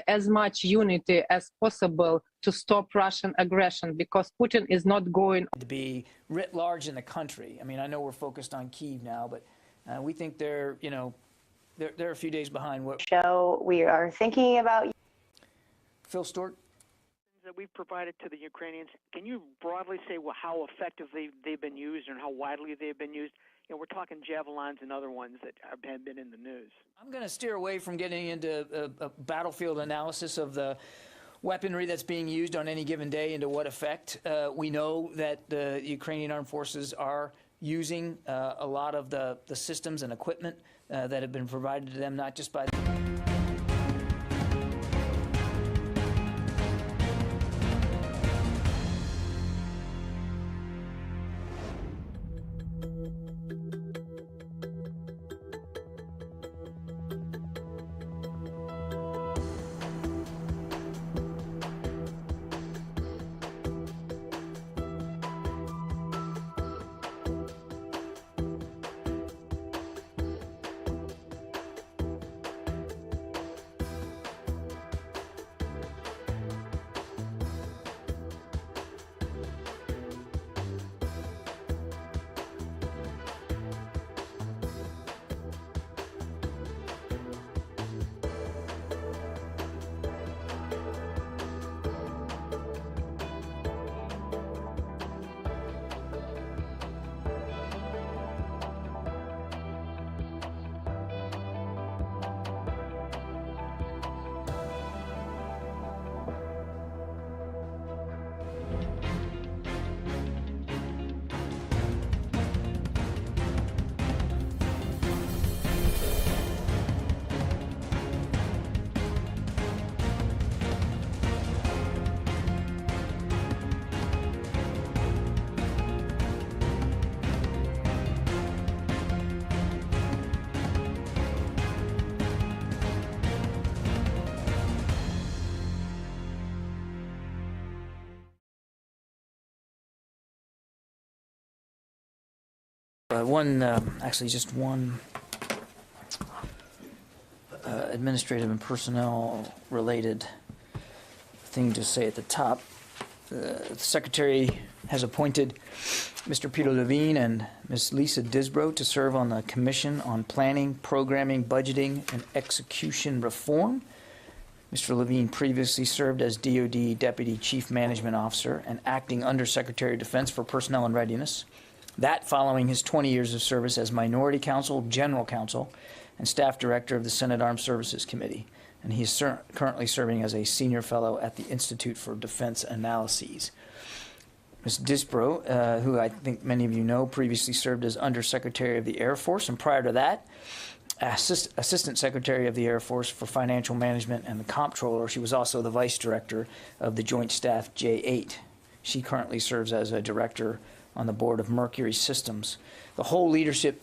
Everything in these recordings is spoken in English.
as much unity as possible to stop Russian aggression, because Putin is not going to be writ large in the country. I mean, I know we're focused on Kyiv now, but we think they're, you know, they're a few days behind what show we are thinking about. Phil Stewart. That we've provided to the Ukrainians, can you broadly say how effectively they've been used and how widely they've been used? You know, we're talking javelins and other ones that have been in the news. I'm going to steer away from getting into a battlefield analysis of the weaponry that's being used on any given day and to what effect. We know that the Ukrainian armed forces are using a lot of the systems and equipment that have been provided to them, not just by actually just one administrative and personnel related thing to say at the top. The Secretary has appointed Mr. Peter Levine and Ms. Lisa Disbrow to serve on the Commission on Planning, Programming, Budgeting, and Execution Reform. Mr. Levine previously served as DoD Deputy Chief Management Officer and Acting Undersecretary of Defense for Personnel and Readiness. That following his 20 years of service as Minority Counsel, General Counsel, and Staff Director of the Senate Armed Services Committee. And he is currently serving as a Senior Fellow at the Institute for Defense Analyses. Ms. Disbrow, who I think many of you know, previously served as Undersecretary of the Air Force, and prior to that, Assistant Secretary of the Air Force for Financial Management and the Comptroller. She was also the Vice Director of the Joint Staff J8. She currently serves as a Director on the board of Mercury Systems. The whole leadership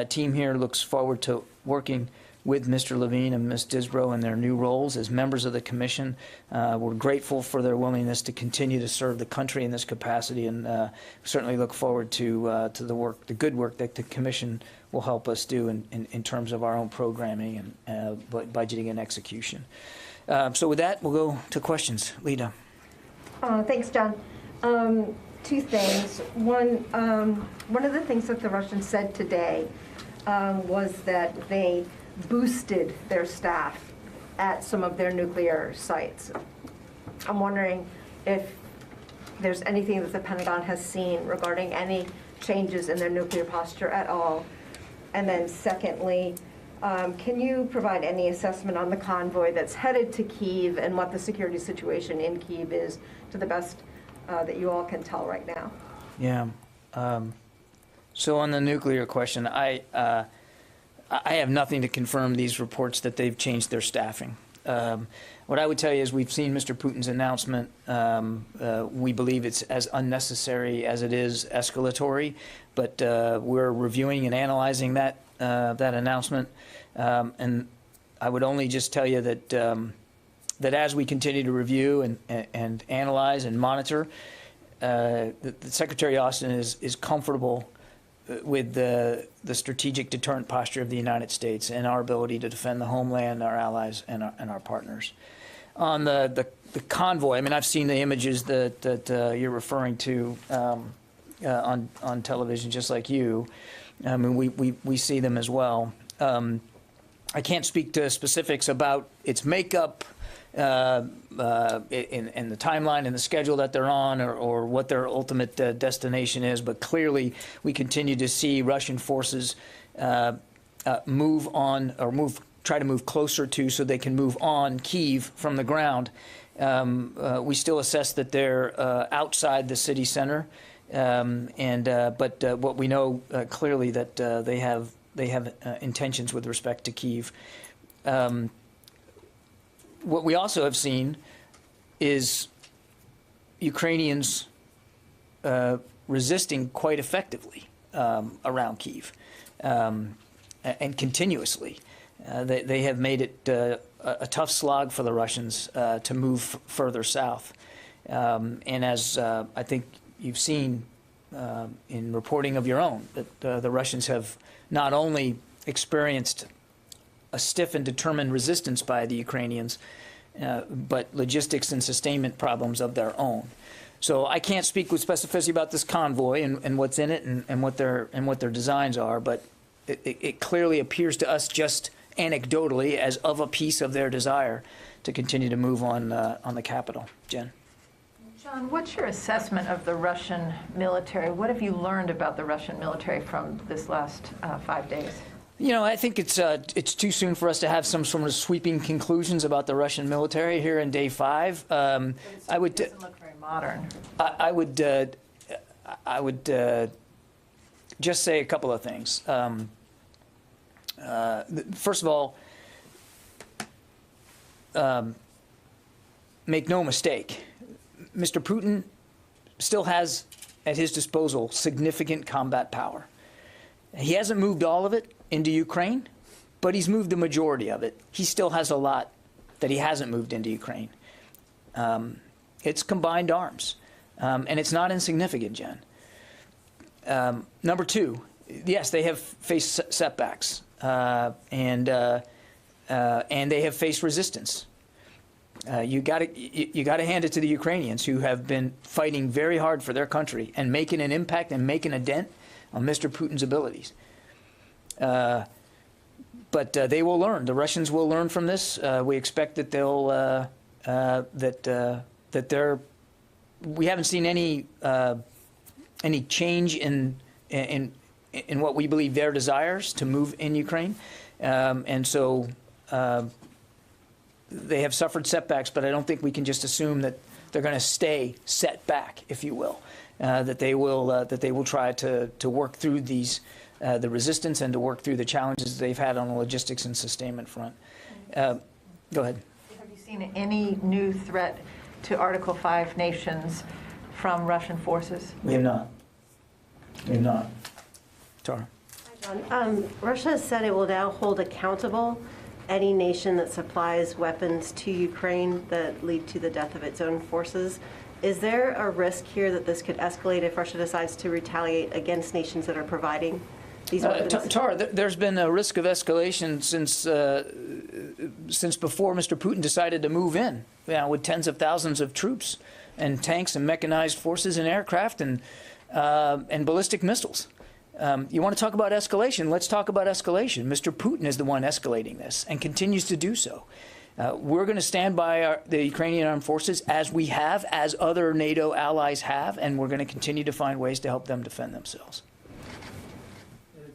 team here looks forward to working with Mr. Levine and Ms. Disbrow in their new roles as members of the Commission. We're grateful for their willingness to continue to serve the country in this capacity, and certainly look forward to the good work that the Commission will help us do in terms of our own programming and budgeting and execution. So with that, we'll go to questions. Lita. Thanks, John. Two things. One of the things that the Russians said today was that they boosted their staff at some of their nuclear sites. I'm wondering if there's anything that the Pentagon has seen regarding any changes in their nuclear posture at all. And then secondly, can you provide any assessment on the convoy that's headed to Kyiv and what the security situation in Kyiv is, to the best that you all can tell right now? Yeah. So on the nuclear question, I have nothing to confirm these reports that they've changed their staffing. What I would tell you is we've seen Mr. Putin's announcement. We believe it's as unnecessary as it is escalatory, but we're reviewing and analyzing that announcement. And I would only just tell you that that as we continue to review and analyze and monitor, the Secretary Austin is comfortable the strategic deterrent posture of the United States and our ability to defend the homeland, our allies, and our partners. On the convoy, I mean, I've seen the images that you're referring to on television, just like you. I mean, we see them as well. I can't speak to specifics about its makeup, in the timeline and the schedule that they're on, or what their ultimate destination is, but clearly we continue to see Russian forces move on, or try to move closer to, so they can move on Kyiv from the ground. We still assess that they're outside the city center, but what we know clearly that they have intentions with respect to Kyiv. What we also have seen is Ukrainians resisting quite effectively around Kyiv, and continuously. They have made it a tough slog for the Russians to move further south. And as I think you've seen in reporting of your own, that the Russians have not only experienced a stiff and determined resistance by the Ukrainians, but logistics and sustainment problems of their own. So I can't speak with specificity about this convoy and what's in it and what their designs are, but it clearly appears to us, just anecdotally, as of a piece of their desire to continue to move on the capital. Jen. John, what's your assessment of the Russian military? What have you learned about the Russian military from this last 5 days? You know, I think it's too soon for us to have some sort of sweeping conclusions about the Russian military here in day 5. It doesn't look very modern. I would just say a couple of things. First of all, make no mistake, Mr. Putin still has at his disposal significant combat power. He hasn't moved all of it into Ukraine, but he's moved the majority of it. He still has a lot that he hasn't moved into Ukraine. It's combined arms, and it's not insignificant, Jen. Number two, yes, they have faced setbacks, and they have faced resistance. You got to hand it to the Ukrainians, who have been fighting very hard for their country and making an impact and making a dent on Mr. Putin's abilities. But they will learn. The Russians will learn from this. We expect that they'll that they're. We haven't seen any change in what we believe their desires to move in Ukraine, and so they have suffered setbacks. But I don't think we can just assume that they're going to stay set back, if you will. That they will try to work through these. The resistance, and to work through the challenges they've had on the logistics and sustainment front. Go ahead. Have you seen any new threat to Article 5 nations from Russian forces? We have not. We have not. Tara. Hi, John. Russia has said it will now hold accountable any nation that supplies weapons to Ukraine that lead to the death of its own forces. Is there a risk here that this could escalate if Russia decides to retaliate against nations that are providing these weapons? Tara, there's been a risk of escalation since before Mr. Putin decided to move in, with tens of thousands of troops and tanks and mechanized forces and aircraft and ballistic missiles. You want to talk about escalation? Let's talk about escalation. Mr. Putin is the one escalating this and continues to do so. We're going to stand by the Ukrainian armed forces, as we have, as other NATO allies have, and we're going to continue to find ways to help them defend themselves.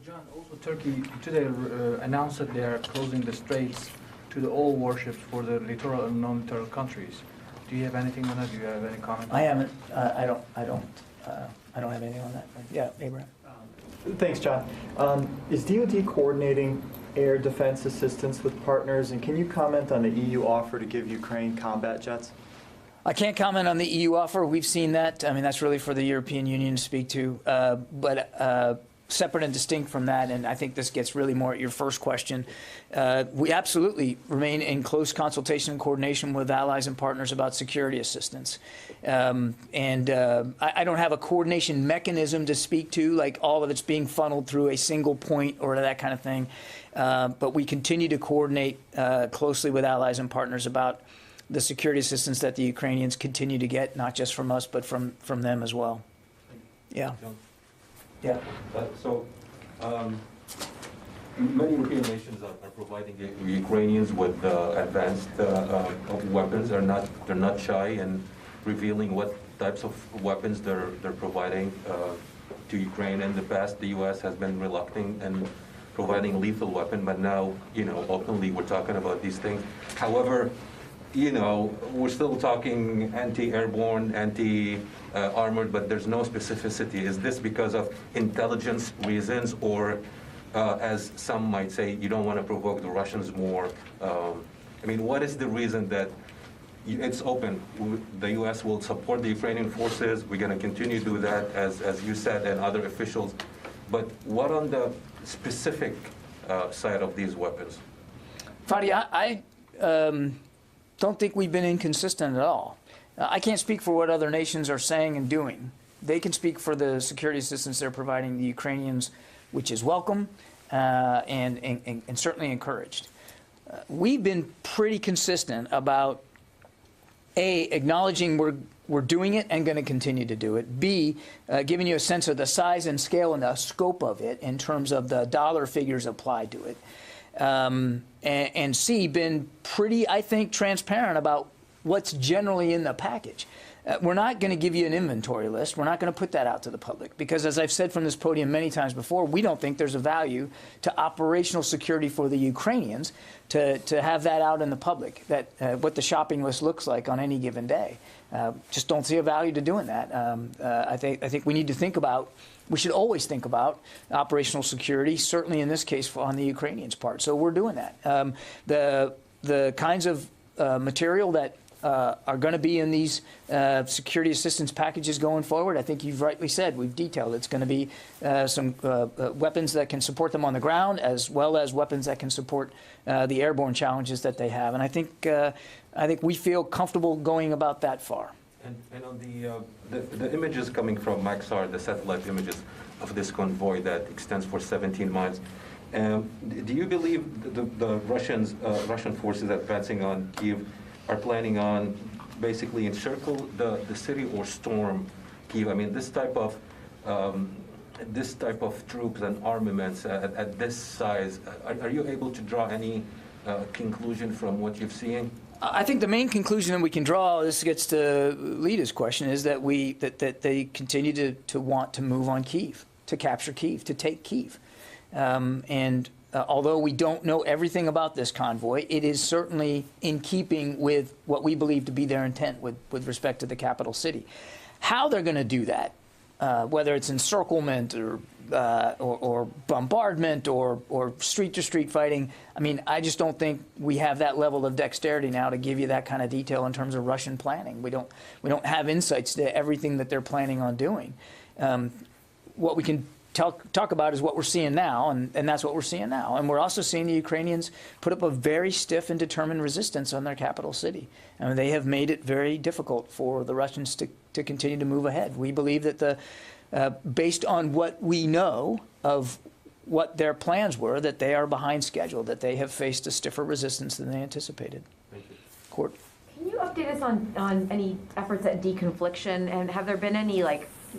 John, also Turkey today announced that they are closing the straits to all warships for the littoral and non-littoral countries. Do you have anything on that? Do you have any comment? I haven't. I don't have anything on that. Yeah, Abraham. Thanks, John. Is DoD coordinating air defense assistance with partners, and can you comment on the EU offer to give Ukraine combat jets? I can't comment on the EU offer. We've seen that. I mean, that's really for the European Union to speak to. But separate and distinct from that, and I think this gets really more at your first question, we absolutely remain in close consultation and coordination with allies and partners about security assistance. I don't have a coordination mechanism to speak to, like all of it's being funneled through a single point or that kind of thing. But we continue to coordinate closely with allies and partners about the security assistance that the Ukrainians continue to get, not just from us, but from them as well. Yeah. Yeah. Many European nations are providing the Ukrainians with advanced weapons. They're not shy in revealing what types of weapons they're providing to Ukraine. In the past, the U.S. has been reluctant in providing lethal weapon, but now, openly we're talking about these things. However, we're still talking anti-airborne, anti-armored, but there's no specificity. Is this because of intelligence reasons, or as some might say, you don't want to provoke the Russians more? What is the reason that it's open? The U.S. will support the Ukrainian forces. We're going to continue to do that, as you said, and other officials. But what on the specific side of these weapons? Fadi, I don't think we've been inconsistent at all. I can't speak for what other nations are saying and doing. They can speak for the security assistance they're providing the Ukrainians, which is welcome and certainly encouraged. We've been pretty consistent about A, acknowledging we're doing it and going to continue to do it. B, giving you a sense of the size and scale and the scope of it in terms of the dollar figures applied to it. And C, been pretty, I think, transparent about what's generally in the package. We're not going to give you an inventory list. We're not going to put that out to the public because, as I've said from this podium many times before, we don't think there's a value to operational security for the Ukrainians to have that out in the public, that what the shopping list looks like on any given day. Just don't see a value to doing that. I think we need to think about, we should always think about operational security, certainly in this case on the Ukrainians' part. So we're doing that. The kinds of material that are going to be in these security assistance packages going forward, I think you've rightly said, we've detailed it's going to be some weapons that can support them on the ground, as well as weapons that can support the airborne challenges that they have. And I think we feel comfortable going about that far. And on the images coming from Maxar, the satellite images of this convoy that extends for 17 miles, do you believe the Russian forces advancing on Kyiv are planning on basically encircle the city or storm Kyiv? This type of troops and armaments at this size, are you able to draw any conclusion from what you've seen? I think the main conclusion that we can draw, this gets to Lita's question, is that they continue to want to move on Kyiv, to capture Kyiv, to take Kyiv. Although we don't know everything about this convoy, it is certainly in keeping with what we believe to be their intent with respect to the capital city. How they're going to do that, whether it's encirclement or bombardment or street-to-street fighting, I just don't think we have that level of dexterity now to give you that kind of detail in terms of Russian planning. We don't have insights to everything that they're planning on doing. What we can talk about is what we're seeing now, and that's what we're seeing now. And we're also seeing the Ukrainians put up a very stiff and determined resistance on their capital city. They have made it very difficult for the Russians to continue to move ahead. We believe that based on what we know of what their plans were, that they are behind schedule, that they have faced a stiffer resistance than they anticipated. Thank you. Court. Can you update us on any efforts at deconfliction, and have there been any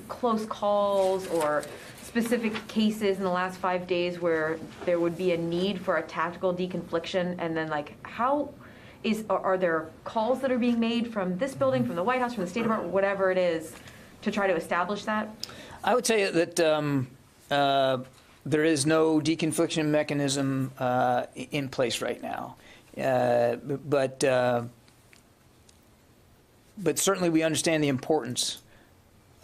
close calls or specific cases in the last 5 days where there would be a need for a tactical deconfliction? And then are there calls that are being made from this building, from the White House, from the State Department, whatever it is, to try to establish that? I would say that there is no deconfliction mechanism in place right now. But certainly we understand the importance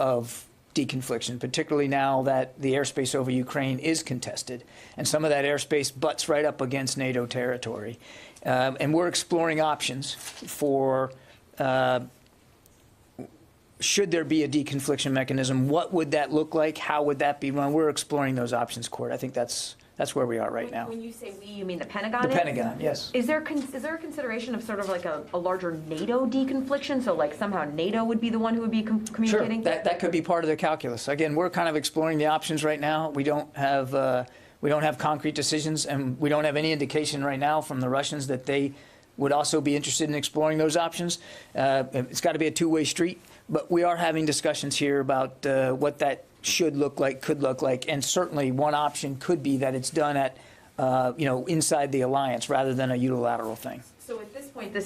of deconfliction, particularly now that the airspace over Ukraine is contested, and some of that airspace butts right up against NATO territory. And we're exploring options for should there be a deconfliction mechanism, what would that look like? How would that be run? We're exploring those options, Court. I think that's where we are right now. When you say we, you mean the Pentagon? The Pentagon, yes. Is there a consideration of sort of like a larger NATO deconfliction? So like somehow NATO would be the one who would be communicating? Sure, that could be part of the calculus. Again, we're kind of exploring the options right now. We don't have concrete decisions, and we don't have any indication right now from the Russians that they would also be interested in exploring those options. It's got to be a two-way street, but we are having discussions here about what that should look like, could look like, and certainly one option could be that it's done at, inside the alliance rather than a unilateral thing. So at this point,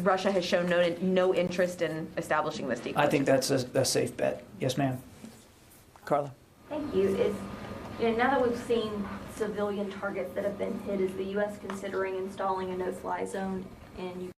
Russia has shown no interest in establishing this deconfliction. I think that's a safe bet. Yes, ma'am. Carla? Thank you. Now that we've seen civilian targets that have been hit, is the U.S. considering installing a no-fly zone in Ukraine?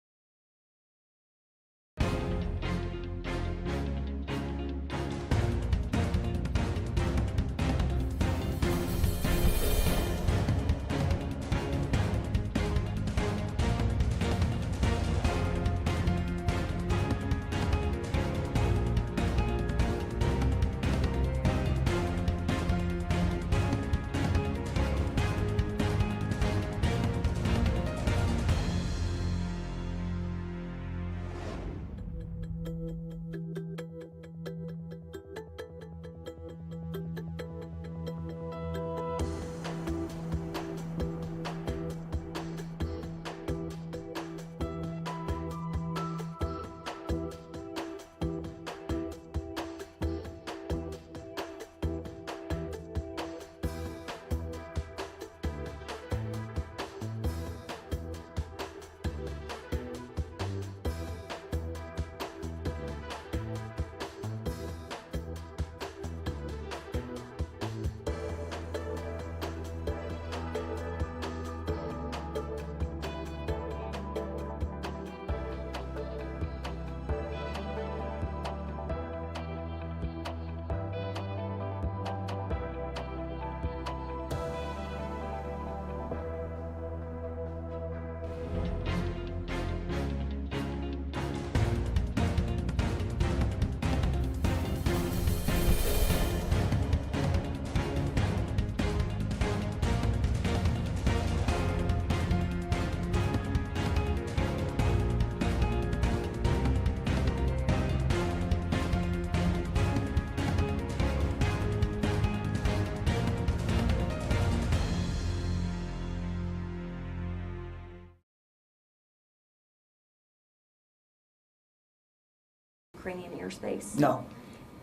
Ukrainian airspace? No.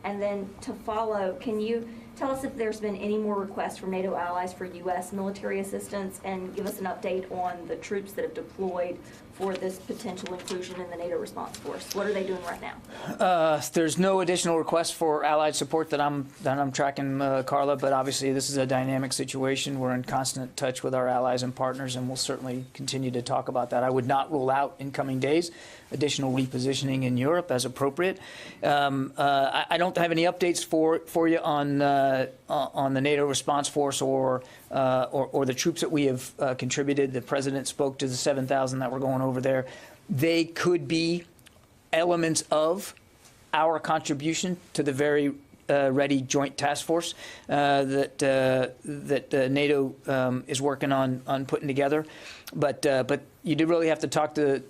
And then to follow, can you tell us if there's been any more requests from NATO allies for U.S. military assistance, and give us an update on the troops that have deployed for this potential inclusion in the NATO response force? What are they doing right now? There's no additional requests for allied support that I'm tracking, Carla, but obviously this is a dynamic situation. We're in constant touch with our allies and partners, and we'll certainly continue to talk about that. I would not rule out in coming days additional repositioning in Europe as appropriate. I don't have any updates for you on the NATO response force or the troops that we have contributed. The president spoke to the 7,000 that were going over there. They could be elements of our contribution to the very ready joint task force that NATO is working on putting together. But you do really have to talk to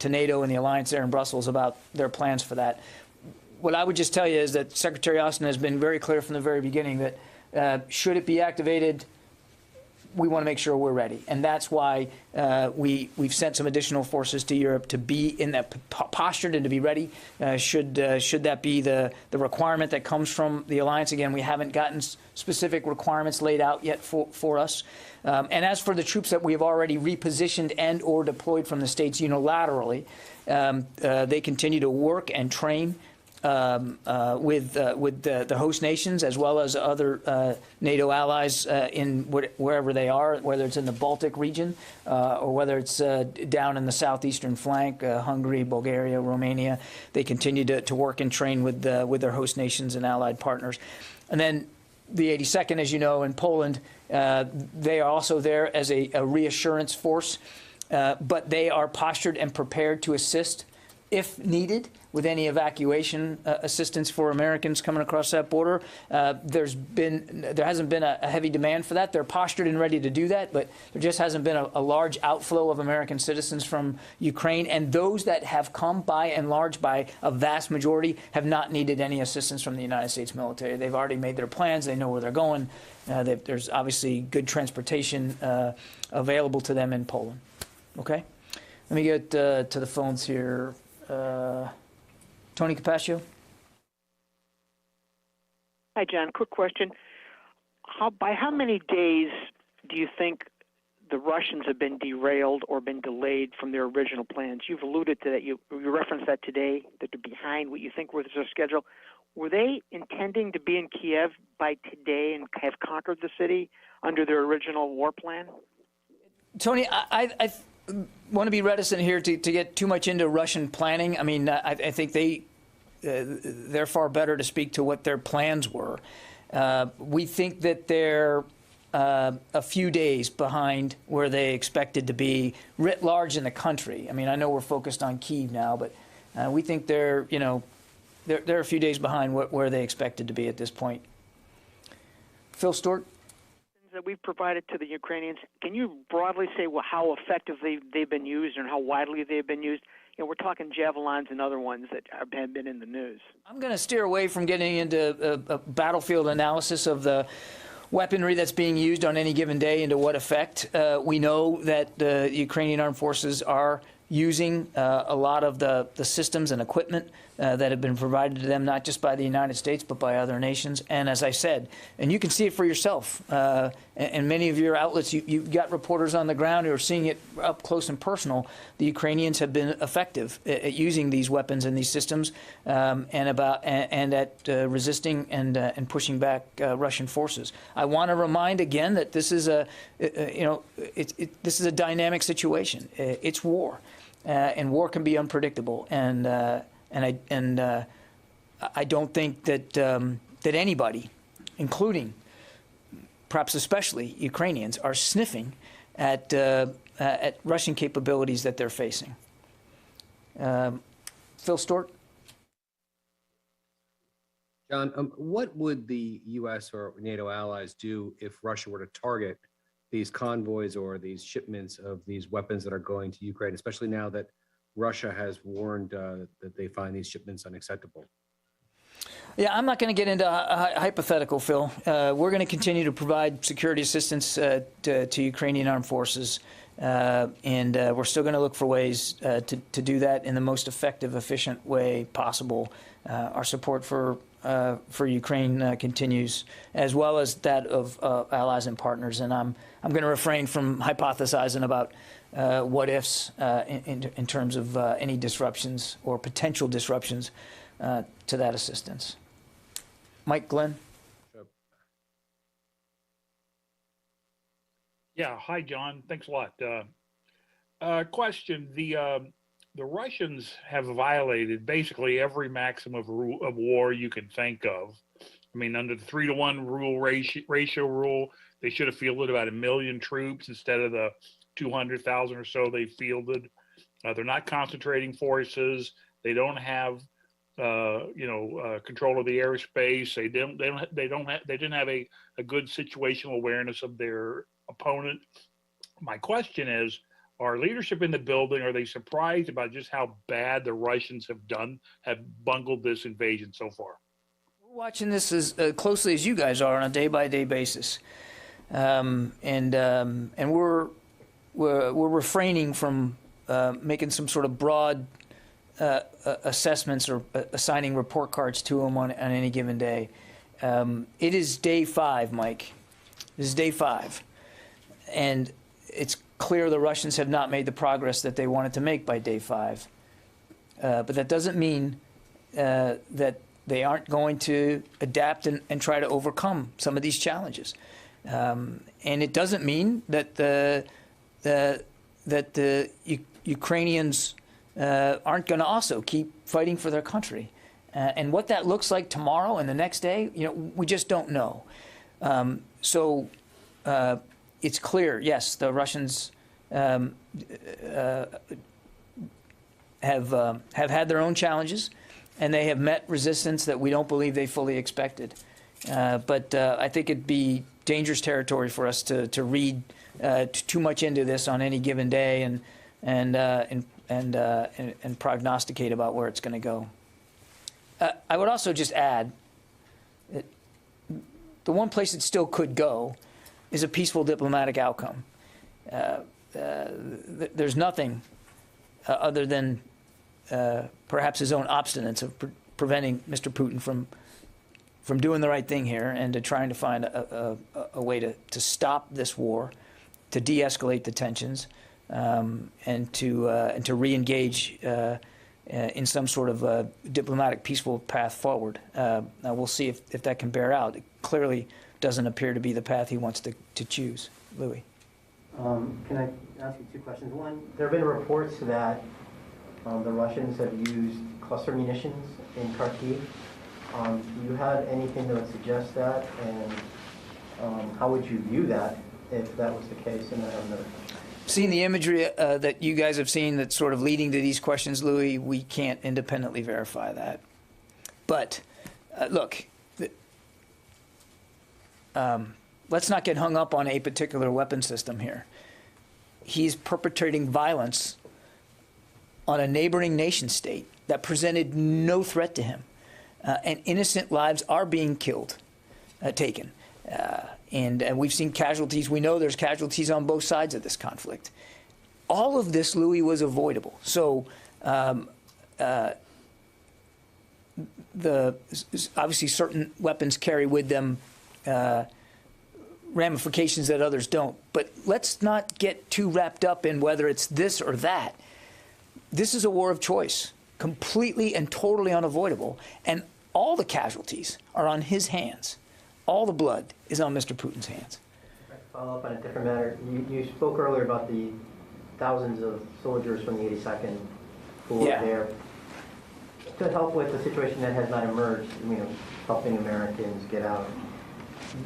NATO and the alliance there in Brussels about their plans for that. What I would just tell you is that Secretary Austin has been very clear from the very beginning that should it be activated, we want to make sure we're ready. And that's why we've sent some additional forces to Europe to be in that postured and to be ready. Should that be the requirement that comes from the alliance? Again, we haven't gotten specific requirements laid out yet for us. And as for the troops that we have already repositioned and or deployed from the States unilaterally, they continue to work and train with the host nations as well as other NATO allies in wherever they are, whether it's in the Baltic region or whether it's down in the southeastern flank, Hungary, Bulgaria, Romania. They continue to work and train with their host nations and allied partners. And then the 82nd, as you know, in Poland, they are also there as a reassurance force, but they are postured and prepared to assist if needed, with any evacuation assistance for Americans coming across that border. There hasn't been a heavy demand for that. They're postured and ready to do that, but there just hasn't been a large outflow of American citizens from Ukraine. And those that have come, by and large, by a vast majority, have not needed any assistance from the United States military. They've already made their plans. They know where they're going. There's obviously good transportation available to them in Poland. Okay? Let me get to the phones here. Tony Capaccio. Hi, John. Quick question. By how many days do you think the Russians have been derailed or been delayed from their original plans? You've alluded to that. You referenced that today, that they're behind what you think was their schedule. Were they intending to be in Kiev by today and have conquered the city under their original war plan? Tony, I want to be reticent here to get too much into Russian planning. I mean, I think they're far better to speak to what their plans were. We think that they're a few days behind where they expected to be writ large in the country. I mean, I know we're focused on Kyiv now, but we think they're a few days behind where they expected to be at this point. Phil Stewart? That we've provided to the Ukrainians, can you broadly say how effectively they've been used and how widely they've been used? We're talking javelins and other ones that have been in the news. I'm going to steer away from getting into a battlefield analysis of the weaponry that's being used on any given day and to what effect. We know that the Ukrainian armed forces are using a lot of the systems and equipment that have been provided to them, not just by the United States, but by other nations. And as I said, and you can see it for yourself, and many of your outlets, you've got reporters on the ground who are seeing it up close and personal. The Ukrainians have been effective at using these weapons and these systems, and at resisting and pushing back Russian forces. I want to remind again that this is this is a dynamic situation. It's war. And war can be unpredictable, and I don't think that that anybody, including perhaps especially Ukrainians, are sniffing at Russian capabilities that they're facing. Phil Stewart. John, what would the U.S. or NATO allies do if Russia were to target these convoys or these shipments of these weapons that are going to Ukraine, especially now that Russia has warned that they find these shipments unacceptable? Yeah, I'm not going to get into hypothetical, Phil. We're going to continue to provide security assistance to Ukrainian armed forces, and we're still going to look for ways to do that in the most effective, efficient way possible. Our support for Ukraine continues, as well as that of allies and partners. And I'm going to refrain from hypothesizing about what ifs in terms of any disruptions or potential disruptions to that assistance. Mike Glenn. Yeah. Hi, John. Thanks a lot. Question: the Russians have violated basically every maxim of war you can think of. I mean, under the 3-to-1 rule, ratio rule, they should have fielded about 1 million troops instead of the 200,000 or so they fielded. They're not concentrating forces. They don't have, control of the airspace. They didn't have a good situational awareness of their opponent. My question is, our leadership in the building, are they surprised about just how bad the Russians have bungled this invasion so far? We're watching this as closely as you guys are on a day-by-day basis, and we're refraining from making some sort of broad assessments or assigning report cards to them on any given day. It is day 5, Mike. This is day 5, and it's clear the Russians have not made the progress that they wanted to make by day 5. But that doesn't mean that they aren't going to adapt and try to overcome some of these challenges. And it doesn't mean that the Ukrainians aren't going to also keep fighting for their country. And what that looks like tomorrow and the next day, we just don't know. So it's clear, yes, the Russians have had their own challenges, and they have met resistance that we don't believe they fully expected. But I think it'd be dangerous territory for us to read too much into this on any given day and prognosticate about where it's going to go. I would also just add that the one place it still could go is a peaceful diplomatic outcome. There's nothing other than perhaps his own obstinance of preventing Mr. Putin from doing the right thing here and to trying to find a way to stop this war, to de-escalate the tensions, and to re-engage in some sort of diplomatic, peaceful path forward. Now we'll see if that can bear out. It clearly doesn't appear to be the path he wants to choose. Louis. Can I ask you two questions? One, there have been reports that the Russians have used cluster munitions in Kharkiv. Do you have anything that would suggest that? And how would you view that if that was the case? And I have another question. Seeing the imagery that you guys have seen that's sort of leading to these questions, Louis, we can't independently verify that. But look, let's not get hung up on a particular weapon system here. He's perpetrating violence on a neighboring nation state that presented no threat to him. And innocent lives are being killed, taken. And we've seen casualties. We know there's casualties on both sides of this conflict. All of this, Louis, was avoidable. So obviously certain weapons carry with them ramifications that others don't. But let's not get too wrapped up in whether it's this or that. This is a war of choice, completely and totally unavoidable. And all the casualties are on his hands. All the blood is on Mr. Putin's hands. Follow up on a different matter. You spoke earlier about the thousands of soldiers from the 82nd who were there to help with the situation that has not emerged, helping Americans get out.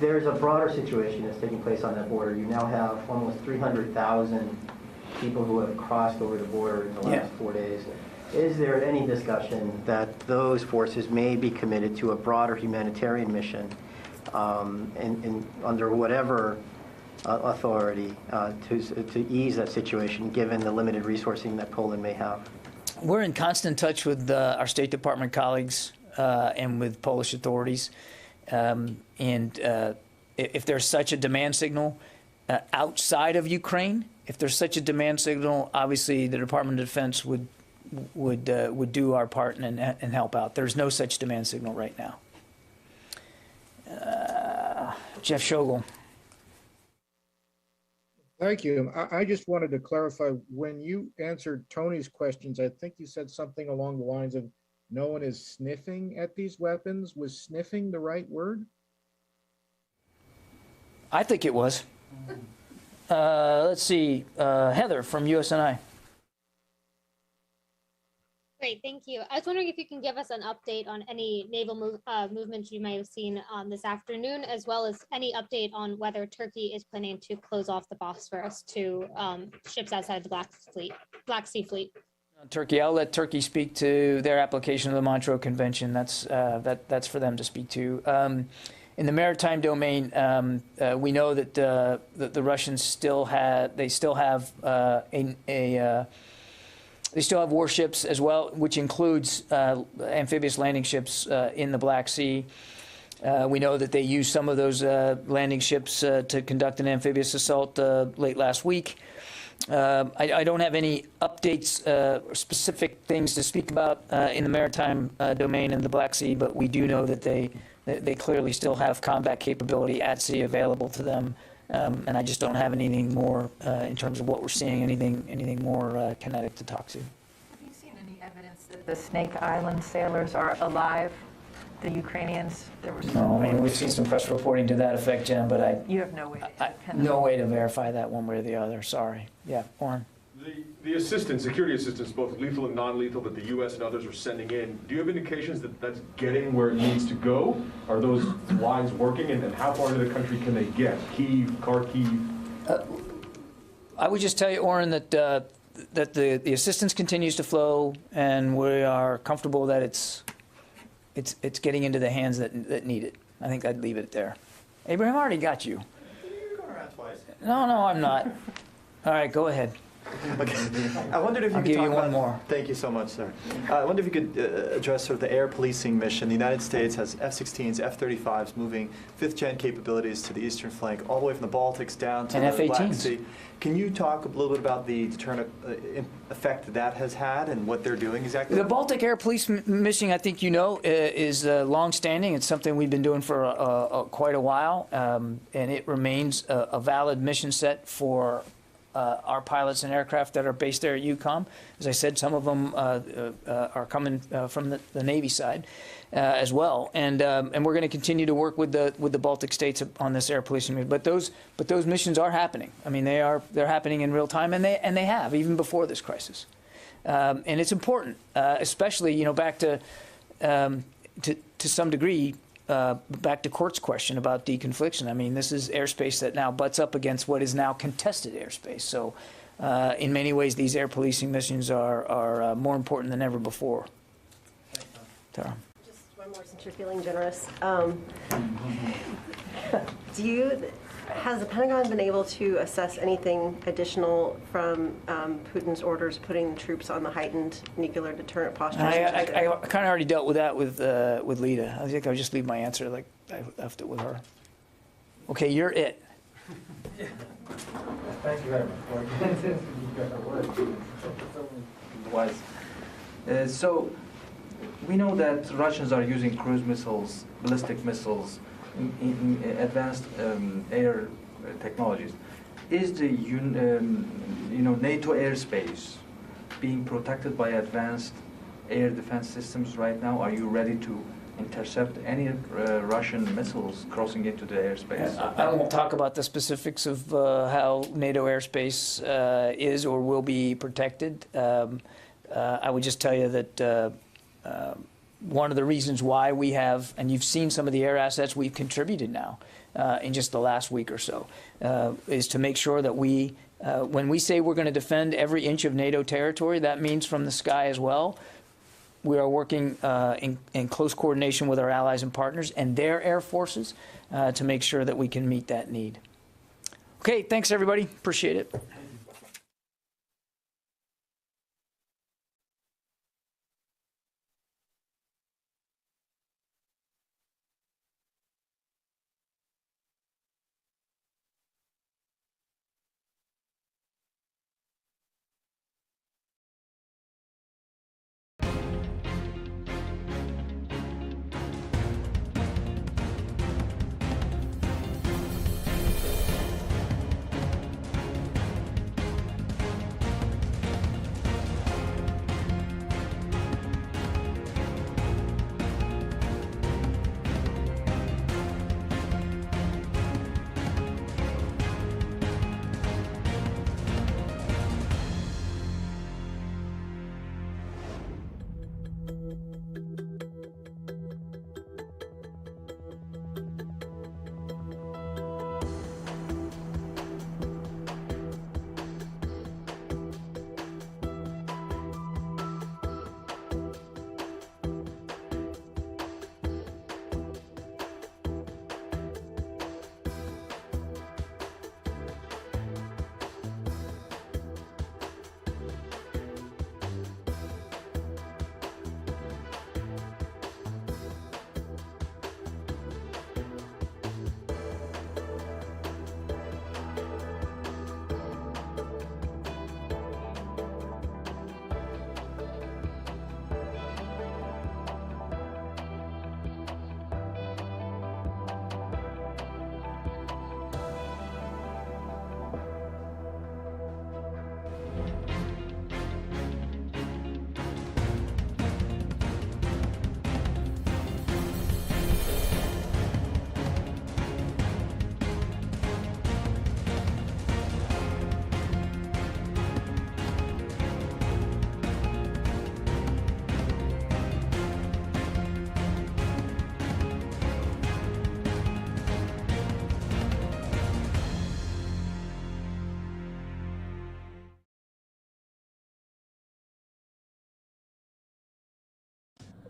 There's a broader situation that's taking place on that border. You now have almost 300,000 people who have crossed over the border in the last 4 days. Is there any discussion that those forces may be committed to a broader humanitarian mission and under whatever authority to ease that situation, given the limited resourcing that Poland may have? We're in constant touch with our State Department colleagues and with Polish authorities. If there's such a demand signal outside of Ukraine, if there's such a demand signal, obviously the Department of Defense would do our part and help out. There's no such demand signal right now. Jeff Schogel. Thank you. I just wanted to clarify, when you answered Tony's questions, I think you said something along the lines of no one is sniffing at these weapons. Was sniffing the right word? I think it was. Let's see. Heather from USNI. Great, thank you. I was wondering if you can give us an update on any naval movements you might have seen this afternoon, as well as any update on whether Turkey is planning to close off the Bosphorus to ships outside the Black Sea Fleet. Turkey, I'll let Turkey speak to their application of the Montreux Convention. That's for them to speak to. In the maritime domain, we know that the Russians still have warships as well, which includes amphibious landing ships in the Black Sea. We know that they used some of those landing ships to conduct an amphibious assault late last week. I don't have any updates or specific things to speak about in the maritime domain in the Black Sea, but we do know that they clearly still have combat capability at sea available to them. And I just don't have anything more in terms of what we're seeing, anything more kinetic to talk to. Have you seen any evidence that the Snake Island sailors are alive? The Ukrainians? No, I mean, we've seen some press reporting to that effect, Jen, but you have no way to verify that one way or the other. Sorry. Yeah, Warren. The assistance, security assistance, both lethal and non-lethal, that the U.S. and others are sending in, do you have indications that that's getting where it needs to go? Are those lines working, and how far into the country can they get? Kyiv, Kharkiv? I would just tell you, Oren, that the assistance continues to flow, and we are comfortable that it's getting into the hands that need it. I think I'd leave it there. Abraham, I already got you. You're going around twice. No, I'm not. All right, go ahead. Okay. I wondered if you I'll could give talk you one about, more. Thank you so much, sir. I wonder if you could address sort of the air policing mission. The United States has F-16s, F-35s moving fifth-gen capabilities to the eastern flank, all the way from the Baltics down to And the Black F-18s. Sea. Can you talk a little bit about the deterrent effect that has had and what they're doing exactly? The Baltic Air Police mission, I think you know, is long-standing. It's something we've been doing for quite a while, and it remains a valid mission set for our pilots and aircraft that are based there at UCOM. As I said, some of them are coming from the Navy side as well, and we're going to continue to work with the Baltic states on this air policing mission. But those missions are happening. I mean, they're happening in real time, and they have even before this crisis. And it's important, especially back to some degree. Back to Court's question about deconfliction. I mean, this is airspace that now butts up against what is now contested airspace. So, in many ways, these air policing missions are more important than ever before. Tara. Just one more, since you're feeling generous. Has the Pentagon been able to assess anything additional from Putin's orders putting troops on the heightened nuclear deterrent posture? I kind of already dealt with that with Lita. I think I'll just leave my answer like I left it with her. Okay, you're it. Thank you very much. So we know that Russians are using cruise missiles, ballistic missiles, in advanced air technologies. Is the NATO airspace being protected by advanced air defense systems right now? Are you ready to intercept any Russian missiles crossing into the airspace? I won't talk about the specifics of how NATO airspace is or will be protected. I would just tell you that one of the reasons why we have, and you've seen some of the air assets we've contributed now in just the last week or so, is to make sure that when we say we're going to defend every inch of NATO territory, that means from the sky as well. We are working in close coordination with our allies and partners and their air forces to make sure that we can meet that need. Okay, thanks everybody. Appreciate it.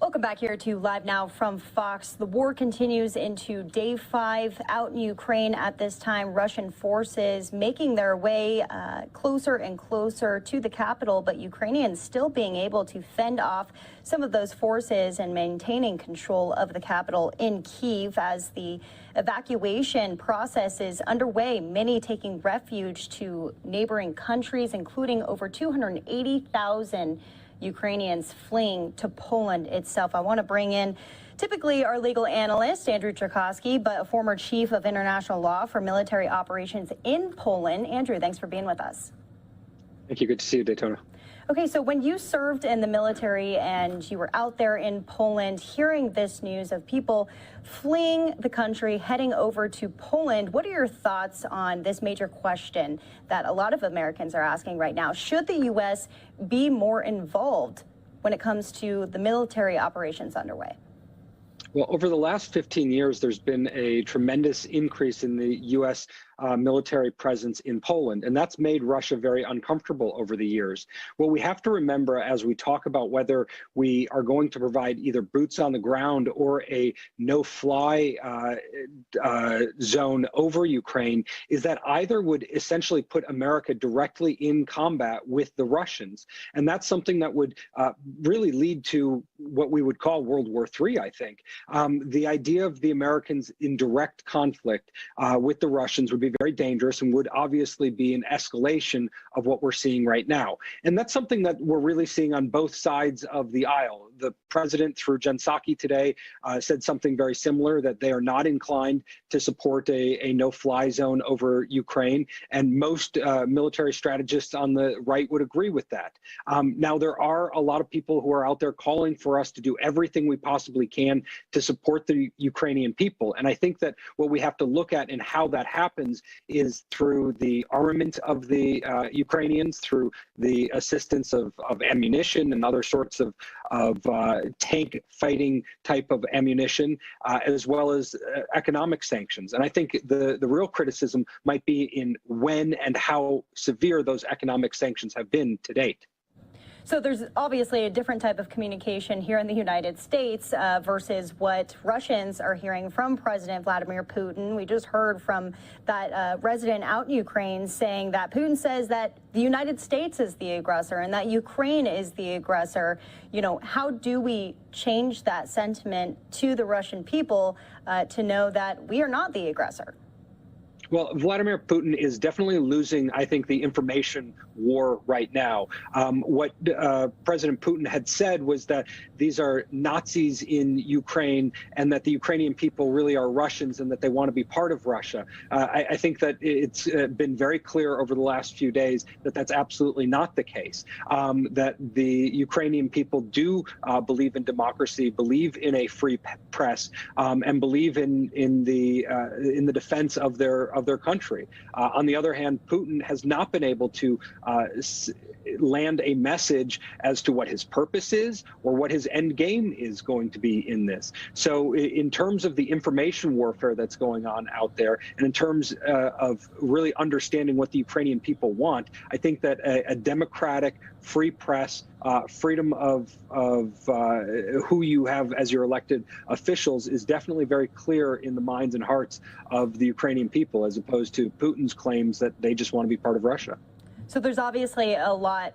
Welcome back here to Live Now from Fox. The war continues into day 5 out in Ukraine at this time. Russian forces making their way closer and closer to the capital, but Ukrainians still being able to fend off some of those forces and maintaining control of the capital in Kyiv as the evacuation process is underway. Many taking refuge to neighboring countries, including over 280,000 Ukrainians fleeing to Poland itself. I want to bring in typically our legal analyst, Andrew Czerkowski, but a former chief of international law for military operations in Poland. Andrew, thanks for being with us. Thank you. Good to see you, Daytona. Okay, so when you served in the military and you were out there in Poland, hearing this news of people fleeing the country, heading over to Poland, what are your thoughts on this major question that a lot of Americans are asking right now? Should the U.S. be more involved when it comes to the military operations underway? Well, over the last 15 years, there's been a tremendous increase in the U.S. Military presence in Poland, and that's made Russia very uncomfortable over the years. What we have to remember as we talk about whether we are going to provide either boots on the ground or a no-fly zone over Ukraine is that either would essentially put America directly in combat with the Russians, and that's something that would really lead to what we would call World War III, I think. The idea of the Americans in direct conflict with the Russians would be very dangerous and would obviously be an escalation of what we're seeing right now. And that's something that we're really seeing on both sides of the aisle. The president, through Jen Psaki today, said something very similar, that they are not inclined to support a no-fly zone over Ukraine. And most military strategists on the right would agree with that. Now, there are a lot of people who are out there calling for us to do everything we possibly can to support the Ukrainian people. And I think that what we have to look at and how that happens is through the armament of the Ukrainians, through the assistance of ammunition and other sorts of tank fighting type of ammunition, as well as economic sanctions. And I think the real criticism might be in when and how severe those economic sanctions have been to date. So there's obviously a different type of communication here in the United States versus what Russians are hearing from President Vladimir Putin. We just heard from that resident out in Ukraine saying that Putin says that the United States is the aggressor and that Ukraine is the aggressor. You know, how do we change that sentiment to the Russian people to know that we are not the aggressor? Well, Vladimir Putin is definitely losing, I think, the information war right now. What President Putin had said was that these are Nazis in Ukraine and that the Ukrainian people really are Russians and that they want to be part of Russia. I think that it's been very clear over the last few days that that's absolutely not the case, that the Ukrainian people do believe in democracy, believe in a free press, and believe in the defense of their country. On the other hand, Putin has not been able to land a message as to what his purpose is or what his end game is going to be in this. So in terms of the information warfare that's going on out there, and in terms of really understanding what the Ukrainian people want, I think that a democratic, free press, freedom of who you have as your elected officials is definitely very clear in the minds and hearts of the Ukrainian people, as opposed to Putin's claims that they just want to be part of Russia. So there's obviously a lot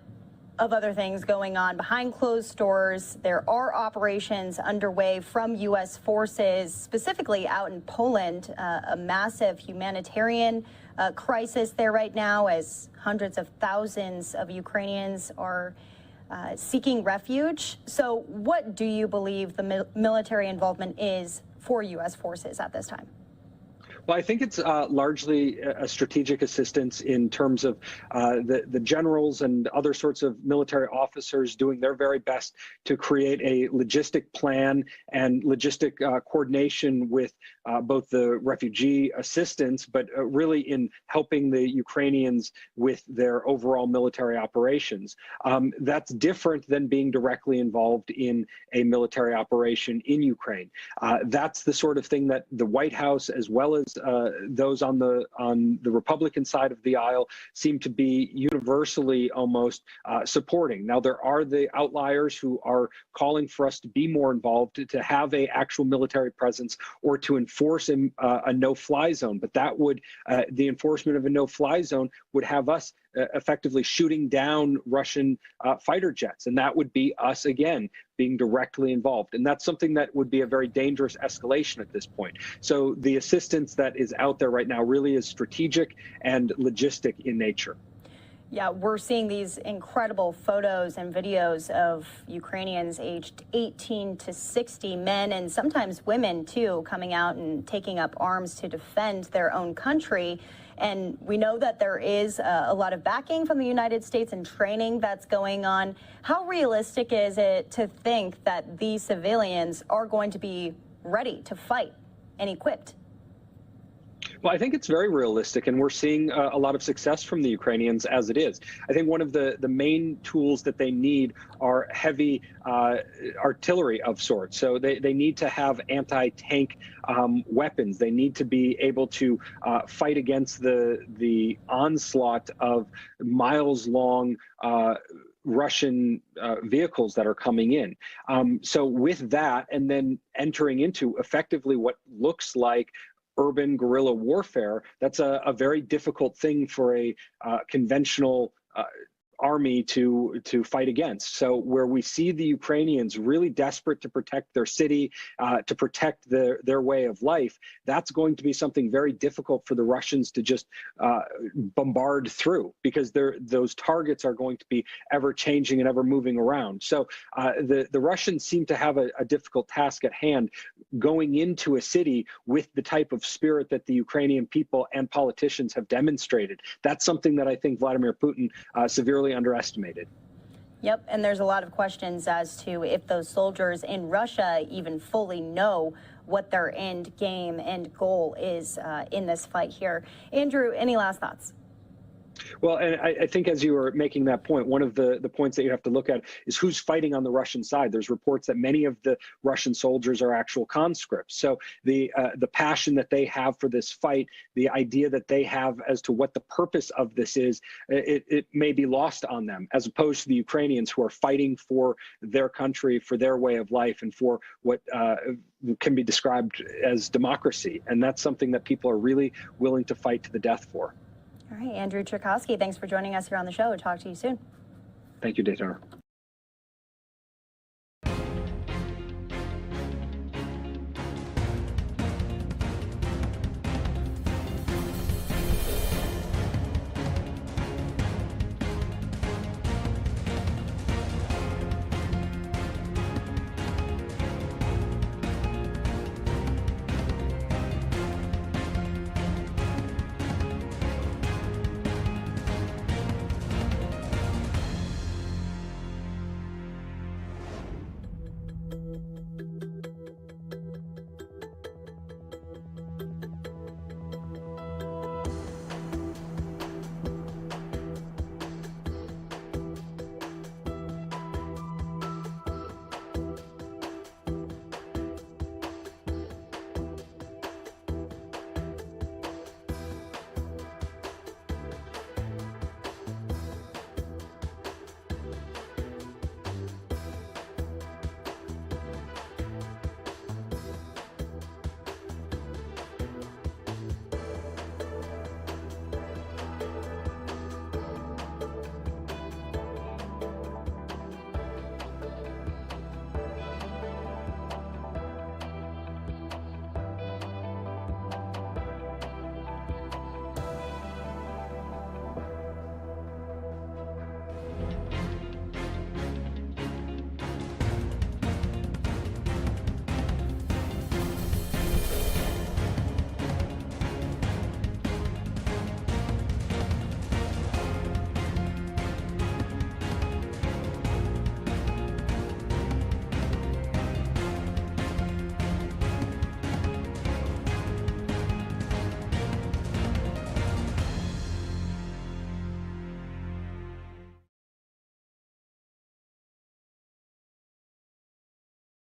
of other things going on behind closed doors. There are operations underway from U.S. forces, specifically out in Poland, a massive humanitarian crisis there right now, as hundreds of thousands of Ukrainians are seeking refuge. So what do you believe the military involvement is for U.S. forces at this time? Well, I think it's largely a strategic assistance in terms of the generals and other sorts of military officers doing their very best to create a logistic plan and logistic coordination with both the refugee assistance, but really in helping the Ukrainians with their overall military operations. That's different than being directly involved in a military operation in Ukraine. That's the sort of thing that the White House, as well as those on the Republican side of the aisle seem to be universally almost supporting. Now, there are the outliers who are calling for us to be more involved, to have a actual military presence, or to enforce a no-fly zone. But that would, the enforcement of a no-fly zone would have us effectively shooting down Russian fighter jets. And that would be us, again, being directly involved. And that's something that would be a very dangerous escalation at this point. So the assistance that is out there right now really is strategic and logistic in nature. Yeah, we're seeing these incredible photos and videos of Ukrainians aged 18 to 60, men and sometimes women too, coming out and taking up arms to defend their own country. And we know that there is a lot of backing from the United States and training that's going on. How realistic is it to think that these civilians are going to be ready to fight and equipped? Well, I think it's very realistic, and we're seeing a lot of success from the Ukrainians as it is. I think one of the main tools that they need are heavy artillery of sorts. So they need to have anti-tank weapons. They need to be able to fight against the onslaught of miles-long Russian vehicles that are coming in. So with that, and then entering into effectively what looks like urban guerrilla warfare, that's a very difficult thing for a conventional army to fight against. So where we see the Ukrainians really desperate to protect their city, to protect their way of life, that's going to be something very difficult for the Russians to just bombard through, because those targets are going to be ever changing and ever moving around. So the Russians seem to have a difficult task at hand going into a city with the type of spirit that the Ukrainian people and politicians have demonstrated. That's something that I think Vladimir Putin severely underestimated. Yep, and there's a lot of questions as to if those soldiers in Russia even fully know what their end game and goal is in this fight here. Andrew, any last thoughts? Well, and I think as you were making that point, one of the points that you have to look at is who's fighting on the Russian side. There's reports that many of the Russian soldiers are actual conscripts. So the passion that they have for this fight, the idea that they have as to what the purpose of this is, it may be lost on them, as opposed to the Ukrainians who are fighting for their country, for their way of life, and for what can be described as democracy. And that's something that people are really willing to fight to the death for. All right, Andrew Cherkowski, thanks for joining us here on the show. Talk to you soon. Thank you, Daytona.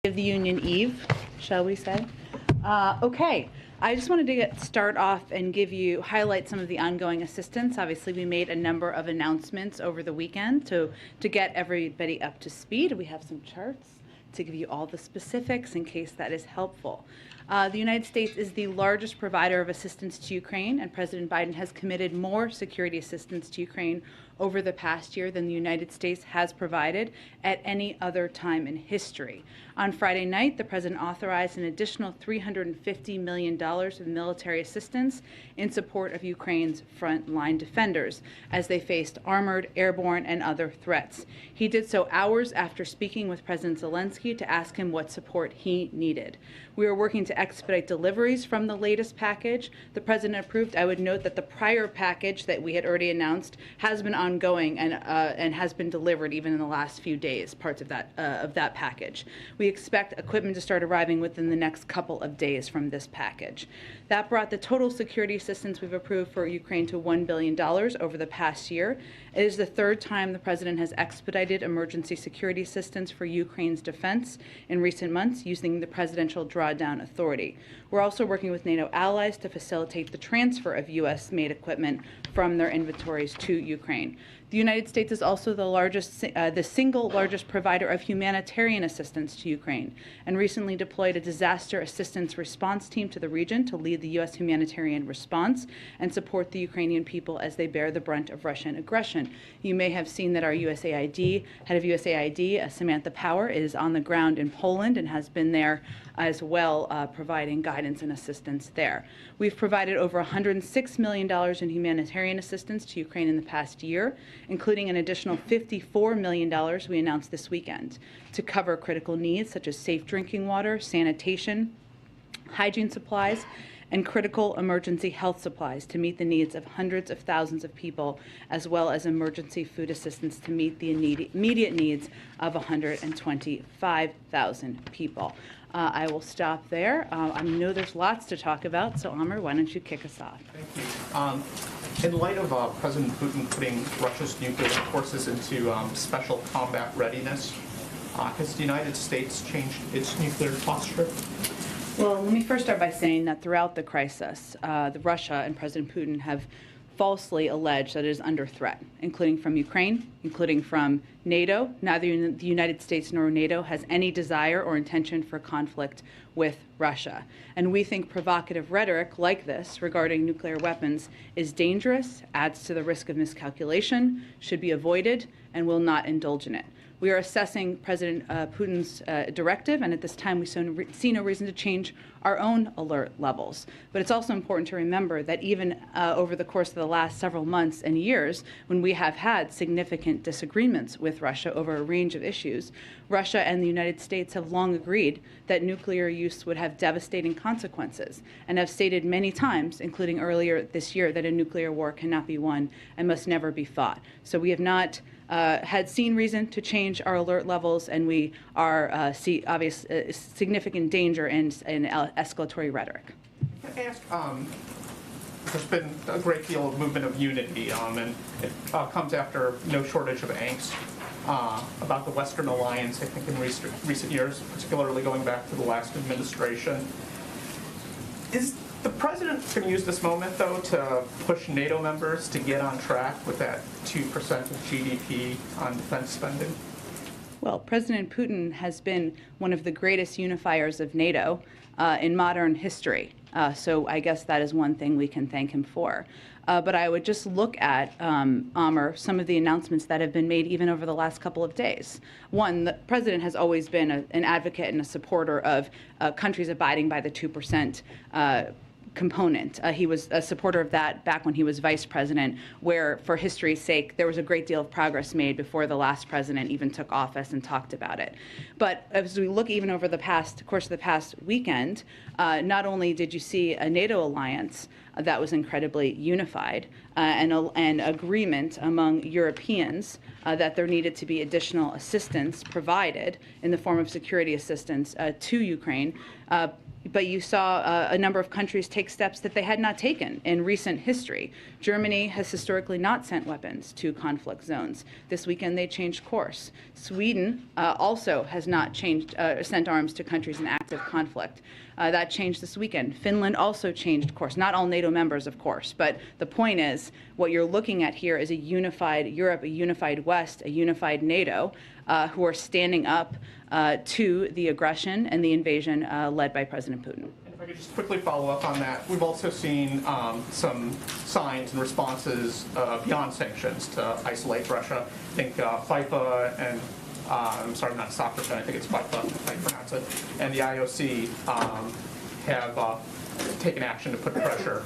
Of the Union Eve, shall we say. Okay, I just wanted to start off and highlight some of the ongoing assistance. Obviously, we made a number of announcements over the weekend to get everybody up to speed. We have some charts to give you all the specifics in case that is helpful. The United States is the largest provider of assistance to Ukraine, and President Biden has committed more security assistance to Ukraine over the past year than the United States has provided at any other time in history. On Friday night, the President authorized an additional $350 million of military assistance in support of Ukraine's frontline defenders as they faced armored, airborne, and other threats. He did so hours after speaking with President Zelensky to ask him what support he needed. We are working to expedite deliveries from the latest package the President approved. I would note that the prior package that we had already announced has been ongoing and has been delivered even in the last few days, parts of that package. We expect equipment to start arriving within the next couple of days from this package. That brought the total security assistance we've approved for Ukraine to $1 billion over the past year. It is the third time the President has expedited emergency security assistance for Ukraine's defense in recent months using the presidential drawdown authority. We're also working with NATO allies to facilitate the transfer of U.S.-made equipment from their inventories to Ukraine. The United States is also the single largest provider of humanitarian assistance to Ukraine, and recently deployed a disaster assistance response team to the region to lead the U.S. humanitarian response and support the Ukrainian people as they bear the brunt of Russian aggression. You may have seen that our USAID, head of USAID, Samantha Power, is on the ground in Poland and has been there as well, providing guidance and assistance there. We've provided over $106 million in humanitarian assistance to Ukraine in the past year, including an additional $54 million we announced this weekend to cover critical needs such as safe drinking water, sanitation, hygiene supplies, and critical emergency health supplies to meet the needs of hundreds of thousands of people, as well as emergency food assistance to meet the immediate needs of 125,000 people. I will stop there. I know there's lots to talk about, so Amr, why don't you kick us off? Thank you. In light of President Putin putting Russia's nuclear forces into special combat readiness, has the United States changed its nuclear posture? Well, let me first start by saying that throughout the crisis, Russia and President Putin have falsely alleged that it is under threat, including from Ukraine, including from NATO. Neither the United States nor NATO has any desire or intention for conflict with Russia. And we think provocative rhetoric like this regarding nuclear weapons is dangerous, adds to the risk of miscalculation, should be avoided, and will not indulge in it. We are assessing President Putin's directive, and at this time we see no reason to change our own alert levels. But it's also important to remember that even over the course of the last several months and years, when we have had significant disagreements with Russia over a range of issues, Russia and the United States have long agreed that nuclear use would have devastating consequences, and have stated many times, including earlier this year, that a nuclear war cannot be won and must never be fought. So we have not had seen reason to change our alert levels, and we are see obvious significant danger in escalatory rhetoric. Can I ask, there's been a great deal of movement of unity, and it comes after no shortage of angst about the Western alliance, I think, in recent years, particularly going back to the last administration. Is the president going to use this moment, though, to push NATO members to get on track with that 2% of GDP on defense spending? Well, President Putin has been one of the greatest unifiers of NATO in modern history. So I guess that is one thing we can thank him for. But I would just look at, Amr, some of the announcements that have been made even over the last couple of days. One, the president has always been an advocate and a supporter of countries abiding by the 2% component. He was a supporter of that back when he was vice president, where, for history's sake, there was a great deal of progress made before the last president even took office and talked about it. But as we look even over the course of the past weekend, not only did you see a NATO alliance that was incredibly unified and agreement among Europeans that there needed to be additional assistance provided in the form of security assistance to Ukraine, But you saw a number of countries take steps that they had not taken in recent history. Germany has historically not sent weapons to conflict zones. This weekend they changed course. Sweden also has not sent arms to countries in active conflict. That changed this weekend. Finland also changed course. Not all NATO members, of course, but the point is what you're looking at here is a unified Europe, a unified West, a unified NATO who are standing up to the aggression and the invasion led by President Putin. If I could just quickly follow up on that, we've also seen some signs and responses beyond sanctions to isolate Russia. I think FIFA and I'm sorry, I'm not a soccer fan, I think it's FIFA, if I pronounce it, and the IOC have taken action to put pressure.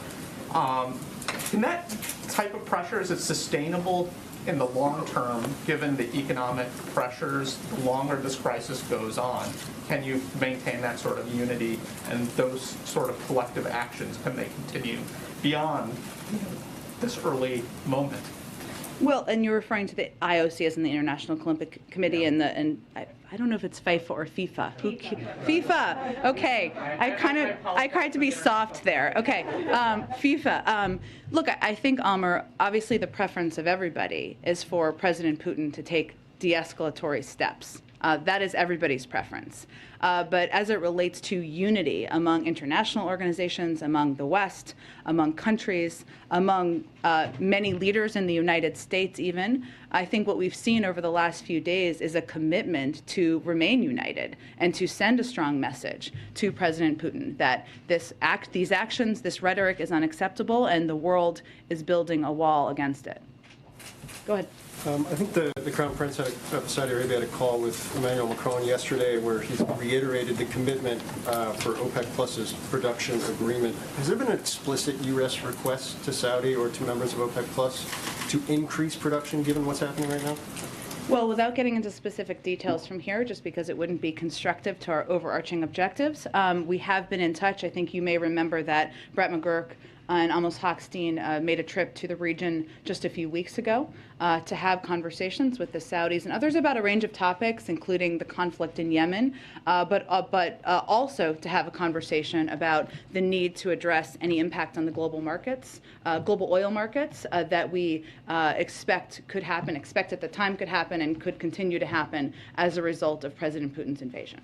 Can that type of pressure, is it sustainable in the long term, given the economic pressures, the longer this crisis goes on? Can you maintain that sort of unity and those sort of collective actions? Can they continue beyond this early moment? Well, and you're referring to the IOC as in the International Olympic Committee, and I don't know if it's FIFA or FIFA. FIFA. Okay, I tried to be soft there. Okay, FIFA. Look, I think, Amr, obviously the preference of everybody is for President Putin to take de-escalatory steps. That is everybody's preference. But as it relates to unity among international organizations, among the West, among countries, among many leaders in the United States even, I think what we've seen over the last few days is a commitment to remain united and to send a strong message to President Putin that these actions, this rhetoric is unacceptable and the world is building a wall against it. Go ahead. I think the Crown Prince of Saudi Arabia had a call with Emmanuel Macron yesterday where he's reiterated the commitment for OPEC Plus's production agreement. Has there been an explicit U.S. request to Saudi or to members of OPEC Plus to increase production given what's happening right now? Well, without getting into specific details from here, just because it wouldn't be constructive to our overarching objectives, we have been in touch. I think you may remember that Brett McGurk and Amos Hochstein made a trip to the region just a few weeks ago to have conversations with the Saudis and others about a range of topics, including the conflict in Yemen, but also to have a conversation about the need to address any impact on the global markets, global oil markets that we expect at the time could happen and could continue to happen as a result of President Putin's invasion.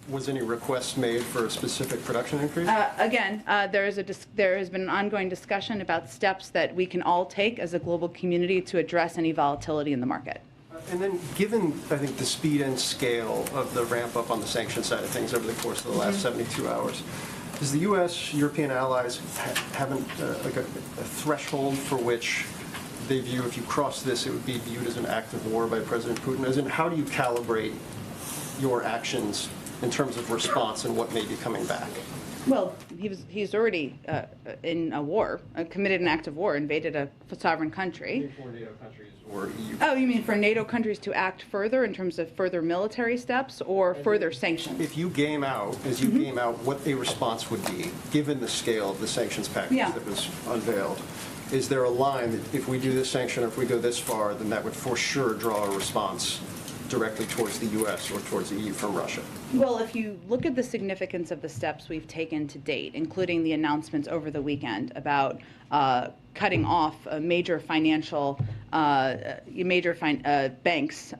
Was any request made for a specific production increase? Again, there has been an ongoing discussion about steps that we can all take as a global community to address any volatility in the market. And then given, I think, the speed and scale of the ramp up on the sanction side of things over the course of the last 72 hours, does the U.S., European allies have a threshold for which they view if you cross this, it would be viewed as an act of war by President Putin? As in, how do you calibrate your actions in terms of response and what may be coming back? Well, he's already in a war, committed an act of war, invaded a sovereign country. For NATO countries or EU? Oh, you mean for NATO countries to act further in terms of further military steps or further sanctions? If you game out, game out what a response would be, given the scale of the sanctions package that was unveiled, is there a line that if we do this sanction or if we go this far, then that would for sure draw a response directly towards the U.S. or towards the EU from Russia? Well, if you look at the significance of the steps we've taken to date, including the announcements over the weekend about cutting off major financial banks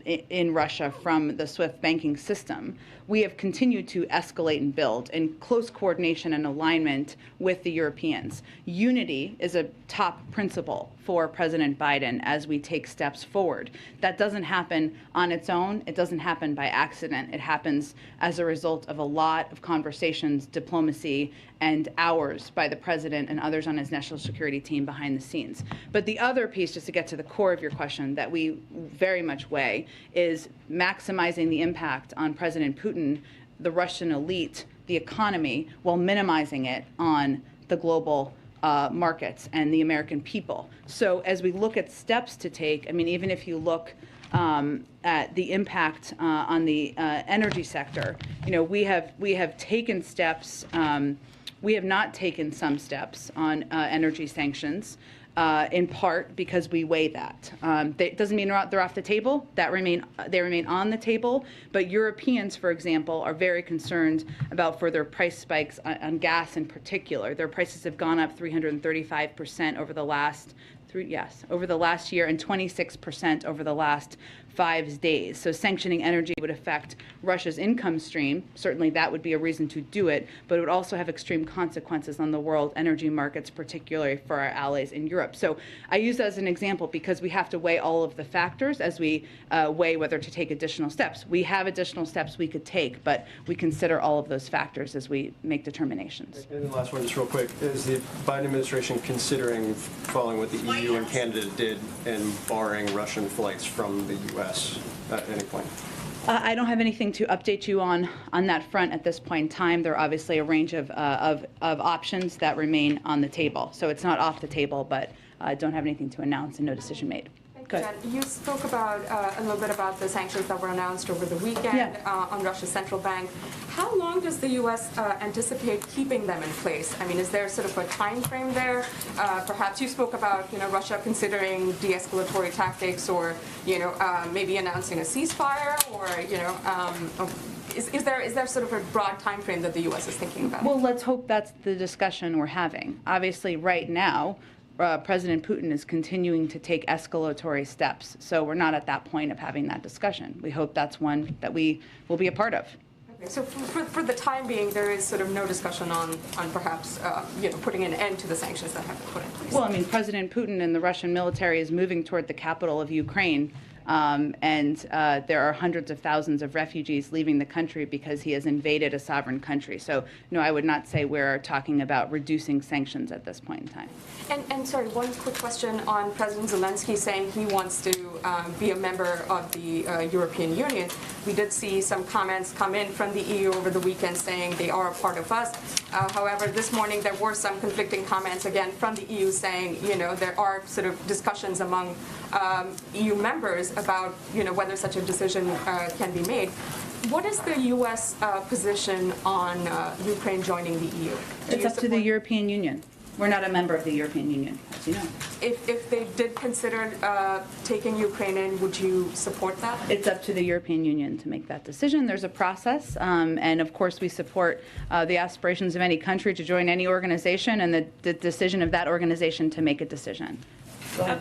in Russia from the SWIFT banking system, we have continued to escalate and build in close coordination and alignment with the Europeans. Unity is a top principle for President Biden as we take steps forward. That doesn't happen on its own. It doesn't happen by accident. It happens as a result of a lot of conversations, diplomacy, and hours by the president and others on his national security team behind the scenes. But the other piece, just to get to the core of your question, that we very much weigh is maximizing the impact on President Putin, the Russian elite, the economy, while minimizing it on the global markets and the American people. So as we look at steps to take, I mean, even if you look at the impact on the energy sector, you know, we have taken steps. We have not taken some steps on energy sanctions. in part because we weigh that. That doesn't mean they're off the table. They remain on the table. But Europeans, for example, are very concerned about further price spikes on gas in particular. Their prices have gone up 335% over the last year and 26% over the last 5 days. So sanctioning energy would affect Russia's income stream. Certainly that would be a reason to do it, but it would also have extreme consequences on the world energy markets, particularly for our allies in Europe. So I use that as an example because we have to weigh all of the factors as we weigh whether to take additional steps. We have additional steps we could take, but we consider all of those factors as we make determinations. And the last one, just real quick, is the Biden administration considering following what the EU and Canada did and barring Russian flights from the U.S. at any point? I don't have anything to update you on that front at this point in time. There are obviously a range of options that remain on the table. So it's not off the table, but I don't have anything to announce and no decision made. Jen, you spoke about a little bit about the sanctions that were announced over the weekend on Russia's central bank. How long does the U.S. Anticipate keeping them in place? I mean, is there sort of a time frame there? Perhaps you spoke about Russia considering de-escalatory tactics, or maybe announcing a ceasefire, or Is there sort of a broad time frame that the U.S. is thinking about? Well, let's hope that's the discussion we're having. Obviously, right now, President Putin is continuing to take escalatory steps. So we're not at that point of having that discussion. We hope that's one that we will be a part of. Okay, so for the time being, there is sort of no discussion on perhaps putting an end to the sanctions that have been put in place. Well, I mean, President Putin and the Russian military is moving toward the capital of Ukraine. There are hundreds of thousands of refugees leaving the country because he has invaded a sovereign country. So, no, I would not say we're talking about reducing sanctions at this point in time. And sorry, one quick question on President Zelensky saying he wants to be a member of the European Union. We did see some comments come in from the EU over the weekend saying they are a part of us. However, this morning there were some conflicting comments again from the EU saying, there are sort of discussions among EU members about, whether such a decision can be made. What is the U.S. Position on Ukraine joining the EU? It's up to the European Union. We're not a member of the European Union, as you know. If they did consider taking Ukraine in, would you support that? It's up to the European Union to make that decision. There's a process, and of course we support the aspirations of any country to join any organization and the decision of that organization to make a decision.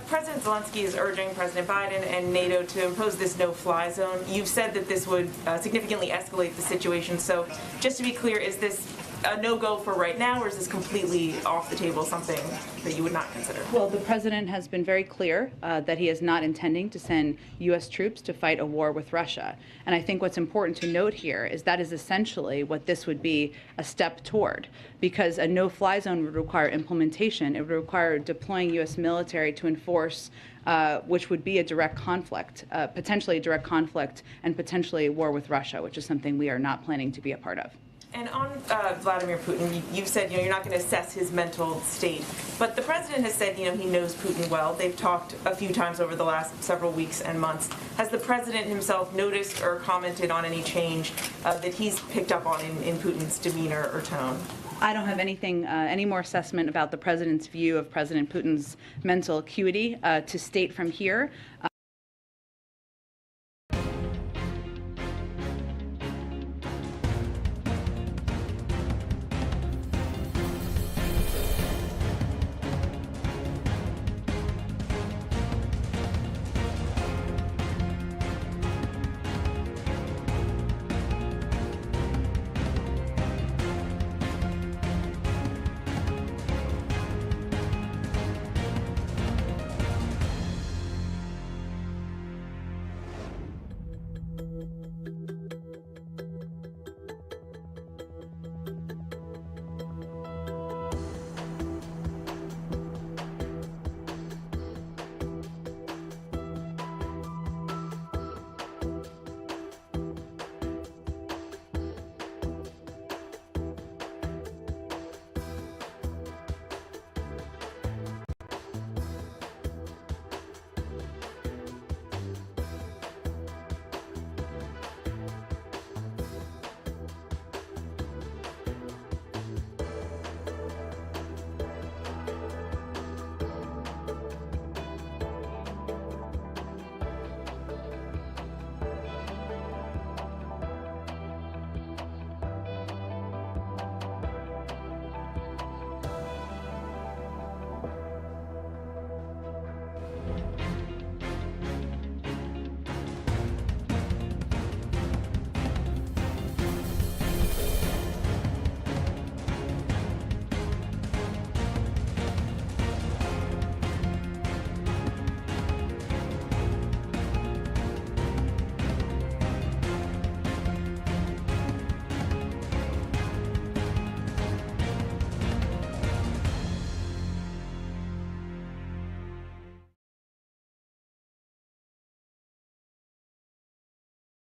President Zelensky is urging President Biden and NATO to impose this no-fly zone. You've said that this would significantly escalate the situation. So just to be clear, is this a no-go for right now, or is this completely off the table, something that you would not consider? Well, the president has been very clear that he is not intending to send U.S. troops to fight a war with Russia. And I think what's important to note here is that is essentially what this would be a step toward, because a no-fly zone would require implementation. It would require deploying U.S. military to enforce which would be a direct conflict, potentially a direct conflict, and potentially a war with Russia, which is something we are not planning to be a part of. And on Vladimir Putin, you've said you're not going to assess his mental state, but the president has said he knows Putin well. They've talked a few times over the last several weeks and months. Has the president himself noticed or commented on any change that he's picked up on in Putin's demeanor or tone? I don't have anything, any more assessment about the president's view of President Putin's mental acuity to state from here.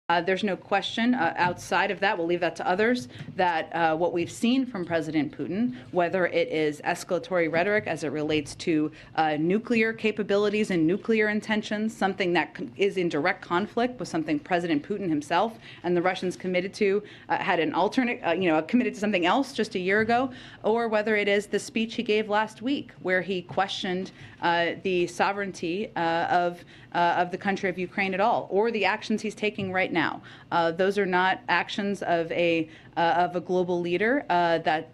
There's no question outside of that, we'll leave that to others, that what we've seen from President Putin, whether it is escalatory rhetoric as it relates to nuclear capabilities and nuclear intentions, something that is in direct conflict with something President Putin himself and the Russians committed to, had an alternate, committed to something else just a year ago, or whether it is the speech he gave last week where he questioned the sovereignty of the country of Ukraine at all, or the actions he's taking right now. Those are not actions of a global leader that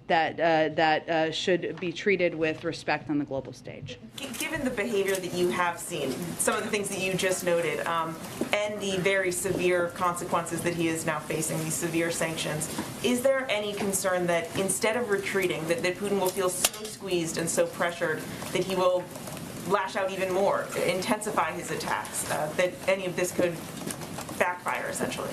should be treated with respect on the global stage. Given the behavior that you have seen, some of the things that you just noted, and the very severe consequences that he is now facing, these severe sanctions, is there any concern that instead of retreating, that Putin will feel so squeezed and so pressured that he will lash out even more, intensify his attacks, that any of this could backfire, essentially?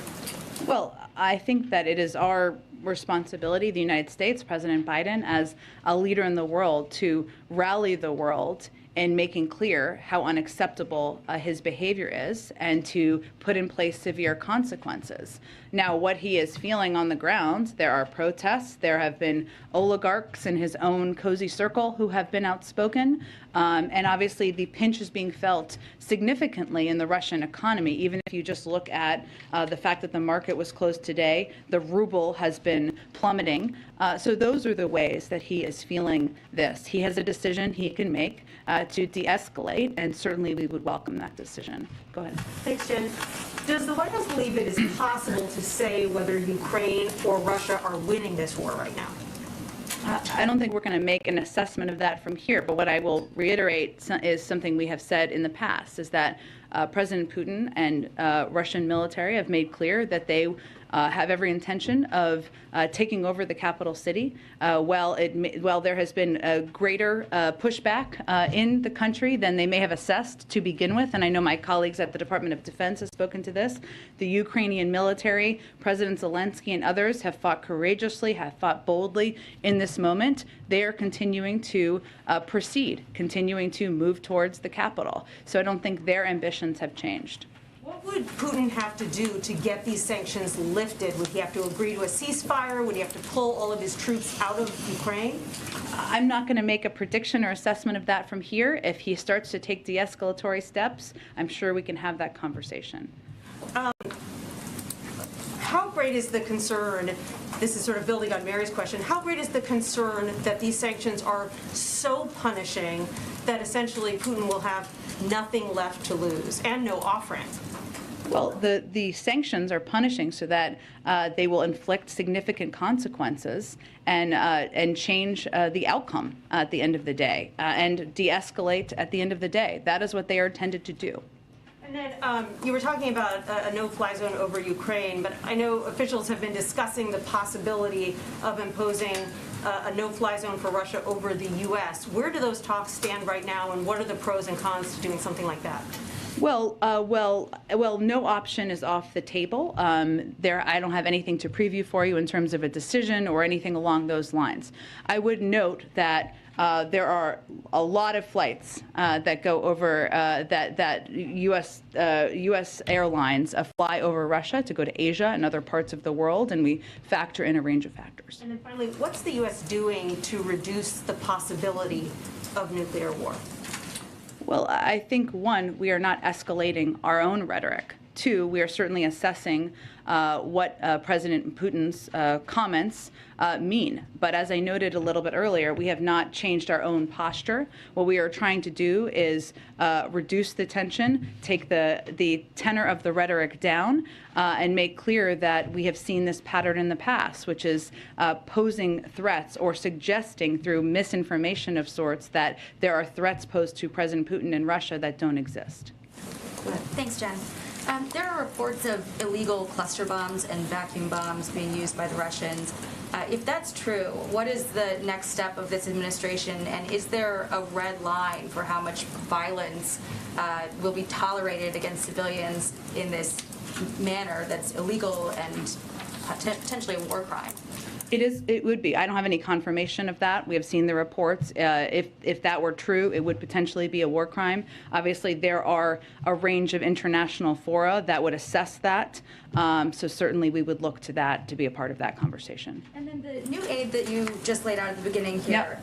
Well, I think that it is our responsibility, the United States, President Biden, as a leader in the world, to rally the world in making clear how unacceptable his behavior is and to put in place severe consequences. Now, what he is feeling on the ground, there are protests. There have been oligarchs in his own cozy circle who have been outspoken. And obviously, the pinch is being felt significantly in the Russian economy. Even if you just look at the fact that the market was closed today, the ruble has been plummeting. So those are the ways that he is feeling this. He has a decision he can make to de-escalate, and certainly we would welcome that decision. Go ahead. Thanks, Jen. Does the White House believe it is possible to say whether Ukraine or Russia are winning this war right now? I don't think we're going to make an assessment of that from here, but what I will reiterate is something we have said in the past, is that President Putin and Russian military have made clear that they have every intention of taking over the capital city. While there has been a greater pushback in the country than they may have assessed to begin with, and I know my colleagues at the Department of Defense have spoken to this, the Ukrainian military, President Zelensky and others have fought courageously, have fought boldly in this moment. They are continuing to proceed, continuing to move towards the capital. So I don't think their ambitions have changed. What would Putin have to do to get these sanctions lifted? Would he have to agree to a ceasefire? Would he have to pull all of his troops out of Ukraine? I'm not going to make a prediction or assessment of that from here. If he starts to take de-escalatory steps, I'm sure we can have that conversation. How great is the concern, this is sort of building on Mary's question, how great is the concern that these sanctions are so punishing that essentially Putin will have nothing left to lose and no off-ramp? Well, the sanctions are punishing so that they will inflict significant consequences and change the outcome at the end of the day and de-escalate at the end of the day. That is what they are intended to do. And then you were talking about a no-fly zone over Ukraine, but I know officials have been discussing the possibility of imposing a no-fly zone for Russia over the U.S. Where do those talks stand right now, and what are the pros and cons to doing something like that? Well, no option is off the table. I don't have anything to preview for you in terms of a decision or anything along those lines. I would note that there are a lot of flights that go over that U.S. airlines fly over Russia to go to Asia and other parts of the world, and we factor in a range of factors. And then finally, what's the U.S. doing to reduce the possibility of nuclear war? Well, I think, one, we are not escalating our own rhetoric. Two, we are certainly assessing what President Putin's comments mean. But as I noted a little bit earlier, we have not changed our own posture. What we are trying to do is reduce the tension, take the tenor of the rhetoric down, and make clear that we have seen this pattern in the past, which is posing threats or suggesting through misinformation of sorts that there are threats posed to President Putin in Russia that don't exist. Thanks, Jen. There are reports of illegal cluster bombs and vacuum bombs being used by the Russians. If that's true, what is the next step of this administration, and is there a red line for how much violence will be tolerated against civilians in this manner that's illegal and potentially a war crime. It would be. I don't have any confirmation of that. We have seen the reports. If that were true, it would potentially be a war crime. Obviously, there are a range of international fora that would assess that. So certainly we would look to that to be a part of that conversation. And then the new aid that you just laid out at the beginning here,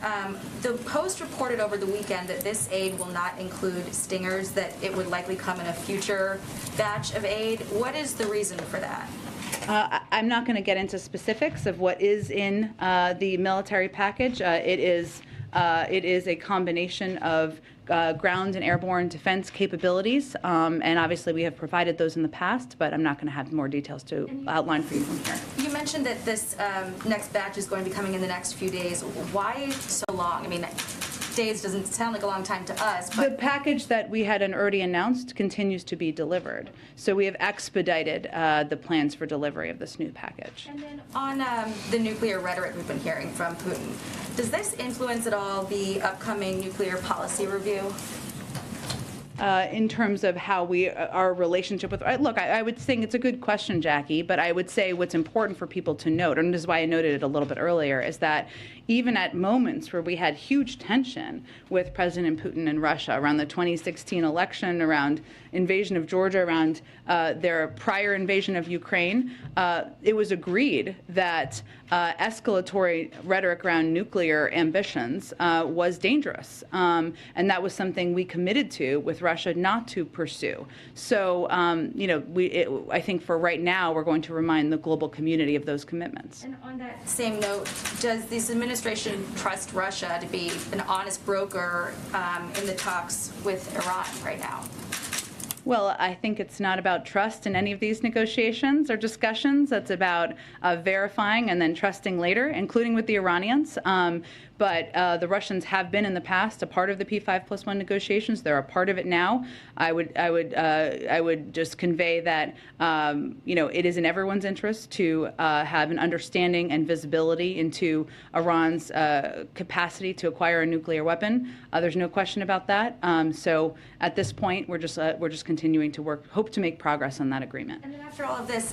the Post reported over the weekend that this aid will not include stingers, that it would likely come in a future batch of aid. What is the reason for that? I'm not going to get into specifics of what is in the military package. It is a combination of ground and airborne defense capabilities, and obviously we have provided those in the past, but I'm not going to have more details to outline for you from here. You mentioned that this next batch is going to be coming in the next few days. Why so long? I mean, days doesn't sound like a long time to us. But the package that we had already announced continues to be delivered. So we have expedited the plans for delivery of this new package. And then on the nuclear rhetoric we've been hearing from Putin, does this influence at all the upcoming nuclear policy review? In terms of how our relationship with, look, I would think it's a good question, Jackie, but I would say what's important for people to note, and this is why I noted it a little bit earlier, is that even at moments where we had huge tension with President Putin and Russia around the 2016 election, around invasion of Georgia, around their prior invasion of Ukraine, it was agreed that escalatory rhetoric around nuclear ambitions was dangerous. And that was something we committed to with Russia not to pursue. So, I think for right now, we're going to remind the global community of those commitments. And on that same note, does this administration trust Russia to be an honest broker in the talks with Iran right now? Well, I think it's not about trust in any of these negotiations or discussions. It's about verifying and then trusting later, including with the Iranians. But the Russians have been in the past a part of the P5+1 negotiations. They're a part of it now. I would just convey that it is in everyone's interest to have an understanding and visibility into Iran's capacity to acquire a nuclear weapon. There's no question about that. So at this point, we're just continuing to hope to make progress on that agreement. And then after all of this,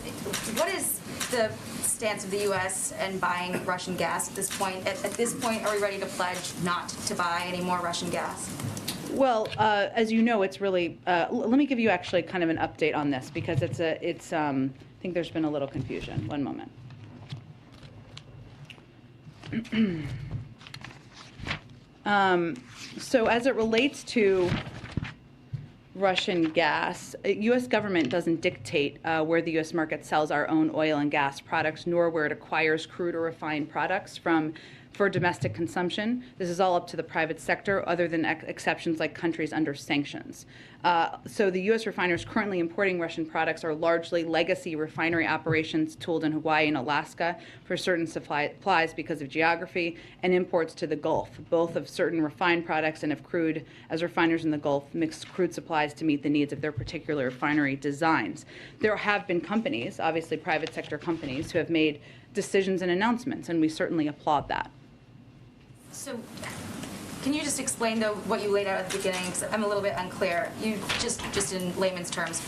what is the stance of the U.S. and buying Russian gas at this point? At this point, are we ready to pledge not to buy any more Russian gas? Well, as you know, it's really. Let me give you actually kind of an update on this because I think there's been a little confusion. One moment. So as it relates to Russian gas, U.S. government doesn't dictate where the U.S. market sells our own oil and gas products, nor where it acquires crude or refined products for domestic consumption. This is all up to the private sector, other than exceptions like countries under sanctions. So the U.S. refiners currently importing Russian products are largely legacy refinery operations tooled in Hawaii and Alaska for certain supplies because of geography, and imports to the Gulf, both of certain refined products and of crude, as refiners in the Gulf mix crude supplies to meet the needs of their particular refinery designs. There have been companies, obviously private sector companies, who have made decisions and announcements, and we certainly applaud that. So can you just explain, though, what you laid out at the beginning? Because I'm a little bit unclear. You just in layman's terms,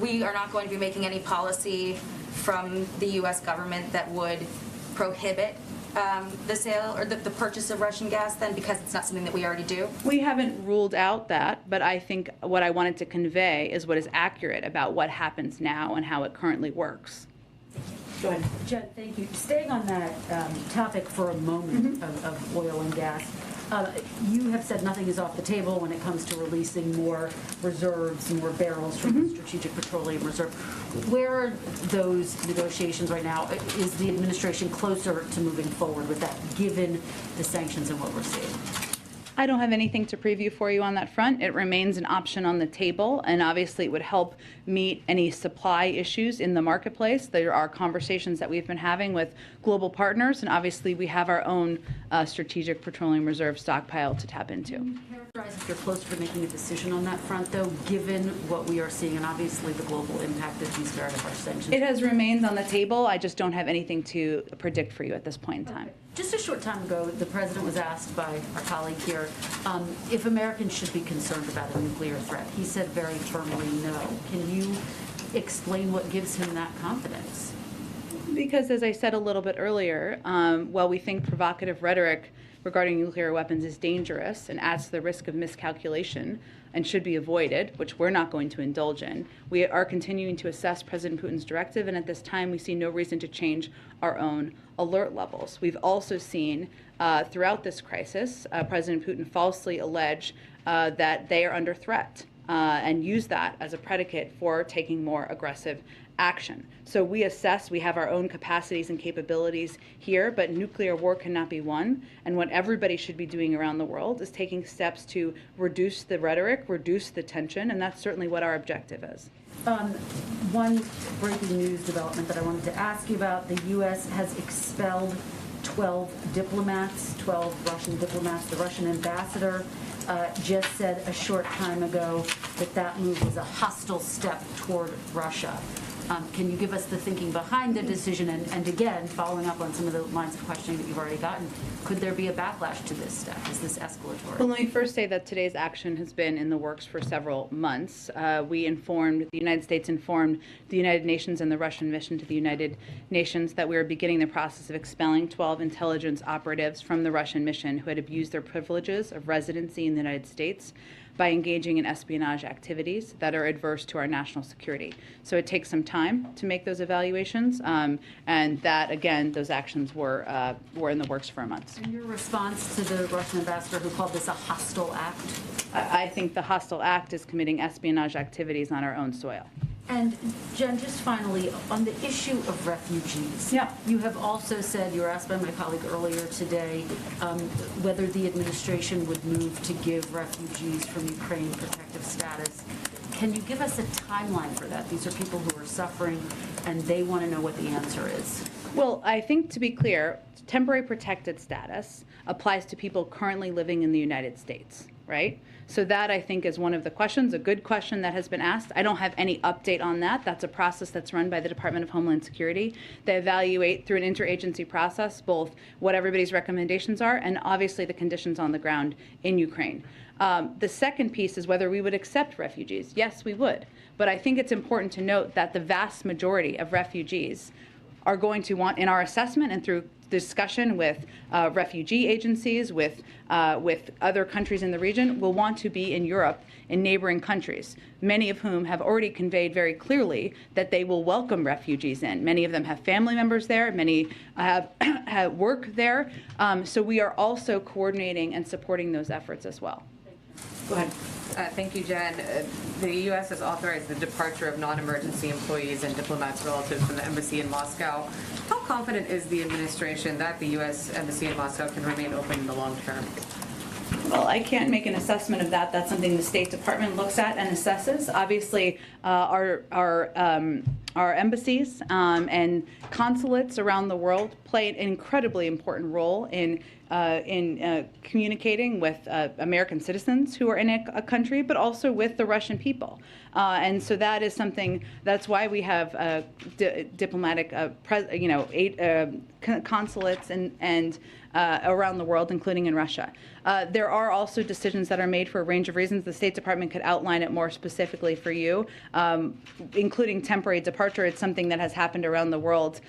we are not going to be making any policy from the U.S. government that would prohibit the sale or the purchase of Russian gas then, because it's not something that we already do? We haven't ruled out that, but I think what I wanted to convey is what is accurate about what happens now and how it currently works. Go ahead. Jen, thank you. Staying on that topic for a moment of oil and gas, you have said nothing is off the table when it comes to releasing more reserves, more barrels from the Strategic Petroleum Reserve. Where are those negotiations right now? Is the administration closer to moving forward with that, given the sanctions and what we're seeing? I don't have anything to preview for you on that front. It remains an option on the table, and obviously it would help meet any supply issues in the marketplace. There are conversations that we've been having with global partners, and obviously we have our own Strategic Petroleum Reserve stockpile to tap into. Can you characterize if you're closer to making a decision on that front, though, given what we are seeing and obviously the global impact of these very harsh sanctions? It has remained on the table. I just don't have anything to predict for you at this point in time. Okay. Just a short time ago, the president was asked by our colleague here if Americans should be concerned about a nuclear threat. He said very firmly no. Can you explain what gives him that confidence? Because, as I said a little bit earlier, while we think provocative rhetoric regarding nuclear weapons is dangerous and adds to the risk of miscalculation and should be avoided, which we're not going to indulge in, we are continuing to assess President Putin's directive, and at this time we see no reason to change our own alert levels. We've also seen throughout this crisis, President Putin falsely allege that they are under threat and use that as a predicate for taking more aggressive action. So we assess, we have our own capacities and capabilities here, but nuclear war cannot be won. And what everybody should be doing around the world is taking steps to reduce the rhetoric, reduce the tension, and that's certainly what our objective is. One breaking news development that I wanted to ask you about, the U.S. has expelled 12 diplomats, 12 Russian diplomats. The Russian ambassador just said a short time ago that that move was a hostile step toward Russia. Can you give us the thinking behind the decision? And again, following up on some of the lines of questioning that you've already gotten, could there be a backlash to this step? Is this escalatory? Well, let me first say that today's action has been in the works for several months. The United States informed the United Nations and the Russian mission to the United Nations that we were beginning the process of expelling 12 intelligence operatives from the Russian mission who had abused their privileges of residency in the United States by engaging in espionage activities that are adverse to our national security. So it takes some time to make those evaluations, and that, again, those actions were in the works for months. And your response to the Russian ambassador who called this a hostile act? I think the hostile act is committing espionage activities on our own soil. And Jen, just finally, on the issue of refugees, you have also said, you were asked by my colleague earlier today, whether the administration would move to give refugees from Ukraine protective status. Can you give us a timeline for that? These are people who are suffering, and they want to know what the answer is. Well, I think, to be clear, temporary protected status applies to people currently living in the United States, right? So that, I think, is one of the questions, a good question that has been asked. I don't have any update on that. That's a process that's run by the Department of Homeland Security. They evaluate through an interagency process both what everybody's recommendations are and obviously the conditions on the ground in Ukraine. The second piece is whether we would accept refugees. Yes, we would. But I think it's important to note that the vast majority of refugees are going to want, in our assessment and through discussion with refugee agencies, with other countries in the region, will want to be in Europe, in neighboring countries, many of whom have already conveyed very clearly that they will welcome refugees in. Many of them have family members there, many have work there. So we are also coordinating and supporting those efforts as well. Go ahead. Thank you, Jen. The U.S. has authorized the departure of non-emergency employees and diplomats relative from the embassy in Moscow. How confident is the administration that the U.S. embassy in Moscow can remain open in the long term? Well, I can't make an assessment of that. That's something the State Department looks at and assesses. Obviously, our embassies and consulates around the world play an incredibly important role in communicating with American citizens who are in a country, but also with the Russian people. And so that is something, that's why we have diplomatic, consulates and around the world, including in Russia. There are also decisions that are made for a range of reasons. The State Department could outline it more specifically for you, including temporary departure. It's something that has happened around the world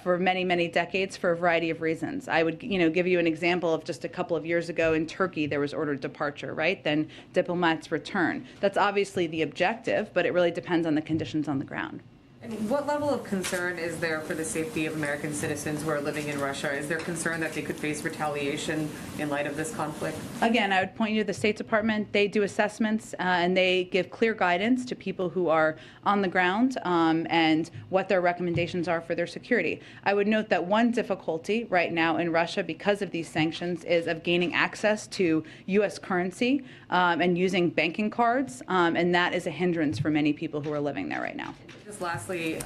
for many, many decades for a variety of reasons. I would, give you an example of just a couple of years ago in Turkey, there was ordered departure, right? Then diplomats return. That's obviously the objective, but it really depends on the conditions on the ground. And what level of concern is there for the safety of American citizens who are living in Russia? Is there concern that they could face retaliation in light of this conflict? Again, I would point you to the State Department. They do assessments and they give clear guidance to people who are on the ground and what their recommendations are for their security. I would note that one difficulty right now in Russia because of these sanctions is of gaining access to U.S. currency and using banking cards, and that is a hindrance for many people who are living there right now. Just lastly,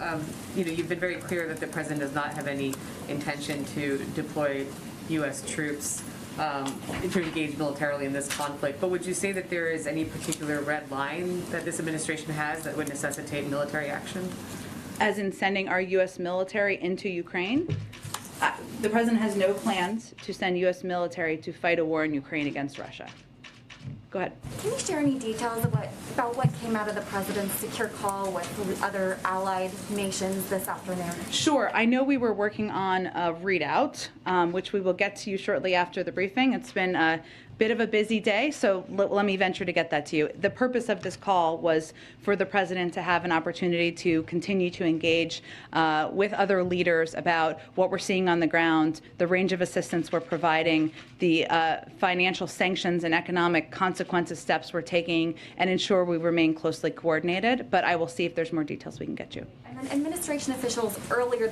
you've been very clear that the president does not have any intention to deploy U.S. troops to engage militarily in this conflict. But would you say that there is any particular red line that this administration has that would necessitate military action? As in sending our U.S. military into Ukraine? The president has no plans to send U.S. military to fight a war in Ukraine against Russia. Go ahead. Can you share any details about what came out of the president's secure call with other allied nations this afternoon? Sure. I know we were working on a readout, which we will get to you shortly after the briefing. It's been a bit of a busy day, so let me venture to get that to you. The purpose of this call was for the president to have an opportunity to continue to engage with other leaders about what we're seeing on the ground, the range of assistance we're providing, the financial sanctions and economic consequences steps we're taking, and ensure we remain closely coordinated. But I will see if there's more details we can get you. And then administration officials earlier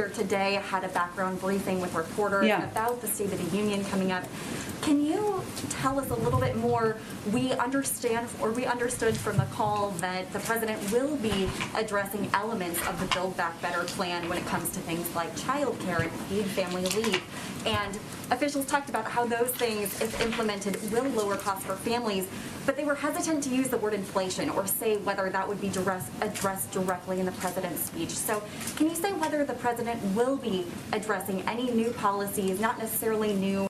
today had a background briefing with reporters about the State of the Union coming up. Can you tell us a little bit more? We understood from the call that the president will be addressing elements of the Build Back Better plan when it comes to things like child care and paid family leave. And officials talked about how those things, if implemented, will lower costs for families, but they were hesitant to use the word inflation or say whether that would be addressed directly in the president's speech. So can you say whether the president will be addressing any new policies, not necessarily new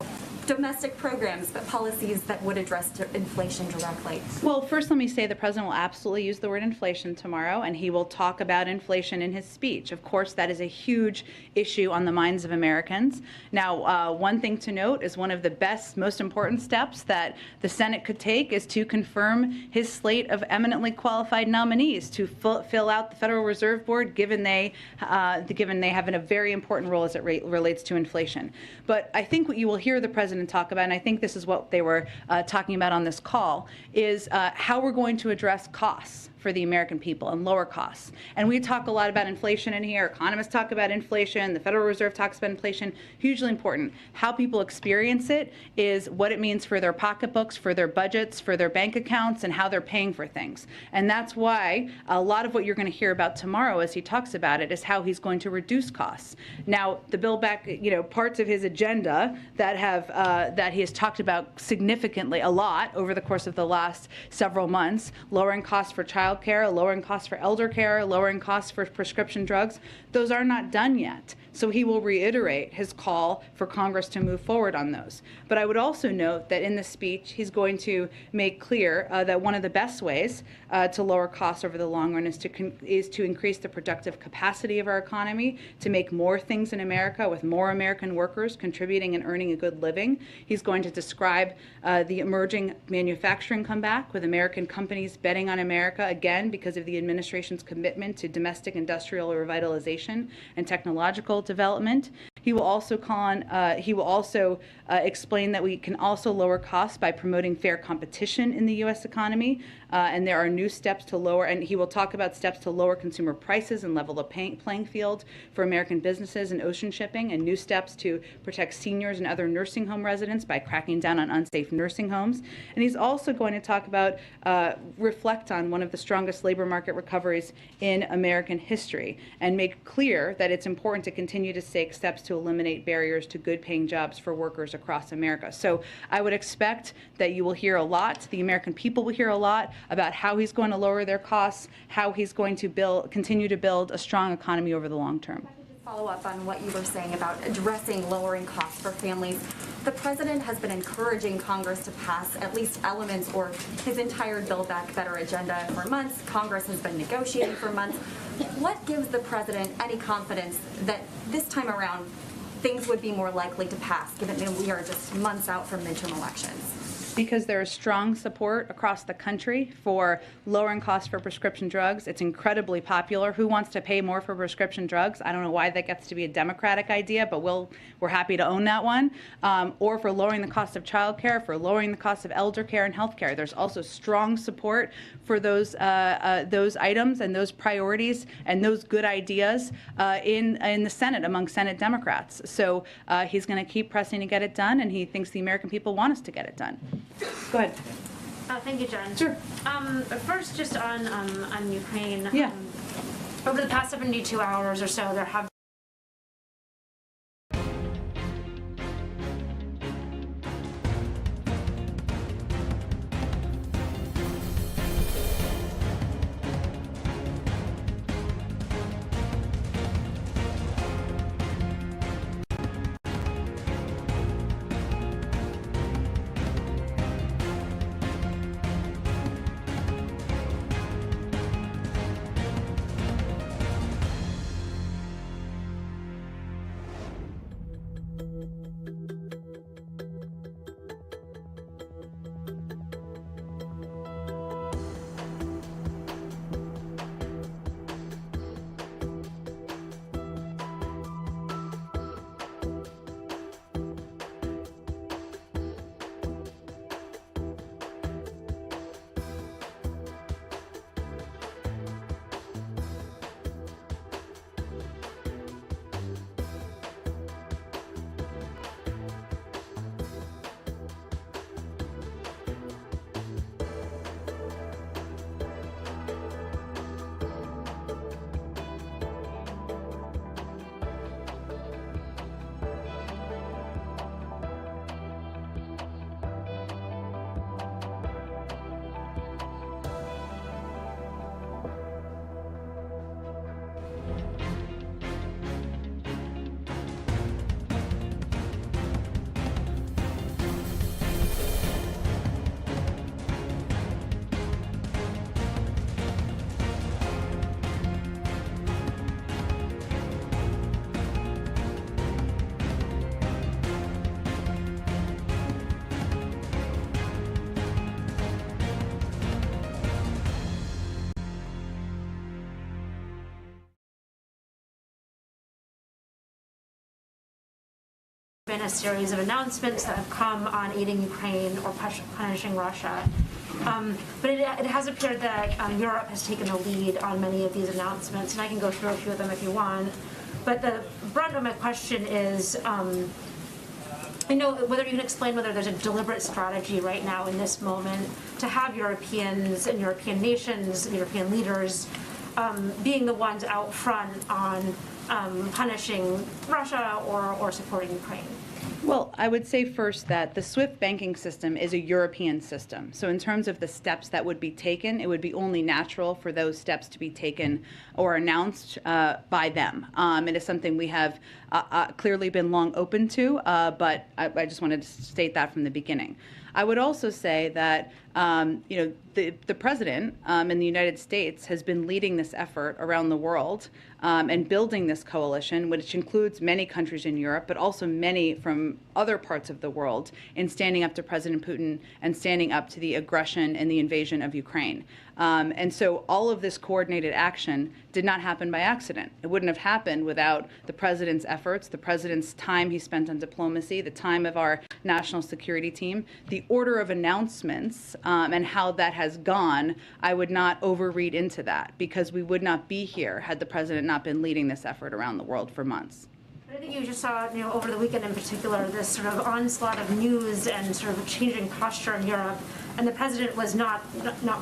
domestic programs, but policies that would address inflation directly? Well, first let me say the president will absolutely use the word inflation tomorrow, and he will talk about inflation in his speech. Of course, that is a huge issue on the minds of Americans. Now, one thing to note is one of the best, most important steps that the Senate could take is to confirm his slate of eminently qualified nominees to fill out the Federal Reserve Board, given they have a very important role as it relates to inflation. But I think what you will hear the president talk about, and I think this is what they were talking about on this call, is how we're going to address costs for the American people and lower costs. And we talk a lot about inflation in here. Economists talk about inflation. The Federal Reserve talks about inflation. Hugely important. How people experience it is what it means for their pocketbooks, for their budgets, for their bank accounts, and how they're paying for things. And that's why a lot of what you're going to hear about tomorrow as he talks about it is how he's going to reduce costs. Now, the Build Back, parts of his agenda that he has talked about significantly a lot over the course of the last several months, lowering costs for child care, lowering costs for elder care, lowering costs for prescription drugs, those are not done yet. So he will reiterate his call for Congress to move forward on those. But I would also note that in the speech, he's going to make clear that one of the best ways to lower costs over the long run is to increase the productive capacity of our economy, to make more things in America with more American workers contributing and earning a good living. He's going to describe the emerging manufacturing comeback with American companies betting on America again because of the administration's commitment to domestic industrial revitalization and technological development. He will also explain that we can also lower costs by promoting fair competition in the U.S. economy, and there are new steps to lower, and he will talk about steps to lower consumer prices and level the playing field for American businesses and ocean shipping, and new steps to protect seniors and other nursing home residents by cracking down on unsafe nursing homes. And he's also going to talk about, reflect on one of the strongest labor market recoveries in American history, and make clear that it's important to continue to take steps to eliminate barriers to good-paying jobs for workers across America. So I would expect that you will hear a lot, the American people will hear a lot about how he's going to lower their costs, how he's going to continue to build a strong economy over the long term. Follow up on what you were saying about addressing lowering costs for families. The president has been encouraging Congress to pass at least elements or his entire Build Back Better agenda for months. Congress has been negotiating for months. What gives the president any confidence that this time around things would be more likely to pass, given that we are just months out from midterm elections? Because there is strong support across the country for lowering costs for prescription drugs. It's incredibly popular. Who wants to pay more for prescription drugs? I don't know why that gets to be a Democratic idea, but we're happy to own that one. Or for lowering the cost of child care, for lowering the cost of elder care and health care. There's also strong support for those items and those priorities and those good ideas in the Senate among Senate Democrats. So he's going to keep pressing to get it done, and he thinks the American people want us to get it done. Go ahead. Thank you, Jen. Sure. First, just on Ukraine. Yeah. Over the past 72 hours or so, there have been a series of announcements that have come on aiding Ukraine or punishing Russia. But it has appeared that Europe has taken the lead on many of these announcements, and I can go through a few of them if you want. But the brunt of my question is, I know whether you can explain whether there's a deliberate strategy right now in this moment to have Europeans and European nations and European leaders being the ones out front on punishing Russia or supporting Ukraine. Well, I would say first that the SWIFT banking system is a European system. So in terms of the steps that would be taken, it would be only natural for those steps to be taken or announced by them. It is something we have clearly been long open to, but I just wanted to state that from the beginning. I would also say that the president in the United States has been leading this effort around the world and building this coalition, which includes many countries in Europe, but also many from other parts of the world, in standing up to President Putin and standing up to the aggression and the invasion of Ukraine. And so all of this coordinated action did not happen by accident. It wouldn't have happened without the president's efforts, the president's time he spent on diplomacy, the time of our national security team, the order of announcements, and how that has gone. I would not overread into that, because we would not be here had the president not been leading this effort around the world for months. I think you just saw, over the weekend in particular, this sort of onslaught of news and sort of changing posture in Europe, and the president was not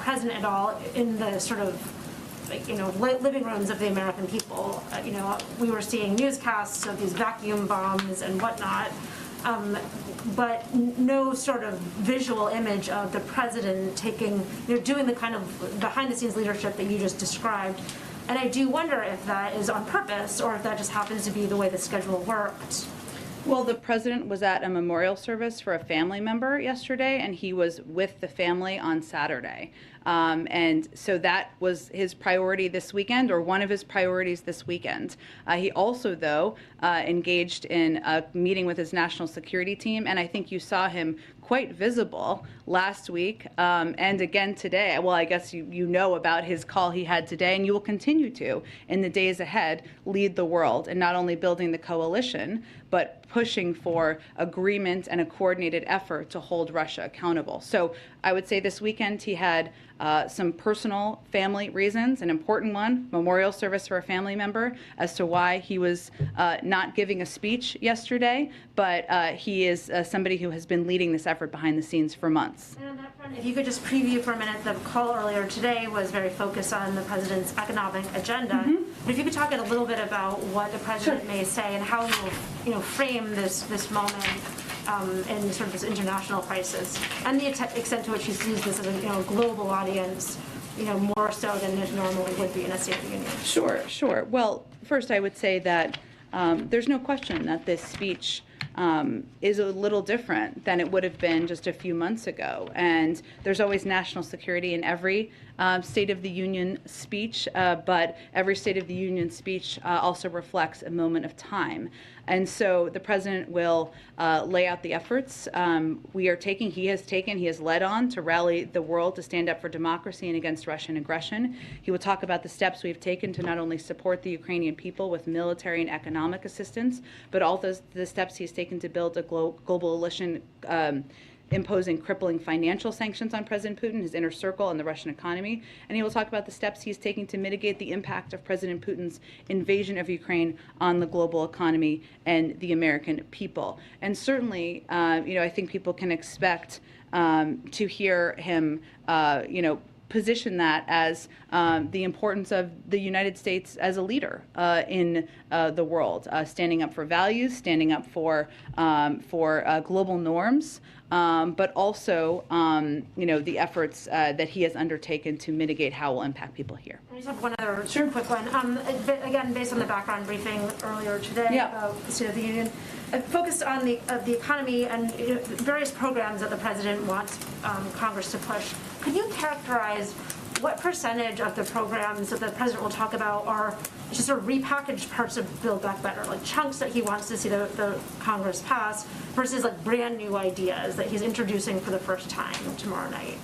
present at all in the sort of, living rooms of the American people. We were seeing newscasts of these vacuum bombs and whatnot, but no sort of visual image of the president doing the kind of behind-the-scenes leadership that you just described. And I do wonder if that is on purpose or if that just happens to be the way the schedule worked. Well, the president was at a memorial service for a family member yesterday, and he was with the family on Saturday. And so that was his priority this weekend, or one of his priorities this weekend. He also, though, engaged in a meeting with his national security team, and I think you saw him quite visible last week and again today. Well, I guess you know about his call he had today, and you will continue to, in the days ahead, lead the world in not only building the coalition, but pushing for agreement and a coordinated effort to hold Russia accountable. So I would say this weekend he had some personal family reasons, an important one, memorial service for a family member, as to why he was not giving a speech yesterday, but he is somebody who has been leading this effort behind the scenes for months. And on that front, if you could just preview for a minute, the call earlier today was very focused on the president's economic agenda. But if you could talk a little bit about what the president may say and how he will frame this moment in sort of this international crisis, and the extent to which he sees this as a global audience, more so than it normally would be in a State of the Union. Sure. Well, first I would say that there's no question that this speech is a little different than it would have been just a few months ago. And there's always national security in every State of the Union speech, but every State of the Union speech also reflects a moment of time. And so the president will lay out the efforts he has led on to rally the world to stand up for democracy and against Russian aggression. He will talk about the steps we've taken to not only support the Ukrainian people with military and economic assistance, but also the steps he's taken to build a global coalition imposing crippling financial sanctions on President Putin, his inner circle, and the Russian economy. And he will talk about the steps he's taking to mitigate the impact of President Putin's invasion of Ukraine on the global economy and the American people. And certainly, I think people can expect to hear him, position that as the importance of the United States as a leader in the world, standing up for values, standing up for global norms, but also, the efforts that he has undertaken to mitigate how it will impact people here. I just have one other quick one. Again, based on the background briefing earlier today about the State of the Union, focused on the economy and various programs that the president wants Congress to push. Could you characterize what percentage of the programs that the president will talk about are just sort of repackaged parts of Build Back Better, like chunks that he wants to see the Congress pass, versus like brand new ideas that he's introducing for the first time tomorrow night?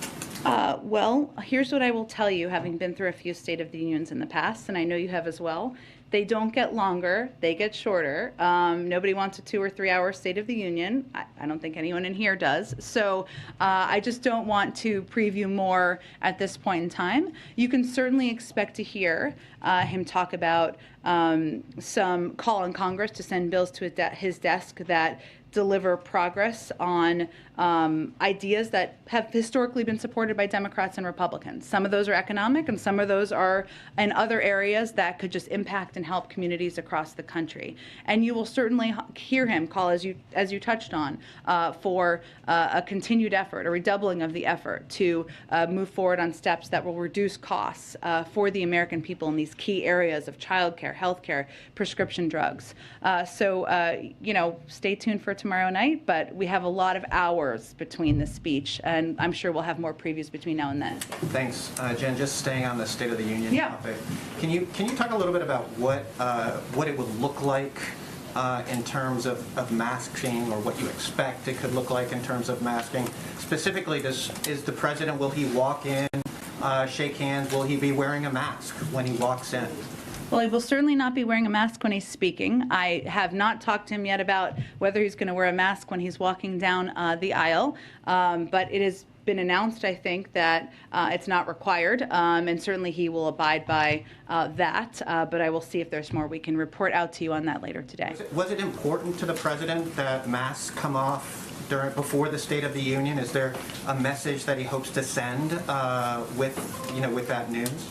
Well, here's what I will tell you, having been through a few State of the Unions in the past, and I know you have as well. They don't get longer, they get shorter. Nobody wants a 2 or 3 hour State of the Union. I don't think anyone in here does. So I just don't want to preview more at this point in time. You can certainly expect to hear him talk about some call on Congress to send bills to his desk that deliver progress on ideas that have historically been supported by Democrats and Republicans. Some of those are economic, and some of those are in other areas that could just impact and help communities across the country. And you will certainly hear him call, as you touched on, for a continued effort, a redoubling of the effort to move forward on steps that will reduce costs for the American people in these key areas of childcare, healthcare, prescription drugs. Stay tuned for tomorrow night, but we have a lot of hours between the speech, and I'm sure we'll have more previews between now and then. Thanks, Jen. Just staying on the State of the Union topic, can you talk a little bit about what it would look like in terms of masking, or what you expect it could look like in terms of masking? Specifically, is the president, will he walk in, shake hands? Will he be wearing a mask when he walks in? Well, he will certainly not be wearing a mask when he's speaking. I have not talked to him yet about whether he's going to wear a mask when he's walking down the aisle, but it has been announced, I think, that it's not required, and certainly he will abide by that, but I will see if there's more we can report out to you on that later today. Was it important to the president that masks come off before the State of the Union? Is there a message that he hopes to send with that news?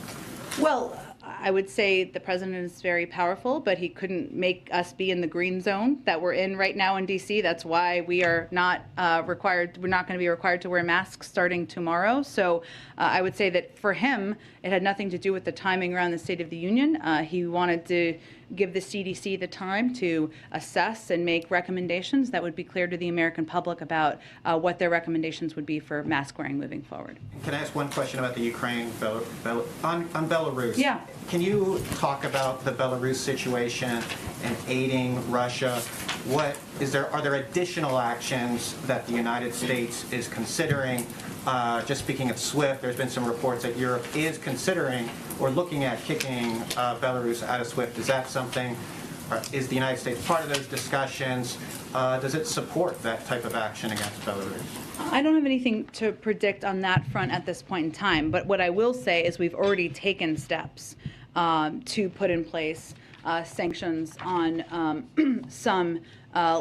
Well, I would say the president is very powerful, but he couldn't make us be in the green zone that we're in right now in D.C. That's why we are not required. We're not going to be required to wear masks starting tomorrow. So I would say that for him, it had nothing to do with the timing around the State of the Union. He wanted to give the CDC the time to assess and make recommendations that would be clear to the American public about what their recommendations would be for mask wearing moving forward. Can I ask one question about the Ukraine, on Belarus? Yeah. Can you talk about the Belarus situation and aiding Russia? Are there additional actions that the United States is considering? Just speaking of SWIFT, there's been some reports that Europe is considering or looking at kicking Belarus out of SWIFT. Is that something, is the United States part of those discussions? Does it support that type of action against Belarus? I don't have anything to predict on that front at this point in time, but what I will say is we've already taken steps to put in place sanctions on some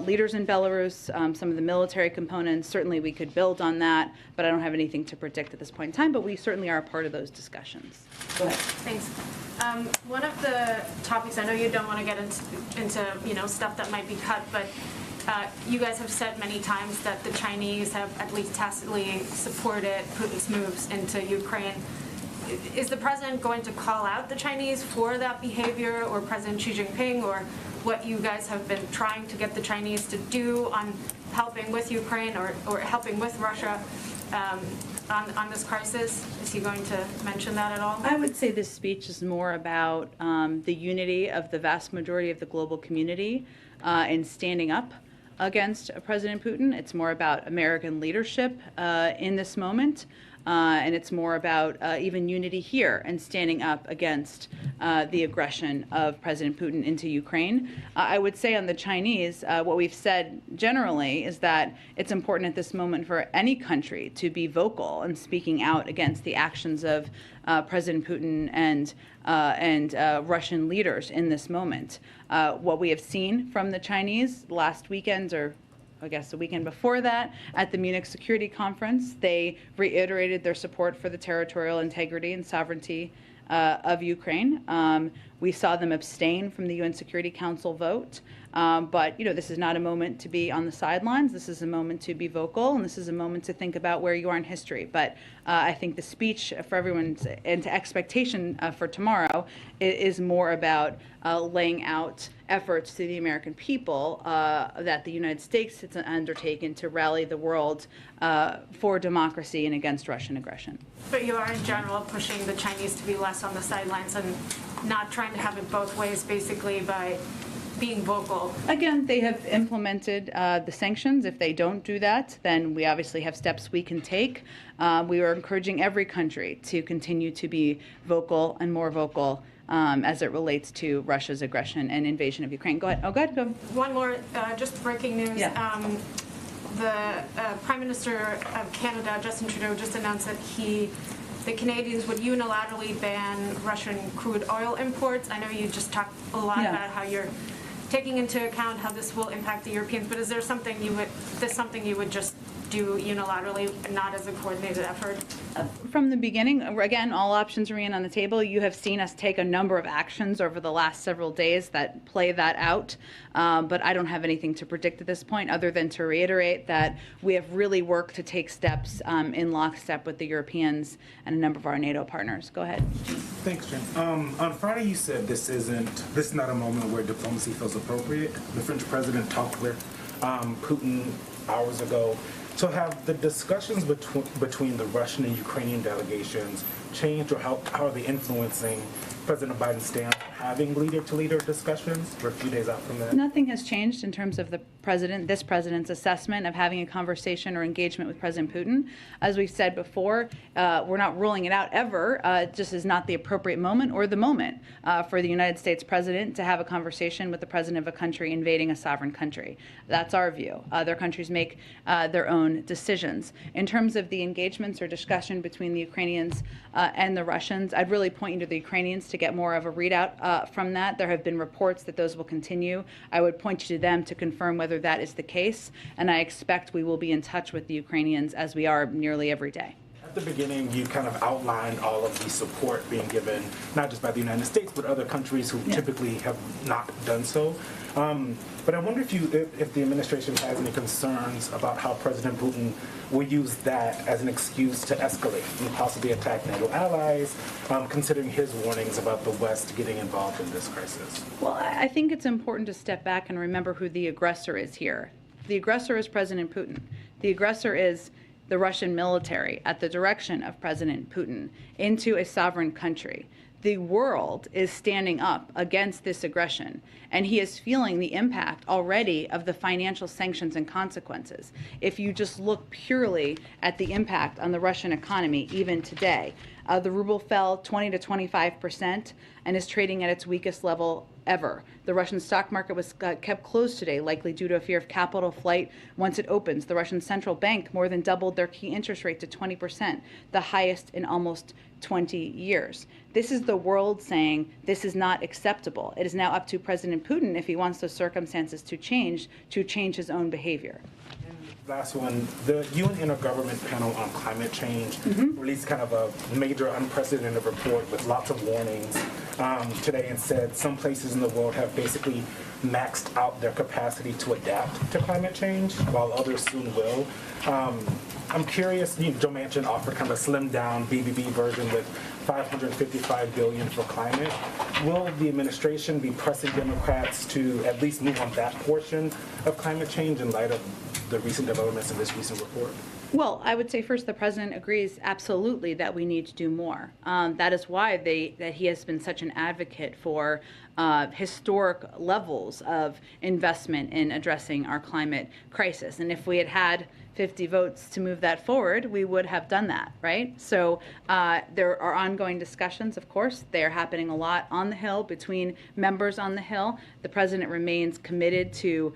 leaders in Belarus, some of the military components. Certainly we could build on that, but I don't have anything to predict at this point in time, but we certainly are a part of those discussions. Go ahead. Thanks. One of the topics, I know you don't want to get into stuff that might be cut, but you guys have said many times that the Chinese have at least tacitly supported Putin's moves into Ukraine. Is the president going to call out the Chinese for that behavior, or President Xi Jinping, or what you guys have been trying to get the Chinese to do on helping with Ukraine or helping with Russia on this crisis? Is he going to mention that at all? I would say this speech is more about the unity of the vast majority of the global community in standing up against President Putin. It's more about American leadership in this moment. And it's more about even unity here and standing up against the aggression of President Putin into Ukraine. I would say on the Chinese, what we've said generally is that it's important at this moment for any country to be vocal and speaking out against the actions of President Putin and Russian leaders in this moment. What we have seen from the Chinese last weekend, or I guess the weekend before that, at the Munich Security Conference, they reiterated their support for the territorial integrity and sovereignty of Ukraine. We saw them abstain from the UN Security Council vote. But this is not a moment to be on the sidelines. This is a moment to be vocal, and this is a moment to think about where you are in history. But I think the speech for everyone's and expectation for tomorrow is more about laying out efforts to the American people that the United States has undertaken to rally the world for democracy and against Russian aggression. But you are in general pushing the Chinese to be less on the sidelines and not trying to have it both ways, basically, by being vocal. Again, they have implemented the sanctions. If they don't do that, then we obviously have steps we can take. We are encouraging every country to continue to be vocal and more vocal as it relates to Russia's aggression and invasion of Ukraine. Go ahead. Oh, go ahead. Go. One more, just breaking news. Yeah. The Prime Minister of Canada, Justin Trudeau, just announced that the Canadians would unilaterally ban Russian crude oil imports. I know you just talked a lot about how you're taking into account how this will impact the Europeans, but is there something you would just do unilaterally, not as a coordinated effort? From the beginning, again, all options remain on the table. You have seen us take a number of actions over the last several days that play that out, but I don't have anything to predict at this point other than to reiterate that we have really worked to take steps in lockstep with the Europeans and a number of our NATO partners. Go ahead. Thanks, Jen. On Friday, you said this is not a moment where diplomacy feels appropriate. The French president talked with Putin hours ago. So have the discussions between the Russian and Ukrainian delegations changed, or how are they influencing President Biden's stance, having leader-to-leader discussions? We're a few days out from that. Nothing has changed in terms of this president's assessment of having a conversation or engagement with President Putin. As we've said before, we're not ruling it out ever. It just is not the appropriate moment or the moment for the United States president to have a conversation with the president of a country invading a sovereign country. That's our view. Other countries make their own decisions. In terms of the engagements or discussion between the Ukrainians and the Russians, I'd really point you to the Ukrainians to get more of a readout from that. There have been reports that those will continue. I would point you to them to confirm whether that is the case, and I expect we will be in touch with the Ukrainians as we are nearly every day. At the beginning, you kind of outlined all of the support being given, not just by the United States, but other countries who typically have not done so. But I wonder if the administration has any concerns about how President Putin will use that as an excuse to escalate and possibly attack NATO allies, considering his warnings about the West getting involved in this crisis. Well, I think it's important to step back and remember who the aggressor is here. The aggressor is President Putin. The aggressor is the Russian military at the direction of President Putin into a sovereign country. The world is standing up against this aggression, and he is feeling the impact already of the financial sanctions and consequences. If you just look purely at the impact on the Russian economy, even today, the ruble fell 20 to 25% and is trading at its weakest level ever. The Russian stock market was kept closed today, likely due to a fear of capital flight once it opens. The Russian central bank more than doubled their key interest rate to 20%, the highest in almost 20 years. This is the world saying this is not acceptable. It is now up to President Putin, if he wants those circumstances to change his own behavior. Last one, the UN Intergovernment Panel on Climate Change released kind of a major unprecedented report with lots of warnings today, and said some places in the world have basically maxed out their capacity to adapt to climate change, while others soon will. I'm curious, Joe Manchin offered kind of a slimmed down BBB version with $555 billion for climate. Will the administration be pressing Democrats to at least move on that portion of climate change in light of the recent developments in this recent report? Well, I would say first, the president agrees absolutely that we need to do more. That is why that he has been such an advocate for historic levels of investment in addressing our climate crisis. And if we had had 50 votes to move that forward, we would have done that, right? So there are ongoing discussions, of course. They are happening a lot on the Hill between members on the Hill. The president remains committed to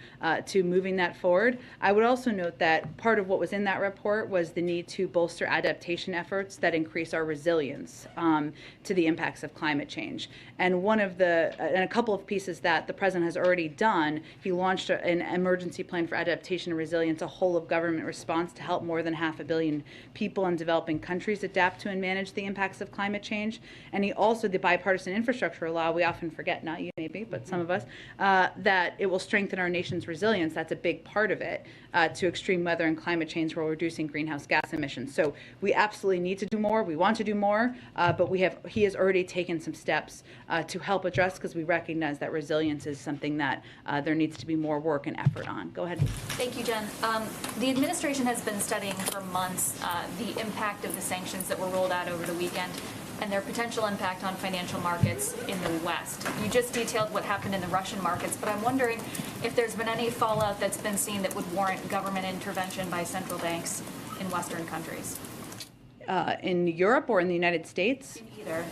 moving that forward. I would also note that part of what was in that report was the need to bolster adaptation efforts that increase our resilience to the impacts of climate change. And a couple of pieces that the president has already done, he launched an emergency plan for adaptation and resilience, a whole of government response to help more than 500 million people in developing countries adapt to and manage the impacts of climate change. And he also, the bipartisan infrastructure law, we often forget, not you maybe, but some of us, that it will strengthen our nation's resilience. That's a big part of it, to extreme weather and climate change while reducing greenhouse gas emissions. So we absolutely need to do more. We want to do more, but he has already taken some steps to help address, because we recognize that resilience is something that there needs to be more work and effort on. Go ahead. Thank you, Jen. The administration has been studying for months the impact of the sanctions that were rolled out over the weekend and their potential impact on financial markets in the West. You just detailed what happened in the Russian markets, but I'm wondering if there's been any fallout that's been seen that would warrant government intervention by central banks in Western countries. In Europe or in the United States? In either.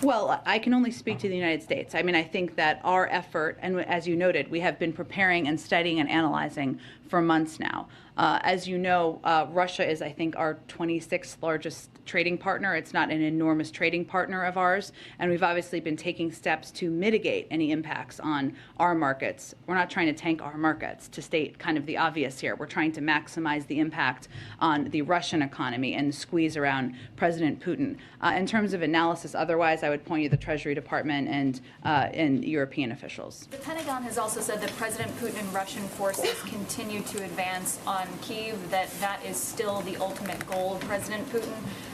Well, I can only speak to the United States. I mean, I think that our effort, and as you noted, we have been preparing and studying and analyzing for months now. As you know, Russia is, I think, our 26th largest trading partner. It's not an enormous trading partner of ours, and we've obviously been taking steps to mitigate any impacts on our markets. We're not trying to tank our markets, to state kind of the obvious here. We're trying to maximize the impact on the Russian economy and the squeeze around President Putin. In terms of analysis, otherwise, I would point you to the Treasury Department and European officials. The Pentagon has also said that President Putin and Russian forces continue to advance on Kyiv, that is still the ultimate goal of President Putin.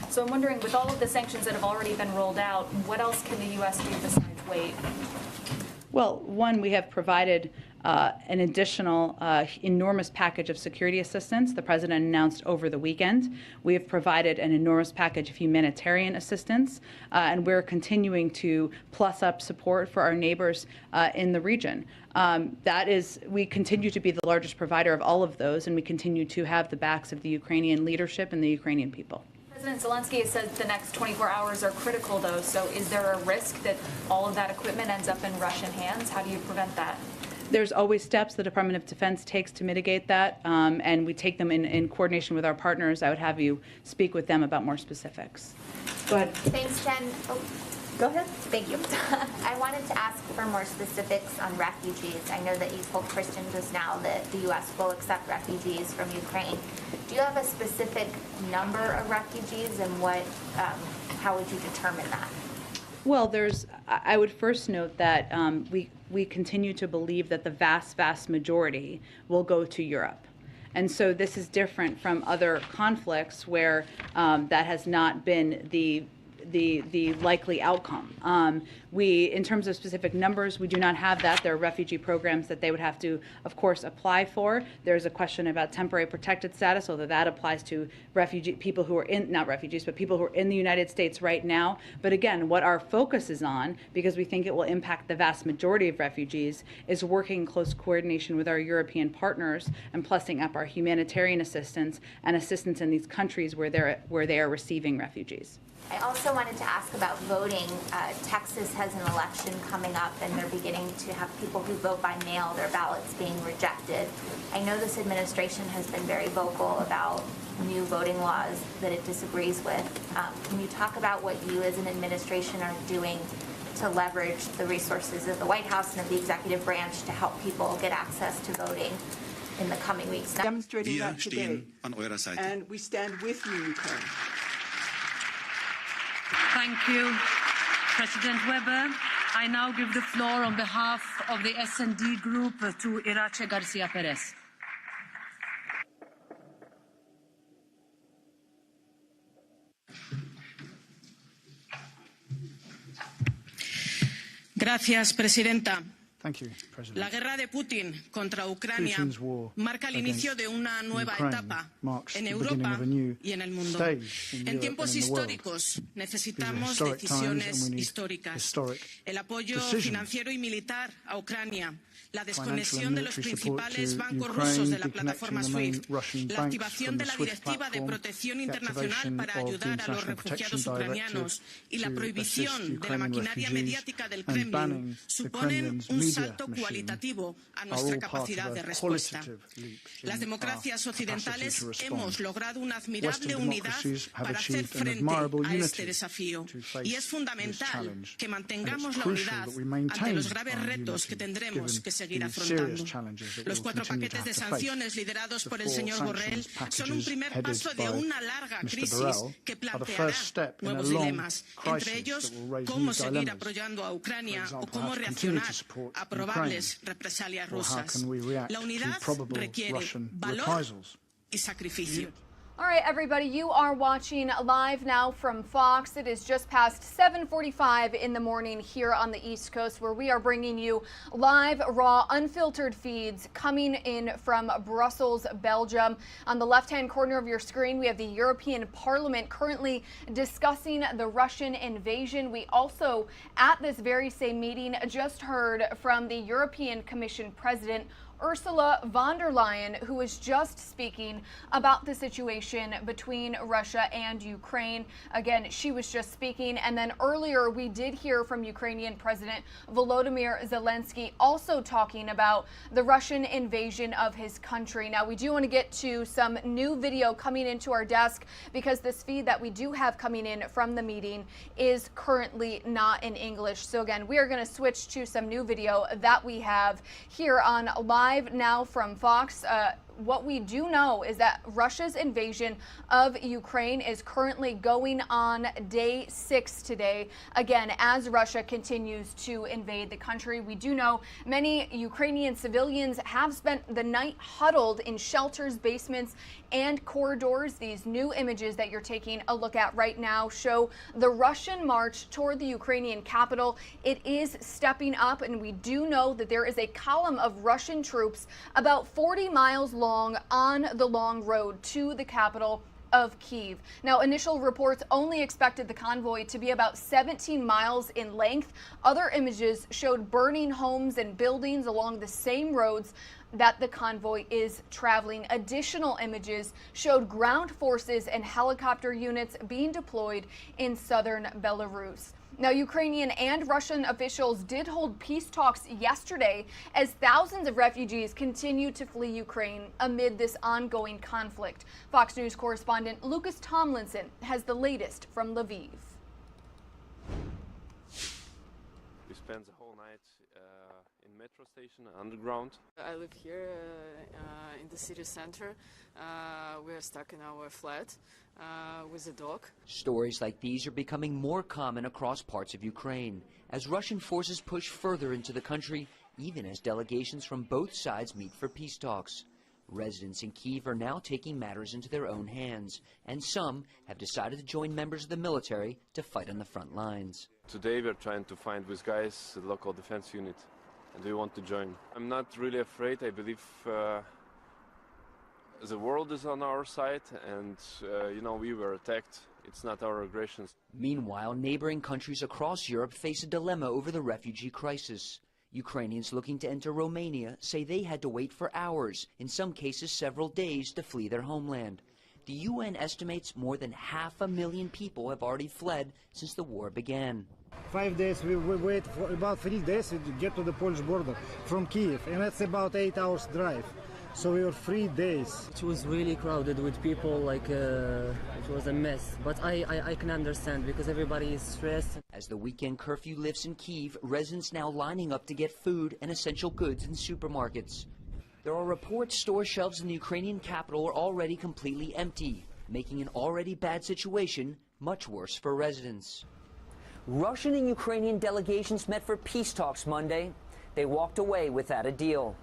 So I'm wondering, with all of the sanctions that have already been rolled out, what else can the U.S. do besides wait? Well, one, we have provided an additional enormous package of security assistance the president announced over the weekend. We have provided an enormous package of humanitarian assistance, and we're continuing to plus up support for our neighbors in the region. We continue to be the largest provider of all of those, and we continue to have the backs of the Ukrainian leadership and the Ukrainian people. President Zelensky has said the next 24 hours are critical, though, so is there a risk that all of that equipment ends up in Russian hands? How do you prevent that? There's always steps the Department of Defense takes to mitigate that, and we take them in coordination with our partners. I would have you speak with them about more specifics. Go ahead. Thanks, Jen. Oh, go ahead. Thank you. I wanted to ask for more specifics on refugees. I know that you told Christian just now that the U.S. will accept refugees from Ukraine. Do you have a specific number of refugees, and how would you determine that? Well, I would first note that we continue to believe that the vast, vast majority will go to Europe. And so this is different from other conflicts where that has not been the likely outcome. In terms of specific numbers, we do not have that. There are refugee programs that they would have to, of course, apply for. There's a question about temporary protected status, although that applies to people who are not refugees, but people who are in the United States right now. But again, what our focus is on, because we think it will impact the vast majority of refugees, is working in close coordination with our European partners and plussing up our humanitarian assistance and assistance in these countries where they are receiving refugees. I also wanted to ask about voting. Texas has an election coming up, and they're beginning to have people who vote by mail, their ballots being rejected. I know this administration has been very vocal about new voting laws that it disagrees with. Can you talk about what you as an administration are doing to leverage the resources of the White House and of the executive branch to help people get access to voting in the coming weeks? Demonstrating that today, and we stand with you, Ukraine. Thank you, President Weber. I now give the floor on behalf of the S&D Group to Irache Garcia Perez. Gracias, Presidenta. Thank you, President. La guerra de Putin contra Ucrania marca el inicio de una nueva etapa en Europa y en el mundo. En tiempos históricos necesitamos decisiones históricas. El apoyo financiero y militar a Ucrania, la desconexión de los principales bancos rusos de la plataforma SWIFT, la activación de la Directiva de Protección Internacional para ayudar a los refugiados ucranianos y la prohibición de la maquinaria mediática del Kremlin suponen un salto cualitativo a nuestra capacidad de respuesta. Las democracias occidentales hemos logrado una admirable unidad para hacer frente a este desafío y es fundamental que mantengamos la unidad ante los graves retos que tendremos que seguir afrontando. Los 4 paquetes de sanciones liderados por el señor Borrell son un primer paso de una larga crisis que planteará nuevos dilemas, entre ellos cómo seguir apoyando a Ucrania o cómo reaccionar a probables represalias rusas. La unidad requiere valor y sacrificio. All right, everybody, you are watching Live Now from Fox. It is just past 7:45 in the morning here on the East Coast, where we are bringing you live, raw, unfiltered feeds coming in from Brussels, Belgium. On the left-hand corner of your screen, we have the European Parliament currently discussing the Russian invasion. We also, at this very same meeting, just heard from the European Commission President Ursula von der Leyen, who was just speaking about the situation between Russia and Ukraine. Again, she was just speaking. And then earlier we did hear from Ukrainian President Volodymyr Zelensky also talking about the Russian invasion of his country. Now, we do want to get to some new video coming into our desk because this feed that we do have coming in from the meeting is currently not in English. So again, we are going to switch to some new video that we have here on Live Now from Fox. What we do know is that Russia's invasion of Ukraine is currently going on day 6 today. Again, as Russia continues to invade the country, we do know many Ukrainian civilians have spent the night huddled in shelters, basements, and corridors. These new images that you're taking a look at right now show the Russian march toward the Ukrainian capital. It is stepping up, and we do know that there is a column of Russian troops about 40 miles long on the long road to the capital of Kyiv. Now, initial reports only expected the convoy to be about 17 miles in length. Other images showed burning homes and buildings along the same roads that the convoy is traveling. Additional images showed ground forces and helicopter units being deployed in southern Belarus. Now, Ukrainian and Russian officials did hold peace talks yesterday as thousands of refugees continue to flee Ukraine amid this ongoing conflict. Fox News correspondent Lucas Tomlinson has the latest from Lviv. We spent the whole night in metro station, underground. I live here in the city center. We're stuck in our flat with a dog. Stories like these are becoming more common across parts of Ukraine as Russian forces push further into the country, even as delegations from both sides meet for peace talks. Residents in Kyiv are now taking matters into their own hands, and some have decided to join members of the military to fight on the front lines. Today we're trying to find with guys the local defense unit, and we want to join. I'm not really afraid. I believe the world is on our side, and we were attacked. It's not our aggressions. Meanwhile, neighboring countries across Europe face a dilemma over the refugee crisis. Ukrainians looking to enter Romania say they had to wait for hours, in some cases several days, to flee their homeland. The UN estimates more than 500,000 people have already fled since the war began. 5 days, we wait for about 3 days to get to the Polish border from Kyiv, and that's about 8 hours drive. So we were 3 days. It was really crowded with people, it was a mess. But I can understand because everybody is stressed. As the weekend curfew lifts in Kyiv, residents now lining up to get food and essential goods in supermarkets. There are reports store shelves in the Ukrainian capital are already completely empty, making an already bad situation much worse for residents. Russian and Ukrainian delegations met for peace talks Monday. They walked away without a deal.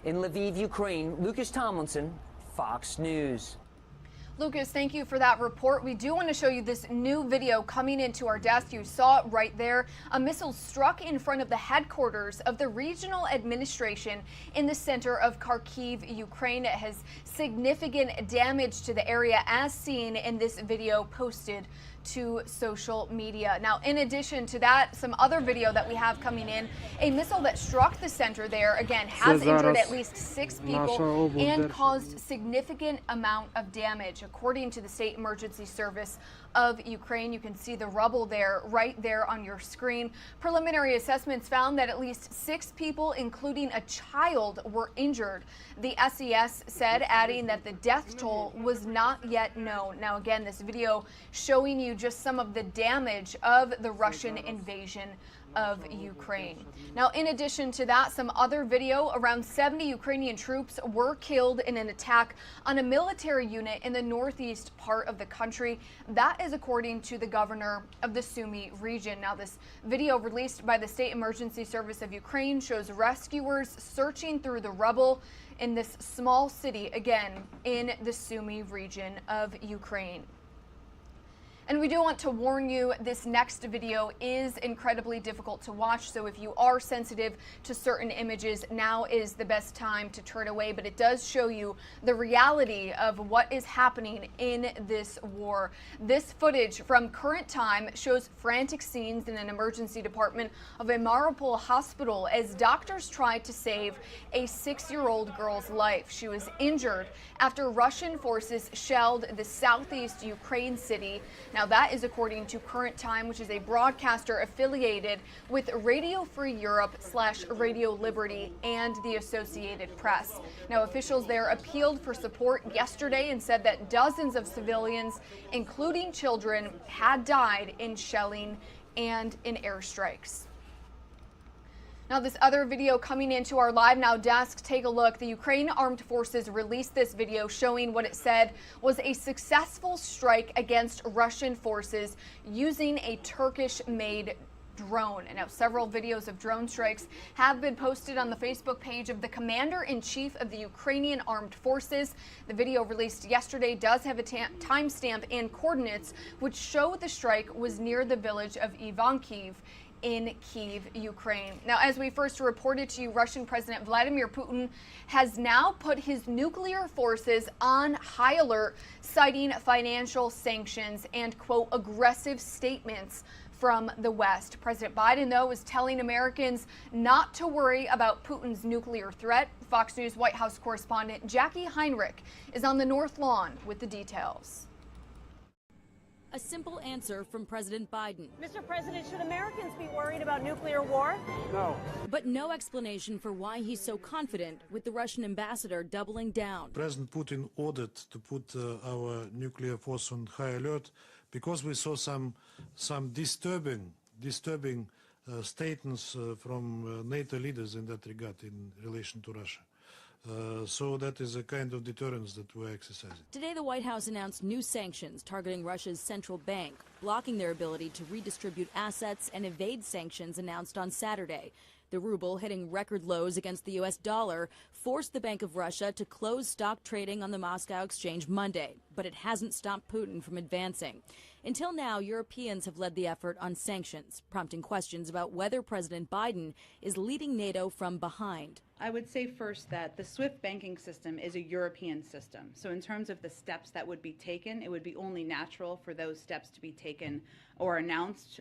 In Lviv, Ukraine, Lucas Tomlinson, Fox News. Lucas, thank you for that report. We do want to show you this new video coming into our desk. You saw it right there. A missile struck in front of the headquarters of the regional administration in the center of Kharkiv, Ukraine. It has significant damage to the area, as seen in this video posted to social media. Now, in addition to that, some other video that we have coming in, a missile that struck the center there, again, has injured at least 6 people and caused significant amount of damage. According to the State Emergency Service of Ukraine, you can see the rubble there, right there on your screen. Preliminary assessments found that at least 6 people, including a child, were injured. The SES said, adding that the death toll was not yet known. Now, again, this video showing you just some of the damage of the Russian invasion of Ukraine. Now, in addition to that, some other video, around 70 Ukrainian troops were killed in an attack on a military unit in the northeast part of the country. That is according to the governor of the Sumy region. Now, this video released by the State Emergency Service of Ukraine shows rescuers searching through the rubble in this small city, again, in the Sumy region of Ukraine. And we do want to warn you, this next video is incredibly difficult to watch, so if you are sensitive to certain images, now is the best time to turn away, but it does show you the reality of what is happening in this war. This footage from Current Time shows frantic scenes in an emergency department of a Mariupol hospital as doctors tried to save a 6-year-old girl's life. She was injured after Russian forces shelled the southeast Ukraine city. Now that is according to Current Time, which is a broadcaster affiliated with Radio Free Europe / Radio Liberty and the Associated Press. Now officials there appealed for support yesterday and said that dozens of civilians, including children, had died in shelling and in airstrikes. Now this other video coming into our LiveNOW desk, take a look. The Ukraine Armed Forces released this video showing what it said was a successful strike against Russian forces using a Turkish-made drone. And now several videos of drone strikes have been posted on the Facebook page of the Commander-in-Chief of the Ukrainian Armed Forces. The video released yesterday does have a timestamp and coordinates which show the strike was near the village of Ivankiv in Kyiv, Ukraine. Now, as we first reported to you, Russian President Vladimir Putin has now put his nuclear forces on high alert, citing financial sanctions and, quote, aggressive statements from the West. President Biden, though, is telling Americans not to worry about Putin's nuclear threat. Fox News White House correspondent Jackie Heinrich is on the North Lawn with the details. A simple answer from President Biden. Mr. President, should Americans be worried about nuclear war? No. But no explanation for why he's so confident, with the Russian ambassador doubling down. President Putin ordered to put our nuclear force on high alert because we saw some disturbing statements from NATO leaders in that regard in relation to Russia. So that is a kind of deterrence that we're exercising. Today, the White House announced new sanctions targeting Russia's central bank, blocking their ability to redistribute assets and evade sanctions announced on Saturday. The ruble, hitting record lows against the U.S. dollar, forced the Bank of Russia to close stock trading on the Moscow exchange Monday, but it hasn't stopped Putin from advancing. Until now, Europeans have led the effort on sanctions, prompting questions about whether President Biden is leading NATO from behind. I would say first that the SWIFT banking system is a European system. So in terms of the steps that would be taken, it would be only natural for those steps to be taken or announced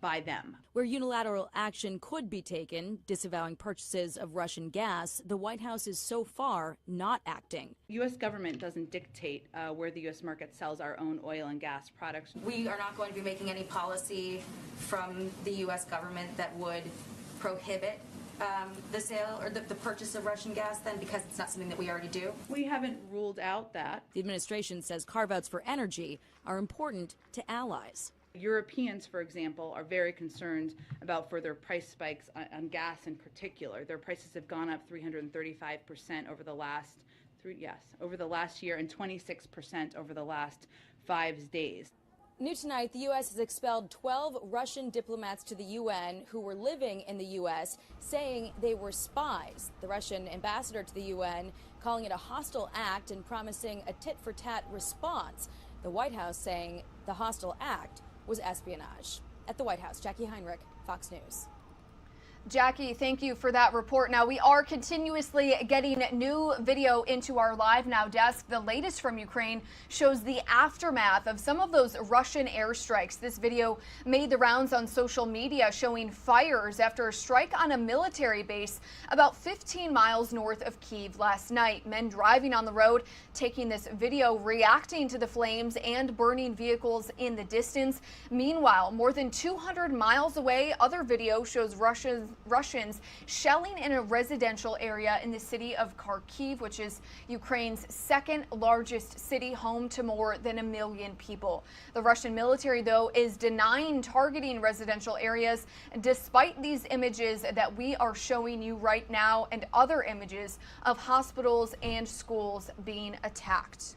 by them. Where unilateral action could be taken, disavowing purchases of Russian gas, the White House is so far not acting. The U.S. government doesn't dictate where the U.S. market sells our own oil and gas products. We are not going to be making any policy from the U.S. government that would prohibit the sale or the purchase of Russian gas then, because it's not something that we already do? We haven't ruled out that. The administration says carve-outs for energy are important to allies. Europeans, for example, are very concerned about further price spikes on gas in particular. Their prices have gone up 335% over the last year and 26% over the last 5 days. New tonight, the U.S. has expelled 12 Russian diplomats to the UN who were living in the U.S., saying they were spies. The Russian ambassador to the UN calling it a hostile act and promising a tit-for-tat response. The White House saying the hostile act was espionage. At the White House, Jackie Heinrich, Fox News. Jackie, thank you for that report. Now, we are continuously getting new video into our LiveNOW desk. The latest from Ukraine shows the aftermath of some of those Russian airstrikes. This video made the rounds on social media showing fires after a strike on a military base about 15 miles north of Kyiv last night. Men driving on the road taking this video, reacting to the flames and burning vehicles in the distance. Meanwhile, more than 200 miles away, other video shows Russians shelling in a residential area in the city of Kharkiv, which is Ukraine's second largest city, home to more than 1 million people. The Russian military, though, is denying targeting residential areas, despite these images that we are showing you right now and other images of hospitals and schools being attacked.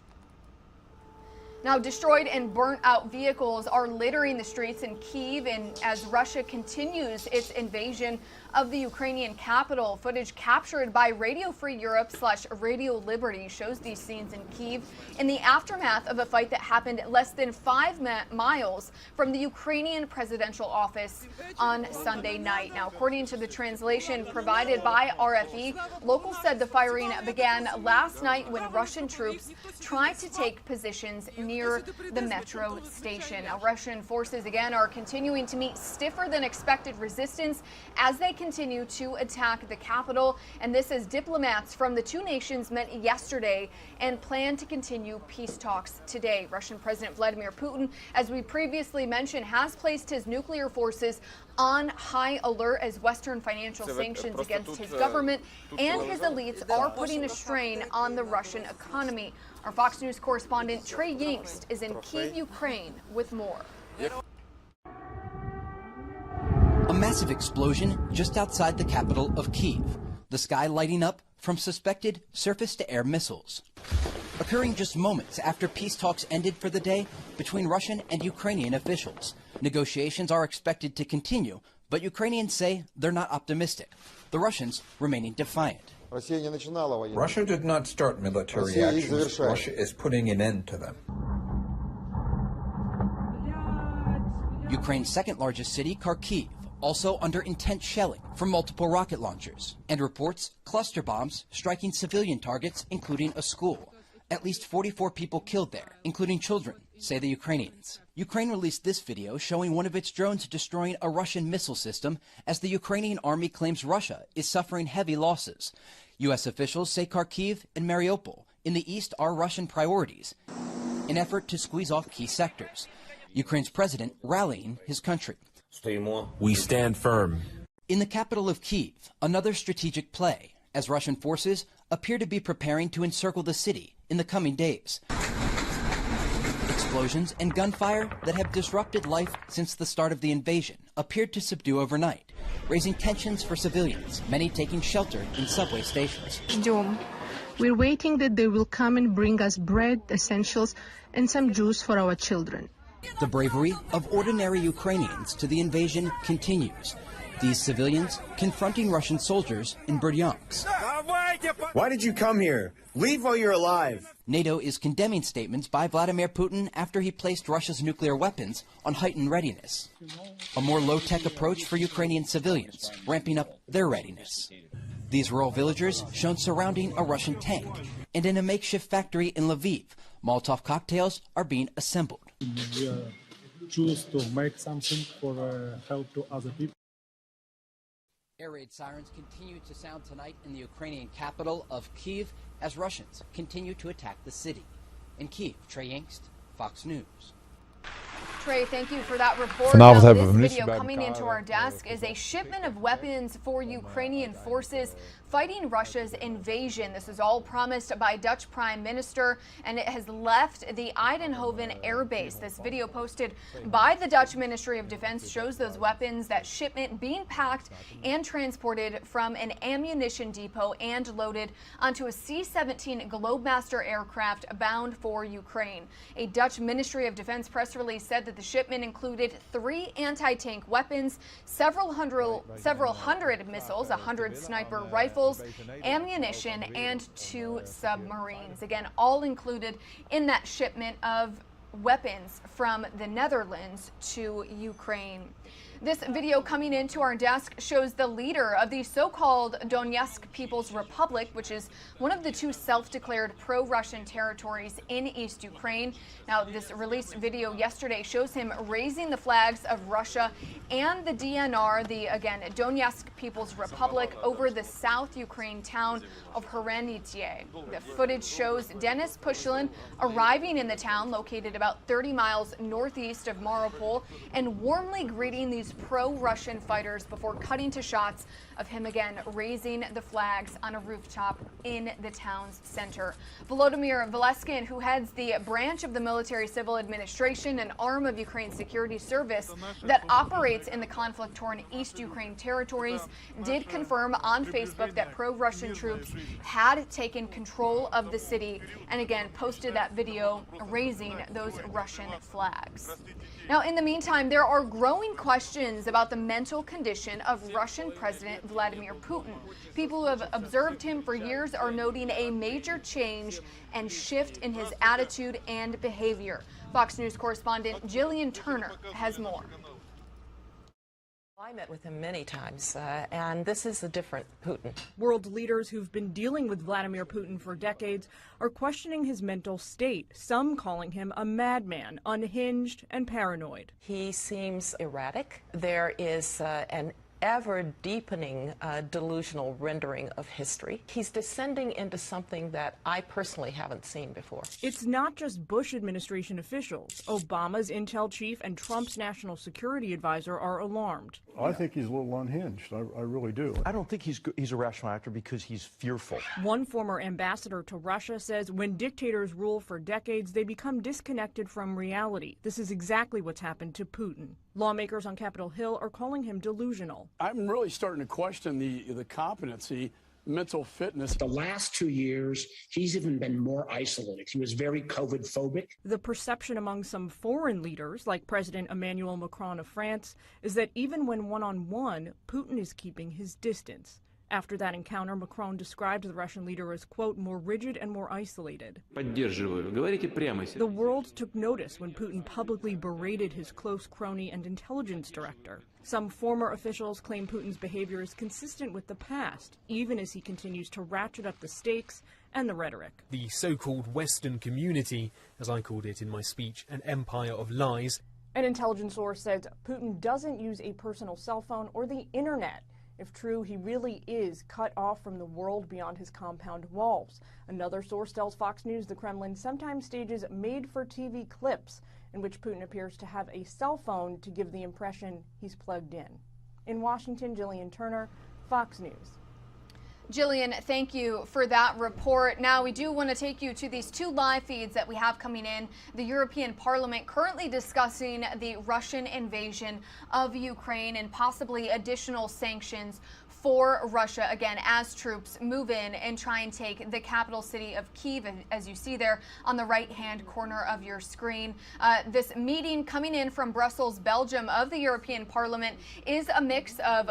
Now, destroyed and burnt out vehicles are littering the streets in Kyiv, and as Russia continues its invasion of the Ukrainian capital. Footage captured by Radio Free Europe/Radio Liberty shows these scenes in Kyiv in the aftermath of a fight that happened less than 5 miles from the Ukrainian presidential office on Sunday night. Now, according to the translation provided by RFE, locals said the firing began last night when Russian troops tried to take positions near the metro station. Now, Russian forces again are continuing to meet stiffer than expected resistance as they continue to attack the capital, and this as diplomats from the two nations met yesterday and plan to continue peace talks today. Russian President Vladimir Putin, as we previously mentioned, has placed his nuclear forces on high alert as Western financial sanctions against his government and his elites are putting a strain on the Russian economy. Our Fox News correspondent Trey Yingst is in Kyiv, Ukraine with more. A massive explosion just outside the capital of Kyiv, the sky lighting up from suspected surface-to-air missiles. Occurring just moments after peace talks ended for the day between Russian and Ukrainian officials. Negotiations are expected to continue, but Ukrainians say they're not optimistic, the Russians remaining defiant. Russia did not start military actions. Russia is putting an end to them. Ukraine's second largest city, Kharkiv, also under intense shelling from multiple rocket launchers, and reports cluster bombs striking civilian targets, including a school. At least 44 people killed there, including children, say the Ukrainians. Ukraine released this video showing one of its drones destroying a Russian missile system as the Ukrainian army claims Russia is suffering heavy losses. U.S. officials say Kharkiv and Mariupol in the east are Russian priorities, an effort to squeeze off key sectors. Ukraine's president rallying his country. We stand firm. In the capital of Kyiv, another strategic play, as Russian forces appear to be preparing to encircle the city in the coming days. Explosions and gunfire that have disrupted life since the start of the invasion appeared to subdue overnight, raising tensions for civilians, many taking shelter in subway stations. We're waiting that they will come and bring us bread, essentials, and some juice for our children. The bravery of ordinary Ukrainians to the invasion continues. These civilians confronting Russian soldiers in Berdyansk. Why did you come here? Leave while you're alive. NATO is condemning statements by Vladimir Putin after he placed Russia's nuclear weapons on heightened readiness. A more low-tech approach for Ukrainian civilians, ramping up their readiness. These rural villagers shown surrounding a Russian tank, and in a makeshift factory in Lviv, Molotov cocktails are being assembled. We choose to make something for help to other people. Air raid sirens continue to sound tonight in the Ukrainian capital of Kyiv as Russians continue to attack the city. In Kyiv, Trey Yingst, Fox News. Trey, thank you for that report. Vanavond Now, hebben we this video coming into our desk is a shipment of weapons for Ukrainian forces fighting Russia's invasion. This is all promised by Dutch Prime Minister, and it has left the Eindhoven Air Base. This video posted by the Dutch Ministry of Defense shows those weapons, that shipment being packed and transported from an ammunition depot and loaded onto a C-17 Globemaster aircraft bound for Ukraine. A Dutch Ministry of Defense press release said that the shipment included 3 anti-tank weapons, several hundred missiles, 100 sniper rifles, ammunition, and 2 submarines. Again, all included in that shipment of weapons from the Netherlands to Ukraine. This video coming into our desk shows the leader of the so-called Donetsk People's Republic, which is one of the 2 self-declared pro-Russian territories in East Ukraine. Now, this released video yesterday shows him raising the flags of Russia and the DNR, the, again, Donetsk People's Republic, over the South Ukraine town of Hranitye. The footage shows Denis Pushilin arriving in the town, located about 30 miles northeast of Mariupol, and warmly greeting these pro-Russian fighters before cutting to shots of him again raising the flags on a rooftop in the town's center. Volodymyr Veleskin, who heads the branch of the Military Civil Administration, an arm of Ukraine's security service that operates in the conflict-torn East Ukraine territories, did confirm on Facebook that pro-Russian troops had taken control of the city and again posted that video raising those Russian flags. Now, in the meantime, there are growing questions questions about the mental condition of Russian President Vladimir Putin. People who have observed him for years are noting a major change and shift in his attitude and behavior. Fox News correspondent Jillian Turner has more. I met with him many times, and this is a different Putin. World leaders who've been dealing with Vladimir Putin for decades are questioning his mental state, some calling him a madman, unhinged and paranoid. He seems erratic. There is an ever-deepening delusional rendering of history. He's descending into something that I personally haven't seen before. It's not just Bush administration officials. Obama's intel chief and Trump's national security advisor are alarmed. I think he's a little unhinged. I really do. I don't think he's a rational actor because he's fearful. One former ambassador to Russia says when dictators rule for decades, they become disconnected from reality. This is exactly what's happened to Putin. Lawmakers on Capitol Hill are calling him delusional. I'm really starting to question the competency, mental fitness. The last 2 years, he's even been more isolated. He was very COVID phobic. The perception among some foreign leaders, like President Emmanuel Macron of France, is that even when one-on-one, Putin is keeping his distance. After that encounter, Macron described the Russian leader as, quote, more rigid and more isolated. The world took notice when Putin publicly berated his close crony and intelligence director. Some former officials claim Putin's behavior is consistent with the past, even as he continues to ratchet up the stakes and the rhetoric. The so-called Western community, as I called it in my speech, an empire of lies. An intelligence source says Putin doesn't use a personal cell phone or the internet. If true, he really is cut off from the world beyond his compound walls. Another source tells Fox News the Kremlin sometimes stages made-for-TV clips in which Putin appears to have a cell phone to give the impression he's plugged in. In Washington, Jillian Turner, Fox News. Jillian, thank you for that report. Now, we do want to take you to these two live feeds that we have coming in. The European Parliament currently discussing the Russian invasion of Ukraine and possibly additional sanctions for Russia, again, as troops move in and try and take the capital city of Kyiv, as you see there on the right-hand corner of your screen. This meeting coming in from Brussels, Belgium, of the European Parliament is a mix of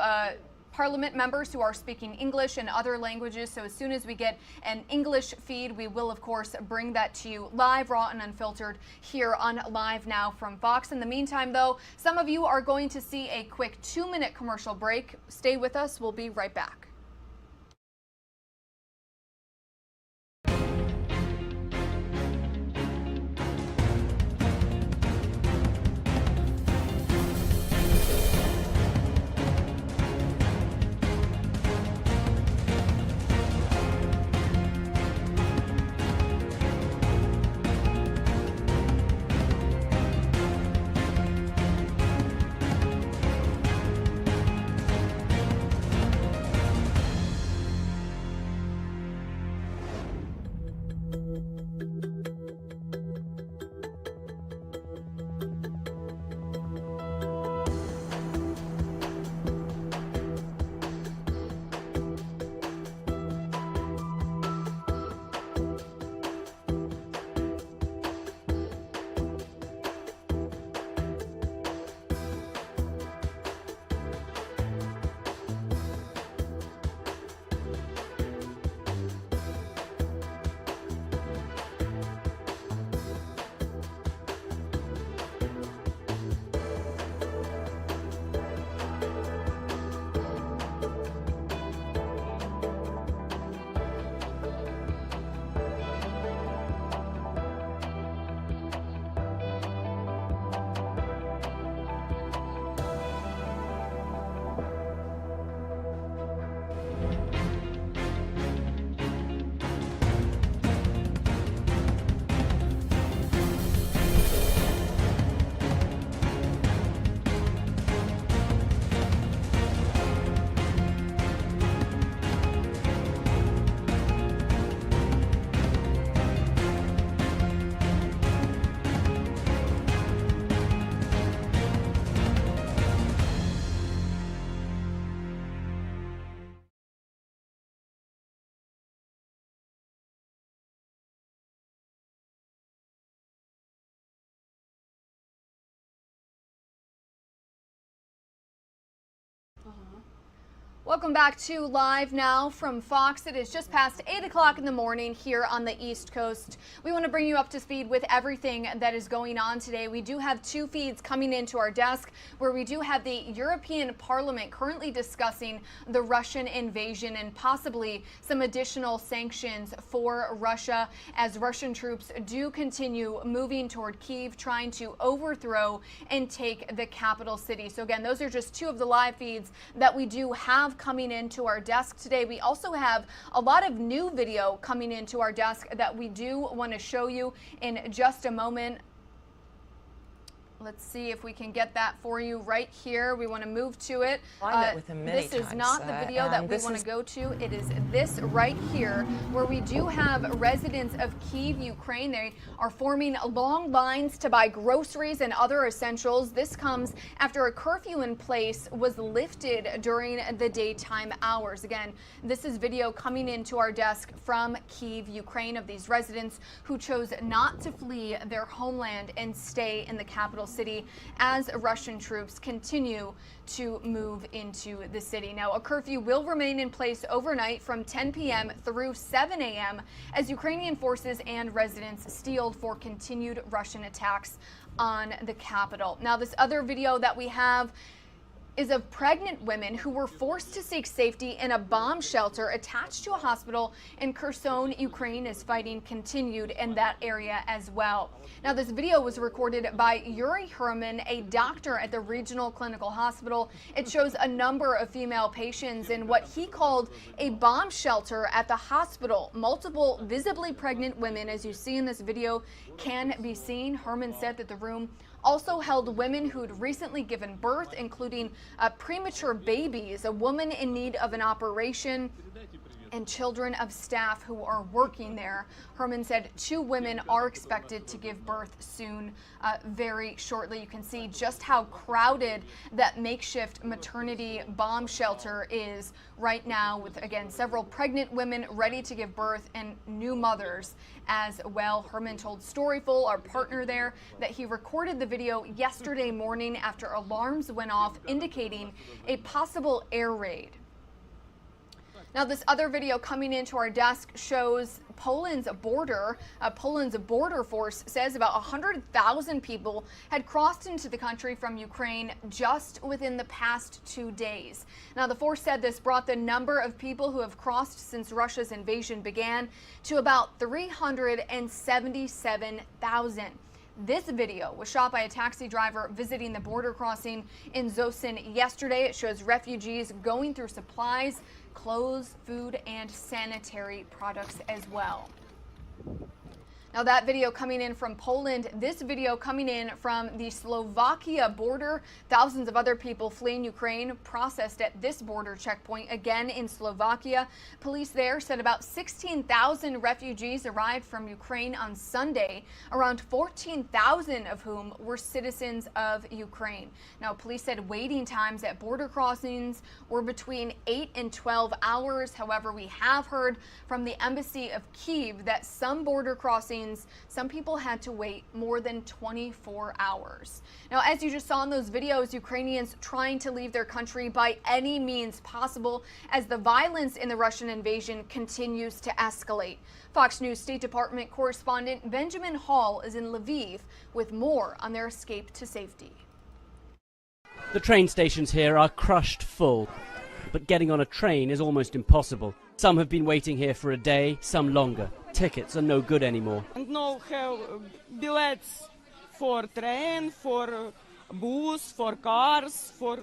Parliament members who are speaking English and other languages. So as soon as we get an English feed, we will, of course, bring that to you live, raw, and unfiltered here on Live Now from Fox. In the meantime, though, some of you are going to see a quick 2-minute commercial break. Stay with us. We'll be right back. Welcome back to Live Now from Fox. It is just past 8 o'clock in the morning here on the East Coast. We want to bring you up to speed with everything that is going on today. We do have two feeds coming into our desk where we do have the European Parliament currently discussing the Russian invasion and possibly some additional sanctions for Russia as Russian troops do continue moving toward Kyiv, trying to overthrow and take the capital city. So again, those are just two of the live feeds that we do have coming into our desk today. We also have a lot of new video coming into our desk that we do want to show you in just a moment. Let's see if we can get that for you right here. We want to move to it. I met with him many this is times, not the video that we want to go to. It is this right here where we do have residents of Kyiv, Ukraine. They are forming long lines to buy groceries and other essentials. This comes after a curfew in place was lifted during the daytime hours. Again, this is video coming into our desk from Kyiv, Ukraine, of these residents who chose not to flee their homeland and stay in the capital city as Russian troops continue to move into the city. Now, a curfew will remain in place overnight from 10 p.m. through 7 a.m. as Ukrainian forces and residents steeled for continued Russian attacks on the capital. Now, this other video that we have is of pregnant women who were forced to seek safety in a bomb shelter attached to a hospital in Kherson, Ukraine, as fighting continued in that area as well. Now, this video was recorded by Yuri Herman, a doctor at the regional clinical hospital. It shows a number of female patients in what he called a bomb shelter at the hospital. Multiple visibly pregnant women, as you see in this video, can be seen. Herman said that the room also held women who'd recently given birth, including premature babies, a woman in need of an operation, and children of staff who are working there. Herman said 2 women are expected to give birth soon, very shortly. You can see just how crowded that makeshift maternity bomb shelter is right now, with, again, several pregnant women ready to give birth and new mothers as well. Herman told Storyful, our partner there, that he recorded the video yesterday morning after alarms went off indicating a possible air raid. Now, this other video coming into our desk shows Poland's border. Poland's border force says about 100,000 people had crossed into the country from Ukraine just within the past 2 days. Now, the force said this brought the number of people who have crossed since Russia's invasion began to about 377,000. This video was shot by a taxi driver visiting the border crossing in Zosin yesterday. It shows refugees going through supplies, clothes, food, and sanitary products as well. Now, that video coming in from Poland, this video coming in from the Slovakia border. Thousands of other people fleeing Ukraine processed at this border checkpoint, again in Slovakia. Police there said about 16,000 refugees arrived from Ukraine on Sunday, around 14,000 of whom were citizens of Ukraine. Now, police said waiting times at border crossings were between 8 and 12 hours. However, we have heard from the embassy of Kyiv that some border crossings, some people had to wait more than 24 hours. Now, as you just saw in those videos, Ukrainians trying to leave their country by any means possible as the violence in the Russian invasion continues to escalate. Fox News State Department correspondent Benjamin Hall is in Lviv with more on their escape to safety. The train stations here are crushed full, but getting on a train is almost impossible. Some have been waiting here for a day, some longer. Tickets are no good anymore. And no have billets for train, for bus, for cars, for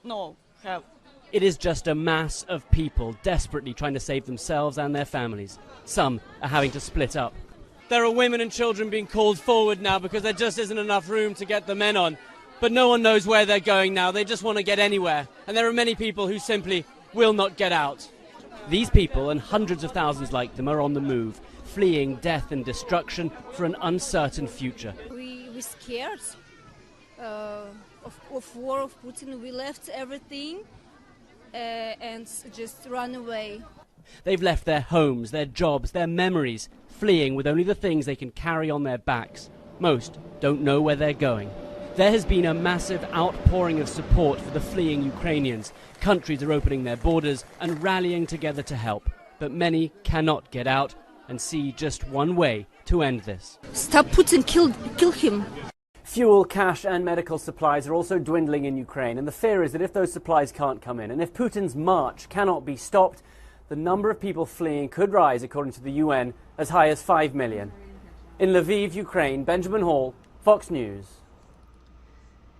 no have. It is just a mass of people desperately trying to save themselves and their families. Some are having to split up. There are women and children being called forward now because there just isn't enough room to get the men on. But no one knows where they're going now. They just want to get anywhere. And there are many people who simply will not get out. These people, and hundreds of thousands like them, are on the move, fleeing death and destruction for an uncertain future. We're scared of war, of Putin. We left everything and just run away. They've left their homes, their jobs, their memories, fleeing with only the things they can carry on their backs. Most don't know where they're going. there has been a massive outpouring of support for the fleeing Ukrainians. Countries are opening their borders and rallying together to help. But many cannot get out and see just one way to end this. Stop Putin, kill him. Fuel, cash and medical supplies are also dwindling in Ukraine, and the fear is that if those supplies can't come in and if Putin's march cannot be stopped, the number of people fleeing could rise, according to the UN, as high as 5 million. In Lviv, Ukraine, Benjamin Hall, Fox News.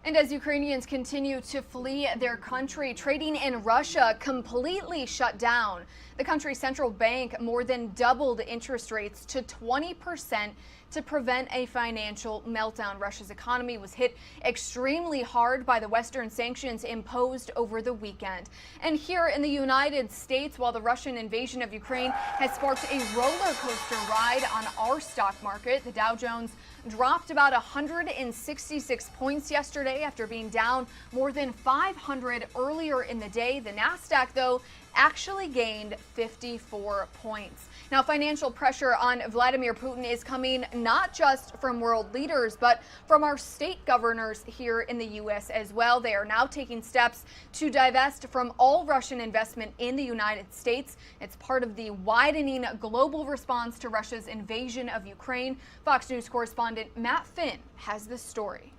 And as Ukrainians continue to flee their country, trading in Russia completely shut down. The country's central bank more than doubled interest rates to 20% to prevent a financial meltdown. Russia's economy was hit extremely hard by the Western sanctions imposed over the weekend. And here in the United States, while the Russian invasion of Ukraine has sparked a roller coaster ride on our stock market, the Dow Jones dropped about 166 points yesterday after being down more than 500 earlier in the day. The Nasdaq, though, actually gained 54 points. Now, financial pressure on Vladimir Putin is coming not just from world leaders, but from our state governors here in the U.S. as well. They are now taking steps to divest from all Russian investment in the United States. It's part of the widening global response to Russia's invasion of Ukraine. Fox News correspondent Matt Finn has this story.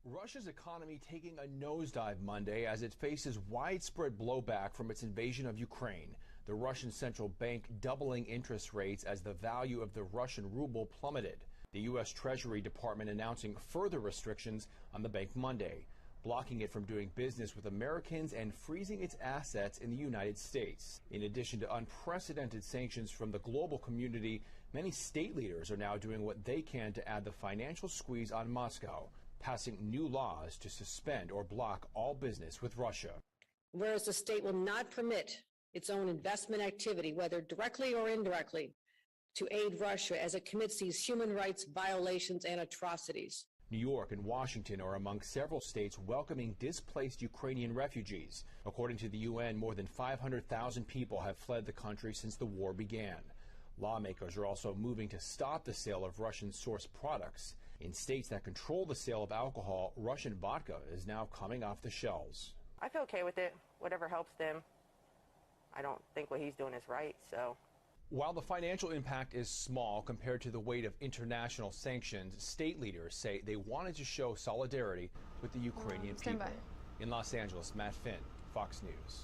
Russia's economy taking a nosedive Monday as it faces widespread blowback from its invasion of Ukraine. The Russian central bank doubling interest rates as the value of the Russian ruble plummeted. The U.S. Treasury Department announcing further restrictions on the bank Monday, blocking it from doing business with Americans and freezing its assets in the United States. In addition to unprecedented sanctions from the global community, many state leaders are now doing what they can to add the financial squeeze on Moscow, passing new laws to suspend or block all business with Russia. Whereas the state will not permit its own investment activity, whether directly or indirectly, to aid Russia as it commits these human rights violations and atrocities. New York and Washington are among several states welcoming displaced Ukrainian refugees. According to the UN, more than 500,000 people have fled the country since the war began. Lawmakers are also moving to stop the sale of Russian-sourced products. In states that control the sale of alcohol, Russian vodka is now coming off the shelves. I feel okay with it. Whatever helps them. I don't think what he's doing is right, so. While the financial impact is small compared to the weight of international sanctions, state leaders say they wanted to show solidarity with the Ukrainian people. In Los Angeles, Matt Finn, Fox News.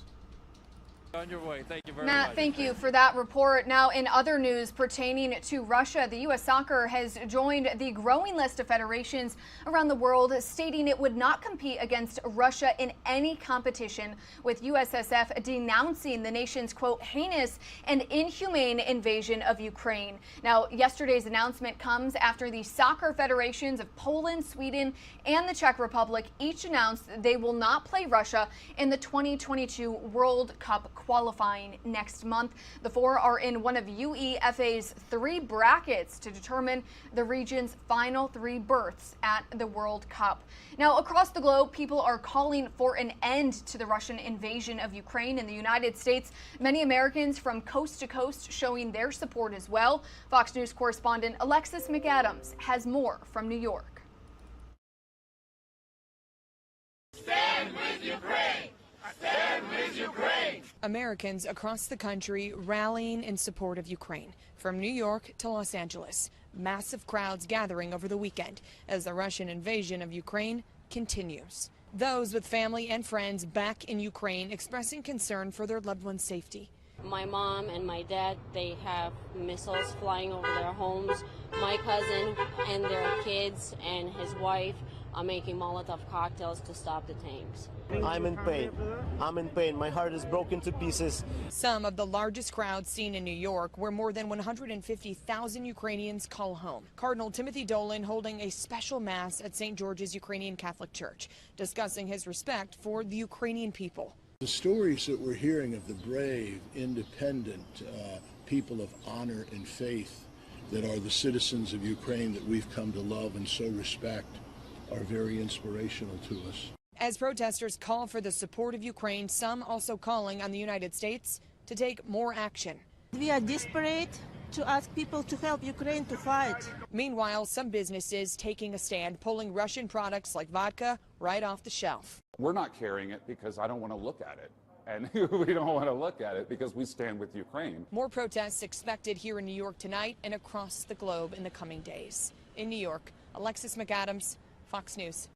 On your way. Thank you very much. Matt, thank you for that report. Now, in other news pertaining to Russia, the U.S. Soccer has joined the growing list of federations around the world stating it would not compete against Russia in any competition, with USSF denouncing the nation's, quote, heinous and inhumane invasion of Ukraine. Now, yesterday's announcement comes after the soccer federations of Poland, Sweden, and the Czech Republic each announced they will not play Russia in the 2022 World Cup qualifying next month. The four are in one of UEFA's 3 brackets to determine the region's final 3 berths at the World Cup. Now, across the globe, people are calling for an end to the Russian invasion of Ukraine. In the United States, many Americans from coast to coast showing their support as well. Fox News correspondent Alexis McAdams has more from New York. Stand with Ukraine! Stand with Ukraine! Americans across the country rallying in support of Ukraine. From New York to Los Angeles, massive crowds gathering over the weekend as the Russian invasion of Ukraine continues. Those with family and friends back in Ukraine expressing concern for their loved ones' safety. My mom and my dad, they have missiles flying over their homes. My cousin and their kids and his wife are making Molotov cocktails to stop the tanks. I'm in pain. I'm in pain. My heart is broken to pieces. Some of the largest crowds seen in New York, where more than 150,000 Ukrainians call home. Cardinal Timothy Dolan holding a special mass at St. George's Ukrainian Catholic Church, discussing his respect for the Ukrainian people. The stories that we're hearing of the brave, independent people of honor and faith that are the citizens of Ukraine that we've come to love and so respect are very inspirational to us. As protesters call for the support of Ukraine, some also calling on the United States to take more action. We are desperate to ask people to help Ukraine to fight. Meanwhile, some businesses taking a stand, pulling Russian products like vodka right off the shelf. We're not carrying it because I don't want to look at it. And we don't want to look at it because we stand with Ukraine. More protests expected here in New York tonight and across the globe in the coming days. In New York, Alexis McAdams, Fox News.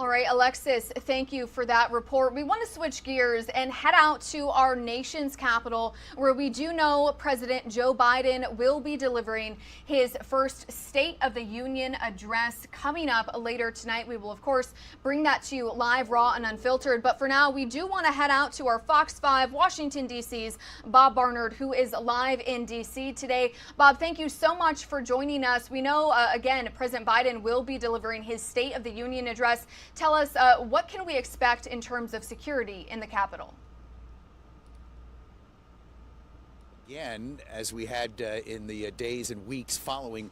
All right, Alexis, thank you for that report. We want to switch gears and head out to our nation's capital, where we do know President Joe Biden will be delivering his first State of the Union address coming up later tonight. We will, of course, bring that to you live, raw, and unfiltered. But for now, we do want to head out to our Fox 5 Washington, D.C.'s Bob Barnard, who is live in D.C. today. Bob, thank you so much for joining us. We know, again, President Biden will be delivering his State of the Union address. Tell us, what can we expect in terms of security in the Capitol? Again, as we had in the days and weeks following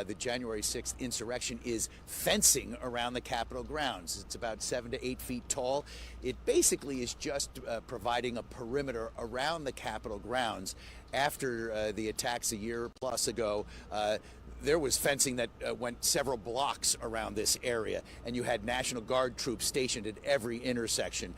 the January 6th insurrection, is fencing around the Capitol grounds. It's about 7 to 8 feet tall. It basically is just providing a perimeter around the Capitol grounds. After the attacks a year plus ago, there was fencing that went several blocks around this area, and you had National Guard troops stationed at every intersection.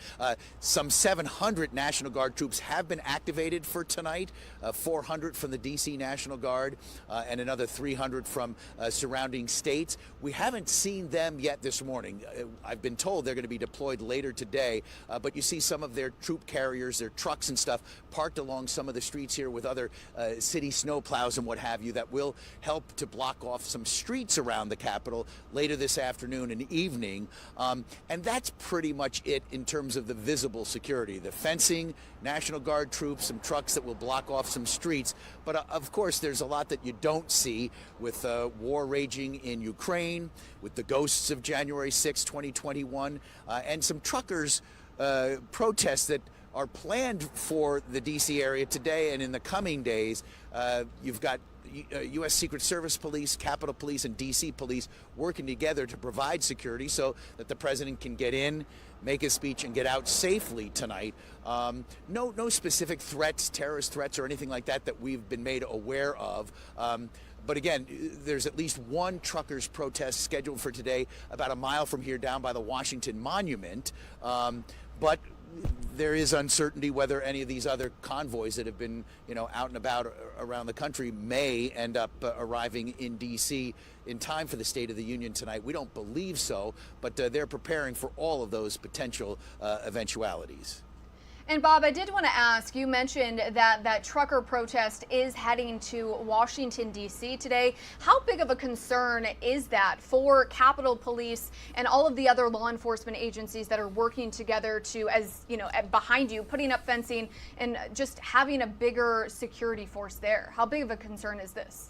Some 700 National Guard troops have been activated for tonight, 400 from the D.C. National Guard and another 300 from surrounding states. We haven't seen them yet this morning. I've been told they're going to be deployed later today, but you see some of their troop carriers, their trucks and stuff parked along some of the streets here with other city snowplows and what have you that will help to block off some streets around the Capitol later this afternoon and evening. And that's pretty much it in terms of the visible security. The fencing, National Guard troops, some trucks that will block off some streets. But of course, there's a lot that you don't see with war raging in Ukraine, with the ghosts of January 6, 2021, and some truckers' protests that are planned for the D.C. area today and in the coming days. You've got U.S. Secret Service police, Capitol Police, and D.C. police working together to provide security so that the president can get in, make his speech, and get out safely tonight. No specific threats, terrorist threats, or anything like that that we've been made aware of. But again, there's at least one truckers' protest scheduled for today about a mile from here down by the Washington Monument. But there is uncertainty whether any of these other convoys that have been, out and about around the country may end up arriving in D.C. in time for the State of the Union tonight. We don't believe so, but they're preparing for all of those potential eventualities. And Bob, I did want to ask, you mentioned that trucker protest is heading to Washington, D.C. today. How big of a concern is that for Capitol Police and all of the other law enforcement agencies that are working together to, as you know, behind you, putting up fencing and just having a bigger security force there? How big of a concern is this?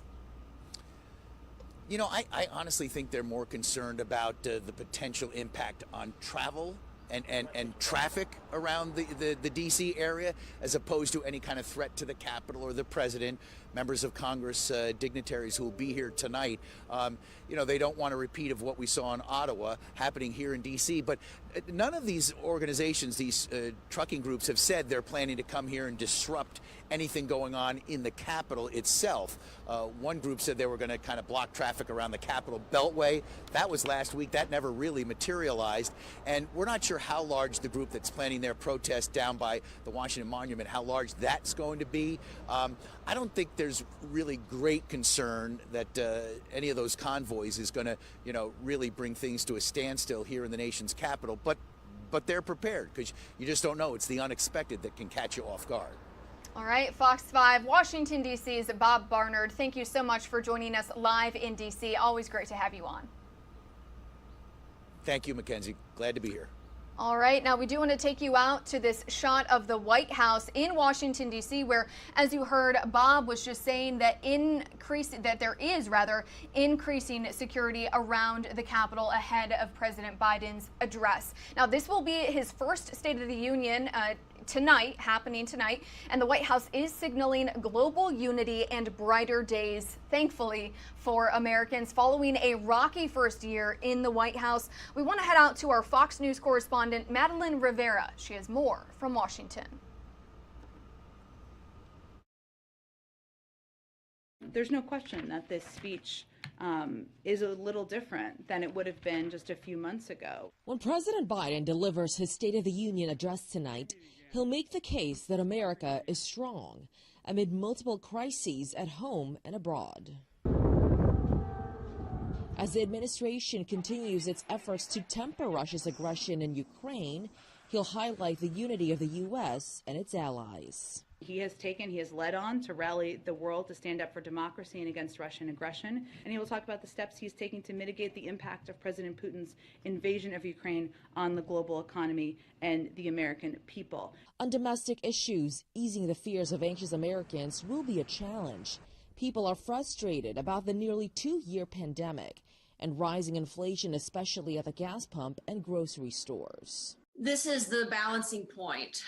I honestly think they're more concerned about the potential impact on travel and traffic around the D.C. area, as opposed to any kind of threat to the Capitol or the president, members of Congress, dignitaries who will be here tonight. They don't want a repeat of what we saw in Ottawa happening here in D.C., but none of these organizations, these trucking groups, have said they're planning to come here and disrupt anything going on in the Capitol itself. One group said they were going to kind of block traffic around the Capitol Beltway. That was last week. That never really materialized. And we're not sure how large the group that's planning their protest down by the Washington Monument, how large that's going to be. I don't think there's really great concern that any of those convoys is going to, really bring things to a standstill here in the nation's capital. But they're prepared, because you just don't know. It's the unexpected that can catch you off guard. All right, Fox 5, Washington, D.C.'s Bob Barnard, thank you so much for joining us live in D.C. Always great to have you on. Thank you, Mackenzie. Glad to be here. All right, now we do want to take you out to this shot of the White House in Washington, D.C., where, as you heard, Bob was just saying that there is increasing security around the Capitol ahead of President Biden's address. Now, this will be his first State of the Union happening tonight, and the White House is signaling global unity and brighter days, thankfully, for Americans following a rocky first year in the White House. We want to head out to our Fox News correspondent, Madeline Rivera. She has more from Washington. there's no question that this speech is a little different than it would have been just a few months ago. When President Biden delivers his State of the Union address tonight, he'll make the case that America is strong amid multiple crises at home and abroad. As the administration continues its efforts to temper Russia's aggression in Ukraine, he'll highlight the unity of the U.S. and its allies. He has led on to rally the world to stand up for democracy and against Russian aggression. And he will talk about the steps he's taking to mitigate the impact of President Putin's invasion of Ukraine on the global economy and the American people. On domestic issues, easing the fears of anxious Americans will be a challenge. People are frustrated about the nearly 2-year pandemic and rising inflation, especially at the gas pump and grocery stores. This is the balancing point,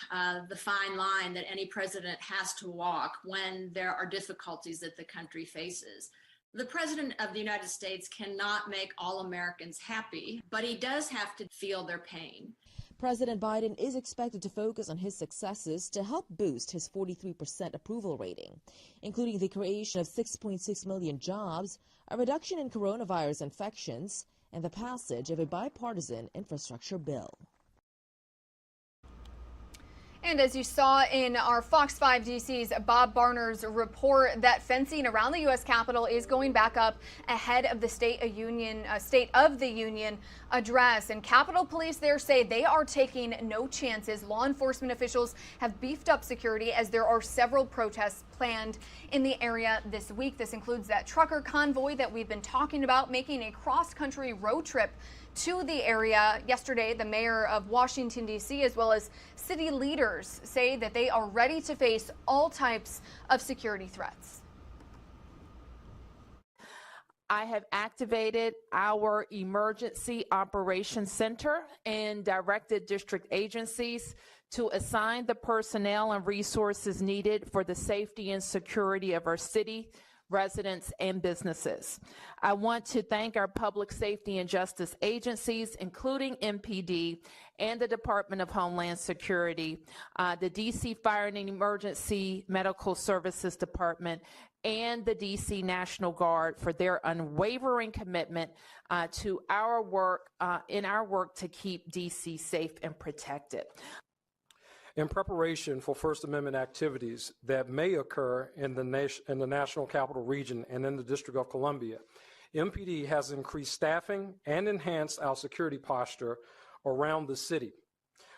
the fine line that any president has to walk when there are difficulties that the country faces. The President of the United States cannot make all Americans happy, but he does have to feel their pain. President Biden is expected to focus on his successes to help boost his 43% approval rating, including the creation of 6.6 million jobs, a reduction in coronavirus infections, and the passage of a bipartisan infrastructure bill. And as you saw in our Fox 5 DC's Bob Barner's report, that fencing around the U.S. Capitol is going back up ahead of the State of the Union address. And Capitol Police there say they are taking no chances. Law enforcement officials have beefed up security as there are several protests planned in the area this week. This includes that trucker convoy that we've been talking about, making a cross-country road trip to the area. Yesterday, the mayor of Washington, D.C., as well as city leaders say that they are ready to face all types of security threats. I have activated our Emergency Operations Center and directed district agencies to assign the personnel and resources needed for the safety and security of our city, residents, and businesses. I want to thank our public safety and justice agencies, including MPD and the Department of Homeland Security, the DC Fire and Emergency Medical Services Department, and the DC National Guard for their unwavering commitment to our work, in our work to keep DC safe and protected. In preparation for First Amendment activities that may occur in the National Capital Region and in the District of Columbia, MPD has increased staffing and enhanced our security posture around the city.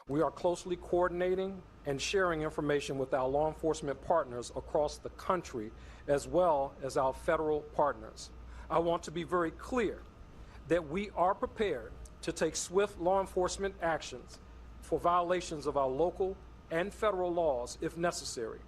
We are closely coordinating and sharing information with our law enforcement partners across the country, as well as our federal partners. I want to be very clear that we are prepared to take swift law enforcement actions for violations of our local and federal laws if necessary.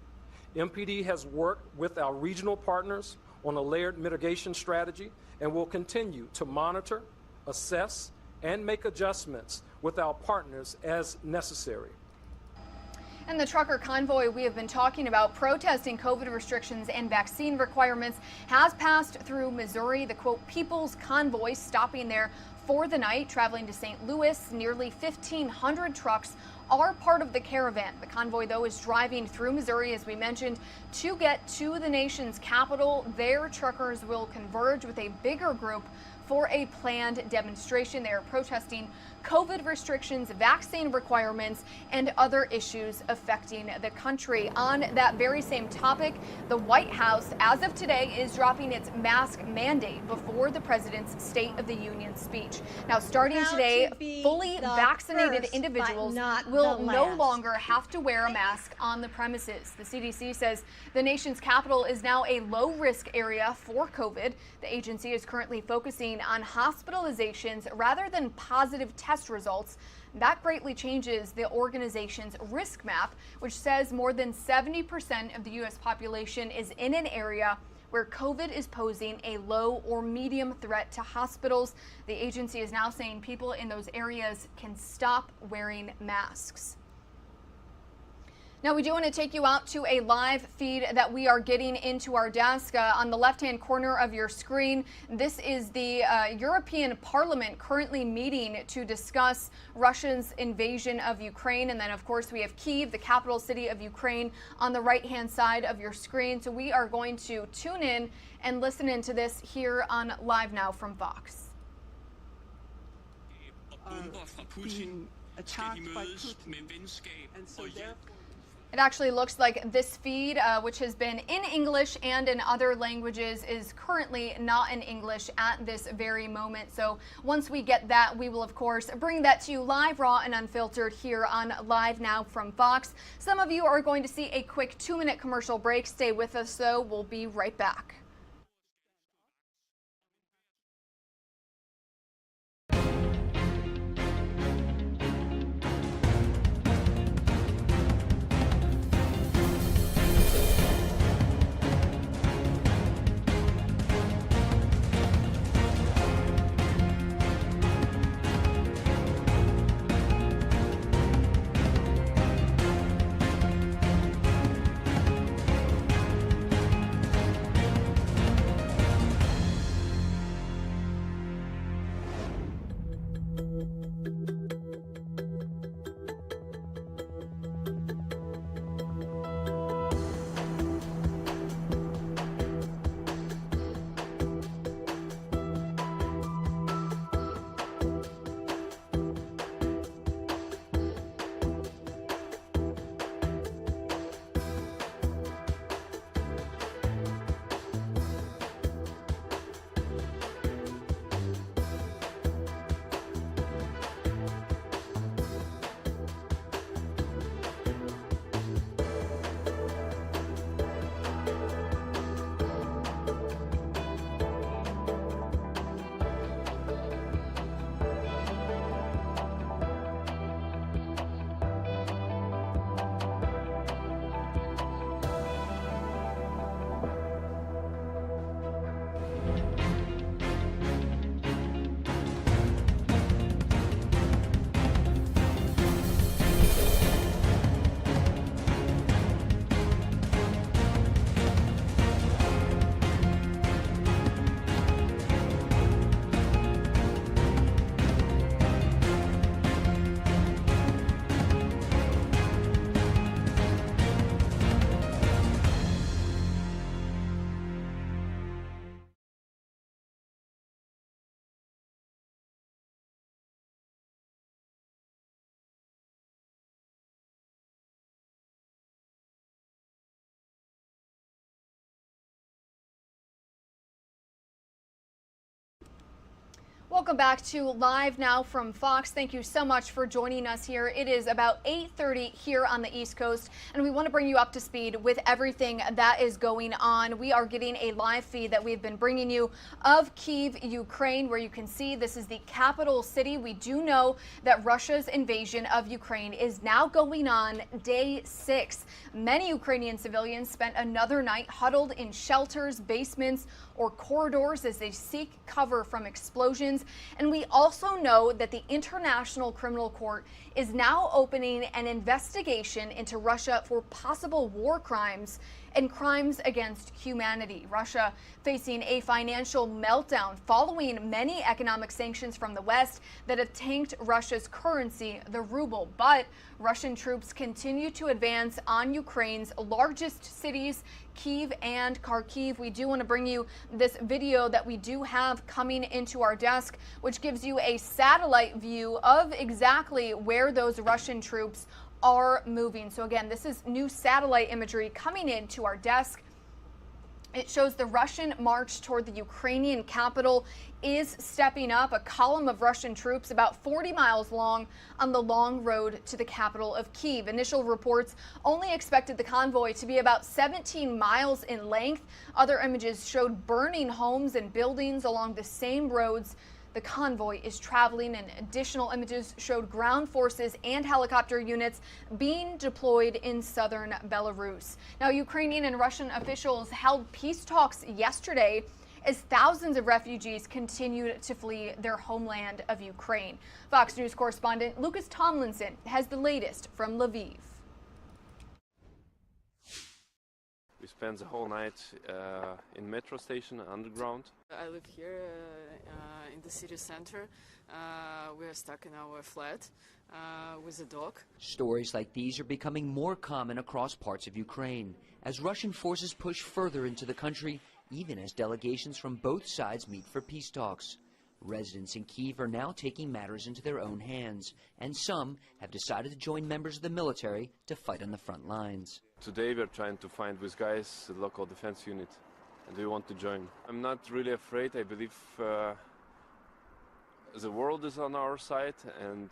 MPD has worked with our regional partners on a layered mitigation strategy and will continue to monitor, assess, and make adjustments with our partners as necessary. And the trucker convoy we have been talking about protesting COVID restrictions and vaccine requirements has passed through Missouri. The quote, People's Convoy stopping there for the night, traveling to St. Louis. Nearly 1,500 trucks are part of the caravan. The convoy, though, is driving through Missouri, as we mentioned, to get to the nation's capital. There, truckers will converge with a bigger group for a planned demonstration. They are protesting COVID restrictions, vaccine requirements, and other issues affecting the country. On that very same topic, the White House, as of today, is dropping its mask mandate before the president's State of the Union speech. Now, starting today, fully vaccinated individuals will no longer have to wear a mask on the premises. The CDC says the nation's capital is now a low-risk area for COVID. The agency is currently focusing on hospitalizations rather than positive test results. That greatly changes the organization's risk map, which says more than 70% of the U.S. population is in an area where COVID is posing a low or medium threat to hospitals. The agency is now saying people in those areas can stop wearing masks. Now, we do want to take you out to a live feed that we are getting into our desk on the left-hand corner of your screen. This is the European Parliament currently meeting to discuss Russia's invasion of Ukraine. And then, of course, we have Kyiv, the capital city of Ukraine, on the right-hand side of your screen. So we are going to tune in and listen into this here on Live Now from Fox. Being attacked by Putin. And so therefore, it actually looks like this feed, which has been in English and in other languages, is currently not in English at this very moment. So once we get that, we will, of course, bring that to you live, raw, and unfiltered here on Live Now from Fox. Some of you are going to see a quick 2-minute commercial break. Stay with us, though. We'll be right back. Welcome back to Live Now from Fox. Thank you so much for joining us here. It is about 8:30 here on the East Coast, and we want to bring you up to speed with everything that is going on. We are getting a live feed that we've been bringing you of Kyiv, Ukraine, where you can see this is the capital city. We do know that Russia's invasion of Ukraine is now going on day 6. Many Ukrainian civilians spent another night huddled in shelters, basements, or corridors as they seek cover from explosions. And we also know that the International Criminal Court is now opening an investigation into Russia for possible war crimes and crimes against humanity. Russia facing a financial meltdown following many economic sanctions from the West that have tanked Russia's currency, the ruble. But Russian troops continue to advance on Ukraine's largest cities, Kyiv and Kharkiv. We do want to bring you this video that we do have coming into our desk, which gives you a satellite view of exactly where those Russian troops are moving. So again, this is new satellite imagery coming into our desk. It shows the Russian march toward the Ukrainian capital is stepping up. A column of Russian troops about 40 miles long on the long road to the capital of Kyiv. Initial reports only expected the convoy to be about 17 miles in length. Other images showed burning homes and buildings along the same roads the convoy is traveling, and additional images showed ground forces and helicopter units being deployed in southern Belarus. Now, Ukrainian and Russian officials held peace talks yesterday as thousands of refugees continued to flee their homeland of Ukraine. Fox News correspondent Lucas Tomlinson has the latest from Lviv. We spent the whole night in metro station, underground. I live here in the city center. We're stuck in our flat with a dog. Stories like these are becoming more common across parts of Ukraine as Russian forces push further into the country, even as delegations from both sides meet for peace talks. Residents in Kyiv are now taking matters into their own hands, and some have decided to join members of the military to fight on the front lines. Today we're trying to find with guys the local defense unit, and we want to join. I'm not really afraid. I believe the world is on our side, and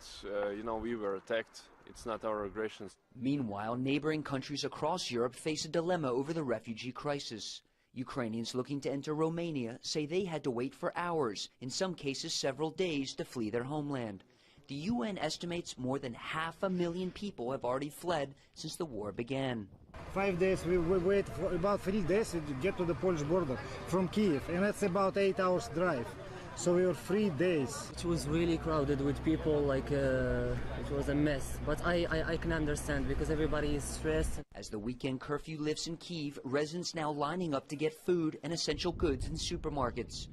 we were attacked. It's not our aggression. Meanwhile, neighboring countries across Europe face a dilemma over the refugee crisis. Ukrainians looking to enter Romania say they had to wait for hours, in some cases several days, to flee their homeland. The UN estimates more than 500,000 people have already fled since the war began. 5 days, we wait for about 3 days to get to the Polish border from Kyiv, and that's about 8 hours drive. So we were 3 days. It was really crowded with people, it was a mess. But I can understand because everybody is stressed. As the weekend curfew lifts in Kyiv, residents now lining up to get food and essential goods in supermarkets.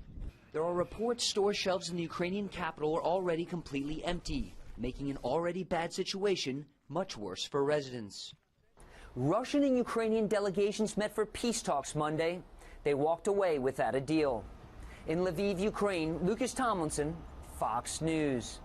There are reports store shelves in the Ukrainian capital are already completely empty, making an already bad situation much worse for residents. Russian and Ukrainian delegations met for peace talks Monday. They walked away without a deal. In Lviv, Ukraine, Lucas Tomlinson, Fox News.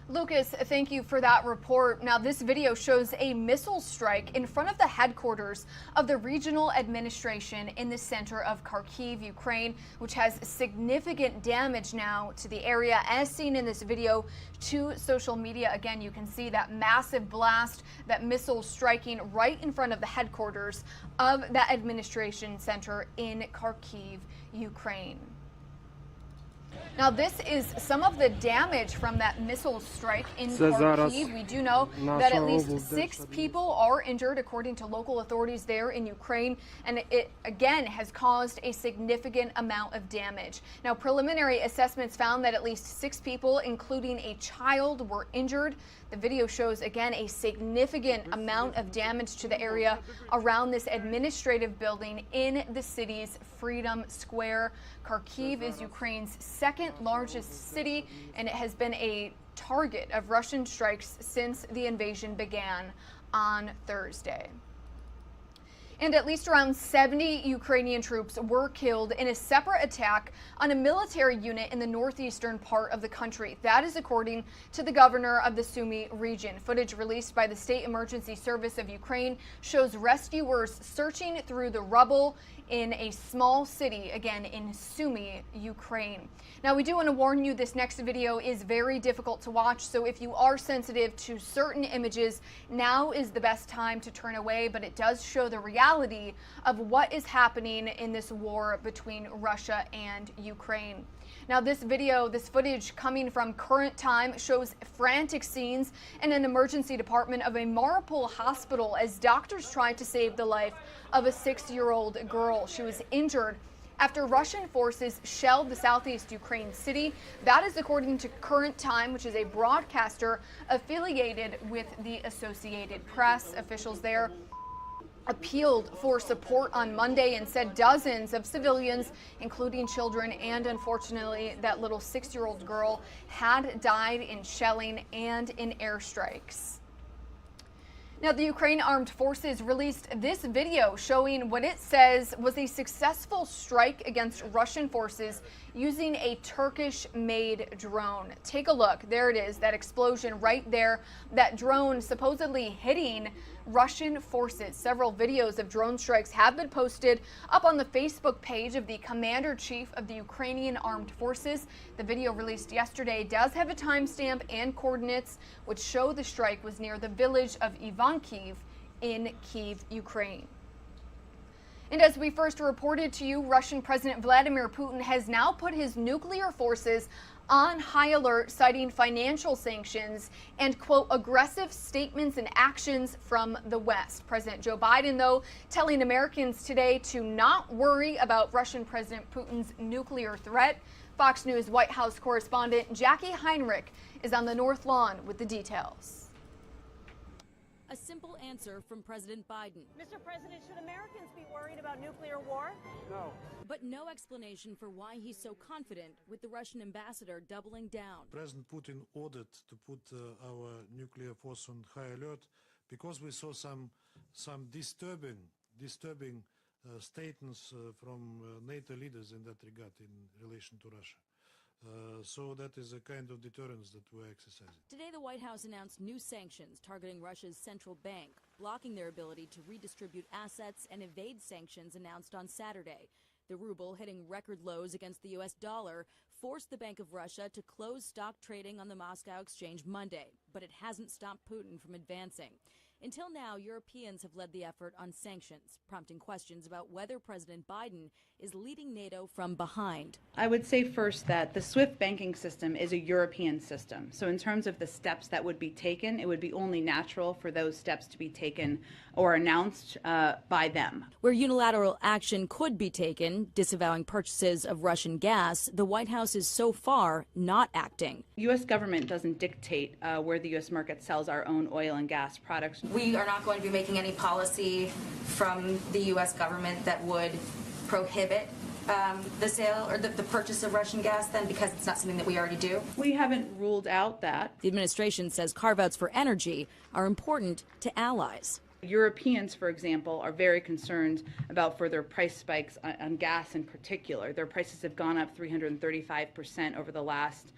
Lucas, thank you for that report. Now, this video shows a missile strike in front of the headquarters of the regional administration in the center of Kharkiv, Ukraine, which has significant damage now to the area, as seen in this video to social media. Again, you can see that massive blast, that missile striking right in front of the headquarters of that administration center in Kharkiv, Ukraine. Now, this is some of the damage from that missile strike in Kharkiv. We do know that at least 6 people are injured, according to local authorities there in Ukraine, and it again has caused a significant amount of damage. Now, preliminary assessments found that at least 6 people, including a child, were injured. The video shows, again, a significant amount of damage to the area around this administrative building in the city's Freedom Square. Kharkiv is Ukraine's second largest city, and it has been a target of Russian strikes since the invasion began on Thursday. And at least around 70 Ukrainian troops were killed in a separate attack on a military unit in the northeastern part of the country. That is according to the governor of the Sumy region. Footage released by the State Emergency Service of Ukraine shows rescuers searching through the rubble in a small city, again in Sumy, Ukraine. Now, we do want to warn you, this next video is very difficult to watch, so if you are sensitive to certain images, now is the best time to turn away, but it does show the reality of what is happening in this war between Russia and Ukraine. Now, this footage coming from Current Time shows frantic scenes in an emergency department of a Mariupol hospital as doctors tried to save the life of a 6-year-old girl. She was injured after Russian forces shelled the southeast Ukraine city. That is according to Current Time, which is a broadcaster affiliated with the Associated Press. Officials there appealed for support on Monday and said dozens of civilians, including children and unfortunately that little 6-year-old girl, had died in shelling and in airstrikes. Now, the Ukraine Armed Forces released this video showing what it says was a successful strike against Russian forces using a Turkish-made drone. Take a look. There it is, that explosion right there, that drone supposedly hitting Russian forces. Several videos of drone strikes have been posted up on the Facebook page of the Commander-Chief of the Ukrainian Armed Forces. The video released yesterday does have a timestamp and coordinates which show the strike was near the village of Ivankiv in Kyiv, Ukraine. And as we first reported to you, Russian President Vladimir Putin has now put his nuclear forces on high alert, citing financial sanctions and, quote, aggressive statements and actions from the West. President Joe Biden, though, telling Americans today to not worry about Russian President Putin's nuclear threat. Fox News White House correspondent Jackie Heinrich is on the North Lawn with the details. A simple answer from President Biden. Mr. President, should Americans be worried about nuclear war? No. But no explanation for why he's so confident, with the Russian ambassador doubling down. President Putin ordered to put our nuclear force on high alert because we saw some disturbing statements from NATO leaders in that regard in relation to Russia. So that is a kind of deterrence that we're exercising. Today, the White House announced new sanctions targeting Russia's central bank, blocking their ability to redistribute assets and evade sanctions announced on Saturday. The ruble, hitting record lows against the U.S. dollar, forced the Bank of Russia to close stock trading on the Moscow exchange Monday, but it hasn't stopped Putin from advancing. Until now, Europeans have led the effort on sanctions, prompting questions about whether President Biden is leading NATO from behind. I would say first that the SWIFT banking system is a European system. So in terms of the steps that would be taken, it would be only natural for those steps to be taken or announced by them. Where unilateral action could be taken, disavowing purchases of Russian gas, the White House is so far not acting. The U.S. government doesn't dictate where the U.S. market sells our own oil and gas products. We are not going to be making any policy from the U.S. government that would prohibit the sale or the purchase of Russian gas then, because it's not something that we already do? We haven't ruled out that. The administration says carve-outs for energy are important to allies. Europeans, for example, are very concerned about further price spikes on gas in particular. Their prices have gone up 335% over the last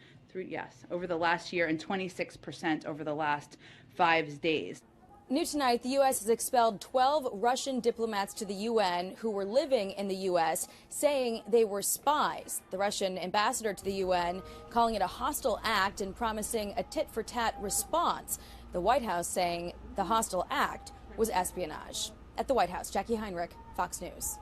year and 26% over the last 5 days. New tonight, the U.S. has expelled 12 Russian diplomats to the UN who were living in the U.S., saying they were spies. The Russian ambassador to the UN calling it a hostile act and promising a tit-for-tat response. The White House saying the hostile act was espionage. At the White House, Jackie Heinrich, Fox News.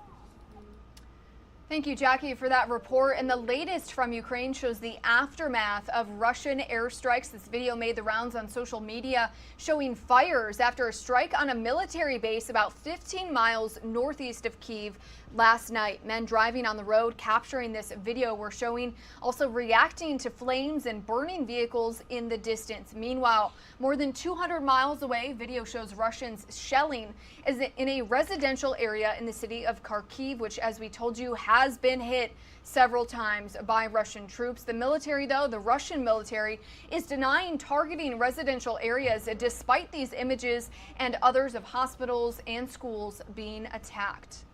Thank you, Jackie, for that report. And the latest from Ukraine shows the aftermath of Russian airstrikes. This video made the rounds on social media showing fires after a strike on a military base about 15 miles northeast of Kyiv last night. Men driving on the road capturing this video were showing also reacting to flames and burning vehicles in the distance. Meanwhile, more than 200 miles away, video shows Russians shelling in a residential area in the city of Kharkiv, which, as we told you, has been hit several times by Russian troops. The military, though, the Russian military, is denying targeting residential areas despite these images and others of hospitals and schools being attacked.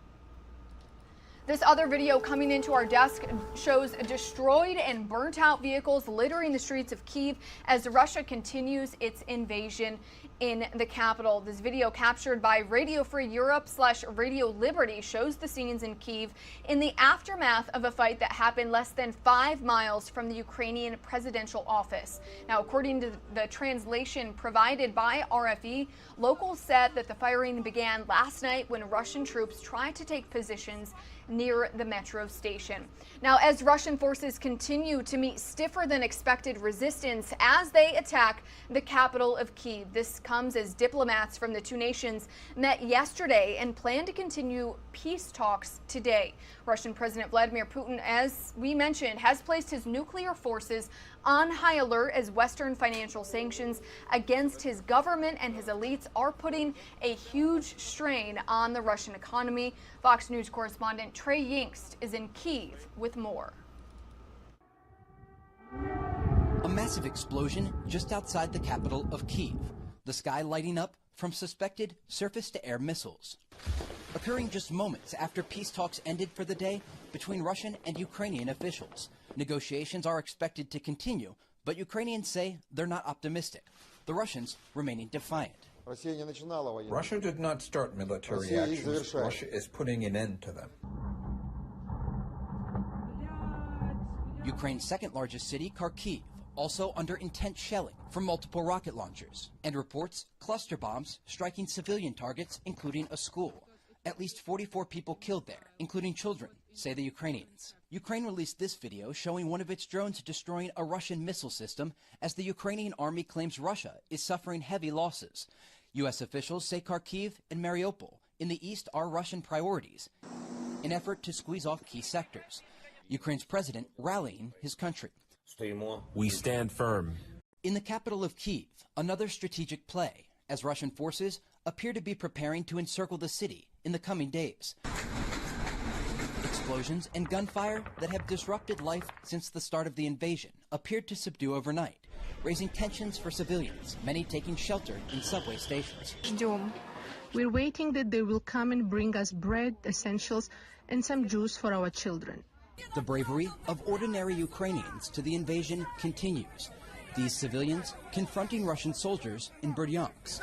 This other video coming into our desk shows destroyed and burnt out vehicles littering the streets of Kyiv as Russia continues its invasion in the capital. This video, captured by Radio Free Europe / Radio Liberty, shows the scenes in Kyiv in the aftermath of a fight that happened less than 5 miles from the Ukrainian presidential office. Now, according to the translation provided by RFE, locals said that the firing began last night when Russian troops tried to take positions near the metro station. Now, as Russian forces continue to meet stiffer than expected resistance as they attack the capital of Kyiv, this comes as diplomats from the two nations met yesterday and plan to continue peace talks today. Russian President Vladimir Putin, as we mentioned, has placed his nuclear forces on high alert as Western financial sanctions against his government and his elites are putting a huge strain on the Russian economy. Fox News correspondent Trey Yingst is in Kyiv with more. A massive explosion just outside the capital of Kyiv. The sky lighting up from suspected surface-to-air missiles. Occurring just moments after peace talks ended for the day between Russian and Ukrainian officials. Negotiations are expected to continue, but Ukrainians say they're not optimistic. The Russians remaining defiant. Russia did not start military actions. Russia is putting an end to them. Ukraine's second largest city, Kharkiv, also under intense shelling from multiple rocket launchers, and reports cluster bombs striking civilian targets, including a school. At least 44 people killed there, including children, say the Ukrainians. Ukraine released this video showing one of its drones destroying a Russian missile system as the Ukrainian army claims Russia is suffering heavy losses. U.S. officials say Kharkiv and Mariupol in the east are Russian priorities, an effort to squeeze off key sectors. Ukraine's president rallying his country. We stand firm. In the capital of Kyiv, another strategic play as Russian forces appear to be preparing to encircle the city in the coming days. Explosions and gunfire that have disrupted life since the start of the invasion appeared to subdue overnight, raising tensions for civilians, many taking shelter in subway stations. We're waiting that they will come and bring us bread, essentials, and some juice for our children. The bravery of ordinary Ukrainians to the invasion continues. These civilians confronting Russian soldiers in Berdyansk.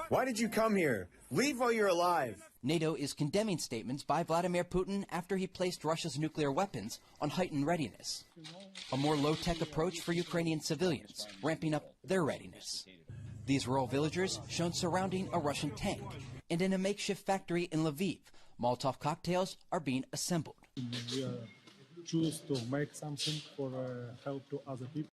Why did you come here? Leave while you're alive. NATO is condemning statements by Vladimir Putin after he placed Russia's nuclear weapons on heightened readiness. A more low-tech approach for Ukrainian civilians, ramping up their readiness. These rural villagers shown surrounding a Russian tank, and in a makeshift factory in Lviv, Molotov cocktails are being assembled. We choose to make something for help to other people.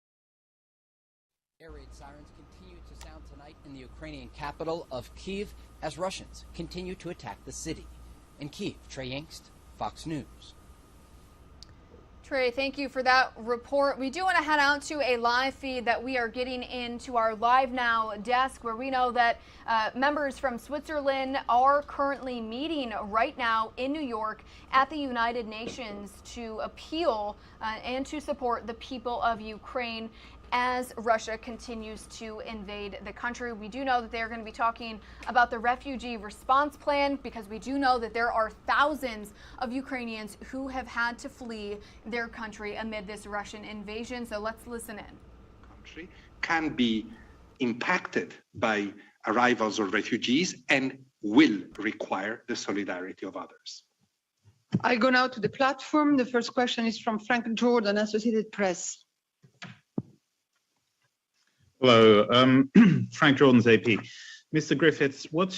Air raid sirens continue to sound tonight in the Ukrainian capital of Kyiv as Russians continue to attack the city. In Kyiv, Trey Yangst, Fox News. Trey, thank you for that report. We do want to head out to a live feed that we are getting into our LiveNOW desk, where we know that members from Switzerland are currently meeting right now in New York at the United Nations to appeal and to support the people of Ukraine as Russia continues to invade the country. We do know that they're going to be talking about the refugee response plan, because we do know that there are thousands of Ukrainians who have had to flee their country amid this Russian invasion. So let's listen in. Country can be impacted by arrivals of refugees and will require the solidarity of others. I go now to the platform. The first question is from Frank Jordan, Associated Press. Hello, Frank Jordan's AP. Mr. Griffiths, what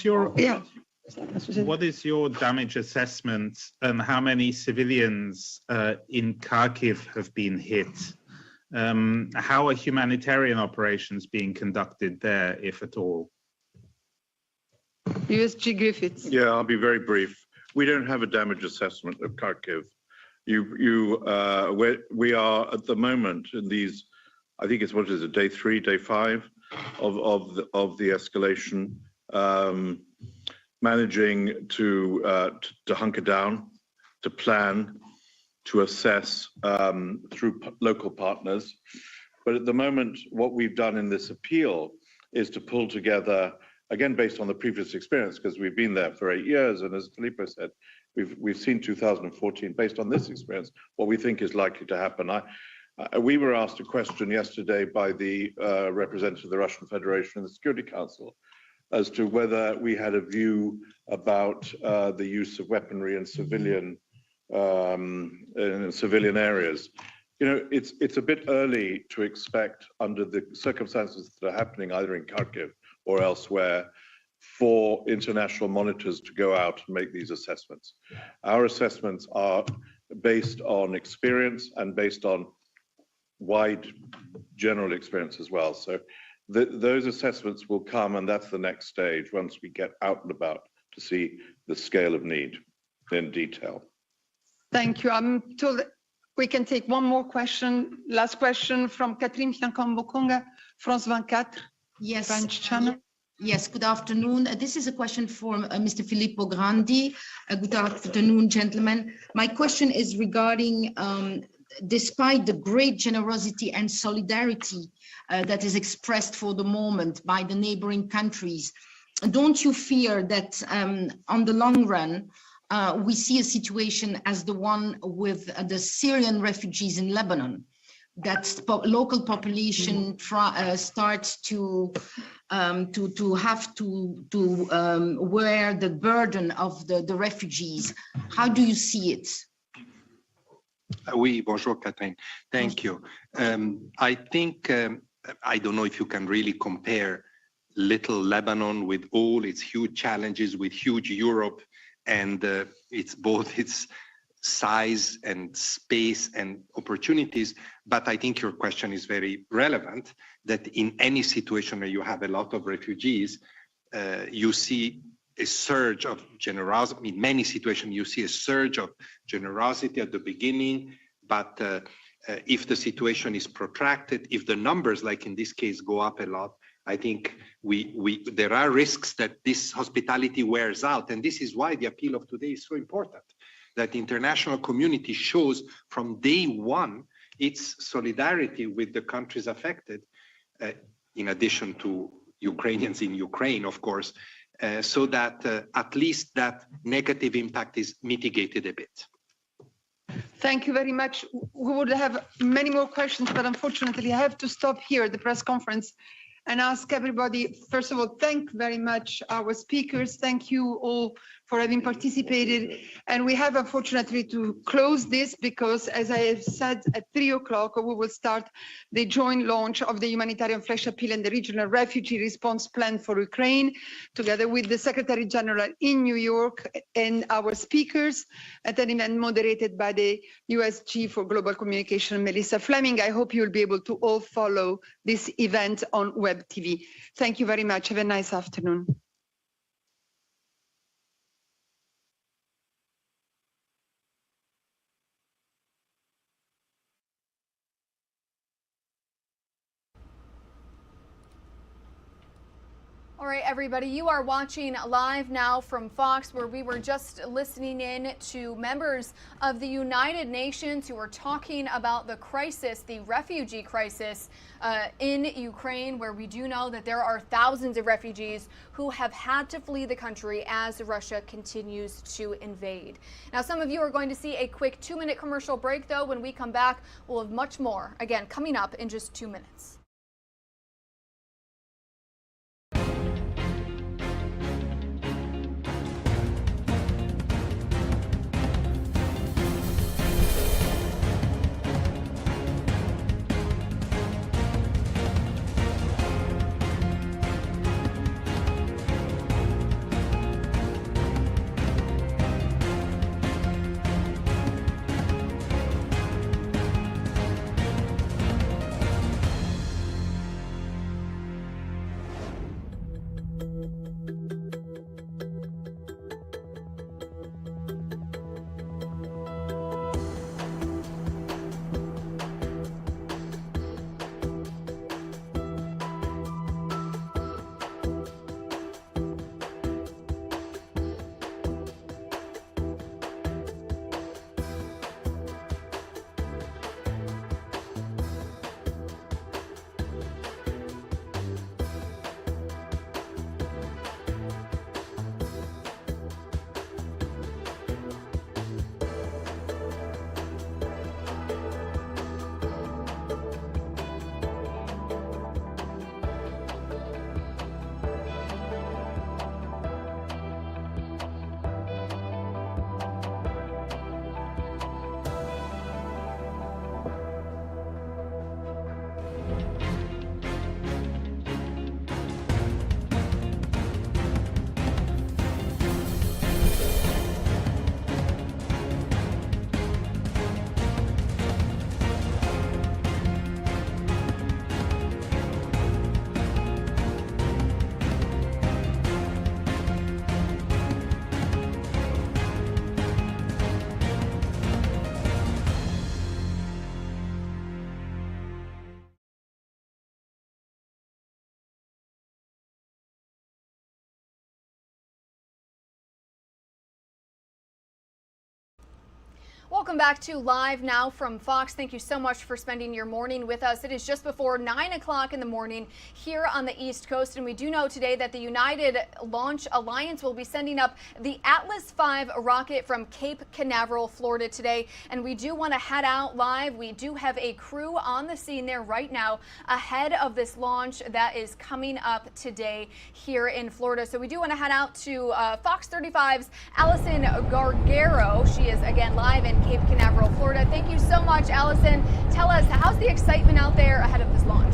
is your damage assessment and how many civilians in Kharkiv have been hit? How are humanitarian operations being conducted there, if at all? USG Griffiths. Yeah, I'll be very brief. We don't have a damage assessment of Kharkiv. We are at the moment in these, I think it's, what is it, day 3, day 5 of the escalation, managing to hunker down, to plan, to assess through local partners. But at the moment, what we've done in this appeal is to pull together, again, based on the previous experience, because we've been there for 8 years, and as Filippo said, we've seen 2014, based on this experience, what we think is likely to happen. We were asked a question yesterday by the representative of the Russian Federation in the Security Council as to whether we had a view about the use of weaponry in civilian areas. You know, it's a bit early to expect, under the circumstances that are happening either in Kharkiv or elsewhere, for international monitors to go out and make these assessments. Our assessments are based on experience and based on wide general experience as well. So those assessments will come, and that's the next stage once we get out and about to see the scale of need in detail. Thank you. I'm told we can take one more question. Last question from Catherine Fiancambokonga, France 24, yes. French channel. Yes, good afternoon. This is a question for Mr. Filippo Grandi. Good afternoon, gentlemen. My question is regarding despite the great generosity and solidarity that is expressed for the moment by the neighboring countries, don't you fear that on the long run, we see a situation as the one with the Syrian refugees in Lebanon, that local population starts to have to wear the burden of the refugees? How do you see it? Oui, bonjour, Catherine. Thank you. I think, I don't know if you can really compare little Lebanon with all its huge challenges with huge Europe, and it's both its size and space and opportunities. But I think your question is very relevant, that in any situation where you have a lot of refugees, you see a surge of generosity. In many situations, you see a surge of generosity at the beginning, but if the situation is protracted, if the numbers, like in this case, go up a lot, I think there are risks that this hospitality wears out. And this is why the appeal of today is so important, that the international community shows from day one its solidarity with the countries affected, in addition to Ukrainians in Ukraine, of course, so that at least that negative impact is mitigated a bit. Thank you very much. We would have many more questions, but unfortunately I have to stop here the press conference and ask everybody, first of all, thank very much our speakers. Thank you all for having participated. And we have unfortunately to close this because, as I have said, at 3 o'clock, we will start the joint launch of the humanitarian flash appeal and the regional refugee response plan for Ukraine, together with the Secretary General in New York and our speakers at an event moderated by the US Chief for Global Communication, Melissa Fleming. I hope you'll be able to all follow this event on Web TV. Thank you very much. Have a nice afternoon. All right, everybody, you are watching Live Now from Fox, where we were just listening in to members of the United Nations who were talking about the crisis, the refugee crisis in Ukraine, where we do know that there are thousands of refugees who have had to flee the country as Russia continues to invade. Now, some of you are going to see a quick 2-minute commercial break, though. When we come back, we'll have much more, again, coming up in just 2 minutes. Welcome back to Live Now from Fox. Thank you so much for spending your morning with us. It is just before 9 o'clock in the morning here on the East Coast, and we do know today that the United Launch Alliance will be sending up the Atlas V rocket from Cape Canaveral, Florida today, and we do want to head out live. We do have a crew on the scene there right now ahead of this launch that is coming up today here in Florida. So we do want to head out to Fox 35's Allison Gargaro. She is again live in Cape Canaveral, Florida. Thank you so much, Allison. Tell us, how's the excitement out there ahead of this launch?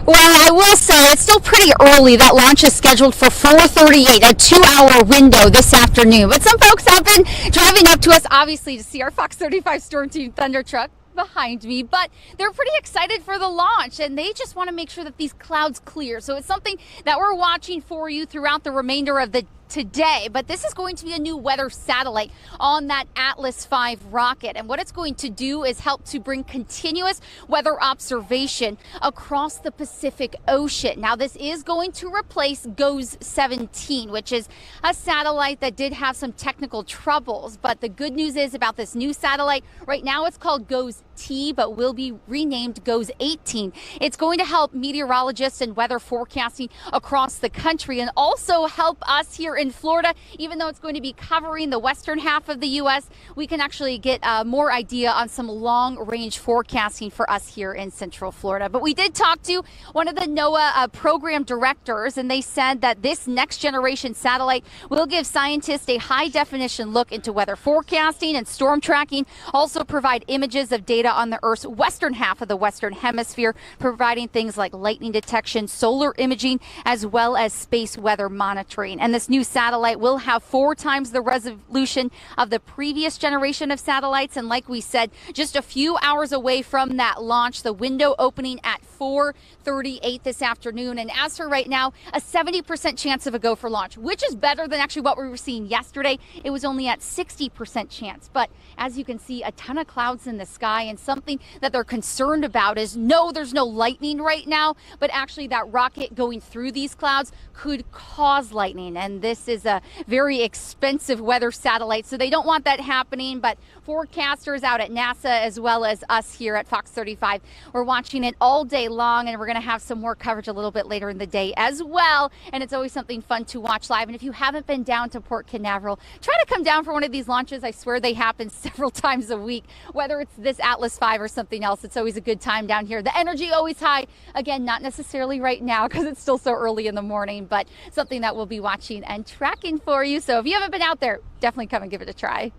Well, I will say it's still pretty early. That launch is scheduled for 4:38, a 2-hour window this afternoon. But some folks have been driving up to us, obviously, to see our Fox 35 Storm Team Thunder truck behind me, but they're pretty excited for the launch, and they just want to make sure that these clouds clear. So it's something that we're watching for you throughout the remainder of the today. But this is going to be a new weather satellite on that Atlas V rocket. And what it's going to do is help to bring continuous weather observation across the Pacific Ocean. Now, this is going to replace GOES 17, which is a satellite that did have some technical troubles. But the good news is about this new satellite, right now it's called GOES T, but will be renamed GOES 18. It's going to help meteorologists and weather forecasting across the country and also help us here in Florida. Even though it's going to be covering the western half of the U.S., we can actually get more idea on some long-range forecasting for us here in Central Florida. But we did talk to one of the NOAA program directors, and they said that this next-generation satellite will give scientists a high-definition look into weather forecasting and storm tracking, also provide images of data on the Earth's western half of the Western Hemisphere, providing things like lightning detection, solar imaging, as well as space weather monitoring. And this new satellite will have 4 times the resolution of the previous generation of satellites. And like we said, just a few hours away from that launch, the window opening at 4:38 this afternoon. And as for right now, a 70% chance of a go for launch, which is better than actually what we were seeing yesterday. It was only at 60% chance. But as you can see, a ton of clouds in the sky, and something that they're concerned about is no, there's no lightning right now, but actually that rocket going through these clouds could cause lightning. And this is a very expensive weather satellite, so they don't want that happening. But forecasters out at NASA, as well as us here at Fox 35, we're watching it all day long, and we're going to have some more coverage a little bit later in the day as well. And it's always something fun to watch live. And if you haven't been down to Port Canaveral, try to come down for one of these launches. I swear they happen several times a week, whether it's this Atlas V or something else. It's always a good time down here. The energy always high. Again, not necessarily right now because it's still so early in the morning, but something that we'll be watching and tracking for you. So if you haven't been out there, definitely come and give it a try.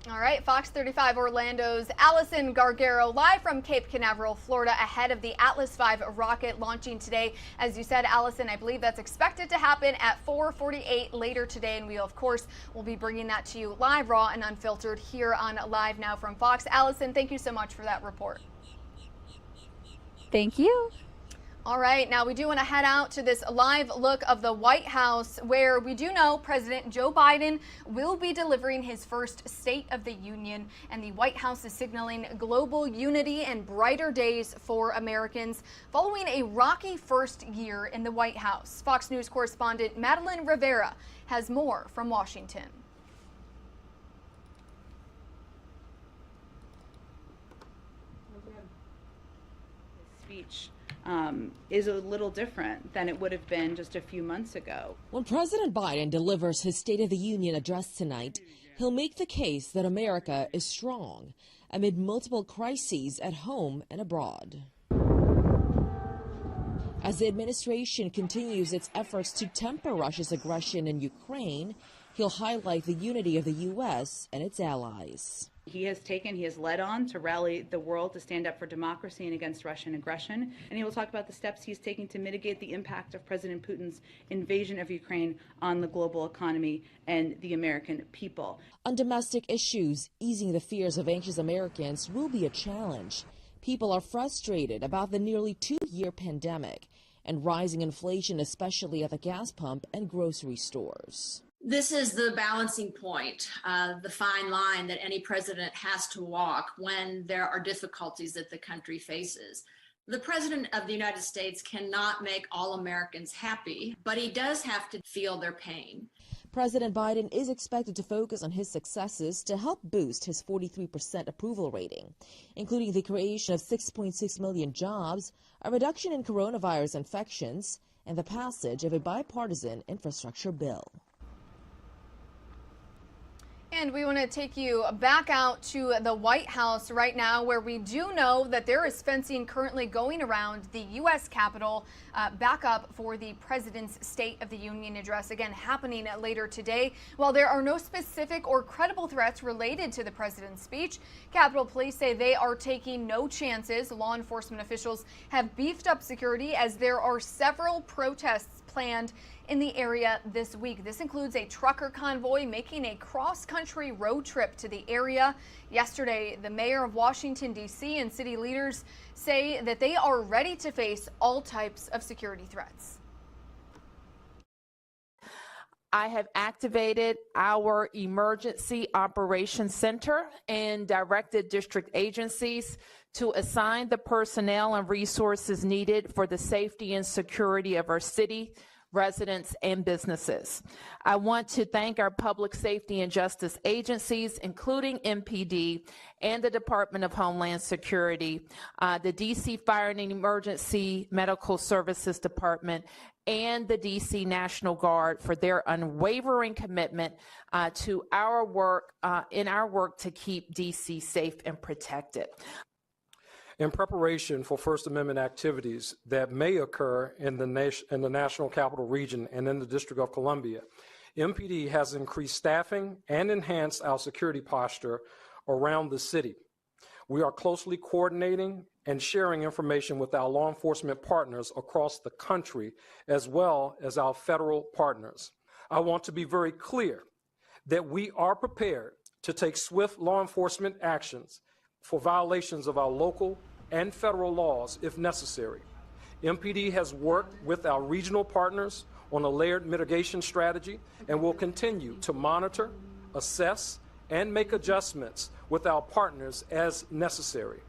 All right, Fox 35 Orlando's Allison Gargaro live from Cape Canaveral, Florida, ahead of the Atlas V rocket launching today. As you said, Allison, I believe that's expected to happen at 4:48 later today, and we, of course, will be bringing that to you live, raw, and unfiltered here on Live Now from Fox. Allison, thank you so much for that report. Thank you. All right, now we do want to head out to this live look of the White House, where we do know President Joe Biden will be delivering his first State of the Union, and the White House is signaling global unity and brighter days for Americans following a rocky first year in the White House. Fox News correspondent Madeline Rivera has more from Washington. Speech is a little different than it would have been just a few months ago. When President Biden delivers his State of the Union address tonight, he'll make the case that America is strong amid multiple crises at home and abroad. As the administration continues its efforts to temper Russia's aggression in Ukraine, he'll highlight the unity of the U.S. and its allies. He has led on to rally the world to stand up for democracy and against Russian aggression. And he will talk about the steps he's taking to mitigate the impact of President Putin's invasion of Ukraine on the global economy and the American people. On domestic issues, easing the fears of anxious Americans will be a challenge. People are frustrated about the nearly 2-year pandemic and rising inflation, especially at the gas pump and grocery stores. This is the balancing point, the fine line that any president has to walk when there are difficulties that the country faces. The President of the United States cannot make all Americans happy, but he does have to feel their pain. President Biden is expected to focus on his successes to help boost his 43% approval rating, including the creation of 6.6 million jobs, a reduction in coronavirus infections, and the passage of a bipartisan infrastructure bill. And we want to take you back out to the White House right now, where we do know that there is fencing currently going around the U.S. Capitol back up for the President's State of the Union address, again happening later today. While there are no specific or credible threats related to the President's speech, Capitol Police say they are taking no chances. Law enforcement officials have beefed up security as there are several protests planned in the area this week. This includes a trucker convoy making a cross-country road trip to the area. Yesterday, the mayor of Washington, D.C. and city leaders say that they are ready to face all types of security threats. I have activated our Emergency Operations Center and directed district agencies to assign the personnel and resources needed for the safety and security of our city, residents, and businesses. I want to thank our public safety and justice agencies, including MPD and the Department of Homeland Security, the DC Fire and Emergency Medical Services Department, and the DC National Guard for their unwavering commitment to our work, in our work to keep DC safe and protected. In preparation for First Amendment activities that may occur in the National Capital Region and in the District of Columbia, MPD has increased staffing and enhanced our security posture around the city. We are closely coordinating and sharing information with our law enforcement partners across the country, as well as our federal partners. I want to be very clear that we are prepared to take swift law enforcement actions for violations of our local and federal laws if necessary. MPD has worked with our regional partners on a layered mitigation strategy and will continue to monitor, assess, and make adjustments with our partners as necessary.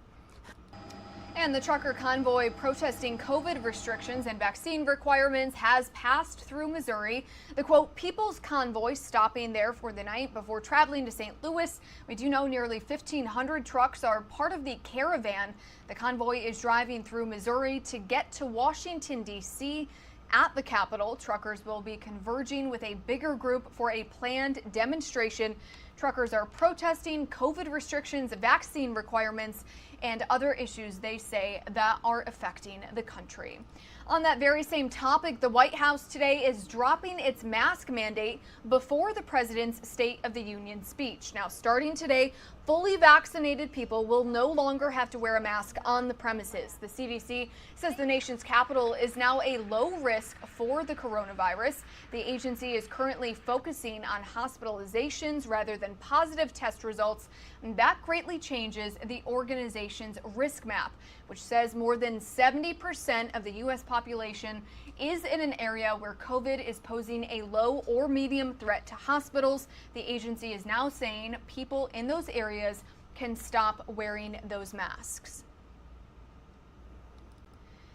And the trucker convoy protesting COVID restrictions and vaccine requirements has passed through Missouri. The quote, People's Convoy stopping there for the night before traveling to St. Louis. We do know nearly 1,500 trucks are part of the caravan. The convoy is driving through Missouri to get to Washington, D.C. At the Capitol, truckers will be converging with a bigger group for a planned demonstration. Truckers are protesting COVID restrictions, vaccine requirements, and other issues they say that are affecting the country. On that very same topic, the White House today is dropping its mask mandate before the president's State of the Union speech. Now, starting today, fully vaccinated people will no longer have to wear a mask on the premises. The CDC says the nation's capital is now a low risk for the coronavirus. The agency is currently focusing on hospitalizations rather than positive test results. And that greatly changes the organization's risk map, which says more than 70% of the U.S. population is in an area where COVID is posing a low or medium threat to hospitals. The agency is now saying people in those areas can stop wearing those masks.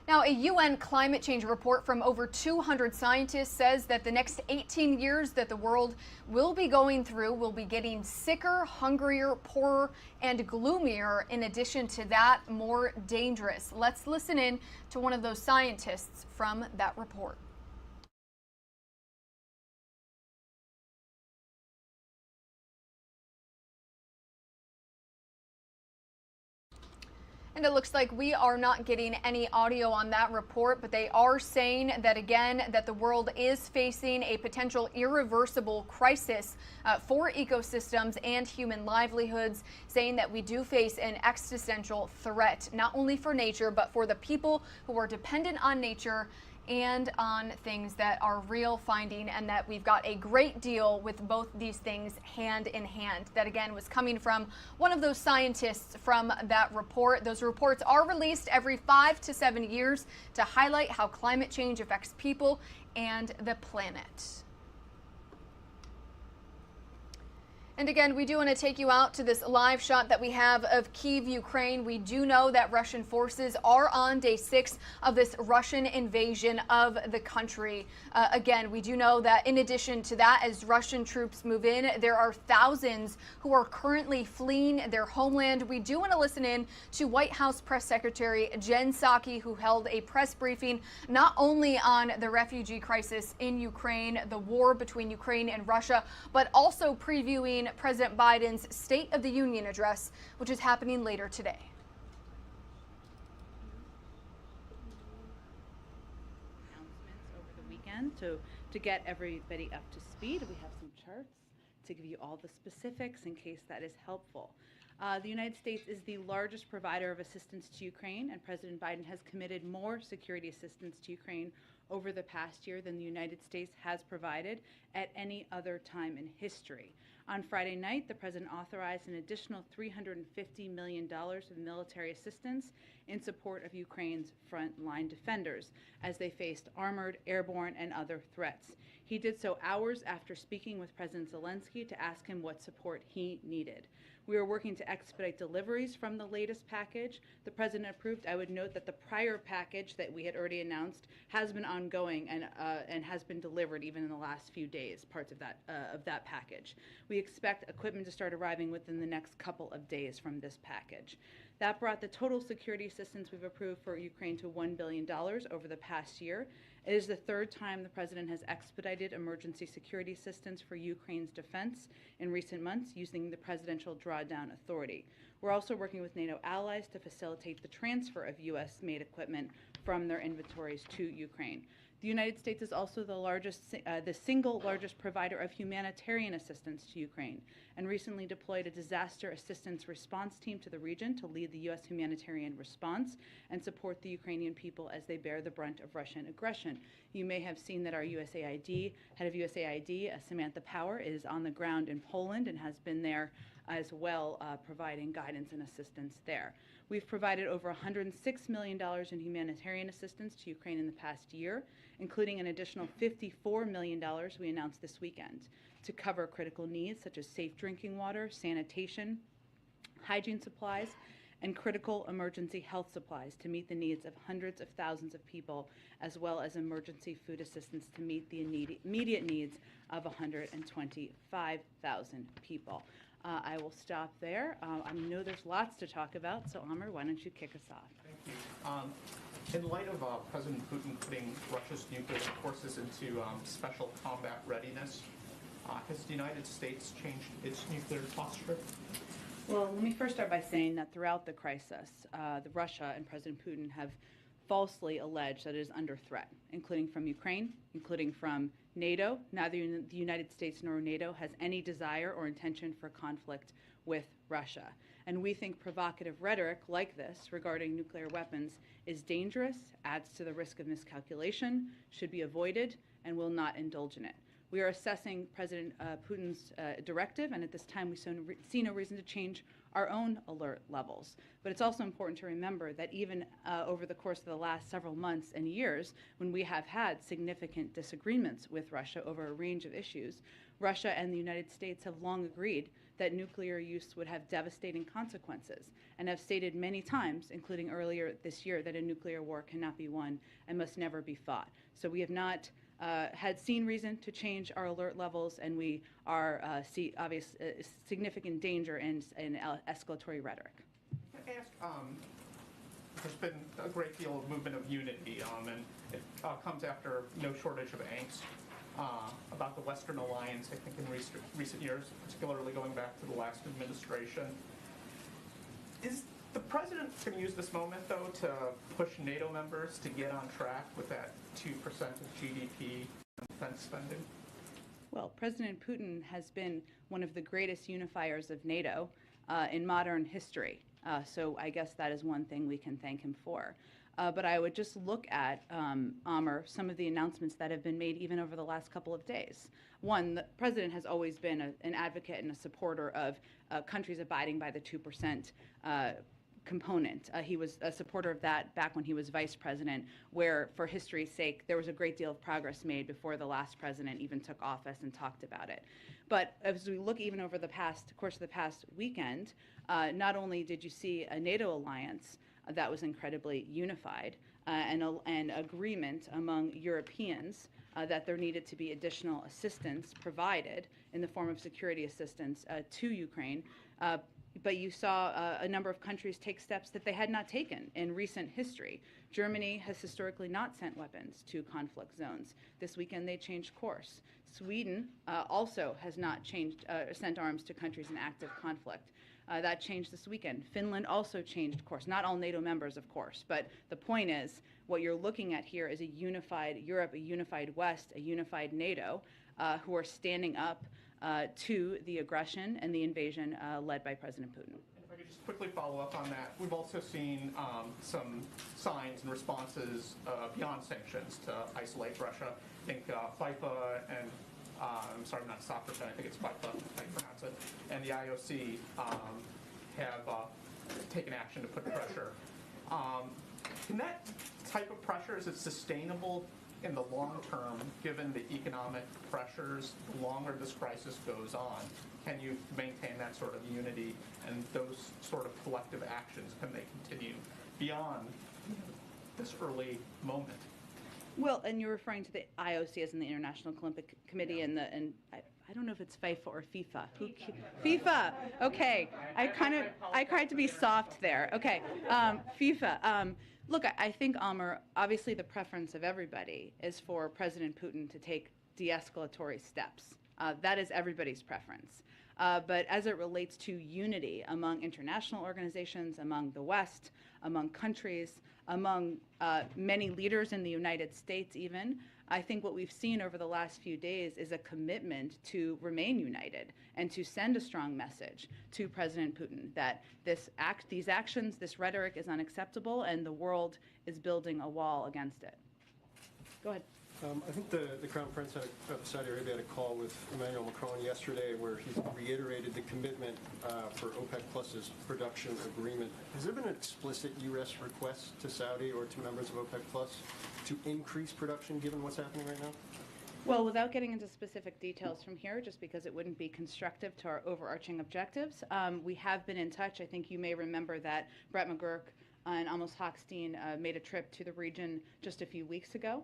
Now, a UN climate change report from over 200 scientists says that the next 18 years that the world will be going through will be getting sicker, hungrier, poorer, and gloomier. In addition to that, more dangerous. Let's listen in to one of those scientists from that report. And it looks like we are not getting any audio on that report, but they are saying that, again, that the world is facing a potential irreversible crisis for ecosystems and human livelihoods, saying that we do face an existential threat, not only for nature, but for the people who are dependent on nature and on things that are real finding, and that we've got a great deal with both these things hand in hand. That, again, was coming from one of those scientists from that report. Those reports are released every 5 to 7 years to highlight how climate change affects people and the planet. And again, we do want to take you out to this live shot that we have of Kyiv, Ukraine. We do know that Russian forces are on day 6 of this Russian invasion of the country. Again, we do know that in addition to that, as Russian troops move in, there are thousands who are currently fleeing their homeland. We do want to listen in to White House Press Secretary Jen Psaki, who held a press briefing not only on the refugee crisis in Ukraine, the war between Ukraine and Russia, but also previewing President Biden's State of the Union address, which is happening later today. Announcements over the weekend to get everybody up to speed. We have some charts to give you all the specifics in case that is helpful. The United States is the largest provider of assistance to Ukraine, and President Biden has committed more security assistance to Ukraine over the past year than the United States has provided at any other time in history. On Friday night, the president authorized an additional $350 million of military assistance in support of Ukraine's frontline defenders as they faced armored, airborne, and other threats. He did so hours after speaking with President Zelensky to ask him what support he needed. We are working to expedite deliveries from the latest package the President approved. I would note that the prior package that we had already announced has been ongoing and has been delivered even in the last few days, parts of that package. We expect equipment to start arriving within the next couple of days from this package. That brought the total security assistance we've approved for Ukraine to $1 billion over the past year. It is the third time the President has expedited emergency security assistance for Ukraine's defense in recent months using the Presidential Drawdown Authority. We're also working with NATO allies to facilitate the transfer of U.S.-made equipment from their inventories to Ukraine. The United States is also the single largest provider of humanitarian assistance to Ukraine, and recently deployed a disaster assistance response team to the region to lead the U.S. humanitarian response and support the Ukrainian people as they bear the brunt of Russian aggression. You may have seen that our head of USAID, Samantha Power, is on the ground in Poland and has been there as well, providing guidance and assistance there. We've provided over $106 million in humanitarian assistance to Ukraine in the past year, including an additional $54 million we announced this weekend to cover critical needs such as safe drinking water, sanitation, hygiene supplies, and critical emergency health supplies to meet the needs of hundreds of thousands of people, as well as emergency food assistance to meet the immediate needs of 125,000 people. I will stop there. I know there's lots to talk about, so Amr, why don't you kick us off? Thank you. In light of President Putin putting Russia's nuclear forces into special combat readiness, has the United States changed its nuclear posture? Well, let me first start by saying that throughout the crisis, Russia and President Putin have falsely alleged that it is under threat, including from Ukraine, including from NATO. Neither the United States nor NATO has any desire or intention for conflict with Russia. And we think provocative rhetoric like this regarding nuclear weapons is dangerous, adds to the risk of miscalculation, should be avoided, and will not indulge in it. We are assessing President Putin's directive, and at this time we see no reason to change our own alert levels. But it's also important to remember that even over the course of the last several months and years, when we have had significant disagreements with Russia over a range of issues, Russia and the United States have long agreed that nuclear use would have devastating consequences, and have stated many times, including earlier this year, that a nuclear war cannot be won and must never be fought. So we have not had seen reason to change our alert levels, and we are see obvious significant danger in escalatory rhetoric. Can I ask, there's been a great deal of movement of unity, and it comes after no shortage of angst about the Western alliance, I think, in recent years, particularly going back to the last administration. Is the president going to use this moment, though, to push NATO members to get on track with that 2% of GDP defense spending? Well, President Putin has been one of the greatest unifiers of NATO in modern history. So I guess that is one thing we can thank him for. But I would just look at, Amr, some of the announcements that have been made even over the last couple of days. One, the president has always been an advocate and a supporter of countries abiding by the 2% component. He was a supporter of that back when he was vice president, where, for history's sake, there was a great deal of progress made before the last president even took office and talked about it. But as we look even over the course of the past weekend, not only did you see a NATO alliance that was incredibly unified, and agreement among Europeans that there needed to be additional assistance provided in the form of security assistance to Ukraine, but you saw a number of countries take steps that they had not taken in recent history. Germany has historically not sent weapons to conflict zones. This weekend they changed course. Sweden also has not sent arms to countries in active conflict. That changed this weekend. Finland also changed course. Not all NATO members, of course, but the point is, what you're looking at here is a unified Europe, a unified West, a unified NATO, who are standing up to the aggression and the invasion led by President Putin. And if I could just quickly follow up on that, we've also seen some signs and responses beyond sanctions to isolate Russia. I think FIFA and I'm sorry, not soccer, but I think it's FIFA, how you pronounce it, and the IOC have taken action to put pressure. Can that type of pressure, is it sustainable in the long term, given the economic pressures, the longer this crisis goes on, can you maintain that sort of unity and those sort of collective actions? Can they continue beyond this early moment? Well, and you're referring to the IOC as in the International Olympic Committee and I don't know if it's FIFA or FIFA. FIFA. Okay. I tried to be soft there. Okay. FIFA. Look, I think, Amr, obviously the preference of everybody is for President Putin to take de-escalatory steps. That is everybody's preference. But as it relates to unity among international organizations, among the West, among countries, among many leaders in the United States even, I think what we've seen over the last few days is a commitment to remain united and to send a strong message to President Putin that these actions, this rhetoric is unacceptable and the world is building a wall against it. Go ahead. I think the Crown Prince of Saudi Arabia had a call with Emmanuel Macron yesterday where he reiterated the commitment for OPEC Plus's production agreement. Has there been an explicit U.S. request to Saudi or to members of OPEC Plus to increase production given what's happening right now? Well, without getting into specific details from here, just because it wouldn't be constructive to our overarching objectives, we have been in touch. I think you may remember that Brett McGurk and Amos Hochstein made a trip to the region just a few weeks ago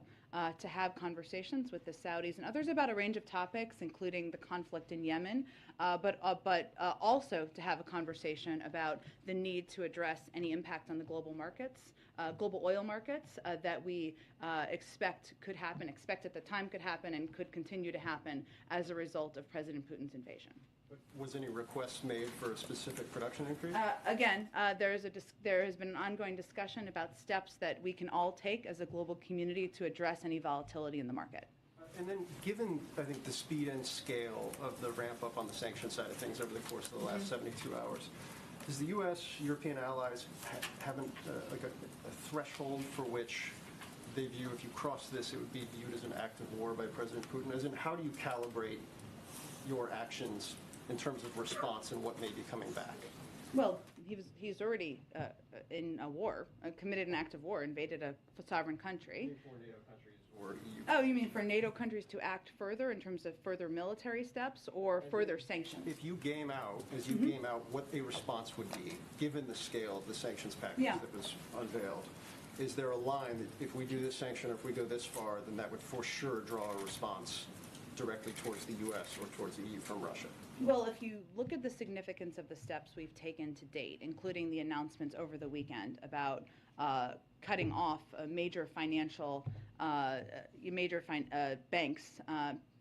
to have conversations with the Saudis and others about a range of topics, including the conflict in Yemen, but also to have a conversation about the need to address any impact on the global markets, global oil markets that we expect at the time could happen and could continue to happen as a result of President Putin's invasion. Was any requests made for a specific production increase? Again, there has been an ongoing discussion about steps that we can all take as a global community to address any volatility in the market. And then given, I think, the speed and scale of the ramp up on the sanction side of things over the course of the last 72 hours, does the U.S., European allies have a threshold for which they view if you cross this, it would be viewed as an act of war by President Putin? As in, how do you calibrate your actions in terms of response and what may be coming back? Well, he's already in a war, committed an act of war, invaded a sovereign country. For NATO countries or EU? Oh, you mean for NATO countries to act further in terms of further military steps or further sanctions? If you game out, as you game out, what a response would be, given the scale of the sanctions package that was unveiled, is there a line that if we do this sanction or if we go this far, then that would for sure draw a response directly towards the U.S. or towards the EU from Russia? Well, if you look at the significance of the steps we've taken to date, including the announcements over the weekend about cutting off major financial banks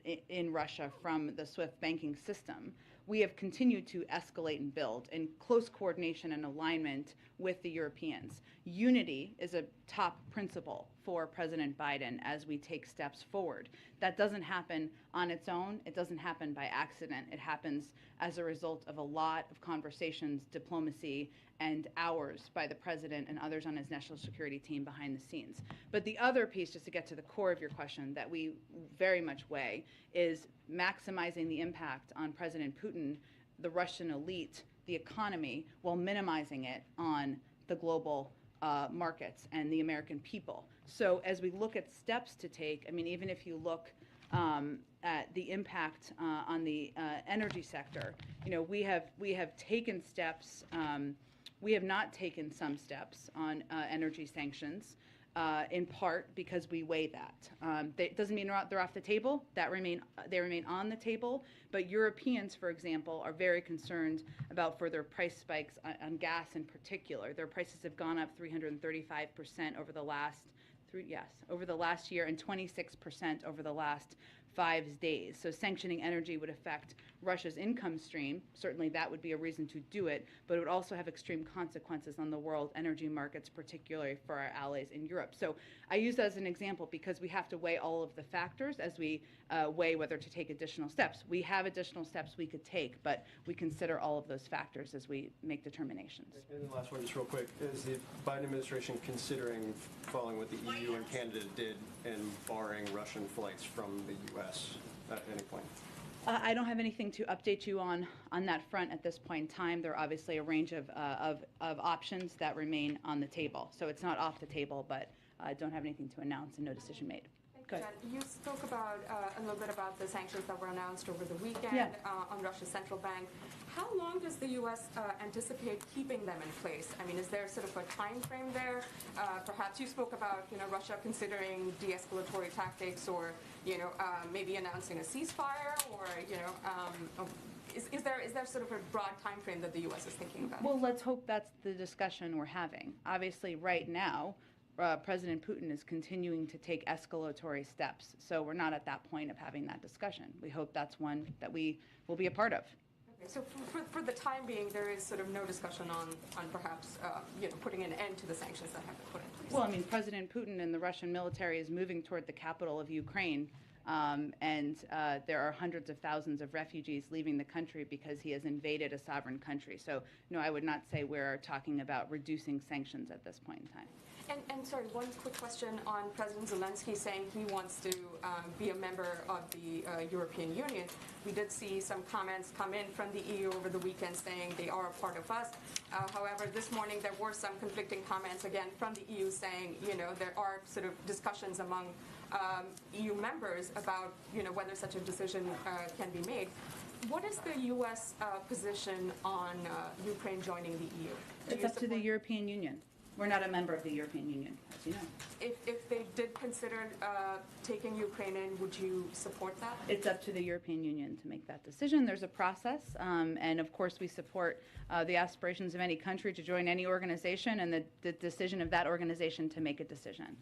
in Russia from the SWIFT banking system, we have continued to escalate and build in close coordination and alignment with the Europeans. Unity is a top principle for President Biden as we take steps forward. That doesn't happen on its own. It doesn't happen by accident. It happens as a result of a lot of conversations, diplomacy, and hours by the president and others on his national security team behind the scenes. But the other piece, just to get to the core of your question, that we very much weigh is maximizing the impact on President Putin, the Russian elite, the economy, while minimizing it on the global markets and the American people. So as we look at steps to take, I mean, even if you look at the impact on the energy sector, you know, we have taken steps. We have not taken some steps on energy sanctions, in part because we weigh that. That doesn't mean they're off the table. They remain on the table. But Europeans, for example, are very concerned about further price spikes on gas in particular. Their prices have gone up 335% over the last year and 26% over the last 5 days. So sanctioning energy would affect Russia's income stream. Certainly that would be a reason to do it, but it would also have extreme consequences on the world energy markets, particularly for our allies in Europe. So I use that as an example because we have to weigh all of the factors as we weigh whether to take additional steps. We have additional steps we could take, but we consider all of those factors as we make determinations. And the last one, just real quick, is the Biden administration considering following what the EU and Canada did and barring Russian flights from the U.S. at any point? I don't have anything to update you on that front at this point in time. There are obviously a range of options that remain on the table. So it's not off the table, but I don't have anything to announce and no decision made. Good. Jen, you spoke about a little bit about the sanctions that were announced over the weekend on Russia's central bank. How long does the U.S. Anticipate keeping them in place? I mean, is there sort of a time frame there? Perhaps you spoke about, Russia considering de-escalatory tactics, or, maybe announcing a ceasefire, or, is there sort of a broad time frame that the U.S. is thinking about? Well, let's hope that's the discussion we're having. Obviously, right now, President Putin is continuing to take escalatory steps. So we're not at that point of having that discussion. We hope that's one that we will be a part of. Okay, so for the time being, there is sort of no discussion on perhaps putting an end to the sanctions that have been put in place. Well, I mean, President Putin and the Russian military is moving toward the capital of Ukraine. And there are hundreds of thousands of refugees leaving the country because he has invaded a sovereign country. So, no, I would not say we're talking about reducing sanctions at this point in time. And sorry, one quick question on President Zelensky saying he wants to be a member of the European Union. We did see some comments come in from the EU over the weekend saying they are a part of us. However, this morning there were some conflicting comments again from the EU saying, there are sort of discussions among EU members about, whether such a decision can be made. What is the U.S. Position on Ukraine joining the EU? It's up to the European Union. We're not a member of the European Union, as you know. If they did consider taking Ukraine in, would you support that? It's up to the European Union to make that decision. There's a process, and of course we support the aspirations of any country to join any organization and the decision of that organization to make a decision.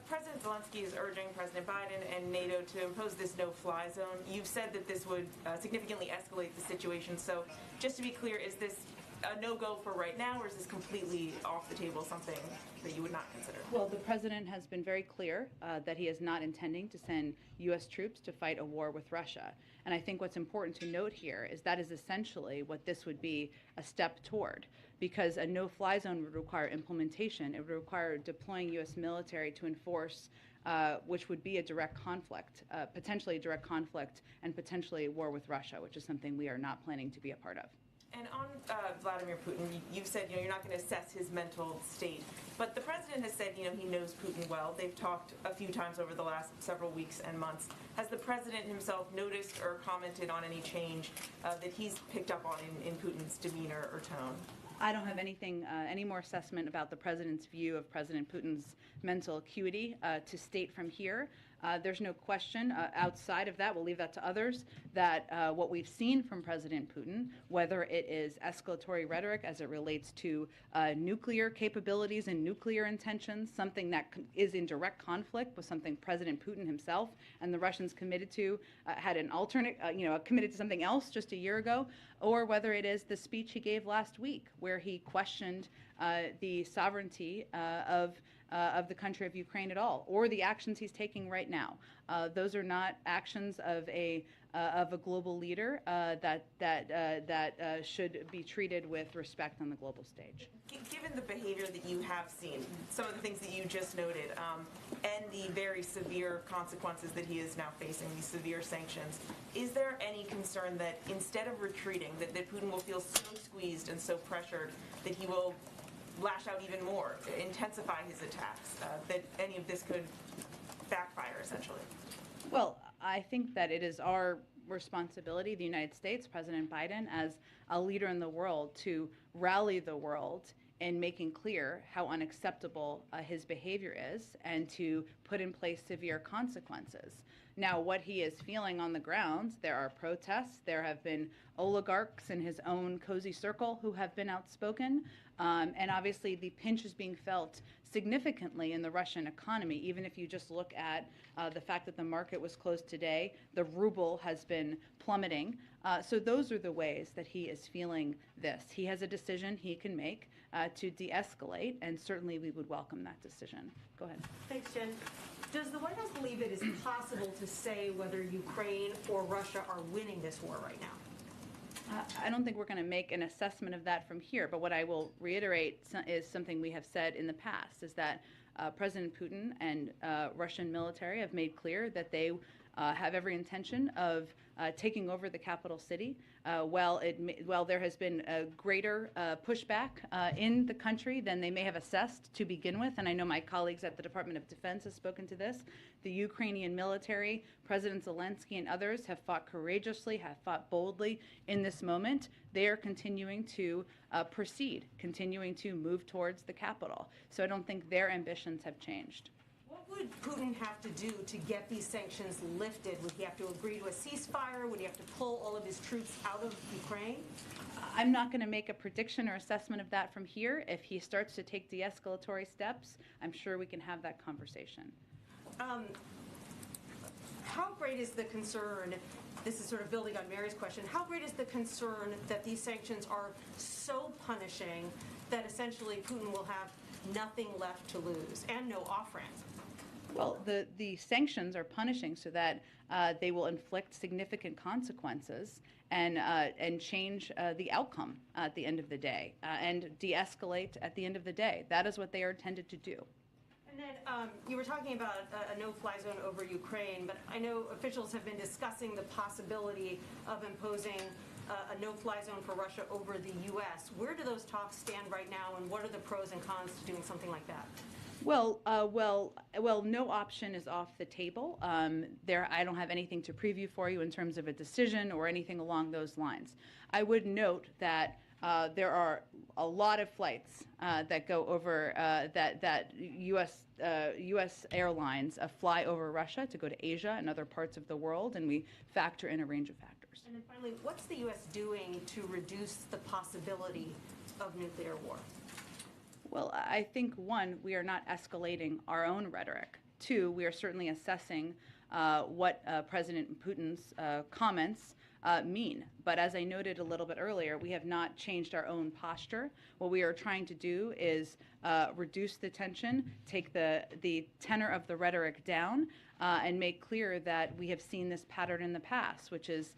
President Zelensky is urging President Biden and NATO to impose this no-fly zone. You've said that this would significantly escalate the situation. So just to be clear, is this a no-go for right now, or is this completely off the table, something that you would not consider? Well, the president has been very clear that he is not intending to send U.S. troops to fight a war with Russia. And I think what's important to note here is that is essentially what this would be a step toward, because a no-fly zone would require implementation. It would require deploying U.S. military to enforce which would be a direct conflict, potentially a direct conflict, and potentially a war with Russia, which is something we are not planning to be a part of. And on Vladimir Putin, you've said, you're not going to assess his mental state. But the president has said, he knows Putin well. They've talked a few times over the last several weeks and months. Has the president himself noticed or commented on any change that he's picked up on in Putin's demeanor or tone? I don't have anything, any more assessment about the president's view of President Putin's mental acuity to state from here. There's no question outside of that, we'll leave that to others, that what we've seen from President Putin, whether it is escalatory rhetoric as it relates to nuclear capabilities and nuclear intentions, something that is in direct conflict with something President Putin himself and the Russians committed to, had an alternate, committed to something else just a year ago, or whether it is the speech he gave last week where he questioned the sovereignty of the country of Ukraine at all, or the actions he's taking right now. Those are not actions of a global leader that should be treated with respect on the global stage. Given the behavior that you have seen, some of the things that you just noted, and the very severe consequences that he is now facing, these severe sanctions, is there any concern that instead of retreating, that Putin will feel so squeezed and so pressured that he will lash out even more, intensify his attacks, that any of this could backfire, essentially? Well, I think that it is our responsibility, the United States, President Biden, as a leader in the world, to rally the world in making clear how unacceptable his behavior is and to put in place severe consequences. Now, what he is feeling on the ground, there are protests. There have been oligarchs in his own cozy circle who have been outspoken. And obviously, the pinch is being felt significantly in the Russian economy. Even if you just look at the fact that the market was closed today, the ruble has been plummeting. So those are the ways that he is feeling this. He has a decision he can make to de-escalate, and certainly we would welcome that decision. Go ahead. Thanks, Jen. Does the White House believe it is possible to say whether Ukraine or Russia are winning this war right now? I don't think we're going to make an assessment of that from here, but what I will reiterate is something we have said in the past, is that President Putin and Russian military have made clear that they have every intention of taking over the capital city. While there has been a greater pushback in the country than they may have assessed to begin with, and I know my colleagues at the Department of Defense have spoken to this, the Ukrainian military, President Zelensky and others have fought courageously, have fought boldly in this moment. They are continuing to proceed, continuing to move towards the capital. So I don't think their ambitions have changed. What would Putin have to do to get these sanctions lifted? Would he have to agree to a ceasefire? Would he have to pull all of his troops out of Ukraine? I'm not going to make a prediction or assessment of that from here. If he starts to take de-escalatory steps, I'm sure we can have that conversation. How great is the concern, this is sort of building on Mary's question, how great is the concern that these sanctions are so punishing that essentially Putin will have nothing left to lose and no off-ramp? Well, the sanctions are punishing so that they will inflict significant consequences and change the outcome at the end of the day and de-escalate at the end of the day. That is what they are intended to do. And then you were talking about a no-fly zone over Ukraine, but I know officials have been discussing the possibility of imposing a no-fly zone for Russia over the U.S. Where do those talks stand right now, and what are the pros and cons to doing something like that? Well, no option is off the table. I don't have anything to preview for you in terms of a decision or anything along those lines. I would note that there are a lot of flights that go over that U.S. airlines fly over Russia to go to Asia and other parts of the world, and we factor in a range of factors. And then finally, what's the U.S. doing to reduce the possibility of nuclear war? Well, I think, one, we are not escalating our own rhetoric. Two, we are certainly assessing what President Putin's comments mean. But as I noted a little bit earlier, we have not changed our own posture. What we are trying to do is reduce the tension, take the tenor of the rhetoric down, and make clear that we have seen this pattern in the past, which is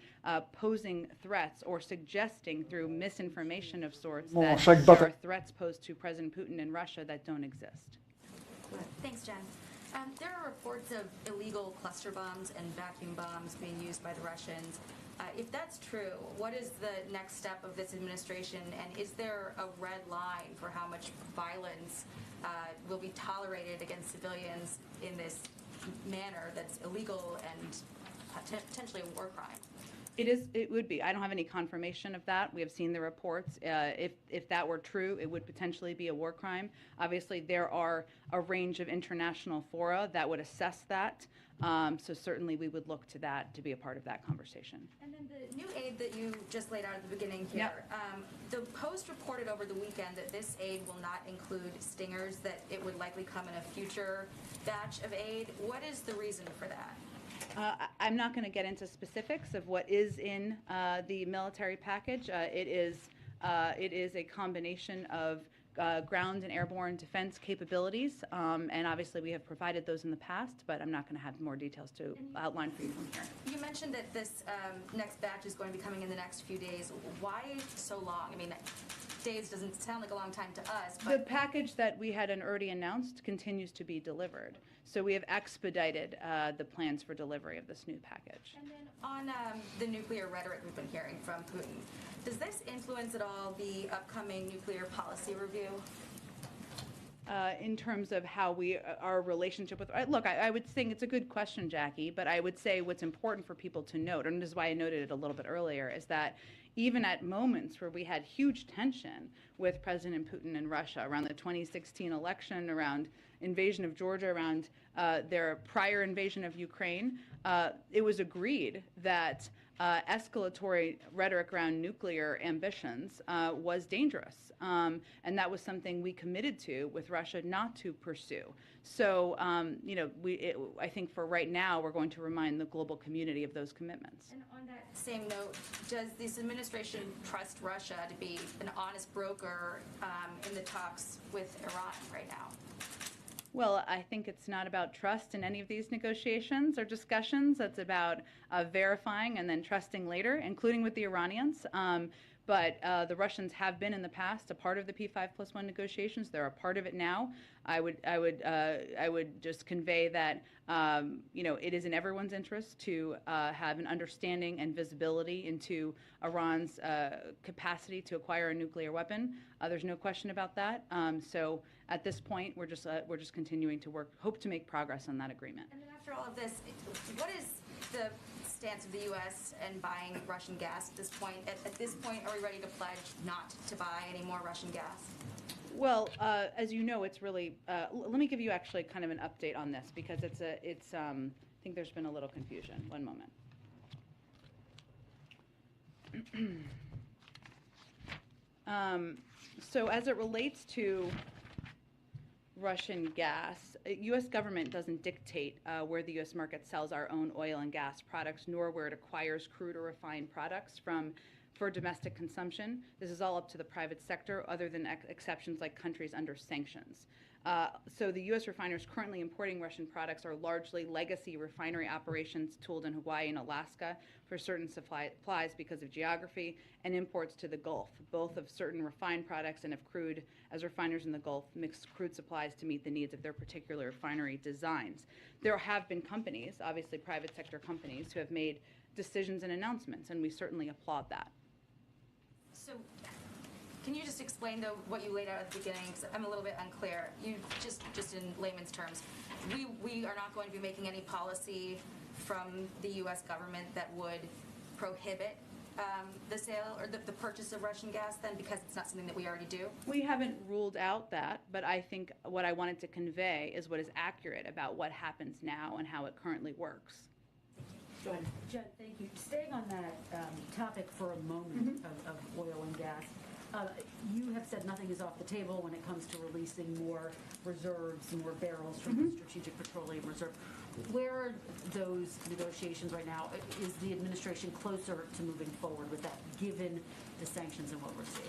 posing threats or suggesting through misinformation of sorts that there are threats posed to President Putin in Russia that don't exist. Thanks, Jen. There are reports of illegal cluster bombs and vacuum bombs being used by the Russians. If that's true, what is the next step of this administration, and is there a red line for how much violence will be tolerated against civilians in this manner that's illegal and potentially a war crime? It would be. I don't have any confirmation of that. We have seen the reports. If that were true, it would potentially be a war crime. Obviously, there are a range of international fora that would assess that. So certainly we would look to that to be a part of that conversation. And then the new aid that you just laid out at the beginning here, the Post reported over the weekend that this aid will not include stingers, that it would likely come in a future batch of aid. What is the reason for that? I'm not going to get into specifics of what is in the military package. It is a combination of ground and airborne defense capabilities, and obviously we have provided those in the past, but I'm not going to have more details to outline for you from here. You mentioned that this next batch is going to be coming in the next few days. Why so long? I mean, days doesn't sound like a long time to us. But the package that we had already announced continues to be delivered. So we have expedited the plans for delivery of this new package. And then on the nuclear rhetoric we've been hearing from Putin, does this influence at all the upcoming nuclear policy review? In terms of how our relationship with, look, I would think it's a good question, Jackie, but I would say what's important for people to note, and this is why I noted it a little bit earlier, is that even at moments where we had huge tension with President Putin and Russia around the 2016 election, around invasion of Georgia, around their prior invasion of Ukraine, it was agreed that escalatory rhetoric around nuclear ambitions was dangerous. And that was something we committed to with Russia not to pursue. So, I think for right now, we're going to remind the global community of those commitments. And on that same note, does this administration trust Russia to be an honest broker in the talks with Iran right now? Well, I think it's not about trust in any of these negotiations or discussions. It's about verifying and then trusting later, including with the Iranians. But the Russians have been in the past a part of the P5+1 negotiations. They're a part of it now. I would just convey that it is in everyone's interest to have an understanding and visibility into Iran's capacity to acquire a nuclear weapon. There's no question about that. So at this point, we're just continuing to hope to make progress on that agreement. And then after all of this, what is the stance of the U.S. and buying Russian gas at this point? At this point, are we ready to pledge not to buy any more Russian gas? Well, as you know, it's really. Let me give you actually kind of an update on this because I think there's been a little confusion. One moment. So as it relates to Russian gas, U.S. government doesn't dictate where the U.S. market sells our own oil and gas products, nor where it acquires crude or refined products for domestic consumption. This is all up to the private sector, other than exceptions like countries under sanctions. So the U.S. refiners currently importing Russian products are largely legacy refinery operations tooled in Hawaii and Alaska for certain supplies because of geography, and imports to the Gulf, both of certain refined products and of crude, as refiners in the Gulf mix crude supplies to meet the needs of their particular refinery designs. There have been companies, obviously private sector companies, who have made decisions and announcements, and we certainly applaud that. So can you just explain, though, what you laid out at the beginning? Because I'm a little bit unclear. You just in layman's terms, we are not going to be making any policy from the U.S. government that would prohibit the sale or the purchase of Russian gas, then, because it's not something that we already do? We haven't ruled out that, but I think what I wanted to convey is what is accurate about what happens now and how it currently works. Go ahead. Jen, thank you. Staying on that topic for a moment of oil and gas, you have said nothing is off the table when it comes to releasing more reserves, more barrels from the Strategic Petroleum Reserve. Where are those negotiations right now? Is the administration closer to moving forward with that, given the sanctions and what we're seeing?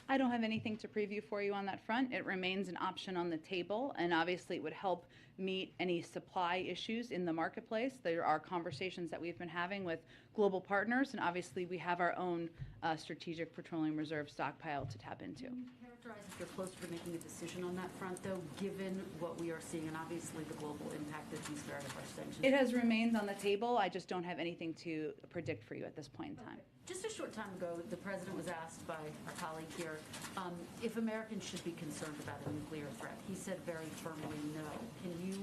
I don't have anything to preview for you on that front. It remains an option on the table, and obviously it would help meet any supply issues in the marketplace. There are conversations that we've been having with global partners, and obviously we have our own Strategic Petroleum Reserve stockpile to tap into. Can you characterize if you're closer to making a decision on that front, though, given what we are seeing and obviously the global impact of these very harsh sanctions? It has remained on the table. I just don't have anything to predict for you at this point in time. Okay. Just a short time ago, the president was asked by our colleague here if Americans should be concerned about a nuclear threat. He said very firmly no. Can you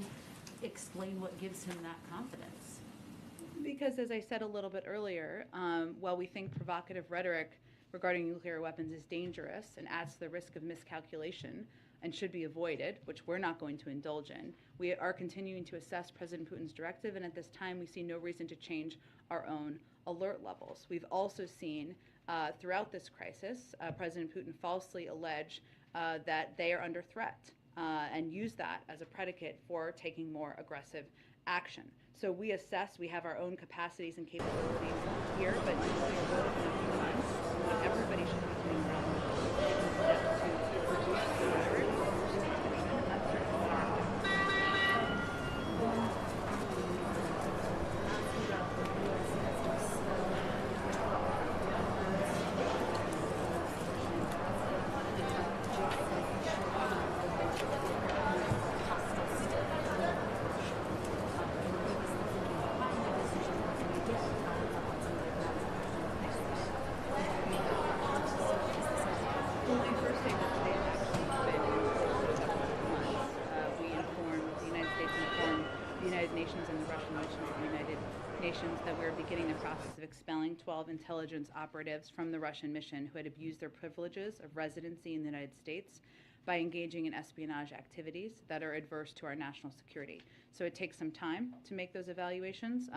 explain what gives him that confidence? Because, as I said a little bit earlier, while we think provocative rhetoric regarding nuclear weapons is dangerous and adds to the risk of miscalculation and should be avoided, which we're not going to indulge in, we are continuing to assess President Putin's directive, and at this time we see no reason to change our own alert levels. We've also seen throughout this crisis, President Putin falsely allege that they are under threat and use that as a predicate for taking more aggressive action. So we assess, we have our own capacities and capabilities here, but nuclear will in a few months, what everybody should be doing around the world is steps to reduce the rhetoric, and that's certainly our that we're beginning the process of expelling 12 intelligence operatives from the Russian mission who had abused their privileges of residency in the United States by engaging in espionage activities that are adverse to our national security. So it takes some time to make those evaluations,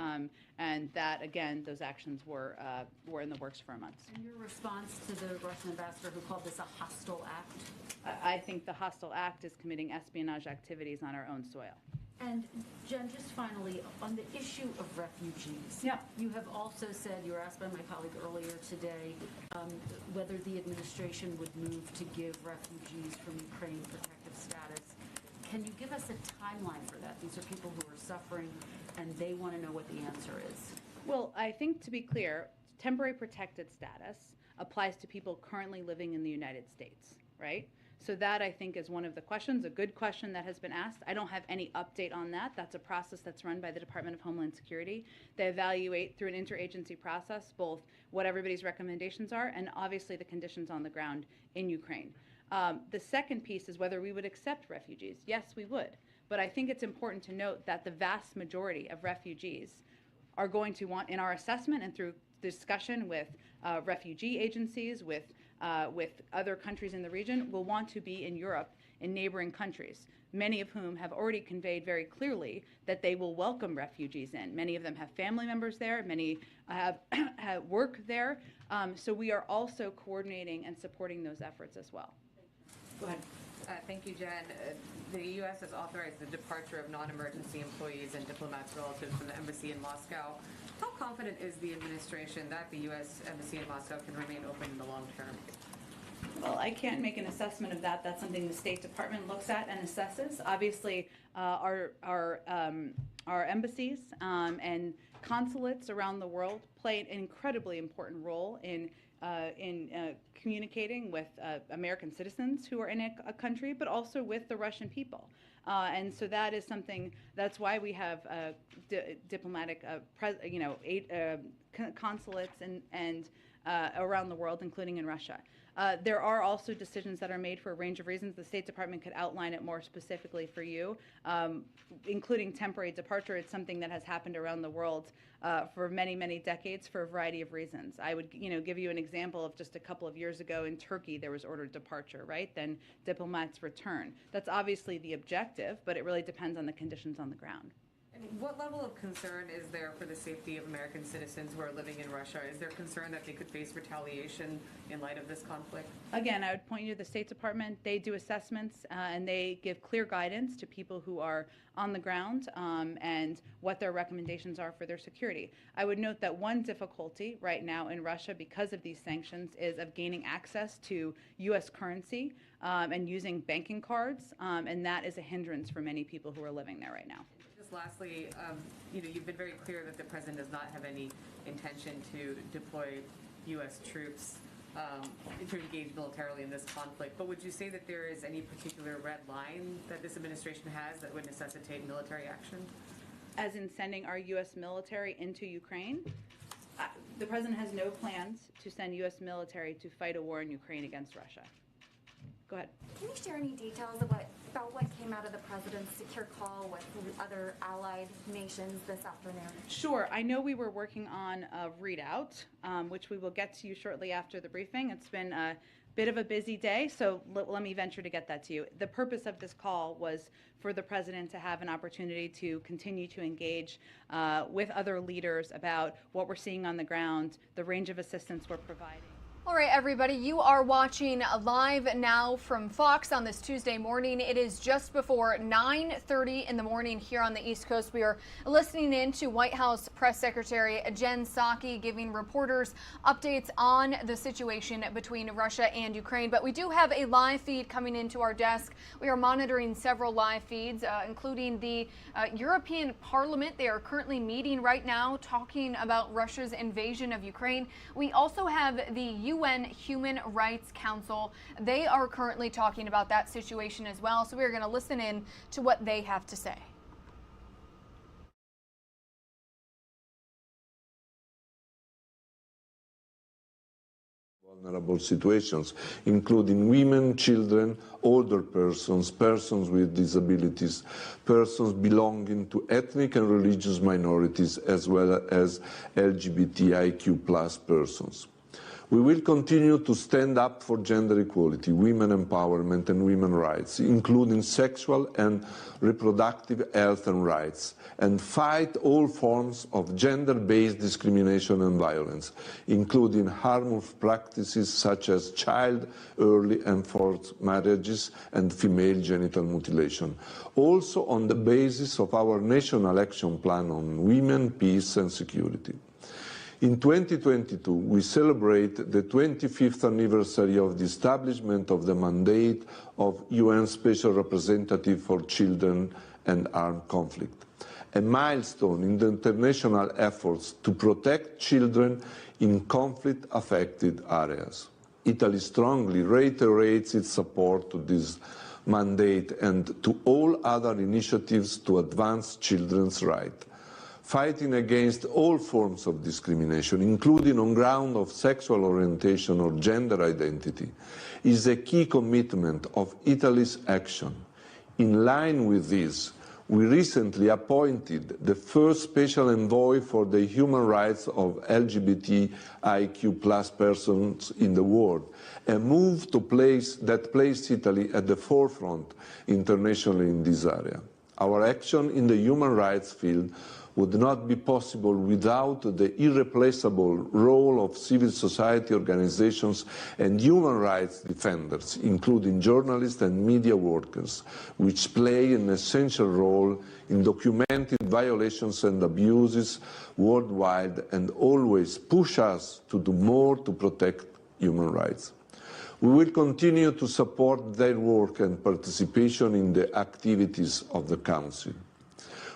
and that, again, those actions were in the works for months. And your response to the Russian ambassador who called this a hostile act? I think the hostile act is committing espionage activities on our own soil. And Jen, just finally, on the issue of refugees, you have also said, you were asked by my colleague earlier today, whether the administration would move to give refugees from Ukraine protective status. Can you give us a timeline for that? These are people who are suffering, and they want to know what the answer is. Well, I think, to be clear, temporary protected status applies to people currently living in the United States, right? So that, I think, is one of the questions, a good question that has been asked. I don't have any update on that. That's a process that's run by the Department of Homeland Security. They evaluate through an interagency process both what everybody's recommendations are and obviously the conditions on the ground in Ukraine. The second piece is whether we would accept refugees. Yes, we would. But I think it's important to note that the vast majority of refugees are going to want, in our assessment and through discussion with refugee agencies, with other countries in the region, will want to be in Europe, in neighboring countries, many of whom have already conveyed very clearly that they will welcome refugees in. Many of them have family members there, many have work there. So we are also coordinating and supporting those efforts as well. Go ahead. Thank you, Jen. The U.S. has authorized the departure of non-emergency employees and diplomats relative to the embassy in Moscow. How confident is the administration that the U.S. embassy in Moscow can remain open in the long term? Well, I can't make an assessment of that. That's something the State Department looks at and assesses. Obviously, our embassies and consulates around the world play an incredibly important role in communicating with American citizens who are in a country, but also with the Russian people. And so that is something, that's why we have diplomatic, consulates and around the world, including in Russia. There are also decisions that are made for a range of reasons. The State Department could outline it more specifically for you, including temporary departure. It's something that has happened around the world for many, many decades for a variety of reasons. I would, give you an example of just a couple of years ago in Turkey, there was ordered departure, right? Then diplomats return. That's obviously the objective, but it really depends on the conditions on the ground. What level of concern is there for the safety of American citizens who are living in Russia? Is there concern that they could face retaliation in light of this conflict? Again, I would point you to the State Department. They do assessments and they give clear guidance to people who are on the ground and what their recommendations are for their security. I would note that one difficulty right now in Russia because of these sanctions is of gaining access to U.S. currency and using banking cards, and that is a hindrance for many people who are living there right now. Lastly, you've been very clear that the president does not have any intention to deploy U.S. troops to engage militarily in this conflict. But would you say that there is any particular red line that this administration has that would necessitate military action? As in sending our U.S. military into Ukraine? The president has no plans to send U.S. military to fight a war in Ukraine against Russia. Go ahead. Can you share any details about what came out of the president's secure call with other allied nations this afternoon? Sure. I know we were working on a readout, which we will get to you shortly after the briefing. It's been a bit of a busy day, so let me venture to get that to you. The purpose of this call was for the president to have an opportunity to continue to engage with other leaders about what we're seeing on the ground, the range of assistance we're providing. All right, everybody, you are watching Live Now from Fox on this Tuesday morning. It is just before 9:30 in the morning here on the East Coast. We are listening in to White House Press Secretary Jen Psaki giving reporters updates on the situation between Russia and Ukraine. But we do have a live feed coming into our desk. We are monitoring several live feeds, including the European Parliament. They are currently meeting right now talking about Russia's invasion of Ukraine. We also have the UN Human Rights Council. They are currently talking about that situation as well. So we're going to listen in to what they have to say. Vulnerable situations, including women, children, older persons, persons with disabilities, persons belonging to ethnic and religious minorities, as well as LGBTIQ+ persons. We will continue to stand up for gender equality, women empowerment and women's rights, including sexual and reproductive health and rights, and fight all forms of gender-based discrimination and violence, including harmful practices such as child, early and forced marriages and female genital mutilation, also on the basis of our National Action Plan on Women, Peace and Security. In 2022, we celebrate the 25th anniversary of the establishment of the mandate of UN Special Representative for Children and Armed Conflict. a milestone in the international efforts to protect children in conflict-affected areas. Italy strongly reiterates its support to this mandate and to all other initiatives to advance children's rights. Fighting against all forms of discrimination, including on ground of sexual orientation or gender identity, is a key commitment of Italy's action. In line with this, we recently appointed the first special envoy for the human rights of LGBTIQ+ persons in the world, a move that placed Italy at the forefront internationally in this area. Our action in the human rights field would not be possible without the irreplaceable role of civil society organizations and human rights defenders, including journalists and media workers, which play an essential role in documenting violations and abuses worldwide and always push us to do more to protect human rights. We will continue to support their work and participation in the activities of the Council.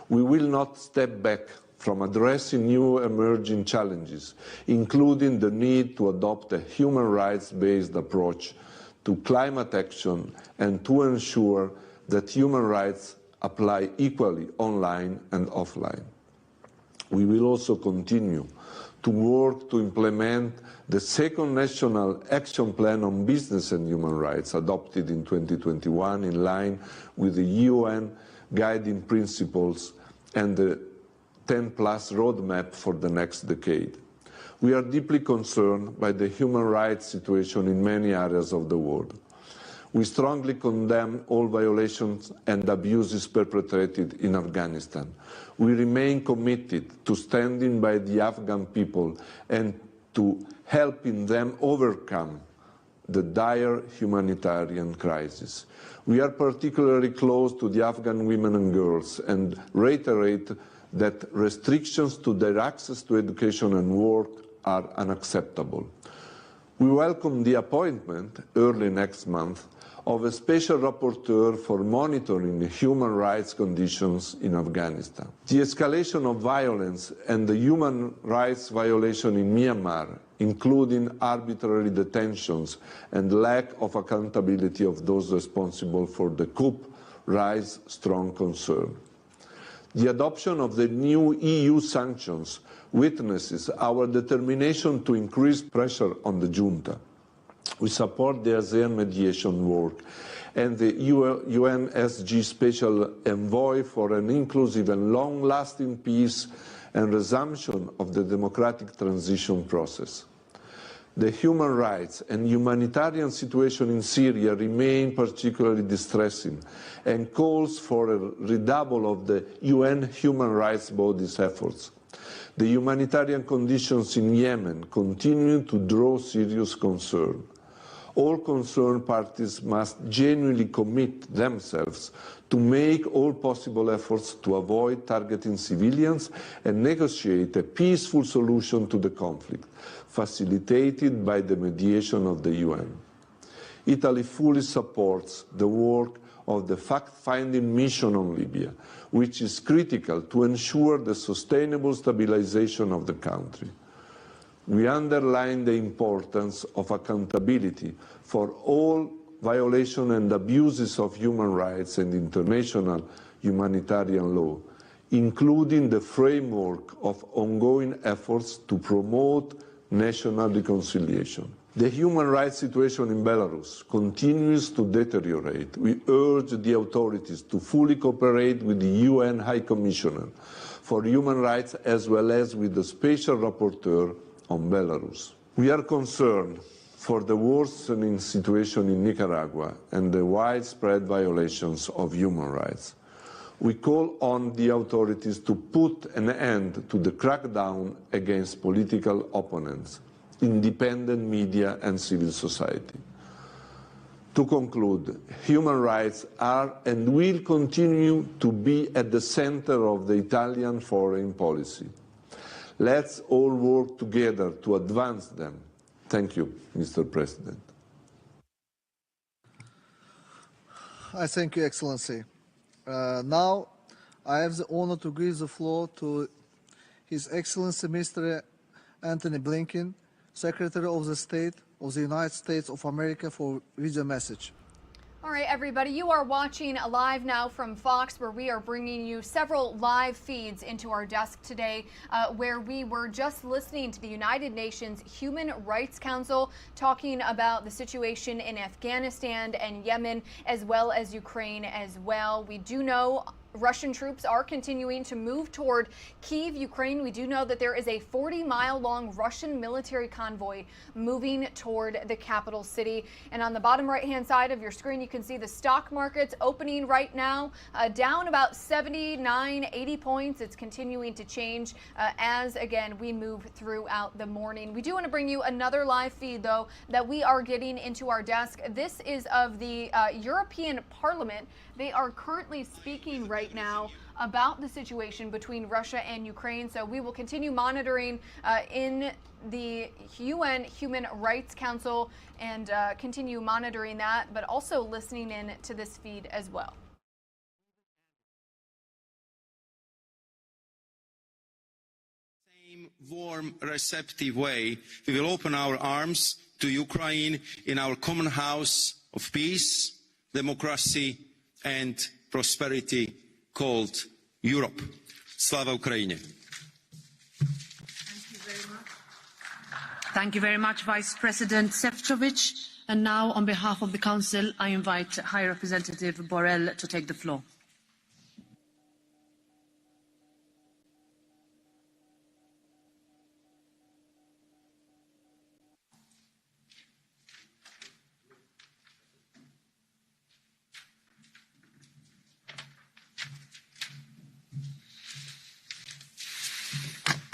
We will not step back from addressing new emerging challenges, including the need to adopt a human rights-based approach to climate action and to ensure that human rights apply equally online and offline. We will also continue to work to implement the second National Action Plan on Business and Human Rights adopted in 2021 in line with the UN guiding principles and the 10+ roadmap for the next decade. We are deeply concerned by the human rights situation in many areas of the world. We strongly condemn all violations and abuses perpetrated in Afghanistan. We remain committed to standing by the Afghan people and to helping them overcome the dire humanitarian crisis. We are particularly close to the Afghan women and girls and reiterate that restrictions to their access to education and work are unacceptable. We welcome the appointment early next month of a special rapporteur for monitoring human rights conditions in Afghanistan. The escalation of violence and the human rights violation in Myanmar, including arbitrary detentions and lack of accountability of those responsible for the coup, raise strong concern. The adoption of the new EU sanctions witnesses our determination to increase pressure on the junta. We support the ASEAN mediation work and the UNSG Special Envoy for an inclusive and long-lasting peace and resumption of the democratic transition process. The human rights and humanitarian situation in Syria remain particularly distressing and calls for a redouble of the UN human rights body's efforts. The humanitarian conditions in Yemen continue to draw serious concern. All concerned parties must genuinely commit themselves to make all possible efforts to avoid targeting civilians and negotiate a peaceful solution to the conflict, facilitated by the mediation of the UN. Italy fully supports the work of the fact-finding mission on Libya, which is critical to ensure the sustainable stabilization of the country. We underline the importance of accountability for all violations and abuses of human rights and international humanitarian law, including the framework of ongoing efforts to promote national reconciliation. The human rights situation in Belarus continues to deteriorate. We urge the authorities to fully cooperate with the UN High Commissioner for Human Rights as well as with the Special Rapporteur on Belarus. We are concerned for the worsening situation in Nicaragua and the widespread violations of human rights. We call on the authorities to put an end to the crackdown against political opponents, independent media and civil society. To conclude, human rights are and will continue to be at the center of the Italian foreign policy. Let's all work together to advance them. Thank you, Mr. President. I thank you, Excellency. Now, I have the honor to give the floor to His Excellency Mr. Anthony Blinken, Secretary of the State of the United States of America, for video message. All right, everybody, you are watching Live Now from Fox, where we are bringing you several live feeds into our desk today, where we were just listening to the United Nations Human Rights Council talking about the situation in Afghanistan and Yemen, as well as Ukraine as well. We do know Russian troops are continuing to move toward Kyiv, Ukraine. We do know that there is a 40-mile-long Russian military convoy moving toward the capital city. And on the bottom right-hand side of your screen, you can see the stock markets opening right now, down about 79, 80 points. It's continuing to change as, again, we move throughout the morning. We do want to bring you another live feed, though, that we are getting into our desk. This is of the European Parliament. They are currently speaking right now about the situation between Russia and Ukraine. So we will continue monitoring in the UN Human Rights Council and continue monitoring that, but also listening in to this feed as well. Same warm, receptive way, we will open our arms to Ukraine in our common house of peace, democracy, and prosperity called Europe. Slava Ukraini. Thank you very much, Vice President Šefčovič. And now, on behalf of the Council, I invite High Representative Borrell to take the floor.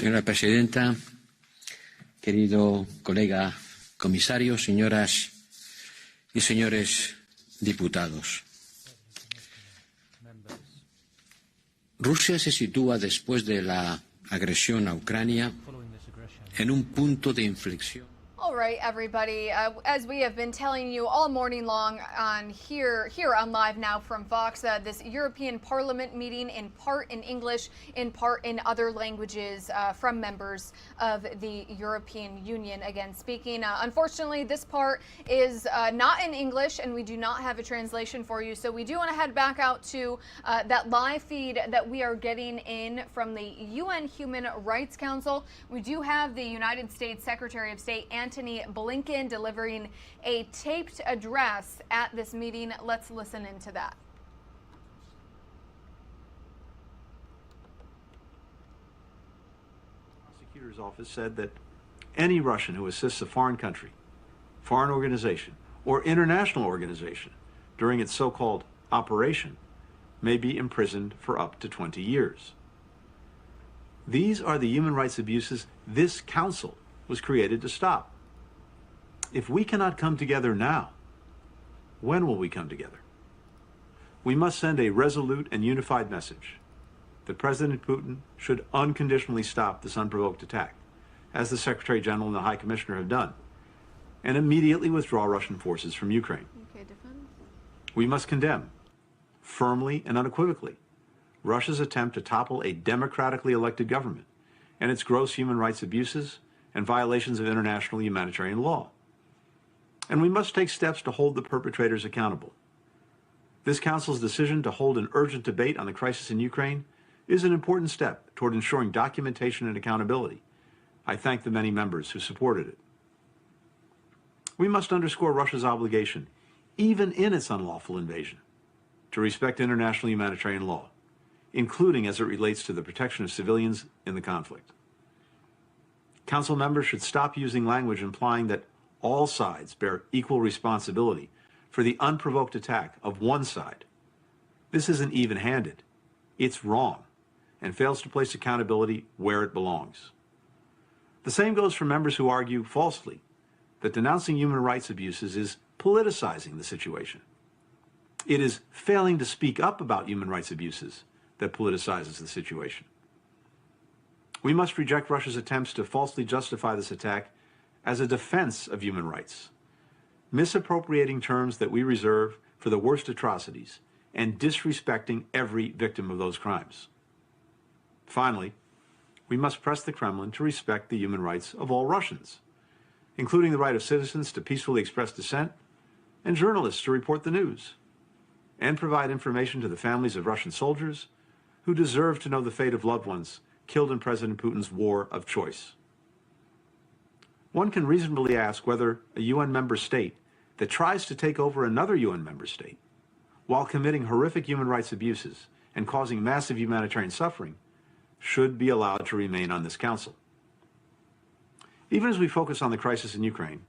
Señora Presidenta, querido colega comisario, señoras y señores diputados. Rusia se sitúa después de la agresión a Ucrania en un punto de inflexión. All right, everybody, as we have been telling you all morning long on here on Live Now from Fox, this European Parliament meeting in part in English, in part in other languages from members of the European Union, again speaking. Unfortunately, this part is not in English, and we do not have a translation for you, so we do want to head back out to that live feed that we are getting in from the UN Human Rights Council. We do have the United States Secretary of State, Anthony Blinken, delivering a taped address at this meeting. Let's listen into that. The prosecutor's office said that any Russian who assists a foreign country, foreign organization, or international organization during its so-called operation may be imprisoned for up to 20 years. These are the human rights abuses this council was created to stop. If we cannot come together now, when will we come together? We must send a resolute and unified message that President Putin should unconditionally stop this unprovoked attack, as the Secretary General and the High Commissioner have done, and immediately withdraw Russian forces from Ukraine. We must condemn, firmly and unequivocally, Russia's attempt to topple a democratically elected government and its gross human rights abuses and violations of international humanitarian law. And we must take steps to hold the perpetrators accountable. This Council's decision to hold an urgent debate on the crisis in Ukraine is an important step toward ensuring documentation and accountability. I thank the many members who supported it. We must underscore Russia's obligation, even in its unlawful invasion, to respect international humanitarian law, including as it relates to the protection of civilians in the conflict. Council members should stop using language implying that all sides bear equal responsibility for the unprovoked attack of one side. This isn't even-handed. It's wrong and fails to place accountability where it belongs. The same goes for members who argue falsely that denouncing human rights abuses is politicizing the situation. It is failing to speak up about human rights abuses that politicizes the situation. We must reject Russia's attempts to falsely justify this attack as a defense of human rights, misappropriating terms that we reserve for the worst atrocities and disrespecting every victim of those crimes. Finally, we must press the Kremlin to respect the human rights of all Russians, including the right of citizens to peacefully express dissent and journalists to report the news, and provide information to the families of Russian soldiers who deserve to know the fate of loved ones killed in President Putin's war of choice. One can reasonably ask whether a UN member state that tries to take over another UN member state while committing horrific human rights abuses and causing massive humanitarian suffering should be allowed to remain on this council. Even as we focus on the crisis in Ukraine,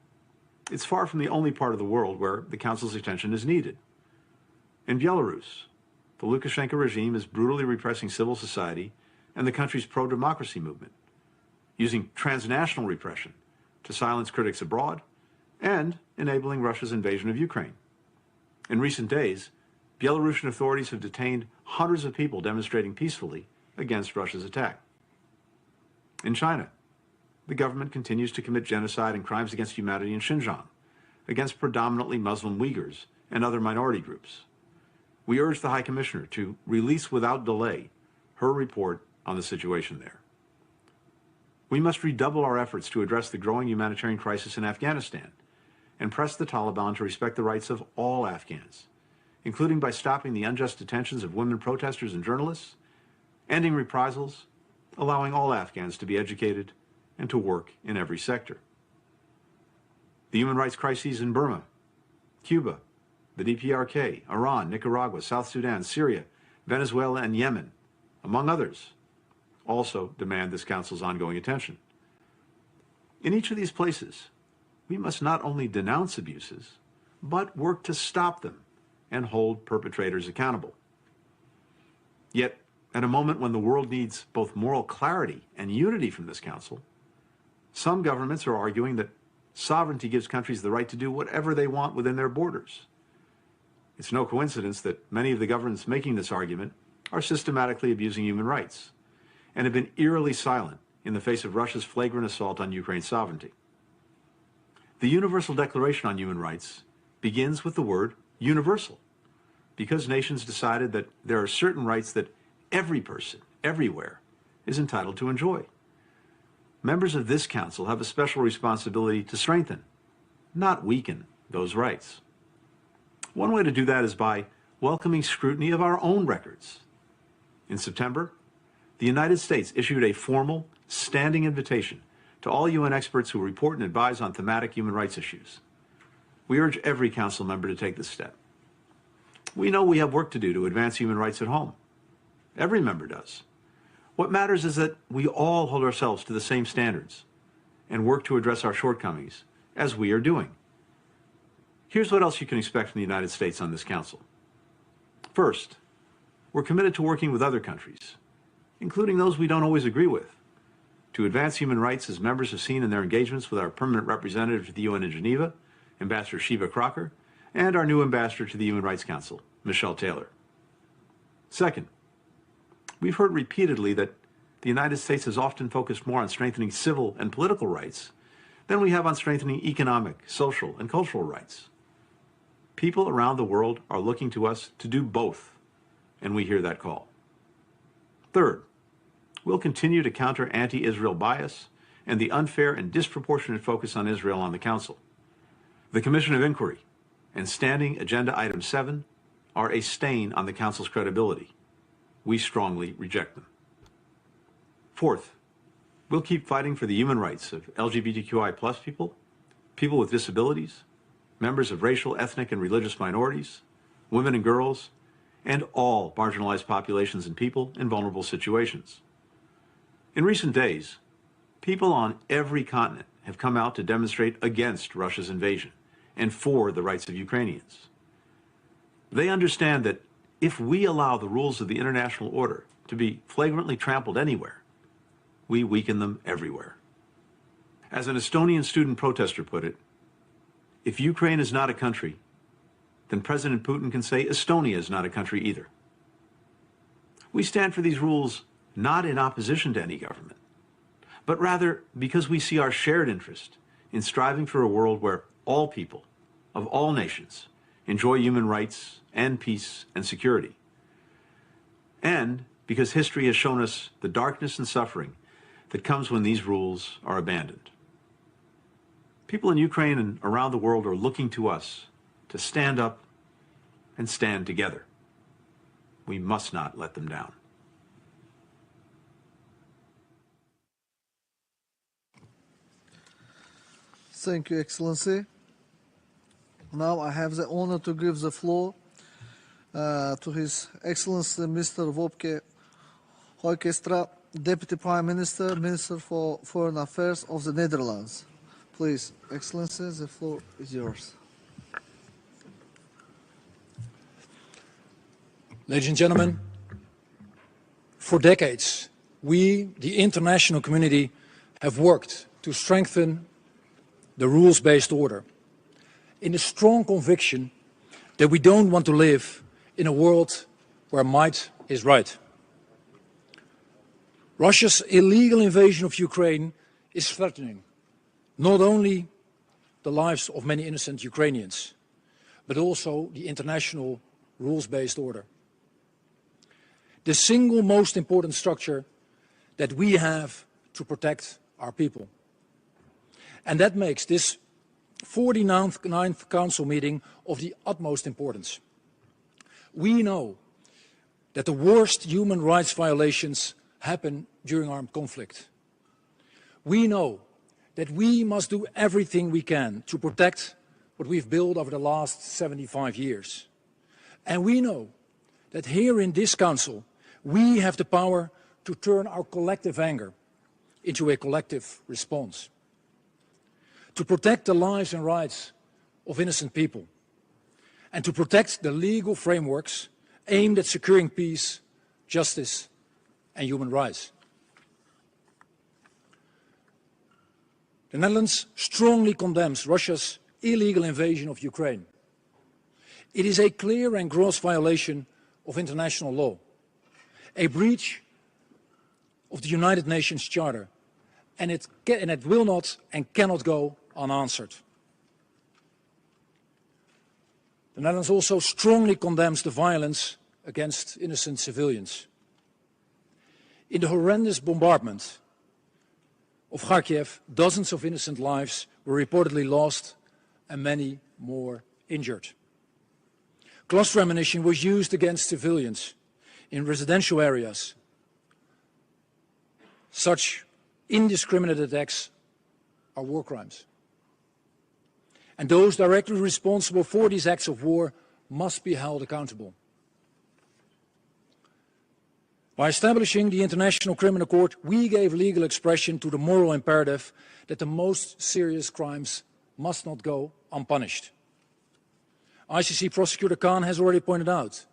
it's far from the only part of the world where the council's attention is needed. In Belarus, the Lukashenko regime is brutally repressing civil society and the country's pro-democracy movement, using transnational repression to silence critics abroad and enabling Russia's invasion of Ukraine. In recent days, Belarusian authorities have detained hundreds of people demonstrating peacefully against Russia's attack. In China, the government continues to commit genocide and crimes against humanity in Xinjiang, against predominantly Muslim Uyghurs and other minority groups. We urge the High Commissioner to release without delay her report on the situation there. We must redouble our efforts to address the growing humanitarian crisis in Afghanistan and press the Taliban to respect the rights of all Afghans, including by stopping the unjust detentions of women protesters and journalists, ending reprisals, allowing all Afghans to be educated and to work in every sector. The human rights crises in Burma, Cuba, the DPRK, Iran, Nicaragua, South Sudan, Syria, Venezuela, and Yemen, among others, also demand this Council's ongoing attention. In each of these places, we must not only denounce abuses, but work to stop them and hold perpetrators accountable. Yet, at a moment when the world needs both moral clarity and unity from this Council, some governments are arguing that sovereignty gives countries the right to do whatever they want within their borders. It's no coincidence that many of the governments making this argument are systematically abusing human rights and have been eerily silent in the face of Russia's flagrant assault on Ukraine's sovereignty. The Universal Declaration on Human Rights begins with the word universal, because nations decided that there are certain rights that every person, everywhere, is entitled to enjoy. Members of this Council have a special responsibility to strengthen, not weaken, those rights. One way to do that is by welcoming scrutiny of our own records. In September, the United States issued a formal, standing invitation to all UN experts who report and advise on thematic human rights issues. We urge every Council member to take this step. We know we have work to do to advance human rights at home. Every member does. What matters is that we all hold ourselves to the same standards and work to address our shortcomings, as we are doing. Here's what else you can expect from the United States on this Council. First, we're committed to working with other countries, including those we don't always agree with, to advance human rights as members have seen in their engagements with our permanent representative to the UN in Geneva, Ambassador Shiva Crocker, and our new ambassador to the Human Rights Council, Michelle Taylor. Second, we've heard repeatedly that the United States has often focused more on strengthening civil and political rights than we have on strengthening economic, social, and cultural rights. People around the world are looking to us to do both, and we hear that call. Third, we'll continue to counter anti-Israel bias and the unfair and disproportionate focus on Israel on the Council. The Commission of Inquiry and Standing Agenda Item 7 are a stain on the Council's credibility. We strongly reject them. Fourth, we'll keep fighting for the human rights of LGBTQI+ people, people with disabilities, members of racial, ethnic, and religious minorities, women and girls, and all marginalized populations and people in vulnerable situations. In recent days, people on every continent have come out to demonstrate against Russia's invasion and for the rights of Ukrainians. They understand that if we allow the rules of the international order to be flagrantly trampled anywhere, we weaken them everywhere. As an Estonian student protester put it, if Ukraine is not a country, then President Putin can say Estonia is not a country either. We stand for these rules not in opposition to any government, but rather because we see our shared interest in striving for a world where all people of all nations enjoy human rights and peace and security. And because history has shown us the darkness and suffering that comes when these rules are abandoned. People in Ukraine and around the world are looking to us to stand up and stand together. We must not let them down. Thank you, Excellency. Now I have the honor to give the floor to His Excellency Mr. Wopke Hoekstra, Deputy Prime Minister, Minister for Foreign Affairs of the Netherlands. Please, Excellency, the floor is yours. Ladies and gentlemen, for decades, we, the international community, have worked to strengthen the rules-based order in a strong conviction that we don't want to live in a world where might is right. Russia's illegal invasion of Ukraine is threatening not only the lives of many innocent Ukrainians, but also the international rules-based order. The single most important structure that we have to protect our people. And that makes this 49th Council meeting of the utmost importance. We know that the worst human rights violations happen during armed conflict. We know that we must do everything we can to protect what we've built over the last 75 years. And we know that here in this Council, we have the power to turn our collective anger into a collective response. To protect the lives and rights of innocent people, and to protect the legal frameworks aimed at securing peace, justice, and human rights. The Netherlands strongly condemns Russia's illegal invasion of Ukraine. It is a clear and gross violation of international law, a breach of the United Nations Charter, and it will not and cannot go unanswered. The Netherlands also strongly condemns the violence against innocent civilians. In the horrendous bombardment of Kharkiv, dozens of innocent lives were reportedly lost and many more injured. Cluster ammunition was used against civilians in residential areas. Such indiscriminate attacks are war crimes. And those directly responsible for these acts of war must be held accountable. By establishing the International Criminal Court, we gave legal expression to the moral imperative that the most serious crimes must not go unpunished. ICC Prosecutor Khan has already pointed out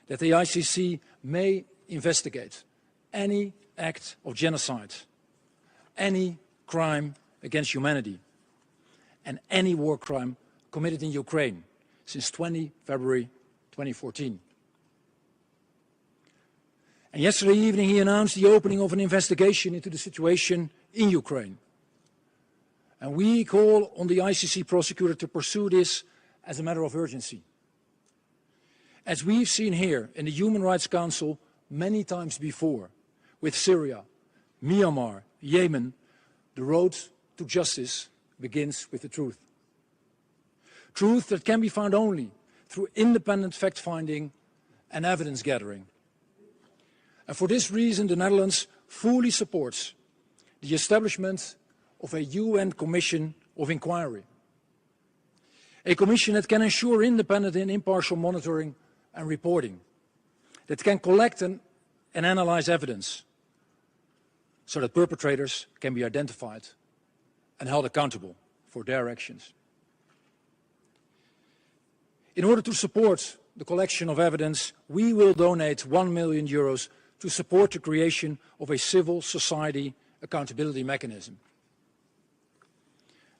that the ICC may investigate any act of genocide, any crime against humanity, and any war crime committed in Ukraine since 20 February 2014. And yesterday evening he announced the opening of an investigation into the situation in Ukraine. And we call on the ICC prosecutor to pursue this as a matter of urgency. As we've seen here in the Human Rights Council many times before, with Syria, Myanmar, Yemen, the road to justice begins with the truth. Truth that can be found only through independent fact-finding and evidence gathering. And for this reason, the Netherlands fully supports the establishment of a UN Commission of Inquiry. A commission that can ensure independent and impartial monitoring and reporting, that can collect and analyze evidence so that perpetrators can be identified and held accountable for their actions. In order to support the collection of evidence, we will donate €1 million to support the creation of a civil society accountability mechanism.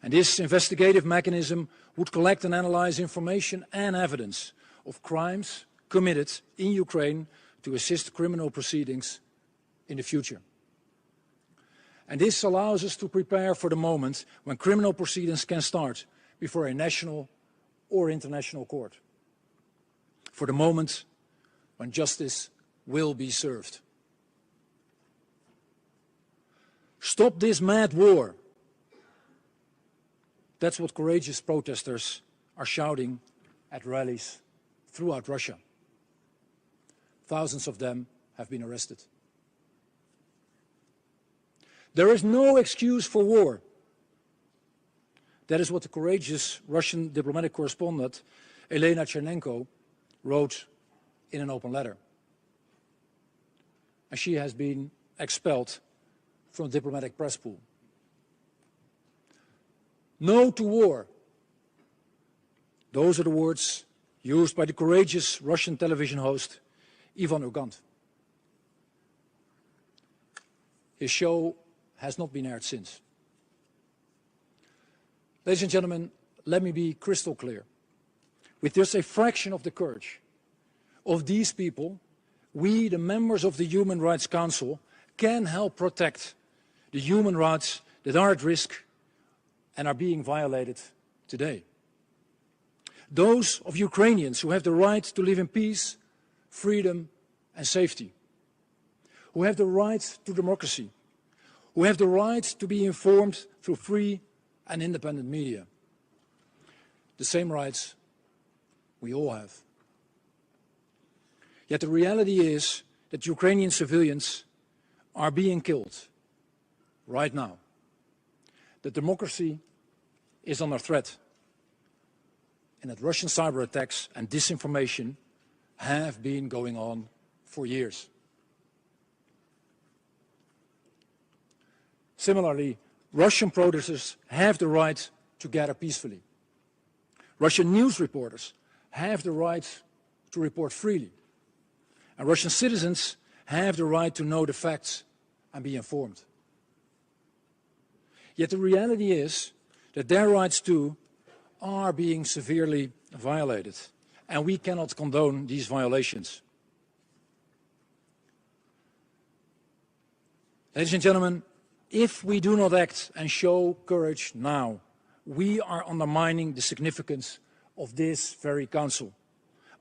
And this investigative mechanism would collect and analyze information and evidence of crimes committed in Ukraine to assist criminal proceedings in the future. And this allows us to prepare for the moment when criminal proceedings can start before a national or international court for the moment when justice will be served. Stop this mad war. That's what courageous protesters are shouting at rallies throughout Russia. Thousands of them have been arrested. There is no excuse for war. That is what the courageous Russian diplomatic correspondent Elena Chernenko wrote in an open letter. And she has been expelled from the diplomatic press pool. No to war. Those are the words used by the courageous Russian television host Ivan Urgant. His show has not been aired since. Ladies and gentlemen, let me be crystal clear. With just a fraction of the courage of these people, we, the members of the Human Rights Council, can help protect the human rights that are at risk and are being violated today. Those of Ukrainians who have the right to live in peace, freedom and safety, who have the right to democracy, who have the right to be informed through free and independent media. The same rights we all have. Yet the reality is that Ukrainian civilians are being killed right now. That democracy is under threat, and that Russian cyber attacks and disinformation have been going on for years. Similarly, Russian protesters have the right to gather peacefully. Russian news reporters have the right to report freely. And Russian citizens have the right to know the facts and be informed. Yet the reality is that their rights too are being severely violated, and we cannot condone these violations. Ladies and gentlemen, if we do not act and show courage now, we are undermining the significance of this very Council,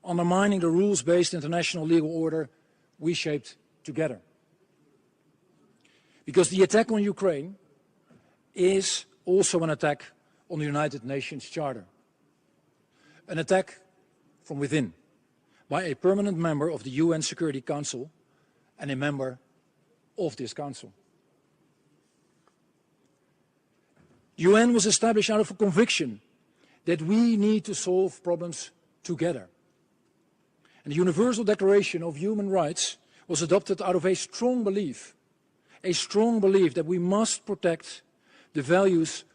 undermining the rules-based international legal order we shaped together. Because the attack on Ukraine is also an attack on the United Nations Charter, an attack from within by a permanent member of the UN Security Council and a member of this Council. UN was established out of a conviction that we need to solve problems together. And the Universal Declaration of Human Rights was adopted out of a strong belief that we must protect the values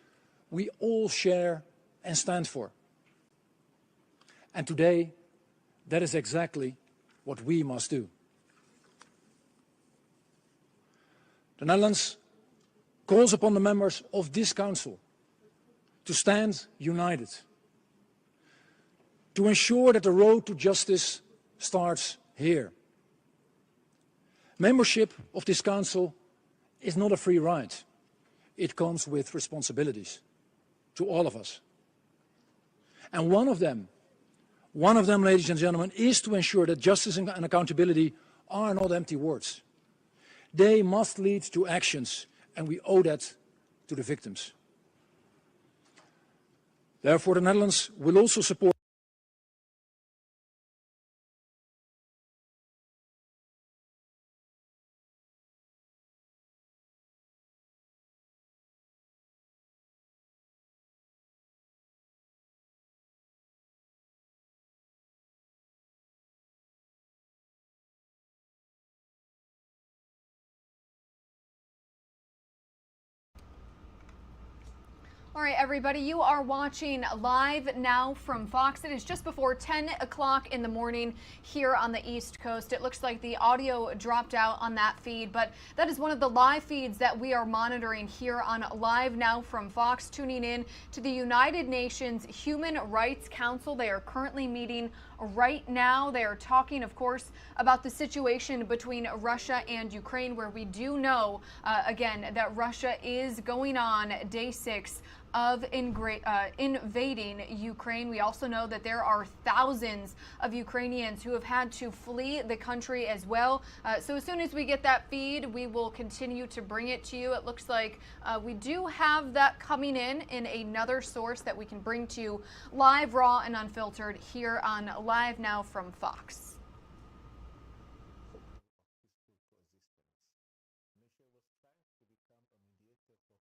we all share and stand for. And today, that is exactly what we must do. The Netherlands calls upon the members of this Council to stand united, to ensure that the road to justice starts here. Membership of this Council is not a free ride. It comes with responsibilities to all of us. And one of them, ladies and gentlemen, is to ensure that justice and accountability are not empty words. They must lead to actions, and we owe that to the victims. Therefore, the Netherlands will also support All right, everybody, you are watching Live Now from Fox. It is just before 10 o'clock in the morning here on the East Coast. It looks like the audio dropped out on that feed, but that is one of the live feeds that we are monitoring here on Live Now from Fox, tuning in to the United Nations Human Rights Council. They are currently meeting right now. They are talking, of course, about the situation between Russia and Ukraine, where we do know, again, that Russia is going on day 6 of invading Ukraine. We also know that there are thousands of Ukrainians who have had to flee the country as well. So as soon as we get that feed, we will continue to bring it to you. It looks like we do have that coming in another source that we can bring to you live, raw, and unfiltered here on Live Now from Fox.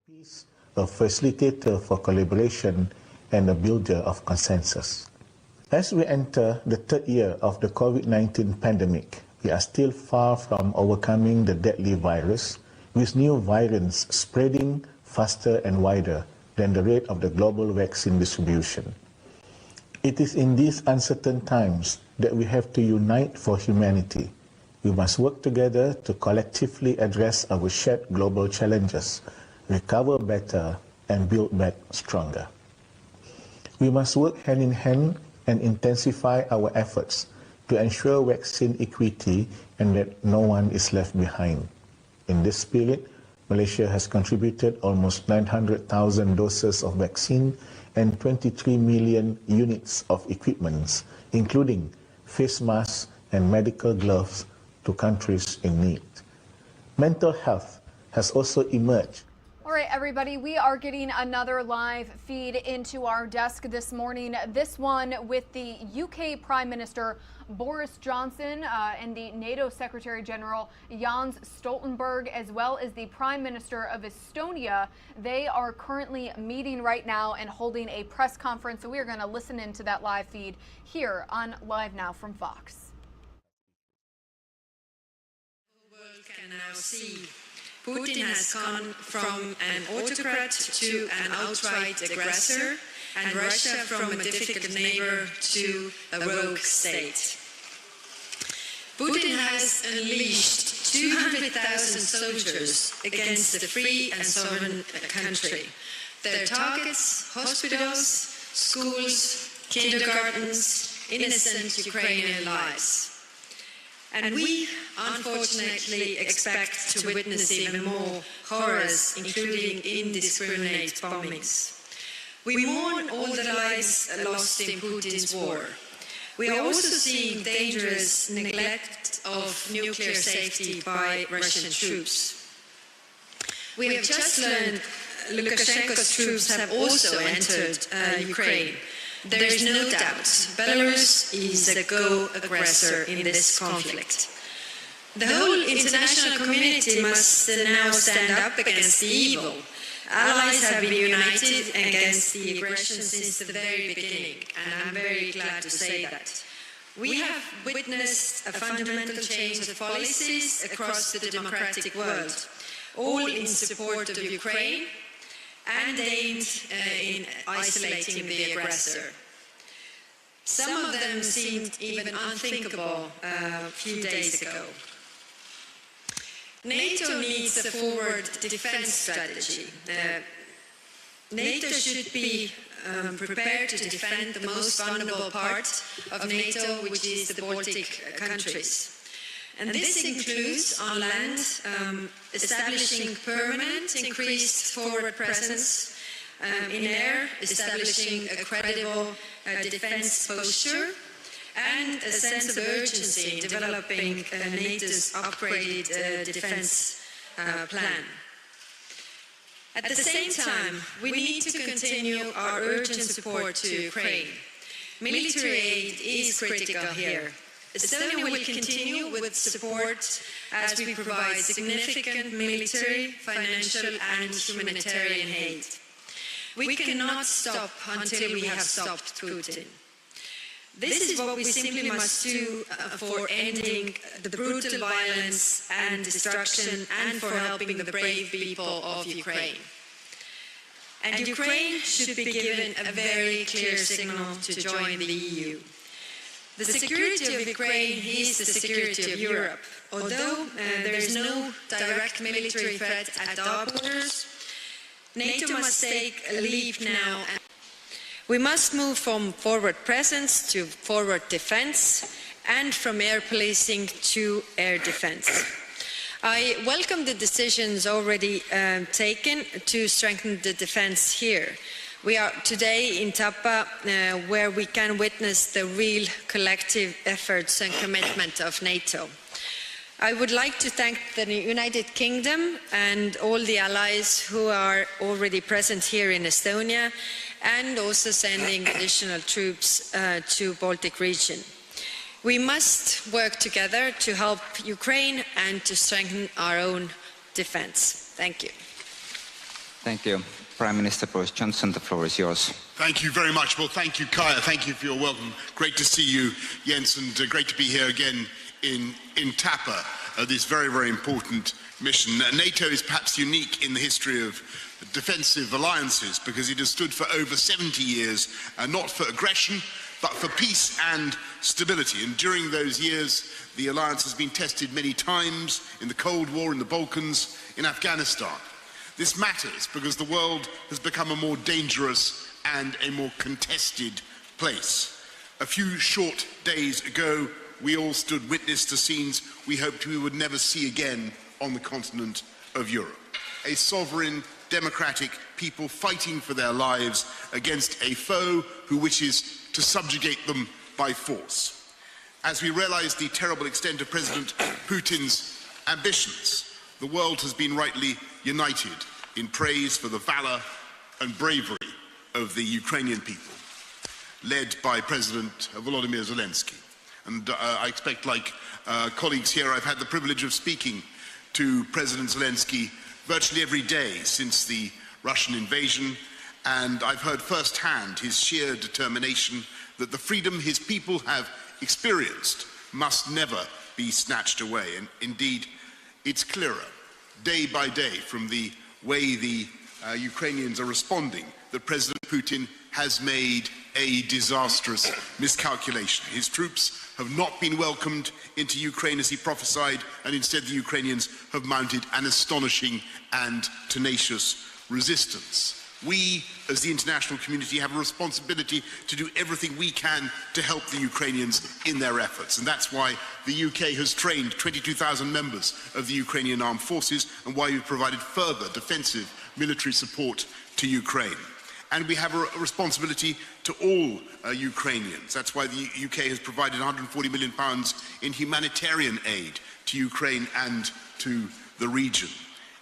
Peace, a facilitator for collaboration and a builder of consensus. As we enter the 3rd year of the COVID-19 pandemic, we are still far from overcoming the deadly virus, with new variants spreading faster and wider than the rate of the global vaccine distribution. It is in these uncertain times that we have to unite for humanity. We must work together to collectively address our shared global challenges, recover better, and build back stronger. We must work hand in hand and intensify our efforts to ensure vaccine equity and that no one is left behind. In this spirit, Malaysia has contributed almost 900,000 doses of vaccine and 23 million units of equipment, including face masks and medical gloves, to countries in need. Mental health has also emerged. All right, everybody, we are getting another live feed into our desk this morning. This one with the UK Prime Minister Boris Johnson and the NATO Secretary General Jens Stoltenberg, as well as the Prime Minister of Estonia. They are currently meeting right now and holding a press conference. So we are going to listen into that live feed here on Live Now from Fox. The world can now see Putin has gone from an autocrat to an outright aggressor, and Russia from a difficult neighbor to a rogue state. Putin has unleashed 200,000 soldiers against a free and sovereign country. Their targets: hospitals, schools, kindergartens, innocent Ukrainian lives. And we, unfortunately, expect to witness even more horrors, including indiscriminate bombings. We mourn all the lives lost in Putin's war. We are also seeing dangerous neglect of nuclear safety by Russian troops. We have just learned Lukashenko's troops have also entered Ukraine. There is no doubt Belarus is a co-aggressor in this conflict. The whole international community must now stand up against the evil. Allies have been united against the aggression since the very beginning, and I'm very glad to say that. We have witnessed a fundamental change of policies across the democratic world, all in support of Ukraine and aimed in isolating the aggressor. Some of them seemed even unthinkable a few days ago. NATO needs a forward defense strategy. NATO should be prepared to defend the most vulnerable part of NATO, which is the Baltic countries. And this includes, on land, establishing permanent increased forward presence, in air, establishing a credible defense posture, and a sense of urgency in developing NATO's upgraded defense plan. At the same time, we need to continue our urgent support to Ukraine. Military aid is critical here. Estonia will continue with support as we provide significant military, financial and humanitarian aid. We cannot stop until we have stopped Putin. This is what we simply must do for ending the brutal violence and destruction and for helping the brave people of Ukraine. And Ukraine should be given a very clear signal to join the EU. The security of Ukraine is the security of Europe. Although there is no direct military threat at our borders, NATO must take a leap now. We must move from forward presence to forward defence and from air policing to air defence. I welcome the decisions already taken to strengthen the defence here. We are today in Tapa where we can witness the real collective efforts and commitment of NATO. I would like to thank the United Kingdom and all the allies who are already present here in Estonia and also sending additional troops to Baltic region. We must work together to help Ukraine and to strengthen our own defence. Thank you. Thank you. Prime Minister Boris Johnson, the floor is yours. Thank you very much. Well, thank you, Kaya. Thank you for your welcome. Great to see you, Jens, and great to be here again in Tapa, this very, very important mission. NATO is perhaps unique in the history of defensive alliances because it has stood for over 70 years, not for aggression, but for peace and stability. And during those years, the alliance has been tested many times in the Cold War, in the Balkans, in Afghanistan. This matters because the world has become a more dangerous and a more contested place. A few short days ago, we all stood witness to scenes we hoped we would never see again on the continent of Europe. A sovereign, democratic people fighting for their lives against a foe who wishes to subjugate them by force. As we realize the terrible extent of President Putin's ambitions, the world has been rightly united in praise for the valor and bravery of the Ukrainian people, led by President Volodymyr Zelensky. And I expect, like colleagues here, I've had the privilege of speaking to President Zelensky virtually every day since the Russian invasion, and I've heard firsthand his sheer determination that the freedom his people have experienced must never be snatched away. And indeed, it's clearer day by day from the way the Ukrainians are responding that President Putin has made a disastrous miscalculation. His troops have not been welcomed into Ukraine as he prophesied, and instead the Ukrainians have mounted an astonishing and tenacious resistance. We, as the international community, have a responsibility to do everything we can to help the Ukrainians in their efforts. And that's why the UK has trained 22,000 members of the Ukrainian armed forces and why we've provided further defensive military support to Ukraine. And we have a responsibility to all Ukrainians. That's why the UK has provided £140 million in humanitarian aid to Ukraine and to the region.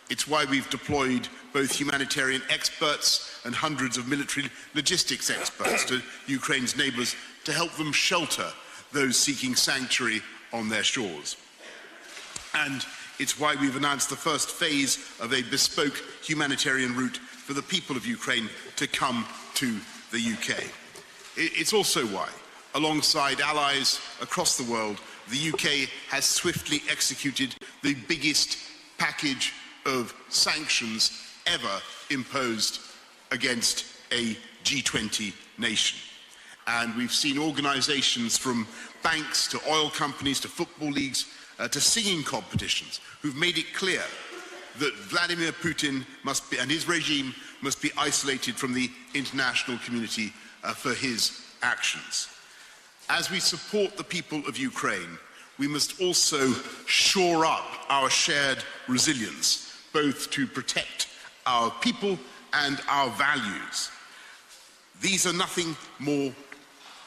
It's why we've deployed both humanitarian experts and hundreds of military logistics experts to Ukraine's neighbours to help them shelter those seeking sanctuary on their shores. And it's why we've announced the first phase of a bespoke humanitarian route for the people of Ukraine to come to the UK. It's also why, alongside allies across the world, the UK has swiftly executed the biggest package of sanctions ever imposed against a G20 nation. And we've seen organizations from banks to oil companies to football leagues to singing competitions who've made it clear that Vladimir Putin must be, and his regime must be isolated from the international community for his actions. As we support the people of Ukraine, we must also shore up our shared resilience, both to protect our people and our values. These are nothing more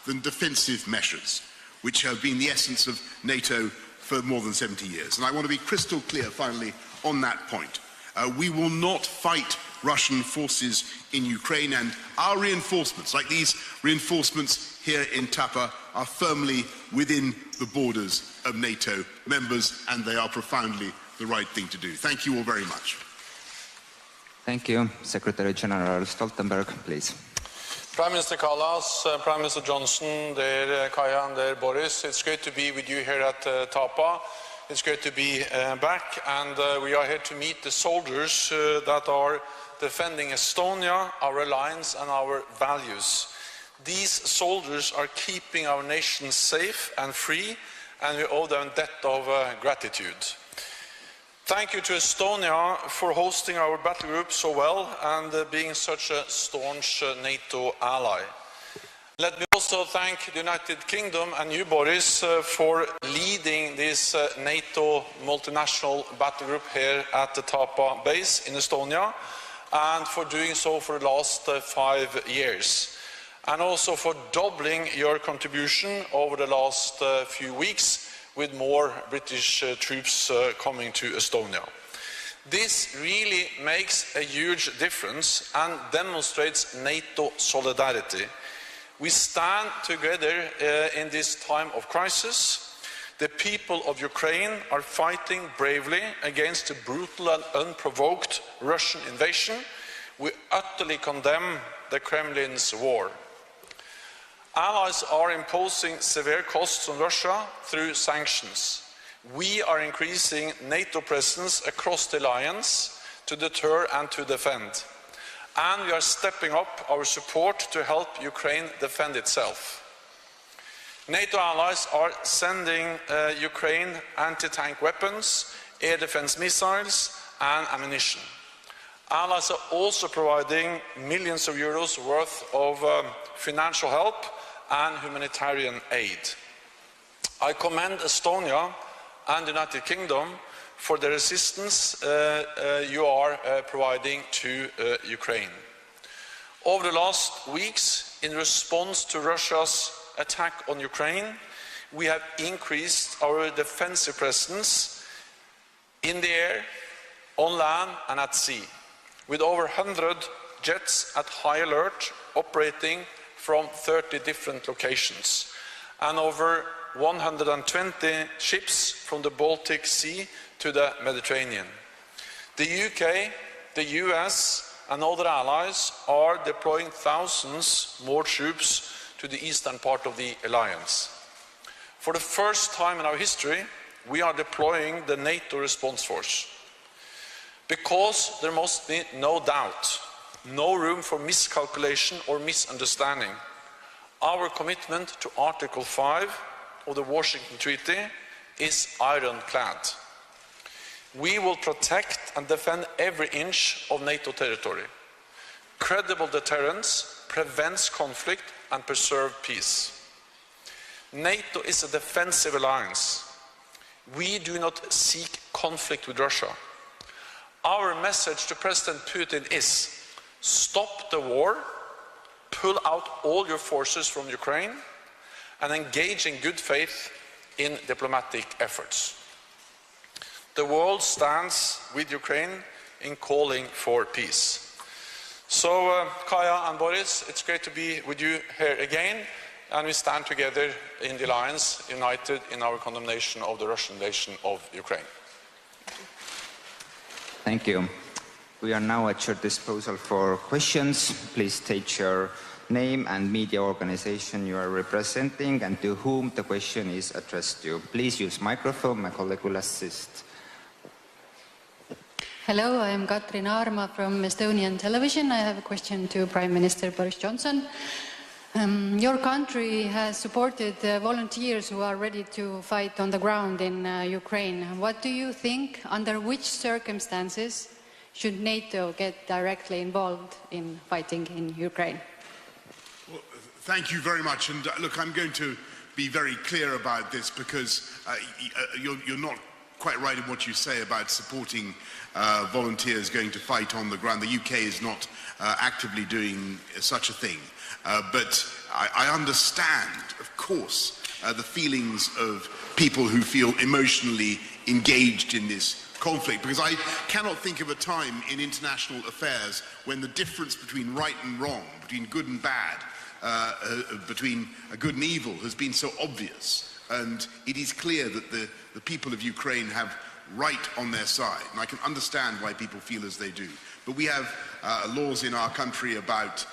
than defensive measures, which have been the essence of NATO for more than 70 years. And I want to be crystal clear, finally, on that point. We will not fight Russian forces in Ukraine, and our reinforcements, like these reinforcements here in Tapa, are firmly within the borders of NATO members, and they are profoundly the right thing to do. Thank you all very much. Thank you. Secretary General Stoltenberg, please. Prime Minister Kallas, Prime Minister Johnson, dear Kaya and dear Boris, it's great to be with you here at Tapa. It's great to be back, and we are here to meet the soldiers that are defending Estonia, our alliance and our values. These soldiers are keeping our nation safe and free, and we owe them a debt of gratitude. Thank you to Estonia for hosting our battle group so well and being such a staunch NATO ally. Let me also thank the United Kingdom and you, Boris, for leading this NATO multinational battle group here at the Tapa base in Estonia, and for doing so for the last 5 years. And also for doubling your contribution over the last few weeks with more British troops coming to Estonia. This really makes a huge difference and demonstrates NATO solidarity. We stand together in this time of crisis. The people of Ukraine are fighting bravely against the brutal and unprovoked Russian invasion. We utterly condemn the Kremlin's war. Allies are imposing severe costs on Russia through sanctions. We are increasing NATO presence across the alliance to deter and to defend. And we are stepping up our support to help Ukraine defend itself. NATO allies are sending Ukraine anti-tank weapons, air defense missiles and ammunition. Allies are also providing millions of euros worth of financial help and humanitarian aid. I commend Estonia and the United Kingdom for the assistance you are providing to Ukraine. Over the last weeks, in response to Russia's attack on Ukraine, we have increased our defensive presence in the air, on land and at sea, with over 100 jets at high alert operating from 30 different locations, and over 120 ships from the Baltic Sea to the Mediterranean. The UK, the US and other allies are deploying thousands more troops to the eastern part of the alliance. For the first time in our history, we are deploying the NATO response force. Because there must be no doubt, no room for miscalculation or misunderstanding. Our commitment to Article 5 of the Washington Treaty is ironclad. We will protect and defend every inch of NATO territory. Credible deterrence prevents conflict and preserves peace. NATO is a defensive alliance. We do not seek conflict with Russia. Our message to President Putin is: stop the war, pull out all your forces from Ukraine, and engage in good faith in diplomatic efforts. The world stands with Ukraine in calling for peace. So, Kaya and Boris, it's great to be with you here again, and we stand together in the alliance, united in our condemnation of the Russian invasion of Ukraine. Thank you. We are now at your disposal for questions. Please state your name and media organization you are representing and to whom the question is addressed to. Please use microphone, my colleague will assist. Hello, I am Katrin Aarma from Estonian television. I have a question to Prime Minister Boris Johnson. Your country has supported volunteers who are ready to fight on the ground in Ukraine. What do you think, under which circumstances should NATO get directly involved in fighting in Ukraine? Well, thank you very much. And look, I'm going to be very clear about this because you're not quite right in what you say about supporting volunteers going to fight on the ground. The UK is not actively doing such a thing. But I understand, of course, the feelings of people who feel emotionally engaged in this conflict, because I cannot think of a time in international affairs when the difference between right and wrong, between good and bad, between good and evil has been so obvious. And it is clear that the people of Ukraine have right on their side. And I can understand why people feel as they do. But we have laws in our country about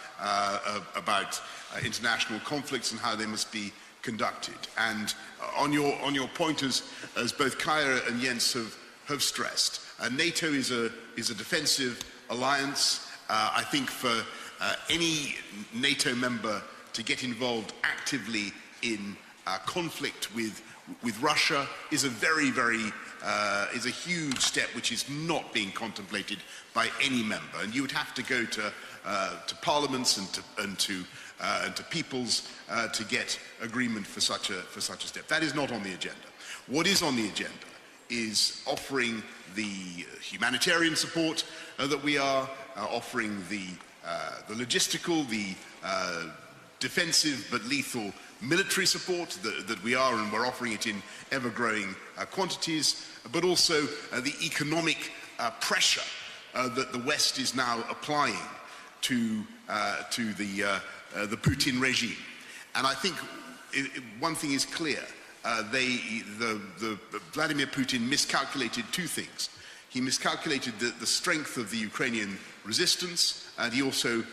international conflicts and how they must be conducted. And on your point, as both Kaya and Jens have stressed, NATO is a defensive alliance. I think for any NATO member to get involved actively in conflict with Russia is a is a huge step which is not being contemplated by any member. And you would have to go to parliaments and to peoples to get agreement for such a step. That is not on the agenda. What is on the agenda is offering the humanitarian support that we are offering, the logistical, the defensive but lethal military support that we are, and we're offering it in ever-growing quantities, but also the economic pressure that the West is now applying to the Putin regime. And I think one thing is clear. Vladimir Putin miscalculated two things. He miscalculated the strength of the Ukrainian resistance, and he also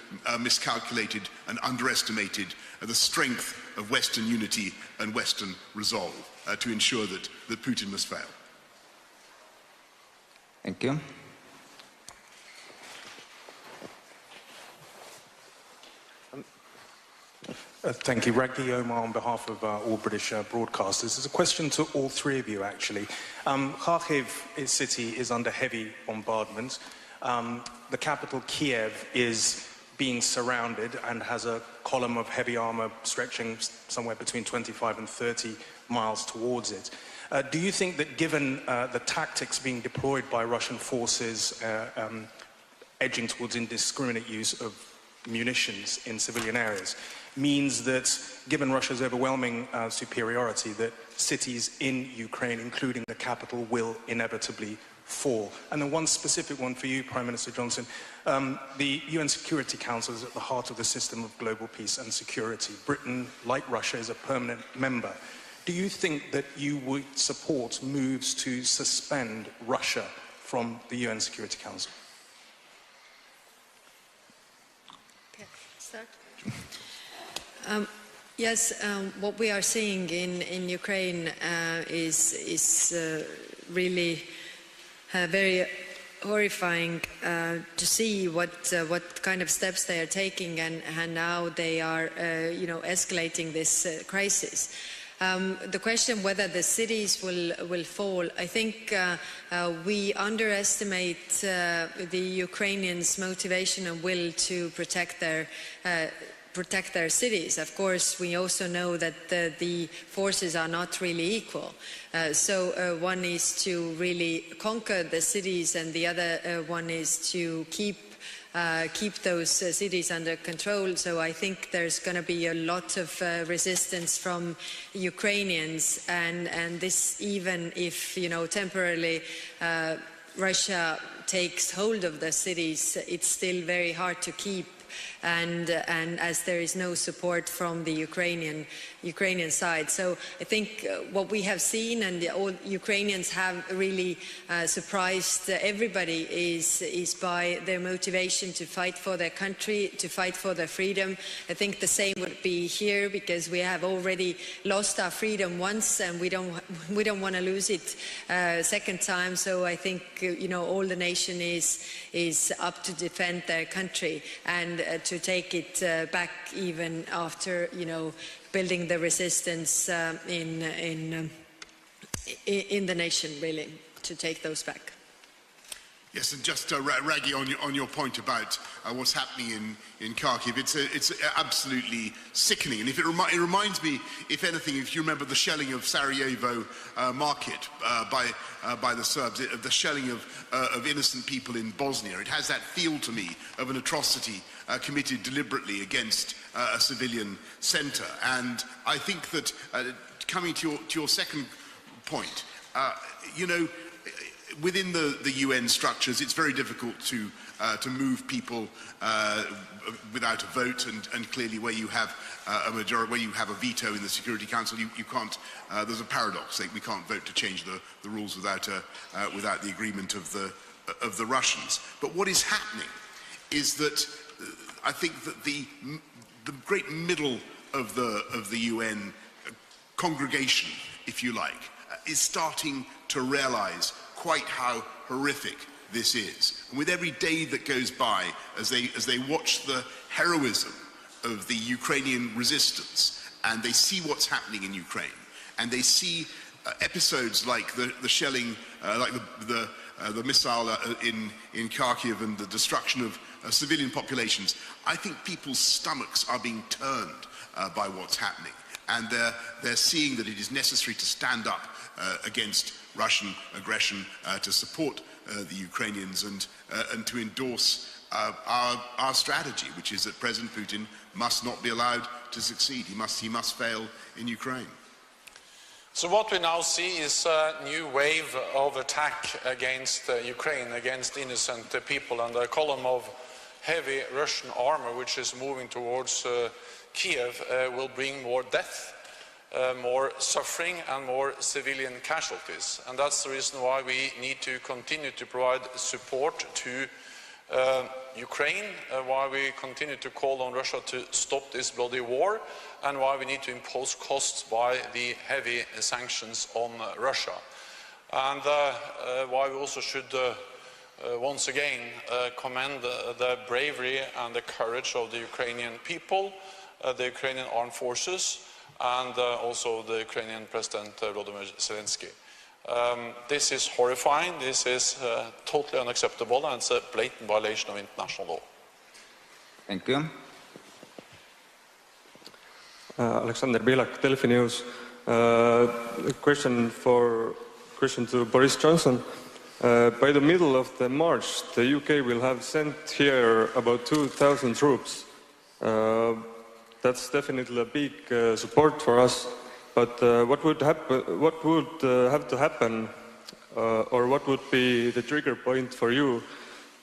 miscalculated and underestimated the strength of Western unity and Western resolve to ensure that Putin must fail. Thank you. Thank you. Raghi Omar on behalf of all British broadcasters. There's a question to all three of you, actually. Kharkiv city is under heavy bombardment. The capital, Kiev, is being surrounded and has a column of heavy armor stretching somewhere between 25 and 30 miles towards it. Do you think that given the tactics being deployed by Russian forces edging towards indiscriminate use of munitions in civilian areas means that, given Russia's overwhelming superiority, that cities in Ukraine, including the capital, will inevitably fall? And then one specific one for you, Prime Minister Johnson. The UN Security Council is at the heart of the system of global peace and security. Britain, like Russia, is a permanent member. Do you think that you would support moves to suspend Russia from the UN Security Council? Okay, start. Yes, what we are seeing in Ukraine is really very horrifying to see what kind of steps they are taking, and now they are, escalating this crisis. The question whether the cities will fall, I think we underestimate the Ukrainians' motivation and will to protect their cities. Of course, we also know that the forces are not really equal. So one is to really conquer the cities, and the other one is to keep those cities under control. So I think there's going to be a lot of resistance from Ukrainians, and this, even if temporarily Russia takes hold of the cities, it's still very hard to keep. And as there is no support from the Ukrainian side. So I think what we have seen, and all Ukrainians have really surprised everybody, is by their motivation to fight for their country, to fight for their freedom. I think the same would be here, because we have already lost our freedom once, and we don't want to lose it second time. So I think all the nation is up to defend their country and to take it back, even after building the resistance in the nation, really, to take those back. Yes, and just Raghi, on your point about what's happening in Kharkiv, it's absolutely sickening. And if it reminds me, if anything, if you remember the shelling of Sarajevo market by the Serbs, the shelling of innocent people in Bosnia, it has that feel to me of an atrocity committed deliberately against a civilian centre. And I think that coming to your second point, within the UN structures, it's very difficult to move people without a vote, and clearly where you have a majority, where you have a veto in the Security Council, you can't. There's a paradox. We can't vote to change the rules without the agreement of the Russians. But what is happening is that I think that the great middle of the UN congregation, if you like, is starting to realise quite how horrific this is. And with every day that goes by, as they watch the heroism of the Ukrainian resistance, and they see what's happening in Ukraine, and they see episodes like the shelling, like the missile in Kharkiv and the destruction of civilian populations, I think people's stomachs are being turned by what's happening. And they're seeing that it is necessary to stand up against Russian aggression, to support the Ukrainians and to endorse our strategy, which is that President Putin must not be allowed to succeed. He must fail in Ukraine. So what we now see is a new wave of attack against Ukraine, against innocent people, and a column of heavy Russian armor which is moving towards Kiev will bring more death, more suffering and more civilian casualties. And that's the reason why we need to continue to provide support to Ukraine, why we continue to call on Russia to stop this bloody war, and why we need to impose costs by the heavy sanctions on Russia. And why we also should once again commend the bravery and the courage of the Ukrainian people, the Ukrainian armed forces, and also the Ukrainian President Volodymyr Zelensky. This is horrifying, this is totally unacceptable, and it's a blatant violation of international law. Thank you. Alexander Bilak, Delphi News. Question to Boris Johnson. By the middle of March, the UK will have sent here about 2,000 troops. That's definitely a big support for us. But what would have to happen, or what would be the trigger point for you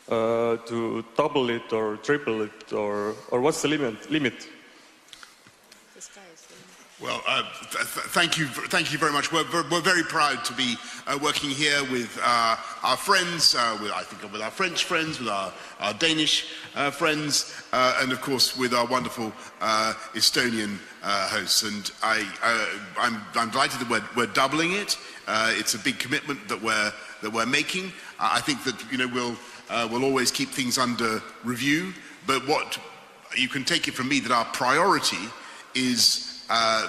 to double it or triple it, or what's the limit? Well, thank you very much. We're very proud to be working here with our friends, with our French friends, with our Danish friends, and of course with our wonderful Estonian hosts. And I'm delighted that we're doubling it. It's a big commitment that we're making. I think that we'll always keep things under review. But what you can take it from me that our priority is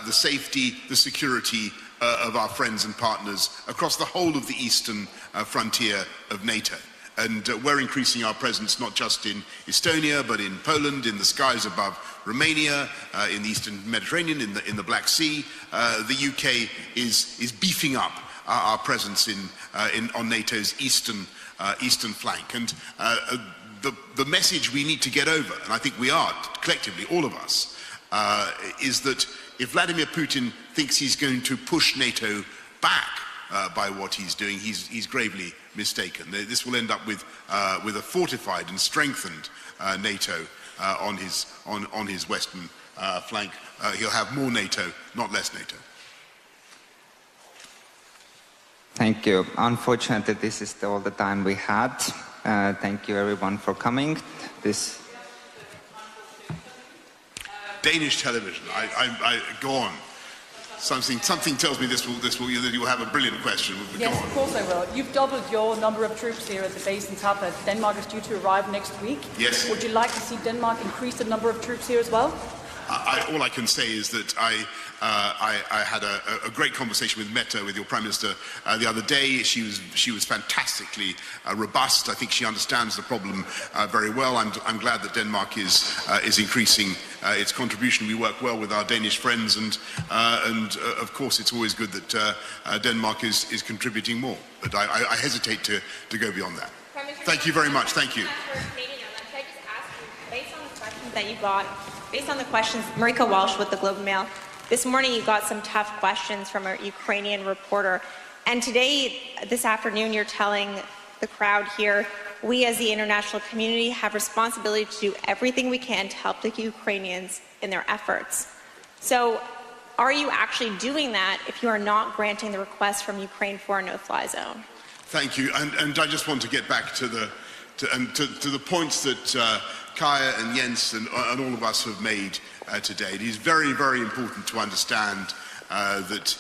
the safety, the security of our friends and partners across the whole of the eastern frontier of NATO. And we're increasing our presence not just in Estonia, but in Poland, in the skies above Romania, in the eastern Mediterranean, in the Black Sea. The UK is beefing up our presence on NATO's eastern flank. And the message we need to get over, and I think we are collectively, all of us, is that if Vladimir Putin thinks he's going to push NATO back by what he's doing, he's gravely mistaken. This will end up with a fortified and strengthened NATO on his western flank. He'll have more NATO, not less NATO. Thank you. Unfortunately, this is all the time we had. Thank you everyone for coming. Danish television. I go on. Something tells me that you will have a brilliant question. Yes, of course I will. You've doubled your number of troops here at the base in Tapa. Denmark is due to arrive next week. Yes. Would you like to see Denmark increase the number of troops here as well? All I can say is that I had a great conversation with Mette, with your Prime Minister, the other day. She was fantastically robust. I think she understands the problem very well. I'm glad that Denmark is increasing its contribution. We work well with our Danish friends, and of course it's always good that Denmark is contributing more. But I hesitate to go beyond that. Thank you very much. Thank you. Based on the questions that you got, based on the questions, Marika Walsh with the Globe and Mail, this morning you got some tough questions from a Ukrainian reporter. And today, this afternoon, you're telling the crowd here, we as the international community have responsibility to do everything we can to help the Ukrainians in their efforts. So are you actually doing that if you are not granting the request from Ukraine for a no-fly zone? Thank you. And I just want to get back to the points that Kaya and Jens and all of us have made today. It is very, very important to understand that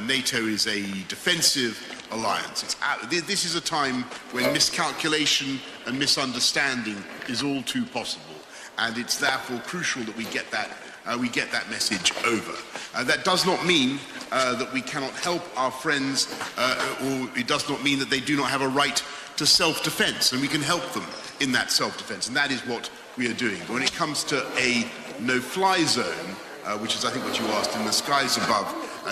NATO is a defensive alliance. This is a time when miscalculation and misunderstanding is all too possible, and it's therefore crucial that we get that message over. That does not mean that we cannot help our friends, or it does not mean that they do not have a right to self-defense, and we can help them in that self-defense, and that is what we are doing. But when it comes to a no-fly zone, which is, I think, what you asked, in the skies above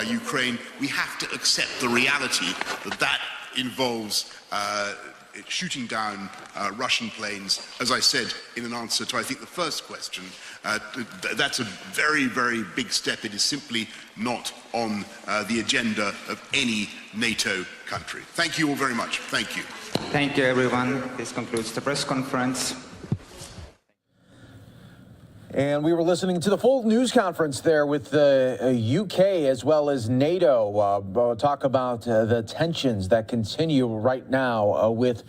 Ukraine, we have to accept the reality that that involves shooting down Russian planes. As I said in an answer to, I think, the first question, that's a very, very big step. It is simply not on the agenda of any NATO country. Thank you all very much. Thank you. Thank you, everyone. This concludes the press conference. And we were listening to the full news conference there with the UK as well as NATO. Talk about the tensions that continue right now with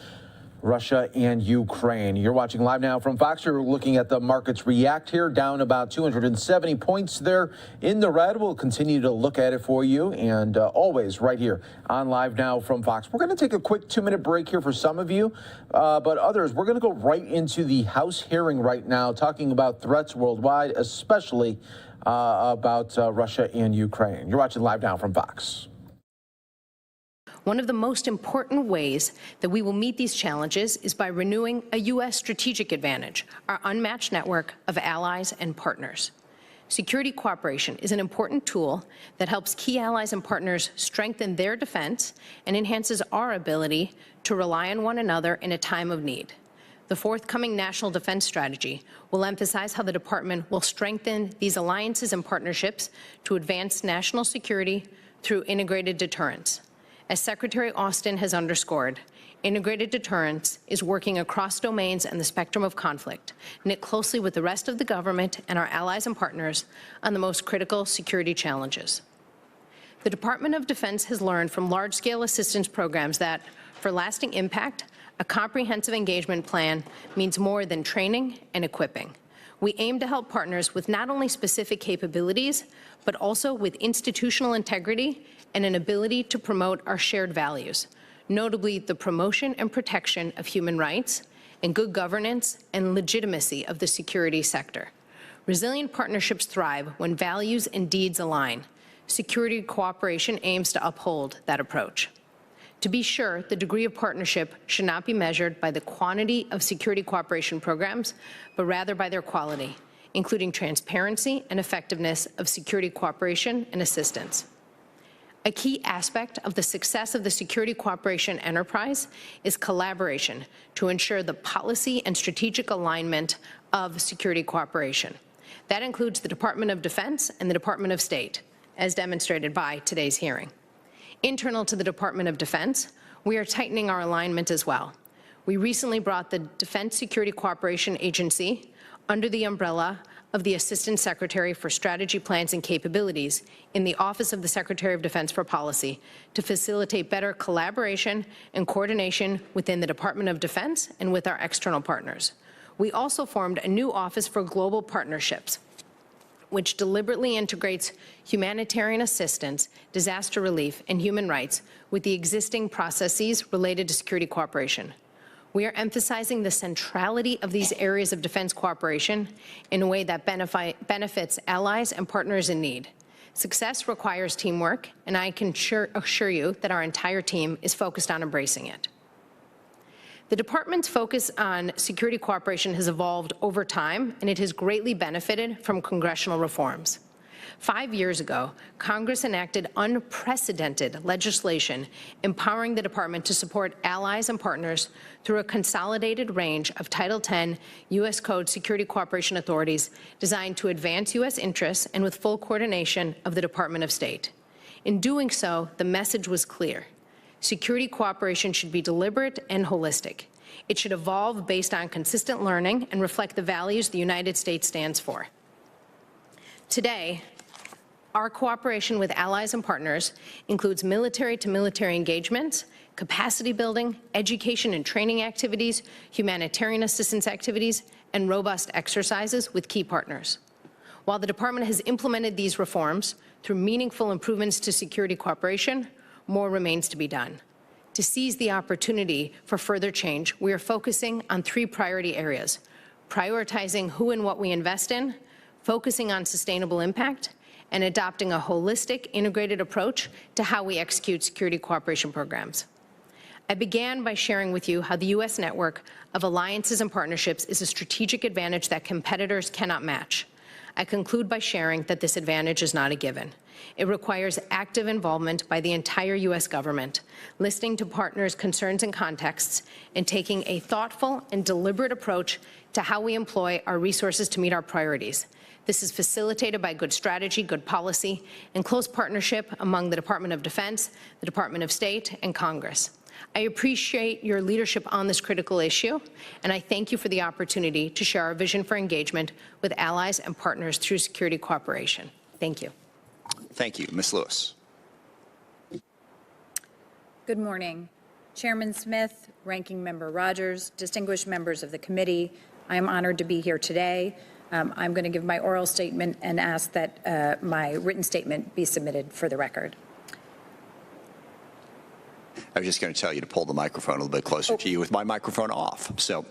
Russia and Ukraine. You're watching Live Now from Fox. You're looking at the markets react here, down about 270 points there in the red. We'll continue to look at it for you, and always right here on Live Now from Fox. We're going to take a quick 2-minute break here for some of you, but others, we're going to go right into the House hearing right now, talking about threats worldwide, especially about Russia and Ukraine. You're watching Live Now from Fox. One of the most important ways that we will meet these challenges is by renewing a U.S. strategic advantage, our unmatched network of allies and partners. Security cooperation is an important tool that helps key allies and partners strengthen their defense and enhances our ability to rely on one another in a time of need. The forthcoming National Defense Strategy will emphasize how the Department will strengthen these alliances and partnerships to advance national security through integrated deterrence. As Secretary Austin has underscored, integrated deterrence is working across domains and the spectrum of conflict, knit closely with the rest of the government and our allies and partners on the most critical security challenges. The Department of Defense has learned from large-scale assistance programs that, for lasting impact, a comprehensive engagement plan means more than training and equipping. We aim to help partners with not only specific capabilities, but also with institutional integrity and an ability to promote our shared values, notably the promotion and protection of human rights and good governance and legitimacy of the security sector. Resilient partnerships thrive when values and deeds align. Security cooperation aims to uphold that approach. To be sure, the degree of partnership should not be measured by the quantity of security cooperation programs, but rather by their quality, including transparency and effectiveness of security cooperation and assistance. A key aspect of the success of the security cooperation enterprise is collaboration to ensure the policy and strategic alignment of security cooperation. That includes the Department of Defense and the Department of State, as demonstrated by today's hearing. Internal to the Department of Defense, we are tightening our alignment as well. We recently brought the Defense Security Cooperation Agency under the umbrella of the Assistant Secretary for Strategy, Plans and Capabilities in the Office of the Secretary of Defense for Policy to facilitate better collaboration and coordination within the Department of Defense and with our external partners. We also formed a new Office for Global Partnerships, which deliberately integrates humanitarian assistance, disaster relief, and human rights with the existing processes related to security cooperation. We are emphasizing the centrality of these areas of defense cooperation in a way that benefits allies and partners in need. Success requires teamwork, and I can assure you that our entire team is focused on embracing it. The Department's focus on security cooperation has evolved over time, and it has greatly benefited from congressional reforms. 5 years ago, Congress enacted unprecedented legislation empowering the Department to support allies and partners through a consolidated range of Title X U.S. Code security cooperation authorities designed to advance U.S. interests and with full coordination of the Department of State. In doing so, the message was clear. Security cooperation should be deliberate and holistic. It should evolve based on consistent learning and reflect the values the United States stands for. Today, our cooperation with allies and partners includes military-to-military engagements, capacity building, education and training activities, humanitarian assistance activities, and robust exercises with key partners. While the Department has implemented these reforms through meaningful improvements to security cooperation, more remains to be done. To seize the opportunity for further change, we are focusing on 3 priority areas: prioritizing who and what we invest in, focusing on sustainable impact, and adopting a holistic, integrated approach to how we execute security cooperation programs. I began by sharing with you how the U.S. network of alliances and partnerships is a strategic advantage that competitors cannot match. I conclude by sharing that this advantage is not a given. It requires active involvement by the entire U.S. government, listening to partners' concerns and contexts, and taking a thoughtful and deliberate approach to how we employ our resources to meet our priorities. This is facilitated by good strategy, good policy, and close partnership among the Department of Defense, the Department of State, and Congress. I appreciate your leadership on this critical issue, and I thank you for the opportunity to share our vision for engagement with allies and partners through security cooperation. Thank you. Thank you. Ms. Lewis. Good morning. Chairman Smith, Ranking Member Rogers, distinguished members of the committee, I am honored to be here today. I'm going to give my oral statement and ask that my written statement be submitted for the record. I was just going to tell you to pull the microphone a little bit closer to you with my microphone off. So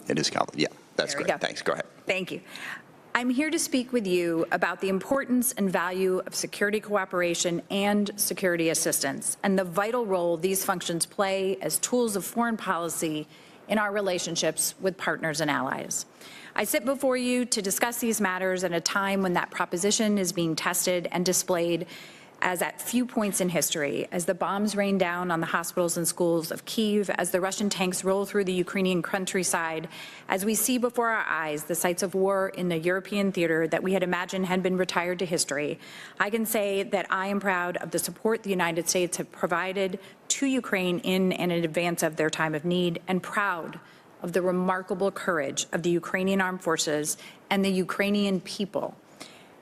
it is complicated. Yeah, that's great. Thanks. Go ahead. Thank you. I'm here to speak with you about the importance and value of security cooperation and security assistance, and the vital role these functions play as tools of foreign policy in our relationships with partners and allies. I sit before you to discuss these matters at a time when that proposition is being tested and displayed as at few points in history, as the bombs rain down on the hospitals and schools of Kyiv, as the Russian tanks roll through the Ukrainian countryside, as we see before our eyes the sites of war in the European theater that we had imagined had been retired to history, I can say that I am proud of the support the United States have provided to Ukraine in and in advance of their time of need, and proud of the remarkable courage of the Ukrainian armed forces and the Ukrainian people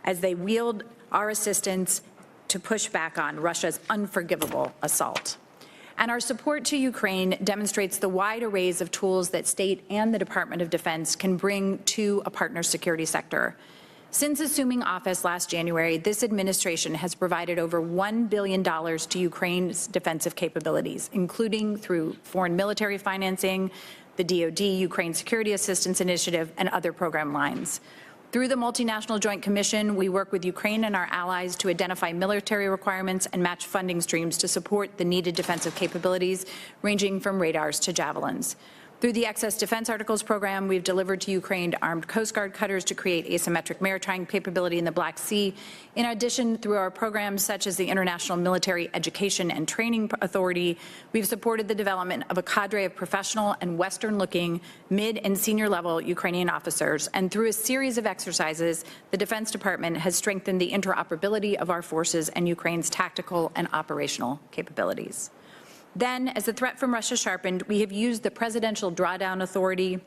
as they wield our assistance to push back on Russia's unforgivable assault. And our support to Ukraine demonstrates the wide arrays of tools that state and the Department of Defense can bring to a partner security sector. Since assuming office last January, this administration has provided over $1 billion to Ukraine's defensive capabilities, including through foreign military financing, the DoD Ukraine Security Assistance Initiative, and other program lines. Through the Multinational Joint Commission, we work with Ukraine and our allies to identify military requirements and match funding streams to support the needed defensive capabilities, ranging from radars to javelins. Through the Excess Defense Articles program, we've delivered to Ukraine armed Coast Guard cutters to create asymmetric maritime capability in the Black Sea. In addition, through our programs such as the International Military Education and Training Authority, we've supported the development of a cadre of professional and Western-looking mid- and senior-level Ukrainian officers. And through a series of exercises, the Defense Department has strengthened the interoperability of our forces and Ukraine's tactical and operational capabilities. Then, as the threat from Russia sharpened, we have used the Presidential Drawdown Authority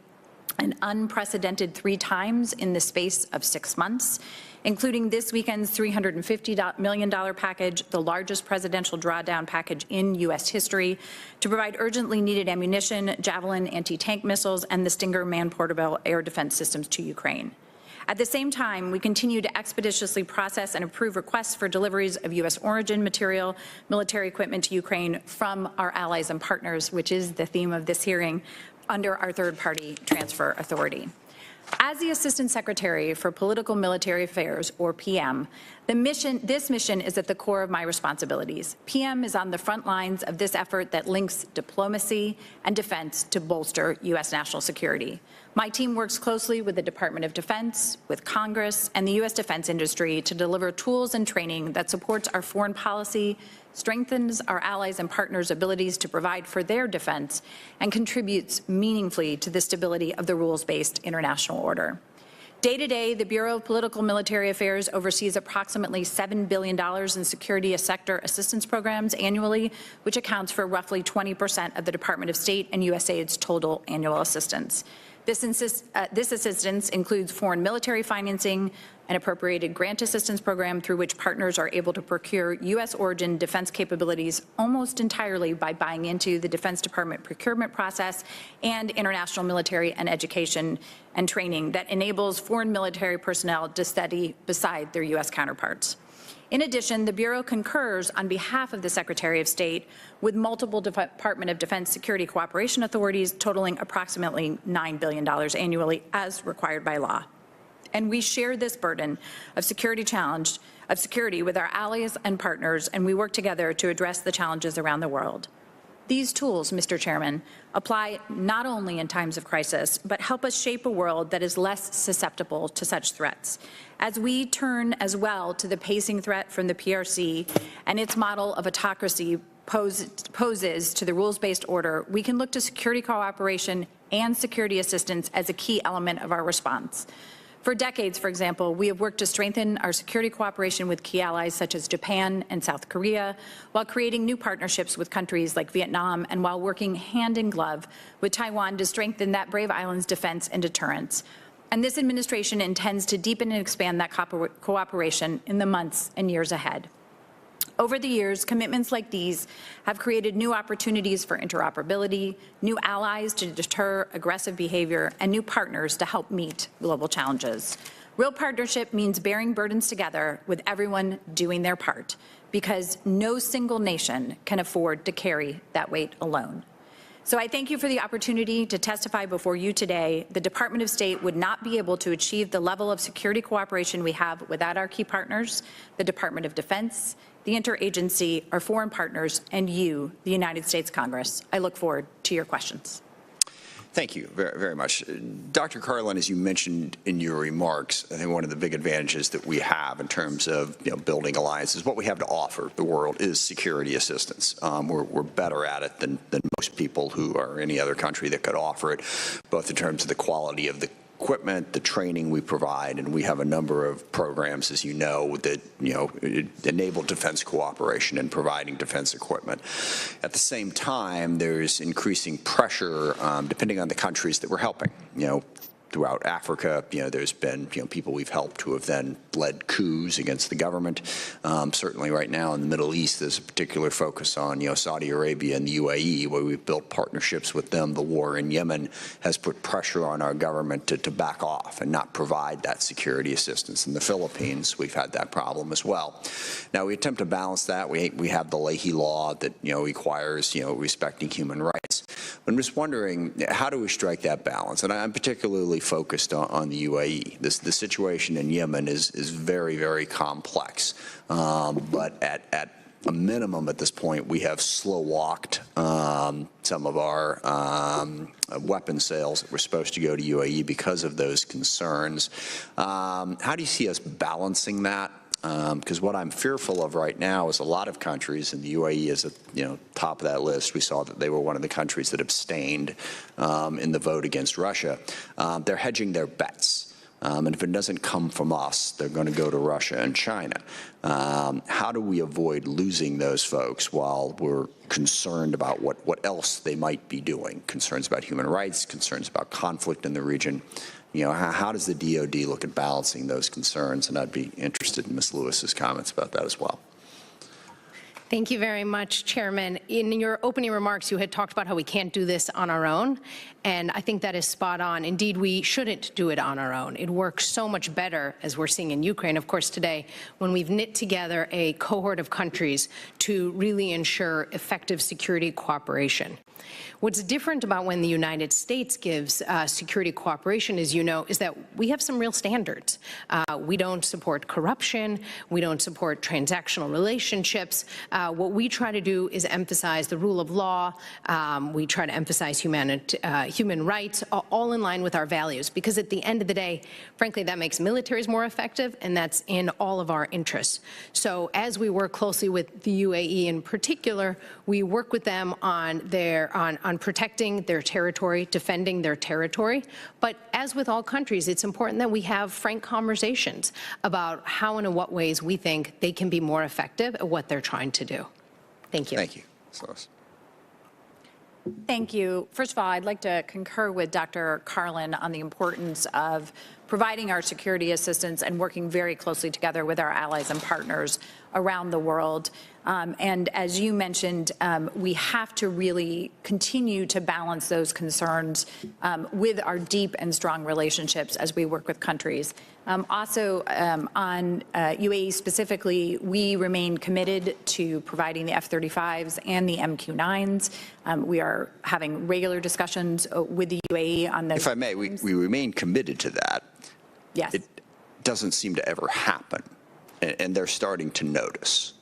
an unprecedented 3 times in the space of 6 months, including this weekend's $350 million package, the largest presidential drawdown package in U.S. history, to provide urgently needed ammunition, Javelin anti-tank missiles, and the Stinger man-portable air defense systems to Ukraine. At the same time, we continue to expeditiously process and approve requests for deliveries of U.S. origin material, military equipment to Ukraine from our allies and partners, which is the theme of this hearing, under our third-party transfer authority. As the Assistant Secretary for Political Military Affairs, or PM, this mission is at the core of my responsibilities. PM is on the front lines of this effort that links diplomacy and defense to bolster U.S. national security. My team works closely with the Department of Defense, with Congress, and the U.S. defense industry to deliver tools and training that supports our foreign policy, strengthens our allies and partners' abilities to provide for their defense, and contributes meaningfully to the stability of the rules-based international order. Day to day, the Bureau of Political Military Affairs oversees approximately $7 billion in security sector assistance programs annually, which accounts for roughly 20% of the Department of State and USAID's total annual assistance. This assistance includes foreign military financing, an appropriated grant assistance program through which partners are able to procure U.S. origin defense capabilities almost entirely by buying into the Defense Department procurement process, and international military and education and training that enables foreign military personnel to study beside their U.S. counterparts. In addition, the Bureau concurs on behalf of the Secretary of State with multiple Department of Defense security cooperation authorities totaling approximately $9 billion annually as required by law. And we share this burden of security challenge of security with our allies and partners, and we work together to address the challenges around the world. These tools, Mr. Chairman, apply not only in times of crisis, but help us shape a world that is less susceptible to such threats. As we turn as well to the pacing threat from the PRC and its model of autocracy poses to the rules-based order, we can look to security cooperation and security assistance as a key element of our response. For decades, for example, we have worked to strengthen our security cooperation with key allies such as Japan and South Korea, while creating new partnerships with countries like Vietnam and while working hand in glove with Taiwan to strengthen that brave island's defense and deterrence. And this administration intends to deepen and expand that cooperation in the months and years ahead. Over the years, commitments like these have created new opportunities for interoperability, new allies to deter aggressive behavior, and new partners to help meet global challenges. Real partnership means bearing burdens together with everyone doing their part, because no single nation can afford to carry that weight alone. So I thank you for the opportunity to testify before you today. The Department of State would not be able to achieve the level of security cooperation we have without our key partners, the Department of Defense, the interagency, our foreign partners, and you, the United States Congress. I look forward to your questions. Thank you very, very much. Dr. Carlin, as you mentioned in your remarks, I think one of the big advantages that we have in terms of building alliances, what we have to offer the world is security assistance. We're better at it than most people who are any other country that could offer it, both in terms of the quality of the equipment, the training we provide, and we have a number of programs, as you know, that enable defense cooperation and providing defense equipment. At the same time, there's increasing pressure, depending on the countries that we're helping. Throughout Africa, there's been people we've helped who have then led coups against the government. Certainly right now in the Middle East, there's a particular focus on Saudi Arabia and the UAE, where we've built partnerships with them. The war in Yemen has put pressure on our government to back off and not provide that security assistance. In the Philippines, we've had that problem as well. Now we attempt to balance that. We have the Leahy Law that requires respecting human rights. I'm just wondering, how do we strike that balance? And I'm particularly focused on the UAE. The situation in Yemen is very, very complex. But at a minimum at this point, we have slow-walked some of our weapon sales that were supposed to go to UAE because of those concerns. How do you see us balancing that? Because what I'm fearful of right now is a lot of countries, and the UAE is at top of that list. We saw that they were one of the countries that abstained in the vote against Russia. They're hedging their bets. And if it doesn't come from us, they're going to go to Russia and China. How do we avoid losing those folks while we're concerned about what else they might be doing? Concerns about human rights, concerns about conflict in the region. How does the DOD look at balancing those concerns? And I'd be interested in Ms. Lewis's comments about that as well. Thank you very much, Chairman. In your opening remarks, you had talked about how we can't do this on our own, and I think that is spot on. Indeed, we shouldn't do it on our own. It works so much better, as we're seeing in Ukraine, of course, today, when we've knit together a cohort of countries to really ensure effective security cooperation. What's different about when the United States gives security cooperation, as you know, is that we have some real standards. We don't support corruption. We don't support transactional relationships. What we try to do is emphasize the rule of law. We try to emphasize human rights, all in line with our values, because at the end of the day, frankly, that makes militaries more effective, and that's in all of our interests. So as we work closely with the UAE in particular, we work with them on protecting their territory, defending their territory. But as with all countries, it's important that we have frank conversations about how and in what ways we think they can be more effective at what they're trying to do. Thank you. Thank you. Thank you. First of all, I'd like to concur with Dr. Carlin on the importance of providing our security assistance and working very closely together with our allies and partners around the world. And as you mentioned, we have to really continue to balance those concerns with our deep and strong relationships as we work with countries. Also, on UAE specifically, we remain committed to providing the F-35s and the MQ-9s. We are having regular discussions with the UAE on those. If I may, we remain committed to that. Yes. It doesn't seem to ever happen. and they're starting to notice?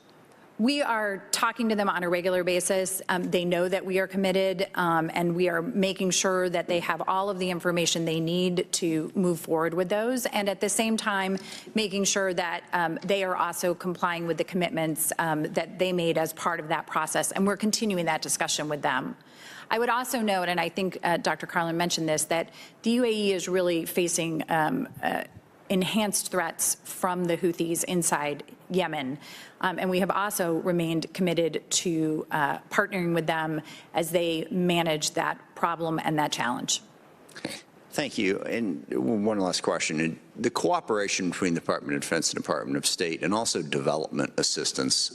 We are talking to them on a regular basis. They know that we are committed, and we are making sure that they have all of the information they need to move forward with those, and at the same time, making sure that they are also complying with the commitments that they made as part of that process, and we're continuing that discussion with them. I would also note, and I think Dr. Carlin mentioned this, that the UAE is really facing enhanced threats from the Houthis inside Yemen. And we have also remained committed to partnering with them as they manage that problem and that challenge. Thank you. And one last question. The cooperation between the Department of Defense and Department of State, and also development assistance,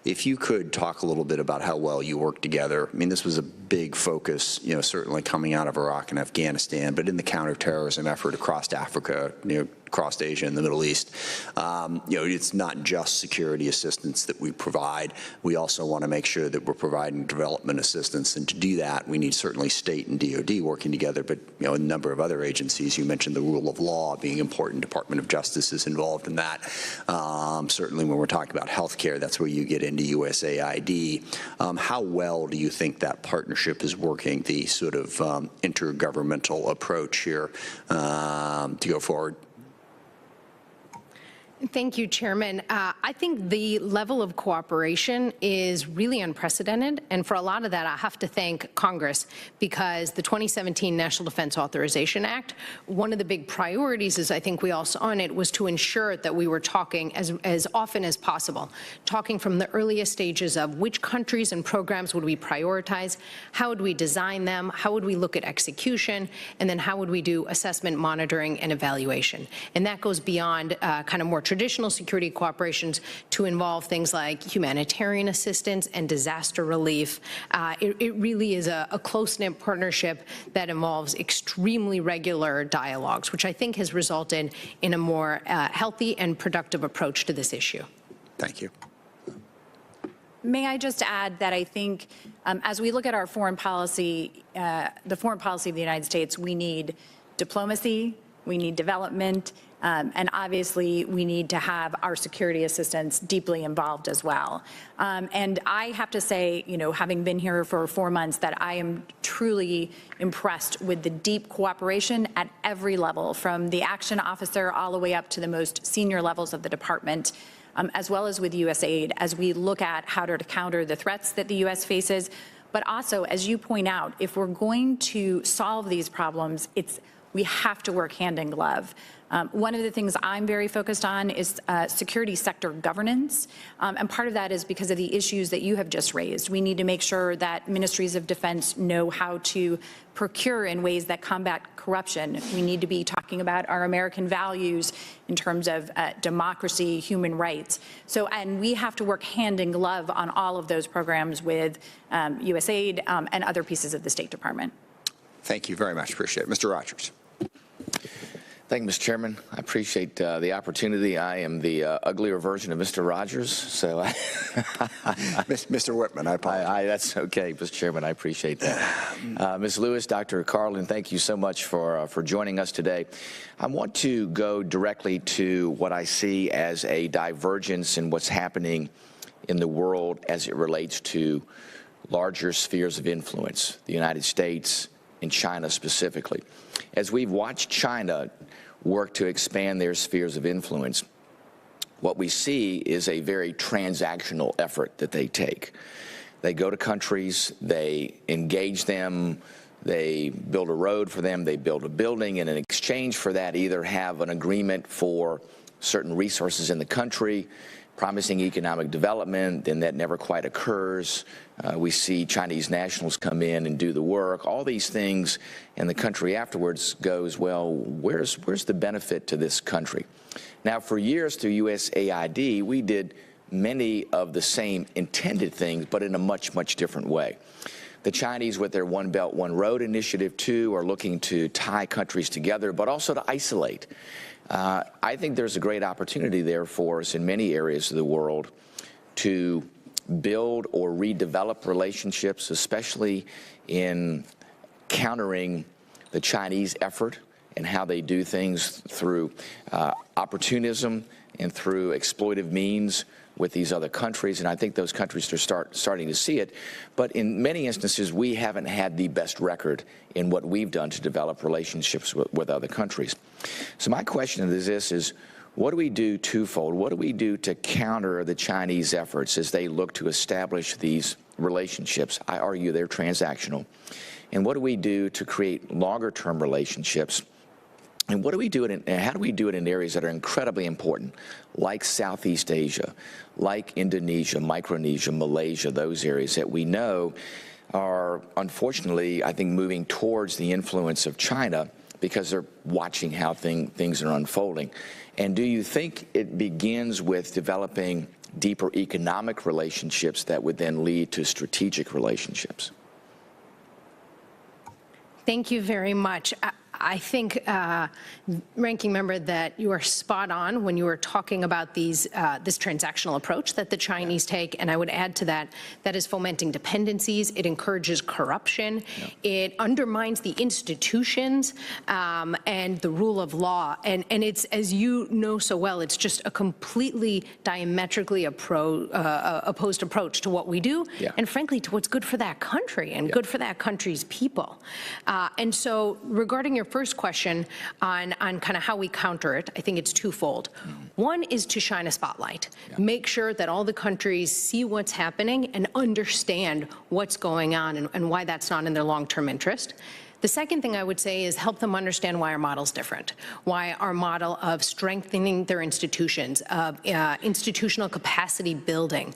if you could talk a little bit about how well you work together. I mean, this was a big focus, certainly coming out of Iraq and Afghanistan, but in the counterterrorism effort across Africa, across Asia and the Middle East. It's not just security assistance that we provide. We also want to make sure that we're providing development assistance, and to do that, we need certainly state and DoD working together, but a number of other agencies. You mentioned the rule of law being important. Department of Justice is involved in that. Certainly when we're talking about healthcare, that's where you get into USAID. How well do you think that partnership is working, the sort of intergovernmental approach here to go forward? Thank you, Chairman. I think the level of cooperation is really unprecedented, and for a lot of that, I have to thank Congress, because the 2017 National Defense Authorization Act, one of the big priorities, as I think we all saw in it, was to ensure that we were talking as often as possible, talking from the earliest stages of which countries and programs would we prioritize, how would we design them, how would we look at execution, and then how would we do assessment, monitoring, and evaluation. And that goes beyond kind of more traditional security cooperations to involve things like humanitarian assistance and disaster relief. It really is a close-knit partnership that involves extremely regular dialogues, which I think has resulted in a more healthy and productive approach to this issue. Thank you. May I just add that I think as we look at our foreign policy, the foreign policy of the United States, we need diplomacy, we need development, and obviously we need to have our security assistance deeply involved as well. And I have to say, having been here for 4 months, that I am truly impressed with the deep cooperation at every level, from the action officer all the way up to the most senior levels of the department, as well as with USAID, as we look at how to counter the threats that the U.S. faces. But also, as you point out, if we're going to solve these problems, we have to work hand in glove. One of the things I'm very focused on is security sector governance, and part of that is because of the issues that you have just raised. We need to make sure that ministries of defense know how to procure in ways that combat corruption. We need to be talking about our American values in terms of democracy, human rights. And we have to work hand in glove on all of those programs with USAID and other pieces of the State Department. Thank you very much. Appreciate it. Mr. Rogers. Thank you, Mr. Chairman. I appreciate the opportunity. I am the uglier version of Mr. Rogers, so Mr. Whitman, I apologize. That's okay, Mr. Chairman. I appreciate that. Ms. Lewis, Dr. Carlin, thank you so much for joining us today. I want to go directly to what I see as a divergence in what's happening in the world as it relates to larger spheres of influence, the United States and China specifically. As we've watched China work to expand their spheres of influence, what we see is a very transactional effort that they take. They go to countries, they engage them, they build a road for them, they build a building, and in exchange for that either have an agreement for certain resources in the country, promising economic development, then that never quite occurs. We see Chinese nationals come in and do the work. All these things, and the country afterwards goes, well, where's the benefit to this country? Now, for years through USAID, we did many of the same intended things, but in a much, much different way. The Chinese, with their One Belt, One Road initiative, too, are looking to tie countries together, but also to isolate. I think there's a great opportunity there for us in many areas of the world to build or redevelop relationships, especially in countering the Chinese effort and how they do things through opportunism, and through exploitive means with these other countries, and I think those countries are starting to see it. But in many instances, we haven't had the best record in what we've done to develop relationships with other countries. So my question is this, is what do we do twofold? What do we do to counter the Chinese efforts as they look to establish these relationships? I argue they're transactional. And what do we do to create longer-term relationships? And what do we do it in, and how do we do it in areas that are incredibly important, like Southeast Asia, like Indonesia, Micronesia, Malaysia, those areas that we know are, unfortunately, I think, moving towards the influence of China because they're watching how things are unfolding. And do you think it begins with developing deeper economic relationships that would then lead to strategic relationships? Thank you very much. I think, Ranking Member, that you are spot on when you were talking about this transactional approach that the Chinese take, and I would add to that, that is fomenting dependencies, it encourages corruption, it undermines the institutions and the rule of law, and it's, as you know so well, it's just a completely diametrically opposed approach to what we do, and frankly, to what's good for that country and good for that country's people. And so, regarding your first question on kind of how we counter it, I think it's twofold. One is to shine a spotlight, make sure that all the countries see what's happening and understand what's going on and why that's not in their long-term interest. The second thing I would say is help them understand why our model's different, why our model of strengthening their institutions, of institutional capacity building,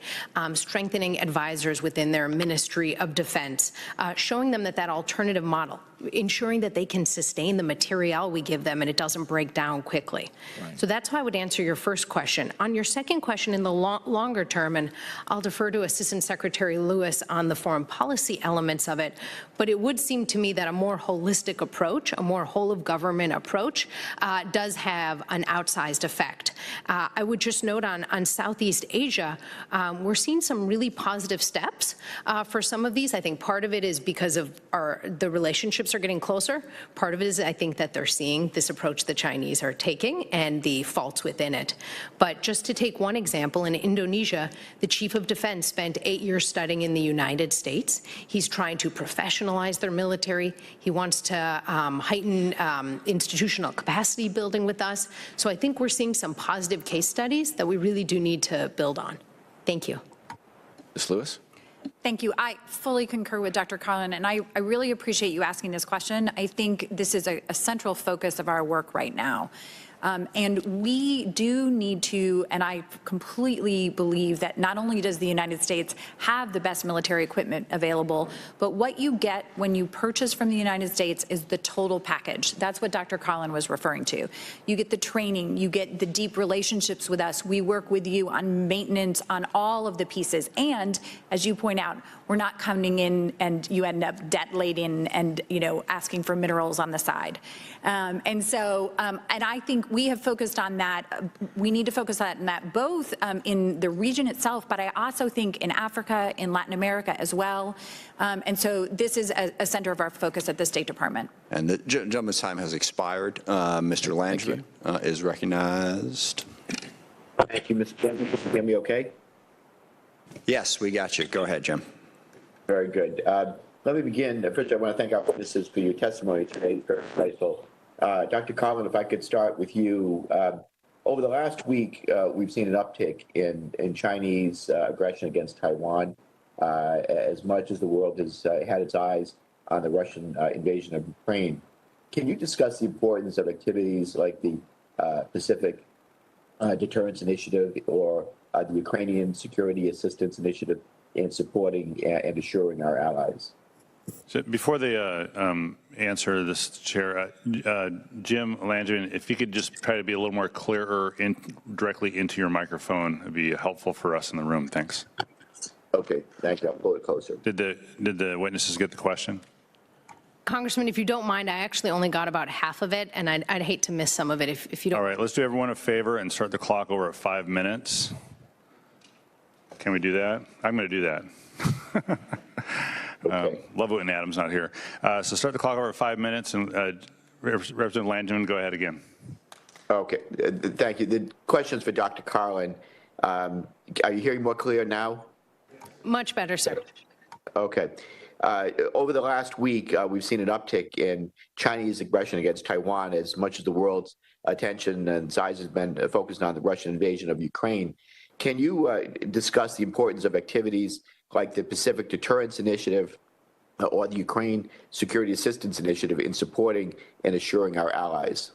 strengthening advisors within their Ministry of Defense, showing them that alternative model, ensuring that they can sustain the material we give them and it doesn't break down quickly. Right. So that's how I would answer your first question. On your second question, in the longer term, and I'll defer to Assistant Secretary Lewis on the foreign policy elements of it, but it would seem to me that a more holistic approach, a more whole-of-government approach, does have an outsized effect. I would just note on Southeast Asia, we're seeing some really positive steps for some of these. I think part of it is because of the relationships are getting closer. Part of it is, I think, that they're seeing this approach the Chinese are taking and the faults within it. But just to take one example, in Indonesia, the Chief of Defense spent 8 years studying in the United States. He's trying to professionalize their military. He wants to heighten institutional capacity building with us. So I think we're seeing some positive case studies that we really do need to build on. Thank you. Ms. Lewis? Thank you. I fully concur with Dr. Carlin, and I really appreciate you asking this question. I think this is a central focus of our work right now. And we do need to, and I completely believe that not only does the United States have the best military equipment available, but what you get when you purchase from the United States is the total package. That's what Dr. Carlin was referring to. You get the training, you get the deep relationships with us. We work with you on maintenance, on all of the pieces. And as you point out, we're not coming in and you end up debt-laden and, asking for minerals on the side. And I think we have focused on that. We need to focus on that both in the region itself, but I also think in Africa, in Latin America as well. And so this is a center of our focus at the State Department. And the gentleman's time has expired. Mr. Langevin is recognized. Thank you, Mr. Chairman. Can you hear me okay? Yes, we got you. Go ahead, Jim. Very good. Let me begin. First, I want to thank our witnesses for your testimony today. Very insightful. Dr. Carlin, if I could start with you. Over the last week, we've seen an uptick in Chinese aggression against Taiwan, as much as the world has had its eyes on the Russian invasion of Ukraine. Can you discuss the importance of activities like the Pacific Deterrence Initiative or the Ukrainian Security Assistance Initiative in supporting and assuring our allies? So before they answer this, Chair, Jim Langevin, if you could just try to be a little more clearer directly into your microphone, it'd be helpful for us in the room. Thanks. Okay, thank you. I'll pull it closer. Did the witnesses get the question? Congressman, if you don't mind, I actually only got about half of it, and I'd hate to miss some of it if you don't. All right, let's do everyone a favor and start the clock over at 5 minutes. Can we do that? I'm going to do that. Okay. Love it when Adam's not here. So start the clock over at 5 minutes, and Representative Langevin, go ahead again. Okay, thank you. The question's for Dr. Carlin. Are you hearing more clear now? Much better, sir. Okay. Over the last week, we've seen an uptick in Chinese aggression against Taiwan as much as the world's attention and size has been focused on the Russian invasion of Ukraine. Can you discuss the importance of activities like the Pacific Deterrence Initiative or the Ukraine Security Assistance Initiative in supporting and assuring our allies?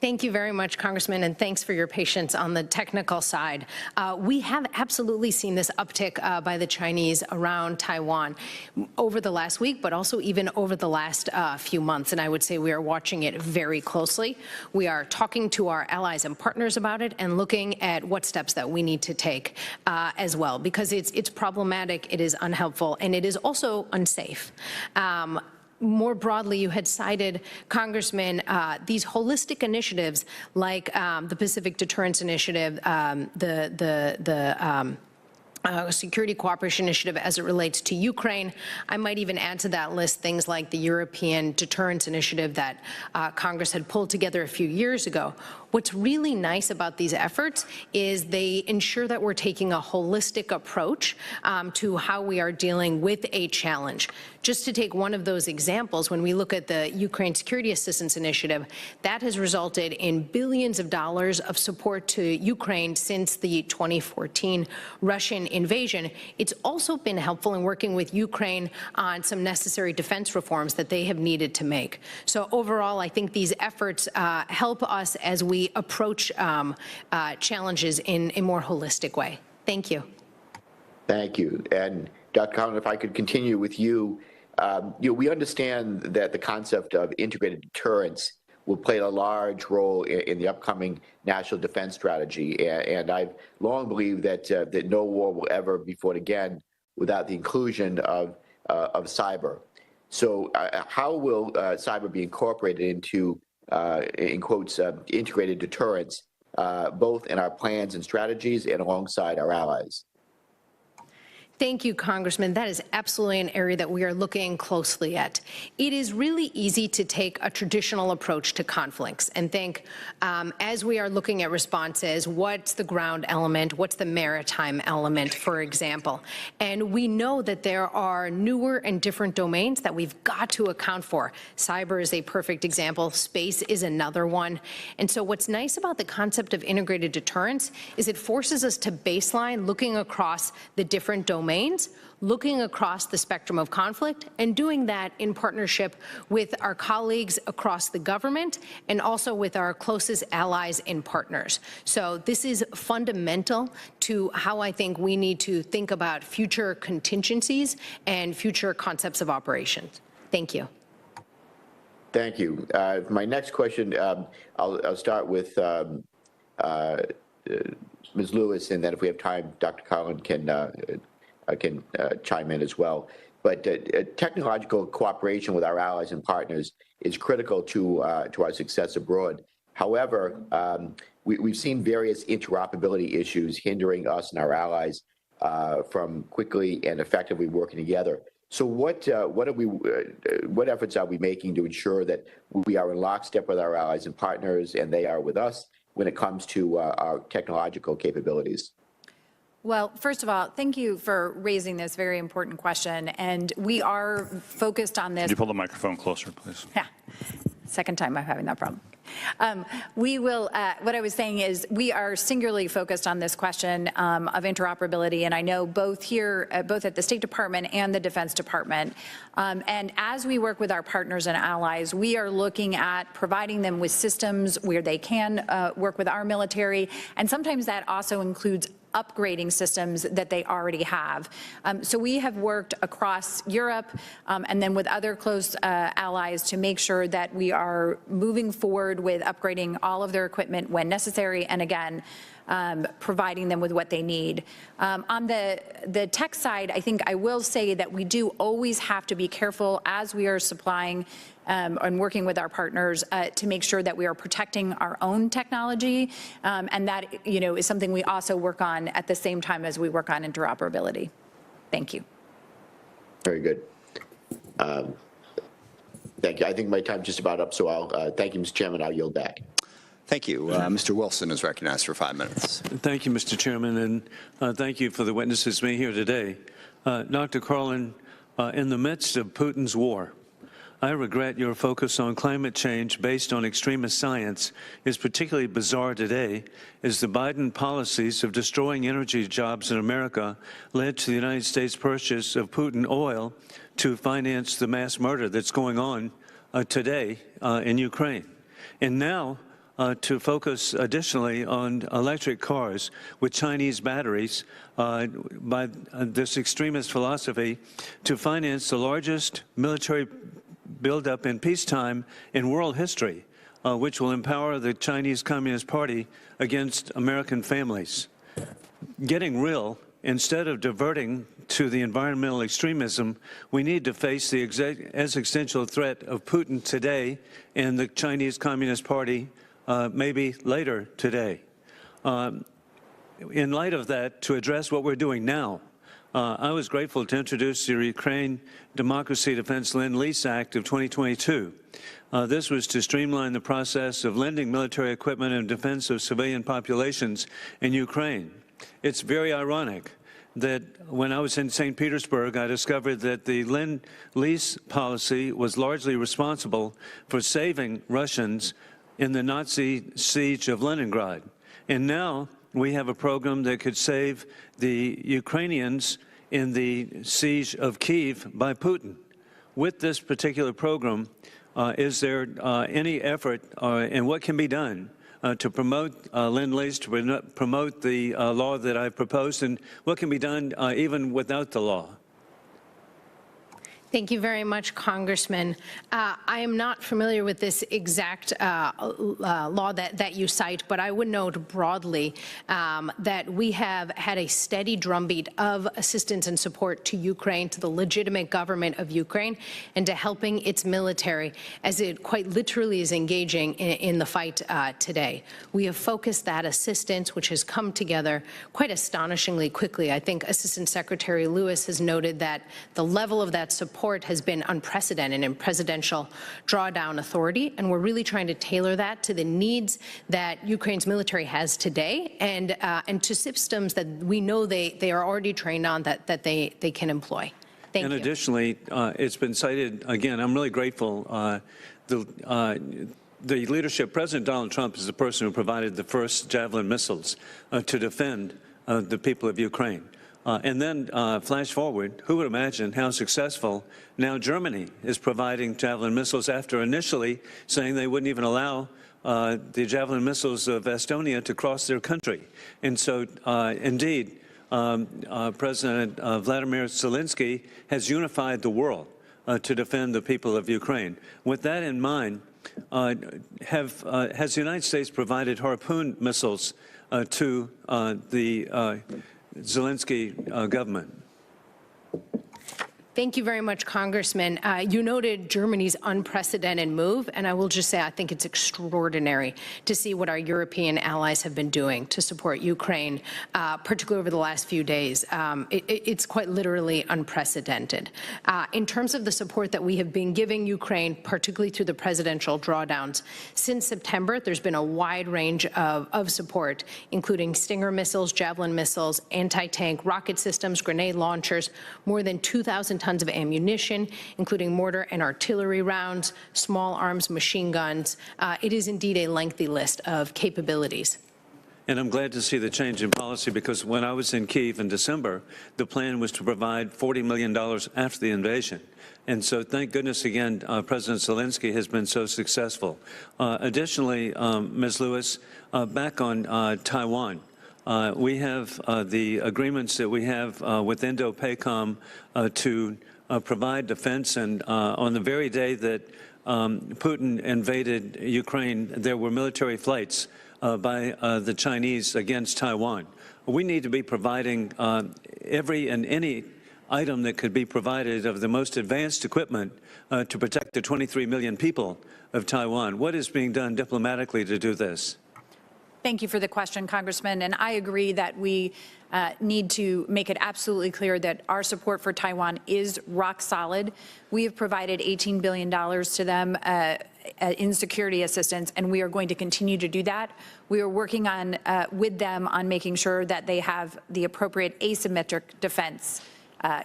Thank you very much, Congressman, and thanks for your patience on the technical side. We have absolutely seen this uptick by the Chinese around Taiwan over the last week, but also even over the last few months, and I would say we are watching it very closely. We are talking to our allies and partners about it and looking at what steps that we need to take as well, because it's problematic, it is unhelpful, and it is also unsafe. More broadly, you had cited, Congressman, these holistic initiatives like the Pacific Deterrence Initiative, Security Cooperation Initiative as it relates to Ukraine. I might even add to that list things like the European Deterrence Initiative that Congress had pulled together a few years ago. What's really nice about these efforts is they ensure that we're taking a holistic approach to how we are dealing with a challenge. Just to take one of those examples, when we look at the Ukraine Security Assistance Initiative, that has resulted in billions of dollars of support to Ukraine since the 2014 Russian invasion. It's also been helpful in working with Ukraine on some necessary defense reforms that they have needed to make. So overall, I think these efforts help us as we approach challenges in a more holistic way. Thank you. Thank you. And Dr. Collin, if I could continue with you, we understand that the concept of integrated deterrence will play a large role in the upcoming national defense strategy. And I've long believed that no war will ever be fought again without the inclusion of cyber. So how will cyber be incorporated into, in quotes, integrated deterrence, both in our plans and strategies and alongside our allies? Thank you, Congressman. That is absolutely an area that we are looking closely at. It is really easy to take a traditional approach to conflicts and think, as we are looking at responses, what's the ground element, what's the maritime element, for example. And we know that there are newer and different domains that we've got to account for. Cyber is a perfect example. Space is another one. And so what's nice about the concept of integrated deterrence is it forces us to baseline looking across the different domains, looking across the spectrum of conflict, and doing that in partnership with our colleagues across the government and also with our closest allies and partners. So this is fundamental to how I think we need to think about future contingencies and future concepts of operations. Thank you. Thank you. My next question, I'll start with Ms. Lewis, and then if we have time, Dr. Collin can chime in as well. But technological cooperation with our allies and partners is critical to our success abroad. However, we've seen various interoperability issues hindering us and our allies from quickly and effectively working together. So what efforts are we making to ensure that we are in lockstep with our allies and partners and they are with us when it comes to our technological capabilities? Well, first of all, thank you for raising this very important question. And we are focused on this. Could you pull the microphone closer, please? Yeah. Second time I'm having that problem. We will, what I was saying is we are singularly focused on this question of interoperability, and I know both here, both at the State Department and the Defense Department. And as we work with our partners and allies, we are looking at providing them with systems where they can work with our military, and sometimes that also includes upgrading systems that they already have. So we have worked across Europe and then with other close allies to make sure that we are moving forward with upgrading all of their equipment when necessary, and again, providing them with what they need. On the tech side, I think I will say that we do always have to be careful as we are supplying and working with our partners to make sure that we are protecting our own technology, and that is something we also work on at the same time as we work on interoperability. Thank you. Very good. Thank you. I think my time's just about up, so I'll thank you, Mr. Chairman. I'll yield back. Thank you. Mr. Wilson is recognized for 5 minutes. Thank you, Mr. Chairman, and thank you for the witnesses being here today. Dr. Carlin, in the midst of Putin's war, I regret your focus on climate change based on extremist science is particularly bizarre today, as the Biden policies of destroying energy jobs in America led to the United States purchase of Putin oil to finance the mass murder that's going on today in Ukraine. And now, to focus additionally on electric cars with Chinese batteries by this extremist philosophy to finance the largest military buildup in peacetime in world history, which will empower the Chinese Communist Party against American families. Getting real, instead of diverting to the environmental extremism, we need to face the existential threat of Putin today and the Chinese Communist Party maybe later today. In light of that, to address what we're doing now, I was grateful to introduce the Ukraine Democracy Defense Lend-Lease Act of 2022. This was to streamline the process of lending military equipment in defense of civilian populations in Ukraine. It's very ironic that when I was in St. Petersburg, I discovered that the Lend-Lease policy was largely responsible for saving Russians in the Nazi siege of Leningrad. And now we have a program that could save the Ukrainians in the siege of Kyiv by Putin. With this particular program, is there any effort and what can be done to promote Lend-Lease, to promote the law that I've proposed, and what can be done even without the law? Thank you very much, Congressman. I am not familiar with this exact law that you cite, but I would note broadly that we have had a steady drumbeat of assistance and support to Ukraine, to the legitimate government of Ukraine, and to helping its military as it quite literally is engaging in the fight today. We have focused that assistance, which has come together quite astonishingly quickly. I think Assistant Secretary Lewis has noted that the level of that support has been unprecedented in presidential drawdown authority, and we're really trying to tailor that to the needs that Ukraine's military has today and to systems that we know they are already trained on that they can employ. Thank you. And additionally, it's been cited, again, I'm really grateful, the leadership, President Donald Trump is the person who provided the first Javelin missiles to defend the people of Ukraine. And then flash forward, who would imagine how successful now Germany is providing Javelin missiles after initially saying they wouldn't even allow the Javelin missiles of Estonia to cross their country. And so, indeed, President Vladimir Zelensky has unified the world to defend the people of Ukraine. With that in mind, has the United States provided Harpoon missiles to the Zelensky government? Thank you very much, Congressman. You noted Germany's unprecedented move, and I will just say I think it's extraordinary to see what our European allies have been doing to support Ukraine, particularly over the last few days. It's quite literally unprecedented. In terms of the support that we have been giving Ukraine, particularly through the presidential drawdowns, since September, there's been a wide range of support, including Stinger missiles, Javelin missiles, anti-tank rocket systems, grenade launchers, more than 2,000 tons of ammunition, including mortar and artillery rounds, small arms machine guns. It is indeed a lengthy list of capabilities. And I'm glad to see the change in policy, because when I was in Kyiv in December, the plan was to provide $40 million after the invasion. And so thank goodness again, President Zelensky has been so successful. Additionally, Ms. Lewis, back on Taiwan. We have the agreements that we have with Indo-PACOM to provide defense, and on the very day that Putin invaded Ukraine, there were military flights by the Chinese against Taiwan. We need to be providing every and any item that could be provided of the most advanced equipment to protect the 23 million people of Taiwan. What is being done diplomatically to do this? Thank you for the question, Congressman. And I agree that we need to make it absolutely clear that our support for Taiwan is rock solid. We have provided $18 billion to them in security assistance, and we are going to continue to do that. We are working on with them on making sure that they have the appropriate asymmetric defense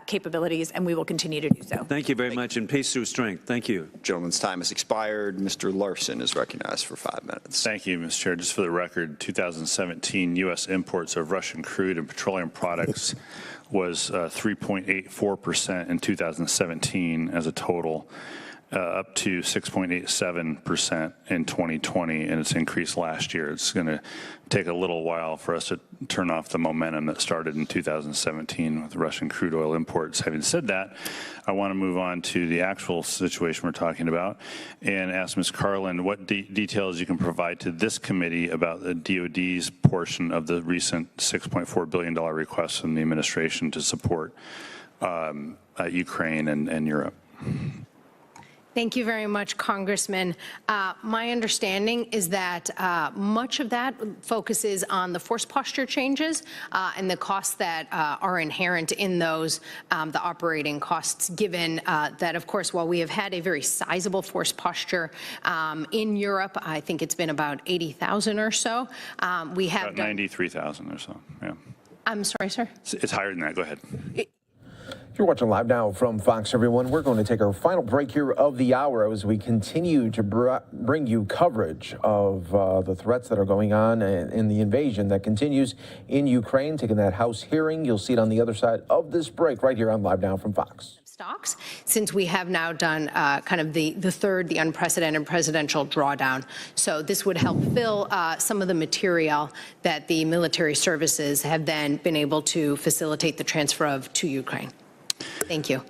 capabilities, and we will continue to do so. Thank you very much, and peace through strength. Thank you. Gentleman's time has expired. Mr. Larson is recognized for 5 minutes. Thank you, Mr. Chair. Just for the record, 2017 U.S. imports of Russian crude and petroleum products was 3.84% in 2017 as a total, up to 6.87% in 2020, and it's increased last year. It's going to take a little while for us to turn off the momentum that started in 2017 with Russian crude oil imports. Having said that, I want to move on to the actual situation we're talking about and ask Ms. Carlin what details you can provide to this committee about the DOD's portion of the recent $6.4 billion request from the administration to support Ukraine and Europe. Thank you very much, Congressman. My understanding is that much of that focuses on the force posture changes and the costs that are inherent in those, the operating costs, given that, of course, while we have had a very sizable force posture in Europe, I think it's been about 80,000 or so. We have about 93,000 or so, yeah. I'm sorry, sir? It's higher than that. Go ahead. You're watching Live Now from Fox, everyone. We're going to take our final break here of the hour as we continue to bring you coverage of the threats that are going on in the invasion that continues in Ukraine. Taking that House hearing, you'll see it on the other side of this break right here on Live Now from Fox. Stocks, since we have now done kind of the unprecedented presidential drawdown. So this would help fill some of the material that the military services have then been able to facilitate the transfer of to Ukraine. Thank you.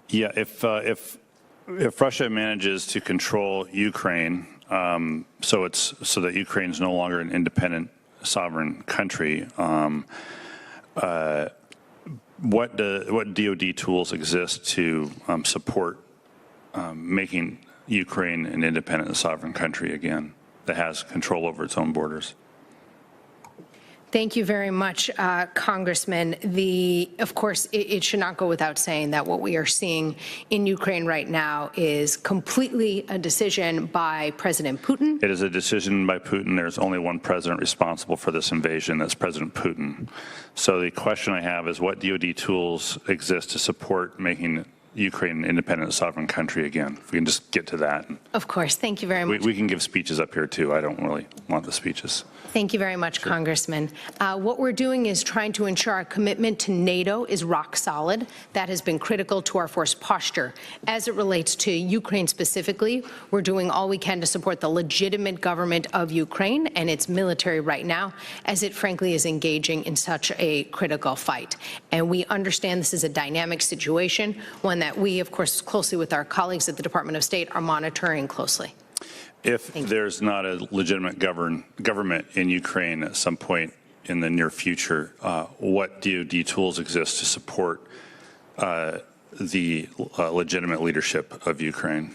Yeah, if Russia manages to control Ukraine, so that Ukraine is no longer an independent sovereign country, what DoD tools exist to support making Ukraine an independent sovereign country again that has control over its own borders? Thank you very much, Congressman. Of course, it should not go without saying that what we are seeing in Ukraine right now is completely a decision by President Putin. It is a decision by Putin. There's only one president responsible for this invasion. That's President Putin. So the question I have is what DoD tools exist to support making Ukraine an independent sovereign country again? If we can just get to that. Of course. Thank you very much. We can give speeches up here, too. I don't really want the speeches. Thank you very much, sure. Congressman. What we're doing is trying to ensure our commitment to NATO is rock solid. That has been critical to our force posture. As it relates to Ukraine specifically, we're doing all we can to support the legitimate government of Ukraine and its military right now, as it frankly is engaging in such a critical fight. And we understand this is a dynamic situation, one that we, of course, closely with our colleagues at the Department of State are monitoring closely. If there's not a legitimate government in Ukraine at some point in the near future, what DoD tools exist to support the legitimate leadership of Ukraine?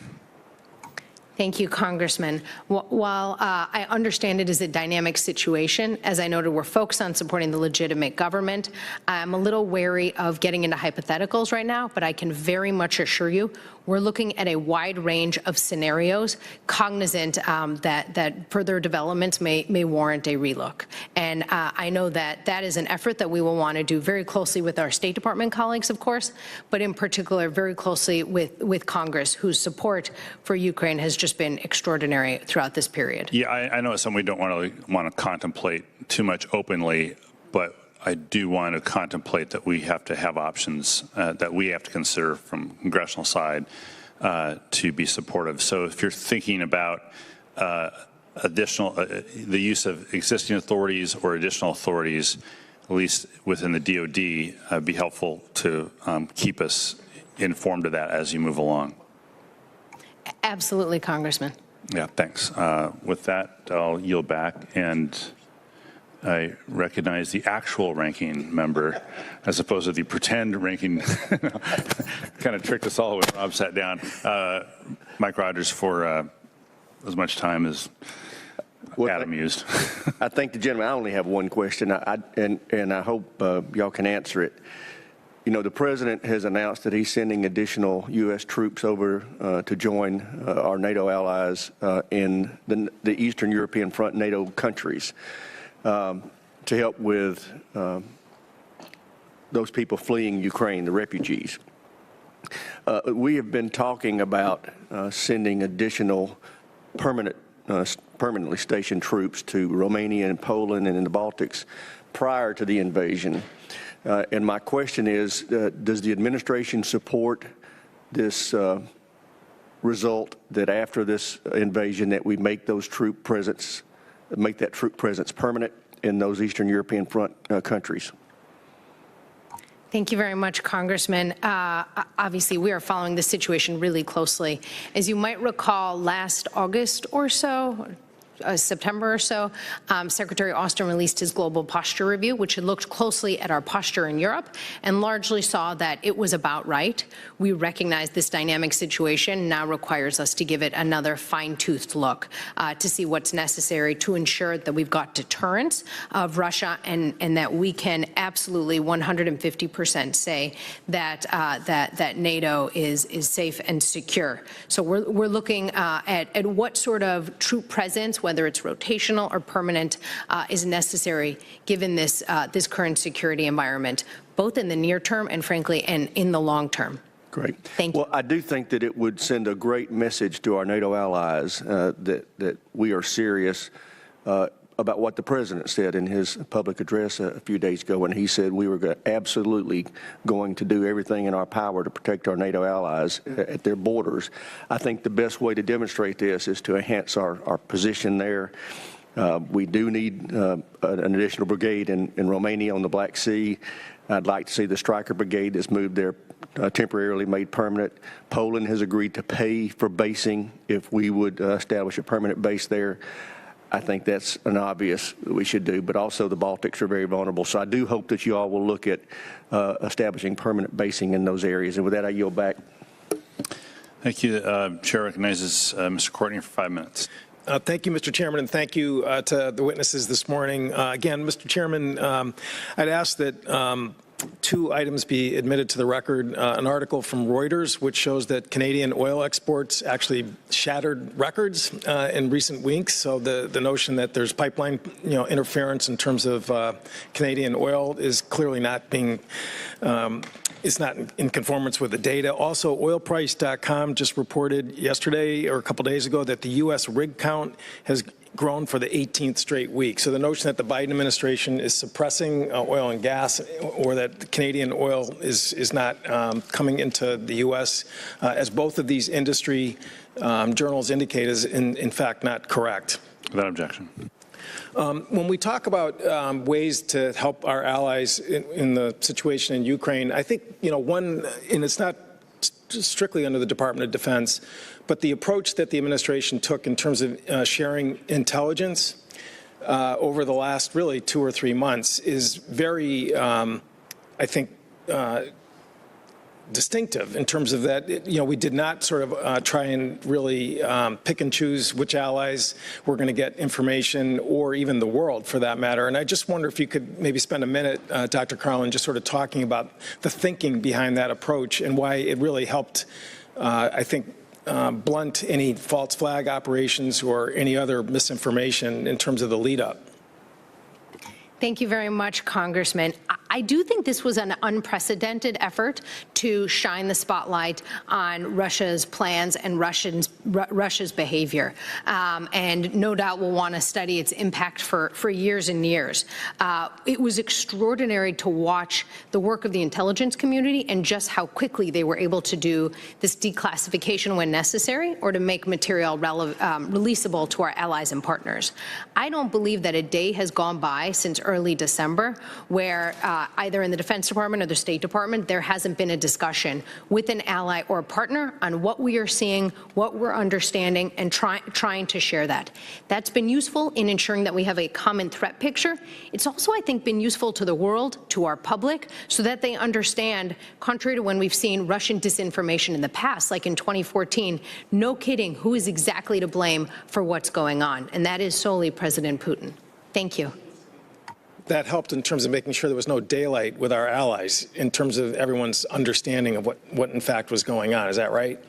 Thank you, Congressman. While I understand it is a dynamic situation, as I noted, we're focused on supporting the legitimate government. I'm a little wary of getting into hypotheticals right now, but I can very much assure you we're looking at a wide range of scenarios, cognizant that further developments may warrant a relook. And I know that that is an effort that we will want to do very closely with our State Department colleagues, of course, but in particular very closely with Congress, whose support for Ukraine has just been extraordinary throughout this period. Yeah, I know it's something we don't want to contemplate too much openly, but I do want to contemplate that we have to have options that we have to consider from congressional side to be supportive. So if you're thinking about the use of existing authorities or additional authorities, at least within the DoD, be helpful to keep us informed of that as you move along. Absolutely, Congressman. Yeah, thanks. With that, I'll yield back, and I recognize the actual ranking member as opposed to the pretend ranking. Kind of tricked us all when Rob sat down. Mike Rogers for as much time as Adam used. I thank the gentleman. I only have one question, and I hope y'all can answer it. You know, the president has announced that he's sending additional U.S. troops over to join our NATO allies in the Eastern European Front NATO countries to help with those people fleeing Ukraine, the refugees. We have been talking about sending additional permanently stationed troops to Romania and Poland and in the Baltics prior to the invasion. And my question is, does the administration support this result that after this invasion that we make those troop presence permanent in those Eastern European Front countries? Thank you very much, Congressman. Obviously, we are following the situation really closely. As you might recall, last August or so, September or so, Secretary Austin released his global posture review, which had looked closely at our posture in Europe and largely saw that it was about right. We recognize this dynamic situation now requires us to give it another fine-toothed look to see what's necessary to ensure that we've got deterrence of Russia and that we can absolutely 150% say that that NATO is safe and secure. So we're looking at what sort of troop presence, whether it's rotational or permanent, is necessary given this current security environment, both in the near term and, frankly, and in the long term. Great. Thank you. Well, I do think that it would send a great message to our NATO allies that we are serious about what the president said in his public address a few days ago when he said we were absolutely going to do everything in our power to protect our NATO allies at their borders. I think the best way to demonstrate this is to enhance our position there. We do need an additional brigade in Romania on the Black Sea. I'd like to see the Stryker Brigade that's moved there temporarily made permanent. Poland has agreed to pay for basing if we would establish a permanent base there. I think that's an obvious that we should do, but also the Baltics are very vulnerable. So I do hope that you all will look at establishing permanent basing in those areas. And with that, I yield back. Thank you. Chair recognizes Mr. Courtney for 5 minutes. Thank you, Mr. Chairman, and thank you to the witnesses this morning. Again, Mr. Chairman, I'd ask that two items be admitted to the record. An article from Reuters, which shows that Canadian oil exports actually shattered records in recent weeks. So the notion that there's pipeline, interference in terms of Canadian oil is clearly not being. It's not in conformance with the data. Also, oilprice.com just reported yesterday or a couple days ago that the U.S. rig count has grown for the 18th straight week. So the notion that the Biden administration is suppressing oil and gas, or that Canadian oil is not coming into the U.S., as both of these industry journals indicate, is in fact not correct. Without objection. When we talk about ways to help our allies in the situation in Ukraine, I think, one, and it's not strictly under the Department of Defense, but the approach that the administration took in terms of sharing intelligence over the last really 2 or 3 months is very, I think, distinctive in terms of that, we did not sort of try and really pick and choose which allies were going to get information, or even the world for that matter. And I just wonder if you could maybe spend a minute, Dr. Carlin, just sort of talking about the thinking behind that approach and why it really helped, I think, blunt any false flag operations or any other misinformation in terms of the lead up. Thank you very much, Congressman. I do think this was an unprecedented effort to shine the spotlight on Russia's plans and Russia's behavior. And no doubt we'll want to study its impact for years and years. It was extraordinary to watch the work of the intelligence community and just how quickly they were able to do this declassification when necessary, or to make material releasable to our allies and partners. I don't believe that a day has gone by since early December where either in the Defense Department or the State Department there hasn't been a discussion with an ally or a partner on what we are seeing, what we're understanding, and trying to share that. That's been useful in ensuring that we have a common threat picture. It's also, I think, been useful to the world, to our public, so that they understand, contrary to when we've seen Russian disinformation in the past, like in 2014, no kidding, who is exactly to blame for what's going on, and that is solely President Putin. Thank you. that helped in terms of making sure there was no daylight with our allies in terms of everyone's understanding of what in fact was going on. Is that right?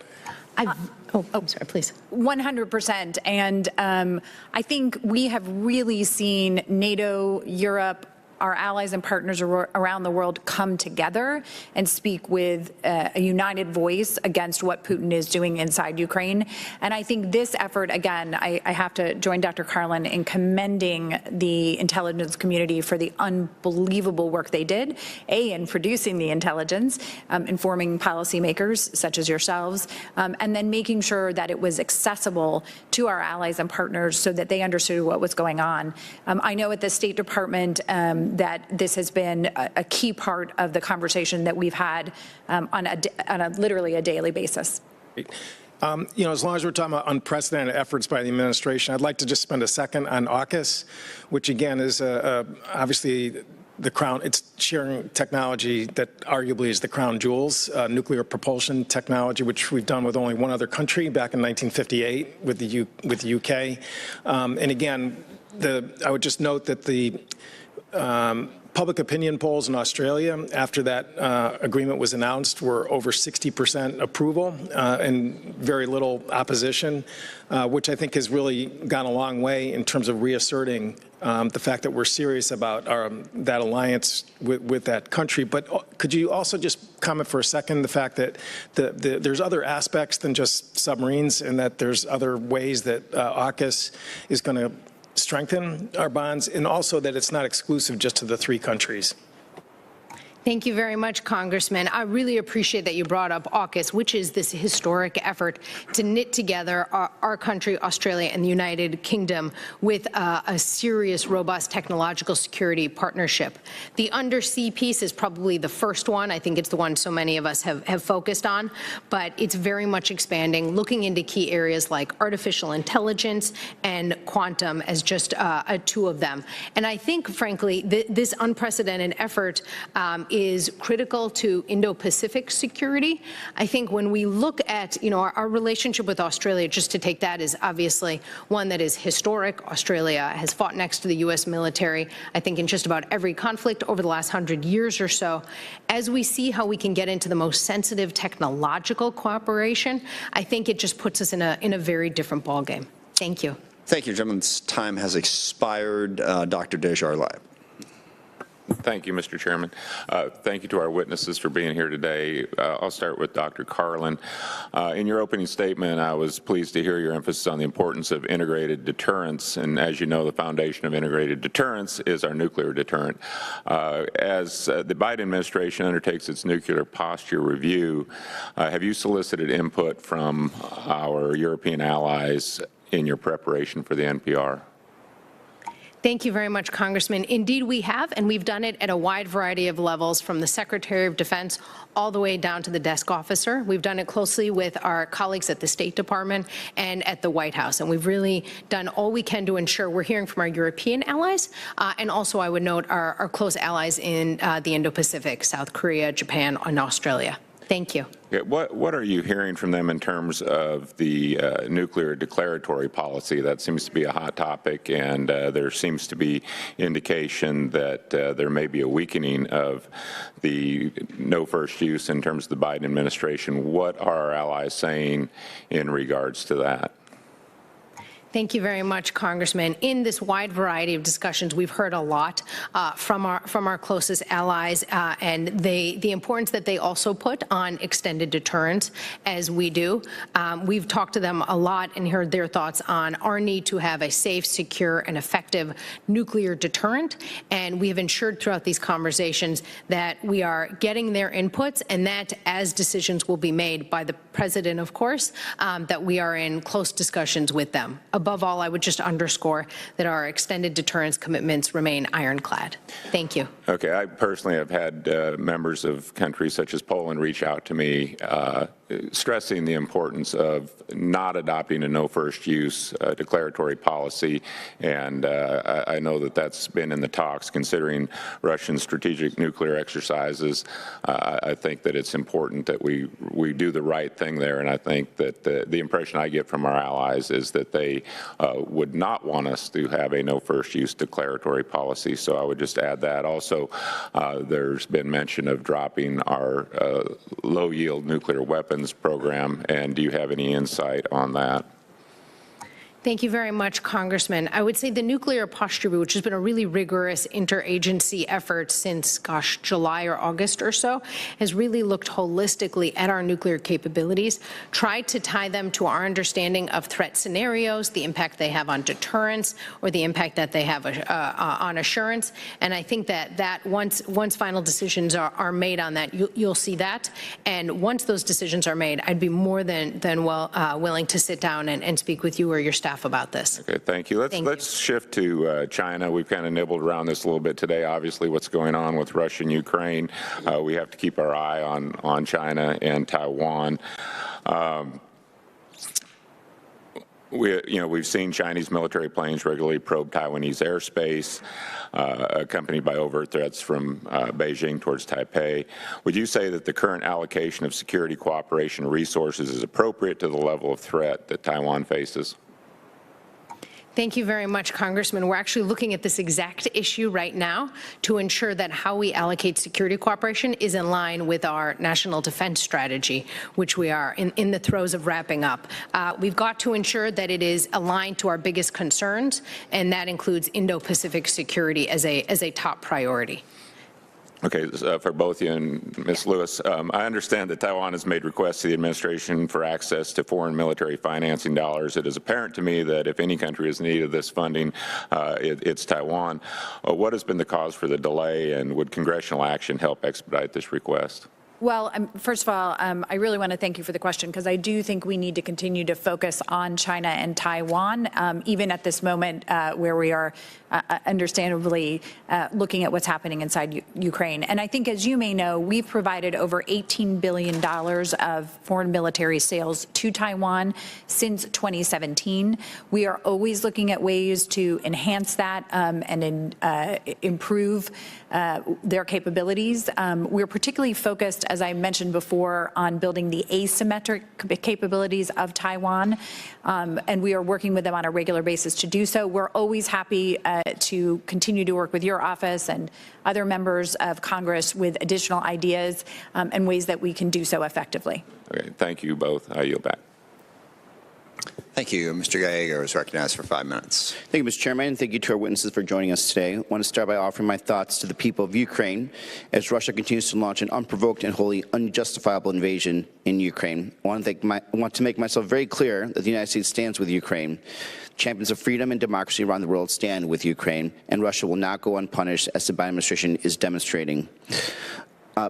Sorry, please. 100%. And I think we have really seen NATO, Europe, our allies and partners around the world come together and speak with a united voice against what Putin is doing inside Ukraine. And I think this effort, again, I have to join Dr. Carlin in commending the intelligence community for the unbelievable work they did, in producing the intelligence, informing policymakers such as yourselves, and then making sure that it was accessible to our allies and partners so that they understood what was going on. I know at the State Department that this has been a key part of the conversation that we've had on literally a daily basis. As long as we're talking about unprecedented efforts by the administration, I'd like to just spend a second on AUKUS, which again is obviously the crown. It's sharing technology that arguably is the crown jewels, nuclear propulsion technology, which we've done with only one other country back in 1958 with the UK. And again, I would just note that the public opinion polls in Australia after that agreement was announced were over 60% approval and very little opposition, which I think has really gone a long way in terms of reasserting the fact that we're serious about that alliance with that country. But could you also just comment for a second the fact that there's other aspects than just submarines, and that there's other ways that AUKUS is going to strengthen our bonds, and also that it's not exclusive just to the three countries? Thank you very much, Congressman. I really appreciate that you brought up AUKUS, which is this historic effort to knit together our country, Australia, and the United Kingdom with a serious, robust technological security partnership. The undersea piece is probably the first one. I think it's the one so many of us have focused on, but it's very much expanding, looking into key areas like artificial intelligence and quantum as just two of them. And I think, frankly, this unprecedented effort is critical to Indo-Pacific security. I think when we look at, our relationship with Australia, just to take that, is obviously one that is historic. Australia has fought next to the U.S. military, I think, in just about every conflict over the last 100 years or so. As we see how we can get into the most sensitive technological cooperation, I think it just puts us in a very different ballgame. Thank you. Thank you, gentlemen's time has expired. Dr. Desjardins. Thank you, Mr. Chairman. Thank you to our witnesses for being here today. I'll start with Dr. Carlin. In your opening statement, I was pleased to hear your emphasis on the importance of integrated deterrence. And as you know, the foundation of integrated deterrence is our nuclear deterrent. As the Biden administration undertakes its nuclear posture review, have you solicited input from our European allies in your preparation for the NPR? Thank you very much, Congressman. Indeed, we have, and we've done it at a wide variety of levels, from the Secretary of Defense all the way down to the desk officer. We've done it closely with our colleagues at the State Department and at the White House, and we've really done all we can to ensure we're hearing from our European allies, and also, I would note, our close allies in the Indo-Pacific, South Korea, Japan, and Australia. Thank you. Okay, what are you hearing from them in terms of the nuclear declaratory policy? That seems to be a hot topic, and there seems to be indication that there may be a weakening of the no first use in terms of the Biden administration. What are our allies saying in regards to that? Thank you very much, Congressman. In this wide variety of discussions, we've heard a lot from our closest allies, and the importance that they also put on extended deterrence, as we do. We've talked to them a lot and heard their thoughts on our need to have a safe, secure, and effective nuclear deterrent. And we have ensured throughout these conversations that we are getting their inputs, and that as decisions will be made by the President, of course, that we are in close discussions with them. Above all, I would just underscore that our extended deterrence commitments remain ironclad. Thank you. Okay, I personally have had members of countries such as Poland reach out to me stressing the importance of not adopting a no first use declaratory policy. And I know that that's been in the talks considering Russian strategic nuclear exercises. I think that it's important that we do the right thing there. And I think that the impression I get from our allies is that they would not want us to have a no first use declaratory policy. So I would just add that. Also, there's been mention of dropping our low yield nuclear weapons program, and do you have any insight on that? Thank you very much, Congressman. I would say the nuclear posture group, which has been a really rigorous interagency effort since, July or August or so, has really looked holistically at our nuclear capabilities, tried to tie them to our understanding of threat scenarios, the impact they have on deterrence, or the impact that they have on assurance. And I think that once final decisions are made on that, you'll see that. And once those decisions are made, I'd be more than willing to sit down and speak with you or your staff about this. Okay, thank you. Let's shift to China. We've kind of nibbled around this a little bit today. Obviously, what's going on with Russia and Ukraine, we have to keep our eye on China and Taiwan. We've seen Chinese military planes regularly probe Taiwanese airspace, accompanied by overt threats from Beijing towards Taipei. Would you say that the current allocation of security cooperation resources is appropriate to the level of threat that Taiwan faces? Thank you very much, Congressman. We're actually looking at this exact issue right now to ensure that how we allocate security cooperation is in line with our national defense strategy, which we are in the throes of wrapping up. We've got to ensure that it is aligned to our biggest concerns, and that includes Indo-Pacific security as a top priority. Okay, for both you and Ms. Lewis, I understand that Taiwan has made requests to the administration for access to foreign military financing dollars. It is apparent to me that if any country is in need of this funding, it's Taiwan. What has been the cause for the delay, and would congressional action help expedite this request? Well, first of all, I really want to thank you for the question, because I do think we need to continue to focus on China and Taiwan, even at this moment where we are understandably looking at what's happening inside Ukraine. And I think, as you may know, we've provided over $18 billion of foreign military sales to Taiwan since 2017. We are always looking at ways to enhance that and improve their capabilities. We're particularly focused, as I mentioned before, on building the asymmetric capabilities of Taiwan, and we are working with them on a regular basis to do so. We're always happy to continue to work with your office and other members of Congress with additional ideas and ways that we can do so effectively. Okay, thank you both. I yield back. Thank you. Mr. Gallego is recognized for 5 minutes. Thank you, Mr. Chairman, and thank you to our witnesses for joining us today. I want to start by offering my thoughts to the people of Ukraine as Russia continues to launch an unprovoked and wholly unjustifiable invasion in Ukraine. I want to make myself very clear that the United States stands with Ukraine. Champions of freedom and democracy around the world stand with Ukraine, and Russia will not go unpunished, as the Biden administration is demonstrating.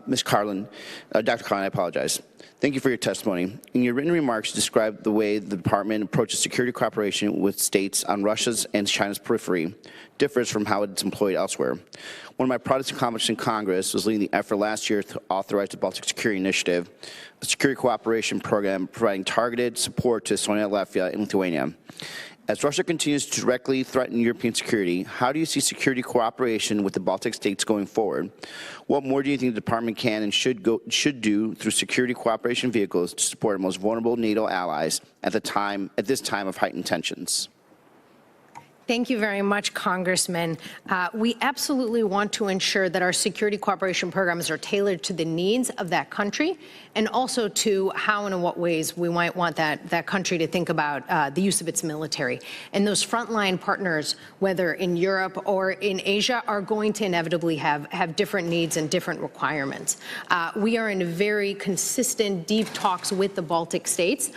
Ms. Carlin, Dr. Carlin, I apologize. Thank you for your testimony. In your written remarks, you described the way the department approaches security cooperation with states on Russia's and China's periphery differs from how it's employed elsewhere. One of my proudest accomplishments in Congress was leading the effort last year to authorize the Baltic Security Initiative, a security cooperation program providing targeted support to Estonia, Latvia, and Lithuania. As Russia continues to directly threaten European security, how do you see security cooperation with the Baltic states going forward? What more do you think the department can and should do through security cooperation vehicles to support our most vulnerable NATO allies at this time of heightened tensions? Thank you very much, Congressman. We absolutely want to ensure that our security cooperation programs are tailored to the needs of that country, and also to how and in what ways we might want that country to think about the use of its military. And those frontline partners, whether in Europe or in Asia, are going to inevitably have different needs and different requirements. We are in very consistent, deep talks with the Baltic states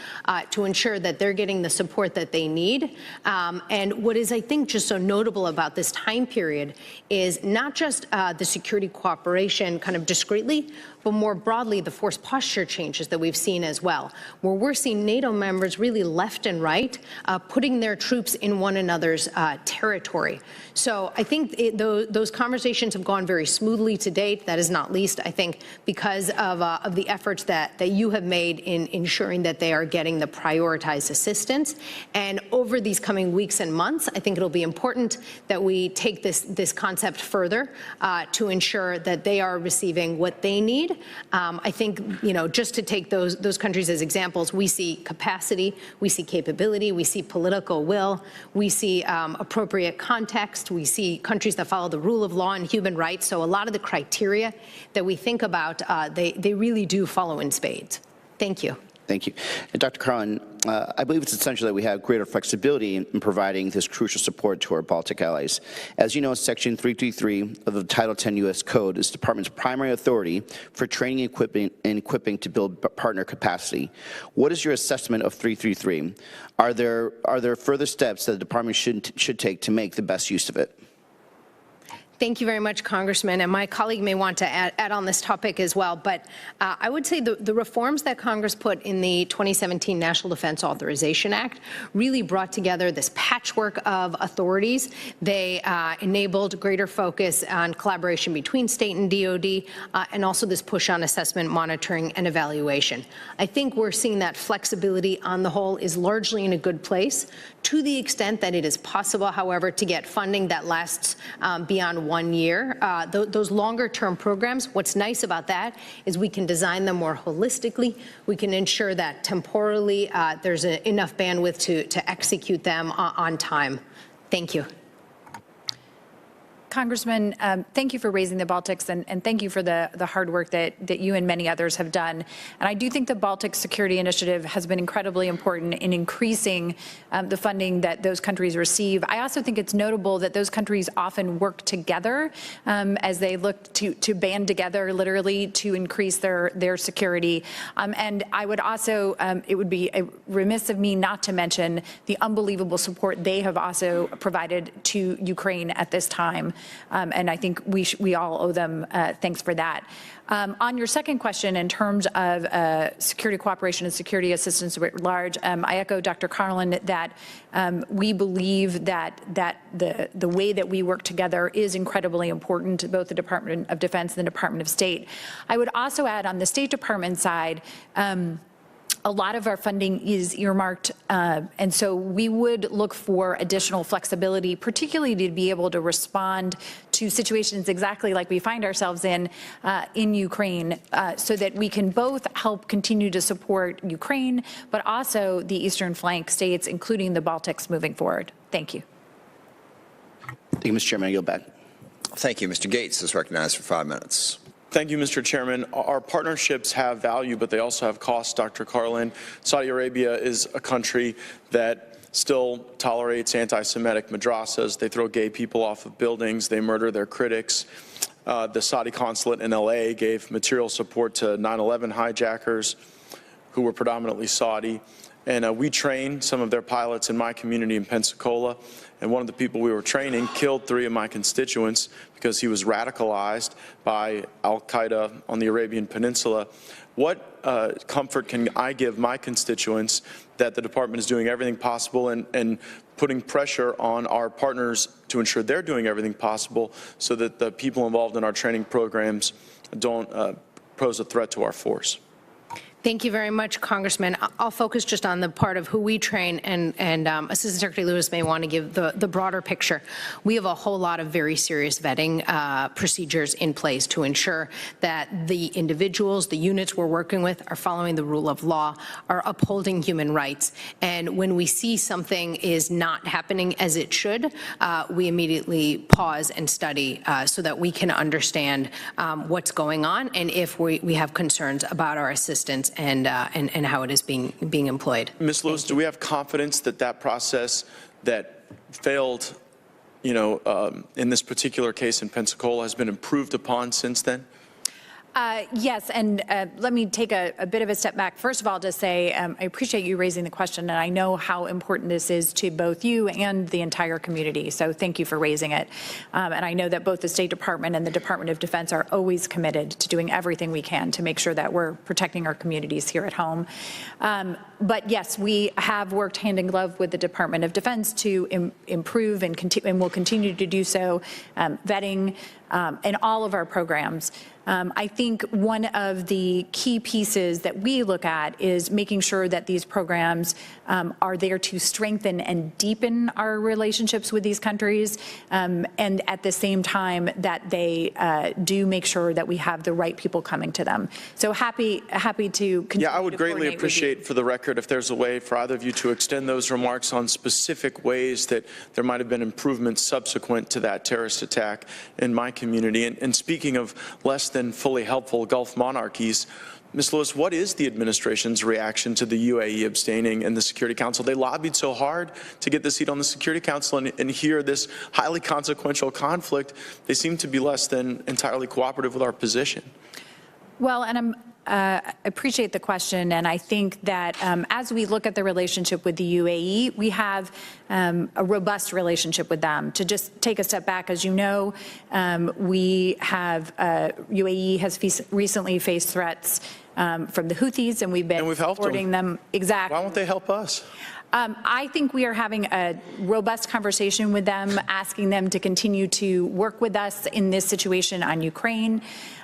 to ensure that they're getting the support that they need. And what is, I think just so notable about this time period is not just the security cooperation kind of discreetly, but more broadly, the force posture changes that we've seen as well, where we're seeing NATO members really left and right putting their troops in one another's territory. So I think those conversations have gone very smoothly to date. That is not least, I think, because of the efforts that you have made in ensuring that they are getting the prioritized assistance. And over these coming weeks and months, I think it'll be important that we take this concept further to ensure that they are receiving what they need. I think, just to take those countries as examples, we see capacity, we see capability, we see political will, we see appropriate context, we see countries that follow the rule of law and human rights. So a lot of the criteria that we think about, they really do follow in spades. Thank you. Thank you. And Dr. Carlin, I believe it's essential that we have greater flexibility in providing this crucial support to our Baltic allies. As you know, Section 333 of the Title 10 U.S. Code is the Department's primary authority for training and equipping to build partner capacity. What is your assessment of 333? Are there further steps that the Department should take to make the best use of it? Thank you very much, Congressman. And my colleague may want to add on this topic as well. But I would say the reforms that Congress put in the 2017 National Defense Authorization Act really brought together this patchwork of authorities. They enabled greater focus on collaboration between state and DoD, and also this push on assessment, monitoring, and evaluation. I think we're seeing that flexibility on the whole is largely in a good place, to the extent that it is possible, however, to get funding that lasts beyond 1 year. Those longer-term programs, what's nice about that is we can design them more holistically. We can ensure that temporally there's enough bandwidth to execute them on time. Thank you. Congressman, thank you for raising the Baltics, and thank you for the hard work that you and many others have done. And I do think the Baltic Security Initiative has been incredibly important in increasing the funding that those countries receive. I also think it's notable that those countries often work together as they look to band together, literally, to increase their security. And I would also, it would be remiss of me not to mention the unbelievable support they have also provided to Ukraine at this time. And I think we all owe them thanks for that. On your second question, in terms of security cooperation and security assistance at large, I echo Dr. Carlin that we believe that the way that we work together is incredibly important to both the Department of Defense and the Department of State. I would also add on the State Department side, a lot of our funding is earmarked, and so we would look for additional flexibility, particularly to be able to respond to situations exactly like we find ourselves in Ukraine, so that we can both help continue to support Ukraine, but also the eastern flank states, including the Baltics, moving forward. Thank you. Thank you, Mr. Chairman. I yield back. Thank you. Mr. Gates is recognized for 5 minutes. Thank you, Mr. Chairman. Our partnerships have value, but they also have costs, Dr. Carlin. Saudi Arabia is a country that still tolerates anti-Semitic madrasas. They throw gay people off of buildings. They murder their critics. The Saudi consulate in LA gave material support to 9/11 hijackers who were predominantly Saudi. And we trained some of their pilots in my community in Pensacola. And one of the people we were training killed 3 of my constituents because he was radicalized by al-Qaeda on the Arabian Peninsula. What comfort can I give my constituents that the department is doing everything possible and putting pressure on our partners to ensure they're doing everything possible so that the people involved in our training programs don't pose a threat to our force? Thank you very much, Congressman. I'll focus just on the part of who we train, and Assistant Secretary Lewis may want to give the broader picture. We have a whole lot of very serious vetting procedures in place to ensure that the individuals, the units we're working with are following the rule of law, are upholding human rights. And when we see something is not happening as it should, we immediately pause and study so that we can understand what's going on and if we have concerns about our assistance and how it is being employed. Ms. Lewis, do we have confidence that that process that failed, in this particular case in Pensacola has been improved upon since then? Yes, and let me take a bit of a step back. First of all, to say I appreciate you raising the question, and I know how important this is to both you and the entire community, so thank you for raising it. And I know that both the State Department and the Department of Defense are always committed to doing everything we can to make sure that we're protecting our communities here at home. But yes, we have worked hand in glove with the Department of Defense to improve and will continue to do so, vetting in all of our programs. I think one of the key pieces that we look at is making sure that these programs are there to strengthen and deepen our relationships with these countries, and at the same time that they do make sure that we have the right people coming to them. So happy to continue. Yeah, I would greatly appreciate, for the record, if there's a way for either of you to extend those remarks on specific ways that there might have been improvements subsequent to that terrorist attack in my community. And speaking of less than fully helpful Gulf monarchies, Ms. Lewis, what is the administration's reaction to the UAE abstaining in the Security Council? They lobbied so hard to get the seat on the Security Council, and here, this highly consequential conflict, they seem to be less than entirely cooperative with our position. Well, and I appreciate the question, and I think that as we look at the relationship with the UAE, we have a robust relationship with them. To just take a step back, as you know, we have UAE has recently faced threats from the Houthis, and we've been supporting them. Exactly. Why won't they help us? I think we are having a robust conversation with them, asking them to continue to work with us in this situation on Ukraine.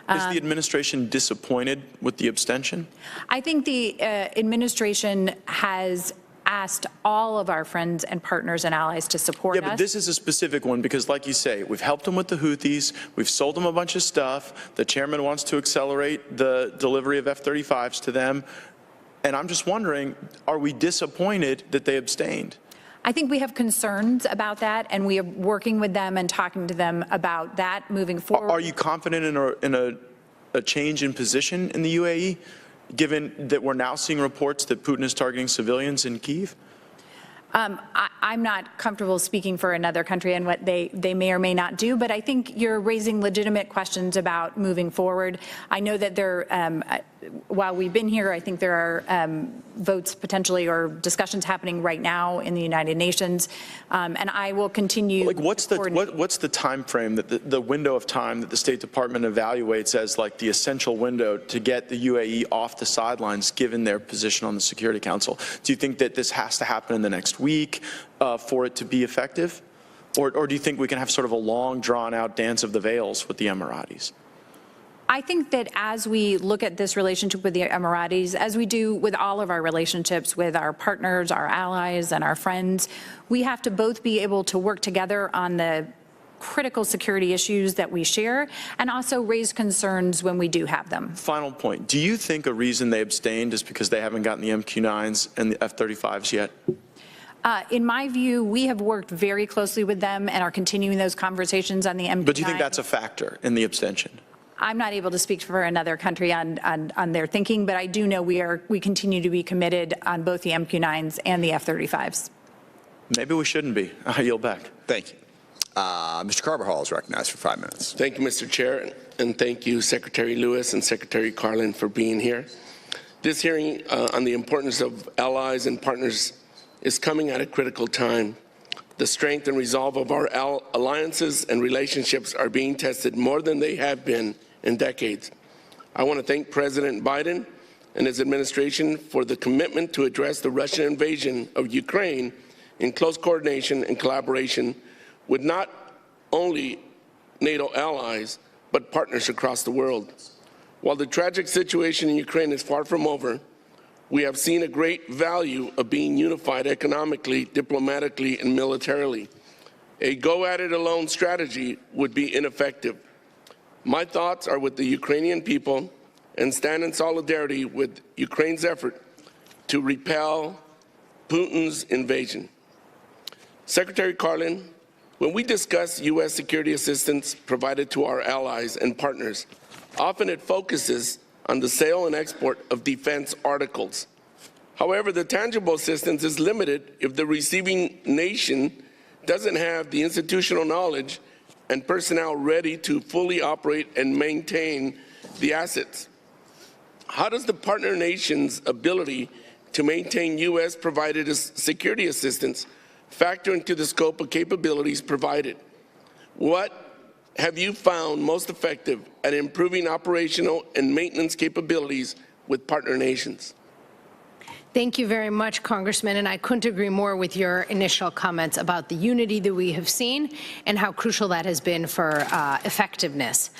Is the administration disappointed with the abstention? I think the administration has asked all of our friends and partners and allies to support us. Yeah, but this is a specific one because, like you say, we've helped them with the Houthis, we've sold them a bunch of stuff, the chairman wants to accelerate the delivery of F-35s to them, and I'm just wondering, are we disappointed that they abstained? I think we have concerns about that, and we are working with them and talking to them about that moving forward. Are you confident in a change in position in the UAE, given that we're now seeing reports that Putin is targeting civilians in Kyiv? I'm not comfortable speaking for another country and what they may or may not do, but I think you're raising legitimate questions about moving forward. I know that while we've been here, I think there are votes potentially or discussions happening right now in the United Nations, and I will continue. Like, what's the time frame, that the window of time that the State Department evaluates as like the essential window to get the UAE off the sidelines, given their position on the Security Council? Do you think that this has to happen in the next week for it to be effective, or do you think we can have sort of a long, drawn-out dance of the veils with the Emiratis? I think that as we look at this relationship with the Emiratis, as we do with all of our relationships with our partners, our allies, and our friends, we have to both be able to work together on the critical security issues that we share and also raise concerns when we do have them. Final point. Do you think a reason they abstained is because they haven't gotten the MQ-9s and the F-35s yet? In my view, we have worked very closely with them and are continuing those conversations on the MQ-9. But do you think that's a factor in the abstention? I'm not able to speak for another country on their thinking, but I do know we continue to be committed on both the MQ-9s and the F-35s. Maybe we shouldn't be. I yield back. Thank you. Mr. Carbajal is recognized for 5 minutes. Thank you, Mr. Chair, and thank you, Secretary Lewis and Secretary Carlin, for being here. This hearing on the importance of allies and partners is coming at a critical time. The strength and resolve of our alliances and relationships are being tested more than they have been in decades. I want to thank President Biden and his administration for the commitment to address the Russian invasion of Ukraine in close coordination and collaboration with not only NATO allies, but partners across the world. While the tragic situation in Ukraine is far from over, we have seen a great value of being unified economically, diplomatically, and militarily. A go-at-it-alone strategy would be ineffective. My thoughts are with the Ukrainian people and stand in solidarity with Ukraine's effort to repel Putin's invasion. Secretary Carlin, when we discuss U.S. security assistance provided to our allies and partners, often it focuses on the sale and export of defense articles. However, the tangible assistance is limited if the receiving nation doesn't have the institutional knowledge and personnel ready to fully operate and maintain the assets. How does the partner nation's ability to maintain U.S.-provided security assistance factor into the scope of capabilities provided? What have you found most effective at improving operational and maintenance capabilities with partner nations? Thank you very much, Congressman, and I couldn't agree more with your initial comments about the unity that we have seen and how crucial that has been for effectiveness.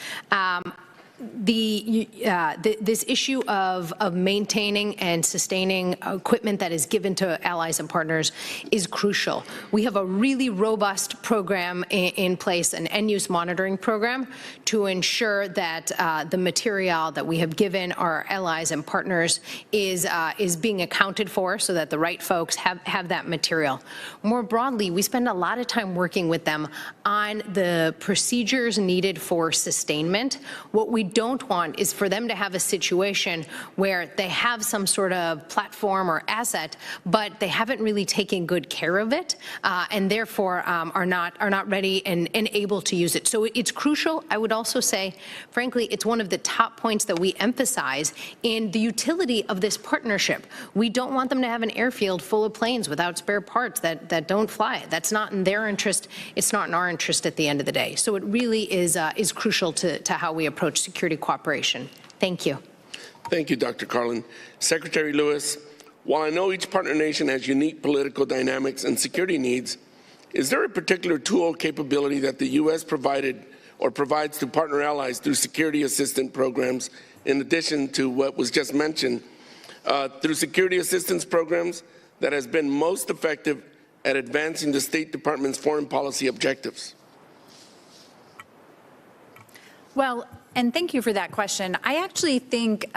This issue of maintaining and sustaining equipment that is given to allies and partners is crucial. We have a really robust program in place, an end-use monitoring program, to ensure that the material that we have given our allies and partners is being accounted for so that the right folks have that material. More broadly, we spend a lot of time working with them on the procedures needed for sustainment. What we don't want is for them to have a situation where they have some sort of platform or asset, but they haven't really taken good care of it, and therefore are not ready and able to use it. So it's crucial. I would also say, frankly, it's one of the top points that we emphasize in the utility of this partnership. We don't want them to have an airfield full of planes without spare parts that don't fly. That's not in their interest. It's not in our interest at the end of the day. So it really is crucial to how we approach security cooperation. Thank you. Thank you, Dr. Carlin. Secretary Lewis, while I know each partner nation has unique political dynamics and security needs, is there a particular tool or capability that the U.S. provided or provides to partner allies through security assistance programs, in addition to what was just mentioned, through security assistance programs that has been most effective at advancing the State Department's foreign policy objectives? Well, and thank you for that question. I actually think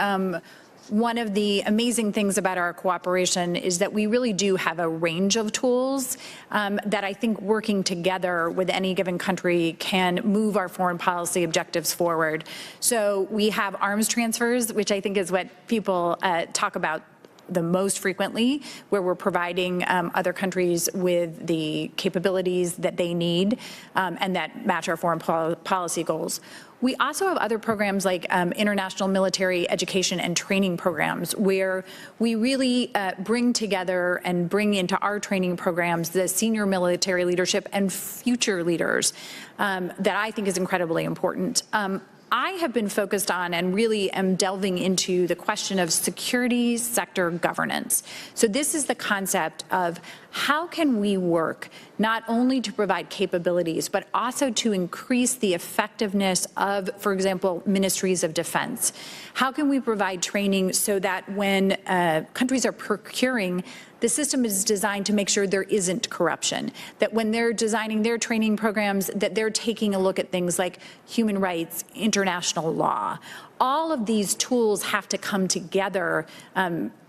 one of the amazing things about our cooperation is that we really do have a range of tools that I think working together with any given country can move our foreign policy objectives forward. So we have arms transfers, which I think is what people talk about the most frequently, where we're providing other countries with the capabilities that they need and that match our foreign policy goals. We also have other programs like international military education and training programs, where we really bring together and bring into our training programs the senior military leadership and future leaders that I think is incredibly important. I have been focused on and really am delving into the question of security sector governance. So this is the concept of how can we work not only to provide capabilities, but also to increase the effectiveness of, for example, ministries of defense? How can we provide training so that when countries are procuring, the system is designed to make sure there isn't corruption, that when they're designing their training programs, that they're taking a look at things like human rights, international law. All of these tools have to come together.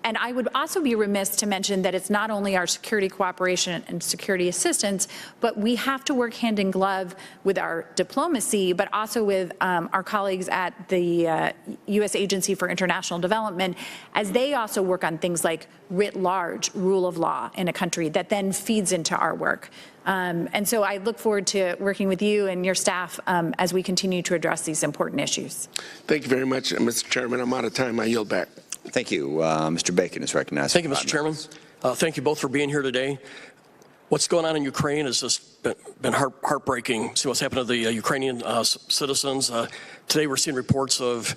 And I would also be remiss to mention that it's not only our security cooperation and security assistance, but we have to work hand in glove with our diplomacy, but also with our colleagues at the U.S. Agency for International Development, as they also work on things like writ large rule of law in a country that then feeds into our work. And so I look forward to working with you and your staff as we continue to address these important issues. Thank you very much, Mr. Chairman. I'm out of time. I yield back. Thank you. Mr. Bacon is recognized. Thank you, Mr. Chairman. Thank you both for being here today. What's going on in Ukraine has just been heartbreaking. See what's happened to the Ukrainian citizens. Today we're seeing reports of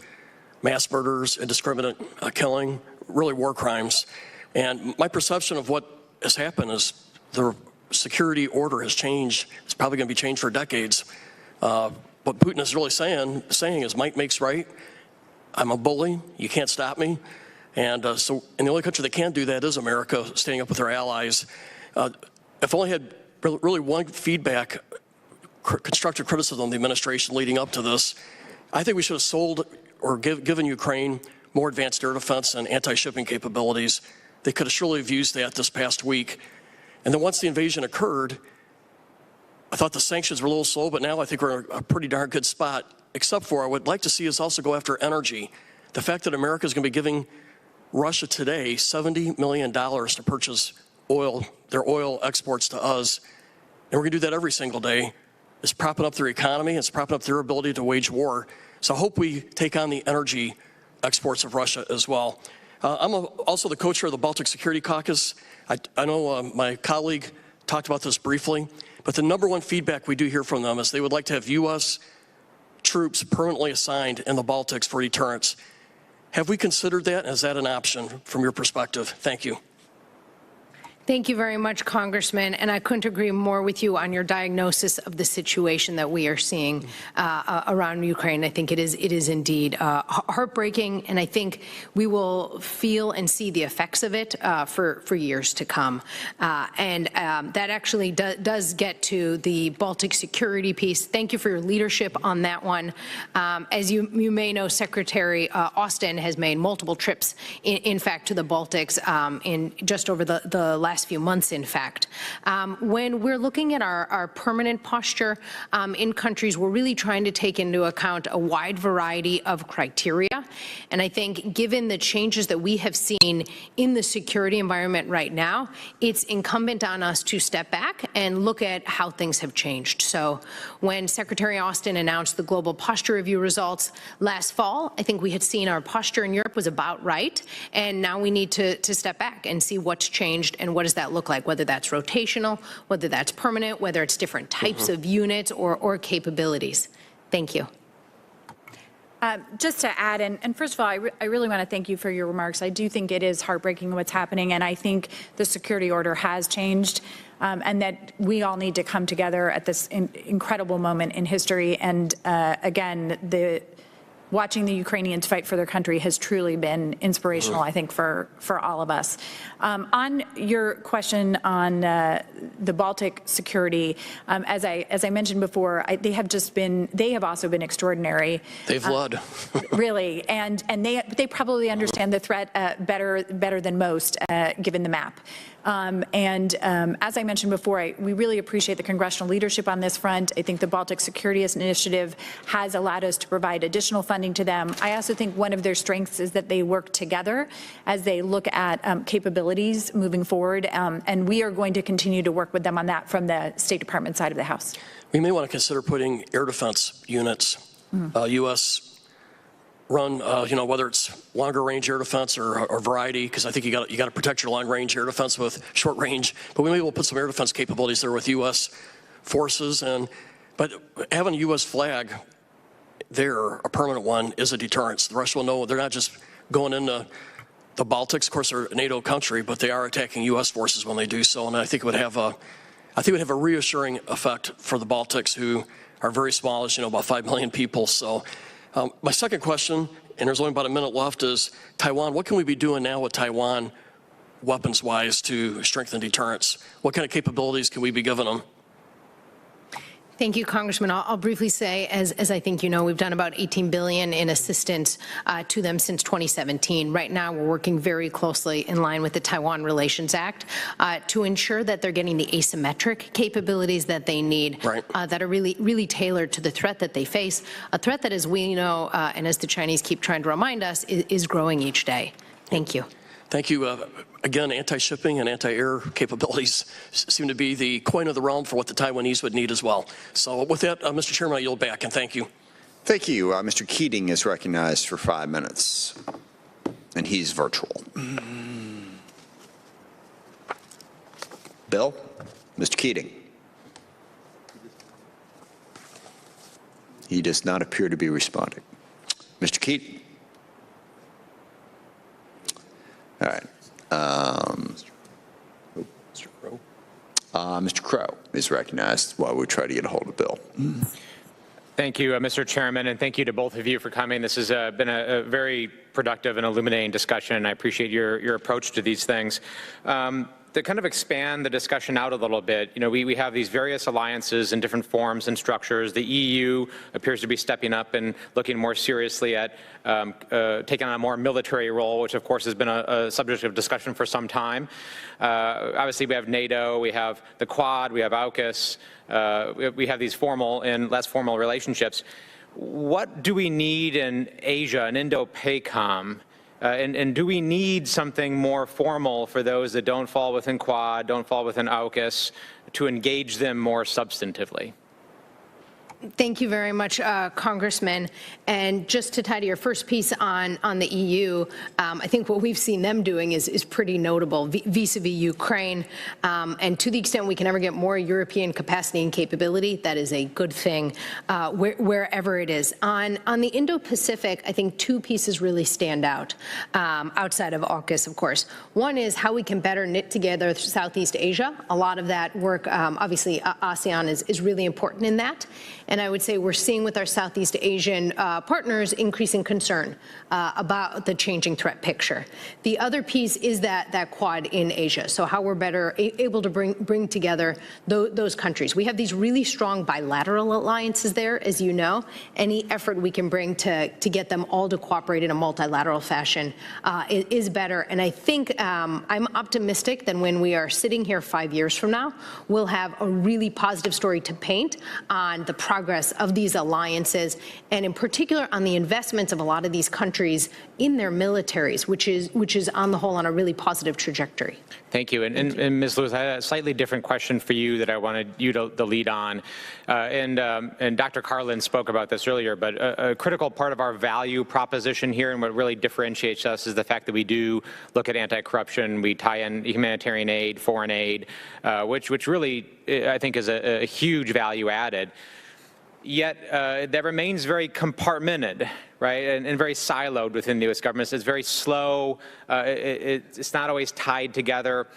mass murders, indiscriminate killing, really war crimes. And my perception of what has happened is the security order has changed. It's probably going to be changed for decades. What Putin is really saying is might makes right. I'm a bully. You can't stop me. And the only country that can do that is America, standing up with our allies. If only had really one feedback, constructive criticism of the administration leading up to this, I think we should have sold or given Ukraine more advanced air defense and anti-shipping capabilities. They could have surely have used that this past week. And then once the invasion occurred, I thought the sanctions were a little slow, but now I think we're in a pretty darn good spot, except for I would like to see us also go after energy. The fact that America is going to be giving Russia today $70 million to purchase oil, their oil exports to us, and we're going to do that every single day, is propping up their economy, it's propping up their ability to wage war. So I hope we take on the energy exports of Russia as well. I'm also the co-chair of the Baltic Security Caucus. I know my colleague talked about this briefly, but the #1 feedback we do hear from them is they would like to have U.S. troops permanently assigned in the Baltics for deterrence. Have we considered that? Is that an option from your perspective? Thank you. Thank you very much, Congressman, and I couldn't agree more with you on your diagnosis of the situation that we are seeing around Ukraine. I think it is indeed heartbreaking, and I think we will feel and see the effects of it for years to come. That actually does get to the Baltic security piece. Thank you for your leadership on that one. As you may know, Secretary Austin has made multiple trips, in fact, to the Baltics in just over the last few months, in fact. When we're looking at our permanent posture in countries, we're really trying to take into account a wide variety of criteria. And I think given the changes that we have seen in the security environment right now, it's incumbent on us to step back and look at how things have changed. So when Secretary Austin announced the global posture review results last fall, I think we had seen our posture in Europe was about right. And now we need to step back and see what's changed and what does that look like, whether that's rotational, whether that's permanent, whether it's different types of units or capabilities. Thank you. Just to add, and first of all, I really want to thank you for your remarks. I do think it is heartbreaking what's happening, and I think the security order has changed, and that we all need to come together at this incredible moment in history. And again, watching the Ukrainians fight for their country has truly been inspirational, I think, for all of us. On your question on the Baltic security, as I mentioned before, they have also been extraordinary. They've led. Really, and they probably understand the threat better than most, given the map. As I mentioned before, we really appreciate the congressional leadership on this front. I think the Baltic Security Initiative has allowed us to provide additional funding to them. I also think one of their strengths is that they work together as they look at capabilities moving forward, and we are going to continue to work with them on that from the State Department side of the House. We may want to consider putting air defense units, U.S. run, whether it's longer range air defense or variety, because I think you got to protect your long range air defense with short range. But we may well put some air defense capabilities there with U.S. forces, but having a U.S. flag there, a permanent one, is a deterrence. The Russians will know they're not just going into the Baltics. Of course, they're a NATO country, but they are attacking U.S. forces when they do so, and I think it would have a reassuring effect for the Baltics, who are very small, as you know, about 5 million people. So. My second question, and there's only about a minute left, is Taiwan. What can we be doing now with Taiwan, weapons-wise, to strengthen deterrence? What kind of capabilities can we be giving them? Thank you, Congressman. I'll briefly say, as I think you know, we've done about $18 billion in assistance to them since 2017. Right now, we're working very closely in line with the Taiwan Relations Act to ensure that they're getting the asymmetric capabilities that they need, that are really tailored to the threat that they face, a threat that, as we know, and as the Chinese keep trying to remind us, is growing each day. Thank you. Thank you. Again, anti-shipping and anti-air capabilities seem to be the coin of the realm for what the Taiwanese would need as well. So with that, Mr. Chairman, I yield back, and thank you. Thank you. Mr. Keating is recognized for 5 minutes, and he's virtual. Bill? Mr. Keating? He does not appear to be responding. Mr. Keating? All right. Mr. Crow is recognized while we try to get a hold of Bill. Thank you, Mr. Chairman, and thank you to both of you for coming. This has been a very productive and illuminating discussion, and I appreciate your approach to these things. To kind of expand the discussion out a little bit, we have these various alliances in different forms and structures. The EU appears to be stepping up and looking more seriously at taking on a more military role, which of course has been a subject of discussion for some time. Obviously, we have NATO, we have the Quad, we have AUKUS, we have these formal and less formal relationships. What do we need in Asia, in Indo-PACOM? And do we need something more formal for those that don't fall within Quad, don't fall within AUKUS, to engage them more substantively? Thank you very much, Congressman. And just to tie to your first piece on the EU, I think what we've seen them doing is pretty notable vis-a-vis Ukraine. And to the extent we can ever get more European capacity and capability, that is a good thing wherever it is. On the Indo-Pacific, I think two pieces really stand out outside of AUKUS, of course. One is how we can better knit together Southeast Asia. A lot of that work, obviously, ASEAN is really important in that. And I would say we're seeing with our Southeast Asian partners increasing concern about the changing threat picture. The other piece is that Quad in Asia, so how we're better able to bring together those countries. We have these really strong bilateral alliances there, as you know. Any effort we can bring to get them all to cooperate in a multilateral fashion is better. And I think I'm optimistic that when we are sitting here 5 years from now, we'll have a really positive story to paint on the progress of these alliances, and in particular on the investments of a lot of these countries in their militaries, which is on the whole on a really positive trajectory. Thank you. And Ms. Lewis, I had a slightly different question for you that I wanted you to lead on. And Dr. Carlin spoke about this earlier, but a critical part of our value proposition here and what really differentiates us is the fact that we do look at anti-corruption, we tie in humanitarian aid, foreign aid, which really, I think, is a huge value added. Yet that remains very compartmented, right, and very siloed within the U.S. government. It's very slow. It's not always tied together.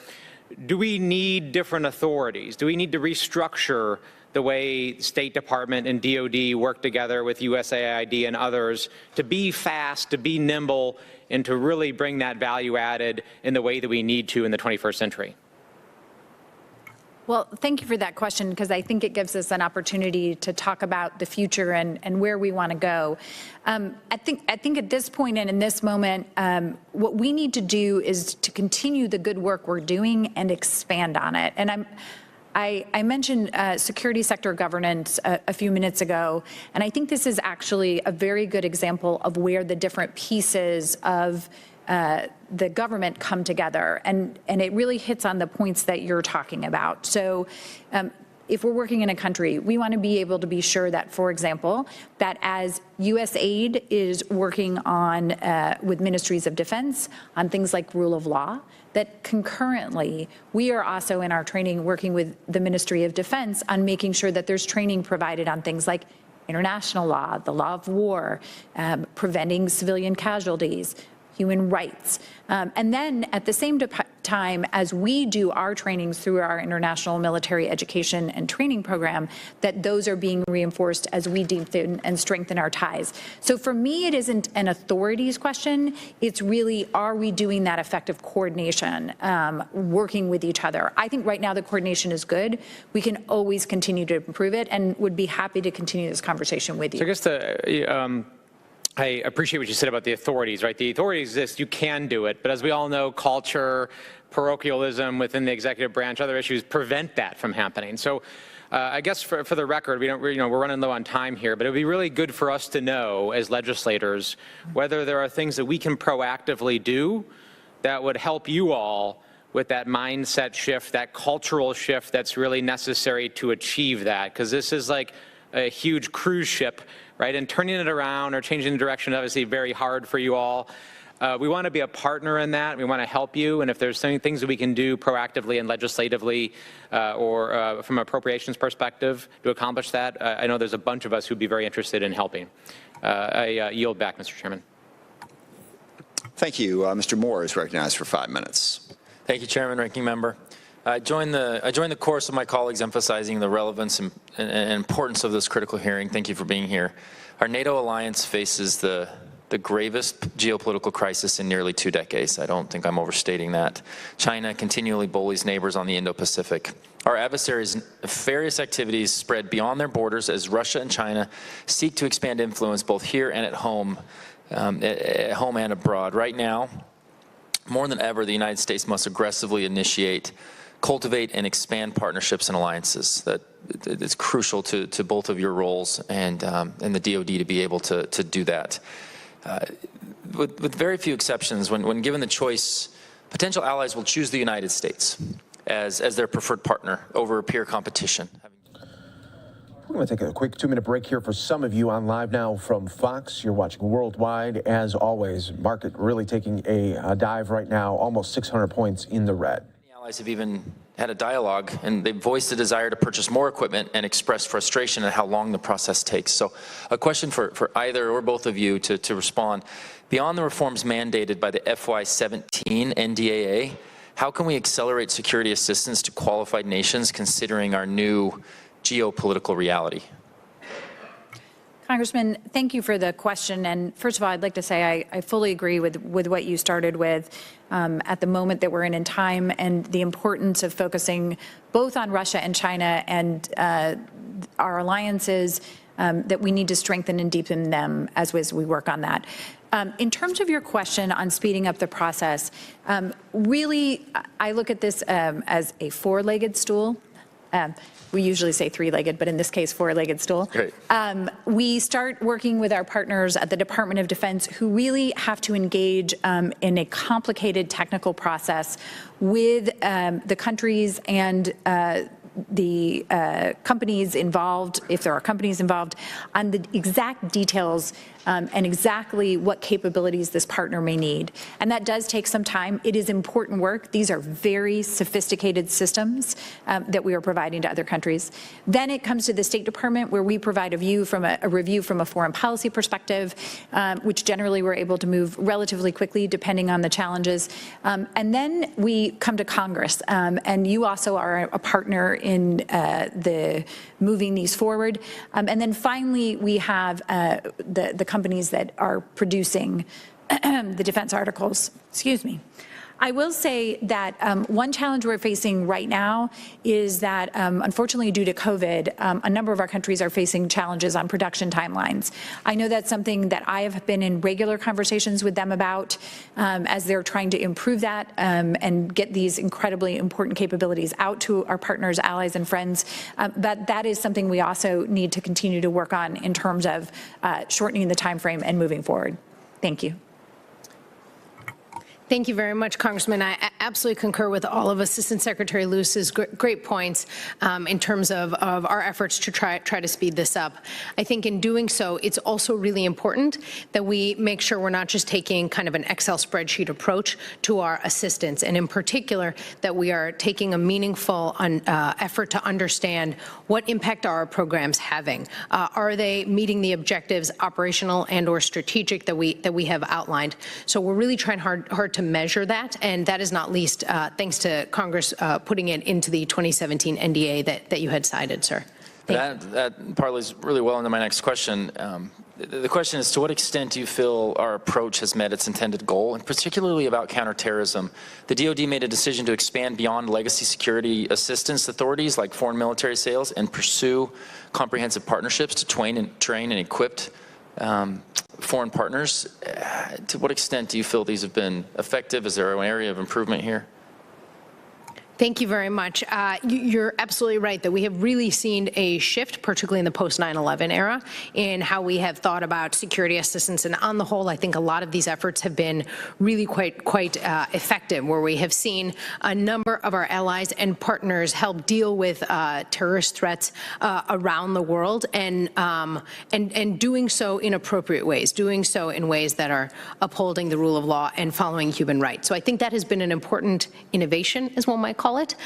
Do we need different authorities? Do we need to restructure the way State Department and DOD work together with USAID and others to be fast, to be nimble, and to really bring that value added in the way that we need to in the 21st century? Well, thank you for that question, because I think it gives us an opportunity to talk about the future and where we want to go. I think at this point and in this moment, what we need to do is to continue the good work we're doing and expand on it. And I mentioned security sector governance a few minutes ago, and I think this is actually a very good example of where the different pieces of the government come together, and it really hits on the points that you're talking about. So if we're working in a country, we want to be able to be sure that, for example, that as USAID is working on with ministries of defense on things like rule of law, that concurrently we are also in our training working with the Ministry of Defense on making sure that there's training provided on things like international law, the law of war, preventing civilian casualties, human rights. And then at the same time as we do our trainings through our international military education and training program, that those are being reinforced as we deepen and strengthen our ties. So for me, it isn't an authorities question. It's really, are we doing that effective coordination, working with each other? I think right now the coordination is good. We can always continue to improve it, and would be happy to continue this conversation with you. So I guess I appreciate what you said about the authorities, right? The authorities exist, you can do it, but as we all know, culture, parochialism within the executive branch, other issues prevent that from happening. So I guess for the record, we're running low on time here, but it would be really good for us to know as legislators whether there are things that we can proactively do that would help you all with that mindset shift, that cultural shift that's really necessary to achieve that, because this is like a huge cruise ship, right? And turning it around or changing the direction is obviously very hard for you all. We want to be a partner in that. We want to help you. And if there's things that we can do proactively and legislatively or from an appropriations perspective to accomplish that, I know there's a bunch of us who'd be very interested in helping. I yield back, Mr. Chairman. Thank you. Mr. Moore is recognized for 5 minutes. Thank you, Chairman, Ranking Member. I join the chorus of my colleagues emphasizing the relevance and importance of this critical hearing. Thank you for being here. Our NATO alliance faces the gravest geopolitical crisis in nearly 2 decades. I don't think I'm overstating that. China continually bullies neighbors on the Indo-Pacific. Our adversaries' nefarious activities spread beyond their borders as Russia and China seek to expand influence both here and at home and abroad. Right now, more than ever, the United States must aggressively initiate, cultivate, and expand partnerships and alliances. That it's crucial to both of your roles and the DoD to be able to do that. With very few exceptions, when given the choice, potential allies will choose the United States as their preferred partner over peer competition. We're going to take a quick 2-minute break here for some of you on Live Now from Fox. You're watching worldwide. As always, market really taking a dive right now, almost 600 points in the red. The allies have even had a dialogue, and they've voiced a desire to purchase more equipment and expressed frustration at how long the process takes. So a question for either or both of you to respond. Beyond the reforms mandated by the FY17 NDAA, how can we accelerate security assistance to qualified nations considering our new geopolitical reality? Congressman, thank you for the question. And first of all, I'd like to say I fully agree with what you started with at the moment that we're in time and the importance of focusing both on Russia and China and our alliances, that we need to strengthen and deepen them as we work on that. In terms of your question on speeding up the process, really, I look at this as a four-legged stool. We usually say three-legged, but in this case, four-legged stool. Great. We start working with our partners at the Department of Defense who really have to engage in a complicated technical process with the countries and the companies involved, if there are companies involved, on the exact details and exactly what capabilities this partner may need. And that does take some time. It is important work. These are very sophisticated systems that we are providing to other countries. Then it comes to the State Department, where we provide a review from a foreign policy perspective, which generally we're able to move relatively quickly depending on the challenges. And then we come to Congress, and you also are a partner in the moving these forward. And then finally, we have the companies that are producing the defense articles. Excuse me. I will say that one challenge we're facing right now is that, unfortunately, due to COVID, a number of our countries are facing challenges on production timelines. I know that's something that I have been in regular conversations with them about as they're trying to improve that and get these incredibly important capabilities out to our partners, allies, and friends. But that is something we also need to continue to work on in terms of shortening the time frame and moving forward. Thank you. Thank you very much, Congressman. I absolutely concur with all of Assistant Secretary Lewis's great points in terms of our efforts to try to speed this up. I think in doing so, it's also really important that we make sure we're not just taking kind of an Excel spreadsheet approach to our assistance, and in particular, that we are taking a meaningful effort to understand what impact are our programs having. Are they meeting the objectives, operational and or strategic, that we have outlined? So we're really trying hard to measure that, and that is not least thanks to Congress putting it into the 2017 NDA that you had cited, sir. That parlays really well into my next question. The question is, to what extent do you feel our approach has met its intended goal, and particularly about counterterrorism? The DoD made a decision to expand beyond legacy security assistance authorities like foreign military sales and pursue comprehensive partnerships to train and equip foreign partners. To what extent do you feel these have been effective? Is there an area of improvement here? Thank you very much. You're absolutely right that we have really seen a shift, particularly in the post 9/11 era, in how we have thought about security assistance. And on the whole, I think a lot of these efforts have been really quite effective, where we have seen a number of our allies and partners help deal with terrorist threats around the world, and doing so in appropriate ways, doing so in ways that are upholding the rule of law and following human rights. So I think that has been an important innovation, as one might call it,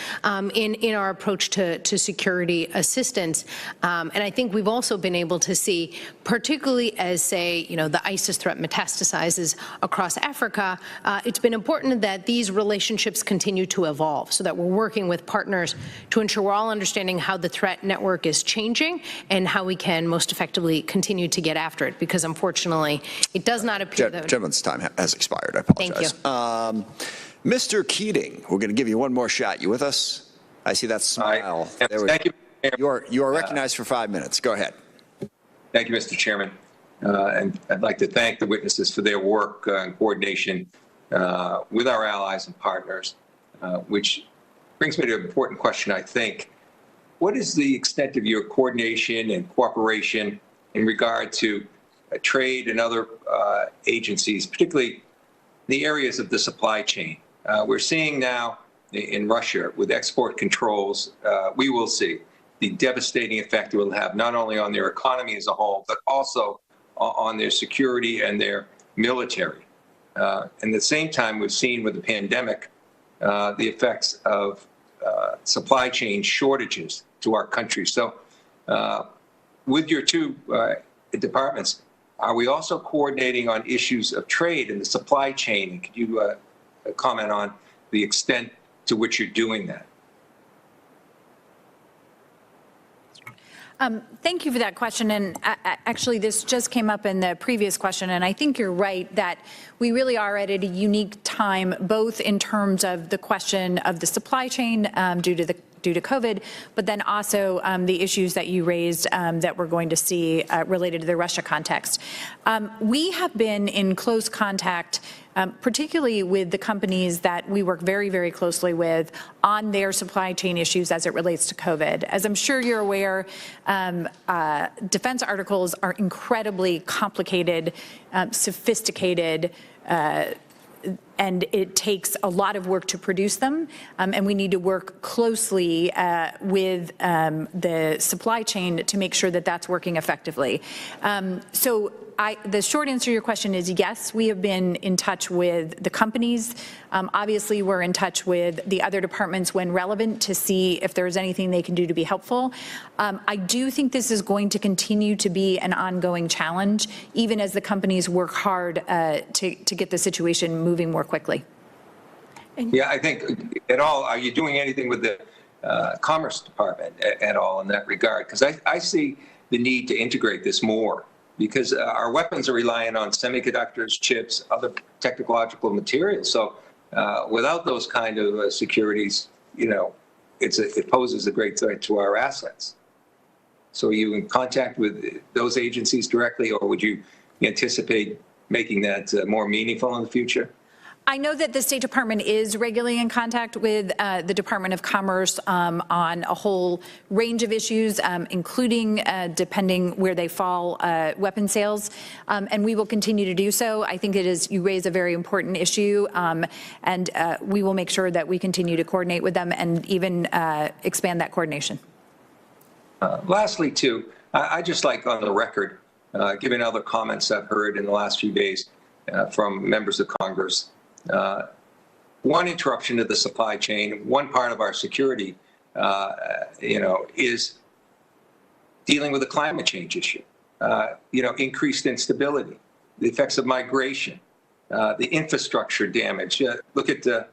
in our approach to security assistance. And I think we've also been able to see, particularly as, say, the ISIS threat metastasizes across Africa, it's been important that these relationships continue to evolve, so that we're working with partners to ensure we're all understanding how the threat network is changing and how we can most effectively continue to get after it, because unfortunately, it does not appear that— Gentleman's time has expired. I apologize. Thank you. Mr. Keating, we're going to give you one more shot. You with us? I see that smile. Thank you. You are recognized for 5 minutes. Go ahead. Thank you, Mr. Chairman. And I'd like to thank the witnesses for their work and coordination with our allies and partners, which brings me to an important question, I think. What is the extent of your coordination and cooperation in regard to trade and other agencies, particularly in the areas of the supply chain? We're seeing now in Russia with export controls, we will see the devastating effect it will have not only on their economy as a whole, but also on their security and their military. At the same time, we've seen with the pandemic the effects of supply chain shortages to our country. So with your two departments, are we also coordinating on issues of trade and the supply chain? And could you comment on the extent to which you're doing that? Thank you for that question. And actually, this just came up in the previous question. And I think you're right that we really are at a unique time, both in terms of the question of the supply chain due to COVID, but then also the issues that you raised that we're going to see related to the Russia context. We have been in close contact, particularly with the companies that we work very, very closely with on their supply chain issues as it relates to COVID. As I'm sure you're aware, defense articles are incredibly complicated, sophisticated, and it takes a lot of work to produce them, and we need to work closely with the supply chain to make sure that that's working effectively. So the short answer to your question is yes, we have been in touch with the companies. Obviously, we're in touch with the other departments when relevant to see if there's anything they can do to be helpful. I do think this is going to continue to be an ongoing challenge, even as the companies work hard to get the situation moving more quickly. Yeah, I think are you doing anything with the Commerce Department at all in that regard? Because I see the need to integrate this more, because our weapons are relying on semiconductors, chips, other technological materials. So without those kind of securities, it poses a great threat to our assets. So are you in contact with those agencies directly, or would you anticipate making that more meaningful in the future? I know that the State Department is regularly in contact with the Department of Commerce on a whole range of issues, including, depending where they fall, weapon sales, and we will continue to do so. I think you raise a very important issue, and we will make sure that we continue to coordinate with them and even expand that coordination. Lastly, too, I just like on the record, given other comments I've heard in the last few days from members of Congress, one interruption to the supply chain, one part of our security, is dealing with the climate change issue. Increased instability, the effects of migration, the infrastructure damage. Look at the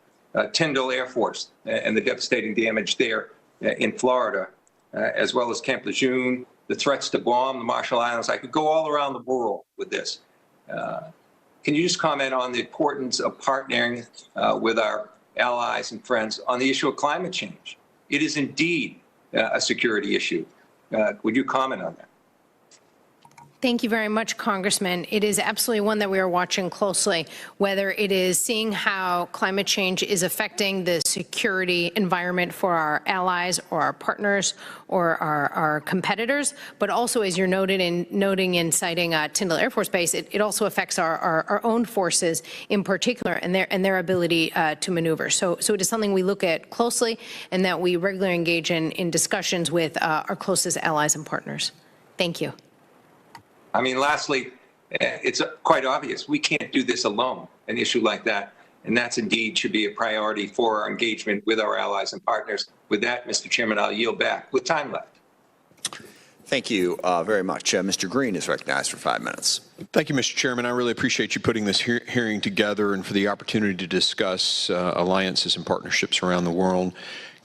Tyndall Air Force and the devastating damage there in Florida, as well as Camp Lejeune, the threats to bomb the Marshall Islands. I could go all around the world with this. Can you just comment on the importance of partnering with our allies and friends on the issue of climate change? It is indeed a security issue. Would you comment on that? Thank you very much, Congressman. It is absolutely one that we are watching closely, whether it is seeing how climate change is affecting the security environment for our allies or our partners or our competitors, but also, as you're noting in citing Tyndall Air Force Base, it also affects our own forces in particular and their ability to maneuver. So it is something we look at closely and that we regularly engage in discussions with our closest allies and partners. Thank you. I mean, lastly, it's quite obvious we can't do this alone, an issue like that. And that's indeed should be a priority for our engagement with our allies and partners. With that, Mr. Chairman, I'll yield back with time left. Thank you very much. Mr. Green is recognized for 5 minutes. Thank you, Mr. Chairman. I really appreciate you putting this hearing together and for the opportunity to discuss alliances and partnerships around the world.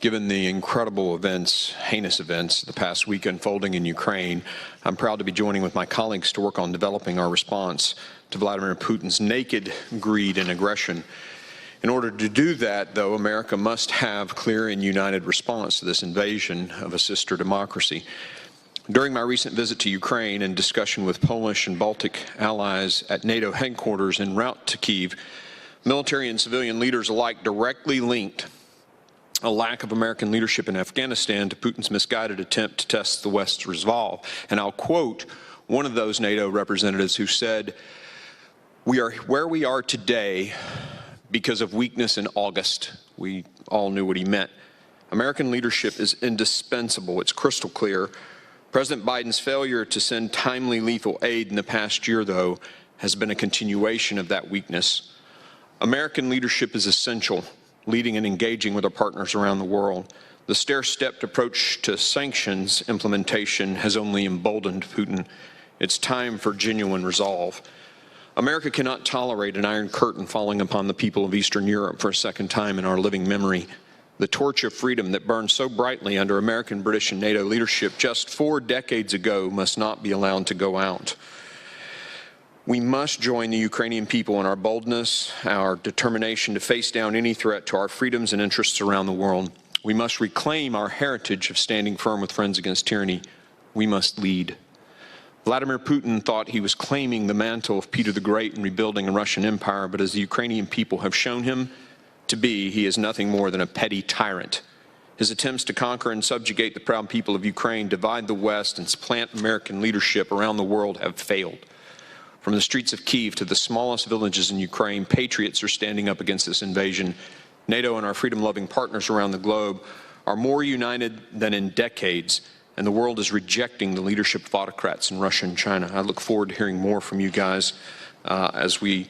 Given the incredible events, heinous events, the past week unfolding in Ukraine, I'm proud to be joining with my colleagues to work on developing our response to Vladimir Putin's naked greed and aggression. In order to do that, though, America must have clear and united response to this invasion of a sister democracy. During my recent visit to Ukraine and discussion with Polish and Baltic allies at NATO headquarters en route to Kyiv, military and civilian leaders alike directly linked a lack of American leadership in Afghanistan to Putin's misguided attempt to test the West's resolve. And I'll quote one of those NATO representatives who said, "We are where we are today because of weakness in August." We all knew what he meant. American leadership is indispensable. It's crystal clear. President Biden's failure to send timely lethal aid in the past year, though, has been a continuation of that weakness. American leadership is essential, leading and engaging with our partners around the world. The stair-stepped approach to sanctions implementation has only emboldened Putin. It's time for genuine resolve. America cannot tolerate an iron curtain falling upon the people of Eastern Europe for a second time in our living memory. The torch of freedom that burned so brightly under American, British, and NATO leadership just 4 decades ago must not be allowed to go out. We must join the Ukrainian people in our boldness, our determination to face down any threat to our freedoms and interests around the world. We must reclaim our heritage of standing firm with friends against tyranny. We must lead. Vladimir Putin thought he was claiming the mantle of Peter the Great and rebuilding a Russian empire, but as the Ukrainian people have shown him to be, he is nothing more than a petty tyrant. His attempts to conquer and subjugate the proud people of Ukraine, divide the West, and supplant American leadership around the world have failed. From the streets of Kyiv to the smallest villages in Ukraine, patriots are standing up against this invasion. NATO and our freedom-loving partners around the globe are more united than in decades, and the world is rejecting the leadership of autocrats in Russia and China. I look forward to hearing more from you guys as we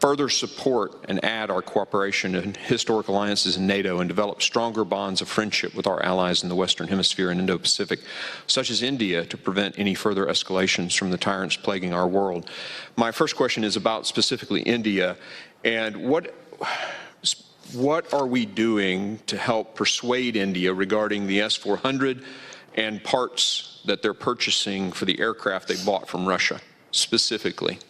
further support and add our cooperation in historic alliances in NATO and develop stronger bonds of friendship with our allies in the Western Hemisphere and Indo-Pacific, such as India, to prevent any further escalations from the tyrants plaguing our world. My first question is about specifically India, and what are we doing to help persuade India regarding the S-400 and parts that they're purchasing for the aircraft they bought from Russia, specifically?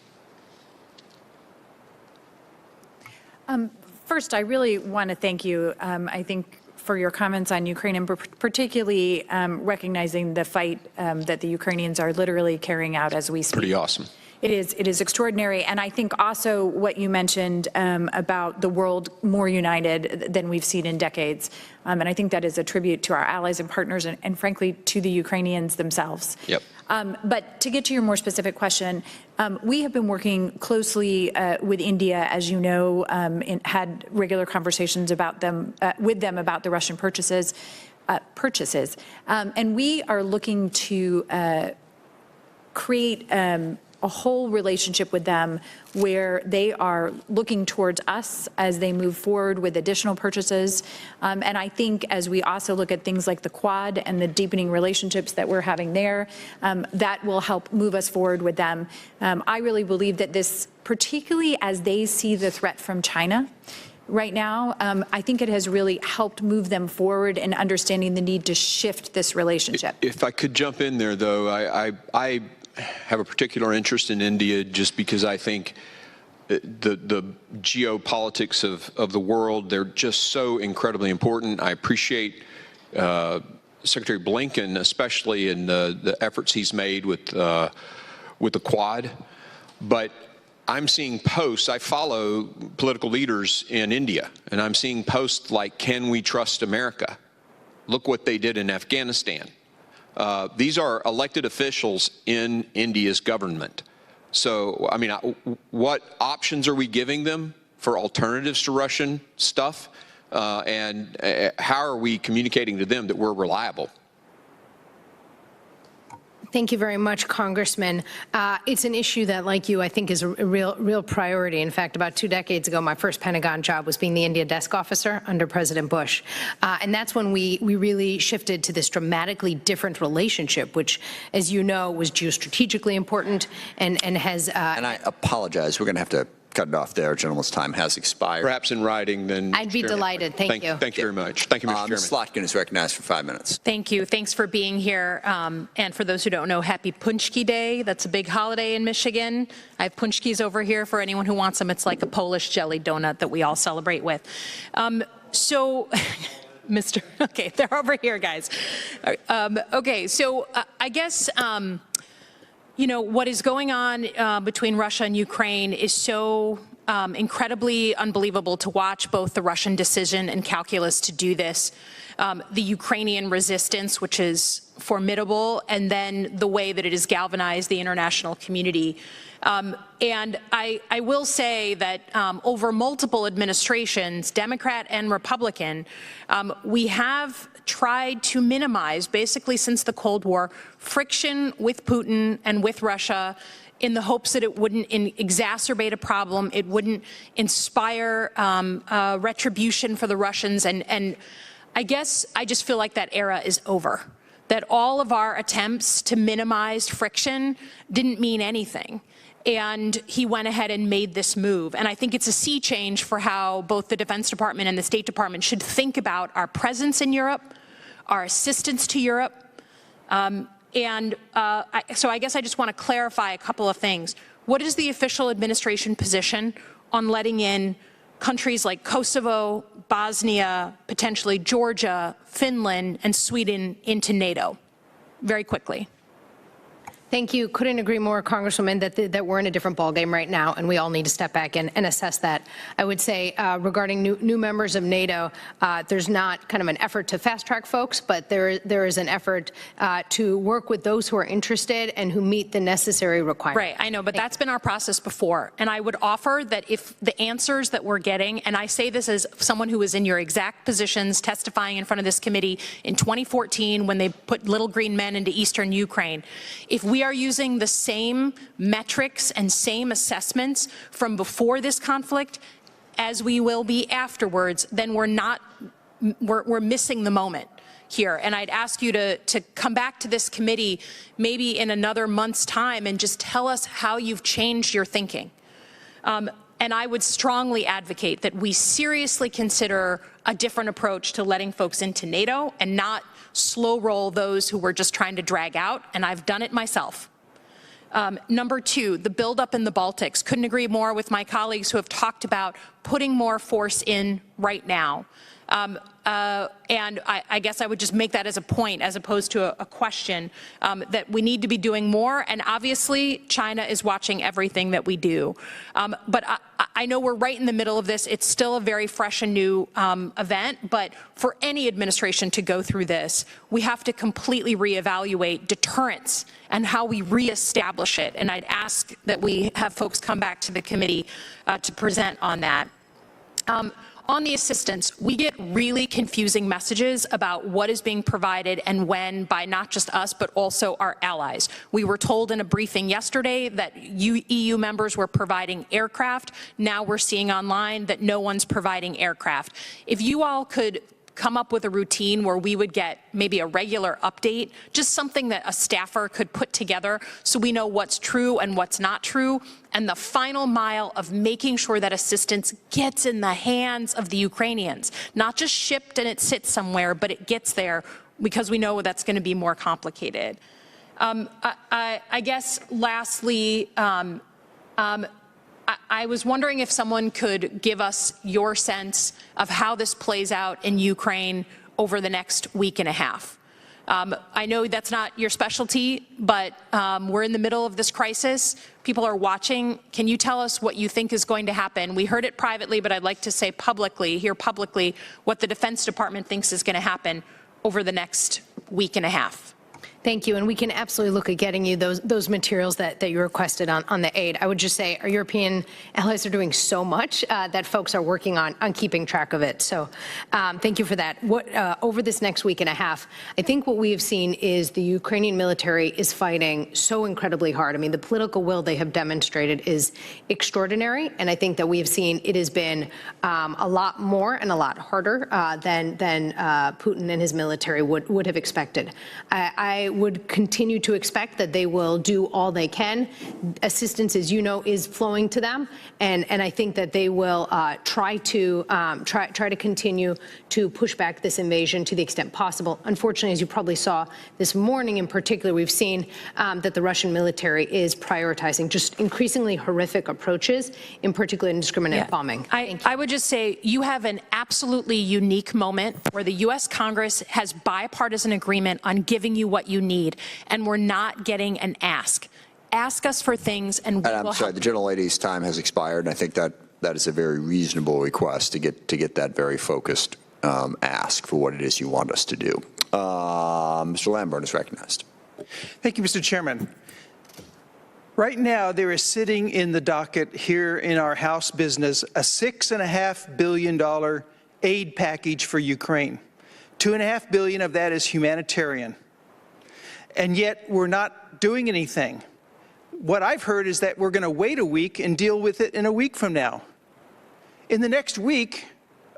First, I really want to thank you, I think, for your comments on Ukraine, and particularly recognizing the fight that the Ukrainians are literally carrying out as we speak. Pretty awesome. It is extraordinary. And I think also what you mentioned about the world more united than we've seen in decades. And I think that is a tribute to our allies and partners and frankly, to the Ukrainians themselves. Yep. But to get to your more specific question, we have been working closely with India, as you know, and had regular conversations about with them about the Russian purchases. And we are looking to create a whole relationship with them where they are looking towards us as they move forward with additional purchases. And I think as we also look at things like the Quad and the deepening relationships that we're having there, that will help move us forward with them. I really believe that this, particularly as they see the threat from China right now, I think it has really helped move them forward in understanding the need to shift this relationship. If I could jump in there, though, I have a particular interest in India just because I think the geopolitics of the world, they're just so incredibly important. I appreciate Secretary Blinken, especially in the efforts he's made with the Quad. But I'm seeing posts, I follow political leaders in India, and I'm seeing posts like, "Can we trust America? Look what they did in Afghanistan." These are elected officials in India's government. So, I mean, what options are we giving them for alternatives to Russian stuff? And how are we communicating to them that we're reliable? Thank you very much, Congressman. It's an issue that, like you, I think is a real priority. In fact, about 2 decades ago, my first Pentagon job was being the India desk officer under President Bush. And that's when we really shifted to this dramatically different relationship, which, as you know, was geostrategically important and has... and I apologize. We're going to have to cut it off there. Gentleman's time has expired. Perhaps in writing, then. I'd be delighted. Thank you. Thank you very much. Thank you, Mr. Chairman. Ms. Slotkin is recognized for 5 minutes. Thank you. Thanks for being here. And for those who don't know, happy Punchki Day. That's a big holiday in Michigan. I have punchkis over here for anyone who wants them. It's like a Polish jelly donut that we all celebrate with. Okay, they're over here, guys. Okay, so I guess, you know, what is going on between Russia and Ukraine is so incredibly unbelievable to watch, both the Russian decision and calculus to do this, the Ukrainian resistance, which is formidable, and then the way that it has galvanized the international community. And I will say that over multiple administrations, Democrat and Republican, we have tried to minimize, basically since the Cold War, friction with Putin and with Russia in the hopes that it wouldn't exacerbate a problem, it wouldn't inspire retribution for the Russians. And I guess I just feel like that era is over, that all of our attempts to minimize friction didn't mean anything. And he went ahead and made this move. And I think it's a sea change for how both the Defense Department and the State Department should think about our presence in Europe, our assistance to Europe. So I guess I just want to clarify a couple of things. What is the official administration position on letting in countries like Kosovo, Bosnia, potentially Georgia, Finland, and Sweden into NATO? Very quickly. Thank you. Couldn't agree more, Congresswoman, that we're in a different ballgame right now, and we all need to step back and assess that. I would say regarding new members of NATO, there's not kind of an effort to fast-track folks, but there is an effort to work with those who are interested and who meet the necessary requirements. Right, I know, but that's been our process before. And I would offer that if the answers that we're getting, and I say this as someone who was in your exact positions testifying in front of this committee in 2014 when they put little green men into eastern Ukraine, if we are using the same metrics and same assessments from before this conflict as we will be afterwards, then we're missing the moment here. And I'd ask you to come back to this committee maybe in another month's time and just tell us how you've changed your thinking. And I would strongly advocate that we seriously consider a different approach to letting folks into NATO and not slow roll those who we're just trying to drag out, and I've done it myself. Number two, the buildup in the Baltics. Couldn't agree more with my colleagues who have talked about putting more force in right now. And I guess I would just make that as a point as opposed to a question, that we need to be doing more. And obviously, China is watching everything that we do. But I know we're right in the middle of this. It's still a very fresh and new event. But for any administration to go through this, we have to completely reevaluate deterrence and how we reestablish it. And I'd ask that we have folks come back to the committee to present on that. On the assistance, we get really confusing messages about what is being provided and when by not just us, but also our allies. We were told in a briefing yesterday that EU members were providing aircraft. Now we're seeing online that no one's providing aircraft. If you all could come up with a routine where we would get maybe a regular update, just something that a staffer could put together so we know what's true and what's not true, and the final mile of making sure that assistance gets in the hands of the Ukrainians, not just shipped and it sits somewhere, but it gets there, because we know that's going to be more complicated. I guess lastly, I was wondering if someone could give us your sense of how this plays out in Ukraine over the next week and a half. I know that's not your specialty, but we're in the middle of this crisis. People are watching. Can you tell us what you think is going to happen? We heard it privately, but I'd like to say publicly, what the Defense Department thinks is going to happen over the next week and a half. Thank you, and we can absolutely look at getting you those materials that you requested on the aid. I would just say our European allies are doing so much that folks are working on keeping track of it. So thank you for that. Over this next week and a half, I think what we have seen is the Ukrainian military is fighting so incredibly hard. I mean, the political will they have demonstrated is extraordinary, and I think that we have seen it has been a lot more and a lot harder than Putin and his military would have expected. I would continue to expect that they will do all they can. Assistance, as you know, is flowing to them, and I think that they will try to continue to push back this invasion to the extent possible. Unfortunately, as you probably saw this morning in particular, we've seen that the Russian military is prioritizing just increasingly horrific approaches, in particular indiscriminate bombing. I would just say you have an absolutely unique moment where the U.S. Congress has bipartisan agreement on giving you what you need, and we're not getting an ask. Ask us for things, and we will. I'm sorry, the gentlelady's time has expired, and I think that is a very reasonable request to get that very focused ask for what it is you want us to do. Mr. Lamborn is recognized. Thank you, Mr. Chairman. Right now, there is sitting in the docket here in our House business a $6.5 billion aid package for Ukraine. $2.5 billion of that is humanitarian. And yet, we're not doing anything. What I've heard is that we're going to wait a week and deal with it in a week from now. In the next week,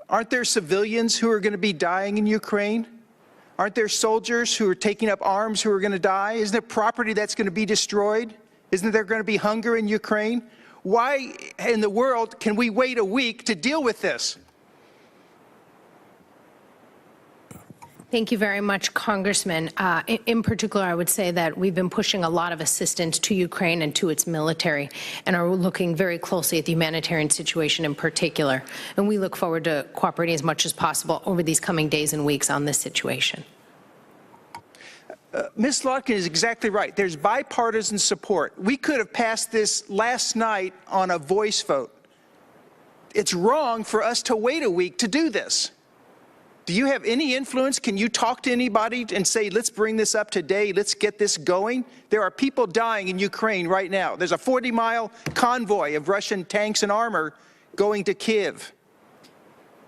aren't there civilians who are going to be dying in Ukraine? Aren't there soldiers who are taking up arms who are going to die? Isn't there property that's going to be destroyed? Isn't there going to be hunger in Ukraine? Why in the world can we wait a week to deal with this? Thank you very much, Congressman. In particular, I would say that we've been pushing a lot of assistance to Ukraine and to its military, and are looking very closely at the humanitarian situation in particular. And we look forward to cooperating as much as possible over these coming days and weeks on this situation. Ms. Slotkin is exactly right. There's bipartisan support. We could have passed this last night on a voice vote. It's wrong for us to wait a week to do this. Do you have any influence? Can you talk to anybody and say, let's bring this up today, let's get this going? There are people dying in Ukraine right now. There's a 40-mile convoy of Russian tanks and armor going to Kyiv.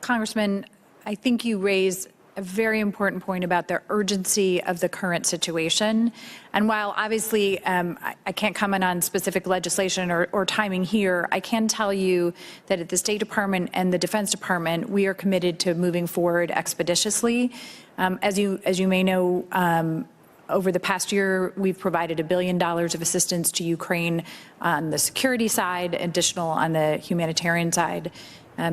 Congressman, I think you raise a very important point about the urgency of the current situation. And while obviously I can't comment on specific legislation or timing here, I can tell you that at the State Department and the Defense Department, we are committed to moving forward expeditiously. As you may know, over the past year, we've provided $1 billion of assistance to Ukraine on the security side, additional on the humanitarian side.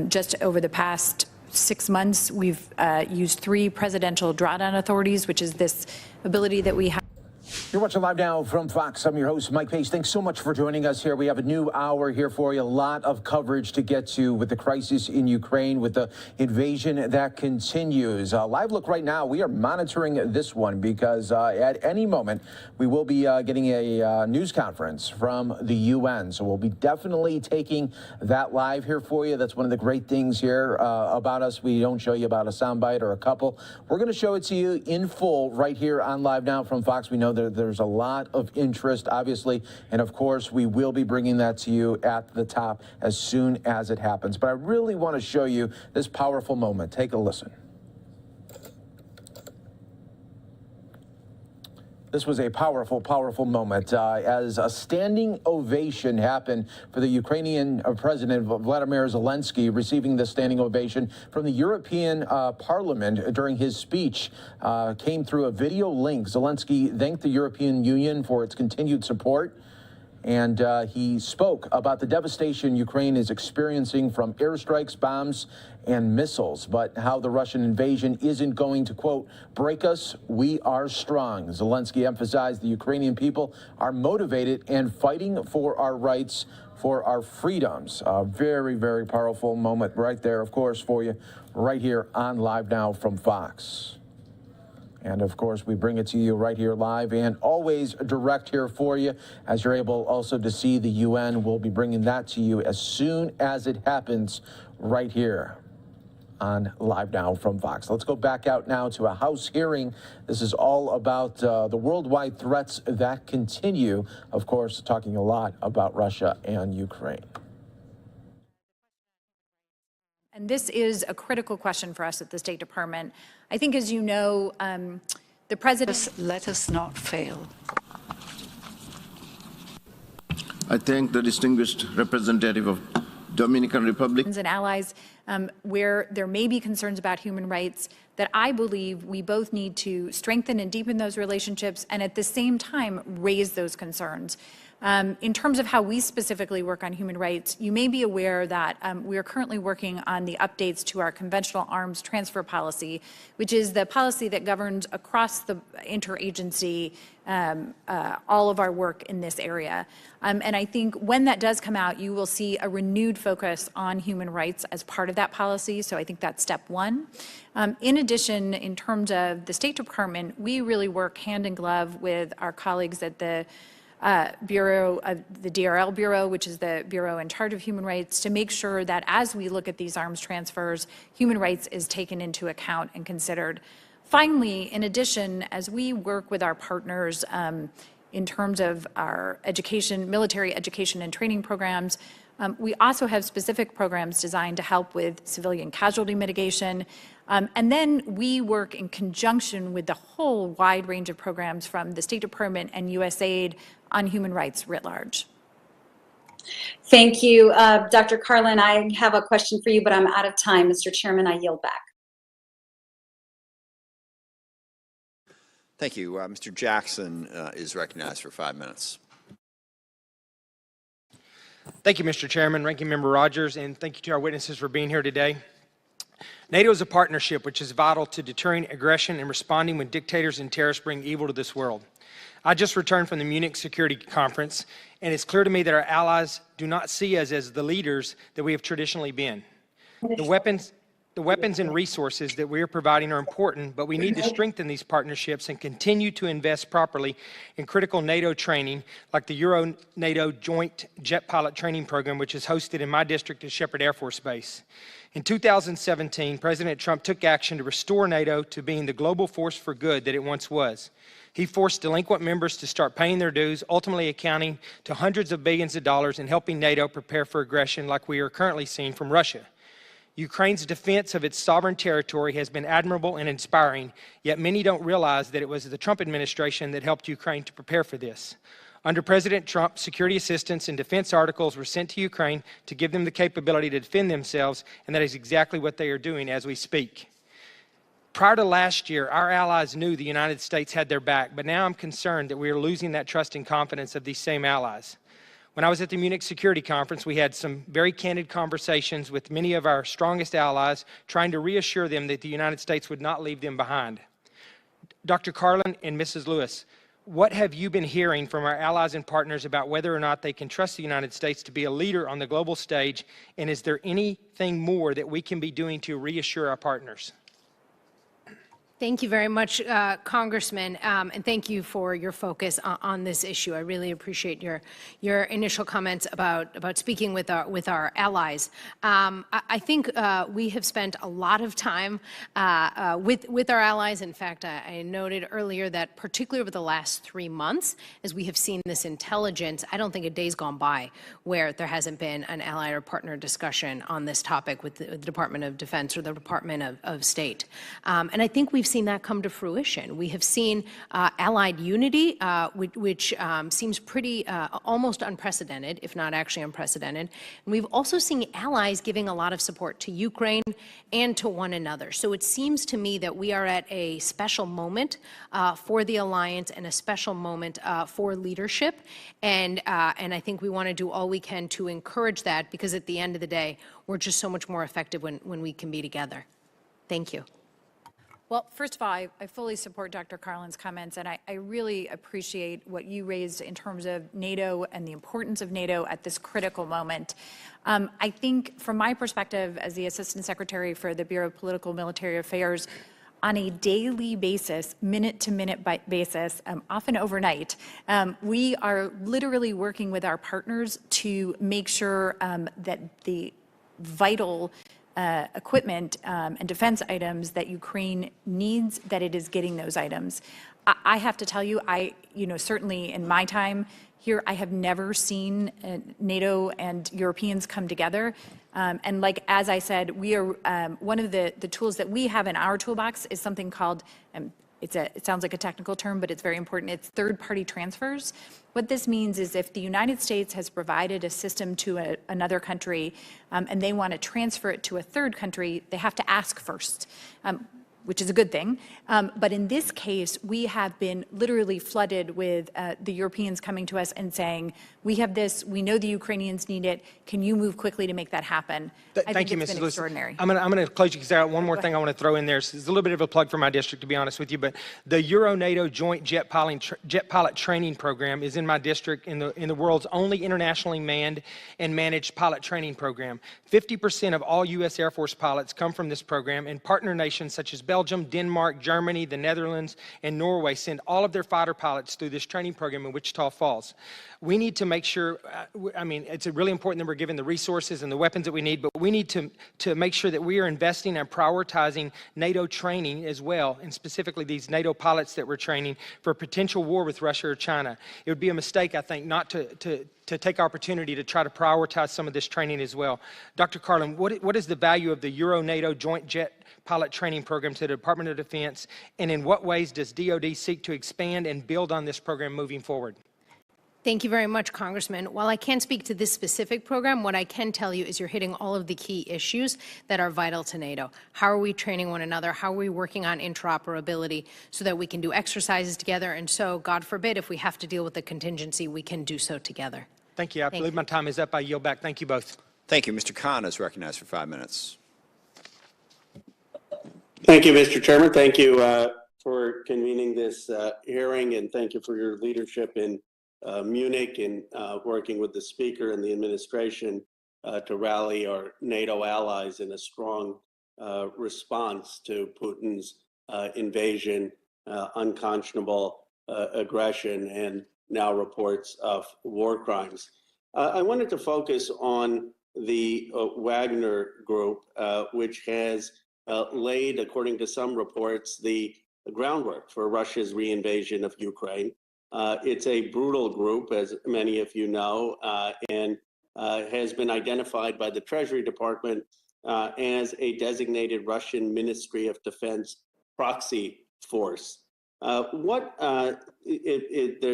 Just over the past 6 months, we've used 3 presidential drawdown authorities, which is this ability that we have. You're watching Live Now from Fox. I'm your host, Mike Pace. Thanks so much for joining us here. We have a new hour here for you. A lot of coverage to get to with the crisis in Ukraine, with the invasion that continues. Live look right now, we are monitoring this one because at any moment we will be getting a news conference from the UN. So we'll be definitely taking that live here for you. That's one of the great things here about us. We don't show you about a soundbite or a couple. We're going to show it to you in full right here on Live Now from Fox. We know there's a lot of interest, obviously, and of course, we will be bringing that to you at the top as soon as it happens. But I really want to show you this powerful moment. Take a listen. This was a powerful, powerful moment as a standing ovation happened for the Ukrainian President Vladimir Zelensky, receiving the standing ovation from the European Parliament during his speech. Came through a video link. Zelensky thanked the European Union for its continued support. And he spoke about the devastation Ukraine is experiencing from airstrikes, bombs, and missiles, but how the Russian invasion isn't going to, quote, break us. We are strong. Zelensky emphasized the Ukrainian people are motivated and fighting for our rights, for our freedoms. A very, very powerful moment right there, of course, for you right here on Live Now from Fox. And of course, we bring it to you right here live and always direct here for you. As you're able also to see the UN, we'll be bringing that to you as soon as it happens right here on Live Now from Fox. Let's go back out now to a House hearing. This is all about the worldwide threats that continue. Of course, talking a lot about Russia and Ukraine. And this is a critical question for us at the State Department. I think, as you know, the President... Let us not fail. I thank the distinguished representative of Dominican Republic and allies where there may be concerns about human rights, that I believe we both need to strengthen and deepen those relationships and at the same time raise those concerns. In terms of how we specifically work on human rights, you may be aware that we are currently working on the updates to our conventional arms transfer policy, which is the policy that governs across the interagency all of our work in this area. And I think when that does come out, you will see a renewed focus on human rights as part of that policy. So I think that's step one. In addition, in terms of the State Department, we really work hand in glove with our colleagues at the Bureau of the DRL Bureau, which is the bureau in charge of human rights, to make sure that as we look at these arms transfers, human rights is taken into account and considered. Finally, in addition, as we work with our partners in terms of our education, military education and training programs, we also have specific programs designed to help with civilian casualty mitigation. And then we work in conjunction with the whole wide range of programs from the State Department and USAID on human rights writ large. Thank you. Dr. Carlin, I have a question for you, but I'm out of time. Mr. Chairman, I yield back. Thank you. Mr. Jackson is recognized for 5 minutes. Thank you, Mr. Chairman, Ranking Member Rogers, and thank you to our witnesses for being here today. NATO is a partnership which is vital to deterring aggression and responding when dictators and terrorists bring evil to this world. I just returned from the Munich Security Conference, and it's clear to me that our allies do not see us as the leaders that we have traditionally been. The weapons and resources that we are providing are important, but we need to strengthen these partnerships and continue to invest properly in critical NATO training, like the Euro-NATO Joint Jet Pilot Training Program, which is hosted in my district at Shepherd Air Force Base. In 2017, President Trump took action to restore NATO to being the global force for good that it once was. He forced delinquent members to start paying their dues, ultimately accounting to hundreds of billions of dollars and helping NATO prepare for aggression like we are currently seeing from Russia. Ukraine's defense of its sovereign territory has been admirable and inspiring, yet many don't realize that it was the Trump administration that helped Ukraine to prepare for this. Under President Trump, security assistance and defense articles were sent to Ukraine to give them the capability to defend themselves, and that is exactly what they are doing as we speak. Prior to last year, our allies knew the United States had their back, but now I'm concerned that we are losing that trust and confidence of these same allies. When I was at the Munich Security Conference, we had some very candid conversations with many of our strongest allies, trying to reassure them that the United States would not leave them behind. Dr. Carlin and Mrs. Lewis, what have you been hearing from our allies and partners about whether or not they can trust the United States to be a leader on the global stage, and is there anything more that we can be doing to reassure our partners? Thank you very much, Congressman, and thank you for your focus on this issue. I really appreciate your initial comments about speaking with our allies. I think we have spent a lot of time with our allies. In fact, I noted earlier that particularly over the last 3 months, as we have seen this intelligence, I don't think a day's gone by where there hasn't been an ally or partner discussion on this topic with the Department of Defense or the Department of State. And I think we've seen that come to fruition. We have seen allied unity, which seems pretty almost unprecedented, if not actually unprecedented. And we've also seen allies giving a lot of support to Ukraine and to one another. So it seems to me that we are at a special moment for the alliance and a special moment for leadership. And I think we want to do all we can to encourage that, because at the end of the day, we're just so much more effective when we can be together. Thank you. Well, first of all, I fully support Dr. Carlin's comments, and I really appreciate what you raised in terms of NATO and the importance of NATO at this critical moment. I think from my perspective as the Assistant Secretary for the Bureau of Political Military Affairs, on a daily basis, minute-to-minute basis, often overnight, we are literally working with our partners to make sure that the vital equipment and defense items that Ukraine needs, that it is getting those items. I have to tell you, certainly in my time here, I have never seen NATO and Europeans come together. And like, as I said, we are, one of the tools that we have in our toolbox is something called, it sounds like a technical term, but it's very important. It's third-party transfers. What this means is if the United States has provided a system to another country and they want to transfer it to a third country, they have to ask first, which is a good thing. But in this case, we have been literally flooded with the Europeans coming to us and saying, we have this, we know the Ukrainians need it, can you move quickly to make that happen? Thank you, Mrs. Lewis. Extraordinary. I'm going to close you because I got one more thing I want to throw in there. It's a little bit of a plug for my district, to be honest with you, but the Euro-NATO Joint Jet Pilot Training Program is in my district, in the world's only internationally manned and managed pilot training program. 50% of all U.S. Air Force pilots come from this program, and partner nations such as Belgium Belgium, Denmark, Germany, the Netherlands, and Norway send all of their fighter pilots through this training program in Wichita Falls. We need to make sure, I mean, it's really important that we're given the resources and the weapons that we need, but we need to make sure that we are investing and prioritizing NATO training as well, and specifically these NATO pilots that we're training for a potential war with Russia or China. It would be a mistake, I think, not to take opportunity to try to prioritize some of this training as well. Dr. Carlin, what is the value of the Euro-NATO Joint Jet Pilot Training Program to the Department of Defense, and in what ways does DoD seek to expand and build on this program moving forward? Thank you very much, Congressman. While I can't speak to this specific program, what I can tell you is you're hitting all of the key issues that are vital to NATO. How are we training one another? How are we working on interoperability so that we can do exercises together? And so, God forbid, if we have to deal with a contingency, we can do so together. Thank you. I believe my time is up. I yield back. Thank you both. Thank you. Mr. Khan is recognized for 5 minutes. Thank you, Mr. Chairman. Thank you for convening this hearing, and thank you for your leadership in Munich and working with the Speaker and the administration to rally our NATO allies in a strong response to Putin's invasion, unconscionable aggression, and now reports of war crimes. I wanted to focus on the Wagner Group, which has laid, according to some reports, the groundwork for Russia's reinvasion of Ukraine. It's a brutal group, as many of you know, and has been identified by the Treasury Department as a designated Russian Ministry of Defense proxy force. There's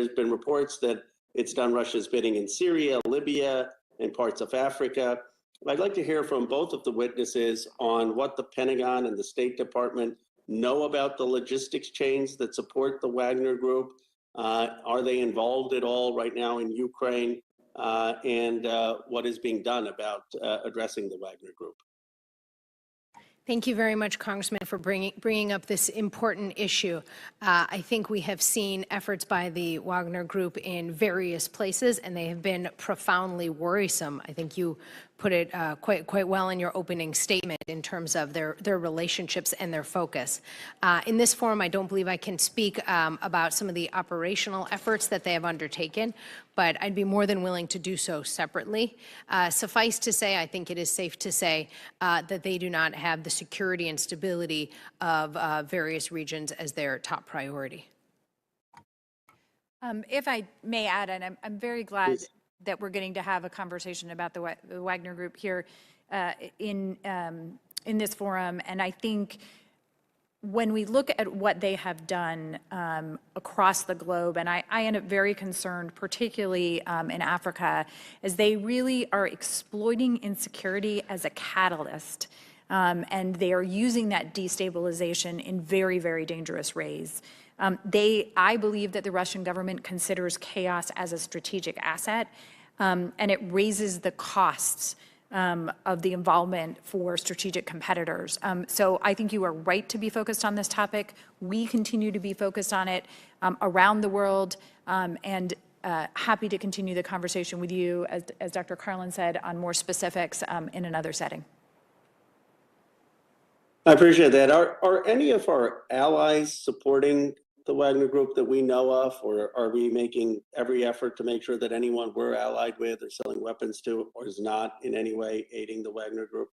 been reports that it's done Russia's bidding in Syria, Libya, and parts of Africa. I'd like to hear from both of the witnesses on what the Pentagon and the State Department know about the logistics chains that support the Wagner Group. Are they involved at all right now in Ukraine? And what is being done about addressing the Wagner Group? Thank you very much, Congressman, for bringing up this important issue. I think we have seen efforts by the Wagner Group in various places, and they have been profoundly worrisome. I think you put it quite well in your opening statement in terms of their relationships and their focus. In this forum, I don't believe I can speak about some of the operational efforts that they have undertaken, but I'd be more than willing to do so separately. Suffice to say, I think it is safe to say that they do not have the security and stability of various regions as their top priority. If I may add, and I'm very glad that we're getting to have a conversation about the Wagner Group here in this forum. And I think when we look at what they have done across the globe, and I end up very concerned, particularly in Africa, as they really are exploiting insecurity as a catalyst. And they are using that destabilization in very, very dangerous ways. I believe that the Russian government considers chaos as a strategic asset, and it raises the costs of the involvement for strategic competitors. So I think you are right to be focused on this topic. We continue to be focused on it around the world, and happy to continue the conversation with you, as Dr. Carlin said, on more specifics in another setting. I appreciate that. Are any of our allies supporting the Wagner Group that we know of, or are we making every effort to make sure that anyone we're allied with or selling weapons to or is not in any way aiding the Wagner Group?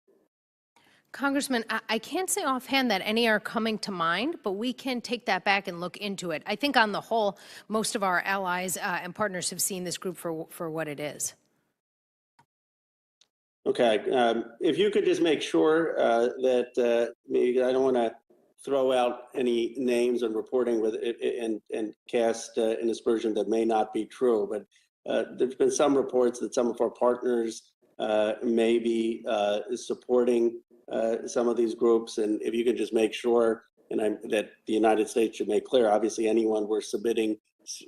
Congressman, I can't say offhand that any are coming to mind, but we can take that back and look into it. I think on the whole, most of our allies and partners have seen this group for what it is. Okay, if you could just make sure that maybe I don't want to throw out any names and reporting with it and cast an aspersion that may not be true, but there's been some reports that some of our partners may be supporting some of these groups, and if you could just make sure, that the United States should make clear, obviously anyone we're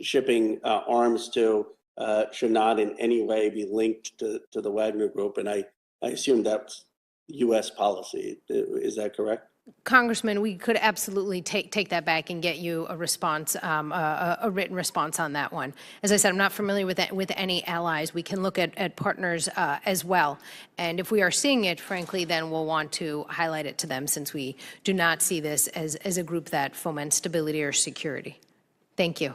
shipping arms to should not in any way be linked to the Wagner Group, and I assume that's U.S. policy. Is that correct? Congressman, we could absolutely take that back and get you a response, a written response on that one. As I said, I'm not familiar with any allies. We can look at partners as well. And if we are seeing it, frankly, then we'll want to highlight it to them, since we do not see this as a group that foments stability or security. Thank you.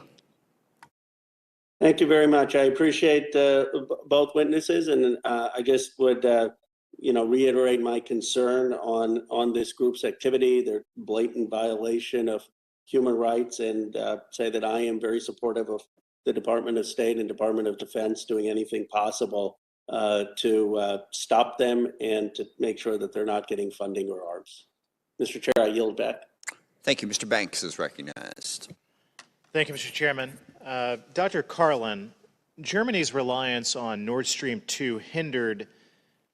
Thank you very much. I appreciate both witnesses, and I just would reiterate my concern on this group's activity, their blatant violation of human rights, and say that I am very supportive of the Department of State and Department of Defense doing anything possible to stop them and to make sure that they're not getting funding or arms. Mr. Chair, I yield back. Thank you. Mr. Banks is recognized. Thank you, Mr. Chairman. Dr. Carlin, Germany's reliance on Nord Stream 2 hindered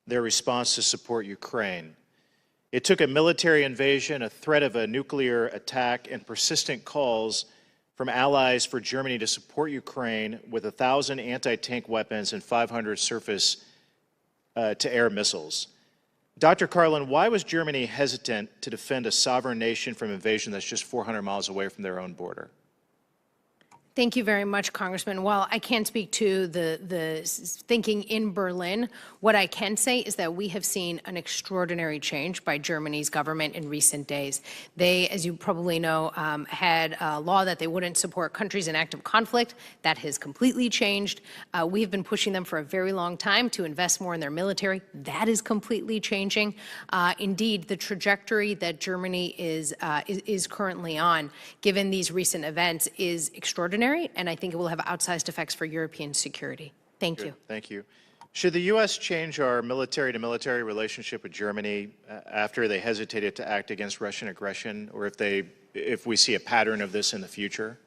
their response to support Ukraine. It took a military invasion, a threat of a nuclear attack, and persistent calls from allies for Germany to support Ukraine with 1,000 anti-tank weapons and 500 surface-to-air missiles. Dr. Carlin, why was Germany hesitant to defend a sovereign nation from invasion that's just 400 miles away from their own border? Thank you very much, Congressman. While I can't speak to the thinking in Berlin, what I can say is that we have seen an extraordinary change by Germany's government in recent days. They, as you probably know, had a law that they wouldn't support countries in active conflict. That has completely changed. We have been pushing them for a very long time to invest more in their military. That is completely changing. Indeed, the trajectory that Germany is currently on, given these recent events, is extraordinary. And I think it will have outsized effects for European security. Thank you. Thank you. Should the U.S. change our military-to-military relationship with Germany after they hesitated to act against Russian aggression, or if we see a pattern of this in the future?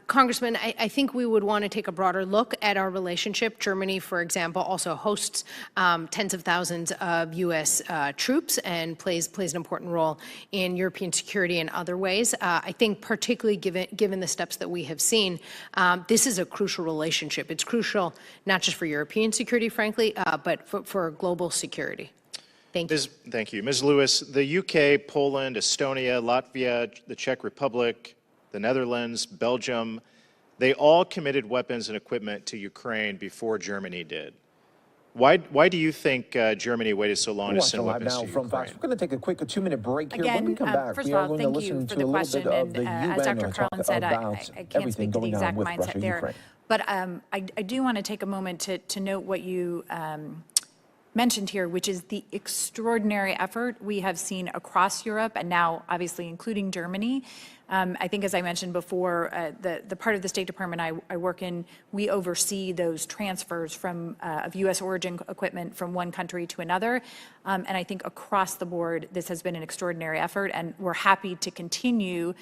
Congressman, I think we would want to take a broader look at our relationship. Germany, for example, also hosts tens of thousands of U.S. troops and plays an important role in European security in other ways. I think particularly given the steps that we have seen, this is a crucial relationship. It's crucial not just for European security, frankly, but for global security. Thank you. Thank you. Ms. Lewis, the UK, Poland, Estonia, Latvia, the Czech Republic, the Netherlands, Belgium, they all committed weapons and equipment to Ukraine before Germany did. Why do you think Germany waited so long to send weapons to Ukraine? We're going to take a quick 2-minute break here. Again, when we come back, first we of are all, going to thank you listen for to the a little question. bit of the And UN as Dr. talk Carlin said, about I can't everything speak to the going on exact with mindset Russia, there. Ukraine. But I do want to take a moment to note what you mentioned here, which is the extraordinary effort we have seen across Europe, and now obviously including Germany. I think, as I mentioned before, the part of the State Department I work in, we oversee those transfers of U.S. origin equipment from one country to another. And I think across the board, this has been an extraordinary effort, and we're happy to continue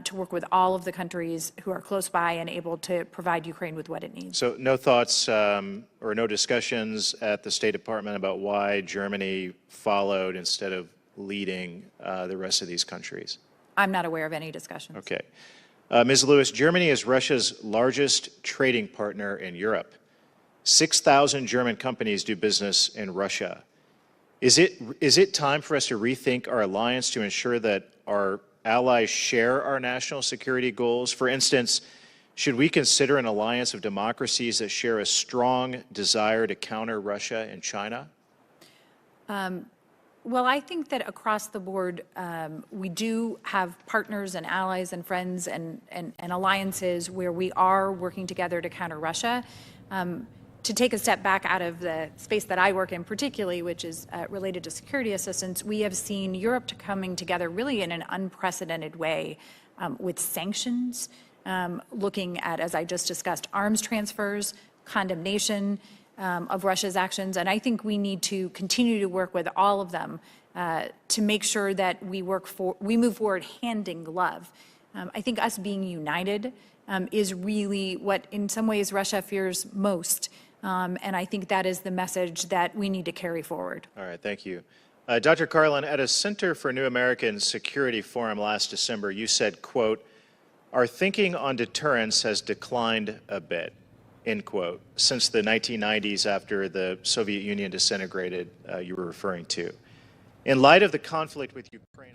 to work with all of the countries who are close by and able to provide Ukraine with what it needs. So no thoughts or no discussions at the State Department about why Germany followed instead of leading the rest of these countries? I'm not aware of any discussions. Okay. Ms. Lewis, Germany is Russia's largest trading partner in Europe. 6,000 German companies do business in Russia. Is it time for us to rethink our alliance to ensure that our allies share our national security goals? For instance, should we consider an alliance of democracies that share a strong desire to counter Russia and China? Well, I think that across the board, we do have partners and allies and friends and alliances where we are working together to counter Russia. To take a step back out of the space that I work in particularly, which is related to security assistance, we have seen Europe coming together really in an unprecedented way with sanctions, looking at, as I just discussed, arms transfers, condemnation of Russia's actions. And I think we need to continue to work with all of them to make sure that we move forward hand in glove. I think us being united is really what in some ways Russia fears most. And I think that is the message that we need to carry forward. All right, thank you. Dr. Carlin, at a Center for New American Security Forum last December, you said, quote, "Our thinking on deterrence has declined a bit," end quote, since the 1990s after the Soviet Union disintegrated, you were referring to. In light of the conflict with Ukraine,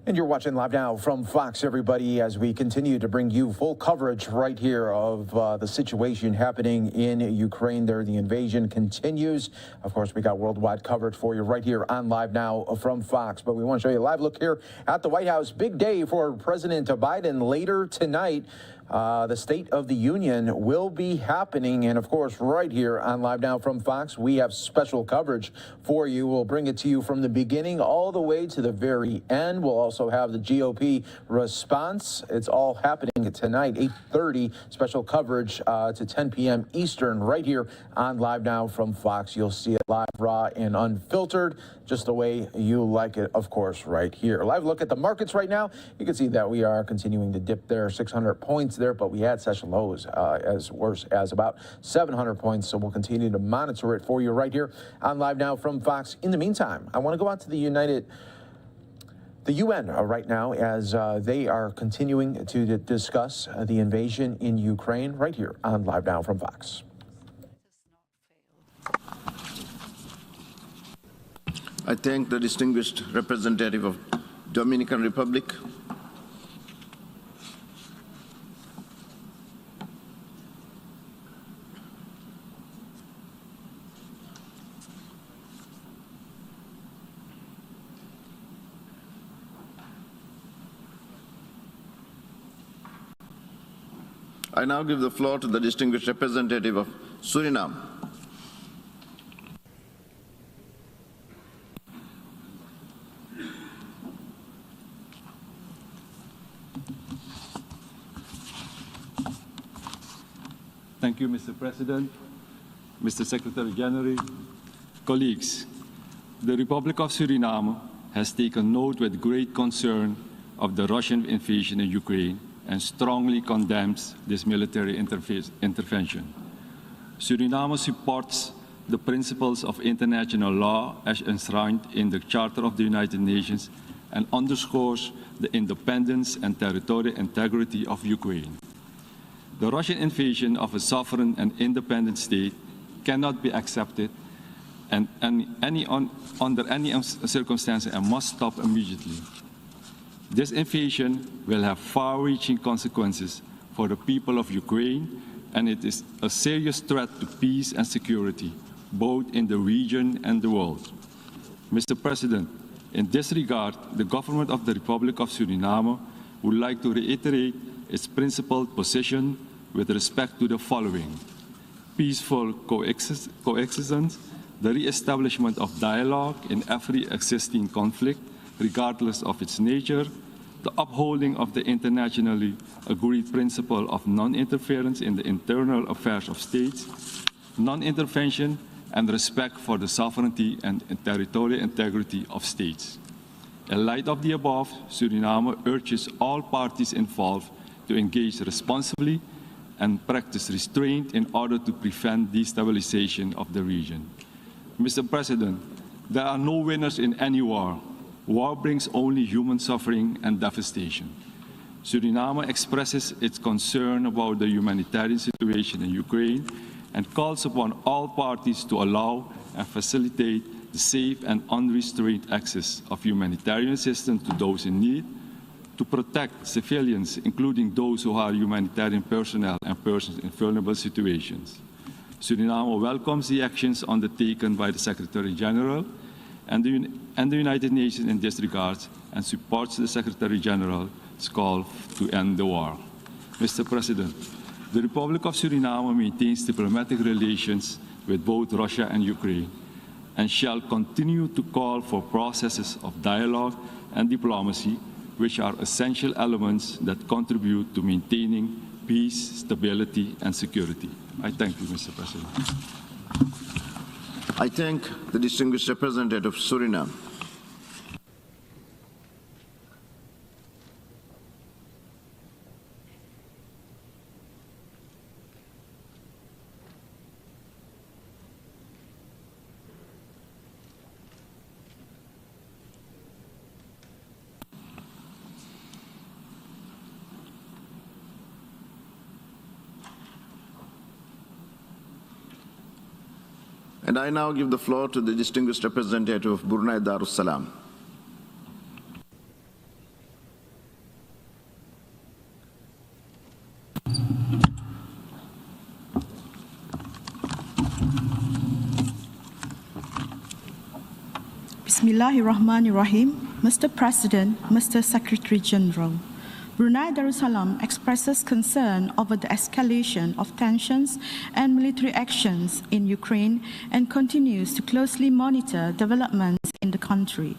And you're watching Live Now from Fox, everybody, as we continue to bring you full coverage right here of the situation happening in Ukraine there. The invasion continues. Of course, we got worldwide coverage for you right here on Live Now from Fox. But we want to show you a live look here at the White House. Big day for President Biden later tonight. The State of the Union will be happening. And of course, right here on Live Now from Fox, we have special coverage for you. We'll bring it to you from the beginning all the way to the very end. We'll also have the GOP response. It's all happening tonight, 8:30, special coverage to 10 p.m. Eastern right here on Live Now from Fox. You'll see it live, raw, and unfiltered, just the way you like it, of course, right here. Live look at the markets right now. You can see that we are continuing to dip there, 600 points there, but we had session lows as worse as about 700 points. So we'll continue to monitor it for you right here on Live Now from Fox. In the meantime, I want to go out to the UN right now as they are continuing to discuss the invasion in Ukraine right here on Live Now from Fox. I thank the distinguished representative of Dominican Republic. I now give the floor to the distinguished representative of Suriname. Thank you, Mr. President, Mr. Secretary General, colleagues. The Republic of Suriname has taken note with great concern of the Russian invasion in Ukraine and strongly condemns this military intervention. Suriname supports the principles of international law as enshrined in the Charter of the United Nations and underscores the independence and territorial integrity of Ukraine. The Russian invasion of a sovereign and independent state cannot be accepted and under any circumstances and must stop immediately. This invasion will have far-reaching consequences for the people of Ukraine, and it is a serious threat to peace and security, both in the region and the world. Mr. President, in this regard, the government of the Republic of Suriname would like to reiterate its principled position with respect to the following: peaceful coexistence, the re-establishment of dialogue in every existing conflict, regardless of its nature, the upholding of the internationally agreed principle of non-interference in the internal affairs of states, non-intervention, and respect for the sovereignty and territorial integrity of states. In light of the above, Suriname urges all parties involved to engage responsibly and practice restraint in order to prevent destabilization of the region. Mr. President, there are no winners in any war. War brings only human suffering and devastation. Suriname expresses its concern about the humanitarian situation in Ukraine and calls upon all parties to allow and facilitate the safe and unrestrained access of humanitarian assistance to those in need, to protect civilians, including those who are humanitarian personnel and persons in vulnerable situations. Suriname welcomes the actions undertaken by the Secretary General and the United Nations in this regard and supports the Secretary General's call to end the war. Mr. President, the Republic of Suriname maintains diplomatic relations with both Russia and Ukraine and shall continue to call for processes of dialogue and diplomacy, which are essential elements that contribute to maintaining peace, stability, and security. I thank you, Mr. President. I thank the distinguished representative of Suriname. And I now give the floor to the distinguished representative of Brunei Darussalam. Bismillahirrahmanirrahim. Mr. President, Mr. Secretary General, Brunei Darussalam expresses concern over the escalation of tensions and military actions in Ukraine and continues to closely monitor developments in the country.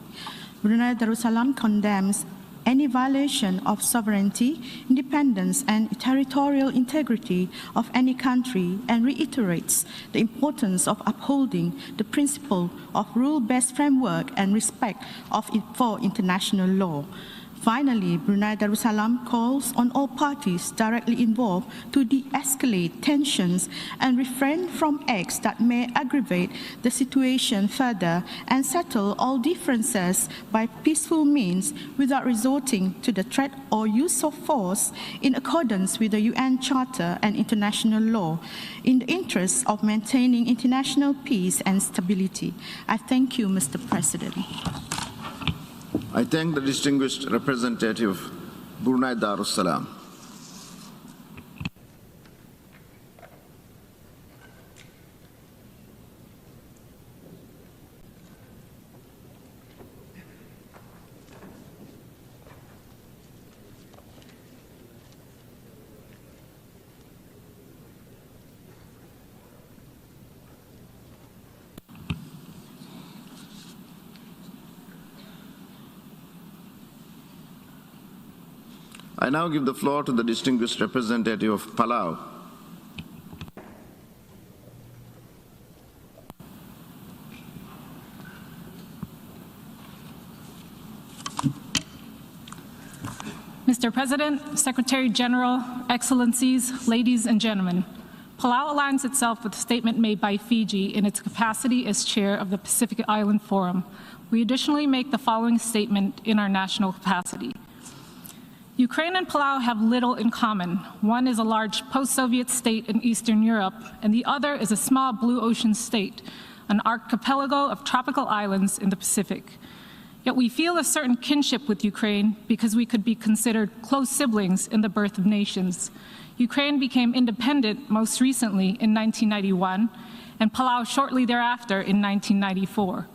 Brunei Darussalam condemns any violation of sovereignty, independence, and territorial integrity of any country and reiterates the importance of upholding the principle of rule-based framework and respect for international law. Finally, Brunei Darussalam calls on all parties directly involved to de-escalate tensions and refrain from acts that may aggravate the situation further and settle all differences by peaceful means without resorting to the threat or use of force in accordance with the UN Charter and international law in the interest of maintaining international peace and stability. I thank you, Mr. President. I thank the distinguished representative of Brunei Darussalam. I now give the floor to the distinguished representative of Palau. Mr. President, Secretary General, Excellencies, ladies and gentlemen, Palau aligns itself with the statement made by Fiji in its capacity as chair of the Pacific Island Forum. We additionally make the following statement in our national capacity. Ukraine and Palau have little in common. One is a large post-Soviet state in Eastern Europe, and the other is a small blue ocean state, an archipelago of tropical islands in the Pacific. Yet we feel a certain kinship with Ukraine because we could be considered close siblings in the birth of nations. Ukraine became independent most recently in 1991, and Palau shortly thereafter in 1994.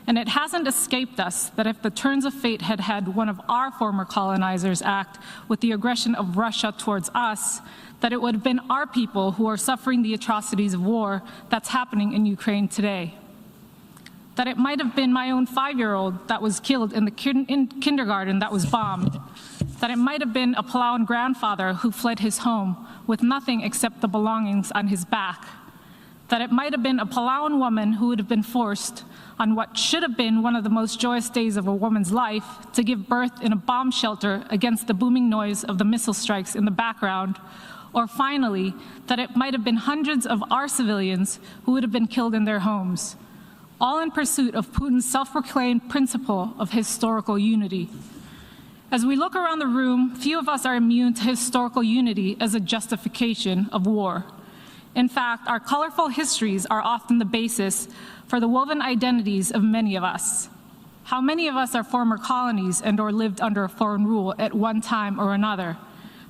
And it hasn't escaped us that if the turns of fate had had one of our former colonizers act with the aggression of Russia towards us, that it would have been our people who are suffering the atrocities of war that's happening in Ukraine today. That it might have been my own 5-year-old that was killed in the kindergarten that was bombed. That it might have been a Palauan grandfather who fled his home with nothing except the belongings on his back. That it might have been a Palauan woman who would have been forced on what should have been one of the most joyous days of a woman's life to give birth in a bomb shelter against the booming noise of the missile strikes in the background. Or finally, that it might have been hundreds of our civilians who would have been killed in their homes, all in pursuit of Putin's self-proclaimed principle of historical unity. As we look around the room, few of us are immune to historical unity as a justification of war. In fact, our colorful histories are often the basis for the woven identities of many of us. How many of us are former colonies and or lived under a foreign rule at one time or another?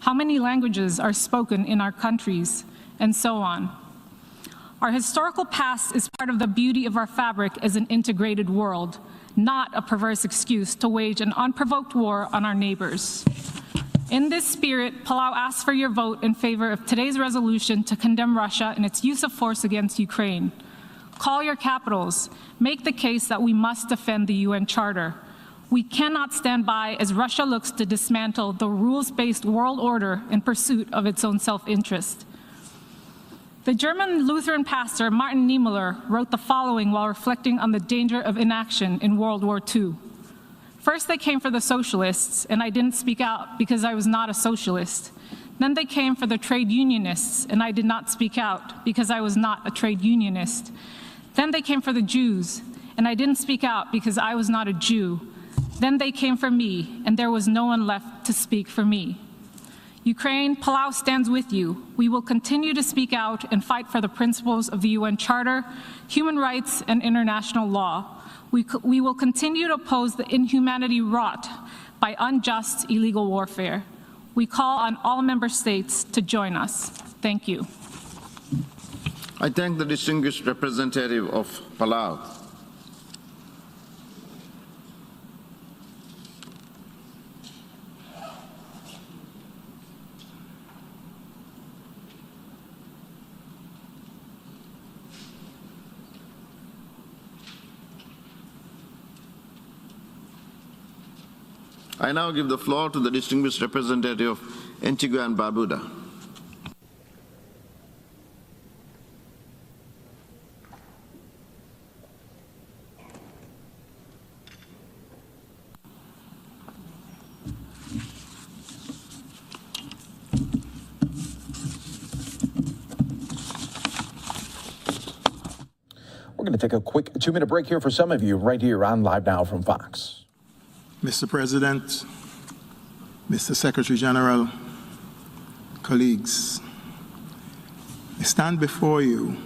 How many languages are spoken in our countries? And so on. Our historical past is part of the beauty of our fabric as an integrated world, not a perverse excuse to wage an unprovoked war on our neighbors. In this spirit, Palau asks for your vote in favor of today's resolution to condemn Russia in its use of force against Ukraine. Call your capitals. Make the case that we must defend the UN Charter. We cannot stand by as Russia looks to dismantle the rules-based world order in pursuit of its own self-interest. The German Lutheran pastor Martin Niemöller wrote the following while reflecting on the danger of inaction in World War II. First they came for the socialists, and I didn't speak out because I was not a socialist. Then they came for the trade unionists, and I did not speak out because I was not a trade unionist. Then they came for the Jews, and I didn't speak out because I was not a Jew. Then they came for me, and there was no one left to speak for me. Ukraine, Palau stands with you. We will continue to speak out and fight for the principles of the UN Charter, human rights, and international law. We will continue to oppose the inhumanity wrought by unjust, illegal warfare. We call on all member states to join us. Thank you. I thank the distinguished representative of Palau. I now give the floor to the distinguished representative of Antigua and Barbuda. We're going to take a quick 2-minute break here for some of you right here on Live Now from Fox. Mr. President, Mr. Secretary General, colleagues, I stand before you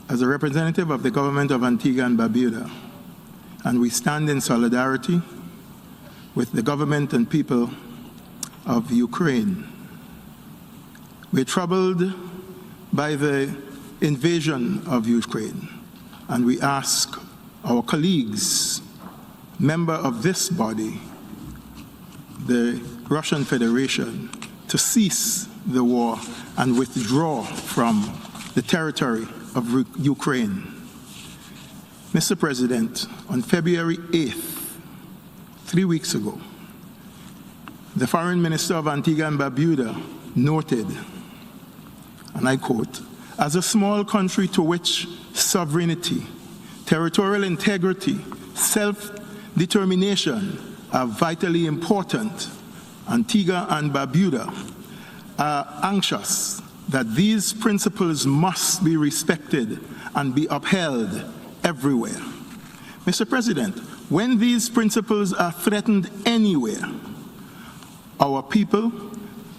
as a representative of the government of Antigua and Barbuda, and we stand in solidarity with the government and people of Ukraine. We're troubled by the invasion of Ukraine, and we ask our colleagues, member of this body, the Russian Federation, to cease the war and withdraw from the territory of Ukraine. Mr. President, on February 8th, 3 weeks ago, the Foreign Minister of Antigua and Barbuda noted, and I quote, "As a small country to which sovereignty, territorial integrity, self-determination are vitally important, Antigua and Barbuda are anxious that these principles must be respected and be upheld everywhere." Mr. President, when these principles are threatened anywhere, our people,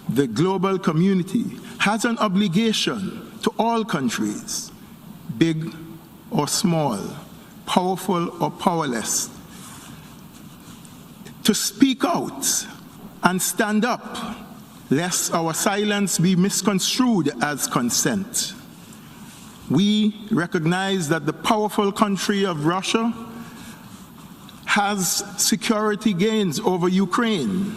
the global community, has an obligation to all countries, big or small, powerful or powerless, to speak out and stand up, lest our silence be misconstrued as consent. We recognize that the powerful country of Russia has security gains over Ukraine,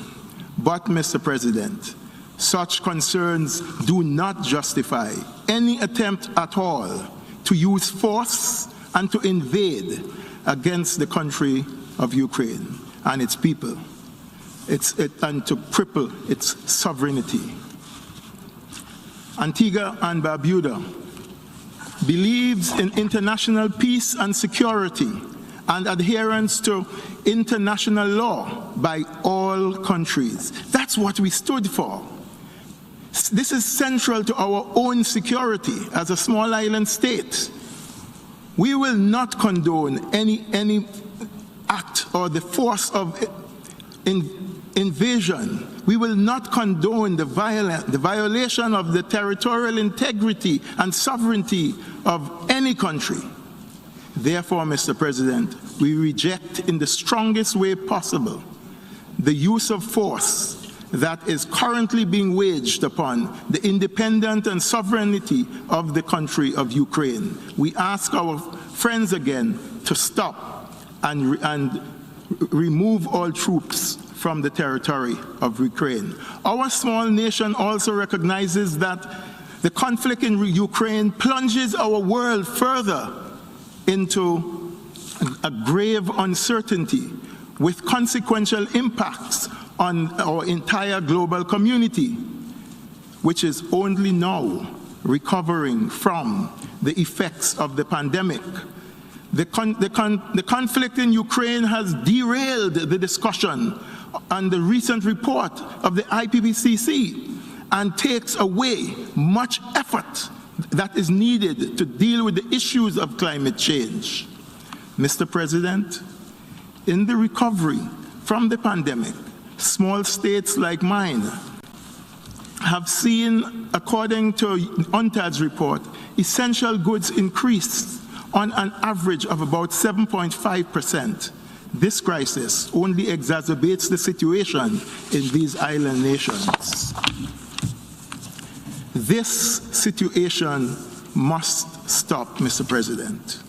but, Mr. President, such concerns do not justify any attempt at all to use force and to invade against the country of Ukraine and its people, and to cripple its sovereignty. Antigua and Barbuda believes in international peace and security and adherence to international law by all countries. That's what we stood for. This is central to our own security as a small island state. We will not condone any act or the force of invasion. We will not condone the violation of the territorial integrity and sovereignty of any country. Therefore, Mr. President, we reject in the strongest way possible the use of force that is currently being waged upon the independence and sovereignty of the country of Ukraine. We ask our friends again to stop and remove all troops from the territory of Ukraine. Our small nation also recognizes that the conflict in Ukraine plunges our world further into a grave uncertainty with consequential impacts on our entire global community, which is only now recovering from the effects of the pandemic. The conflict in Ukraine has derailed the discussion on the recent report of the IPCC and takes away much effort that is needed to deal with the issues of climate change. Mr. President, in the recovery from the pandemic, Small states like mine have seen, according to UNTAD's report, essential goods increased on an average of about 7.5%. This crisis only exacerbates the situation in these island nations. This situation must stop, Mr. President.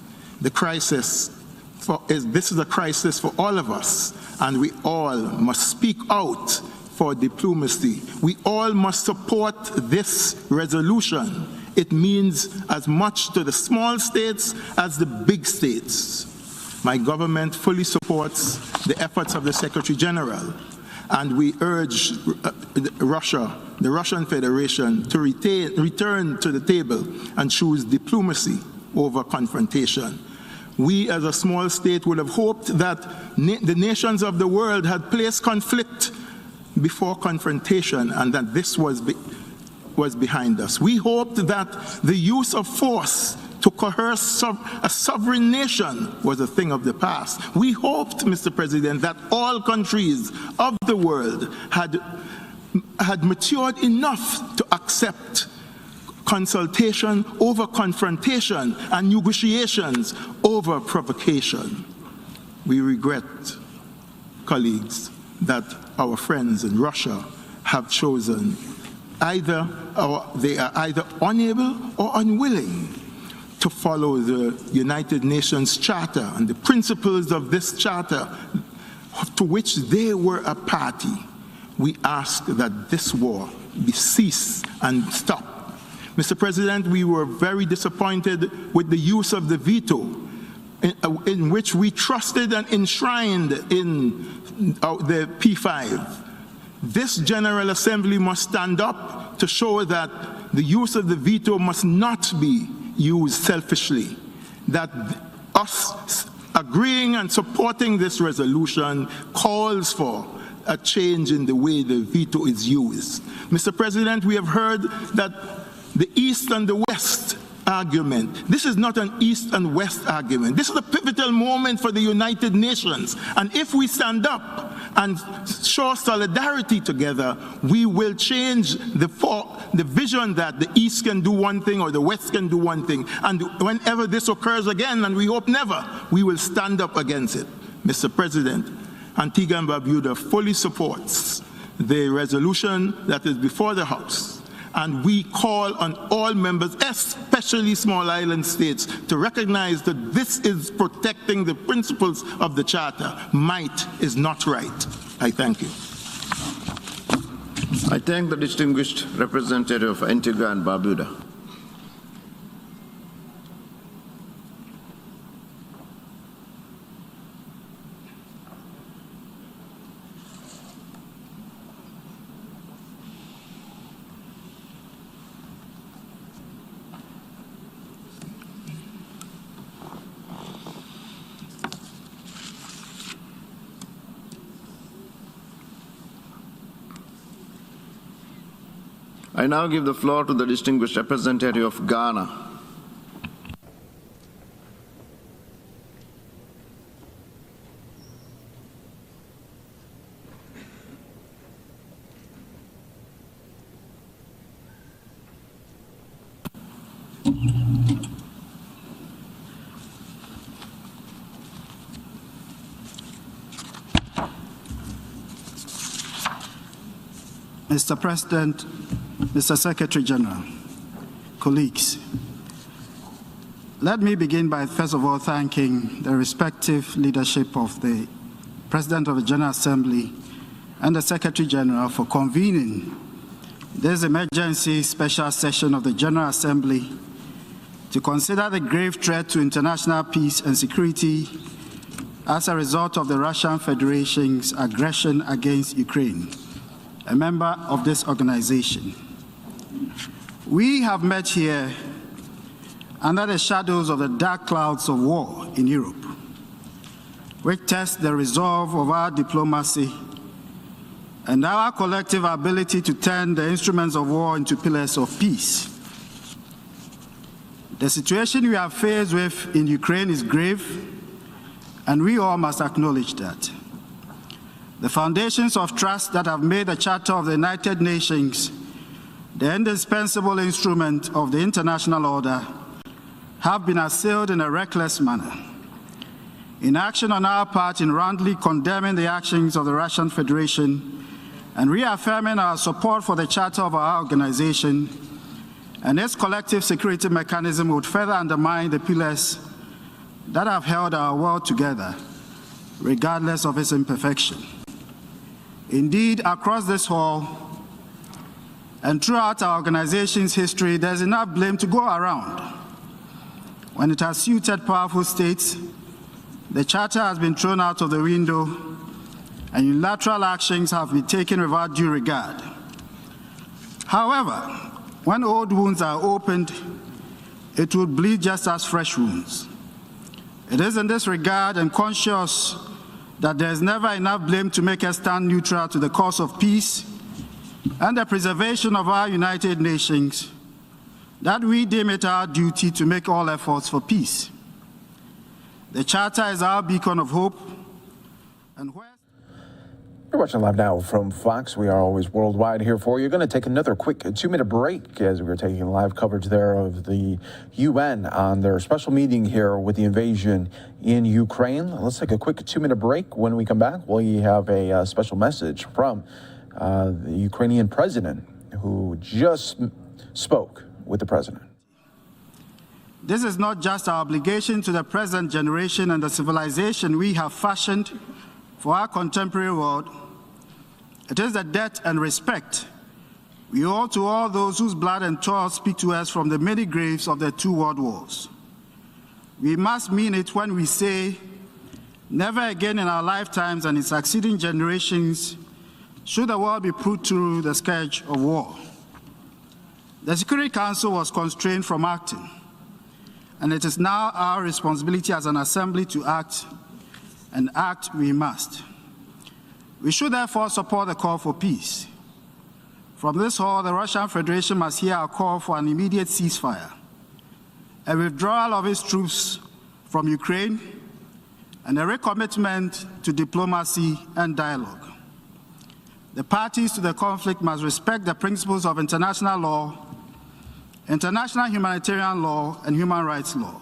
This is a crisis for all of us, and we all must speak out for diplomacy. We all must support this resolution. It means as much to the small states as the big states. My government fully supports the efforts of the Secretary General, and we urge the Russian Federation to return to the table and choose diplomacy over confrontation. We as a small state would have hoped that the nations of the world had placed conflict before confrontation and that this was behind us. We hoped that the use of force to coerce a sovereign nation was a thing of the past. We hoped, Mr. President, that all countries of the world had matured enough to accept consultation over confrontation and negotiations over provocation. We regret, colleagues, that our friends in Russia have chosen they are either unable or unwilling to follow the United Nations Charter and the principles of this charter to which they were a party. We ask that this war be ceased and stop. Mr. President, we were very disappointed with the use of the veto in which we trusted and enshrined in the P5. This General Assembly must stand up to show that the use of the veto must not be used selfishly, that us agreeing and supporting this resolution calls for a change in the way the veto is used. Mr. President, we have heard that the East and the West argument. This is not an East and West argument. This is a pivotal moment for the United Nations. And if we stand up and show solidarity together, we will change the vision that the East can do one thing or the West can do one thing. And whenever this occurs again, and we hope never, we will stand up against it. Mr. President, Antigua and Barbuda fully supports the resolution that is before the House. And we call on all members, especially small island states, to recognize that this is protecting the principles of the Charter. Might is not right. I thank you. I thank the distinguished representative of Antigua and Barbuda. I now give the floor to the distinguished representative of Ghana. Mr. President, Mr. Secretary General, colleagues, let me begin by first of all thanking the respective leadership of the President of the General Assembly and the Secretary General for convening this emergency special session of the General Assembly to consider the grave threat to international peace and security as a result of the Russian Federation's aggression against Ukraine, a member of this organization. We have met here under the shadows of the dark clouds of war in Europe, which test the resolve of our diplomacy and our collective ability to turn the instruments of war into pillars of peace. The situation we are faced with in Ukraine is grave, and we all must acknowledge that. The foundations of trust that have made the Charter of the United Nations the indispensable instrument of the international order have been assailed in a reckless manner. Inaction on our part in roundly condemning the actions of the Russian Federation and reaffirming our support for the charter of our organization and its collective security mechanism would further undermine the pillars that have held our world together, regardless of its imperfection. Indeed, across this hall and throughout our organization's history, there's enough blame to go around. When it has suited powerful states, the Charter has been thrown out of the window and unilateral actions have been taken without due regard. However, when old wounds are opened, it will bleed just as fresh wounds. It is in this regard and conscious that there is never enough blame to make us stand neutral to the cause of peace and the preservation of our United Nations that we deem it our duty to make all efforts for peace. The Charter is our beacon of hope. And where You're watching Live Now from Fox. We are always worldwide here for you. Going to take another quick 2-minute break as we're taking live coverage there of the UN on their special meeting here with the invasion in Ukraine. Let's take a quick 2-minute break. When we come back, we have a special message from the Ukrainian president who just spoke with the president. this is not just our obligation to the present generation and the civilization we have fashioned for our contemporary world. It is the debt and respect we owe to all those whose blood and toil speak to us from the many graves of the 2 world wars. We must mean it when we say, never again in our lifetimes and in succeeding generations should the world be put through the scourge of war. The Security Council was constrained from acting, and it is now our responsibility as an assembly to act, and act we must. We should therefore support the call for peace. From this hall, the Russian Federation must hear our call for an immediate ceasefire, a withdrawal of its troops from Ukraine, and a recommitment to diplomacy and dialogue. The parties to the conflict must respect the principles of international law, international humanitarian law, and human rights law.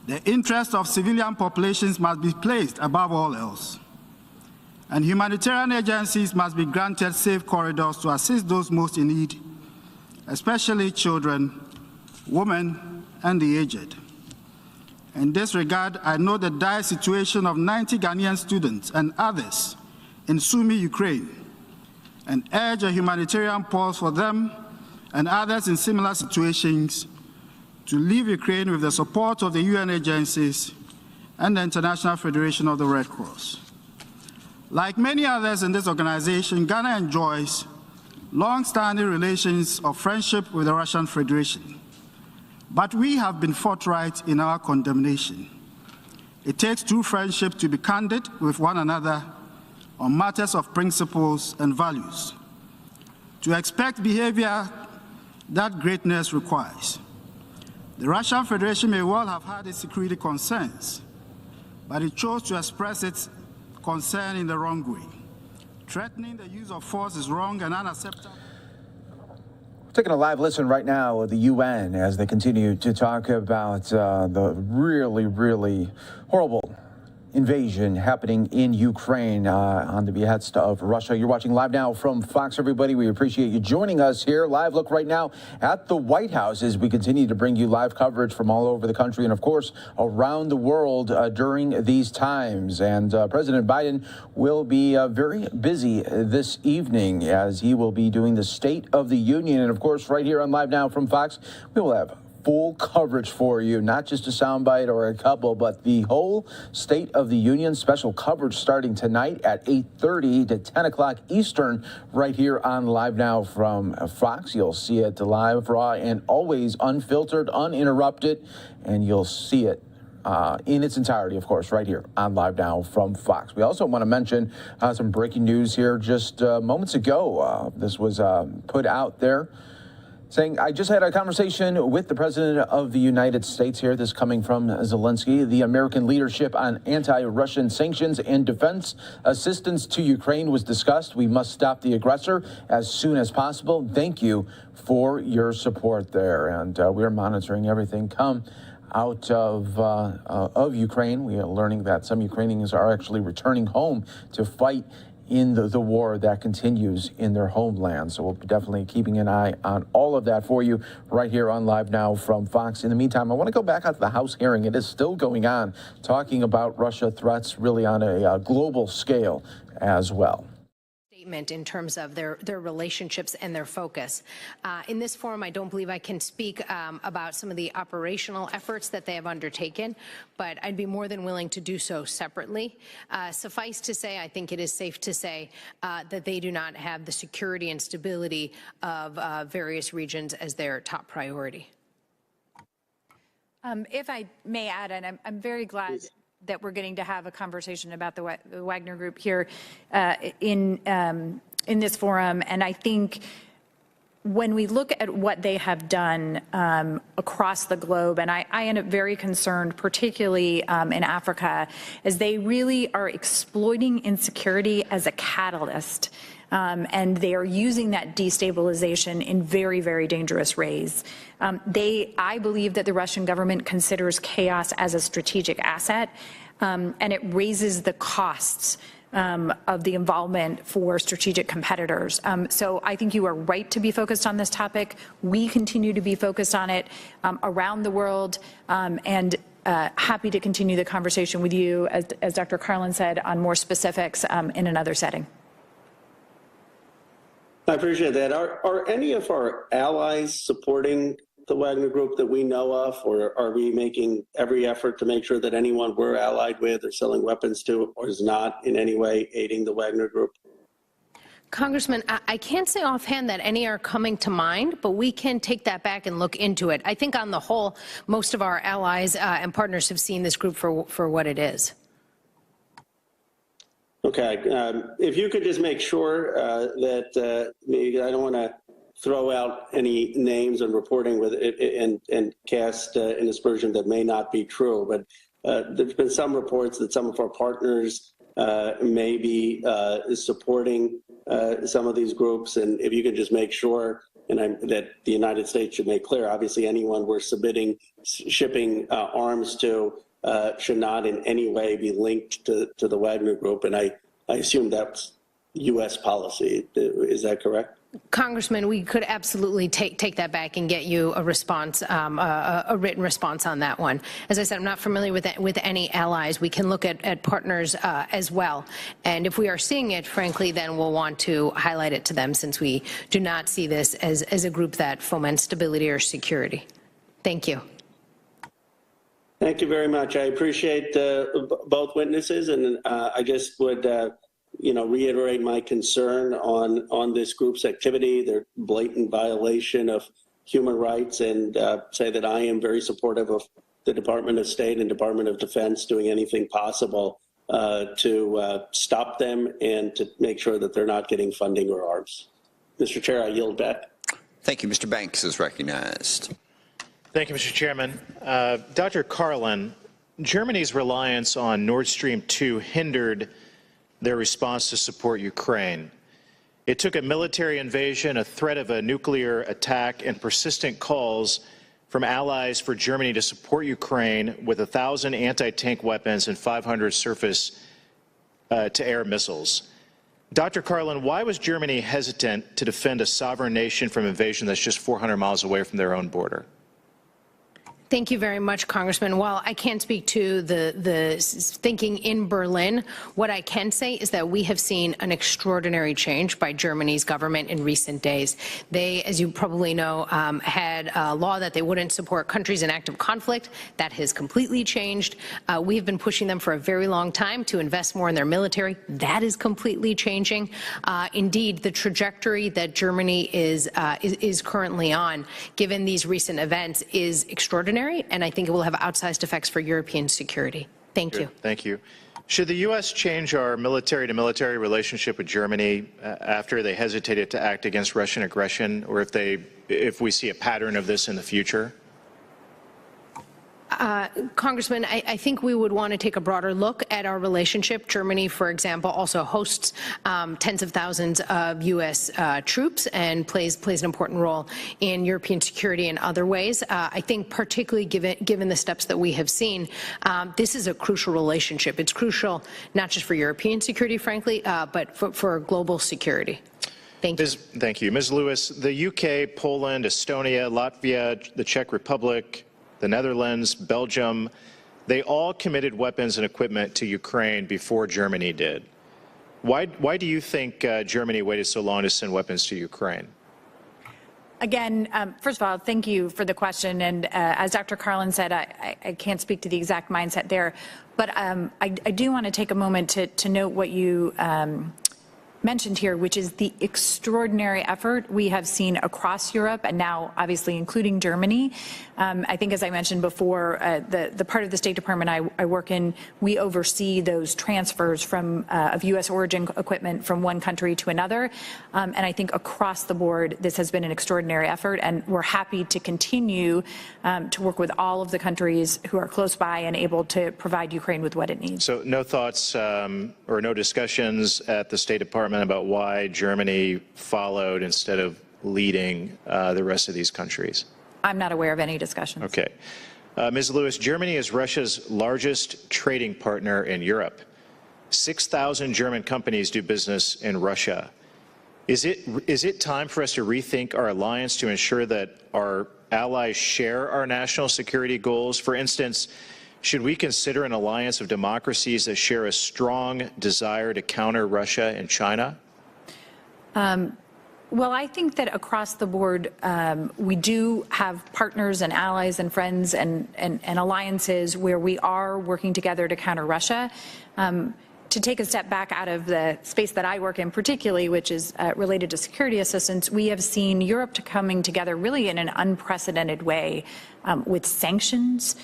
The interests of civilian populations must be placed above all else, and humanitarian agencies must be granted safe corridors to assist those most in need, especially children, women, and the aged. In this regard, I know the dire situation of 90 Ghanaian students and others in Sumy, Ukraine, and urge a humanitarian pause for them and others in similar situations to leave Ukraine with the support of the UN agencies and the International Federation of the Red Cross. Like many others in this organization, Ghana enjoys long-standing relations of friendship with the Russian Federation. But we have been forthright in our condemnation. It takes true friendship to be candid with one another on matters of principles and values, to expect behavior that greatness requires. The Russian Federation may well have had its security concerns, but it chose to express its concern in the wrong way. Threatening the use of force is wrong and unacceptable. Taking a live listen right now of the UN as they continue to talk about the really, really horrible invasion happening in Ukraine on the behest of Russia. You're watching Live Now from Fox, everybody. We appreciate you joining us here. Live look right now at the White House as we continue to bring you live coverage from all over the country and, of course, around the world during these times. And President Biden will be very busy this evening as he will be doing the State of the Union. And, of course, right here on Live Now from Fox, we will have full coverage for you, not just a soundbite or a couple, but the whole State of the Union special coverage starting tonight at 8:30 to 10 o'clock Eastern right here on Live Now from Fox. You'll see it live, raw, and always unfiltered, uninterrupted, and you'll see it in its entirety, of course, right here on Live Now from Fox. We also want to mention some breaking news here just moments ago. This was put out there saying, I just had a conversation with the President of the United States here, this coming from Zelensky. The American leadership on anti-Russian sanctions and defense assistance to Ukraine was discussed. We must stop the aggressor as soon as possible. Thank you for your support there. And we're monitoring everything come out of Ukraine. We are learning that some Ukrainians are actually returning home to fight in the war that continues in their homeland. So we'll be definitely keeping an eye on all of that for you right here on Live Now from Fox. In the meantime, I want to go back out to the House hearing. It is still going on, talking about Russia threats really on a global scale as well. In terms of their relationships and their focus. In this forum, I don't believe I can speak about some of the operational efforts that they have undertaken, but I'd be more than willing to do so separately. Suffice to say, I think it is safe to say that they do not have the security and stability of various regions as their top priority. If I may add, and I'm very glad that we're getting to have a conversation about the Wagner Group here in this forum. And I think when we look at what they have done across the globe, and I end up very concerned, particularly in Africa, as they really are exploiting insecurity as a catalyst. And they are using that destabilization in very, very dangerous ways. I believe that the Russian government considers chaos as a strategic asset, and it raises the costs of the involvement for strategic competitors. So I think you are right to be focused on this topic. We continue to be focused on it around the world, and happy to continue the conversation with you, as Dr. Carlin said, on more specifics in another setting. I appreciate that. Are any of our allies supporting the Wagner Group that we know of, or are we making every effort to make sure that anyone we're allied with or selling weapons to or is not in any way aiding the Wagner Group? Congressman, I can't say offhand that any are coming to mind, but we can take that back and look into it. I think on the whole, most of our allies and partners have seen this group for what it is. Okay, if you could just make sure that I don't want to throw out any names and reporting with it and cast an aspersion that may not be true, but there's been some reports that some of our partners may be supporting some of these groups, and if you could just make sure that the United States should make clear, obviously anyone we're shipping arms to should not in any way be linked to the Wagner Group, and I assume that's U.S. policy. Is that correct? Congressman, we could absolutely take that back and get you a response, a written response on that one. As I said, I'm not familiar with any allies. We can look at partners as well. And if we are seeing it, frankly, then we'll want to highlight it to them, since we do not see this as a group that foments stability or security. Thank you. Thank you very much. I appreciate both witnesses, and I just would reiterate my concern on this group's activity, their blatant violation of human rights, and say that I am very supportive of the Department of State and Department of Defense doing anything possible to stop them and to make sure that they're not getting funding or arms. Mr. Chair, I yield back. Thank you. Mr. Banks is recognized. Thank you, Mr. Chairman. Dr. Carlin, Germany's reliance on Nord Stream 2 hindered their response to support Ukraine. It took a military invasion, a threat of a nuclear attack, and persistent calls from allies for Germany to support Ukraine with 1,000 anti-tank weapons and 500 surface-to-air missiles. Dr. Carlin, why was Germany hesitant to defend a sovereign nation from invasion that's just 400 miles away from their own border? Thank you very much, Congressman. While I can't speak to the thinking in Berlin, what I can say is that we have seen an extraordinary change by Germany's government in recent days. They, as you probably know, had a law that they wouldn't support countries in active conflict. That has completely changed. We have been pushing them for a very long time to invest more in their military. That is completely changing. Indeed, the trajectory that Germany is currently on, given these recent events, is extraordinary. And I think it will have outsized effects for European security. Thank you. Thank you. Should the U.S. change our military-to-military relationship with Germany after they hesitated to act against Russian aggression, or if we see a pattern of this in the future? Congressman, I think we would want to take a broader look at our relationship. Germany, for example, also hosts tens of thousands of U.S. troops and plays an important role in European security in other ways. I think particularly given the steps that we have seen, this is a crucial relationship. It's crucial not just for European security, frankly, but for global security. Thank you. Thank you. Ms. Lewis, the UK, Poland, Estonia, Latvia, the Czech Republic, the Netherlands, Belgium, they all committed weapons and equipment to Ukraine before Germany did. Why do you think Germany waited so long to send weapons to Ukraine? Again, first of all, thank you for the question. And as Dr. Carlin said, I can't speak to the exact mindset there. But I do want to take a moment to note what you mentioned here, which is the extraordinary effort we have seen across Europe and now obviously including Germany. I think, as I mentioned before, the part of the State Department I work in, we oversee those transfers from of U.S. origin equipment from one country to another. And I think across the board, this has been an extraordinary effort, and we're happy to continue to work with all of the countries who are close by and able to provide Ukraine with what it needs. So no thoughts or no discussions at the State Department about why Germany followed instead of leading the rest of these countries? I'm not aware of any discussions. Okay. Ms. Lewis, Germany is Russia's largest trading partner in Europe. 6,000 German companies do business in Russia. Is it time for us to rethink our alliance to ensure that our allies share our national security goals? For instance, should we consider an alliance of democracies that share a strong desire to counter Russia and China? Well, I think that across the board, we do have partners and allies and friends and alliances where we are working together to counter Russia. To take a step back out of the space that I work in particularly, which is related to security assistance, we have seen Europe coming together really in an unprecedented way with sanctions,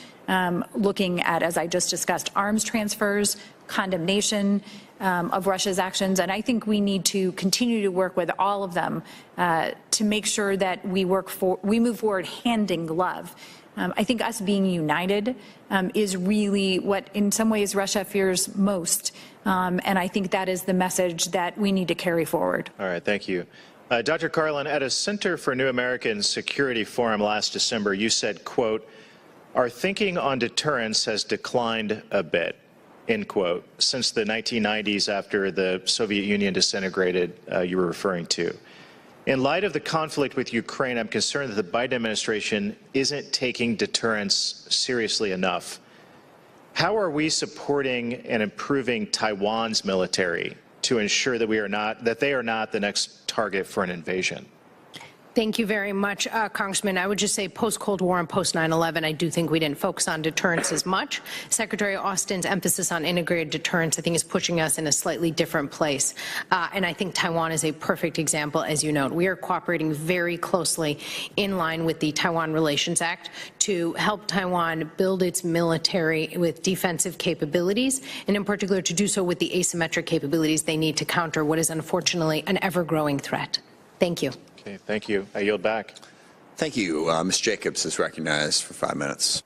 looking at, as I just discussed, arms transfers, condemnation of Russia's actions. And I think we need to continue to work with all of them to make sure that we move forward hand in glove. I think us being united is really what, in some ways, Russia fears most. And I think that is the message that we need to carry forward. All right, thank you. Dr. Carlin, at a Center for New American Security Forum last December, you said, quote, "Our thinking on deterrence has declined a bit," end quote, since the 1990s after the Soviet Union disintegrated, you were referring to. In light of the conflict with Ukraine, I'm concerned that the Biden administration isn't taking deterrence seriously enough. How are we supporting and improving Taiwan's military to ensure that they are not the next target for an invasion? Thank you very much, Congressman. I would just say post-Cold War and post-9/11, I do think we didn't focus on deterrence as much. Secretary Austin's emphasis on integrated deterrence, I think, is pushing us in a slightly different place. And I think Taiwan is a perfect example, as you note. We are cooperating very closely in line with the Taiwan Relations Act to help Taiwan build its military with defensive capabilities, and in particular to do so with the asymmetric capabilities they need to counter what is unfortunately an ever-growing threat. Thank you. Okay, thank you. I yield back. Thank you. Ms. Jacobs is recognized for 5 minutes.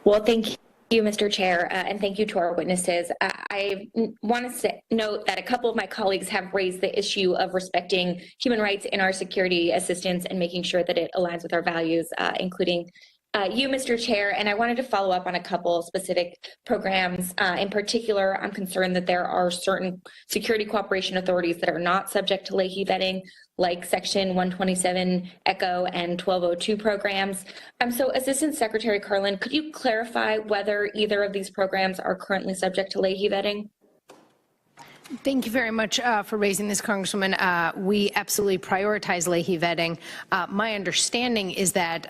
Well, thank you, Mr. Chair, and thank you to our witnesses. I want to note that a couple of my colleagues have raised the issue of respecting human rights in our security assistance and making sure that it aligns with our values, including you, Mr. Chair, and I wanted to follow up on a couple of specific programs. In particular, I'm concerned that there are certain security cooperation authorities that are not subject to Leahy vetting, like Section 127 ECHO and 1202 programs. So Assistant Secretary Carlin, could you clarify whether either of these programs are currently subject to Leahy vetting? Thank you very much for raising this, Congresswoman. We absolutely prioritize Leahy vetting. My understanding is that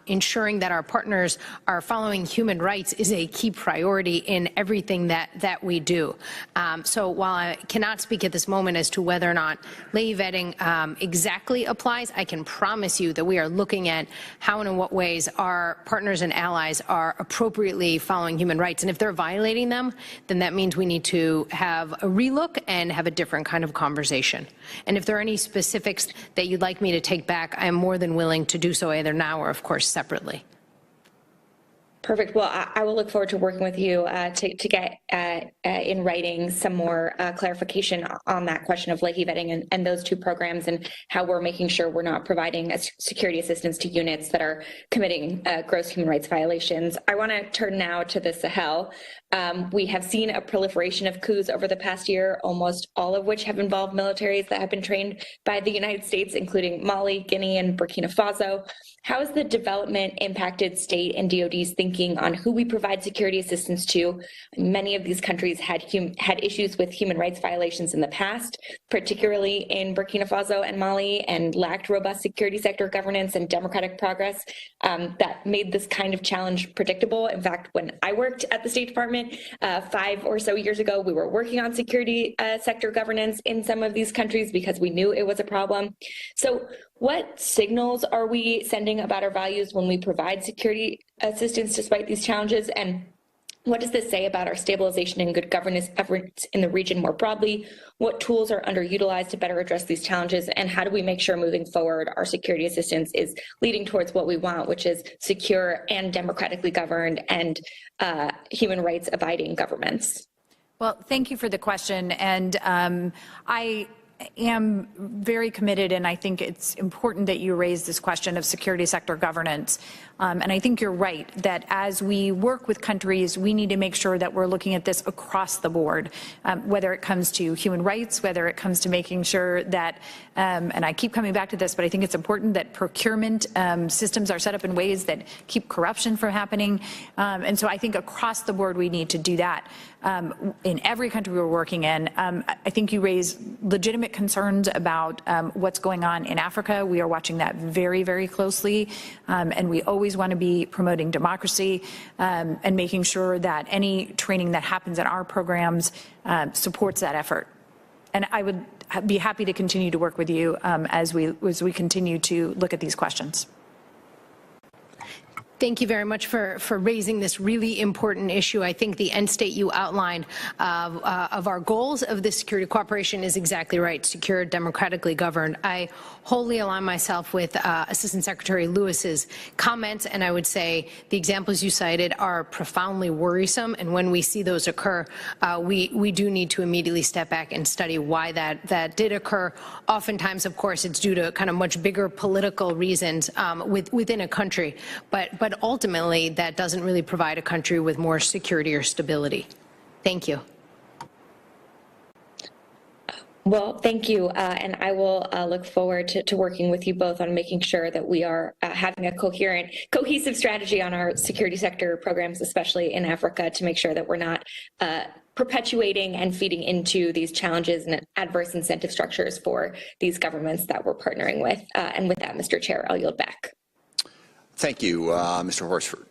ensuring that our partners are following human rights is a key priority in everything that we do. So while I cannot speak at this moment as to whether or not Leahy vetting exactly applies, I can promise you that we are looking at how and in what ways our partners and allies are appropriately following human rights. And if they're violating them, then that means we need to have a relook and have a different kind of conversation. And if there are any specifics that you'd like me to take back, I am more than willing to do so either now or, of course, separately. Perfect. Well, I will look forward to working with you to get in writing some more clarification on that question of Leahy vetting and those two programs and how we're making sure we're not providing security assistance to units that are committing gross human rights violations. I want to turn now to the Sahel. We have seen a proliferation of coups over the past year, almost all of which have involved militaries that have been trained by the United States, including Mali, Guinea, and Burkina Faso. How has the development impacted state and DoD's thinking on who we provide security assistance to? Many of these countries had issues with human rights violations in the past, particularly in Burkina Faso and Mali, and lacked robust security sector governance and democratic progress that made this kind of challenge predictable. In fact, when I worked at the State Department 5 or so years ago, we were working on security sector governance in some of these countries because we knew it was a problem. So what signals are we sending about our values when we provide security assistance despite these challenges? And what does this say about our stabilization and good governance efforts in the region more broadly? What tools are underutilized to better address these challenges? And how do we make sure moving forward our security assistance is leading towards what we want, which is secure and democratically governed and human rights abiding governments? Well, thank you for the question. And I am very committed, and I think it's important that you raise this question of security sector governance. And I think you're right that as we work with countries, we need to make sure that we're looking at this across the board, whether it comes to human rights, whether it comes to making sure that, and I keep coming back to this, but I think it's important that procurement systems are set up in ways that keep corruption from happening. And so I think across the board, we need to do that. In every country we're working in, I think you raise legitimate concerns about what's going on in Africa. We are watching that very, very closely, and we always want to be promoting democracy and making sure that any training that happens in our programs supports that effort. And I would be happy to continue to work with you as we continue to look at these questions. Thank you very much for raising this really important issue. I think the end state you outlined of our goals of this security cooperation is exactly right, secure, democratically governed. I wholly align myself with Assistant Secretary Lewis's comments, and I would say the examples you cited are profoundly worrisome, and when we see those occur, we do need to immediately step back and study why that did occur. Oftentimes, of course, it's due to kind of much bigger political reasons within a country, but ultimately, that doesn't really provide a country with more security or stability. Thank you. Well, thank you. And I will look forward to working with you both on making sure that we are having a coherent, cohesive strategy on our security sector programs, especially in Africa, to make sure that we're not perpetuating and feeding into these challenges and adverse incentive structures for these governments that we're partnering with. And with that, Mr. Chair, I'll yield back. Thank you, Mr. Horsford.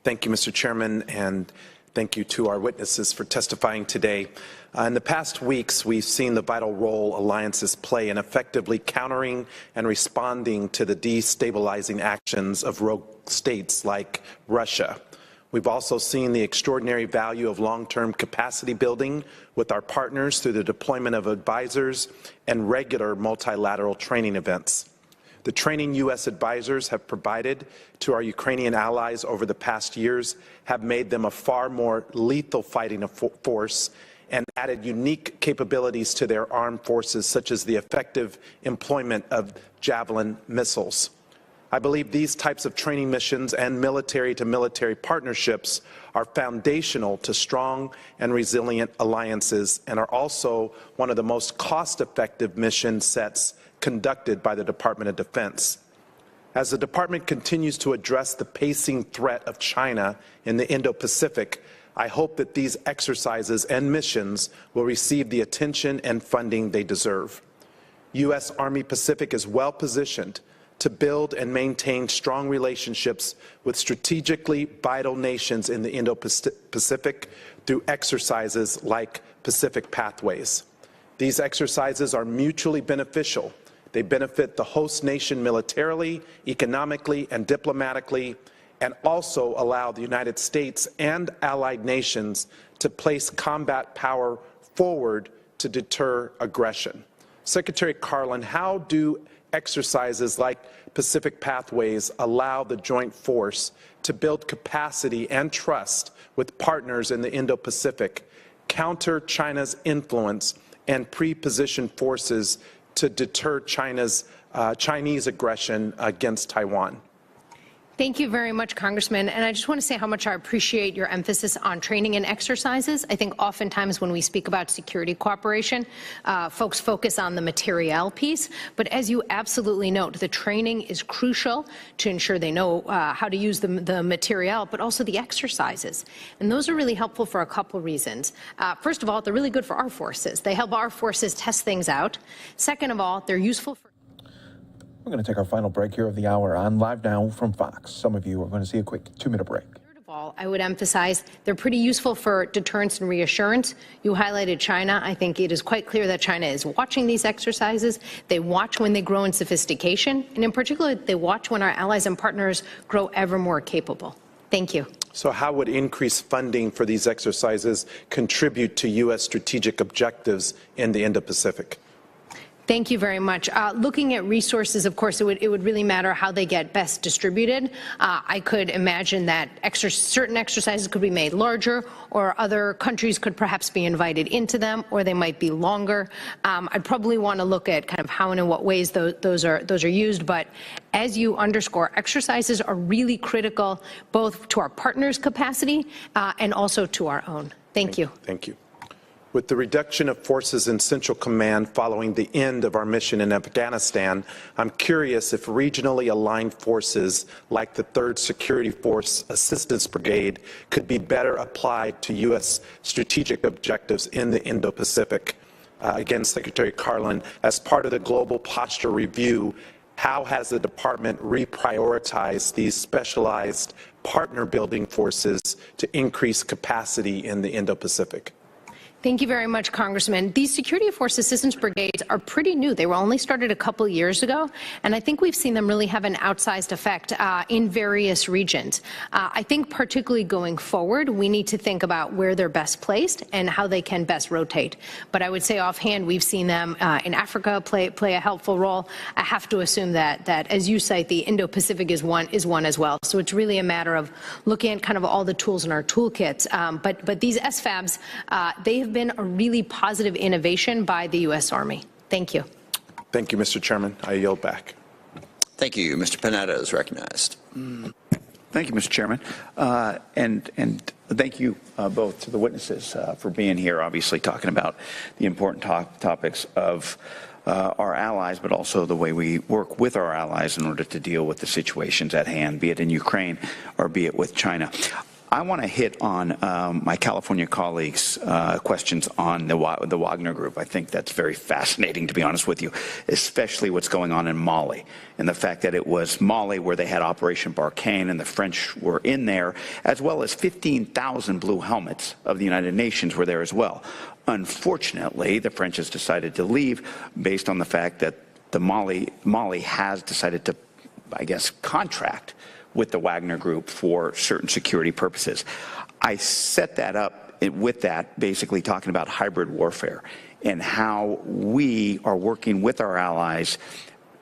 Thank you, Mr. Chairman, and thank you to our witnesses for testifying today. In the past weeks, we've seen the vital role alliances play in effectively countering and responding to the destabilizing actions of rogue states like Russia. We've also seen the extraordinary value of long-term capacity building with our partners through the deployment of advisors and regular multilateral training events. The training U.S. advisors have provided to our Ukrainian allies over the past years have made them a far more lethal fighting force and added unique capabilities to their armed forces, such as the effective employment of Javelin missiles. I believe these types of training missions and military-to-military partnerships are foundational to strong and resilient alliances and are also one of the most cost-effective mission sets conducted by the Department of Defense. As the Department continues to address the pacing threat of China in the Indo-Pacific, I hope that these exercises and missions will receive the attention and funding they deserve. U.S. Army Pacific is well positioned to build and maintain strong relationships with strategically vital nations in the Indo-Pacific through exercises like Pacific Pathways. These exercises are mutually beneficial. They benefit the host nation militarily, economically, and diplomatically, and also allow the United States and allied nations to place combat power forward to deter aggression. Secretary Carlin, how do exercises like Pacific Pathways allow the joint force to build capacity and trust with partners in the Indo-Pacific, counter China's influence, and pre-position forces to deter Chinese aggression against Taiwan? Thank you very much, Congressman. And I just want to say how much I appreciate your emphasis on training and exercises. I think oftentimes when we speak about security cooperation, folks focus on the materiel piece. But as you absolutely note, the training is crucial to ensure they know how to use the materiel, but also the exercises. And those are really helpful for a couple reasons. First of all, they're really good for our forces. They help our forces test things out. Second of all, they're useful for... We're going to take our final break here of the hour on Live Now from Fox. Some of you are going to see a quick 2-minute break. Third of all, I would emphasize they're pretty useful for deterrence and reassurance. You highlighted China. I think it is quite clear that China is watching these exercises. They watch when they grow in sophistication, and in particular, they watch when our allies and partners grow ever more capable. Thank you. So how would increased funding for these exercises contribute to U.S. strategic objectives in the Indo-Pacific? Thank you very much. Looking at resources, of course, it would really matter how they get best distributed. I could imagine that certain exercises could be made larger, or other countries could perhaps be invited into them, or they might be longer. I'd probably want to look at kind of how and in what ways those are used. But as you underscore, exercises are really critical both to our partners' capacity and also to our own. Thank you. Thank you. With the reduction of forces in Central Command following the end of our mission in Afghanistan, I'm curious if regionally aligned forces like the 3rd Security Force Assistance Brigade could be better applied to U.S. strategic objectives in the Indo-Pacific. Again, Secretary Carlin, as part of the Global Posture Review, how has the department reprioritized these specialized partner-building forces to increase capacity in the Indo-Pacific? Thank you very much, Congressman. These Security Force Assistance Brigades are pretty new. They were only started a couple years ago, and I think we've seen them really have an outsized effect in various regions. I think particularly going forward, we need to think about where they're best placed and how they can best rotate. But I would say offhand, we've seen them in Africa play a helpful role. I have to assume that as you cite, the Indo-Pacific is one as well. So it's really a matter of looking at kind of all the tools in our toolkits. But these SFABs, they have been a really positive innovation by the U.S. Army. Thank you. Thank you, Mr. Chairman. I yield back. Thank you. Mr. Panetta is recognized. Thank you, Mr. Chairman. And thank you both to the witnesses for being here, obviously talking about the important topics of our allies, but also the way we work with our allies in order to deal with the situations at hand, be it in Ukraine or be it with China. I want to hit on my California colleagues' questions on the Wagner Group. I think that's very fascinating, to be honest with you, especially what's going on in Mali, and the fact that it was Mali where they had Operation Barkhane and the French were in there, as well as 15,000 blue helmets of the United Nations were there as well. Unfortunately, the French has decided to leave based on the fact that Mali has decided to, I guess, contract with the Wagner Group for certain security purposes. I set that up with that, basically talking about hybrid warfare and how we are working with our allies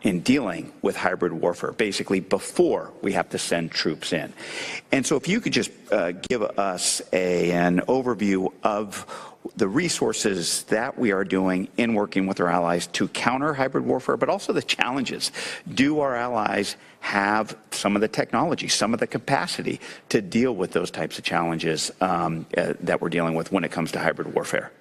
in dealing with hybrid warfare, basically before we have to send troops in. And so if you could just give us an overview of the resources that we are doing in working with our allies to counter hybrid warfare, but also the challenges. Do our allies have some of the technology, some of the capacity to deal with those types of challenges that we're dealing with when it comes to hybrid warfare?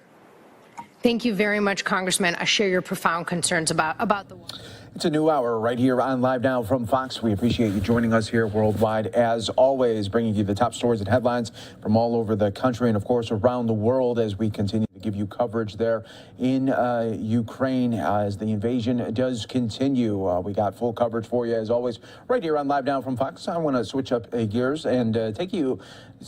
Thank you very much, Congressman. I share your profound concerns about the war. It's a new hour right here on Live Now from Fox. We appreciate you joining us here worldwide, as always, bringing you the top stories and headlines from all over the country and, of course, around the world as we continue to give you coverage there in Ukraine as the invasion does continue. We got full coverage for you, as always, right here on Live Now from Fox. I want to switch up gears and take you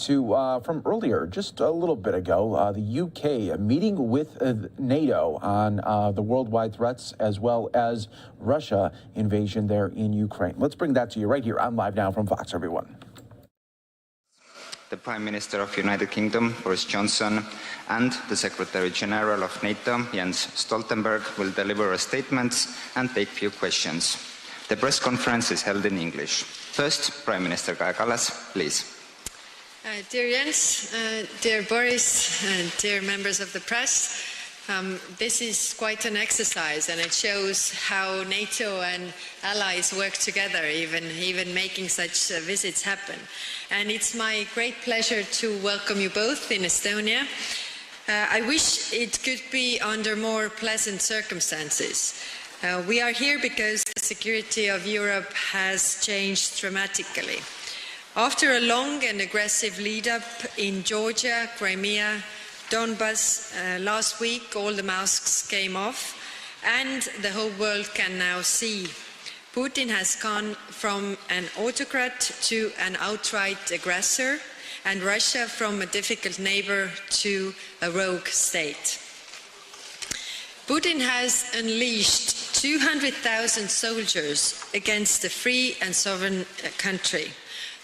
to from earlier, just a little bit ago, the UK meeting with NATO on the worldwide threats as well as Russia invasion there in Ukraine. Let's bring that to you right here on Live Now from Fox, everyone. The Prime Minister of the United Kingdom, Boris Johnson, and the Secretary General of NATO, Jens Stoltenberg, will deliver a statement and take few questions. The press conference is held in English. First, Prime Minister Kaja Kallas, please. Dear Jens, dear Boris, and dear members of the press, this is quite an exercise, and it shows how NATO and allies work together, even making such visits happen. And it's my great pleasure to welcome you both in Estonia. I wish it could be under more pleasant circumstances. We are here because the security of Europe has changed dramatically. After a long and aggressive lead-up in Georgia, Crimea, Donbas, last week all the masks came off, and the whole world can now see Putin has gone from an autocrat to an outright aggressor, and Russia from a difficult neighbor to a rogue state. Putin has unleashed 200,000 soldiers against a free and sovereign country.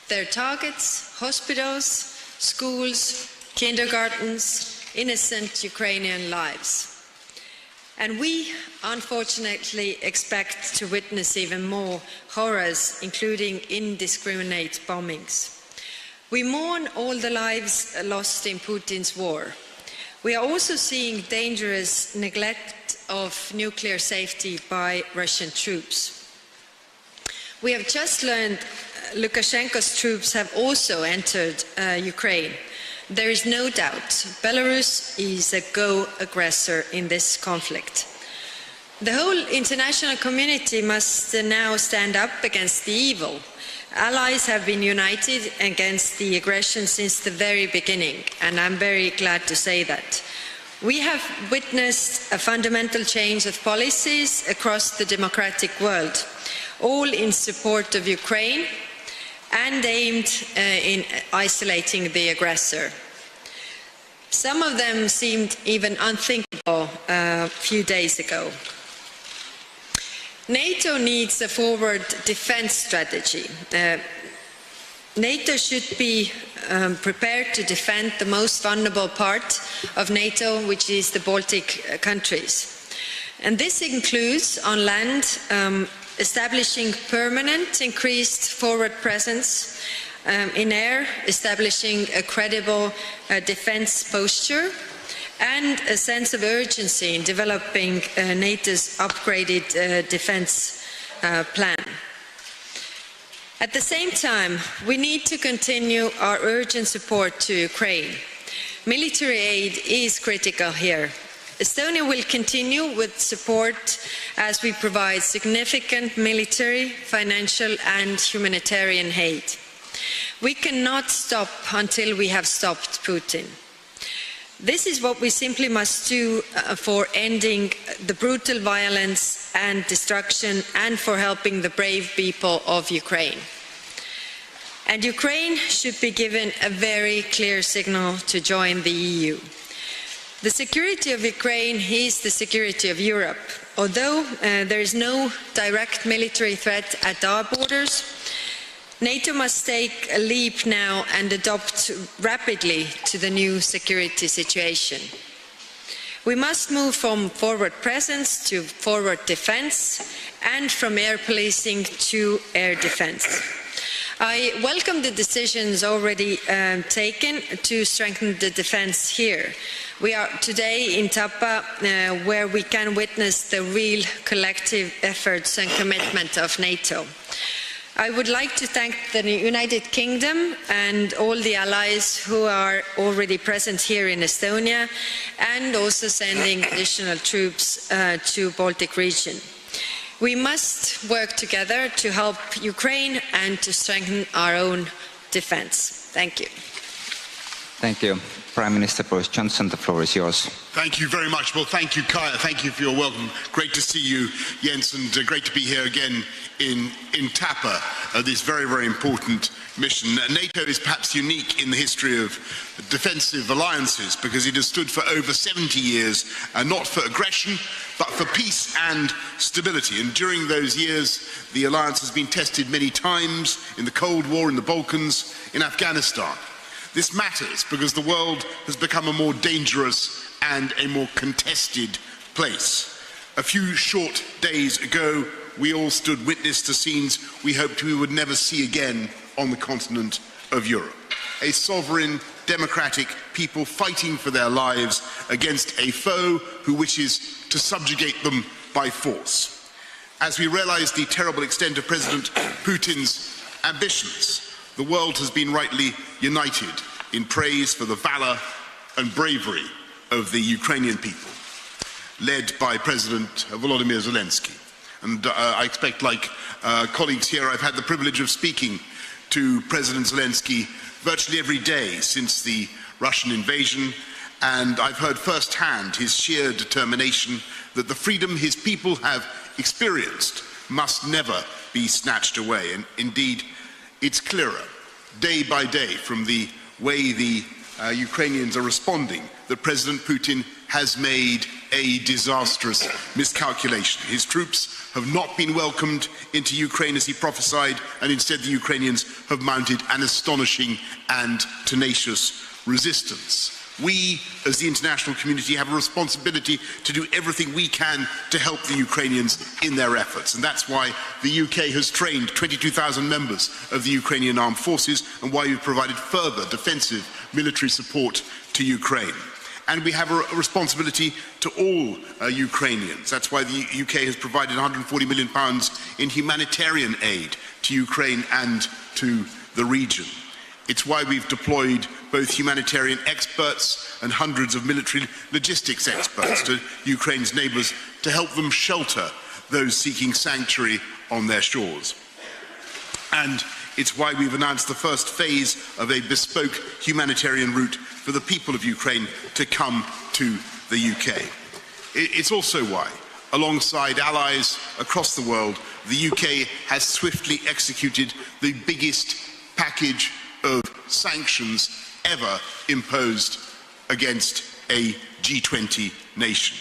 Their targets: hospitals, schools, kindergartens, innocent Ukrainian lives. And we, unfortunately, expect to witness even more horrors, including indiscriminate bombings. We mourn all the lives lost in Putin's war. We are also seeing dangerous neglect of nuclear safety by Russian troops. We have just learned Lukashenko's troops have also entered Ukraine. There is no doubt Belarus is a co-aggressor in this conflict. The whole international community must now stand up against the evil. Allies have been united against the aggression since the very beginning, and I'm very glad to say that. We have witnessed a fundamental change of policies across the democratic world, all in support of Ukraine and aimed in isolating the aggressor. Some of them seemed even unthinkable a few days ago. NATO needs a forward defense strategy. NATO should be prepared to defend the most vulnerable part of NATO, which is the Baltic countries. And this includes, on land, establishing permanent increased forward presence, in air, establishing a credible defense posture, and a sense of urgency in developing NATO's upgraded defense plan. At the same time, we need to continue our urgent support to Ukraine. Military aid is critical here. Estonia will continue with support as we provide significant military, financial, and humanitarian aid. We cannot stop until we have stopped Putin. This is what we simply must do for ending the brutal violence and destruction, and for helping the brave people of Ukraine. And Ukraine should be given a very clear signal to join the EU. The security of Ukraine is the security of Europe. Although there is no direct military threat at our borders, NATO must take a leap now and adopt rapidly to the new security situation. We must move from forward presence to forward defense, and from air policing to air defense. I welcome the decisions already taken to strengthen the defense here. We are today in Tapa, where we can witness the real collective efforts and commitment of NATO. I would like to thank the United Kingdom and all the allies who are already present here in Estonia, and also sending additional troops to Baltic region. We must work together to help Ukraine and to strengthen our own defense. Thank you. Thank you. Prime Minister Boris Johnson, the floor is yours. Thank you very much. Well, thank you, Kaya. Thank you for your welcome. Great to see you, Jens, and great to be here again in Tapa, this very, very important mission. NATO is perhaps unique in the history of defensive alliances because it has stood for over 70 years, not for aggression, but for peace and stability. And during those years, the alliance has been tested many times in the Cold War, in the Balkans, in Afghanistan. This matters because the world has become a more dangerous and a more contested place. A few short days ago, we all stood witness to scenes we hoped we would never see again on the continent of Europe. A sovereign, democratic people fighting for their lives against a foe who wishes to subjugate them by force. As we realize the terrible extent of President Putin's ambitions, the world has been rightly united in praise for the valor and bravery of the Ukrainian people, led by President Volodymyr Zelensky. And I expect, like colleagues here, I've had the privilege of speaking to President Zelensky virtually every day since the Russian invasion, and I've heard firsthand his sheer determination that the freedom his people have experienced must never be snatched away. And indeed, it's clearer day by day from the way the Ukrainians are responding that President Putin has made a disastrous miscalculation. His troops have not been welcomed into Ukraine as he prophesied, and instead the Ukrainians have mounted an astonishing and tenacious resistance. We, as the international community, have a responsibility to do everything we can to help the Ukrainians in their efforts. And that's why the UK has trained 22,000 members of the Ukrainian armed forces and why we've provided further defensive military support to Ukraine. And we have a responsibility to all Ukrainians. That's why the UK has provided £140 million in humanitarian aid to Ukraine and to the region. It's why we've deployed both humanitarian experts and hundreds of military logistics experts to Ukraine's neighbors to help them shelter those seeking sanctuary on their shores. And it's why we've announced the first phase of a bespoke humanitarian route for the people of Ukraine to come to the UK. It's also why, alongside allies across the world, the UK has swiftly executed the biggest package of sanctions ever imposed against a G20 nation.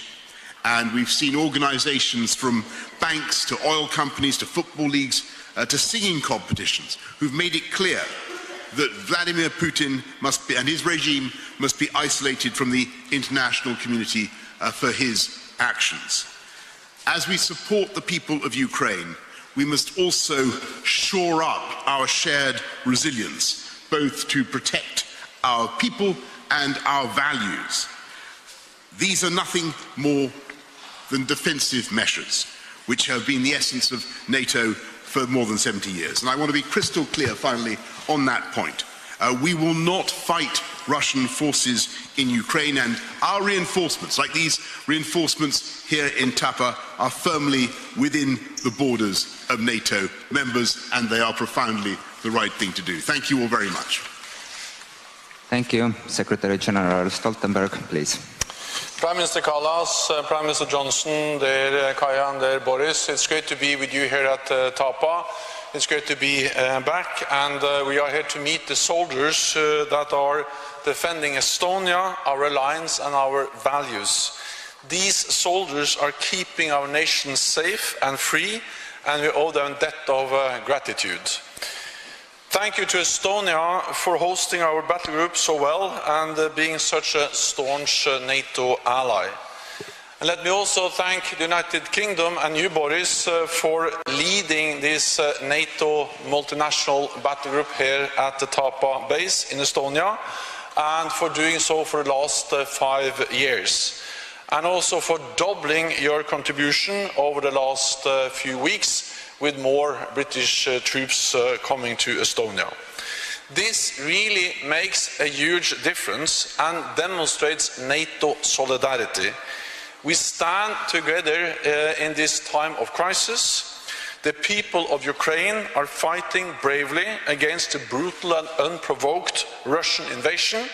And we've seen organizations from banks to oil companies to football leagues to singing competitions who've made it clear that Vladimir Putin and his regime must be isolated from the international community for his actions. As we support the people of Ukraine, we must also shore up our shared resilience, both to protect our people and our values. These are nothing more than defensive measures, which have been the essence of NATO for more than 70 years. And I want to be crystal clear, finally, on that point. We will not fight Russian forces in Ukraine, and our reinforcements, like these reinforcements here in Tapa, are firmly within the borders of NATO members, and they are profoundly the right thing to do. Thank you all very much. Thank you. Secretary General Stoltenberg, please. Prime Minister Kallas, Prime Minister Johnson, dear Kaya and dear Boris, it's great to be with you here at Tapa. It's great to be back, and we are here to meet the soldiers that are defending Estonia, our alliance and our values. These soldiers are keeping our nation safe and free, and we owe them a debt of gratitude. Thank you to Estonia for hosting our battle group so well and being such a staunch NATO ally. And let me also thank the United Kingdom and you, Boris, for leading this NATO multinational battle group here at the Tapa base in Estonia, and for doing so for the last 5 years. And also for doubling your contribution over the last few weeks, with more British troops coming to Estonia. This really makes a huge difference and demonstrates NATO solidarity. We stand together in this time of crisis. The people of Ukraine are fighting bravely against a brutal and unprovoked Russian invasion.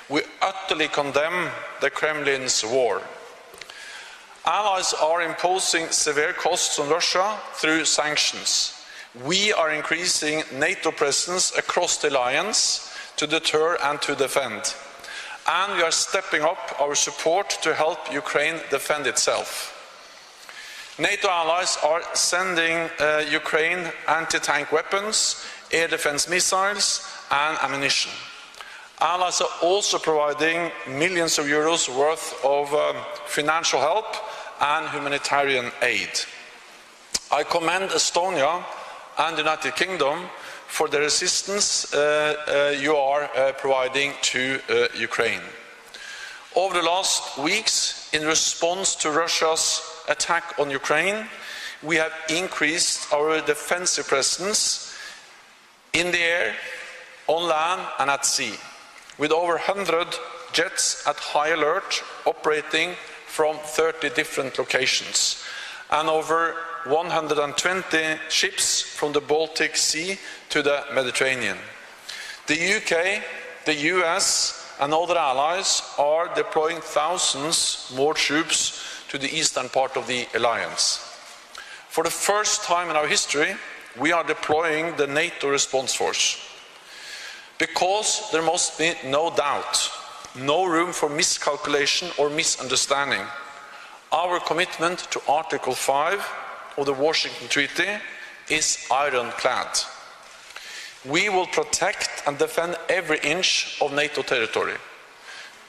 We utterly condemn the Kremlin's war. Allies are imposing severe costs on Russia through sanctions. We are increasing NATO presence across the alliance to deter and to defend. And we are stepping up our support to help Ukraine defend itself. NATO allies are sending Ukraine anti-tank weapons, air defense missiles and ammunition. Allies are also providing millions of euros worth of financial help and humanitarian aid. I commend Estonia and the United Kingdom for the assistance you are providing to Ukraine. Over the last weeks, in response to Russia's attack on Ukraine, we have increased our defensive presence in the air, on land and at sea, with over 100 jets at high alert operating from 30 different locations, and over 120 ships from the Baltic Sea to the Mediterranean. The UK, the US and other allies are deploying thousands more troops to the eastern part of the alliance. For the first time in our history, we are deploying the NATO response force. Because there must be no doubt, no room for miscalculation or misunderstanding. Our commitment to Article 5 of the Washington Treaty is ironclad. We will protect and defend every inch of NATO territory.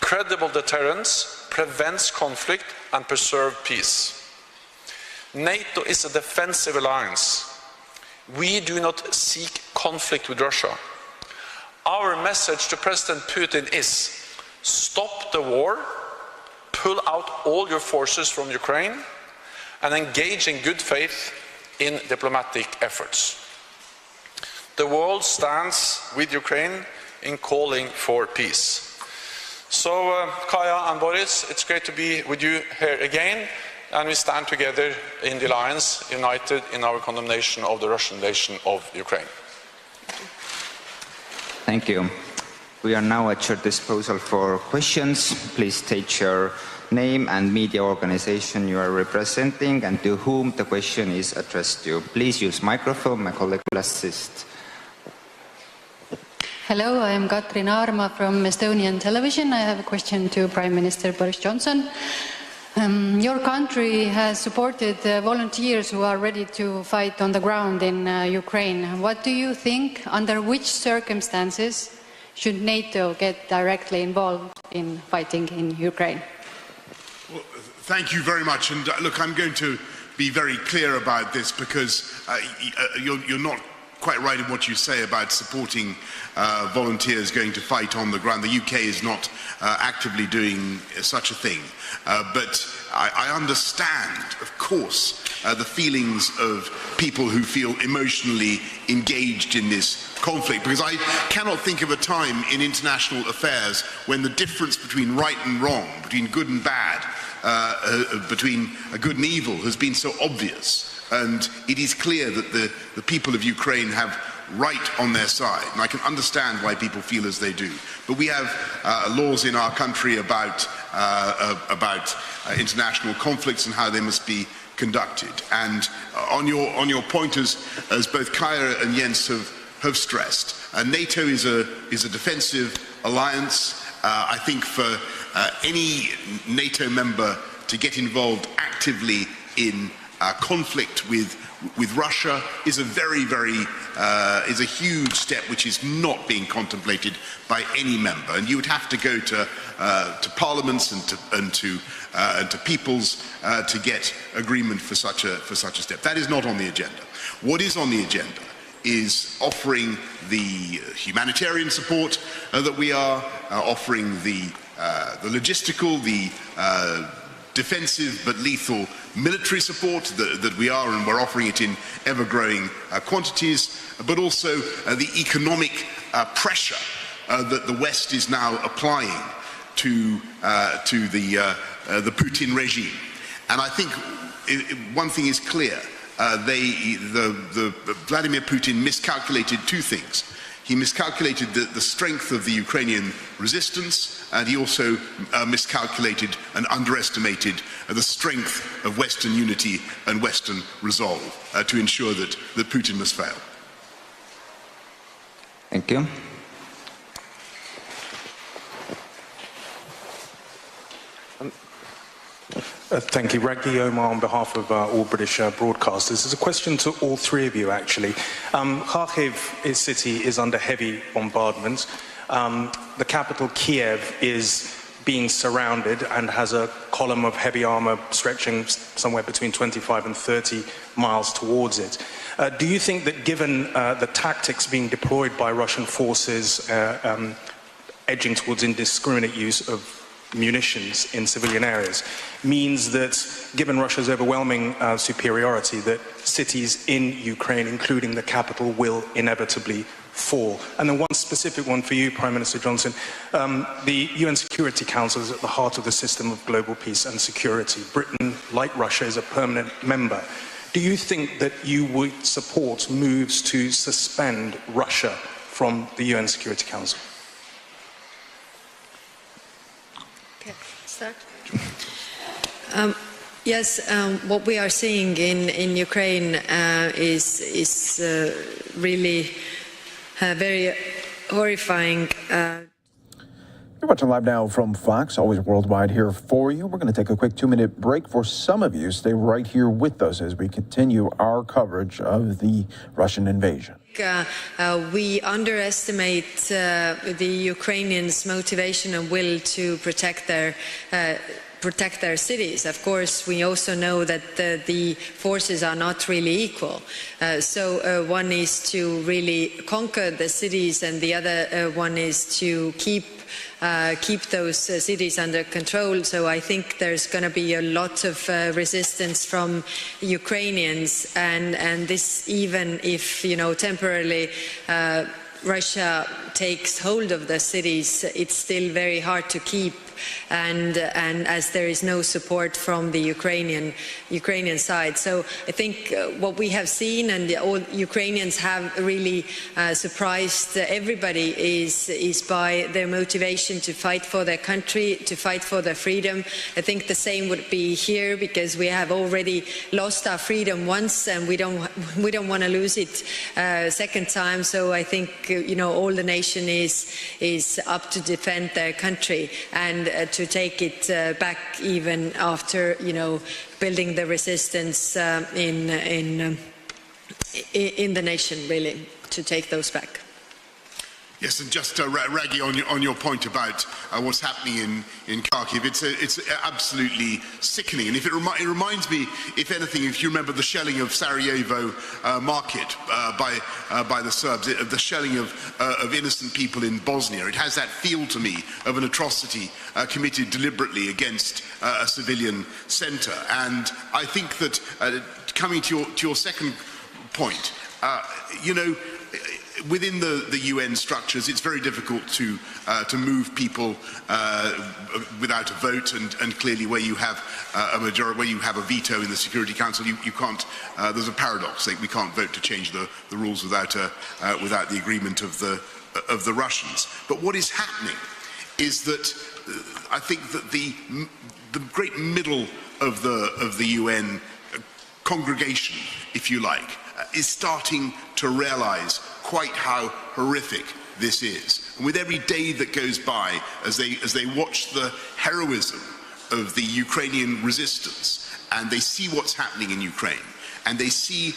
Credible deterrence prevents conflict and preserves peace. NATO is a defensive alliance. We do not seek conflict with Russia. Our message to President Putin is: stop the war, pull out all your forces from Ukraine, and engage in good faith in diplomatic efforts. The world stands with Ukraine in calling for peace. So, Kaya and Boris, it's great to be with you here again, and we stand together in the alliance, united in our condemnation of the Russian invasion of Ukraine. Thank you. We are now at your disposal for questions. Please state your name and media organization you are representing and to whom the question is addressed to. Please use microphone. My colleague will assist. Hello, I am Katrin Aarma from Estonian television. I have a question to Prime Minister Boris Johnson. Your country has supported volunteers who are ready to fight on the ground in Ukraine. What do you think, under which circumstances should NATO get directly involved in fighting in Ukraine? Well, thank you very much. And look, I'm going to be very clear about this because you're not quite right in what you say about supporting volunteers going to fight on the ground. The UK is not actively doing such a thing. But I understand, of course, the feelings of people who feel emotionally engaged in this conflict, because I cannot think of a time in international affairs when the difference between right and wrong, between good and bad, between good and evil has been so obvious. And it is clear that the people of Ukraine have right on their side. And I can understand why people feel as they do. But we have laws in our country about international conflicts and how they must be conducted. And on your point, as both Kaya and Jens have stressed, NATO is a defensive alliance. I think for any NATO member to get involved actively in conflict with Russia is a is a huge step which is not being contemplated by any member, and you would have to go to parliaments and to peoples to get agreement for such a step. That is not on the agenda. What is on the agenda is offering the humanitarian support that we are offering, the logistical, the defensive but lethal military support that we are, and we're offering it in ever-growing quantities, but also the economic pressure that the West is now applying to the Putin regime. And I think one thing is clear. Vladimir Putin miscalculated two things. He miscalculated the strength of the Ukrainian resistance, and he also miscalculated and underestimated the strength of Western unity and Western resolve to ensure that Putin must fail. Thank you. Thank you. Raghi Omar on behalf of all British broadcasters. There's a question to all three of you, actually. Kharkiv city is under heavy bombardment. The capital, Kiev, is being surrounded and has a column of heavy armor stretching somewhere between 25 and 30 miles towards it. Do you think that given the tactics being deployed by Russian forces edging towards indiscriminate use of munitions in civilian areas means that, given Russia's overwhelming superiority, that cities in Ukraine, including the capital, will inevitably fall? And then one specific one for you, Prime Minister Johnson. The UN Security Council is at the heart of the system of global peace and security. Britain, like Russia, is a permanent member. Do you think that you would support moves to suspend Russia from the UN Security Council? Yes, what we are seeing in Ukraine is really very horrifying. You're watching Live Now from Fox, always worldwide here for you. We're going to take a quick 2-minute break for some of you. Stay right here with us as we continue our coverage of the Russian invasion. We underestimate the Ukrainians' motivation and will to protect their cities. Of course, we also know that the forces are not really equal. So one is to really conquer the cities, and the other one is to keep those cities under control. So I think there's going to be a lot of resistance from Ukrainians, and this, even if, temporarily Russia takes hold of the cities, it's still very hard to keep. And as there is no support from the Ukrainian side. So I think what we have seen, and all Ukrainians have really surprised everybody, is by their motivation to fight for their country, to fight for their freedom. I think the same would be here, because we have already lost our freedom once, and we don't want to lose it second time. So I think all the nation is up to defend their country and to take it back, even after building the resistance in the nation, really, to take those back. Yes, and just Raghi, on your point about what's happening in Kharkiv, it's absolutely sickening. And it reminds me, if anything, if you remember the shelling of Sarajevo market by the Serbs, the shelling of innocent people in Bosnia. It has that feel to me of an atrocity committed deliberately against a civilian centre. And I think that coming to your second point, within the UN structures, it's very difficult to move people without a vote, and clearly where you have a majority, where you have a veto in the Security Council, you can't. There's a paradox. We can't vote to change the rules without the agreement of the Russians. But what is happening is that I think that the great middle of the UN congregation, if you like, is starting to realise quite how horrific this is. And with every day that goes by, as they watch the heroism of the Ukrainian resistance, and they see what's happening in Ukraine, and they see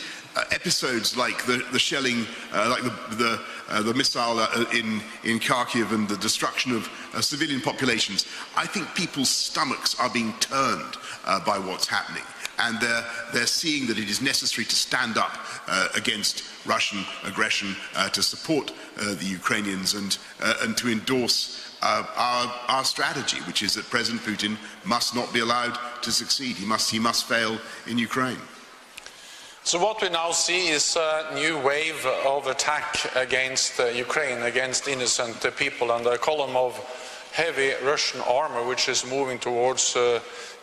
episodes like the shelling, like the missile in Kharkiv, and the destruction of civilian populations, I think people's stomachs are being turned by what's happening. And they're seeing that it is necessary to stand up against Russian aggression, to support the Ukrainians, and to endorse our strategy, which is that President Putin must not be allowed to succeed. He must fail in Ukraine. So what we now see is a new wave of attack against Ukraine, against innocent people, and a column of heavy Russian armor which is moving towards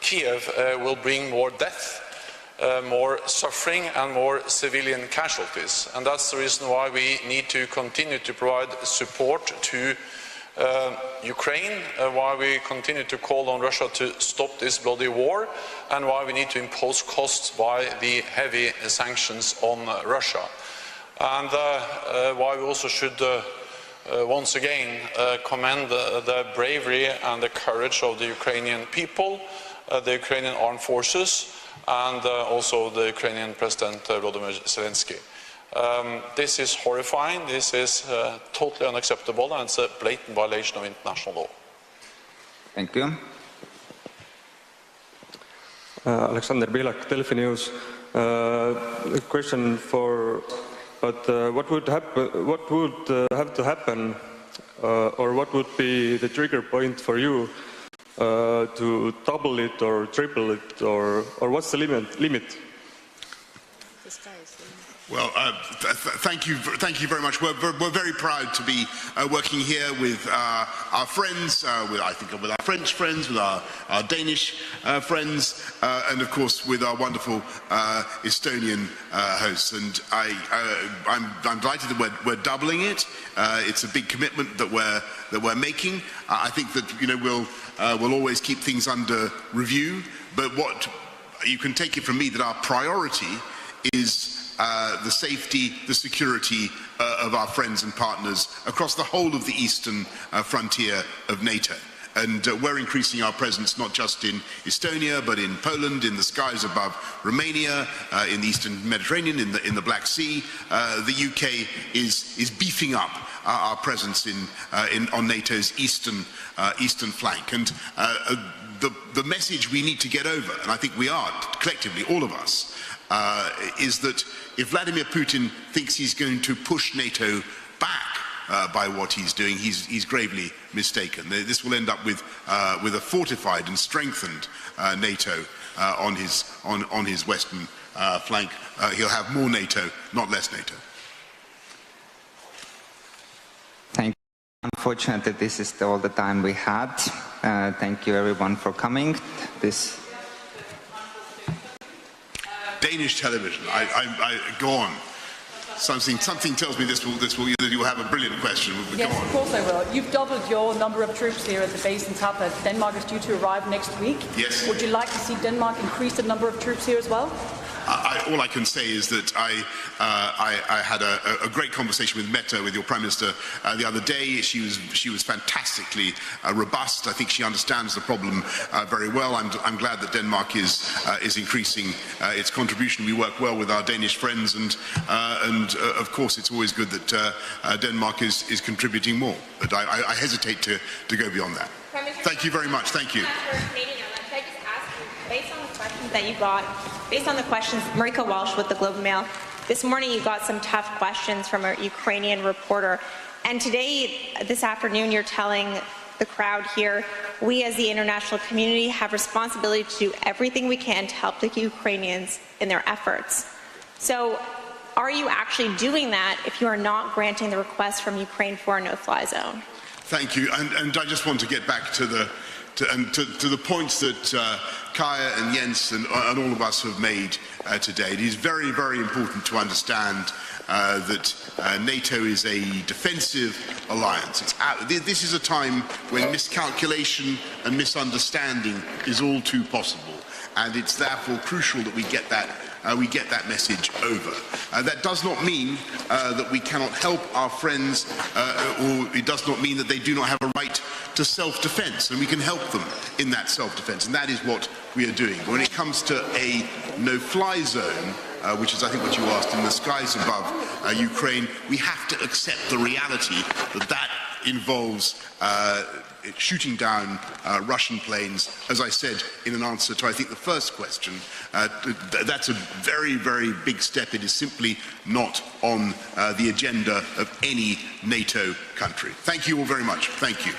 Kiev will bring more death, more suffering and more civilian casualties. And that's the reason why we need to continue to provide support to Ukraine, why we continue to call on Russia to stop this bloody war, and why we need to impose costs by the heavy sanctions on Russia. And why we also should once again commend the bravery and the courage of the Ukrainian people, the Ukrainian armed forces, and also the Ukrainian President Volodymyr Zelensky. This is horrifying, this is totally unacceptable, and it's a blatant violation of international law. Thank you. Alexander Bilak, Delphi News. A question for, what would happen? What would have to happen, or what would be the trigger point for you to double it or triple it, or what's the limit? Well, thank you very much. We're very proud to be working here with our friends, with our French friends, with our Danish friends, and of course with our wonderful Estonian hosts. And I'm delighted that we're doubling it. It's a big commitment that we're making. I think that we'll always keep things under review. But what you can take it from me that our priority is the safety, the security of our friends and partners across the whole of the eastern frontier of NATO. And we're increasing our presence not just in Estonia, but in Poland, in the skies above Romania, in the eastern Mediterranean, in the Black Sea. The UK is beefing up our presence on NATO's eastern flank. And the message we need to get over, and I think we are collectively, all of us, is that if Vladimir Putin thinks he's going to push NATO back by what he's doing, he's gravely mistaken. This will end up with a fortified and strengthened NATO on his western flank. He'll have more NATO, not less NATO. Thank you. Unfortunately, this is all the time we had. Thank you everyone for coming. Danish television. I go on. Something tells me that you'll have a brilliant question. Yes, of course I will. You've doubled your number of troops here at the base in Tapa. Denmark is due to arrive next week. Yes. Would you like to see Denmark increase the number of troops here as well? All I can say is that I had a great conversation with Mette, with your Prime Minister, the other day. She was fantastically robust. I think she understands the problem very well. I'm glad that Denmark is increasing its contribution. We work well with our Danish friends, and of course it's always good that Denmark is contributing more. But I hesitate to go beyond that. Thank you very much. Thank you. Based on the questions that you got, based on the questions, Marika Walsh with the Globe and Mail, this morning you got some tough questions from a Ukrainian reporter. And today, this afternoon, you're telling the crowd here, we as the international community have responsibility to do everything we can to help the Ukrainians in their efforts. So are you actually doing that if you are not granting the request from Ukraine for a no-fly zone? Thank you. And I just want to get back to the points that Kaya and Jens and all of us have made today. It is very, very important to understand that NATO is a defensive alliance. This is a time when miscalculation and misunderstanding is all too possible, and it's therefore crucial that we get that message over. That does not mean that we cannot help our friends, or it does not mean that they do not have a right to self-defense, and we can help them in that self-defense, and that is what we are doing. When it comes to a no-fly zone, which is I think what you asked, in the skies above Ukraine, we have to accept the reality that involves shooting down Russian planes. As I said in an answer to, I think, the first question, that's a very, very big step. It is simply not on the agenda of any NATO country. Thank you all very much. Thank you.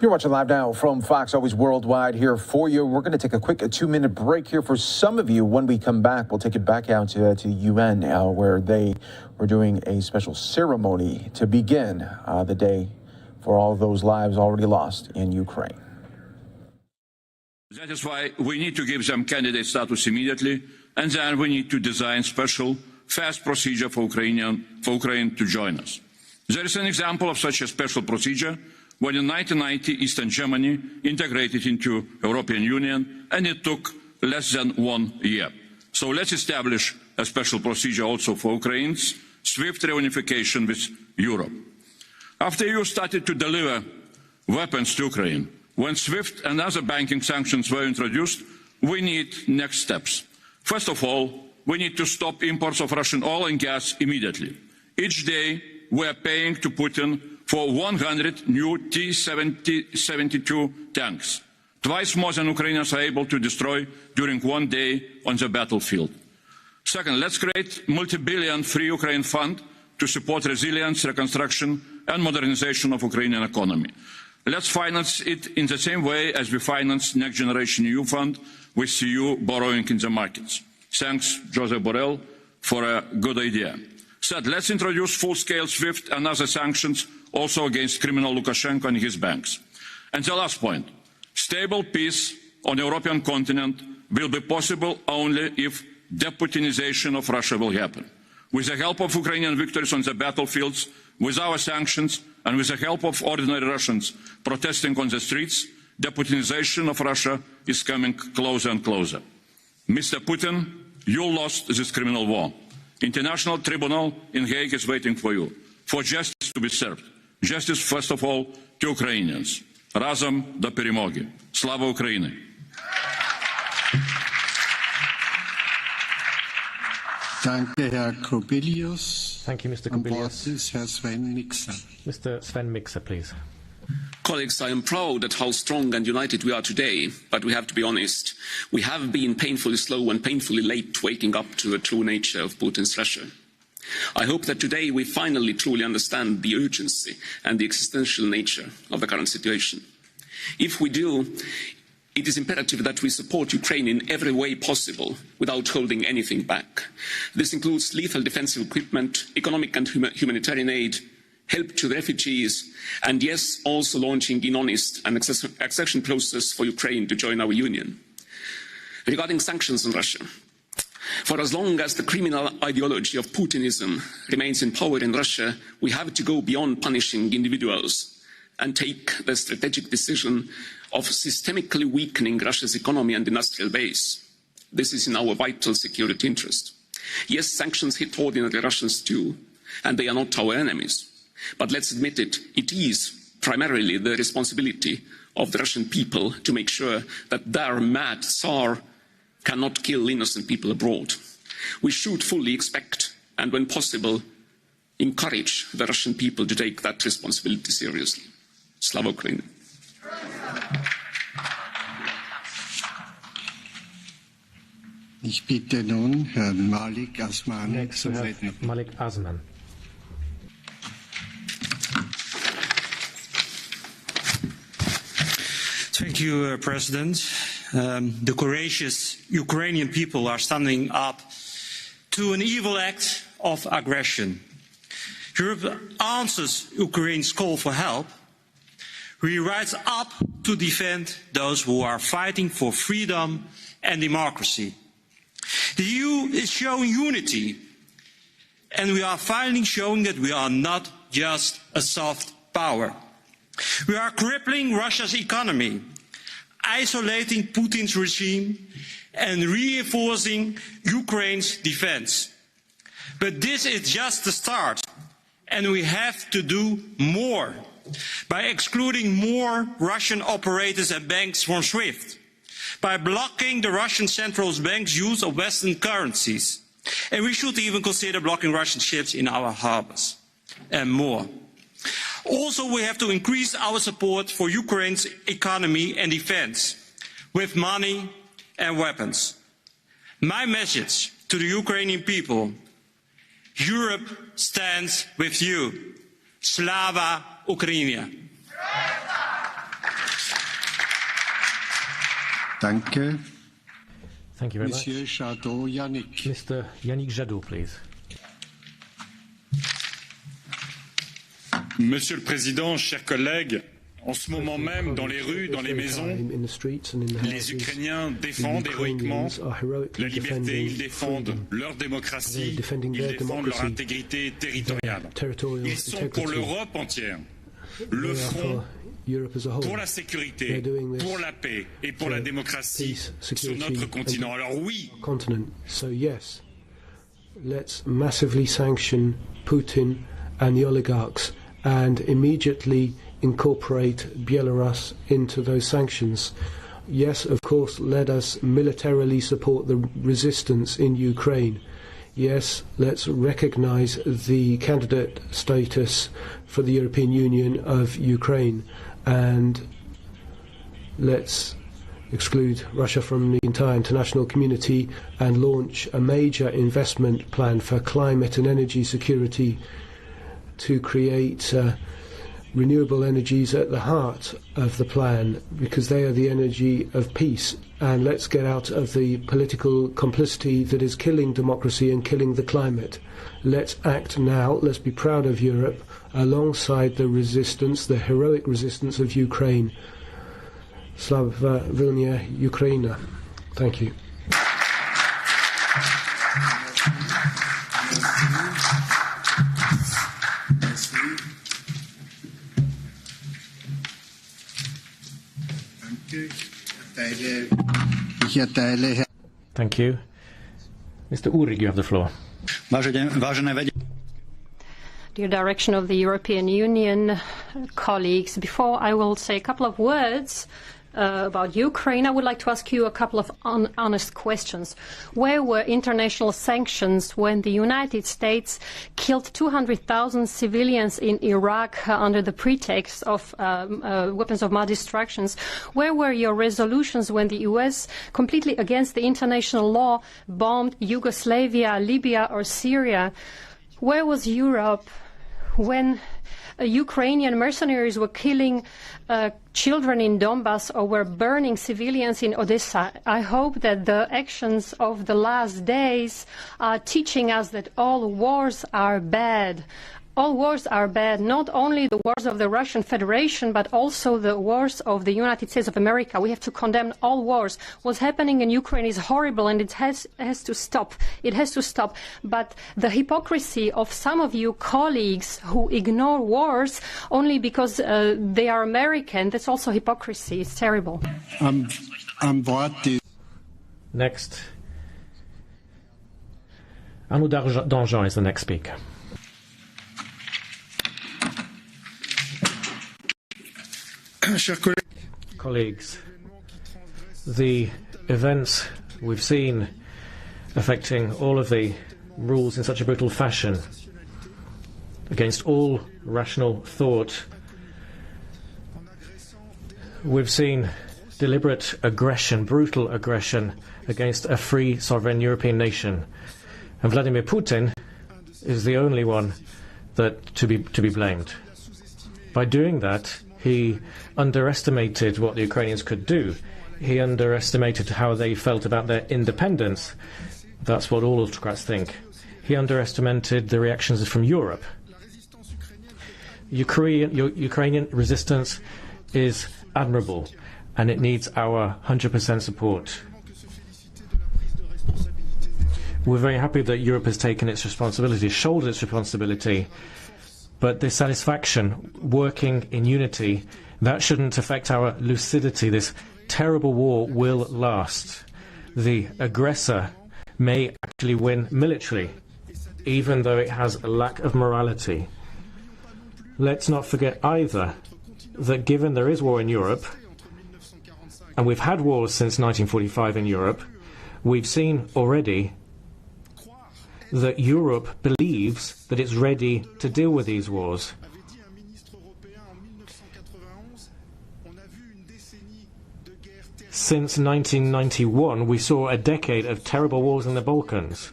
You're watching Live Now from Fox, always worldwide here for you. We're going to take a quick 2-minute break here for some of you. When we come back, we'll take it back out to UN, where they were doing a special ceremony to begin the day for all of those lives already lost in Ukraine. That is why we need to give them candidate status immediately, and then we need to design special, fast procedure for Ukraine to join us. There is an example of such a special procedure when in 1990 Eastern Germany integrated into European Union, and it took less than 1 year. So let's establish a special procedure also for Ukraine's swift reunification with Europe. After EU started to deliver weapons to Ukraine, when SWIFT and other banking sanctions were introduced, we need next steps. First of all, we need to stop imports of Russian oil and gas immediately. Each day, we are paying to Putin for 100 new T-72 tanks, twice more than Ukrainians are able to destroy during one day on the battlefield. Second, let's create a multi-billion free Ukraine fund to support resilience, reconstruction and modernization of Ukrainian economy. Let's finance it in the same way as we finance Next Generation EU Fund with EU borrowing in the markets. Thanks, Josep Borrell, for a good idea. Third, let's introduce full-scale SWIFT and other sanctions also against criminal Lukashenko and his banks. And the last point, stable peace on the European continent will be possible only if deputinization of Russia will happen. With the help of Ukrainian victories on the battlefields, with our sanctions, and with the help of ordinary Russians protesting on the streets, deputinization of Russia is coming closer and closer. Mr. Putin, you lost this criminal war. International Tribunal in Hague is waiting for you, for justice to be served. Justice, first of all, to Ukrainians. Razom do перемоги. Slava Ukraini. Danke, Herr Kobilius. Thank you, Mr. Kobilius. Herr Sven Mikser. Mr. Sven Mikser, please. Colleagues, I am proud at how strong and united we are today, but we have to be honest. We have been painfully slow and painfully late waking up to the true nature of Putin's Russia. I hope that today we finally truly understand the urgency and the existential nature of the current situation. If we do, it is imperative that we support Ukraine in every way possible without holding anything back. This includes lethal defensive equipment, economic and humanitarian aid, help to the refugees, and yes, also launching an honest and accession process for Ukraine to join our union. Regarding sanctions on Russia, for as long as the criminal ideology of Putinism remains in power in Russia, we have to go beyond punishing individuals and take the strategic decision of systemically weakening Russia's economy and industrial base. This is in our vital security interest. Yes, sanctions hit ordinary Russians too, and they are not our enemies. But let's admit it, it is primarily the responsibility of the Russian people to make sure that their mad Tsar cannot kill innocent people abroad. We should fully expect, and when possible, encourage the Russian people to take that responsibility seriously. Slava Ukraini. Ich bitte nun Herrn Malik Asman. Next we have Malik Asman. Thank you, President. The courageous Ukrainian people are standing up to an evil act of aggression. Europe answers Ukraine's call for help. We rise up to defend those who are fighting for freedom and democracy. The EU is showing unity, and we are finally showing that we are not just a soft power. We are crippling Russia's economy, isolating Putin's regime, and reinforcing Ukraine's defense. But this is just the start, and we have to do more by excluding more Russian operators and banks from SWIFT, by blocking the Russian Central Bank's use of Western currencies, and we should even consider blocking Russian ships in our harbors, and more. Also, we have to increase our support for Ukraine's economy and defense with money and weapons. My message to the Ukrainian people: Europe stands with you. Slava Ukraini. Danke. Thank you very Monsieur much. Jadot Yannick. Mr. Yannick Jadot, please. Monsieur le Président, chers collègues, en ce moment même, dans les rues, dans les maisons, les Ukrainiens défendent héroïquement la liberté, ils défendent leur démocratie, ils défendent leur intégrité territoriale. Ils sont pour l'Europe entière, le front pour la sécurité, pour la paix et pour la démocratie sur notre continent. Alors oui, let's massively sanction Putin and the oligarchs and immediately incorporate Belarus into those sanctions. Yes, of course, let us militarily support the resistance in Ukraine. Yes, let's recognize the candidate status for the European Union of Ukraine, and let's exclude Russia from the entire international community and launch a major investment plan for climate and energy security to create renewable energies at the heart of the plan, because they are the energy of peace. And let's get out of the political complicity that is killing democracy and killing the climate. Let's act now. Let's be proud of Europe alongside the resistance, the heroic resistance of Ukraine. Slava Vilnia, Ukraina. Thank you. Thank you. Mr. Urig, you have the floor. Dear direction of the European Union, colleagues, before I will say a couple of words about Ukraine, I would like to ask you a couple of honest questions. Where were international sanctions when the United States killed 200,000 civilians in Iraq under the pretext of weapons of mass destruction? Where were your resolutions when the US, completely against the international law, bombed Yugoslavia, Libya or Syria? Where was Europe when Ukrainian mercenaries were killing children in Donbass or were burning civilians in Odessa? I hope that the actions of the last days are teaching us that all wars are bad. All wars are bad, not only the wars of the Russian Federation, but also the wars of the United States of America. We have to condemn all wars. What's happening in Ukraine is horrible, and it has to stop. It has to stop. But the hypocrisy of some of you colleagues who ignore wars only because they are American, that's also hypocrisy. It's terrible. Next. Arnaud Danjean is the next speaker. Colleagues, the events we've seen affecting all of the rules in such a brutal fashion, against all rational thought, we've seen deliberate aggression, brutal aggression against a free, sovereign European nation. And Vladimir Putin is the only one that to be blamed. By doing that, he underestimated what the Ukrainians could do. He underestimated how they felt about their independence. That's what all autocrats think. He underestimated the reactions from Europe. Ukrainian resistance is admirable, and it needs our 100% support. We're very happy that Europe has taken its responsibility, shouldered its responsibility. But this satisfaction, working in unity, that shouldn't affect our lucidity. This terrible war will last. The aggressor may actually win militarily, even though it has a lack of morality. Let's not forget either that given there is war in Europe, and we've had wars since 1945 in Europe, we've seen already that Europe believes that it's ready to deal with these wars. Since 1991, we saw a decade of terrible wars in the Balkans.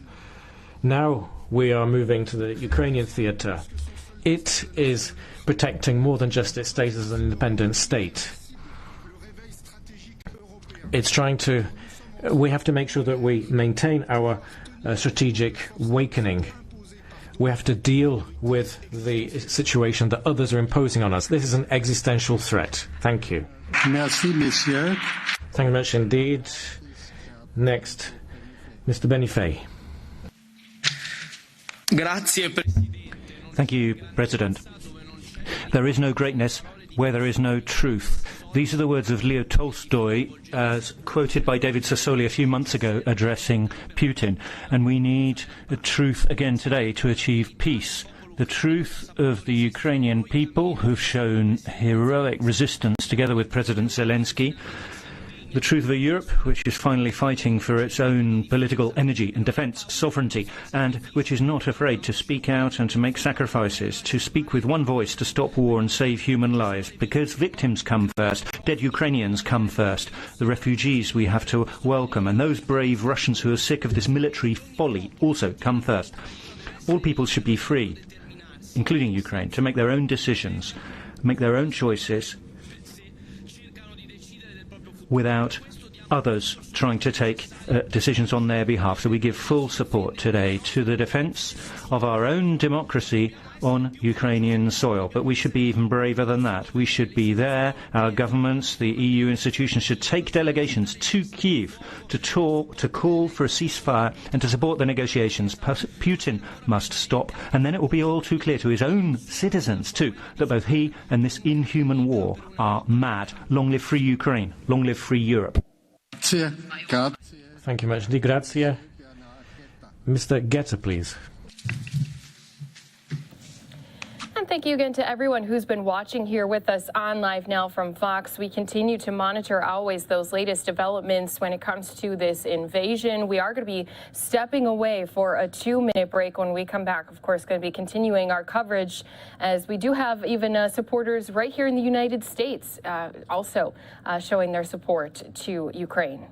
Now we are moving to the Ukrainian theatre. It is protecting more than just its status as an independent state. It's trying to... We have to make sure that we maintain our strategic awakening. We have to deal with the situation that others are imposing on us. This is an existential threat. Thank you. Merci, monsieur. Thank you much indeed. Next, Mr. Benifei. Thank you, President. There is no greatness where there is no truth. These are the words of Leo Tolstoy, as quoted by David Sassoli a few months ago, addressing Putin. And we need a truth again today to achieve peace. The truth of the Ukrainian people who've shown heroic resistance together with President Zelensky. The truth of a Europe which is finally fighting for its own political energy and defence sovereignty, and which is not afraid to speak out and to make sacrifices, to speak with one voice to stop war and save human lives, because victims come first, dead Ukrainians come first, the refugees we have to welcome, and those brave Russians who are sick of this military folly also come first. All people should be free, including Ukraine, to make their own decisions, make their own choices, without others trying to take decisions on their behalf. So we give full support today to the defence of our own democracy on Ukrainian soil. But we should be even braver than that. We should be there. Our governments, the EU institutions should take delegations to Kyiv to talk, to call for a ceasefire and to support the negotiations. Putin must stop, and then it will be all too clear to his own citizens too that both he and this inhuman war are mad. Long live free Ukraine. Long live free Europe. Thank you much. Di grazie. Mr. Getter, please. And thank you again to everyone who's been watching here with us on Live Now from Fox. We continue to monitor always those latest developments when it comes to this invasion. We are going to be stepping away for a 2-minute break. When we come back, of course, going to be continuing our coverage, as we do have even supporters right here in the United States also showing their support to Ukraine.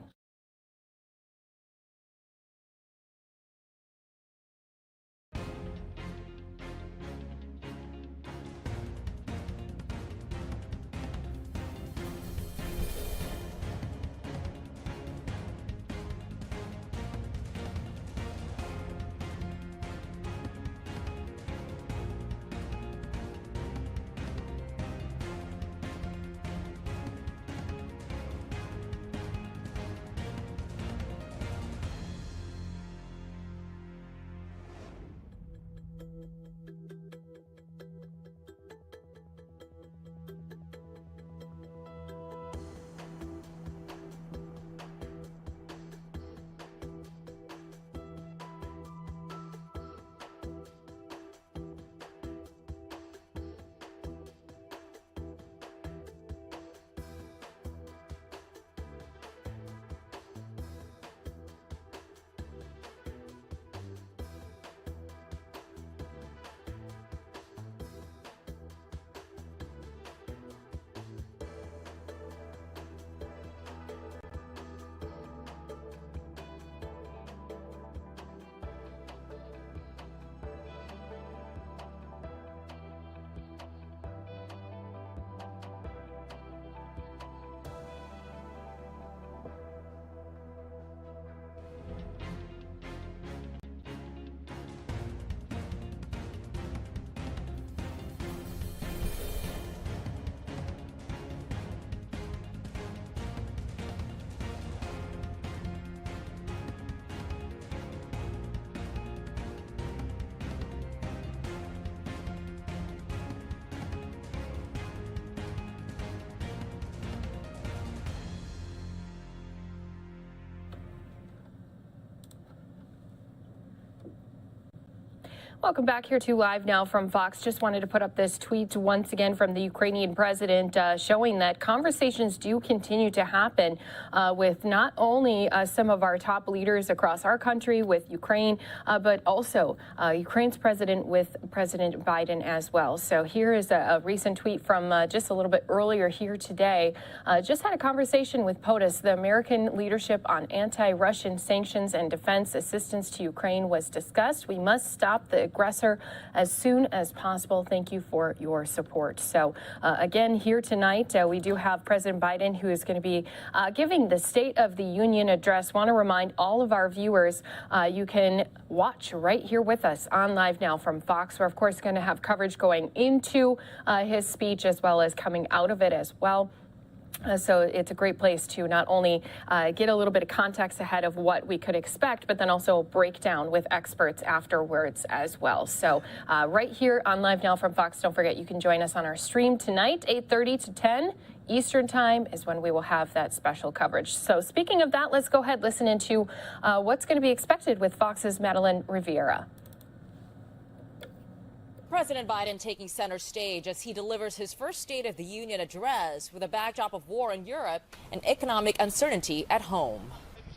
Welcome back here to Live Now from Fox. Just wanted to put up this tweet once again from the Ukrainian president showing that conversations do continue to happen with not only some of our top leaders across our country with Ukraine, but also Ukraine's president with President Biden as well. So here is a recent tweet from just a little bit earlier here today. Just had a conversation with POTUS. The American leadership on anti-Russian sanctions and defense assistance to Ukraine was discussed. We must stop the aggressor as soon as possible. Thank you for your support. So again, here tonight, we do have President Biden, who is going to be giving the State of the Union address. Want to remind all of our viewers, you can watch right here with us on Live Now from Fox. We're, of course, going to have coverage going into his speech as well as coming out of it as well. So it's a great place to not only get a little bit of context ahead of what we could expect, but then also break down with experts afterwards as well. So right here on Live Now from Fox, don't forget you can join us on our stream tonight, 8:30 to 10 Eastern Time is when we will have that special coverage. So speaking of that, let's go ahead and listen into what's going to be expected with Fox's Madeline Rivera. President Biden taking center stage as he delivers his first State of the Union address with a backdrop of war in Europe and economic uncertainty at home.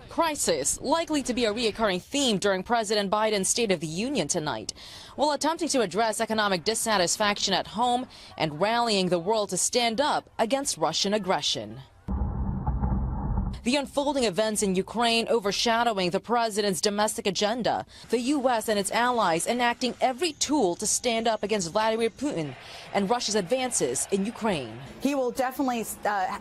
Crisis likely to be a reoccurring theme during President Biden's State of the Union tonight, while attempting to address economic dissatisfaction at home and rallying the world to stand up against Russian aggression. The unfolding events in Ukraine overshadowing the president's domestic agenda, the U.S. and its allies enacting every tool to stand up against Vladimir Putin and Russia's advances in Ukraine. He will definitely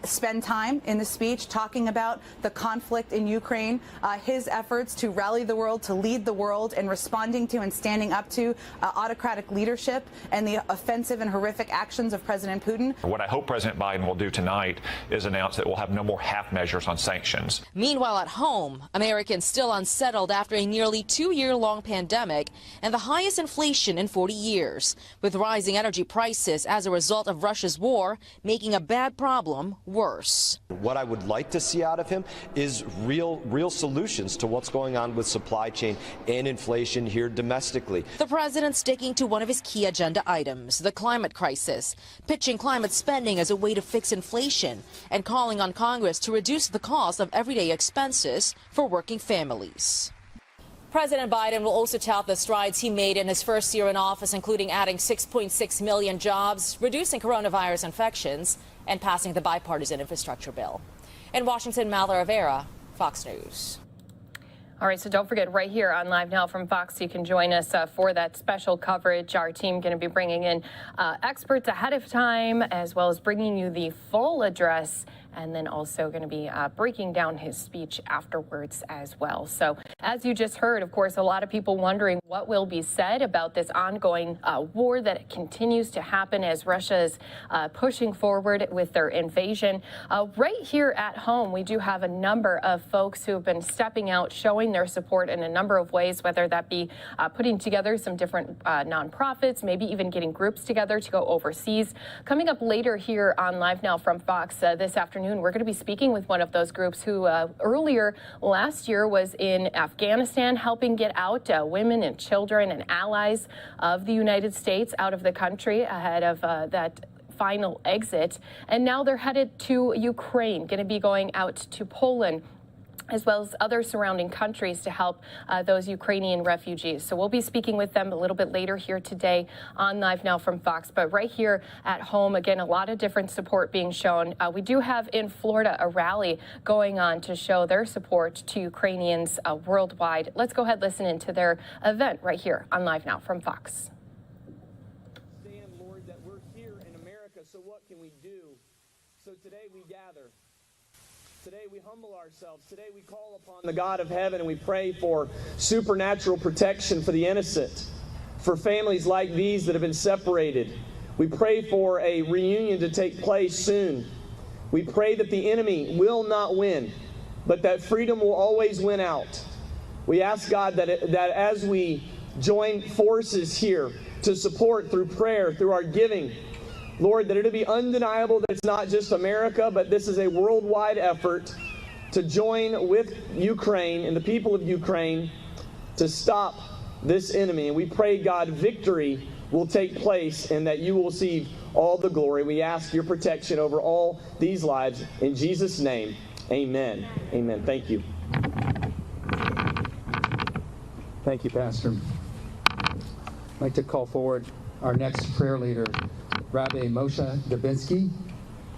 spend time in the speech talking about the conflict in Ukraine, his efforts to rally the world, to lead the world in responding to and standing up to autocratic leadership and the offensive and horrific actions of President Putin. What I hope President Biden will do tonight is announce that we'll have no more half measures on sanctions. Meanwhile, at home, Americans still unsettled after a nearly 2-year-long pandemic and the highest inflation in 40 years, with rising energy prices as a result of Russia's war making a bad problem worse. What I would like to see out of him is real solutions to what's going on with supply chain and inflation here domestically. The president sticking to one of his key agenda items, the climate crisis, pitching climate spending as a way to fix inflation and calling on Congress to reduce the cost of everyday expenses for working families. President Biden will also tout the strides he made in his first year in office, including adding 6.6 million jobs, reducing coronavirus infections, and passing the bipartisan infrastructure bill. In Washington, Madeline Rivera, Fox News. All right, so don't forget, right here on Live Now from Fox, you can join us for that special coverage. Our team going to be bringing in experts ahead of time, as well as bringing you the full address, and then also going to be breaking down his speech afterwards as well. So as you just heard, of course, a lot of people wondering what will be said about this ongoing war that continues to happen as Russia is pushing forward with their invasion. Right here at home, we do have a number of folks who have been stepping out, showing their support in a number of ways, whether that be putting together some different nonprofits, maybe even getting groups together to go overseas. Coming up later here on Live Now from Fox this afternoon, we're going to be speaking with one of those groups who earlier last year was in Afghanistan helping get out women and children and allies of the United States out of the country ahead of that final exit. And now they're headed to Ukraine, going to be going out to Poland, as well as other surrounding countries to help those Ukrainian refugees. So we'll be speaking with them a little bit later here today on Live Now from Fox. But right here at home, again, a lot of different support being shown. We do have in Florida a rally going on to show their support to Ukrainians worldwide. Let's go ahead and listen into their event right here on Live Now from Fox. Understand, Lord, that we're here in America, so what can we do? So today we gather. Today we humble ourselves. Today we call upon the God of heaven and we pray for supernatural protection for the innocent, for families like these that have been separated. We pray for a reunion to take place soon. We pray that the enemy will not win, but that freedom will always win out. We ask God that as we join forces here to support through prayer, through our giving, Lord, that it'll be undeniable that it's not just America, but this is a worldwide effort to join with Ukraine and the people of Ukraine to stop this enemy. And we pray, God, victory will take place and that you will receive all the glory. We ask your protection over all these lives. In Jesus' name, amen. Amen. Thank you. Thank you, Pastor. I'd like to call forward our next prayer leader, Rabbi Moshe Dubinsky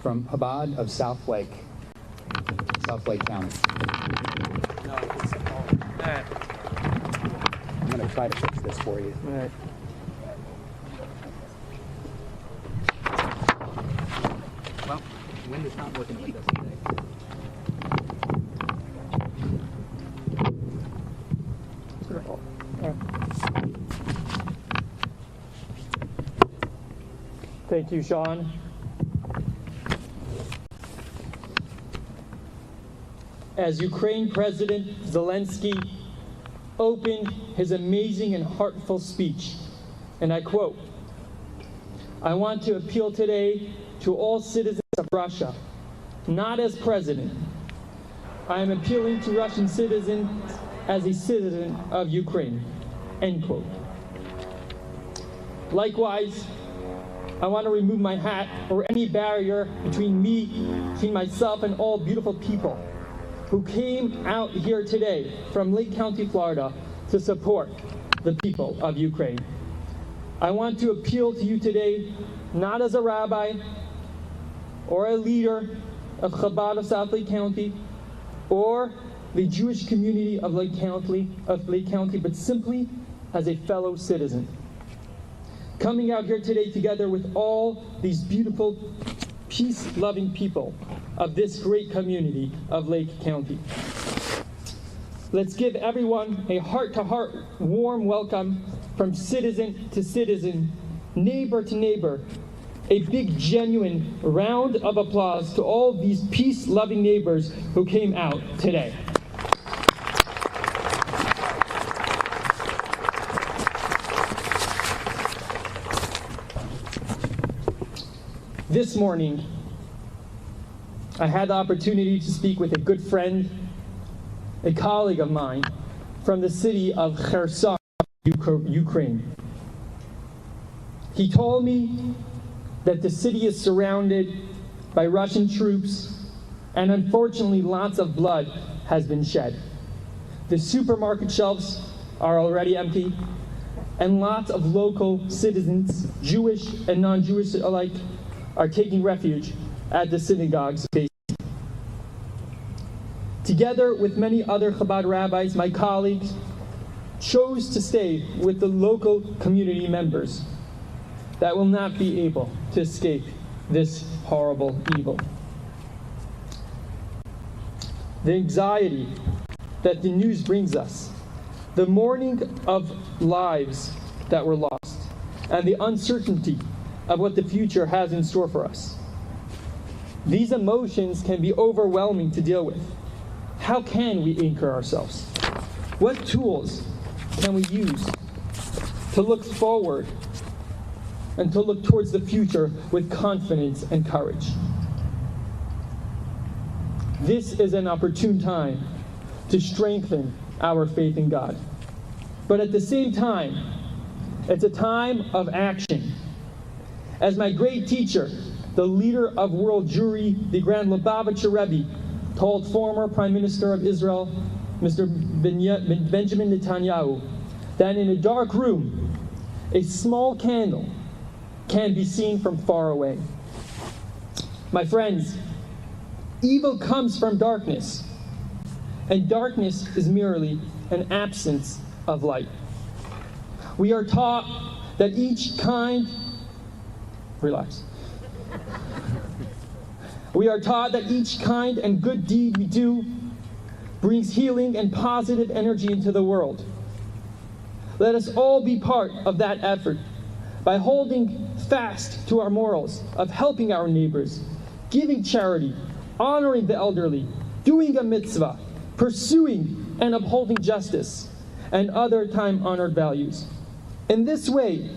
from Chabad of South Lake County. I'm going to try to fix this for you. All right. it's not working like this today. Thank you, Sean. As Ukraine President Zelensky opened his amazing and heartfelt speech, and I quote, "I want to appeal today to all citizens of Russia, not as president. I am appealing to Russian citizens as a citizen of Ukraine," end quote. Likewise, I want to remove my hat or any barrier between myself and all beautiful people who came out here today from Lake County, Florida to support the people of Ukraine. I want to appeal to you today, not as a rabbi or a leader of Chabad of South Lake County or the Jewish community of Lake County, but simply as a fellow citizen. Coming out here today together with all these beautiful, peace-loving people of this great community of Lake County. Let's give everyone a heart-to-heart warm welcome from citizen to citizen, neighbor to neighbor. A big, genuine round of applause to all these peace-loving neighbors who came out today. This morning, I had the opportunity to speak with a good friend, a colleague of mine from the city of Kherson, Ukraine. He told me that the city is surrounded by Russian troops, and unfortunately lots of blood has been shed. The supermarket shelves are already empty, and lots of local citizens, Jewish and non-Jewish alike, are taking refuge at the synagogues. Together with many other Chabad rabbis, my colleagues chose to stay with the local community members that will not be able to escape this horrible evil. The anxiety that the news brings us, the mourning of lives that were lost, and the uncertainty of what the future has in store for us. These emotions can be overwhelming to deal with. How can we anchor ourselves? What tools can we use to look forward and to look towards the future with confidence and courage? This is an opportune time to strengthen our faith in God. But at the same time, it's a time of action. As my great teacher, the leader of world Jewry, the Grand Lubavitcher Rebbe, told former Prime Minister of Israel, Mr. Benjamin Netanyahu, that in a dark room, a small candle can be seen from far away. My friends, evil comes from darkness, and darkness is merely an absence of light. We are taught that each kind We are taught that each kind and good deed we do brings healing and positive energy into the world. Let us all be part of that effort by holding fast to our morals of helping our neighbors, giving charity, honoring the elderly, doing a mitzvah, pursuing and upholding justice, and other time-honored values. In this way,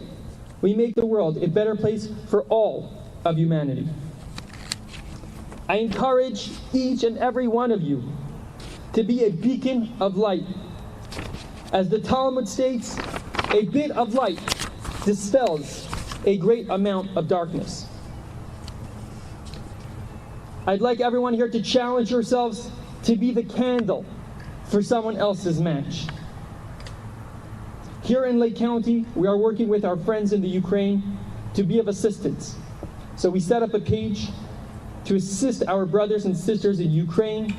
we make the world a better place for all of humanity. I encourage each and every one of you to be a beacon of light. As the Talmud states, a bit of light dispels a great amount of darkness. I'd like everyone here to challenge yourselves to be the candle for someone else's match. Here in Lake County, we are working with our friends in the Ukraine to be of assistance. So we set up a page to assist our brothers and sisters in Ukraine.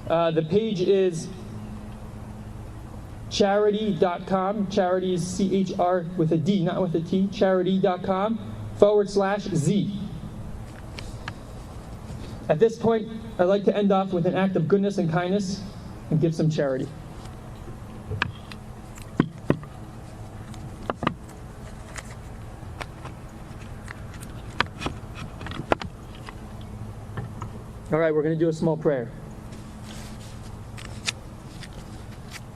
The page is charity.com. Charity is C-H-R with a D, not with a T. Charity.com/Z. At this point, I'd like to end off with an act of goodness and kindness and give some charity. All right, we're going to do a small prayer.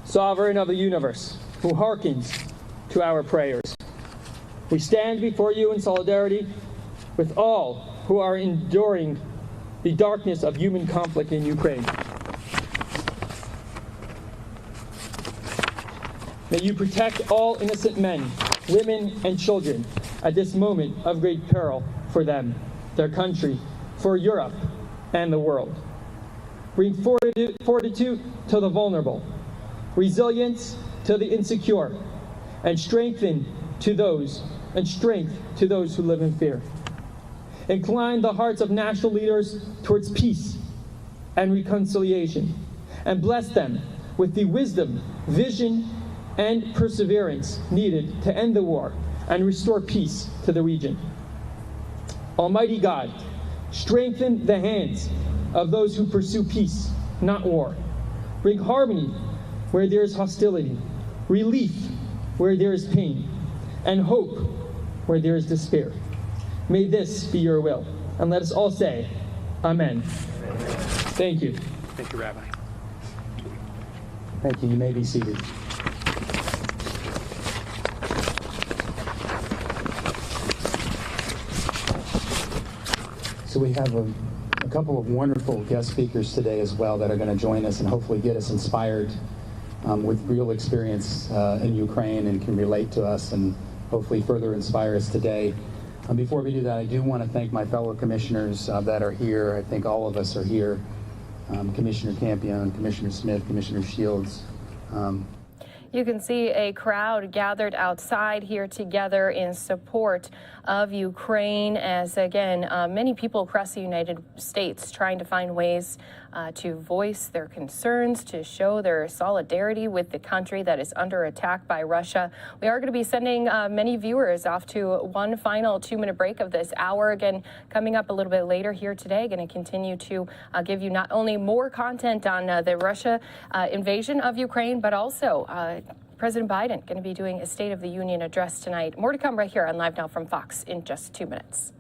Sovereign of the universe, who hearkens to our prayers, we stand before you in solidarity with all who are enduring the darkness of human conflict in Ukraine. May you protect all innocent men, women, and children at this moment of great peril for them, their country, for Europe, and the world. Bring fortitude to the vulnerable, resilience to the insecure, and strength to those who live in fear. Incline the hearts of national leaders towards peace and reconciliation, and bless them with the wisdom, vision, and perseverance needed to end the war and restore peace to the region. Almighty God, strengthen the hands of those who pursue peace, not war. Bring harmony where there is hostility, relief where there is pain, and hope where there is despair. May this be your will. And let us all say, Amen. Thank you. Thank you, Rabbi. Thank you. You may be seated. So we have a couple of wonderful guest speakers today as well that are going to join us and hopefully get us inspired with real experience in Ukraine and can relate to us and hopefully further inspire us today. Before we do that, I do want to thank my fellow commissioners that are here. I think all of us are here. Commissioner Campion, Commissioner Smith, Commissioner Shields. You can see a crowd gathered outside here together in support of Ukraine as, again, many people across the United States trying to find ways to voice their concerns, to show their solidarity with the country that is under attack by Russia. We are going to be sending many viewers off to one final 2-minute break of this hour. Again, coming up a little bit later here today, going to continue to give you not only more content on the Russia invasion of Ukraine, but also President Biden going to be doing a State of the Union address tonight. More to come right here on Live Now from Fox in just 2 minutes.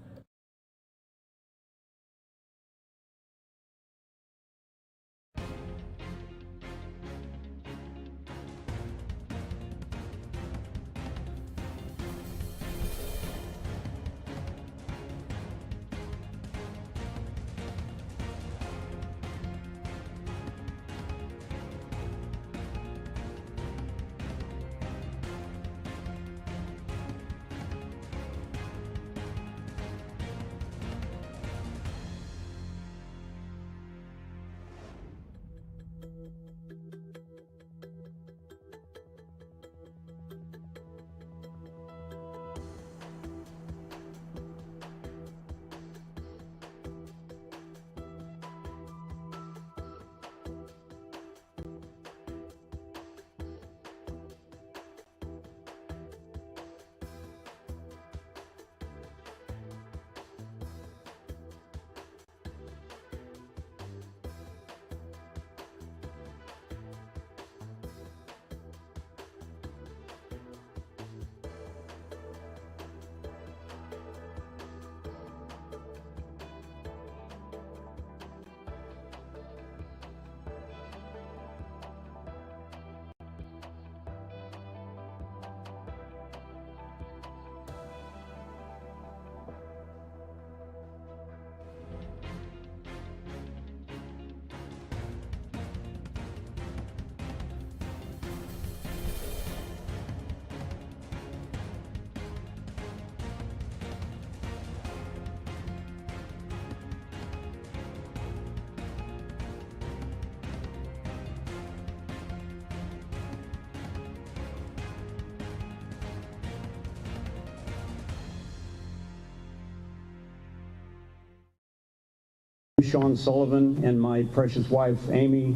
Sean Sullivan and my precious wife Amy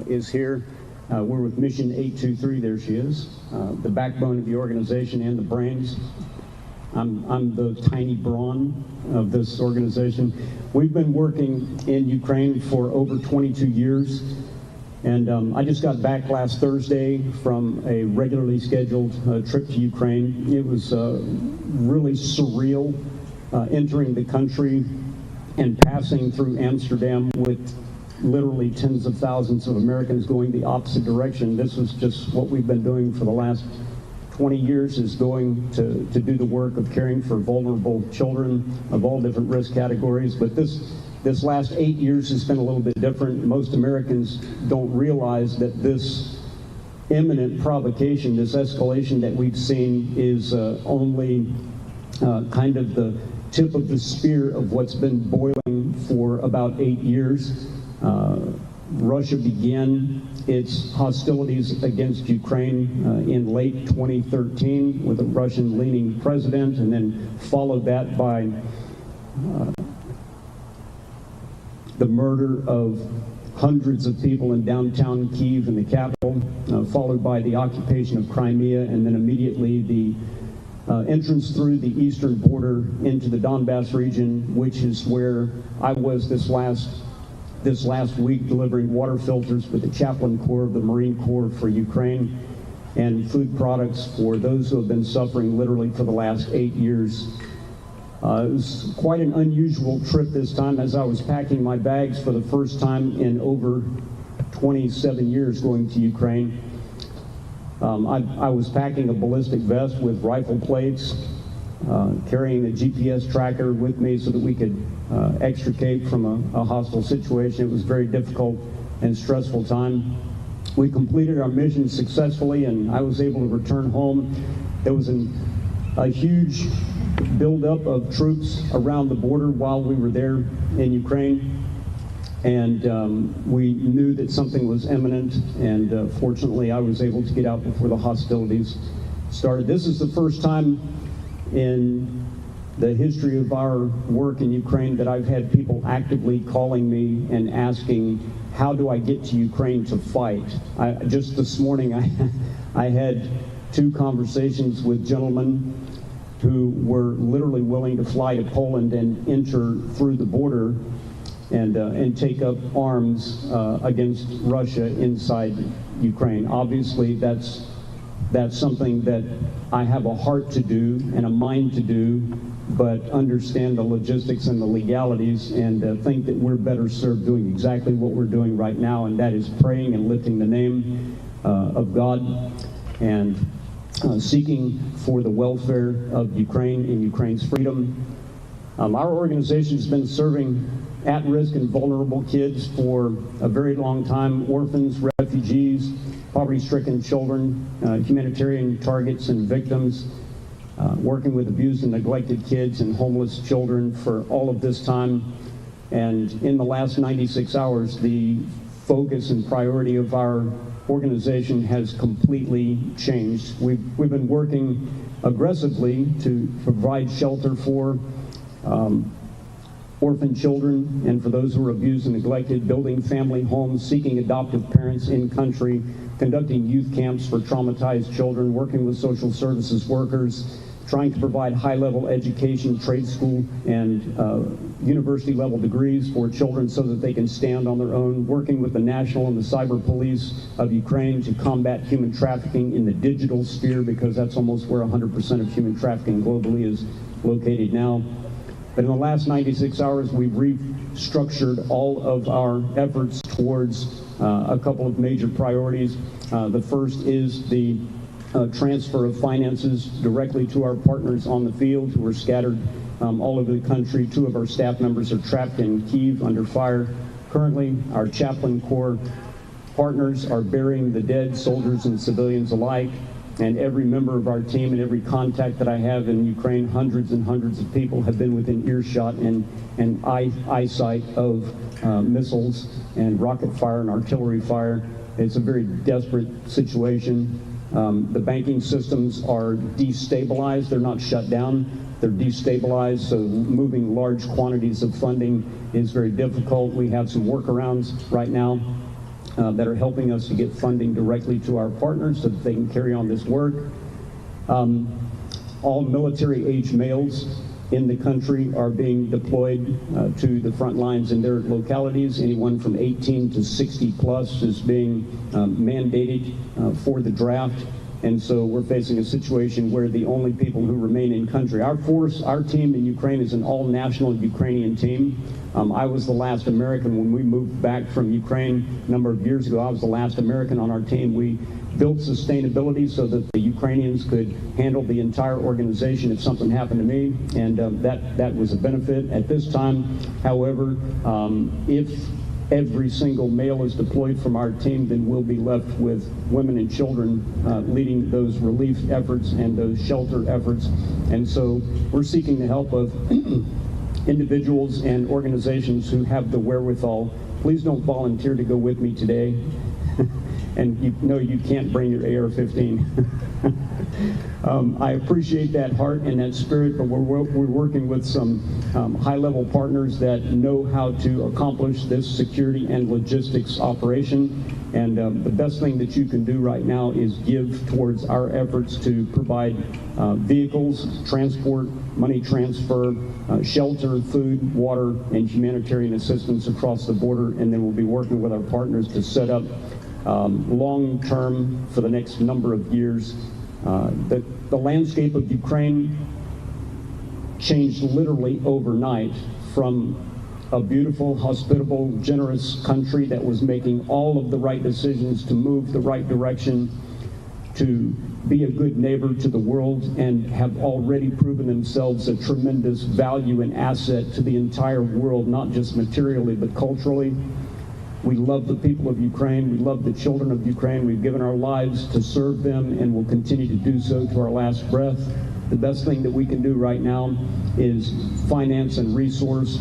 is here. We're with Mission 823. There she is, the backbone of the organization and the brains. I'm the tiny brawn of this organization. We've been working in Ukraine for over 22 years. And I just got back last Thursday from a regularly scheduled trip to Ukraine. It was really surreal entering the country and passing through Amsterdam with literally tens of thousands of Americans going the opposite direction. This was just what we've been doing for the last 20 years, is going to do the work of caring for vulnerable children of all different risk categories. But this last 8 years has been a little bit different. Most Americans don't realize that this imminent provocation, this escalation that we've seen, is only kind of the tip of the spear of what's been boiling for about 8 years. Russia began its hostilities against Ukraine in late 2013 with a Russian-leaning president, and then followed that by the murder of hundreds of people in downtown Kyiv in the capital, followed by the occupation of Crimea, and then immediately the entrance through the eastern border into the Donbass region, which is where I was this last week delivering water filters with the Chaplain Corps of the Marine Corps for Ukraine, and food products for those who have been suffering literally for the last 8 years. It was quite an unusual trip this time, as I was packing my bags for the first time in over 27 years going to Ukraine. I was packing a ballistic vest with rifle plates, carrying a GPS tracker with me so that we could extricate from a hostile situation. It was a very difficult and stressful time. We completed our mission successfully, and I was able to return home. There was a huge buildup of troops around the border while we were there in Ukraine, and we knew that something was imminent, and fortunately I was able to get out before the hostilities started. This is the first time in the history of our work in Ukraine that I've had people actively calling me and asking, how do I get to Ukraine to fight? Just this morning I had 2 conversations with gentlemen who were literally willing to fly to Poland and enter through the border and take up arms against Russia inside Ukraine. Obviously, that's something that I have a heart to do and a mind to do, but understand the logistics and the legalities, and think that we're better served doing exactly what we're doing right now, and that is praying and lifting the name of God and seeking for the welfare of Ukraine and Ukraine's freedom. Our organization has been serving at-risk and vulnerable kids for a very long time: orphans, refugees, poverty-stricken children, humanitarian targets and victims, working with abused and neglected kids and homeless children for all of this time. And in the last 96 hours, the focus and priority of our organization has completely changed. We've been working aggressively to provide shelter for orphan children and for those who are abused and neglected, building family homes, seeking adoptive parents in country, conducting youth camps for traumatized children, working with social services workers, trying to provide high-level education, trade school, and university-level degrees for children so that they can stand on their own, working with the national and the cyber police of Ukraine to combat human trafficking in the digital sphere, because that's almost where 100% of human trafficking globally is located now. But in the last 96 hours, we've restructured all of our efforts towards a couple of major priorities. The first is the transfer of finances directly to our partners on the field who are scattered all over the country. 2 of our staff members are trapped in Kyiv under fire. Currently, our Chaplain Corps partners are burying the dead, soldiers and civilians alike. And every member of our team and every contact that I have in Ukraine, hundreds and hundreds of people have been within earshot and eyesight of missiles and rocket fire and artillery fire. It's a very desperate situation. The banking systems are destabilized. They're not shut down. They're destabilized, so moving large quantities of funding is very difficult. We have some workarounds right now that are helping us to get funding directly to our partners so that they can carry on this work. All military-age males in the country are being deployed to the front lines in their localities. Anyone from 18 to 60 plus is being mandated for the draft. And so we're facing a situation where the only people who remain in country, our team in Ukraine is an all-national Ukrainian team. I was the last American when we moved back from Ukraine a number of years ago. I was the last American on our team. We built sustainability so that the Ukrainians could handle the entire organization if something happened to me, and that was a benefit. At this time, however, if every single male is deployed from our team, then we'll be left with women and children leading those relief efforts and those shelter efforts. And so we're seeking the help of individuals and organizations who have the wherewithal. Please don't volunteer to go with me today. And you know you can't bring your AR-15. I appreciate that heart and that spirit, but we're working with some high-level partners that know how to accomplish this security and logistics operation. And the best thing that you can do right now is give towards our efforts to provide vehicles, transport, money transfer, shelter, food, water, and humanitarian assistance across the border. And then we'll be working with our partners to set up long-term for the next number of years. The landscape of Ukraine changed literally overnight from a beautiful, hospitable, generous country that was making all of the right decisions to move the right direction, to be a good neighbor to the world, and have already proven themselves a tremendous value and asset to the entire world, not just materially, but culturally. We love the people of Ukraine. We love the children of Ukraine. We've given our lives to serve them and will continue to do so to our last breath. The best thing that we can do right now is finance and resource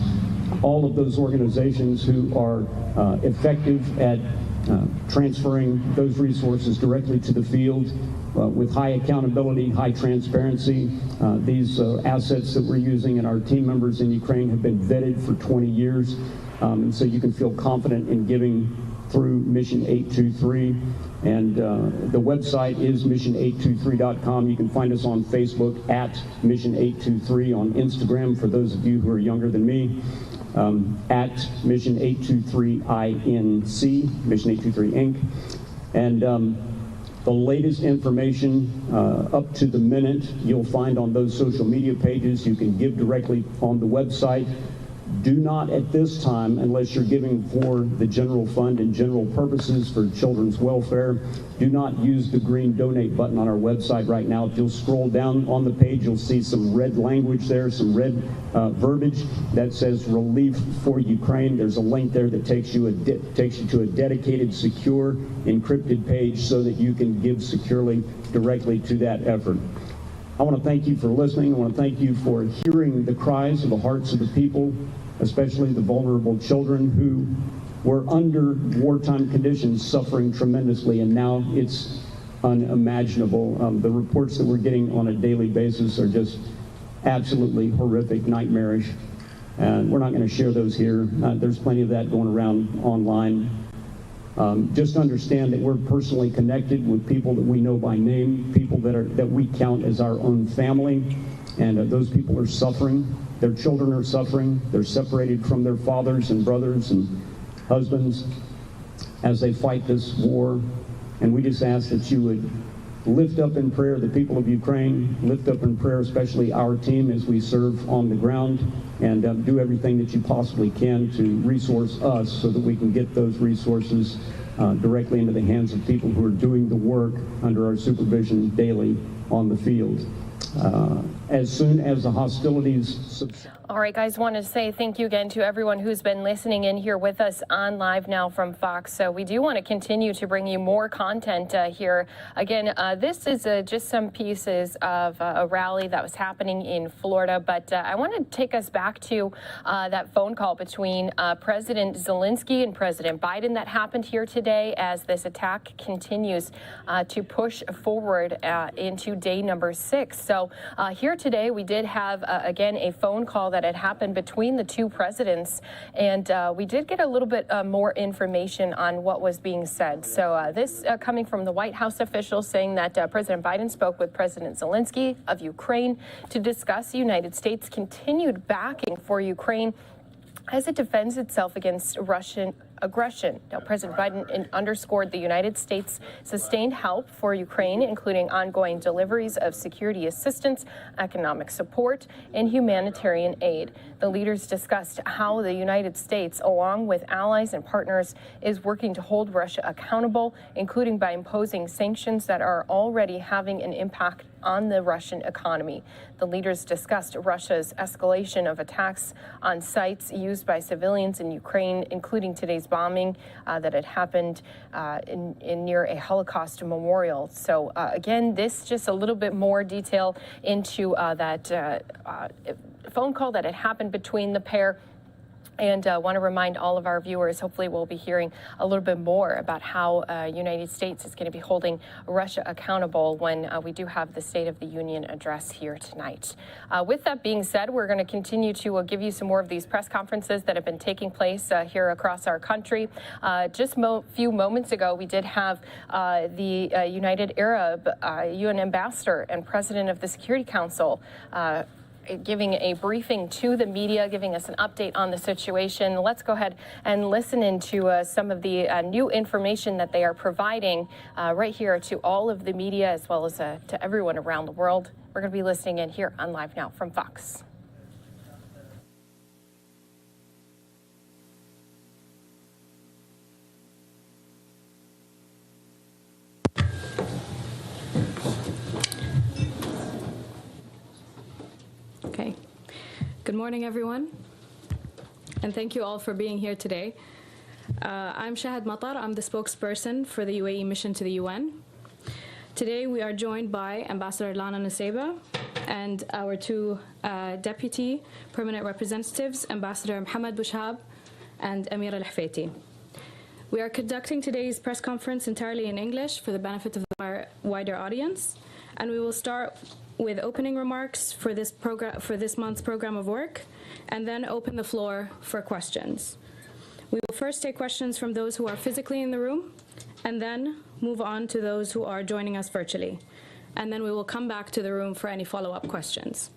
all of those organizations who are effective at transferring those resources directly to the field with high accountability, high transparency. These assets that we're using and our team members in Ukraine have been vetted for 20 years. And so you can feel confident in giving through Mission 823. And the website is mission823.com. You can find us on Facebook at Mission 823, on Instagram for those of you who are younger than me, at Mission 823 INC, Mission 823 Inc. And the latest information up to the minute you'll find on those social media pages. You can give directly on the website. Do not at this time, unless you're giving for the general fund and general purposes for children's welfare, do not use the green donate button on our website right now. If you'll scroll down on the page, you'll see some red language there, some red verbiage that says Relief for Ukraine. There's a link there that takes you to a dedicated, secure, encrypted page so that you can give securely directly to that effort. I want to thank you for listening. I want to thank you for hearing the cries of the hearts of the people, especially the vulnerable children who were under wartime conditions suffering tremendously, and now it's unimaginable. The reports that we're getting on a daily basis are just absolutely horrific, nightmarish, and we're not going to share those here. There's plenty of that going around online. Just understand that we're personally connected with people that we know by name, people that we count as our own family, and those people are suffering. Their children are suffering. They're separated from their fathers and brothers and husbands as they fight this war. And we just ask that you would lift up in prayer the people of Ukraine, lift up in prayer especially our team as we serve on the ground, and do everything that you possibly can to resource us so that we can get those resources directly into the hands of people who are doing the work under our supervision daily on the field. As soon as the hostilities subside. All right, guys, want to say thank you again to everyone who's been listening in here with us on Live Now from Fox. So we do want to continue to bring you more content here. Again, this is just some pieces of a rally that was happening in Florida. But I want to take us back to that phone call between President Zelensky and President Biden that happened here today as this attack continues to push forward into day number 6. So here today we did have, again, a phone call that had happened between the two presidents, and we did get a little bit more information on what was being said. So this coming from the White House officials saying that President Biden spoke with President Zelensky of Ukraine to discuss the United States' continued backing for Ukraine as it defends itself against Russian aggression. Now, President Biden underscored the United States' sustained help for Ukraine, including ongoing deliveries of security assistance, economic support, and humanitarian aid. The leaders discussed how the United States, along with allies and partners, is working to hold Russia accountable, including by imposing sanctions that are already having an impact on the Russian economy. The leaders discussed Russia's escalation of attacks on sites used by civilians in Ukraine, including today's bombing that had happened near a Holocaust memorial. So again, this just a little bit more detail into that phone call that had happened between the pair. And want to remind all of our viewers, hopefully we'll be hearing a little bit more about how United States is going to be holding Russia accountable when we do have the State of the Union address here tonight. With that being said, we're going to continue to give you some more of these press conferences that have been taking place here across our country. Just a few moments ago, we did have the United Arab UN ambassador and president of the Security Council giving a briefing to the media, giving us an update on the situation. Let's go ahead and listen into some of the new information that they are providing right here to all of the media as well as to everyone around the world. We're going to be listening in here on Live Now from Fox. Okay. Good morning, everyone, and thank you all for being here today. I'm Shahad Matar. I'm the spokesperson for the UAE mission to the UN. Today, we are joined by Ambassador Lana Naseba and our two deputy permanent representatives, Ambassador Mohammed Boushab and Amir Al-Hfaiti. We are conducting today's press conference entirely in English for the benefit of our wider audience, and we will start with opening remarks for this month's program of work, and then open the floor for questions. We will first take questions from those who are physically in the room, and then move on to those who are joining us virtually. And then we will come back to the room for any follow-up questions.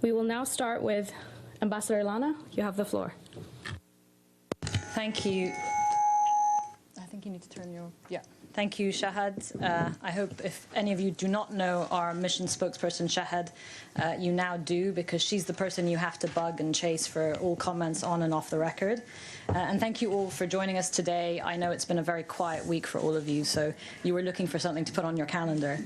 We will now start with Ambassador Lana. You have the floor. Thank you. I think you need to turn your, yeah. Thank you, Shahad. I hope if any of you do not know our mission spokesperson, Shahad, you now do, because she's the person you have to bug and chase for all comments on and off the record. And thank you all for joining us today. I know it's been a very quiet week for all of you, so you were looking for something to put on your calendar.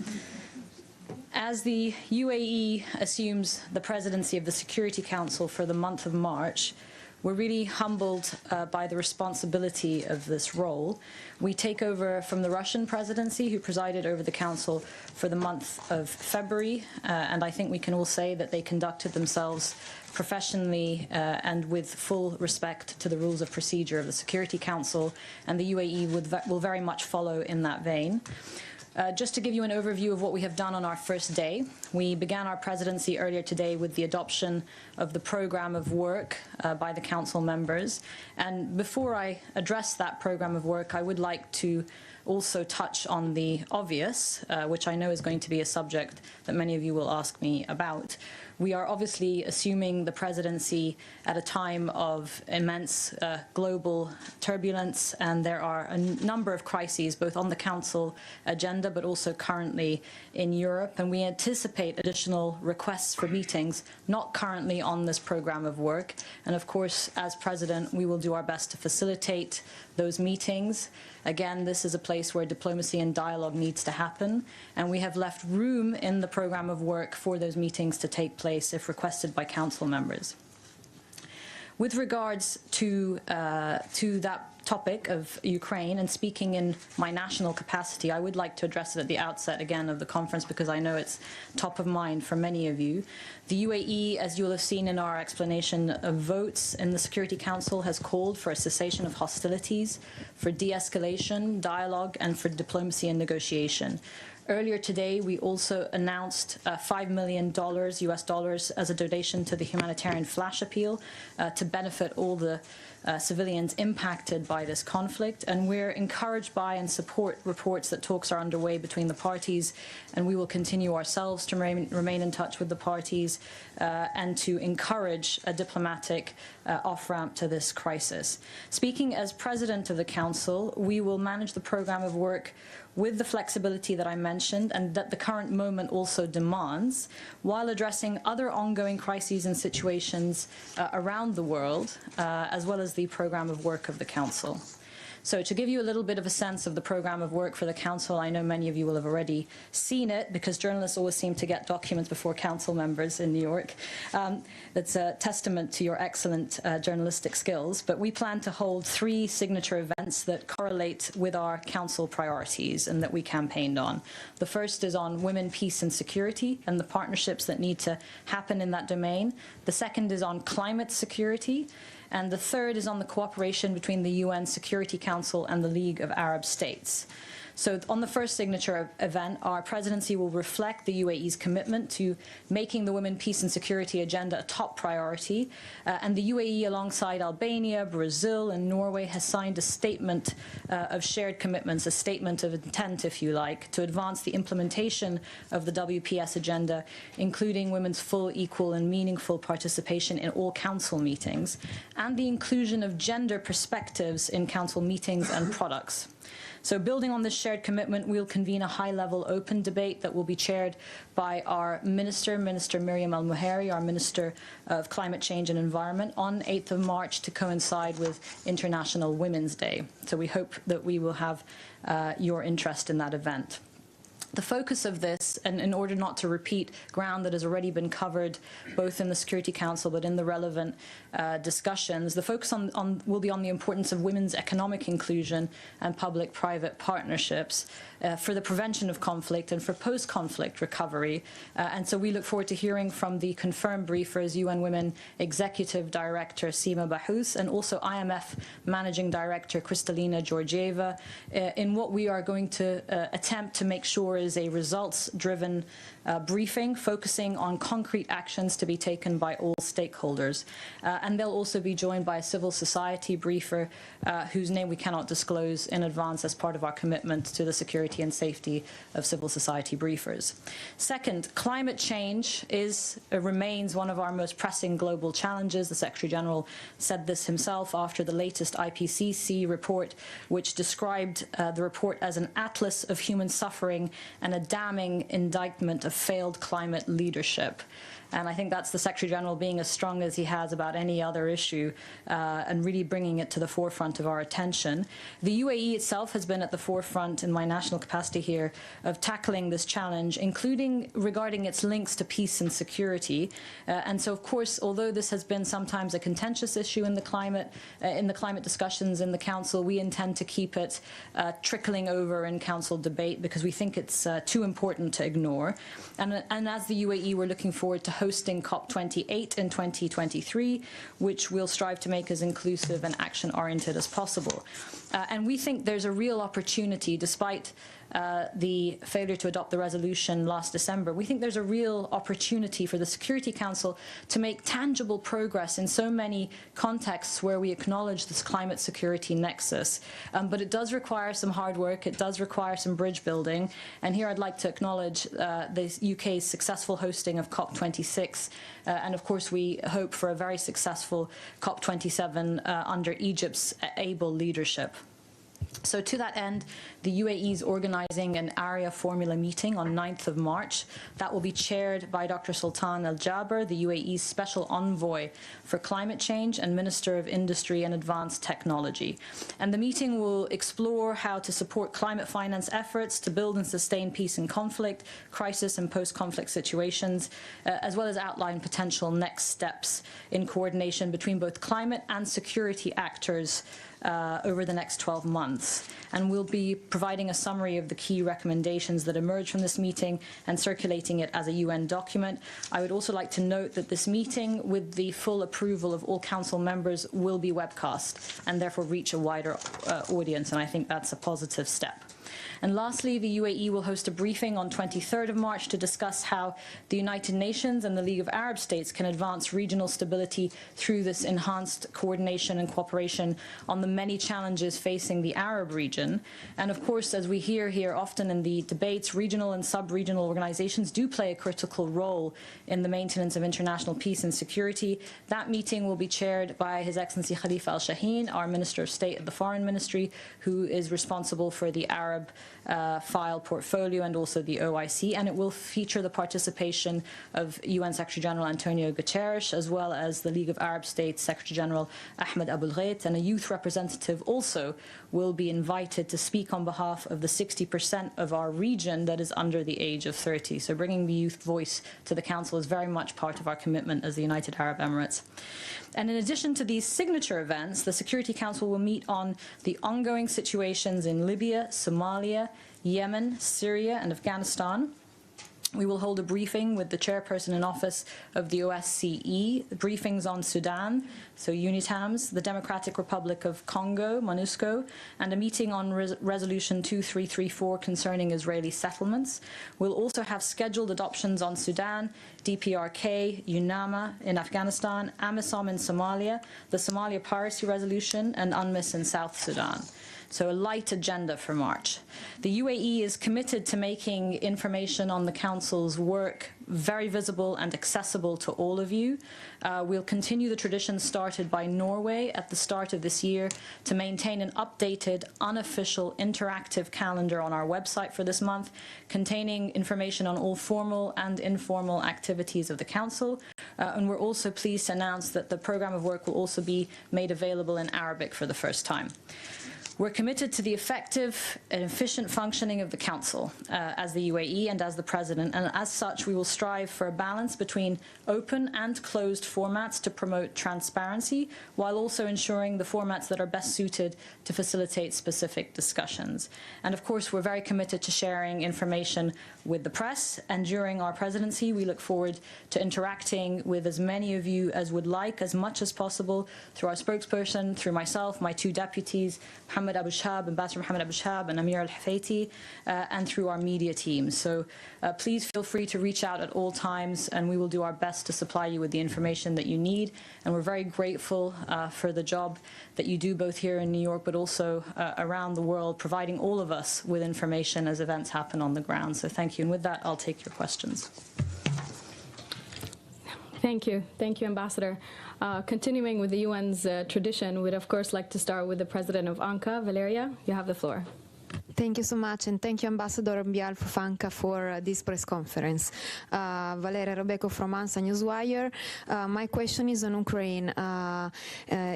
As the UAE assumes the presidency of the Security Council for the month of March, we're really humbled by the responsibility of this role. We take over from the Russian presidency, who presided over the Council for the month of February, and I think we can all say that they conducted themselves professionally and with full respect to the rules of procedure of the Security Council, and the UAE will very much follow in that vein. Just to give you an overview of what we have done on our first day, we began our presidency earlier today with the adoption of the program of work by the council members. And before I address that program of work, I would like to also touch on the obvious, which I know is going to be a subject that many of you will ask me about. We are obviously assuming the presidency at a time of immense global turbulence, and there are a number of crises, both on the Council agenda, but also currently in Europe. And we anticipate additional requests for meetings, not currently on this program of work. And of course, as President, we will do our best to facilitate those meetings. Again, this is a place where diplomacy and dialogue needs to happen, and we have left room in the program of work for those meetings to take place if requested by council members. With regards to that topic of Ukraine, and speaking in my national capacity, I would like to address it at the outset again of the conference because I know it's top of mind for many of you. The UAE, as you will have seen in our explanation of votes in the Security Council, has called for a cessation of hostilities, for de-escalation, dialogue, and for diplomacy and negotiation. Earlier today, we also announced $5 million US dollars as a donation to the humanitarian flash appeal to benefit all the civilians impacted by this conflict, and we're encouraged by and support reports that talks are underway between the parties, and we will continue ourselves to remain in touch with the parties and to encourage a diplomatic off-ramp to this crisis. Speaking as President of the Council, we will manage the program of work with the flexibility that I mentioned and that the current moment also demands, while addressing other ongoing crises and situations around the world, as well as the program of work of the Council. So to give you a little bit of a sense of the program of work for the Council, I know many of you will have already seen it because journalists always seem to get documents before Council members in New York. That's a testament to your excellent journalistic skills. But we plan to hold 3 signature events that correlate with our Council priorities and that we campaigned on. The first is on women, peace and security and the partnerships that need to happen in that domain. The second is on climate security. And the third is on the cooperation between the UN Security Council and the League of Arab States. So on the first signature event, our presidency will reflect the UAE's commitment to making the women, peace and security agenda a top priority. And the UAE, alongside Albania, Brazil and Norway, has signed a statement of shared commitments, a statement of intent, if you like, to advance the implementation of the WPS agenda, including women's full, equal and meaningful participation in all council meetings, and the inclusion of gender perspectives in council meetings and products. So building on this shared commitment, we'll convene a high-level open debate that will be chaired by our Minister Miriam Al-Muhairi, our Minister of Climate Change and Environment, on 8th of March to coincide with International Women's Day. So we hope that we will have your interest in that event. The focus of this, and in order not to repeat ground that has already been covered both in the Security Council but in the relevant discussions, the focus will be on the importance of women's economic inclusion and public-private partnerships for the prevention of conflict and for post-conflict recovery. And so we look forward to hearing from the confirmed briefers, UN Women Executive Director Sima Bahous and also IMF Managing Director Kristalina Georgieva in what we are going to attempt to make sure is a results-driven briefing focusing on concrete actions to be taken by all stakeholders. And they'll also be joined by a civil society briefer whose name we cannot disclose in advance as part of our commitment to the security and safety of civil society briefers. Second, climate change remains one of our most pressing global challenges. The Secretary General said this himself after the latest IPCC report, which described the report as an atlas of human suffering and a damning indictment of failed climate leadership. And I think that's the Secretary General being as strong as he has about any other issue and really bringing it to the forefront of our attention. The UAE itself has been at the forefront in my national capacity here of tackling this challenge, including regarding its links to peace and security. And so, of course, although this has been sometimes a contentious issue in the climate discussions in the Council, we intend to keep it trickling over in Council debate because we think it's too important to ignore. And as the UAE, we're looking forward to hosting COP28 in 2023, which we'll strive to make as inclusive and action-oriented as possible. And we think there's a real opportunity, despite the failure to adopt the resolution last December, we think there's a real opportunity for the Security Council to make tangible progress in so many contexts where we acknowledge this climate security nexus. But it does require some hard work, it does require some bridge building, and here I'd like to acknowledge the UK's successful hosting of COP26, and of course we hope for a very successful COP27 under Egypt's able leadership. So to that end, the UAE is organizing an area formula meeting on 9th of March. That will be chaired by Dr. Sultan Al Jaber, the UAE's Special Envoy for Climate Change and Minister of Industry and Advanced Technology. And the meeting will explore how to support climate finance efforts to build and sustain peace in conflict, crisis and post-conflict situations, as well as outline potential next steps in coordination between both climate and security actors over the next 12 months. And we'll be providing a summary of the key recommendations that emerge from this meeting and circulating it as a UN document. I would also like to note that this meeting, with the full approval of all Council members, will be webcast and therefore reach a wider audience, and I think that's a positive step. And lastly, the UAE will host a briefing on 23rd of March to discuss how the United Nations and the League of Arab States can advance regional stability through this enhanced coordination and cooperation on the many challenges facing the Arab region. And of course, as we hear here often in the debates, regional and sub-regional organizations do play a critical role in the maintenance of international peace and security. That meeting will be chaired by His Excellency Khalifa Al-Shaheen, our Minister of State of the Foreign Ministry, who is responsible for the Arab file portfolio and also the OIC, and it will feature the participation of UN Secretary General Antonio Guterres, as well as the League of Arab States Secretary General Ahmed Abul Ghait, and a youth representative also will be invited to speak on behalf of the 60% of our region that is under the age of 30. So bringing the youth voice to the Council is very much part of our commitment as the United Arab Emirates. And in addition to these signature events, the Security Council will meet on the ongoing situations in Libya, Somalia, Yemen, Syria, and Afghanistan. We will hold a briefing with the chairperson in office of the OSCE, briefings on Sudan, so UNITAMS, the Democratic Republic of Congo, MONUSCO, and a meeting on Resolution 2334 concerning Israeli settlements. We'll also have scheduled adoptions on Sudan, DPRK, UNAMA in Afghanistan, AMISOM in Somalia, the Somalia Piracy Resolution, and UNMISS in South Sudan. So a light agenda for March. The UAE is committed to making information on the Council's work very visible and accessible to all of you. We'll continue the tradition started by Norway at the start of this year to maintain an updated, unofficial, interactive calendar on our website for this month, containing information on all formal and informal activities of the Council. And we're also pleased to announce that the program of work will also be made available in Arabic for the first time. We're committed to the effective and efficient functioning of the Council as the UAE and as the President, and as such we will strive for a balance between open and closed formats to promote transparency, while also ensuring the formats that are best suited to facilitate specific discussions. And of course we're very committed to sharing information with the press, and during our presidency we look forward to interacting with as many of you as would like, as much as possible, through our spokesperson, through myself, my two deputies, Ambassador Mohammed Abu Shab and Amir Al-Hafaiti, and through our media team. So please feel free to reach out at all times, and we will do our best to supply you with the information that you need. And we're very grateful for the job that you do both here in New York but also around the world, providing all of us with information as events happen on the ground. So thank you. And with that, I'll take your questions. Thank you. Thank you, Ambassador. Continuing with the UN's tradition, we'd of course like to start with the President of ANCA. Valeria, you have the floor. Thank you so much, and thank you, Ambassador, on behalf of ANCA for this press conference. Valeria Robeco from ANSA Newswire. My question is on Ukraine.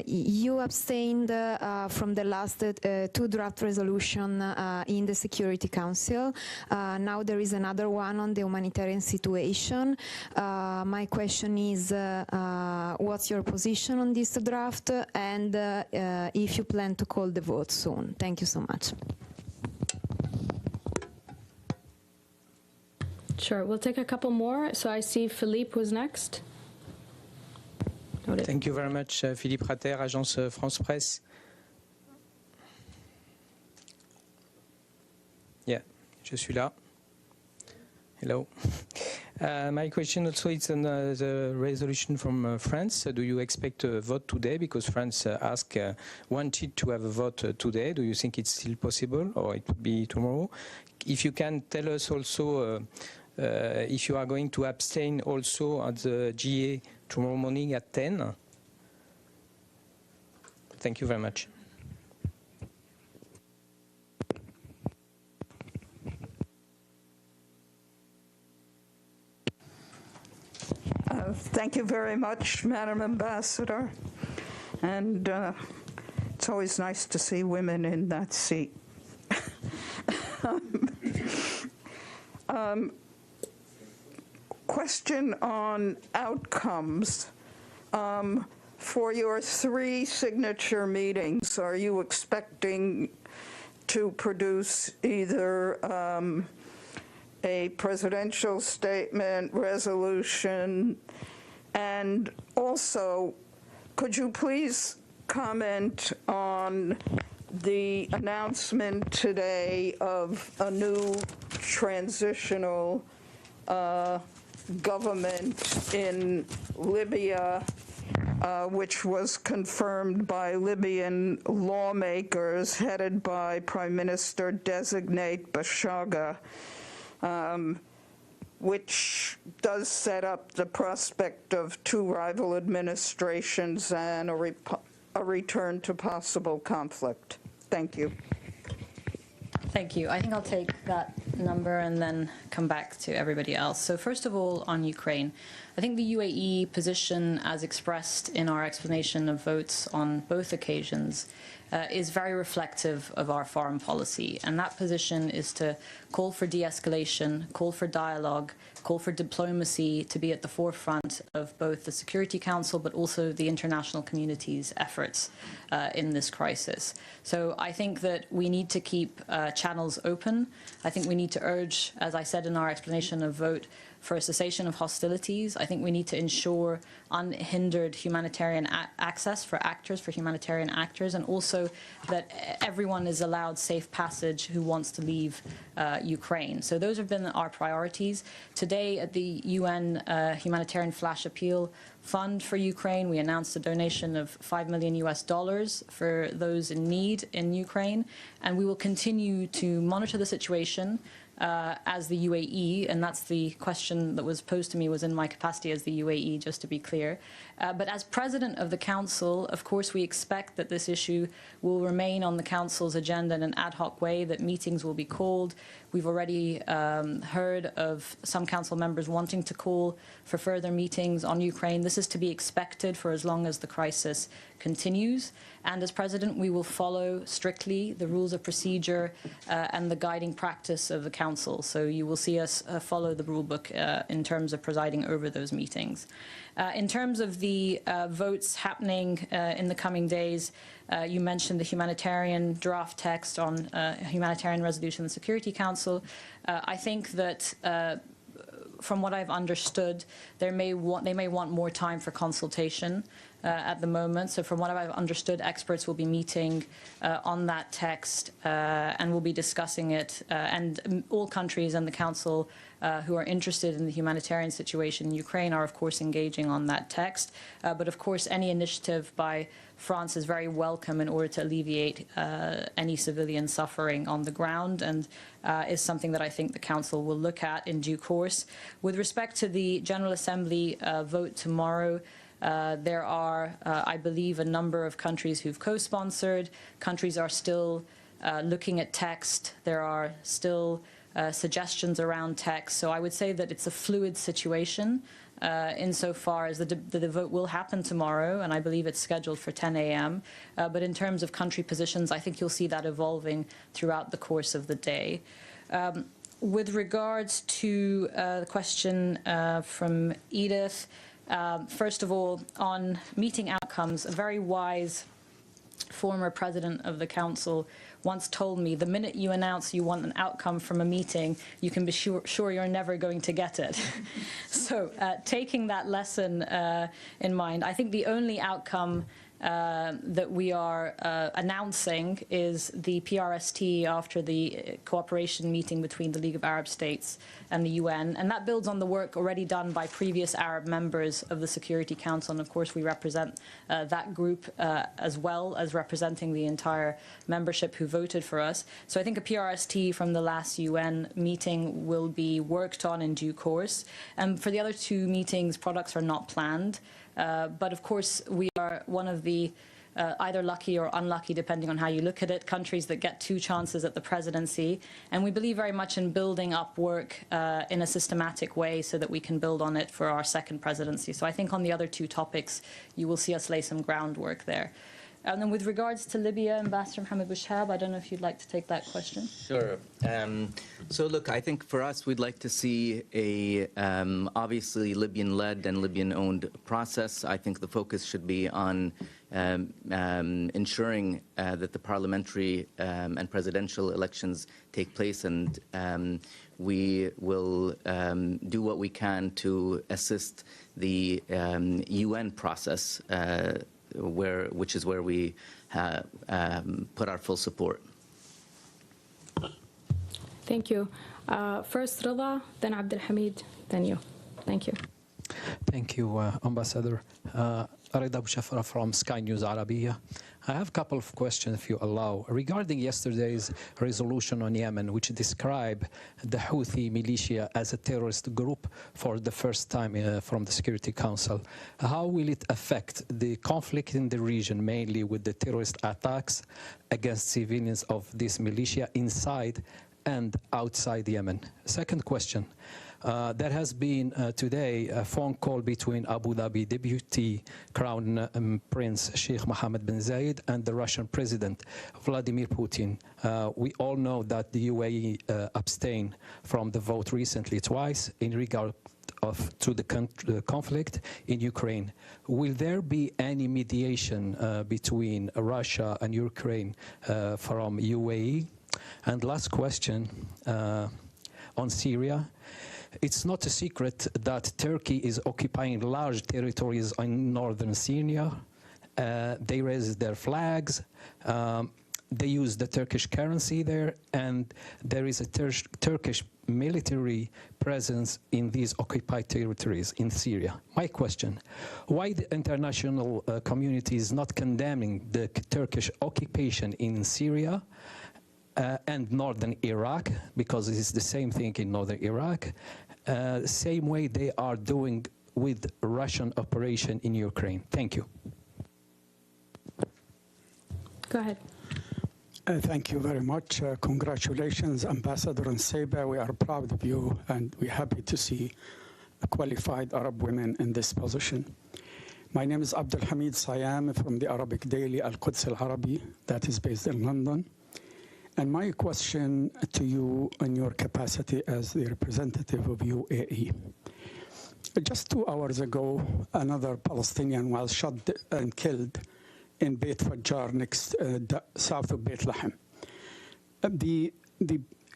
You abstained from the last two draft resolution in the Security Council. Now there is another one on the humanitarian situation. My question is, what's your position on this draft, and if you plan to call the vote soon? Thank you so much. Sure, we'll take a couple more. So I see Philippe was next. Thank you very much, Philippe Rater, Agence France Presse. Yeah, je suis là. Hello. My question also is on the resolution from France. Do you expect a vote today? Because France wanted to have a vote today. Do you think it's still possible, or it would be tomorrow? If you can tell us also if you are going to abstain also at the GA tomorrow morning at 10. Thank you very much. Thank you very much, Madam Ambassador. And it's always nice to see women in that seat. Question on outcomes. For your 3 signature meetings, are you expecting to produce either a presidential statement, resolution, and also, could you please comment on the announcement today of a new transitional government in Libya, which was confirmed by Libyan lawmakers headed by Prime Minister-designate Bashagha, which does set up the prospect of 2 rival administrations and a return to possible conflict. Thank you. Thank you. I think I'll take that number and then come back to everybody else. So first of all, on Ukraine, I think the UAE position, as expressed in our explanation of votes on both occasions, is very reflective of our foreign policy. And that position is to call for de-escalation, call for dialogue, call for diplomacy to be at the forefront of both the Security Council but also the international community's efforts in this crisis. So I think that we need to keep channels open. I think we need to urge, as I said in our explanation of vote, for a cessation of hostilities. I think we need to ensure unhindered humanitarian access for humanitarian actors, and also that everyone is allowed safe passage who wants to leave Ukraine. So those have been our priorities. Today at the UN Humanitarian Flash Appeal Fund for Ukraine, we announced a donation of $5 million for those in need in Ukraine, and we will continue to monitor the situation as the UAE, and that's the question that was posed to me, was in my capacity as the UAE, just to be clear. But as President of the Council, of course, we expect that this issue will remain on the Council's agenda in an ad hoc way, that meetings will be called. We've already heard of some Council members wanting to call for further meetings on Ukraine. This is to be expected for as long as the crisis continues. And as President, we will follow strictly the rules of procedure and the guiding practice of the Council. So you will see us follow the rule book in terms of presiding over those meetings. In terms of the votes happening in the coming days, you mentioned the humanitarian draft text on humanitarian resolution in the Security Council. I think that from what I've understood, they may want more time for consultation at the moment. So from what I've understood, experts will be meeting on that text and will be discussing it. And all countries and the Council who are interested in the humanitarian situation in Ukraine are, of course, engaging on that text. But, of course, any initiative by France is very welcome in order to alleviate any civilian suffering on the ground, and is something that I think the Council will look at in due course. With respect to the General Assembly vote tomorrow, there are, I believe, a number of countries who've co-sponsored. Countries are still looking at text. There are still suggestions around text. So I would say that it's a fluid situation insofar as the vote will happen tomorrow, and I believe it's scheduled for 10 a.m. But in terms of country positions, I think you'll see that evolving throughout the course of the day. With regards to the question from Edith, first of all, on meeting outcomes, a very wise former president of the Council once told me, the minute you announce you want an outcome from a meeting, you can be sure you're never going to get it. So taking that lesson in mind, I think the only outcome that we are announcing is the PRST after the cooperation meeting between the League of Arab States and the UN, and that builds on the work already done by previous Arab members of the Security Council, and of course we represent that group as well as representing the entire membership who voted for us. So I think a PRST from the last UN meeting will be worked on in due course, and for the other 2 meetings, products are not planned. But of course, we are one of the either lucky or unlucky, depending on how you look at it, countries that get 2 chances at the presidency. And we believe very much in building up work in a systematic way so that we can build on it for our second presidency. So I think on the other 2 topics, you will see us lay some groundwork there. And then with regards to Libya, Ambassador Mohammed Bouchab, I don't know if you'd like to take that question. Sure. So look, I think for us, we'd like to see a obviously Libyan-led and Libyan-owned process. I think the focus should be on ensuring that the parliamentary and presidential elections take place, and we will do what we can to assist the UN process, which is where we put our full support. Thank you. First Rida, then Abdul Hamid, then you. Thank you. Thank you, Ambassador. Rida Bouchafra from Sky News Arabiya. I have a couple of questions, if you allow, regarding yesterday's resolution on Yemen, which described the Houthi militia as a terrorist group for the first time from the Security Council. How will it affect the conflict in the region, mainly with the terrorist attacks against civilians of this militia inside and outside Yemen? Second question. There has been today a phone call between Abu Dhabi Deputy Crown Prince Sheikh Mohammed bin Zayed and the Russian President Vladimir Putin. We all know that the UAE abstained from the vote recently twice in regard to the conflict in Ukraine. Will there be any mediation between Russia and Ukraine from UAE? And last question on Syria. It's not a secret that Turkey is occupying large territories in northern Syria. They raise their flags. They use the Turkish currency there, and there is a Turkish military presence in these occupied territories in Syria. My question, why the international community is not condemning the Turkish occupation in Syria and northern Iraq, because it is the same thing in northern Iraq, same way they are doing with Russian operation in Ukraine? Thank you. Go ahead. Thank you very much. Congratulations, Ambassador Nseba. We are proud of you, and we're happy to see qualified Arab women in this position. My name is Abdul Hamid Sayam from the Arabic daily Al-Quds Al-Arabi, that is based in London. And my question to you in your capacity as the representative of UAE. Just 2 hours ago, another Palestinian was shot and killed in Beit Fajjar, south of Bethlehem. The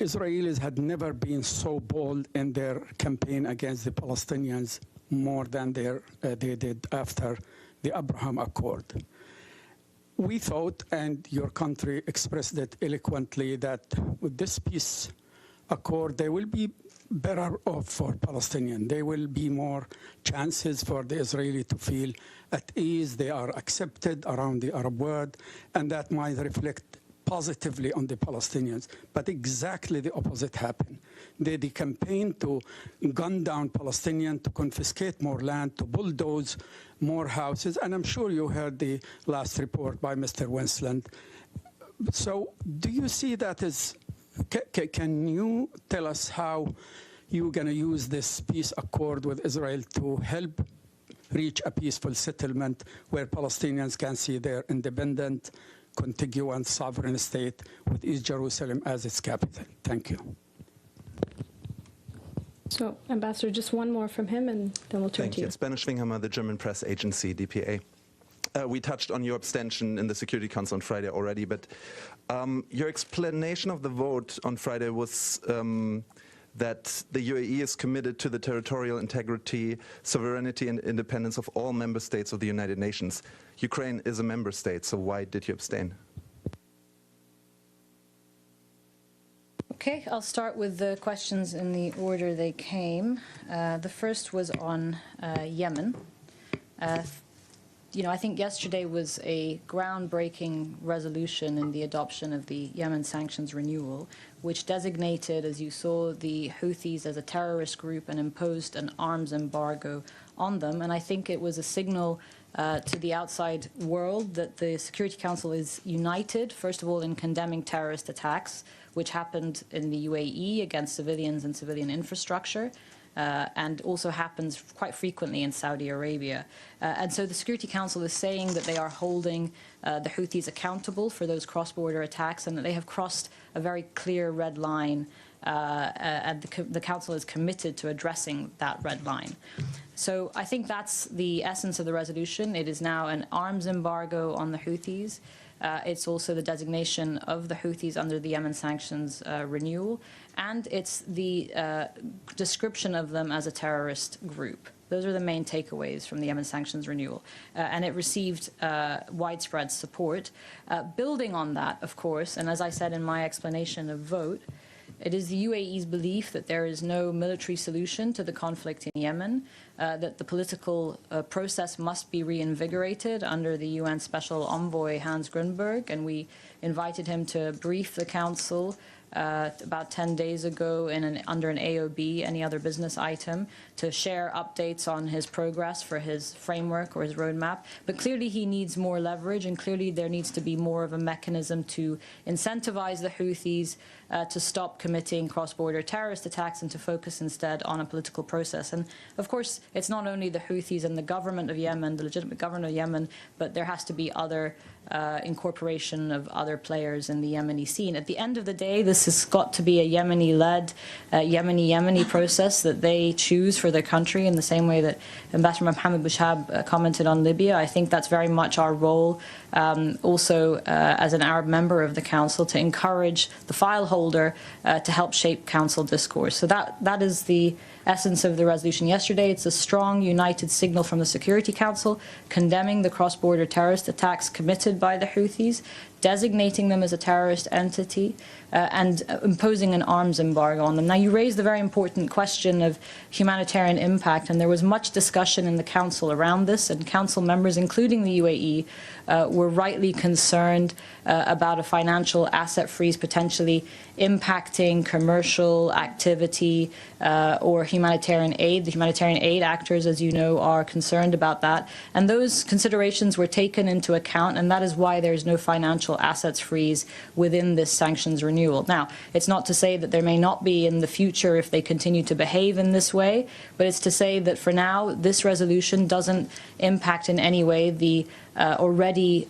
Israelis had never been so bold in their campaign against the Palestinians more than they did after the Abraham Accord. We thought, and your country expressed it eloquently, that with this peace accord, they will be better off for Palestinians. There will be more chances for the Israeli to feel at ease. They are accepted around the Arab world, and that might reflect positively on the Palestinians. But exactly the opposite happened. The campaign to gun down Palestinians, to confiscate more land, to bulldoze more houses, and I'm sure you heard the last report by Mr. Winsland. So do you see that as, can you tell us how you're going to use this peace accord with Israel to help reach a peaceful settlement where Palestinians can see their independent, contiguous, sovereign state with East Jerusalem as its capital? Thank you. So, Ambassador, just one more from him, and then we'll turn to you. Thank you. Spanish Schwinghammer, the German press agency, DPA. We touched on your abstention in the Security Council on Friday already, but your explanation of the vote on Friday was that the UAE is committed to the territorial integrity, sovereignty, and independence of all member states of the United Nations. Ukraine is a member state, so why did you abstain? Okay, I'll start with the questions in the order they came. The first was on Yemen. I think yesterday was a groundbreaking resolution in the adoption of the Yemen sanctions renewal, which designated, as you saw, the Houthis as a terrorist group and imposed an arms embargo on them. And I think it was a signal to the outside world that the Security Council is united, first of all, in condemning terrorist attacks, which happened in the UAE against civilians and civilian infrastructure, and also happens quite frequently in Saudi Arabia. And so the Security Council is saying that they are holding the Houthis accountable for those cross-border attacks and that they have crossed a very clear red line, and the Council is committed to addressing that red line. So I think that's the essence of the resolution. It is now an arms embargo on the Houthis. It's also the designation of the Houthis under the Yemen sanctions renewal, and it's the description of them as a terrorist group. Those are the main takeaways from the Yemen sanctions renewal, and it received widespread support. Building on that, of course, and as I said in my explanation of vote, it is the UAE's belief that there is no military solution to the conflict in Yemen, that the political process must be reinvigorated under the UN Special Envoy Hans Grunberg, and we invited him to brief the Council about 10 days ago under an AOB, any other business item, to share updates on his progress for his framework or his roadmap. But clearly he needs more leverage, and clearly there needs to be more of a mechanism to incentivize the Houthis to stop committing cross-border terrorist attacks and to focus instead on a political process. And of course, it's not only the Houthis and the government of Yemen, the legitimate government of Yemen, but there has to be other incorporation of other players in the Yemeni scene. At the end of the day, this has got to be a Yemeni-led, Yemeni process that they choose for their country, in the same way that Ambassador Mohammed Bouchab commented on Libya. I think that's very much our role, also as an Arab member of the Council, to encourage the file holder to help shape Council discourse. So that is the essence of the resolution yesterday. It's a strong, united signal from the Security Council condemning the cross-border terrorist attacks committed by the Houthis, designating them as a terrorist entity, and imposing an arms embargo on them. Now, you raised the very important question of humanitarian impact, and there was much discussion in the Council around this, and Council members, including the UAE, were rightly concerned about a financial asset freeze potentially impacting commercial activity or humanitarian aid. The humanitarian aid actors, as you know, are concerned about that. And those considerations were taken into account, and that is why there is no financial assets freeze within this sanctions renewal. Now, it's not to say that there may not be in the future if they continue to behave in this way, but it's to say that for now, this resolution doesn't impact in any way the already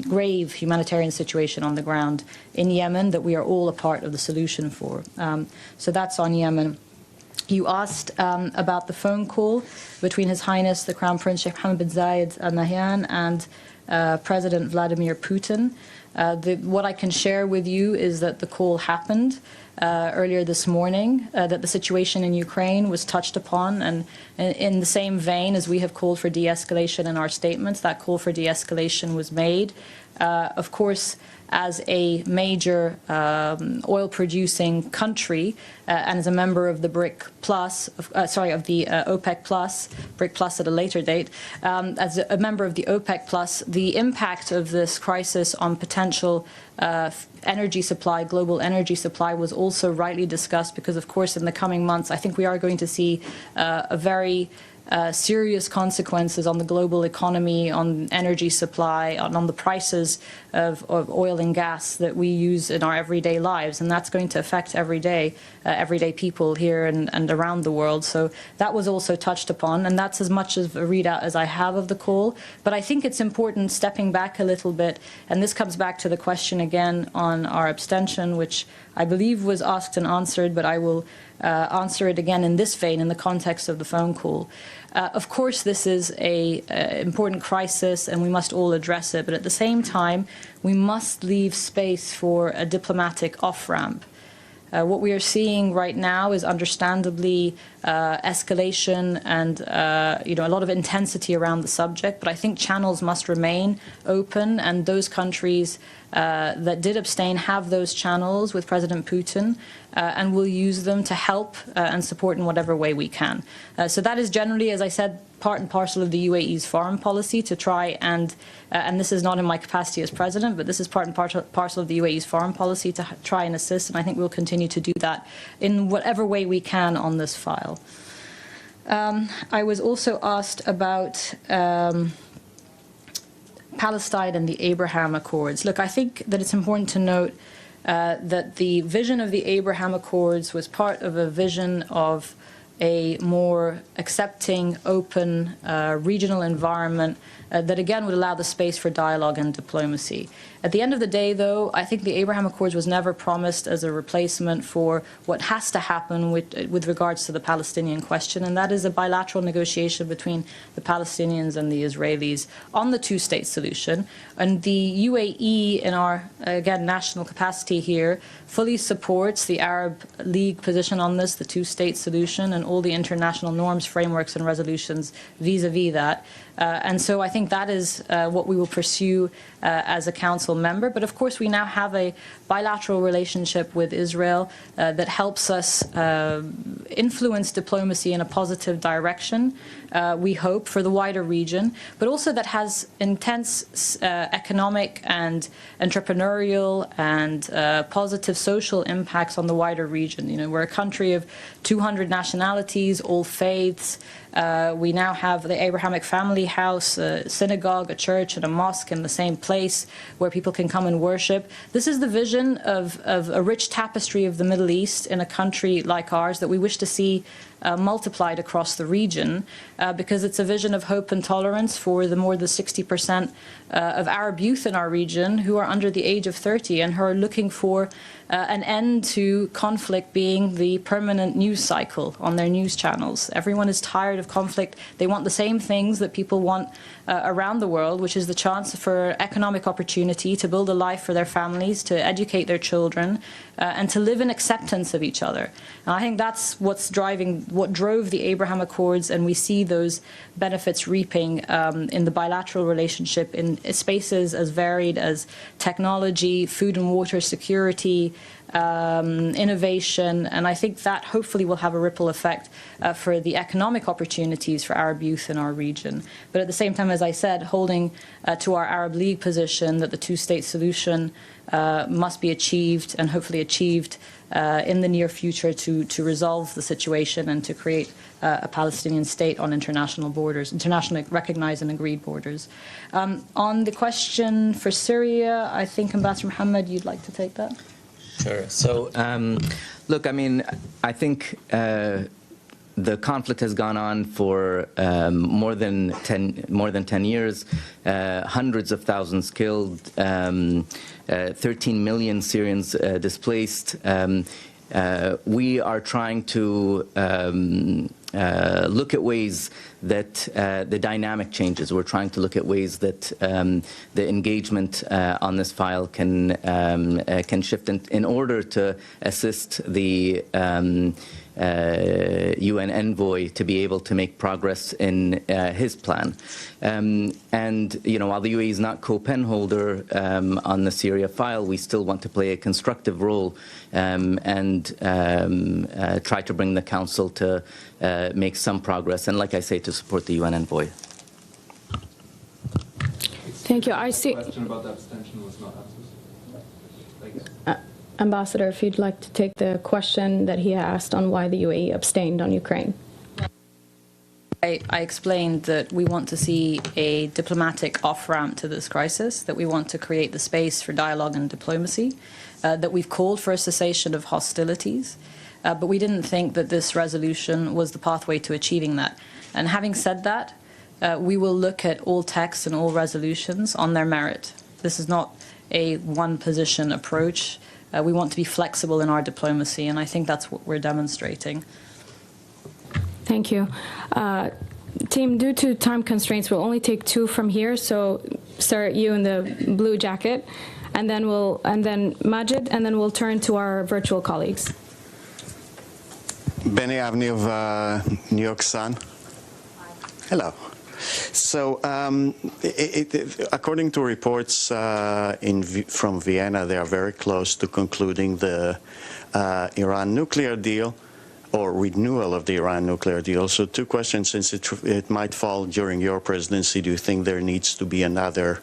grave humanitarian situation on the ground in Yemen that we are all a part of the solution for. So that's on Yemen. You asked about the phone call between His Highness the Crown Prince Sheikh Mohammed bin Zayed Al Nahyan and President Vladimir Putin. What I can share with you is that the call happened earlier this morning, that the situation in Ukraine was touched upon, and in the same vein as we have called for de-escalation in our statements, that call for de-escalation was made. Of course, as a major oil-producing country and as a member of the BRIC Plus, of the OPEC Plus, BRIC Plus at a later date, as a member of the OPEC Plus, the impact of this crisis on potential energy supply, global energy supply, was also rightly discussed because, of course, in the coming months, I think we are going to see a very serious consequences on the global economy, on energy supply, on the prices of oil and gas that we use in our everyday lives, and that's going to affect everyday people here and around the world. So that was also touched upon, and that's as much of a readout as I have of the call. But I think it's important, stepping back a little bit, and this comes back to the question again on our abstention, which I believe was asked and answered, but I will answer it again in this vein, in the context of the phone call. Of course, this is an important crisis, and we must all address it. But at the same time, we must leave space for a diplomatic off-ramp. What we are seeing right now is understandably escalation and a lot of intensity around the subject. But I think channels must remain open, and those countries that did abstain have those channels with President Putin, and will use them to help and support in whatever way we can. So that is generally, as I said, part and parcel of the UAE's foreign policy to try and this is not in my capacity as president, but this is part and parcel of the UAE's foreign policy to try and assist, and I think we'll continue to do that in whatever way we can on this file. I was also asked about Palestine and the Abraham Accords. Look, I think that it's important to note that the vision of the Abraham Accords was part of a vision of a more accepting, open, regional environment that again would allow the space for dialogue and diplomacy. At the end of the day, though, I think the Abraham Accords was never promised as a replacement for what has to happen with regards to the Palestinian question, and that is a bilateral negotiation between the Palestinians and the Israelis on the two-state solution. And the UAE, in our, again, national capacity here, fully supports the Arab League position on this, the two-state solution, and all the international norms, frameworks, and resolutions vis-a-vis that. And so I think that is what we will pursue as a council member. But of course, we now have a bilateral relationship with Israel that helps us influence diplomacy in a positive direction, we hope, for the wider region, but also that has intense economic and entrepreneurial and positive social impacts on the wider region. You know, we're a country of 200 nationalities, all faiths. We now have the Abrahamic family house, a synagogue, a church, and a mosque in the same place where people can come and worship. This is the vision of a rich tapestry of the Middle East in a country like ours that we wish to see multiplied across the region, because it's a vision of hope and tolerance for the more than 60% of Arab youth in our region who are under the age of 30 and who are looking for an end to conflict being the permanent news cycle on their news channels. Everyone is tired of conflict. They want the same things that people want around the world, which is the chance for economic opportunity, to build a life for their families, to educate their children, and to live in acceptance of each other. And I think that's what drove the Abraham Accords, and we see those benefits reaping in the bilateral relationship in spaces as varied as technology, food and water security, innovation, and I think that hopefully will have a ripple effect for the economic opportunities for Arab youth in our region. But at the same time, as I said, holding to our Arab League position that the two-state solution must be achieved, and hopefully achieved in the near future, to resolve the situation and to create a Palestinian state on international borders, internationally recognized and agreed borders. On the question for Syria, I think Ambassador Mohammed, you'd like to take that? Sure. So, look, I mean, I think the conflict has gone on for more than 10 years. Hundreds of thousands killed, 13 million Syrians displaced. We are trying to look at ways that the dynamic changes. We're trying to look at ways that the engagement on this file can shift in order to assist the UN envoy to be able to make progress in his plan. And, you know, while the UAE is not co-pen holder on the Syria file, we still want to play a constructive role and try to bring the Council to make some progress, and like I say, to support the UN envoy. Thank you. I see. The question about the abstention was not answered. Thank you. Ambassador, if you'd like to take the question that he asked on why the UAE abstained on Ukraine. I explained that we want to see a diplomatic off-ramp to this crisis, that we want to create the space for dialogue and diplomacy, that we've called for a cessation of hostilities, but we didn't think that this resolution was the pathway to achieving that. And having said that, we will look at all texts and all resolutions on their merit. This is not a one-position approach. We want to be flexible in our diplomacy, and I think that's what we're demonstrating. Thank you. Team, due to time constraints, we'll only take two from here. So, sir, you in the blue jacket, and then Majid, and then we'll turn to our virtual colleagues. Benny Avni of New York Sun. Hello. So, according to reports from Vienna, they are very close to concluding the Iran nuclear deal, or renewal of the Iran nuclear deal. So, two questions, since it might fall during your presidency. Do you think there needs to be another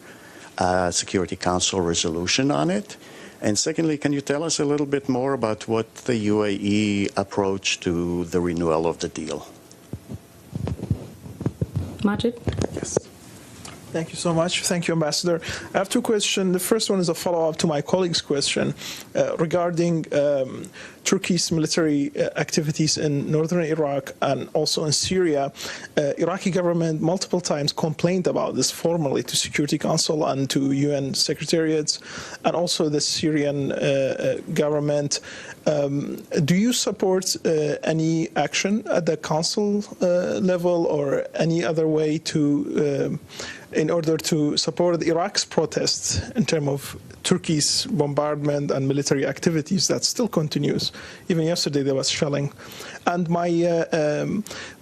Security Council resolution on it? And secondly, can you tell us a little bit more about what the UAE approach to the renewal of the deal? Majid? Yes. Thank you so much. Thank you, Ambassador. I have two questions. The first one is a follow-up to my colleague's question regarding Turkey's military activities in northern Iraq and also in Syria. Iraqi government multiple times complained about this formally to Security Council and to UN secretariats, and also the Syrian government. Do you support any action at the council level or any other way to in order to support Iraq's protests in terms of Turkey's bombardment and military activities that still continues? Even yesterday there was shelling. And my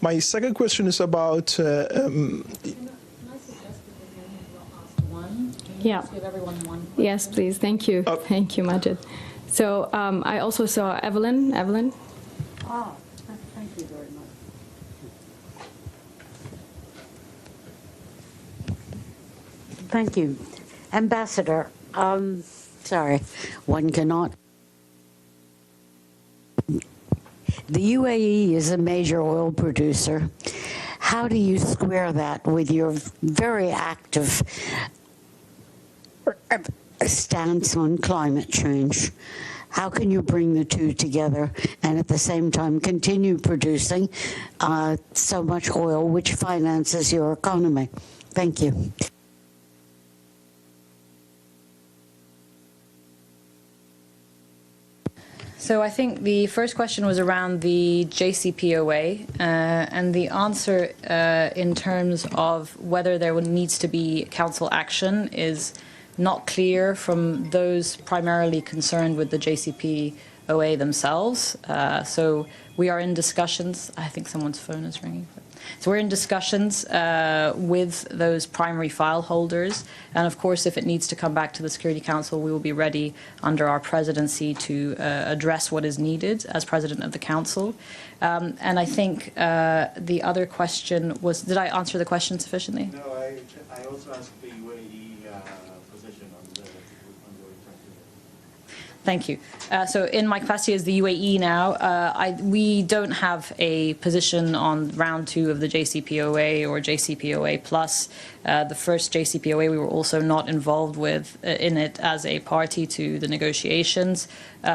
my second question is about Yeah. Yes, please. Thank you. Thank you, Majid. So I also saw Evelyn. Evelyn? Oh, thank you very much. Thank you. Ambassador, sorry, one cannot. The UAE is a major oil producer. How do you square that with your very active stance on climate change? How can you bring the two together and at the same time continue producing so much oil which finances your economy? Thank you. So I think the first question was around the JCPOA, and the answer in terms of whether there needs to be council action is not clear from those primarily concerned with the JCPOA themselves. So we are in discussions. I think someone's phone is ringing. So we're in discussions with those primary file holders. And of course, if it needs to come back to the Security Council, we will be ready under our presidency to address what is needed as president of the Council. And I think the other question was, did I answer the question sufficiently? No, I also asked the UAE position on the Thank you. So in my capacity as the UAE now, we don't have a position on round 2 of the JCPOA or JCPOA plus. The first JCPOA, we were also not involved with in it as a party to the negotiations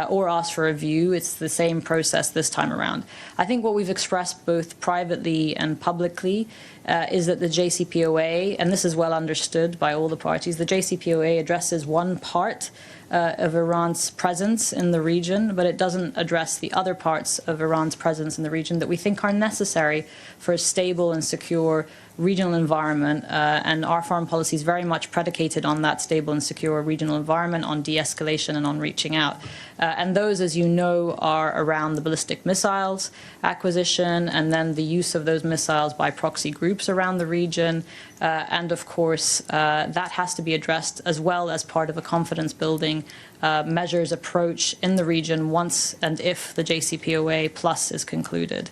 or asked for a view. It's the same process this time around. I think what we've expressed both privately and publicly is that the JCPOA, and this is well understood by all the parties, the JCPOA addresses one part of Iran's presence in the region, but it doesn't address the other parts of Iran's presence in the region that we think are necessary for a stable and secure regional environment, and our foreign policy is very much predicated on that stable and secure regional environment, on de-escalation and on reaching out. And those, as you know, are around the ballistic missiles acquisition and then the use of those missiles by proxy groups around the region. And of course, that has to be addressed as well as part of a confidence building measures approach in the region once and if the JCPOA plus is concluded.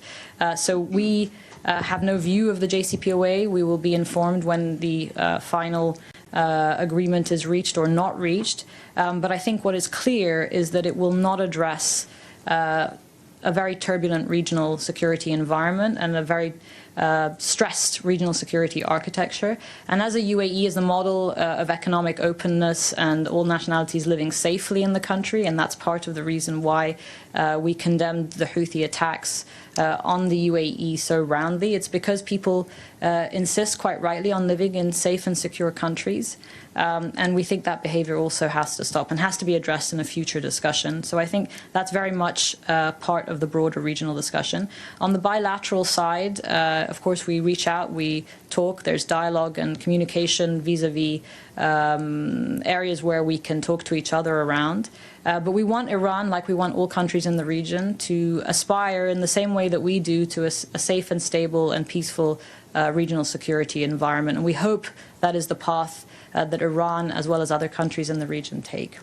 So we have no view of the JCPOA. We will be informed when the final agreement is reached or not reached. But I think what is clear is that it will not address a very turbulent regional security environment and a very stressed regional security architecture. And as a UAE is a model of economic openness and all nationalities living safely in the country, and that's part of the reason why we condemned the Houthi attacks on the UAE so roundly. It's because people insist quite rightly on living in safe and secure countries. And we think that behavior also has to stop and has to be addressed in a future discussion. So I think that's very much part of the broader regional discussion. On the bilateral side, of course, we reach out, we talk, there's dialogue and communication vis-a-vis areas where we can talk to each other around. But we want Iran, like we want all countries in the region, to aspire in the same way that we do to a safe and stable and peaceful regional security environment. And we hope that is the path that Iran, as well as other countries in the region, take.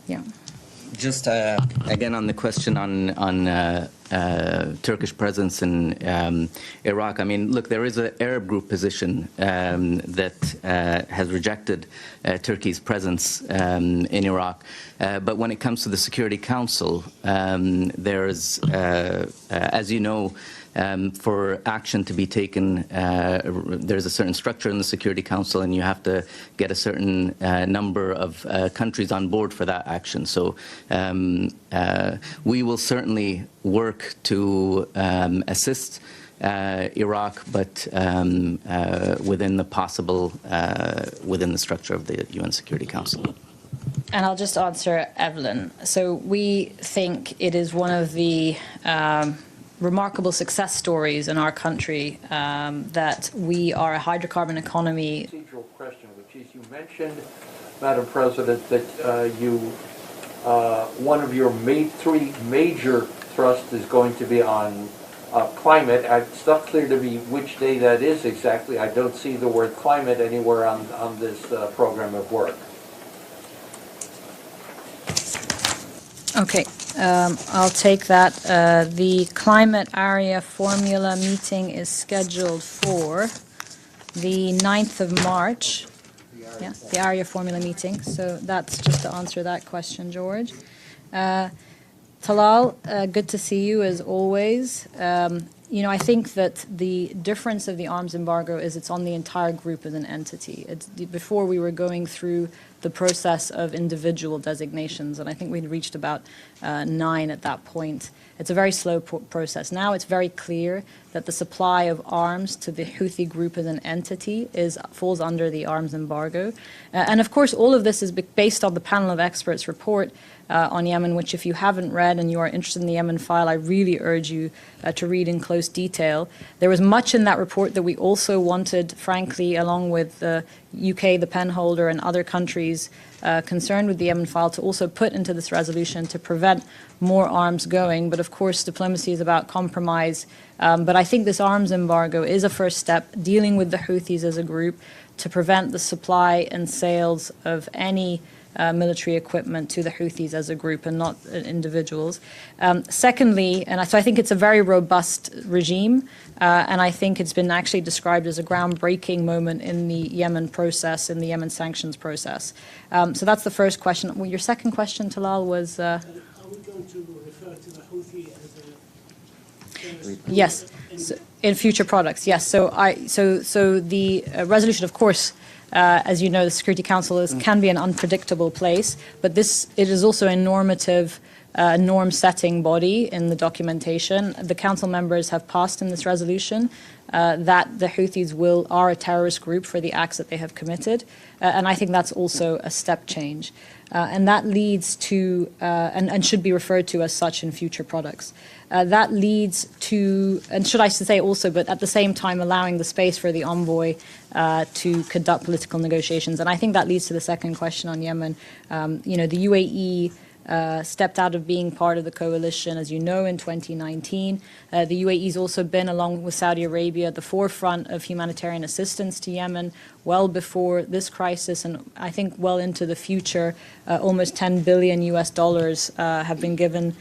Yeah. Just again on the question on Turkish presence in Iraq. I mean, look, there is an Arab group position that has rejected Turkey's presence in Iraq. But when it comes to the Security Council, there's, as you know, for action to be taken, there's a certain structure in the Security Council, and you have to get a certain number of countries on board for that action. So we will certainly work to assist Iraq, but within the possible, within the structure of the UN Security Council. And I'll just answer Evelyn. So we think it is one of the remarkable success stories in our country that we are a hydrocarbon economy. Procedural question, which is you mentioned, Madam President, that one of your three major thrusts is going to be on climate. It's not clear to me which day that is exactly. I don't see the word climate anywhere on this program of work. Okay, I'll take that. The climate area formula meeting is scheduled for the 9th of March. Yeah, the area formula meeting. So that's just to answer that question, George. Talal, good to see you as always. You know, I think that the difference of the arms embargo is it's on the entire group as an entity. Before we were going through the process of individual designations, and I think we'd reached about 9 at that point. It's a very slow process. Now it's very clear that the supply of arms to the Houthi group as an entity falls under the arms embargo. And of course, all of this is based on the panel of experts report on Yemen, which if you haven't read and you are interested in the Yemen file, I really urge you to read in close detail. There was much in that report that we also wanted, frankly, along with the UK, the penholder, and other countries concerned with the Yemen file to also put into this resolution to prevent more arms going. But of course, diplomacy is about compromise. But I think this arms embargo is a first step, dealing with the Houthis as a group to prevent the supply and sales of any military equipment to the Houthis as a group and not individuals. Secondly, so I think it's a very robust regime, and I think it's been actually described as a groundbreaking moment in the Yemen process, in the Yemen sanctions process. So that's the first question. Well, your second question, Talal, was... Are we going to refer to the Houthi as a... Yes, so in future products, yes. So the resolution, of course, as you know, the Security Council can be an unpredictable place, but it is also a normative, norm-setting body in the documentation. The Council members have passed in this resolution that the Houthis are a terrorist group for the acts that they have committed, and I think that's also a step change. And that leads to, and should be referred to as such in future products. That leads to, and should I say also, but at the same time allowing the space for the envoy to conduct political negotiations. And I think that leads to the second question on Yemen. You know, the UAE stepped out of being part of the coalition, as you know, in 2019. The UAE's also been, along with Saudi Arabia, at the forefront of humanitarian assistance to Yemen well before this crisis, and I think well into the future. Almost $10 billion have been given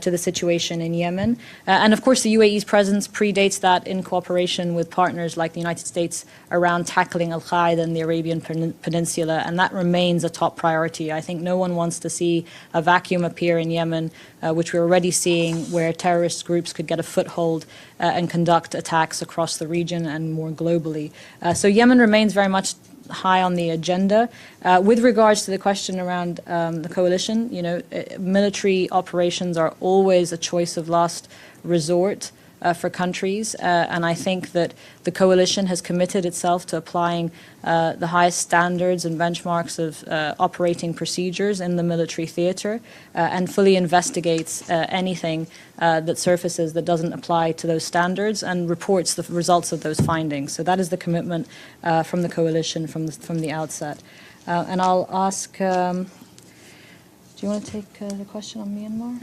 to the situation in Yemen. And of course, the UAE's presence predates that in cooperation with partners like the United States around tackling Al-Qaeda in the Arabian Peninsula, and that remains a top priority. I think no one wants to see a vacuum appear in Yemen, which we're already seeing, where terrorist groups could get a foothold and conduct attacks across the region and more globally. So Yemen remains very much high on the agenda. With regards to the question around the coalition, you know, military operations are always a choice of last resort for countries, and I think that the coalition has committed itself to applying the highest standards and benchmarks of operating procedures in the military theater, and fully investigates anything that surfaces that doesn't apply to those standards and reports the results of those findings. So that is the commitment from the coalition from the outset. And I'll ask, do you want to take the question on Myanmar?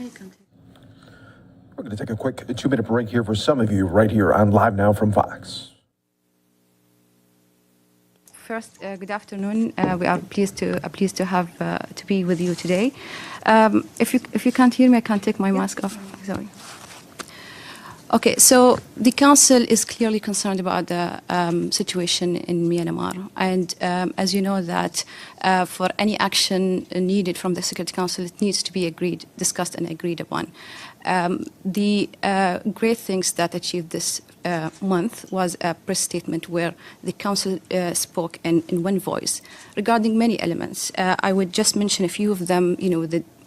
We're going to take a quick 2-minute break here for some of you right here on Live Now from Fox. First, good afternoon. We are pleased to have to be with you today. If you can't hear me, I can't take my mask off. Sorry. Okay, so the Council is clearly concerned about the situation in Myanmar. And as you know that for any action needed from the Security Council, it needs to be agreed, discussed and agreed upon. The great things that achieved this month was a press statement where the Council spoke in one voice regarding many elements. I would just mention a few of them,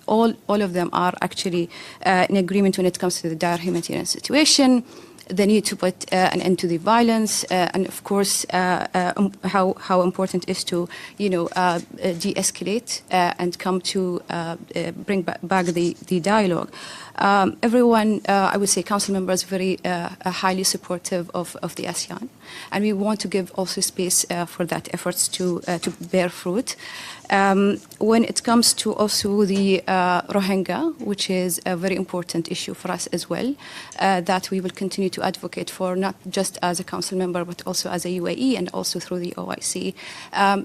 all of them are actually in agreement when it comes to the dire humanitarian situation, the need to put an end to the violence, and of course how important it is to de-escalate and come to bring back the dialogue. Everyone, I would say, council members, very highly supportive of the ASEAN, and we want to give also space for that efforts to bear fruit. When it comes to also the Rohingya, which is a very important issue for us as well, that we will continue to advocate for, not just as a council member, but also as a UAE and also through the OIC.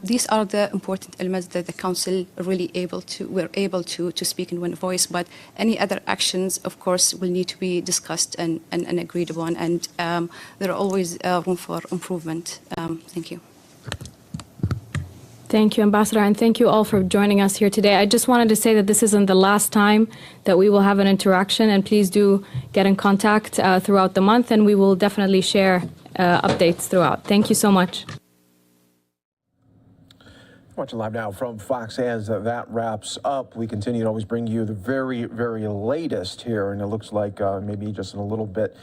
These are the important elements that the council really were able to speak in one voice, but any other actions, of course, will need to be discussed and agreed upon, and there are always room for improvement. Thank you. Thank you, Ambassador, and thank you all for joining us here today. I just wanted to say that this isn't the last time that we will have an interaction, and please do get in contact throughout the month, and we will definitely share updates throughout. Thank you so much. Watching live now from Fox. As that wraps up, we continue to always bring you the very, very latest here, and it looks like maybe just in a little bit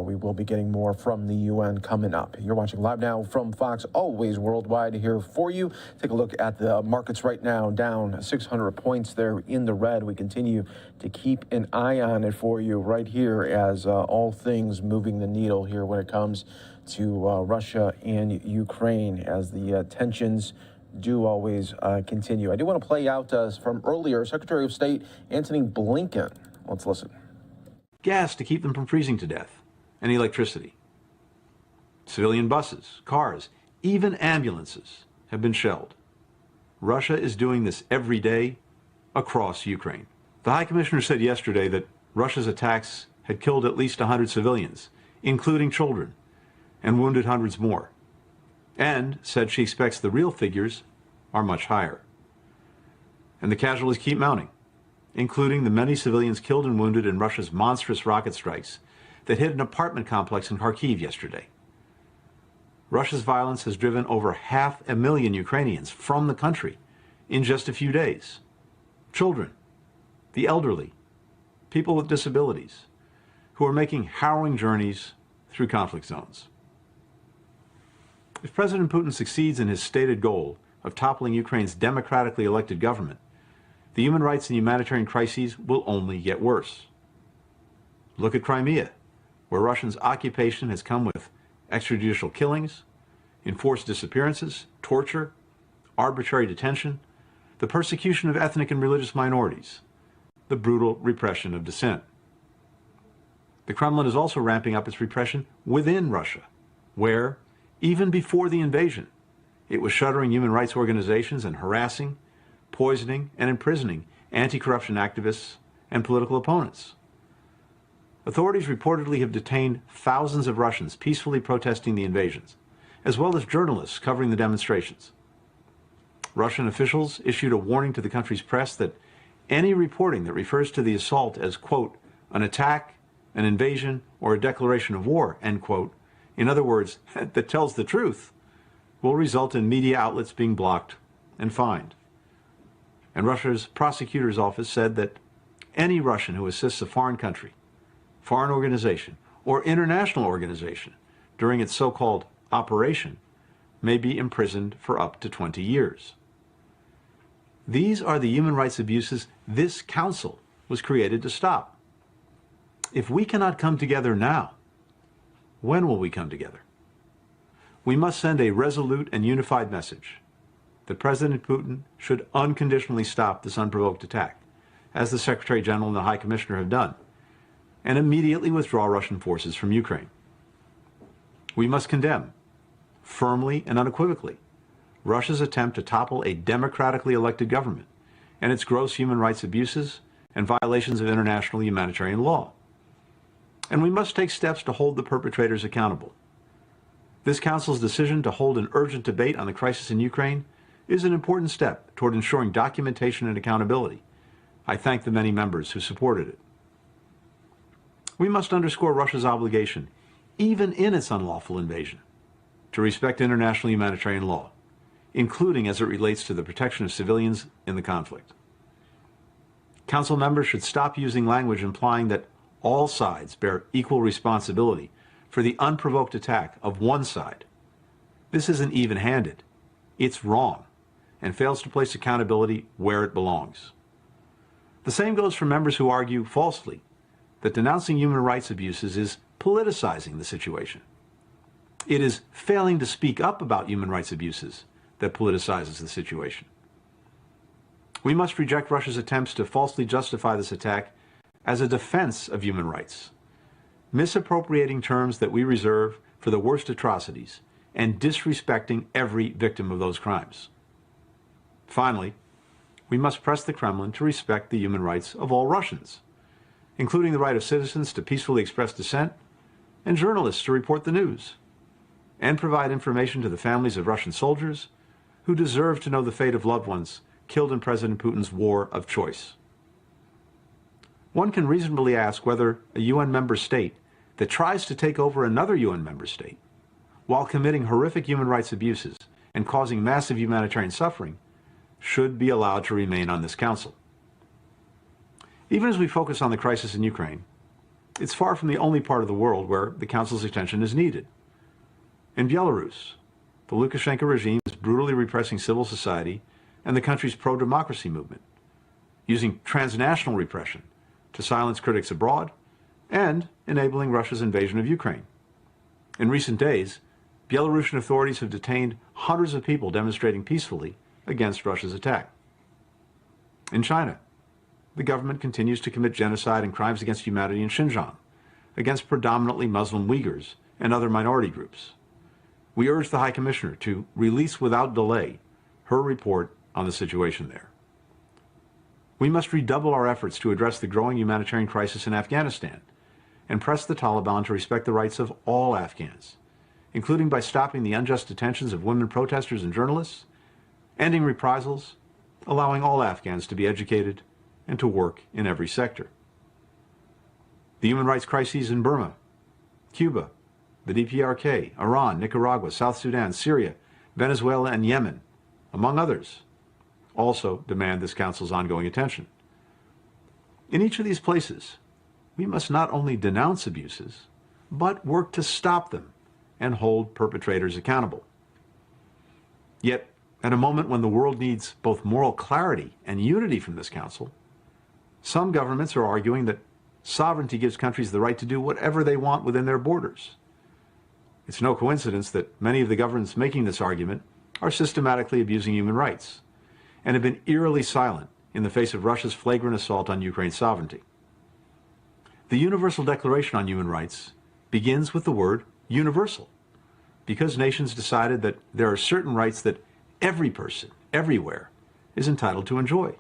we will be getting more from the UN coming up. You're watching live now from Fox, always worldwide here for you. Take a look at the markets right now, down 600 points there in the red. We continue to keep an eye on it for you right here as all things moving the needle here when it comes to Russia and Ukraine, as the tensions do always continue. I do want to play out from earlier, Secretary of State Antony Blinken. Let's listen. Gas to keep them from freezing to death, and electricity. Civilian buses, cars, even ambulances have been shelled. Russia is doing this every day across Ukraine. The High Commissioner said yesterday that Russia's attacks had killed at least 100 civilians, including children, and wounded hundreds more, and said she expects the real figures are much higher. And the casualties keep mounting, including the many civilians killed and wounded in Russia's monstrous rocket strikes that hit an apartment complex in Kharkiv yesterday. Russia's violence has driven over 500,000 Ukrainians from the country in just a few days. Children, the elderly, people with disabilities, who are making harrowing journeys through conflict zones. If President Putin succeeds in his stated goal of toppling Ukraine's democratically elected government, the human rights and humanitarian crises will only get worse. Look at Crimea, where Russia's occupation has come with extrajudicial killings, enforced disappearances, torture, arbitrary detention, the persecution of ethnic and religious minorities, the brutal repression of dissent. The Kremlin is also ramping up its repression within Russia, where, even before the invasion, it was shuttering human rights organizations and harassing, poisoning, and imprisoning anti-corruption activists and political opponents. Authorities reportedly have detained thousands of Russians peacefully protesting the invasions, as well as journalists covering the demonstrations. Russian officials issued a warning to the country's press that any reporting that refers to the assault as, quote, an attack, an invasion, or a declaration of war, end quote, in other words, that tells the truth, will result in media outlets being blocked and fined. And Russia's prosecutor's office said that any Russian who assists a foreign country, foreign organization, or international organization during its so-called operation may be imprisoned for up to 20 years. These are the human rights abuses this council was created to stop. If we cannot come together now, when will we come together? We must send a resolute and unified message that President Putin should unconditionally stop this unprovoked attack, as the Secretary General and the High Commissioner have done, and immediately withdraw Russian forces from Ukraine. We must condemn, firmly and unequivocally, Russia's attempt to topple a democratically elected government and its gross human rights abuses and violations of international humanitarian law. And we must take steps to hold the perpetrators accountable. This Council's decision to hold an urgent debate on the crisis in Ukraine is an important step toward ensuring documentation and accountability. I thank the many members who supported it. We must underscore Russia's obligation, even in its unlawful invasion, to respect international humanitarian law, including as it relates to the protection of civilians in the conflict. Council members should stop using language implying that all sides bear equal responsibility for the unprovoked attack of one side. This isn't even-handed. It's wrong and fails to place accountability where it belongs. The same goes for members who argue falsely that denouncing human rights abuses is politicizing the situation. It is failing to speak up about human rights abuses that politicizes the situation. We must reject Russia's attempts to falsely justify this attack as a defense of human rights, misappropriating terms that we reserve for the worst atrocities and disrespecting every victim of those crimes. Finally, we must press the Kremlin to respect the human rights of all Russians, including the right of citizens to peacefully express dissent and journalists to report the news, and provide information to the families of Russian soldiers who deserve to know the fate of loved ones killed in President Putin's war of choice. One can reasonably ask whether a UN member state that tries to take over another UN member state while committing horrific human rights abuses and causing massive humanitarian suffering should be allowed to remain on this council. Even as we focus on the crisis in Ukraine, it's far from the only part of the world where the council's attention is needed. In Belarus, the Lukashenko regime is brutally repressing civil society and the country's pro-democracy movement, using transnational repression to silence critics abroad and enabling Russia's invasion of Ukraine. In recent days, Belarusian authorities have detained hundreds of people demonstrating peacefully against Russia's attack. In China, the government continues to commit genocide and crimes against humanity in Xinjiang, against predominantly Muslim Uyghurs and other minority groups. We urge the High Commissioner to release without delay her report on the situation there. We must redouble our efforts to address the growing humanitarian crisis in Afghanistan and press the Taliban to respect the rights of all Afghans, including by stopping the unjust detentions of women protesters and journalists, ending reprisals, allowing all Afghans to be educated and to work in every sector. The human rights crises in Burma, Cuba, the DPRK, Iran, Nicaragua, South Sudan, Syria, Venezuela, and Yemen, among others, also demand this Council's ongoing attention. In each of these places, we must not only denounce abuses, but work to stop them and hold perpetrators accountable. Yet, at a moment when the world needs both moral clarity and unity from this Council, some governments are arguing that sovereignty gives countries the right to do whatever they want within their borders. It's no coincidence that many of the governments making this argument are systematically abusing human rights and have been eerily silent in the face of Russia's flagrant assault on Ukraine's sovereignty. The Universal Declaration on Human Rights begins with the word universal, because nations decided that there are certain rights that every person, everywhere, is entitled to enjoy.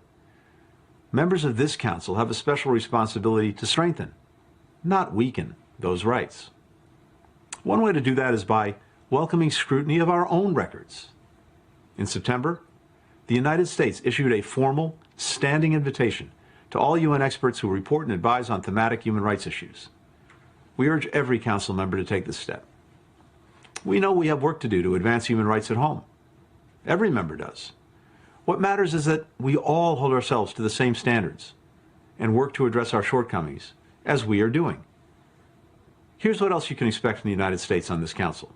Members of this Council have a special responsibility to strengthen, not weaken, those rights. One way to do that is by welcoming scrutiny of our own records. In September, the United States issued a formal, standing invitation to all UN experts who report and advise on thematic human rights issues. We urge every Council member to take this step. We know we have work to do to advance human rights at home. Every member does. What matters is that we all hold ourselves to the same standards and work to address our shortcomings, as we are doing. Here's what else you can expect from the United States on this Council.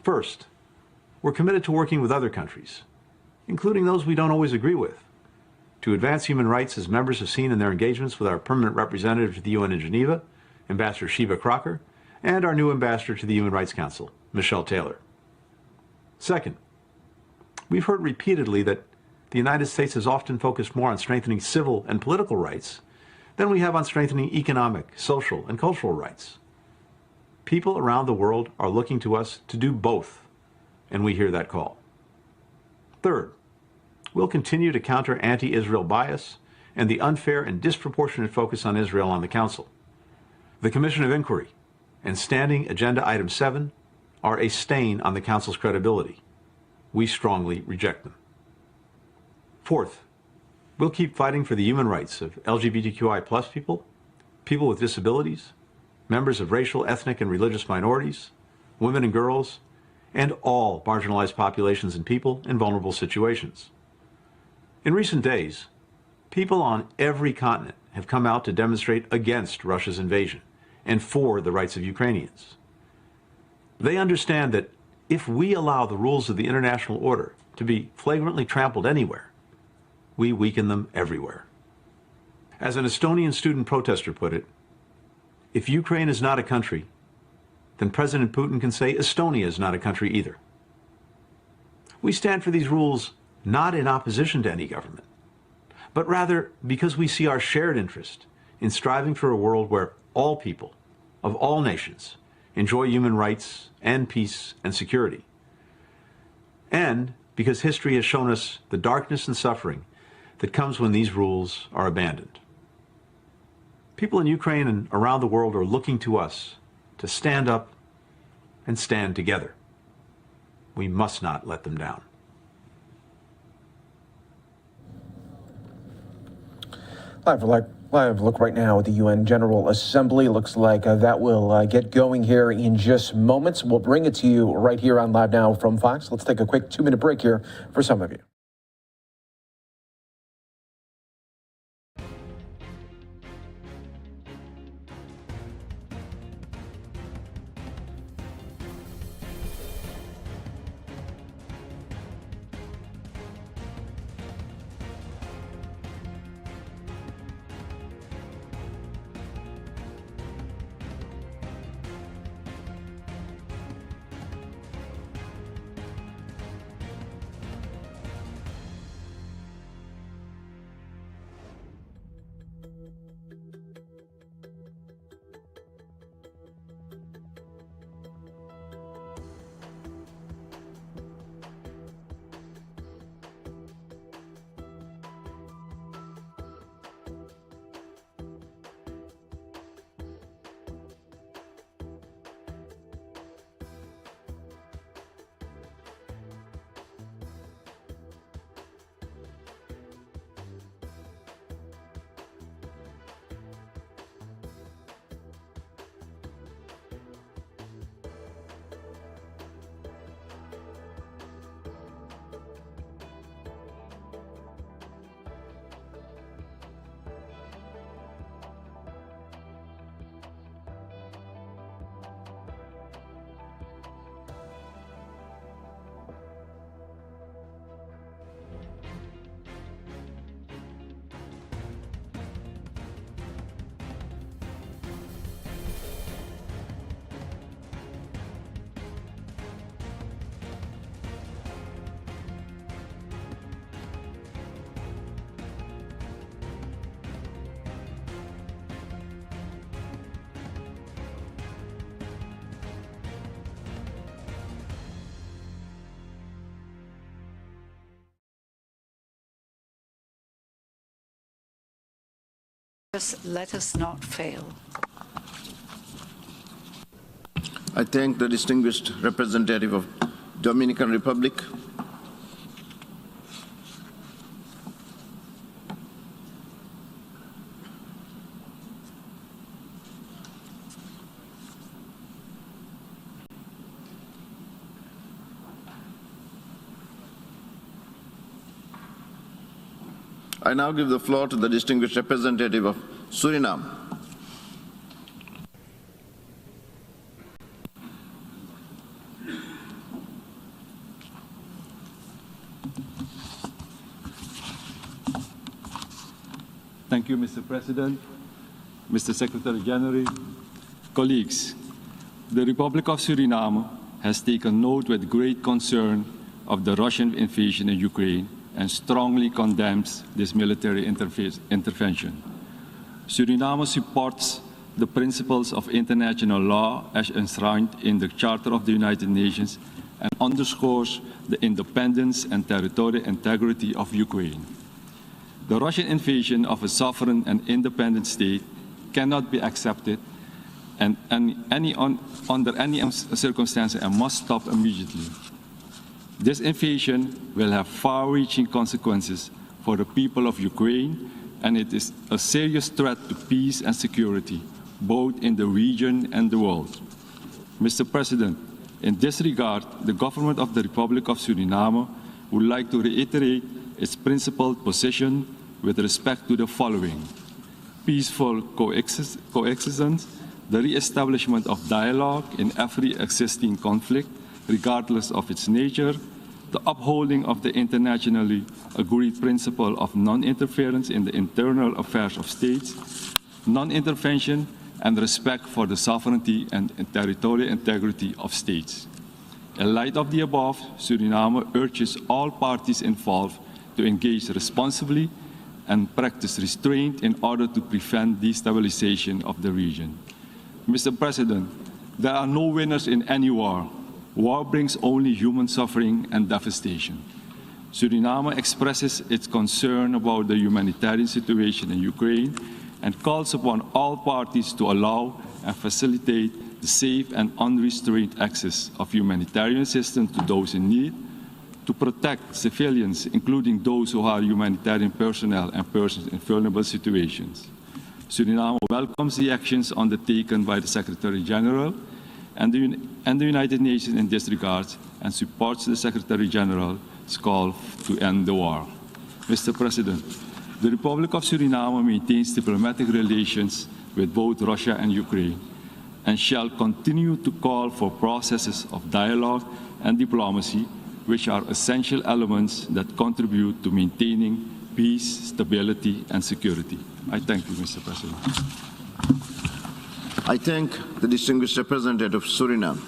First, we're committed to working with other countries, including those we don't always agree with, to advance human rights as members have seen in their engagements with our permanent representative to the UN in Geneva, Ambassador Sheva Crocker, and our new ambassador to the Human Rights Council, Michelle Taylor. Second, we've heard repeatedly that the United States has often focused more on strengthening civil and political rights than we have on strengthening economic, social, and cultural rights. People around the world are looking to us to do both, and we hear that call. Third, we'll continue to counter anti-Israel bias and the unfair and disproportionate focus on Israel on the Council. The Commission of Inquiry and Standing Agenda Item 7 are a stain on the Council's credibility. We strongly reject them. Fourth, we'll keep fighting for the human rights of LGBTQI+ people, people with disabilities, members of racial, ethnic, and religious minorities, women and girls, and all marginalized populations and people in vulnerable situations. In recent days, people on every continent have come out to demonstrate against Russia's invasion and for the rights of Ukrainians. They understand that if we allow the rules of the international order to be flagrantly trampled anywhere, we weaken them everywhere. As an Estonian student protester put it, if Ukraine is not a country, then President Putin can say Estonia is not a country either. We stand for these rules not in opposition to any government, but rather because we see our shared interest in striving for a world where all people of all nations enjoy human rights and peace and security. And because history has shown us the darkness and suffering that comes when these rules are abandoned. People in Ukraine and around the world are looking to us to stand up and stand together. We must not let them down. Live look right now at the UN General Assembly. Looks like that will get going here in just moments. We'll bring it to you right here on Live Now from Fox. Let's take a quick 2-minute break here for some of you. Let us not fail. I thank the distinguished representative of Dominican Republic. I now give the floor to the distinguished representative of Suriname. Thank you, Mr. President, Mr. Secretary General, colleagues. The Republic of Suriname has taken note with great concern of the Russian invasion in Ukraine and strongly condemns this military intervention. Suriname supports the principles of international law as enshrined in the Charter of the United Nations and underscores the independence and territorial integrity of Ukraine. The Russian invasion of a sovereign and independent state cannot be accepted and under any circumstances and must stop immediately. This invasion will have far-reaching consequences for the people of Ukraine, and it is a serious threat to peace and security, both in the region and the world. Mr. President, in this regard, the government of the Republic of Suriname would like to reiterate its principled position with respect to the following: peaceful coexistence, the re-establishment of dialogue in every existing conflict, regardless of its nature, the upholding of the internationally agreed principle of non-interference in the internal affairs of states, non-intervention, and respect for the sovereignty and territorial integrity of states. In light of the above, Suriname urges all parties involved to engage responsibly and practice restraint in order to prevent destabilization of the region. Mr. President, there are no winners in any war. War brings only human suffering and devastation. Suriname expresses its concern about the humanitarian situation in Ukraine and calls upon all parties to allow and facilitate the safe and unrestrained access of humanitarian assistance to those in need, to protect civilians, including those who are humanitarian personnel and persons in vulnerable situations. Suriname welcomes the actions undertaken by the Secretary General and the United Nations in this regard and supports the Secretary General's call to end the war. Mr. President, the Republic of Suriname maintains diplomatic relations with both Russia and Ukraine and shall continue to call for processes of dialogue and diplomacy, which are essential elements that contribute to maintaining peace, stability, and security. I thank you, Mr. President. I thank the distinguished representative of Suriname.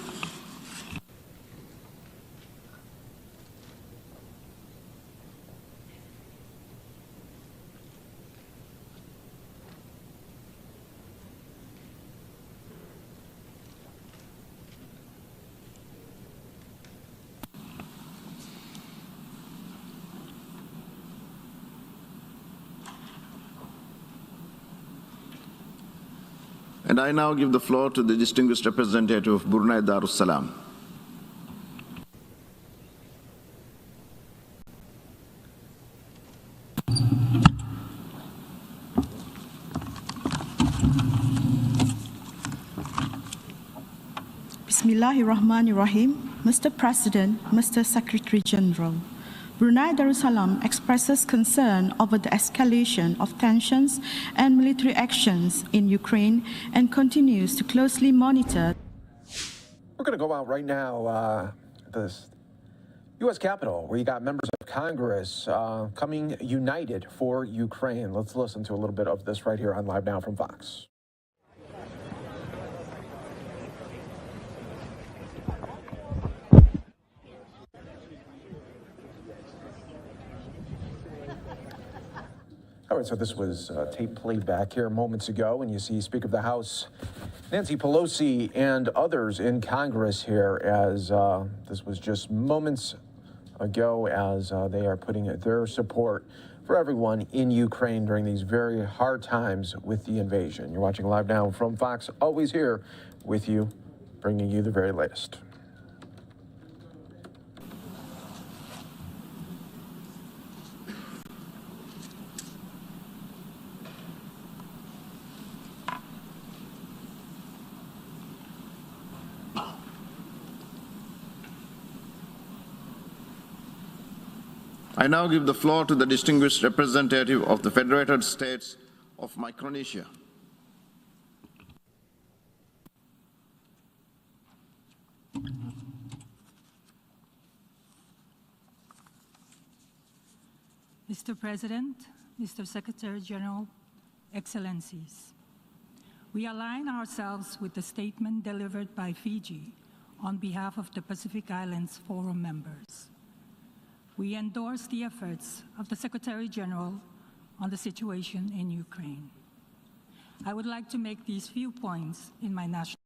And I now give the floor to the distinguished representative of Brunei Darussalam. Bismillahirrahmanirrahim. Mr. President, Mr. Secretary General, Brunei Darussalam expresses concern over the escalation of tensions and military actions in Ukraine and continues to closely monitor. We're going to go out right now the U.S. Capitol, where you got members of Congress coming united for Ukraine. Let's listen to a little bit of this right here on Live Now from Fox. All right, so this was tape played back here moments ago, and you see Speaker of the House Nancy Pelosi and others in Congress here as this was just moments ago as they are putting their support for everyone in Ukraine during these very hard times with the invasion. You're watching Live Now from Fox, always here with you, bringing you the very latest. I now give the floor to the distinguished representative of the Federated States of Micronesia. Mr. President, Mr. Secretary General, Excellencies, we align ourselves with the statement delivered by Fiji on behalf of the Pacific Islands Forum members. We endorse the efforts of the Secretary General on the situation in Ukraine. I would like to make these few points in my national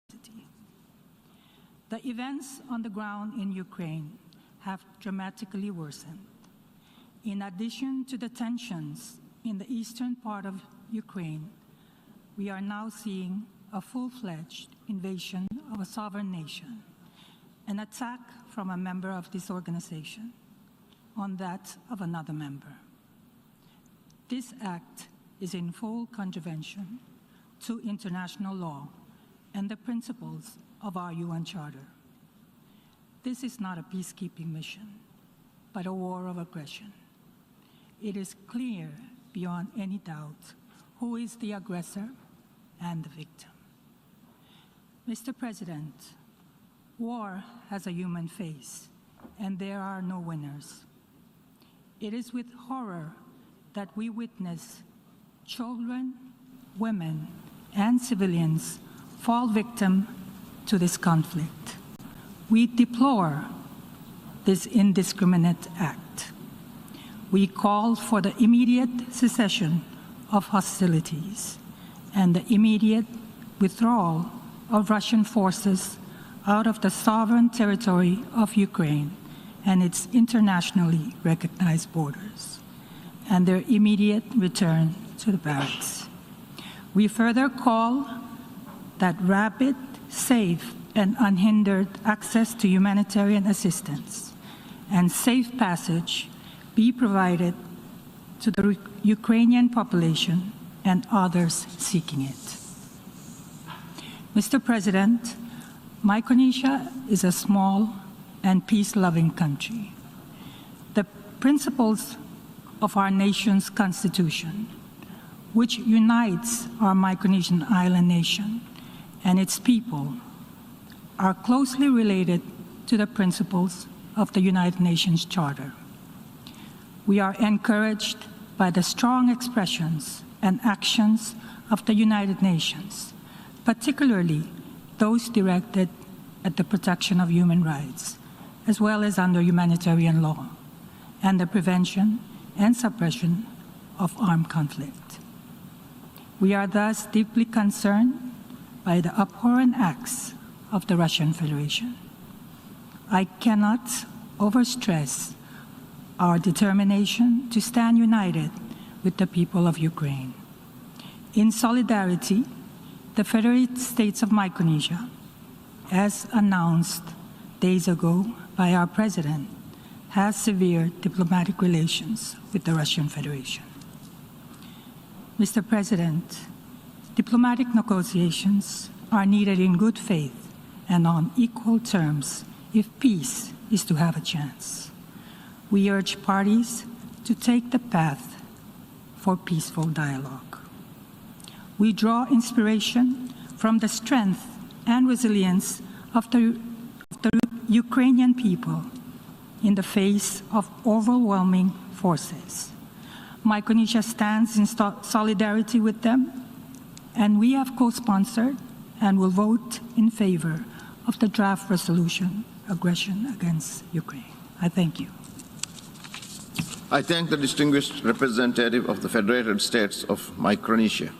identity. The events on the ground in Ukraine have dramatically worsened. In addition to the tensions in the eastern part of Ukraine, we are now seeing a full-fledged invasion of a sovereign nation, an attack from a member of this organization on that of another member. This act is in full contravention to international law and the principles of our UN Charter. This is not a peacekeeping mission, but a war of aggression. It is clear beyond any doubt who is the aggressor and the victim. Mr. President, war has a human face, and there are no winners. It is with horror that we witness children, women, and civilians fall victim to this conflict. We deplore this indiscriminate act. We call for the immediate cessation of hostilities and the immediate withdrawal of Russian forces out of the sovereign territory of Ukraine and its internationally recognized borders, and their immediate return to the barracks. We further call that rapid, safe, and unhindered access to humanitarian assistance and safe passage be provided to the Ukrainian population and others seeking it. Mr. President, Micronesia is a small and peace-loving country. The principles of our nation's constitution, which unites our Micronesian island nation and its people, are closely related to the principles of the United Nations Charter. We are encouraged by the strong expressions and actions of the United Nations, particularly those directed at the protection of human rights, as well as under humanitarian law, and the prevention and suppression of armed conflict. We are thus deeply concerned by the abhorrent acts of the Russian Federation. I cannot overstress our determination to stand united with the people of Ukraine. In solidarity, the Federated States of Micronesia, as announced days ago by our President, has severe diplomatic relations with the Russian Federation. Mr. President, diplomatic negotiations are needed in good faith and on equal terms if peace is to have a chance. We urge parties to take the path for peaceful dialogue. We draw inspiration from the strength and resilience of the Ukrainian people in the face of overwhelming forces. Micronesia stands in solidarity with them, and we have co-sponsored and will vote in favor of the draft resolution, Aggression Against Ukraine. I thank you. I thank the distinguished representative of the Federated States of Micronesia.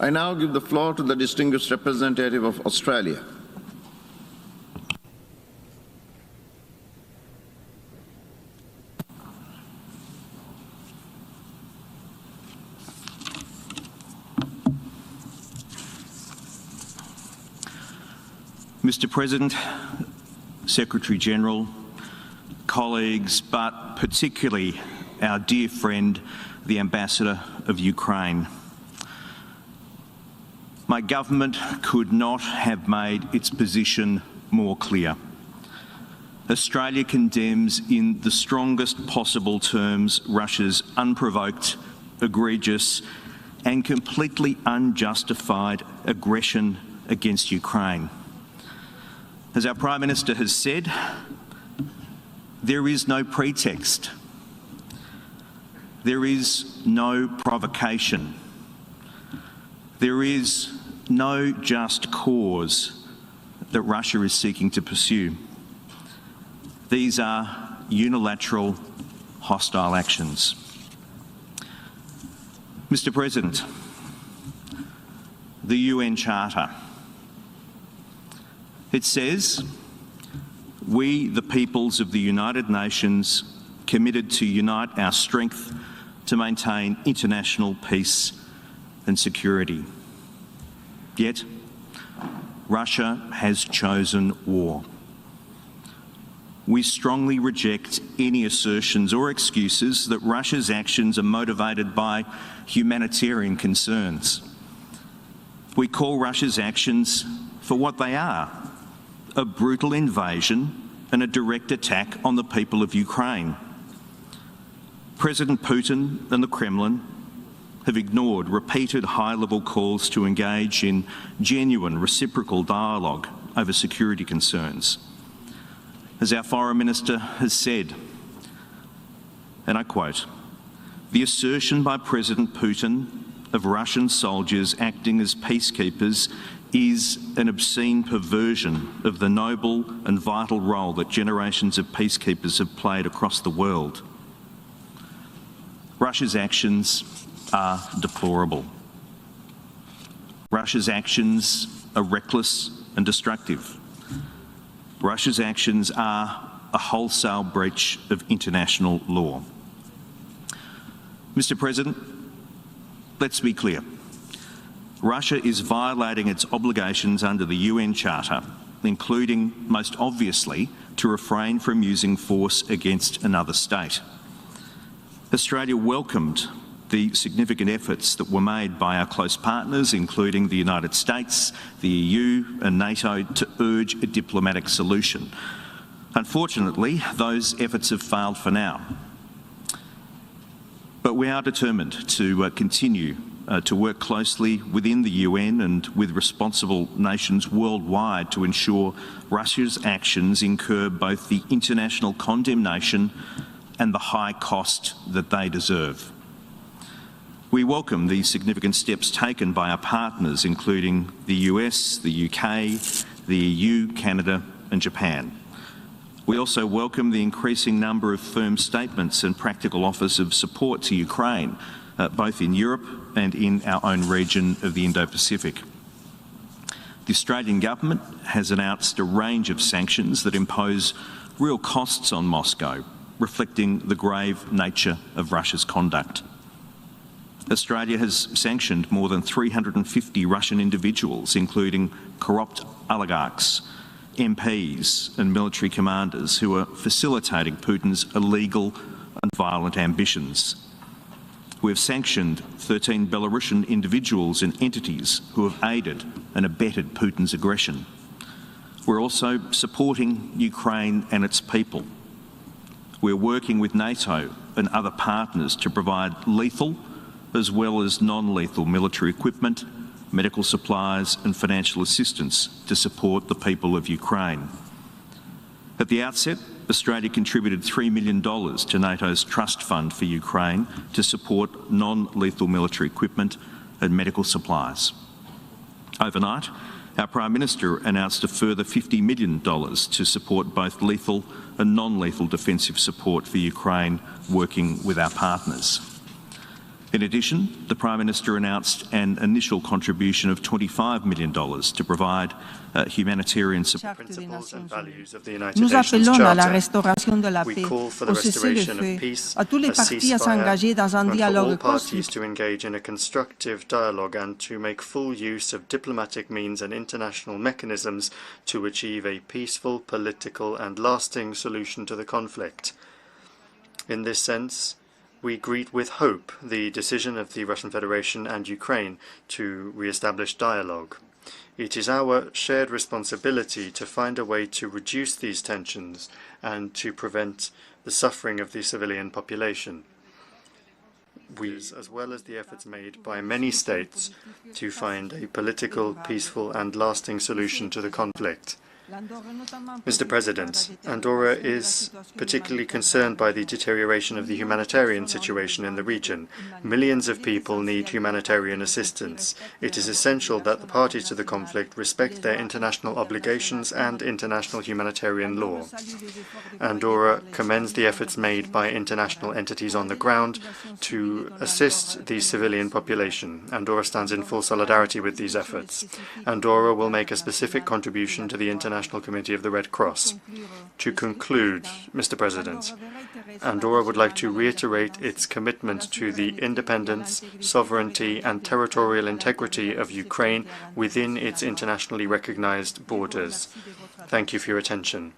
I now give the floor to the distinguished representative of Australia. Mr. President, Secretary General, colleagues, but particularly our dear friend, the Ambassador of Ukraine. My government could not have made its position more clear. Australia condemns in the strongest possible terms Russia's unprovoked, egregious and completely unjustified aggression against Ukraine. As our Prime Minister has said, there is no pretext. There is no provocation. There is no just cause that Russia is seeking to pursue. These are unilateral, hostile actions. Mr. President, the UN Charter, it says, "We, the peoples of the United Nations, committed to unite our strength to maintain international peace and security." Yet, Russia has chosen war. We strongly reject any assertions or excuses that Russia's actions are motivated by humanitarian concerns. We call Russia's actions for what they are: a brutal invasion and a direct attack on the people of Ukraine. President Putin and the Kremlin have ignored repeated high-level calls to engage in genuine reciprocal dialogue over security concerns. As our Foreign Minister has said, and I quote, "The assertion by President Putin of Russian soldiers acting as peacekeepers is an obscene perversion of the noble and vital role that generations of peacekeepers have played across the world." Russia's actions are deplorable. Russia's actions are reckless and destructive. Russia's actions are a wholesale breach of international law. Mr. President, let's be clear. Russia is violating its obligations under the UN Charter, including, most obviously, to refrain from using force against another state. Australia welcomed the significant efforts that were made by our close partners, including the United States, the EU and NATO, to urge a diplomatic solution. Unfortunately, those efforts have failed for now. But we are determined to continue to work closely within the UN and with responsible nations worldwide to ensure Russia's actions incur both the international condemnation and the high cost that they deserve. We welcome the significant steps taken by our partners, including the US, the UK, the EU, Canada and Japan. We also welcome the increasing number of firm statements and practical offers of support to Ukraine, both in Europe and in our own region of the Indo-Pacific. The Australian government has announced a range of sanctions that impose real costs on Moscow, reflecting the grave nature of Russia's conduct. Australia has sanctioned more than 350 Russian individuals, including corrupt oligarchs, MPs and military commanders who are facilitating Putin's illegal and violent ambitions. We have sanctioned 13 Belarusian individuals and entities who have aided and abetted Putin's aggression. We're also supporting Ukraine and its people. We're working with NATO and other partners to provide lethal as well as non-lethal military equipment, medical supplies and financial assistance to support the people of Ukraine. At the outset, Australia contributed $3 million to NATO's Trust Fund for Ukraine to support non-lethal military equipment and medical supplies. Overnight, our Prime Minister announced a further $50 million to support both lethal and non-lethal defensive support for Ukraine, working with our partners. In addition, the Prime Minister announced an initial contribution of $25 million to provide humanitarian support. Principles and values of the United Nations Charter. We call for the restoration of peace, a ceasefire, and for all parties to engage in a constructive dialogue and to make full use of diplomatic means and international mechanisms to achieve a peaceful, political and lasting solution to the conflict. In this sense, we greet with hope the decision of the Russian Federation and Ukraine to re-establish dialogue. It is our shared responsibility to find a way to reduce these tensions and to prevent the suffering of the civilian population. As well as the efforts made by many states to find a political, peaceful and lasting solution to the conflict. Mr. President, Andorra is particularly concerned by the deterioration of the humanitarian situation in the region. Millions of people need humanitarian assistance. It is essential that the parties to the conflict respect their international obligations and international humanitarian law. Andorra commends the efforts made by international entities on the ground to assist the civilian population. Andorra stands in full solidarity with these efforts. Andorra will make a specific contribution to the International Committee of the Red Cross. To conclude, Mr. President, Andorra would like to reiterate its commitment to the independence, sovereignty and territorial integrity of Ukraine within its internationally recognized borders. Thank you for your attention.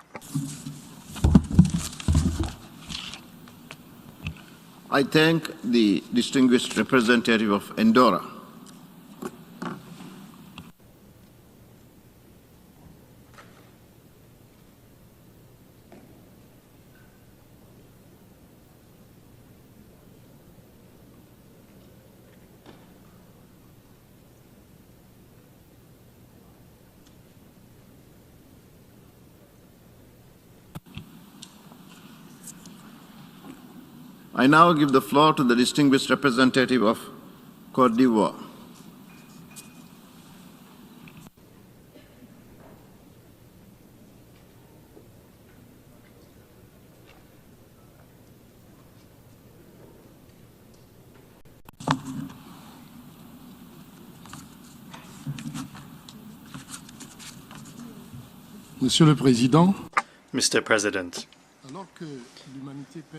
I thank the distinguished representative of Andorra. I now give the floor to the distinguished representative of Côte d'Ivoire. Monsieur le Président, Mr. President,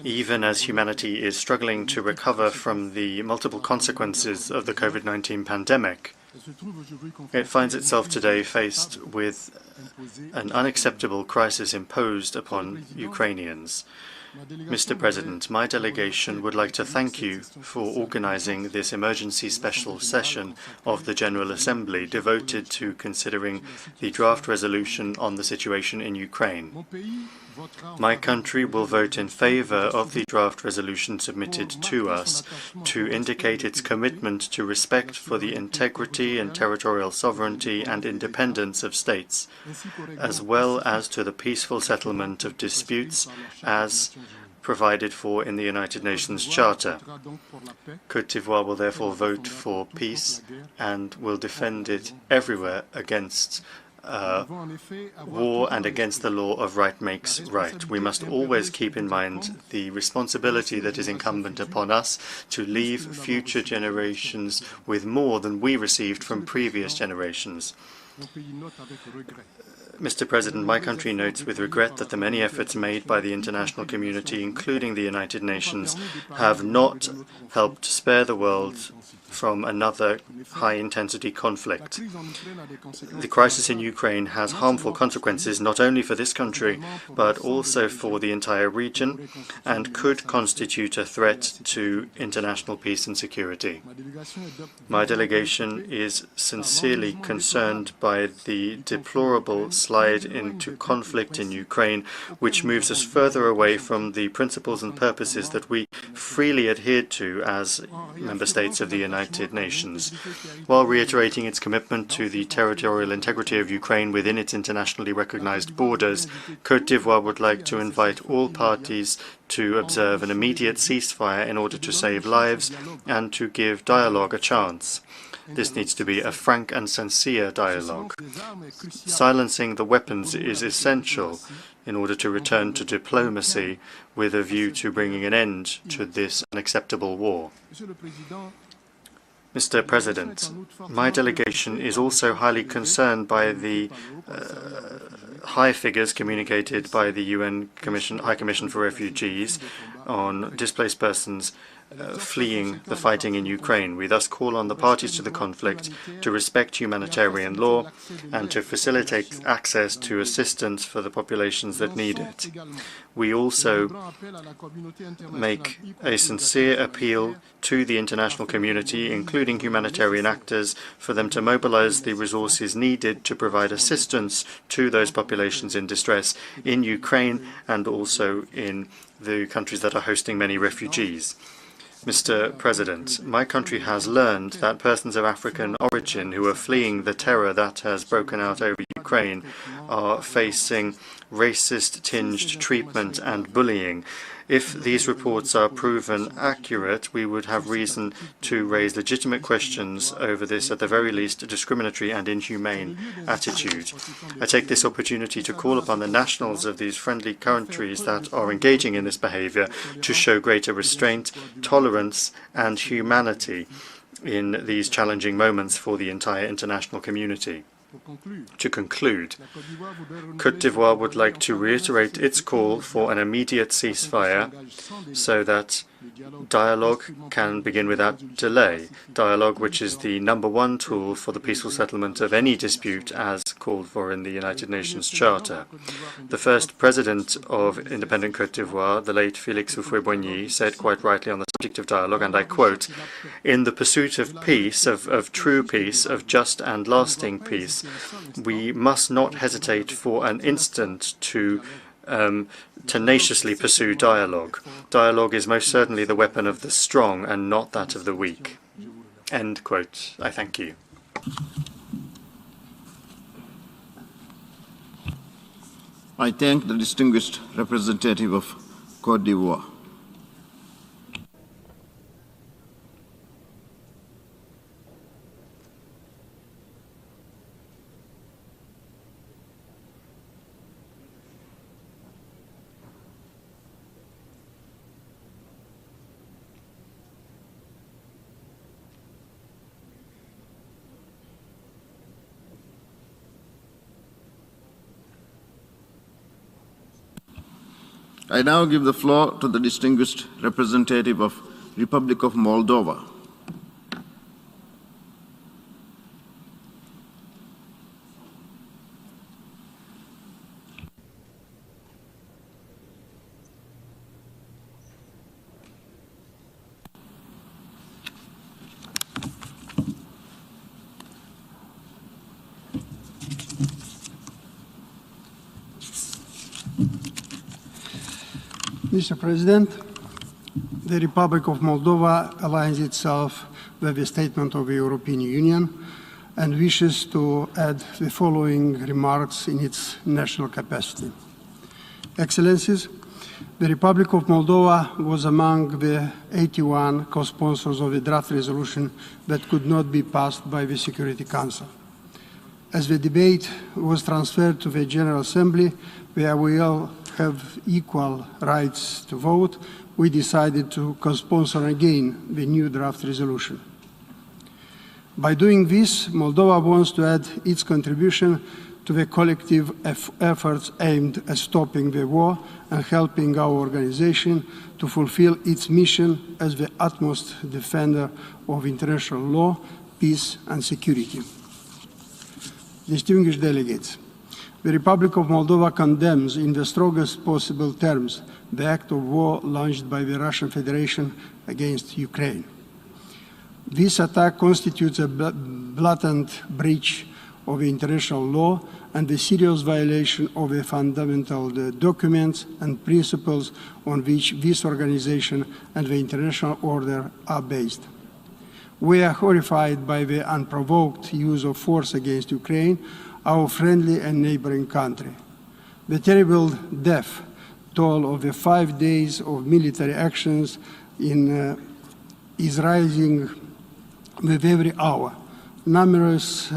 even as humanity is struggling to recover from the multiple consequences of the COVID-19 pandemic, it finds itself today faced with an unacceptable crisis imposed upon Ukrainians. Mr. President, my delegation would like to thank you for organizing this emergency special session of the General Assembly devoted to considering the draft resolution on the situation in Ukraine. My country will vote in favor of the draft resolution submitted to us to indicate its commitment to respect for the integrity and territorial sovereignty and independence of states, as well as to the peaceful settlement of disputes as provided for in the United Nations Charter. Côte d'Ivoire will therefore vote for peace and will defend it everywhere against war and against the law of right makes right. We must always keep in mind the responsibility that is incumbent upon us to leave future generations with more than we received from previous generations. Mr. President, my country notes with regret that the many efforts made by the international community, including the United Nations, have not helped spare the world from another high-intensity conflict. The crisis in Ukraine has harmful consequences not only for this country, but also for the entire region, and could constitute a threat to international peace and security. My delegation is sincerely concerned by the deplorable slide into conflict in Ukraine, which moves us further away from the principles and purposes that we freely adhered to as member states of the United Nations. While reiterating its commitment to the territorial integrity of Ukraine within its internationally recognized borders, Côte d'Ivoire would like to invite all parties to observe an immediate ceasefire in order to save lives and to give dialogue a chance. This needs to be a frank and sincere dialogue. Silencing the weapons is essential in order to return to diplomacy with a view to bringing an end to this unacceptable war. Mr. President, my delegation is also highly concerned by the high figures communicated by the UN High Commission for Refugees on displaced persons fleeing the fighting in Ukraine. We thus call on the parties to the conflict to respect humanitarian law and to facilitate access to assistance for the populations that need it. We also make a sincere appeal to the international community, including humanitarian actors, for them to mobilize the resources needed to provide assistance to those populations in distress in Ukraine and also in the countries that are hosting many refugees. Mr. President, my country has learned that persons of African origin who are fleeing the terror that has broken out over Ukraine Ukraine are facing racist-tinged treatment and bullying. If these reports are proven accurate, we would have reason to raise legitimate questions over this, at the very least, discriminatory and inhumane attitude. I take this opportunity to call upon the nationals of these friendly countries that are engaging in this behavior to show greater restraint, tolerance, and humanity in these challenging moments for the entire international community. To conclude, Côte d'Ivoire would like to reiterate its call for an immediate ceasefire so that dialogue can begin without delay. Dialogue, which is the #1 tool for the peaceful settlement of any dispute as called for in the United Nations Charter. The first president of independent Côte d'Ivoire, the late Félix Houphouët-Boigny, said quite rightly on the subject of dialogue, and I quote, "In the pursuit of peace, of true peace, of just and lasting peace, we must not hesitate for an instant to tenaciously pursue dialogue. Dialogue is most certainly the weapon of the strong and not that of the weak." End quote. I thank you. I thank the distinguished representative of Côte d'Ivoire. I now give the floor to the distinguished representative of Republic of Moldova. Mr. President, the Republic of Moldova aligns itself with the statement of the European Union and wishes to add the following remarks in its national capacity. Excellencies, the Republic of Moldova was among the 81 co-sponsors of the draft resolution that could not be passed by the Security Council. As the debate was transferred to the General Assembly, where we all have equal rights to vote, we decided to co-sponsor again the new draft resolution. By doing this, Moldova wants to add its contribution to the collective efforts aimed at stopping the war and helping our organization to fulfill its mission as the utmost defender of international law, peace and security. Distinguished delegates, the Republic of Moldova condemns in the strongest possible terms the act of war launched by the Russian Federation against Ukraine. This attack constitutes a blatant breach of international law and a serious violation of the fundamental documents and principles on which this organization and the international order are based. We are horrified by the unprovoked use of force against Ukraine, our friendly and neighboring country. The terrible death toll of the 5 days of military actions is rising with every hour. Numerous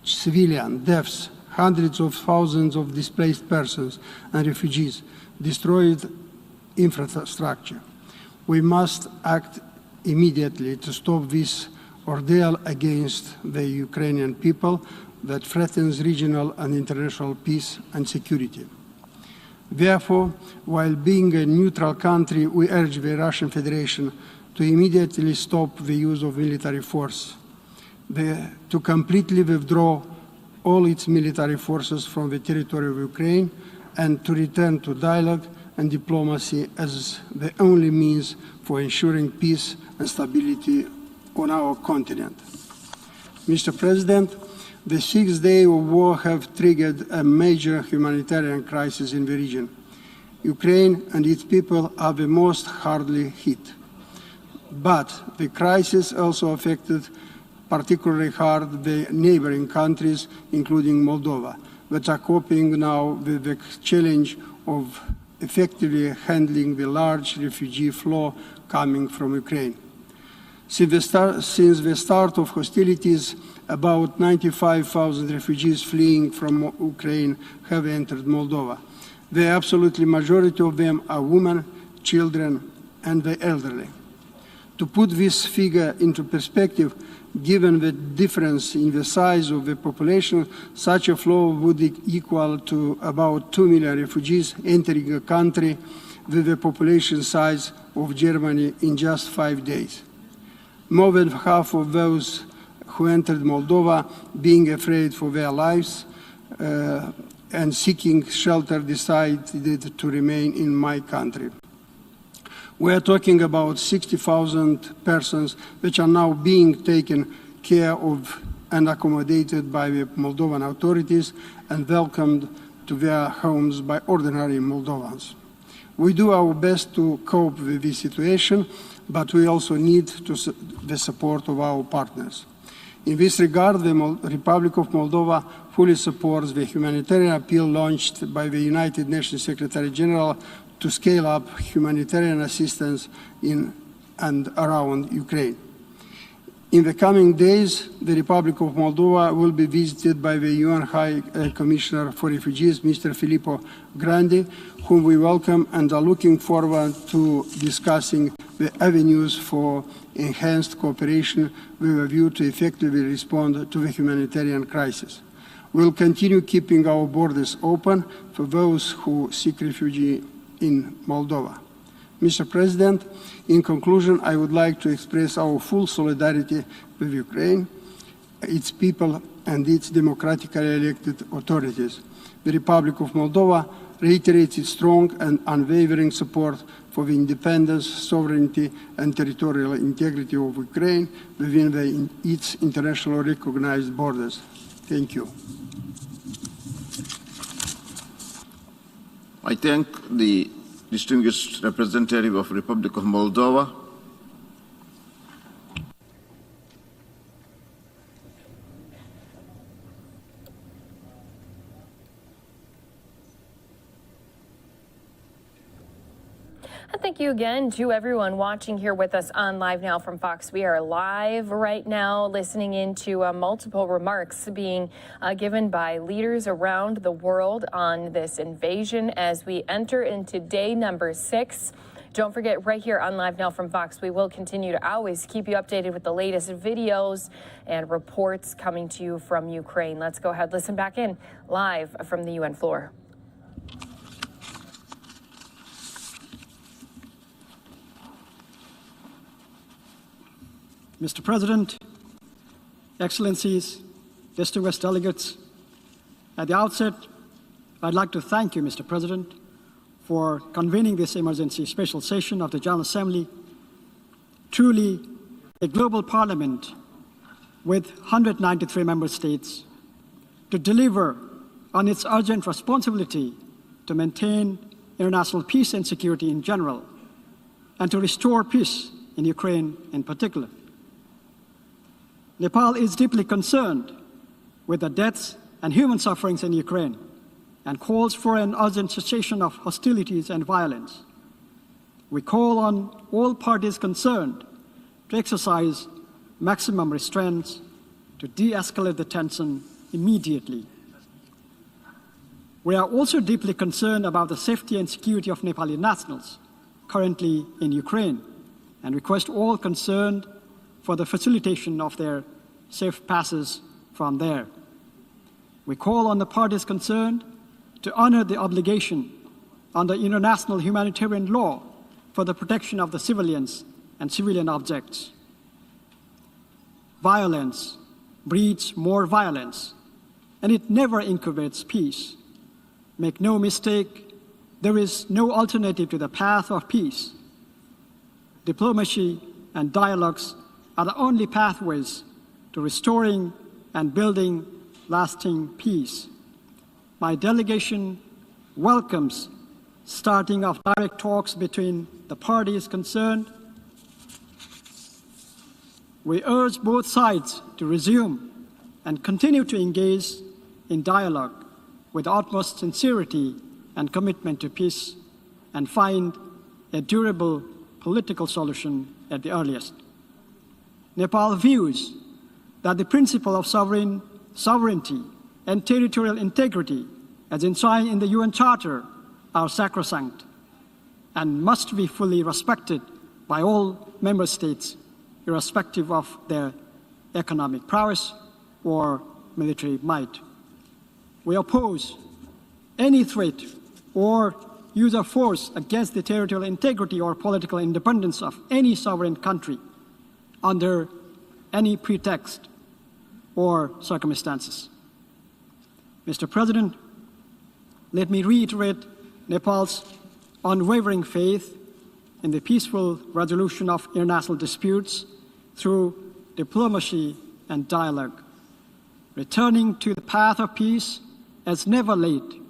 civilian deaths, hundreds of thousands of displaced persons and refugees, destroyed infrastructure. We must act immediately to stop this ordeal against the Ukrainian people that threatens regional and international peace and security. Therefore, while being a neutral country, we urge the Russian Federation to immediately stop the use of military force, to completely withdraw all its military forces from the territory of Ukraine, and to return to dialogue and diplomacy as the only means for ensuring peace and stability on our continent. Mr. President, the 6th day of war have triggered a major humanitarian crisis in the region. Ukraine and its people are the most hardly hit. But the crisis also affected particularly hard the neighboring countries, including Moldova. that are coping now with the challenge of effectively handling the large refugee flow coming from Ukraine. Since the start of hostilities, about 95,000 refugees fleeing from Ukraine have entered Moldova. The absolute majority of them are women, children, and the elderly. To put this figure into perspective, given the difference in the size of the population, such a flow would equal to about 2 million refugees entering a country with the population size of Germany in just 5 days. More than half of those who entered Moldova, being afraid for their lives and seeking shelter, decided to remain in my country. We are talking about 60,000 persons which are now being taken care of and accommodated by the Moldovan authorities and welcomed to their homes by ordinary Moldovans. We do our best to cope with this situation, but we also need the support of our partners. In this regard, the Republic of Moldova fully supports the humanitarian appeal launched by the United Nations Secretary General to scale up humanitarian assistance in and around Ukraine. In the coming days, the Republic of Moldova will be visited by the UN High Commissioner for Refugees, Mr. Filippo Grandi, whom we welcome and are looking forward to discussing the avenues for enhanced cooperation with a view to effectively respond to the humanitarian crisis. We'll continue keeping our borders open for those who seek refuge in Moldova. Mr. President, in conclusion, I would like to express our full solidarity with Ukraine, its people, and its democratically elected authorities. The Republic of Moldova reiterates its strong and unwavering support for the independence, sovereignty, and territorial integrity of Ukraine within its internationally recognized borders. Thank you. I thank the distinguished representative of the Republic of Moldova. And thank you again to everyone watching here with us on Live Now from Fox. We are live right now listening into multiple remarks being given by leaders around the world on this invasion as we enter into day number 6. Don't forget, right here on Live Now from Fox, we will continue to always keep you updated with the latest videos and reports coming to you from Ukraine. Let's go ahead, listen back in live from the UN floor. Mr. President, Excellencies, distinguished delegates, at the outset, I'd like to thank you, Mr. President, for convening this emergency special session of the General Assembly. Truly, a global parliament with 193 member states to deliver on its urgent responsibility to maintain international peace and security in general, and to restore peace in Ukraine in particular. Nepal is deeply concerned with the deaths and human sufferings in Ukraine and calls for an urgent cessation of hostilities and violence. We call on all parties concerned to exercise maximum restraints to de-escalate the tension immediately. We are also deeply concerned about the safety and security of Nepali nationals currently in Ukraine and request all concerned for the facilitation of their safe passes from there. We call on the parties concerned to honor the obligation under international humanitarian law for the protection of the civilians and civilian objects. Violence breeds more violence, and it never incubates peace. Make no mistake, there is no alternative to the path of peace. Diplomacy and dialogues are the only pathways to restoring and building lasting peace. My delegation welcomes starting of direct talks between the parties concerned. We urge both sides to resume and continue to engage in dialogue with utmost sincerity and commitment to peace and find a durable political solution at the earliest. Nepal views that the principle of sovereignty and territorial integrity as enshrined in the UN Charter are sacrosanct and must be fully respected by all member states, irrespective of their economic prowess or military might. We oppose any threat or use of force against the territorial integrity or political independence of any sovereign country under any pretext or circumstances. Mr. President, let me reiterate Nepal's unwavering faith in the peaceful resolution of international disputes through diplomacy and dialogue. Returning to the path of peace is never late,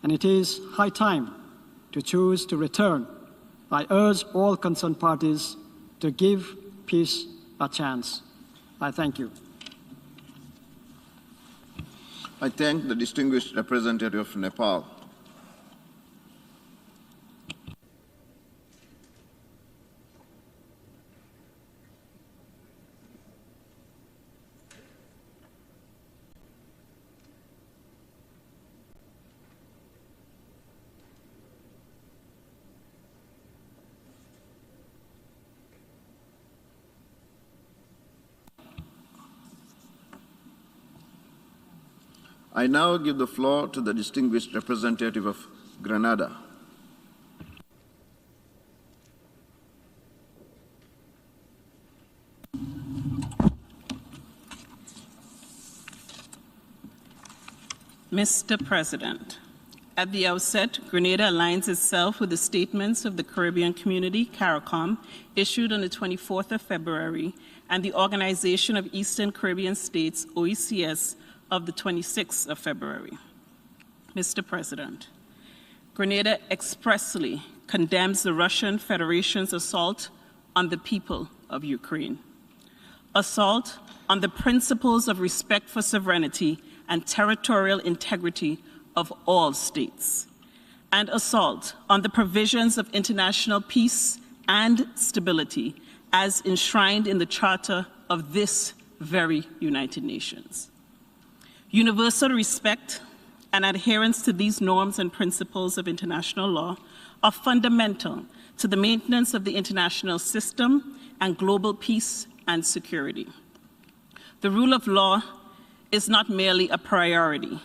and it is high time to choose to return. I urge all concerned parties to give peace a chance. I thank you. I thank the distinguished representative of Nepal. I now give the floor to the distinguished representative of Grenada. Mr. President, at the outset, Grenada aligns itself with the statements of the Caribbean Community, CARICOM, issued on the 24th of February, and the Organization of Eastern Caribbean States, OECS, of the 26th of February. Mr. President, Grenada expressly condemns the Russian Federation's assault on the people of Ukraine, assault on the principles of respect for sovereignty and territorial integrity of all states, and assault on the provisions of international peace and stability as enshrined in the Charter of this very United Nations. Universal respect and adherence to these norms and principles of international law are fundamental to the maintenance of the international system and global peace and security. The rule of law is not merely a priority,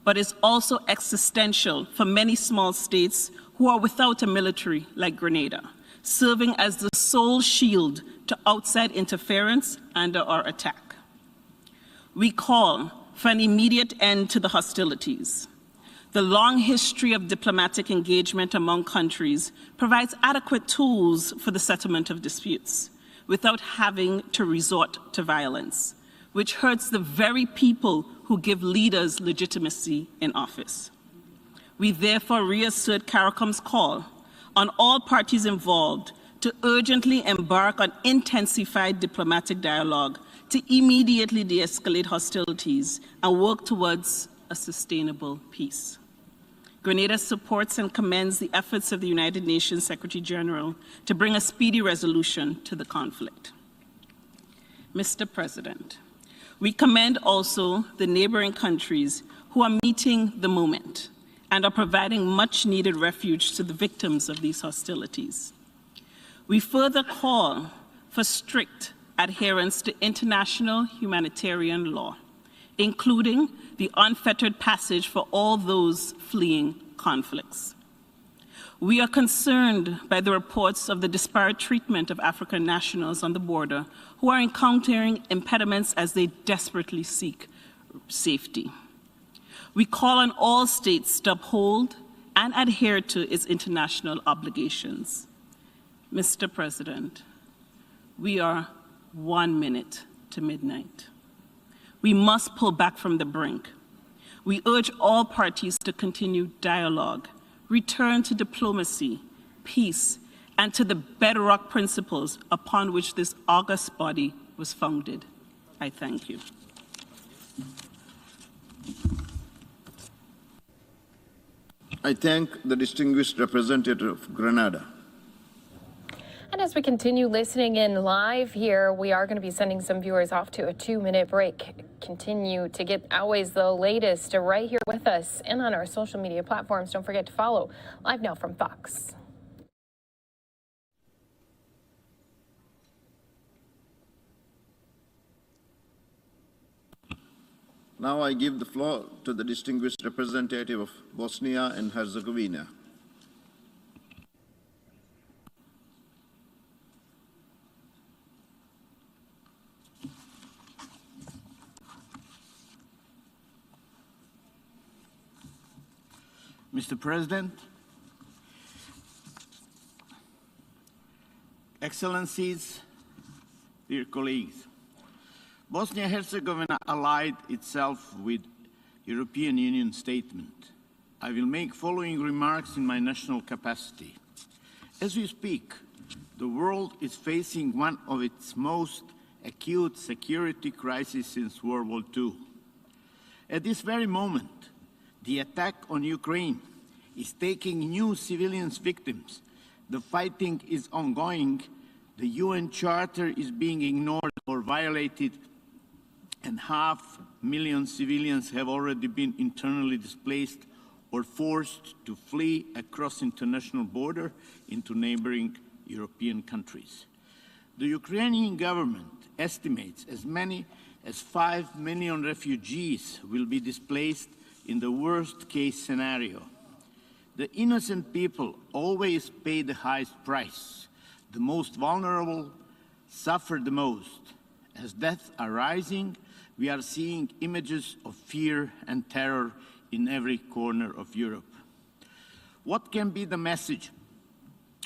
but is also existential for many small states who are without a military like Grenada, serving as the sole shield to outside interference under our attack. We call for an immediate end to the hostilities. The long history of diplomatic engagement among countries provides adequate tools for the settlement of disputes without having to resort to violence, which hurts the very people who give leaders legitimacy in office. We therefore reassert CARICOM's call on all parties involved to urgently embark on intensified diplomatic dialogue to immediately de-escalate hostilities and work towards a sustainable peace. Grenada supports and commends the efforts of the United Nations Secretary General to bring a speedy resolution to the conflict. Mr. President, we commend also the neighboring countries who are meeting the moment and are providing much-needed refuge to the victims of these hostilities. We further call for strict adherence to international humanitarian law, including the unfettered passage for all those fleeing conflicts. We are concerned by the reports of the disparate treatment of African nationals on the border who are encountering impediments as they desperately seek safety. We call on all states to uphold and adhere to its international obligations. Mr. President, we are 1 minute to midnight. We must pull back from the brink. We urge all parties to continue dialogue, return to diplomacy, peace, and to the bedrock principles upon which this august body was founded. I thank you. I thank the distinguished representative of Grenada. And as we continue listening in live here, we are going to be sending some viewers off to a 2-minute break. Continue to get always the latest right here with us and on our social media platforms. Don't forget to follow Live Now from Fox. Now I give the floor to the distinguished representative of Bosnia and Herzegovina. Mr. President, Excellencies, dear colleagues, Bosnia and Herzegovina allied itself with European Union statement. I will make following remarks in my national capacity. As we speak, the world is facing one of its most acute security crises since World War II. At this very moment, the attack on Ukraine is taking new civilian victims. The fighting is ongoing. The UN Charter is being ignored or violated, and 500,000 civilians have already been internally displaced or forced to flee across international border into neighboring European countries. The Ukrainian government estimates as many as 5 million refugees will be displaced in the worst-case scenario. The innocent people always pay the highest price. The most vulnerable suffer the most. As deaths are rising, we are seeing images of fear and terror in every corner of Europe. What can be the message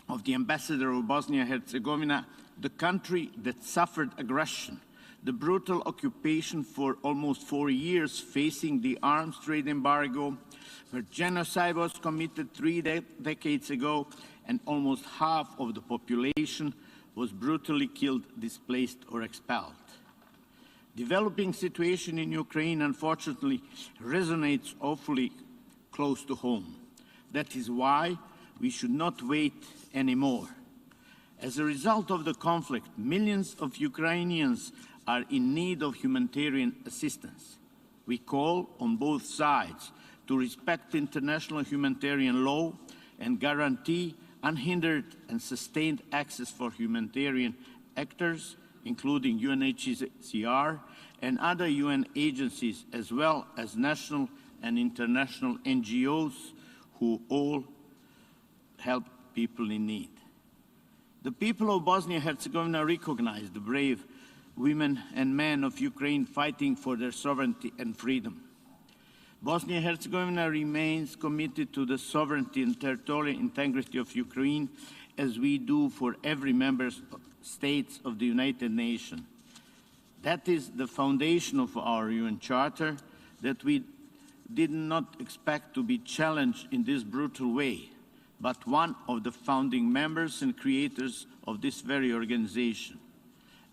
of the ambassador of Bosnia-Herzegovina, the country that suffered aggression, the brutal occupation for almost 4 years, facing the arms trade embargo, where genocide was committed 3 decades ago, and almost half of the population was brutally killed, displaced, or expelled. Developing situation in Ukraine, unfortunately, resonates awfully close to home. That is why we should not wait anymore. As a result of the conflict, millions of Ukrainians are in need of humanitarian assistance. We call on both sides to respect international humanitarian law and guarantee unhindered and sustained access for humanitarian actors, including UNHCR and other UN agencies, as well as national and international NGOs who all help people in need. The people of Bosnia-Herzegovina recognize the brave women and men of Ukraine fighting for their sovereignty and freedom. Bosnia-Herzegovina remains committed to the sovereignty and territorial integrity of Ukraine, as we do for every member state of the United Nations. That is the foundation of our UN Charter that we did not expect to be challenged in this brutal way, but one of the founding members and creators of this very organization.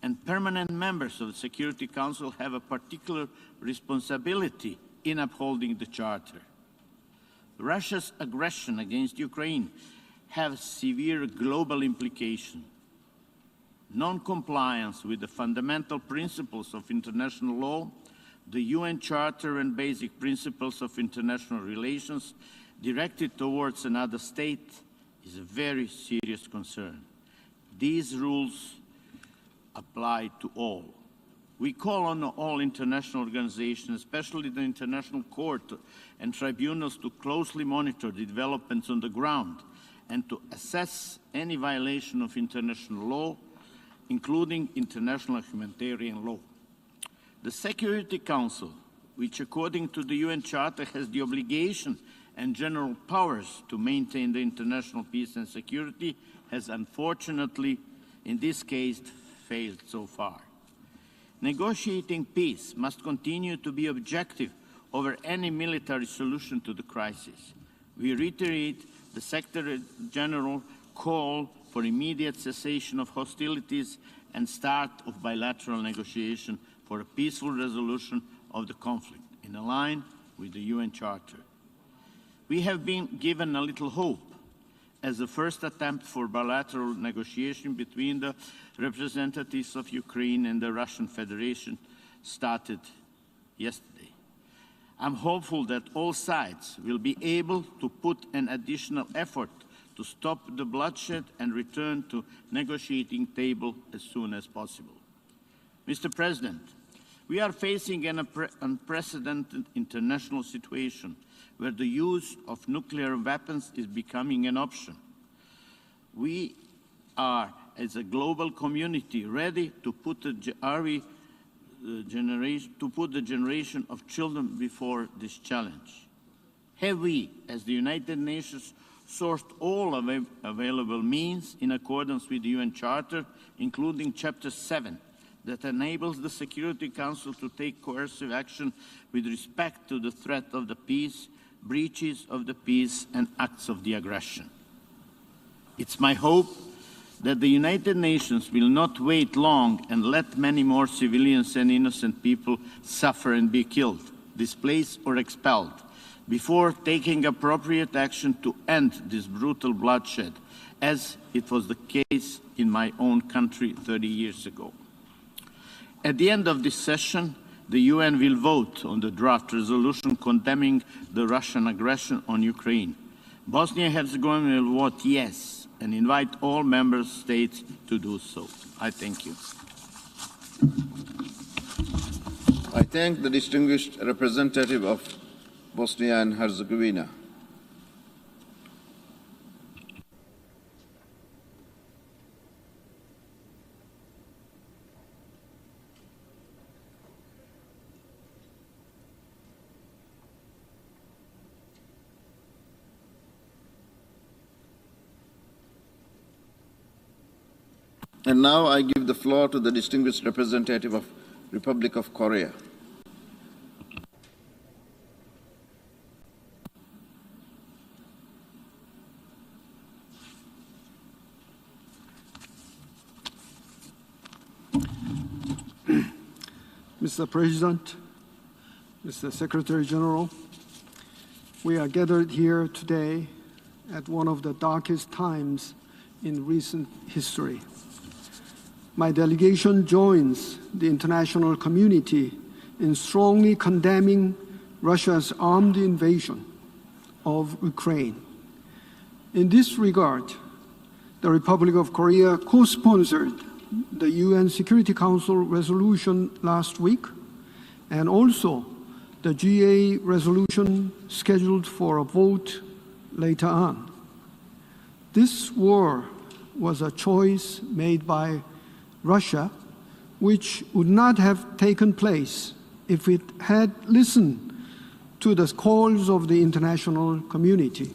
And permanent members of the Security Council have a particular responsibility in upholding the Charter. Russia's aggression against Ukraine has severe global implications. Non-compliance with the fundamental principles of international law, the UN Charter and basic principles of international relations directed towards another state is a very serious concern. These rules apply to all. We call on all international organizations, especially the International Court and tribunals, to closely monitor the developments on the ground and to assess any violation of international law, including international humanitarian law. The Security Council, which according to the UN Charter has the obligation and general powers to maintain the international peace and security, has unfortunately, in this case, failed so far. Negotiating peace must continue to be objective over any military solution to the crisis. We reiterate the Secretary General call for immediate cessation of hostilities and start of bilateral negotiation for a peaceful resolution of the conflict, in line with the UN Charter. We have been given a little hope as the first attempt for bilateral negotiation between the representatives of Ukraine and the Russian Federation started yesterday. I'm hopeful that all sides will be able to put an additional effort to stop the bloodshed and return to negotiating table as soon as possible. Mr. President, we are facing an unprecedented international situation where the use of nuclear weapons is becoming an option. We are, as a global community, ready to put the generation of children before this challenge. Have we, as the United Nations, sourced all available means in accordance with the UN Charter, including Chapter 7, that enables the Security Council to take coercive action with respect to the threat of the peace, breaches of the peace, and acts of the aggression? It's my hope that the United Nations will not wait long and let many more civilians and innocent people suffer and be killed, displaced or expelled, before taking appropriate action to end this brutal bloodshed, as it was the case in my own country 30 years ago. At the end of this session, the UN will vote on the draft resolution condemning the Russian aggression on Ukraine. Bosnia and Herzegovina will vote yes and invite all member states to do so. I thank you. I thank the distinguished representative of Bosnia and Herzegovina. And now I give the floor to the distinguished representative of Republic of Korea. Mr. President, Mr. Secretary General, we are gathered here today at one of the darkest times in recent history. My delegation joins the international community in strongly condemning Russia's armed invasion of Ukraine. In this regard, the Republic of Korea co-sponsored the UN Security Council resolution last week, and also the GA resolution scheduled for a vote later on. This war was a choice made by Russia, which would not have taken place if it had listened to the calls of the international community.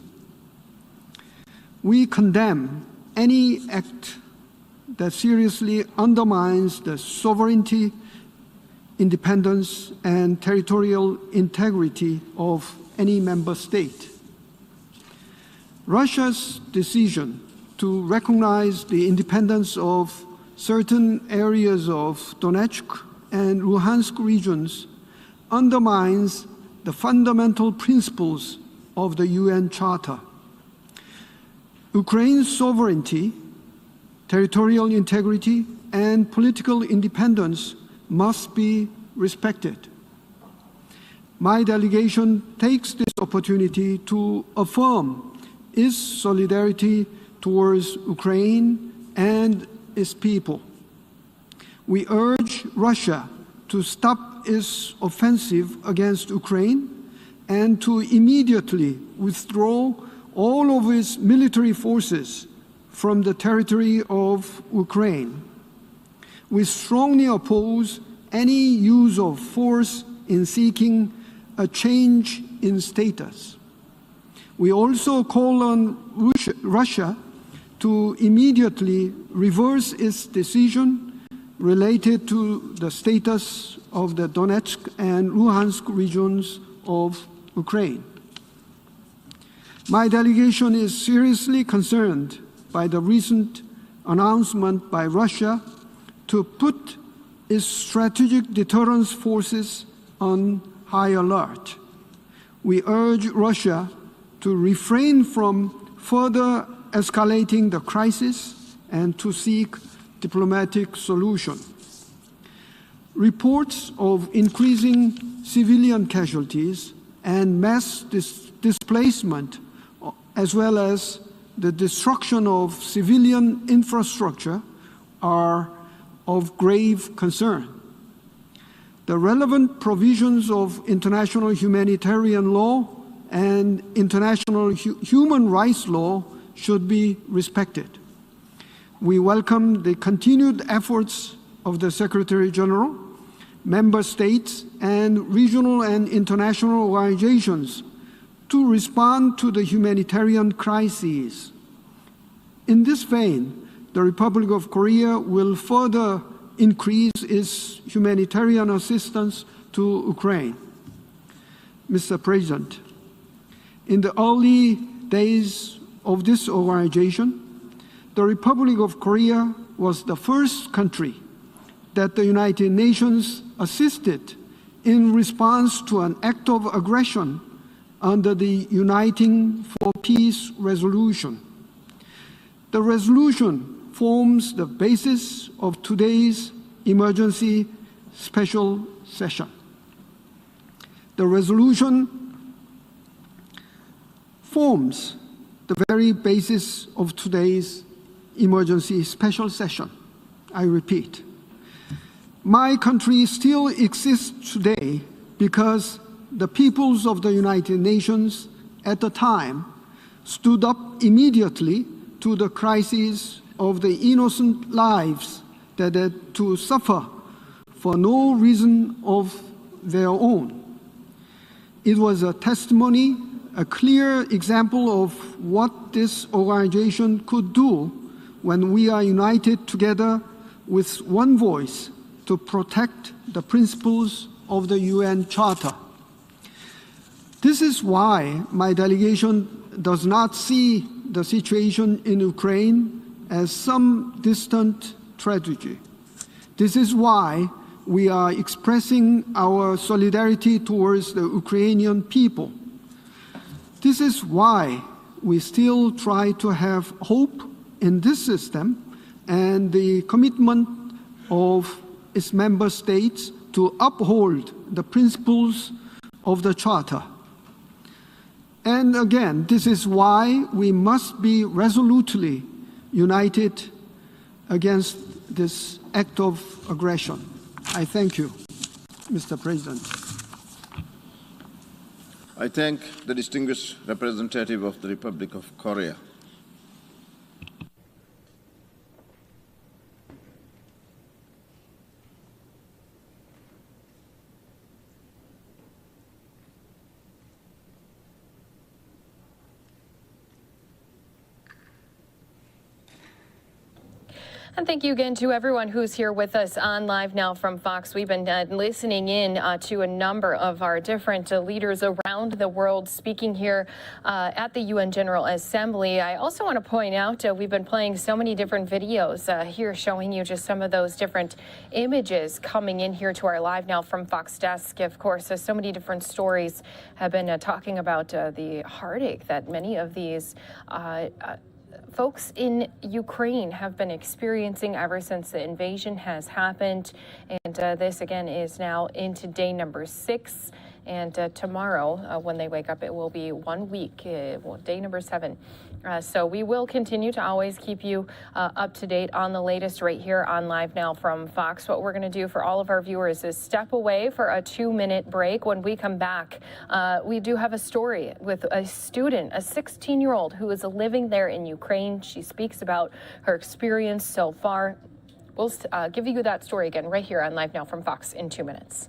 We condemn any act that seriously undermines the sovereignty, independence, and territorial integrity of any member state. Russia's decision to recognize the independence of certain areas of Donetsk and Luhansk regions undermines the fundamental principles of the UN Charter. Ukraine's sovereignty, territorial integrity, and political independence must be respected. My delegation takes this opportunity to affirm its solidarity towards Ukraine and its people. We urge Russia to stop its offensive against Ukraine and to immediately withdraw all of its military forces from the territory of Ukraine. We strongly oppose any use of force in seeking a change in status. We also call on Russia to immediately reverse its decision related to the status of the Donetsk and Luhansk regions of Ukraine. My delegation is seriously concerned by the recent announcement by Russia to put its strategic deterrence forces on high alert. We urge Russia to refrain from further escalating the crisis and to seek diplomatic solution. Reports of increasing civilian casualties and mass displacement, as well as the destruction of civilian infrastructure, are of grave concern. The relevant provisions of international humanitarian law and international human rights law should be respected. We welcome the continued efforts of the Secretary General, member states, and regional and international organizations to respond to the humanitarian crises. In this vein, the Republic of Korea will further increase its humanitarian assistance to Ukraine. Mr. President, in the early days of this organization, the Republic of Korea was the first country that the United Nations assisted in response to an act of aggression under the Uniting for Peace resolution. The resolution forms the basis of today's emergency special session. The resolution forms the very basis of today's emergency special session. I repeat, my country still exists today because the peoples of the United Nations at the time stood up immediately to the crisis of the innocent lives that had to suffer for no reason of their own. It was a testimony, a clear example of what this organization could do when we are united together with one voice to protect the principles of the UN Charter. This is why my delegation does not see the situation in Ukraine as some distant tragedy. This is why we are expressing our solidarity towards the Ukrainian people. This is why we still try to have hope in this system and the commitment of its member states to uphold the principles of the Charter. And again, this is why we must be resolutely united against this act of aggression. I thank you, Mr. President. I thank the distinguished representative of the Republic of Korea. And thank you again to everyone who's here with us on Live Now from Fox. We've been listening in to a number of our different leaders around the world speaking here at the UN General Assembly. I also want to point out we've been playing so many different videos here showing you just some of those different images coming in here to our Live Now from Fox desk. Of course, so many different stories have been talking about the heartache that many of these folks in Ukraine have been experiencing ever since the invasion has happened. And this, again, is now into day number 6. And tomorrow, when they wake up, it will be 1 week, day number 7. So we will continue to always keep you up to date on the latest right here on Live Now from Fox. What we're going to do for all of our viewers is step away for a 2-minute break. When we come back, we do have a story with a student, a 16-year-old who is living there in Ukraine. She speaks about her experience so far. We'll give you that story again right here on Live Now from Fox in 2 minutes.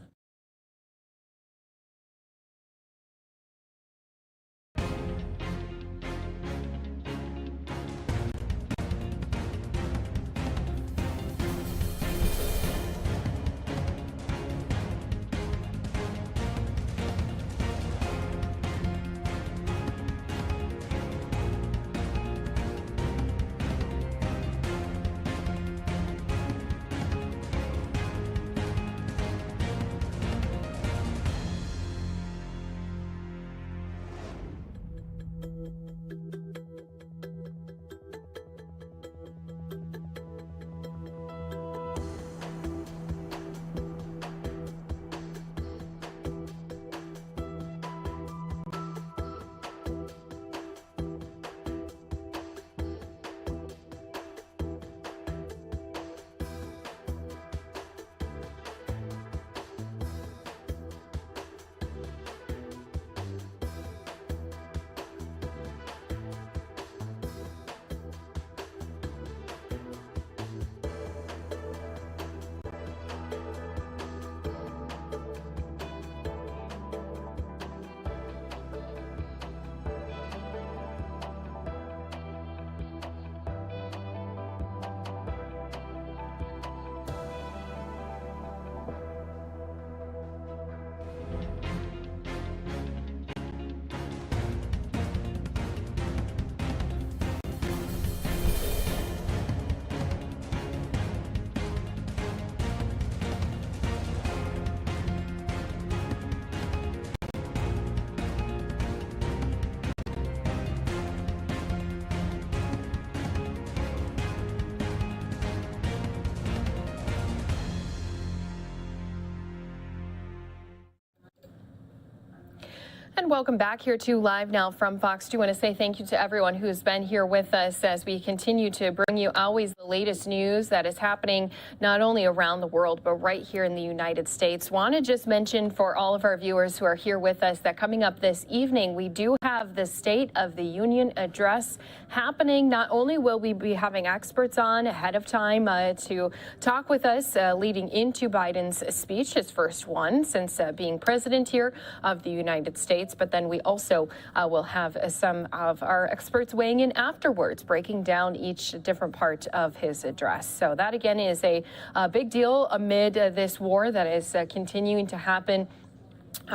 And welcome back here to Live Now from Fox. Do want to say thank you to everyone who's been here with us as we continue to bring you always the latest news that is happening not only around the world, but right here in the United States. Want to just mention for all of our viewers who are here with us that coming up this evening, we do have the State of the Union address happening. Not only will we be having experts on ahead of time to talk with us leading into Biden's speech, his first one since being president here of the United States, but then we also will have some of our experts weighing in afterwards, breaking down each different part of his address. So that again is a big deal amid this war that is continuing to happen.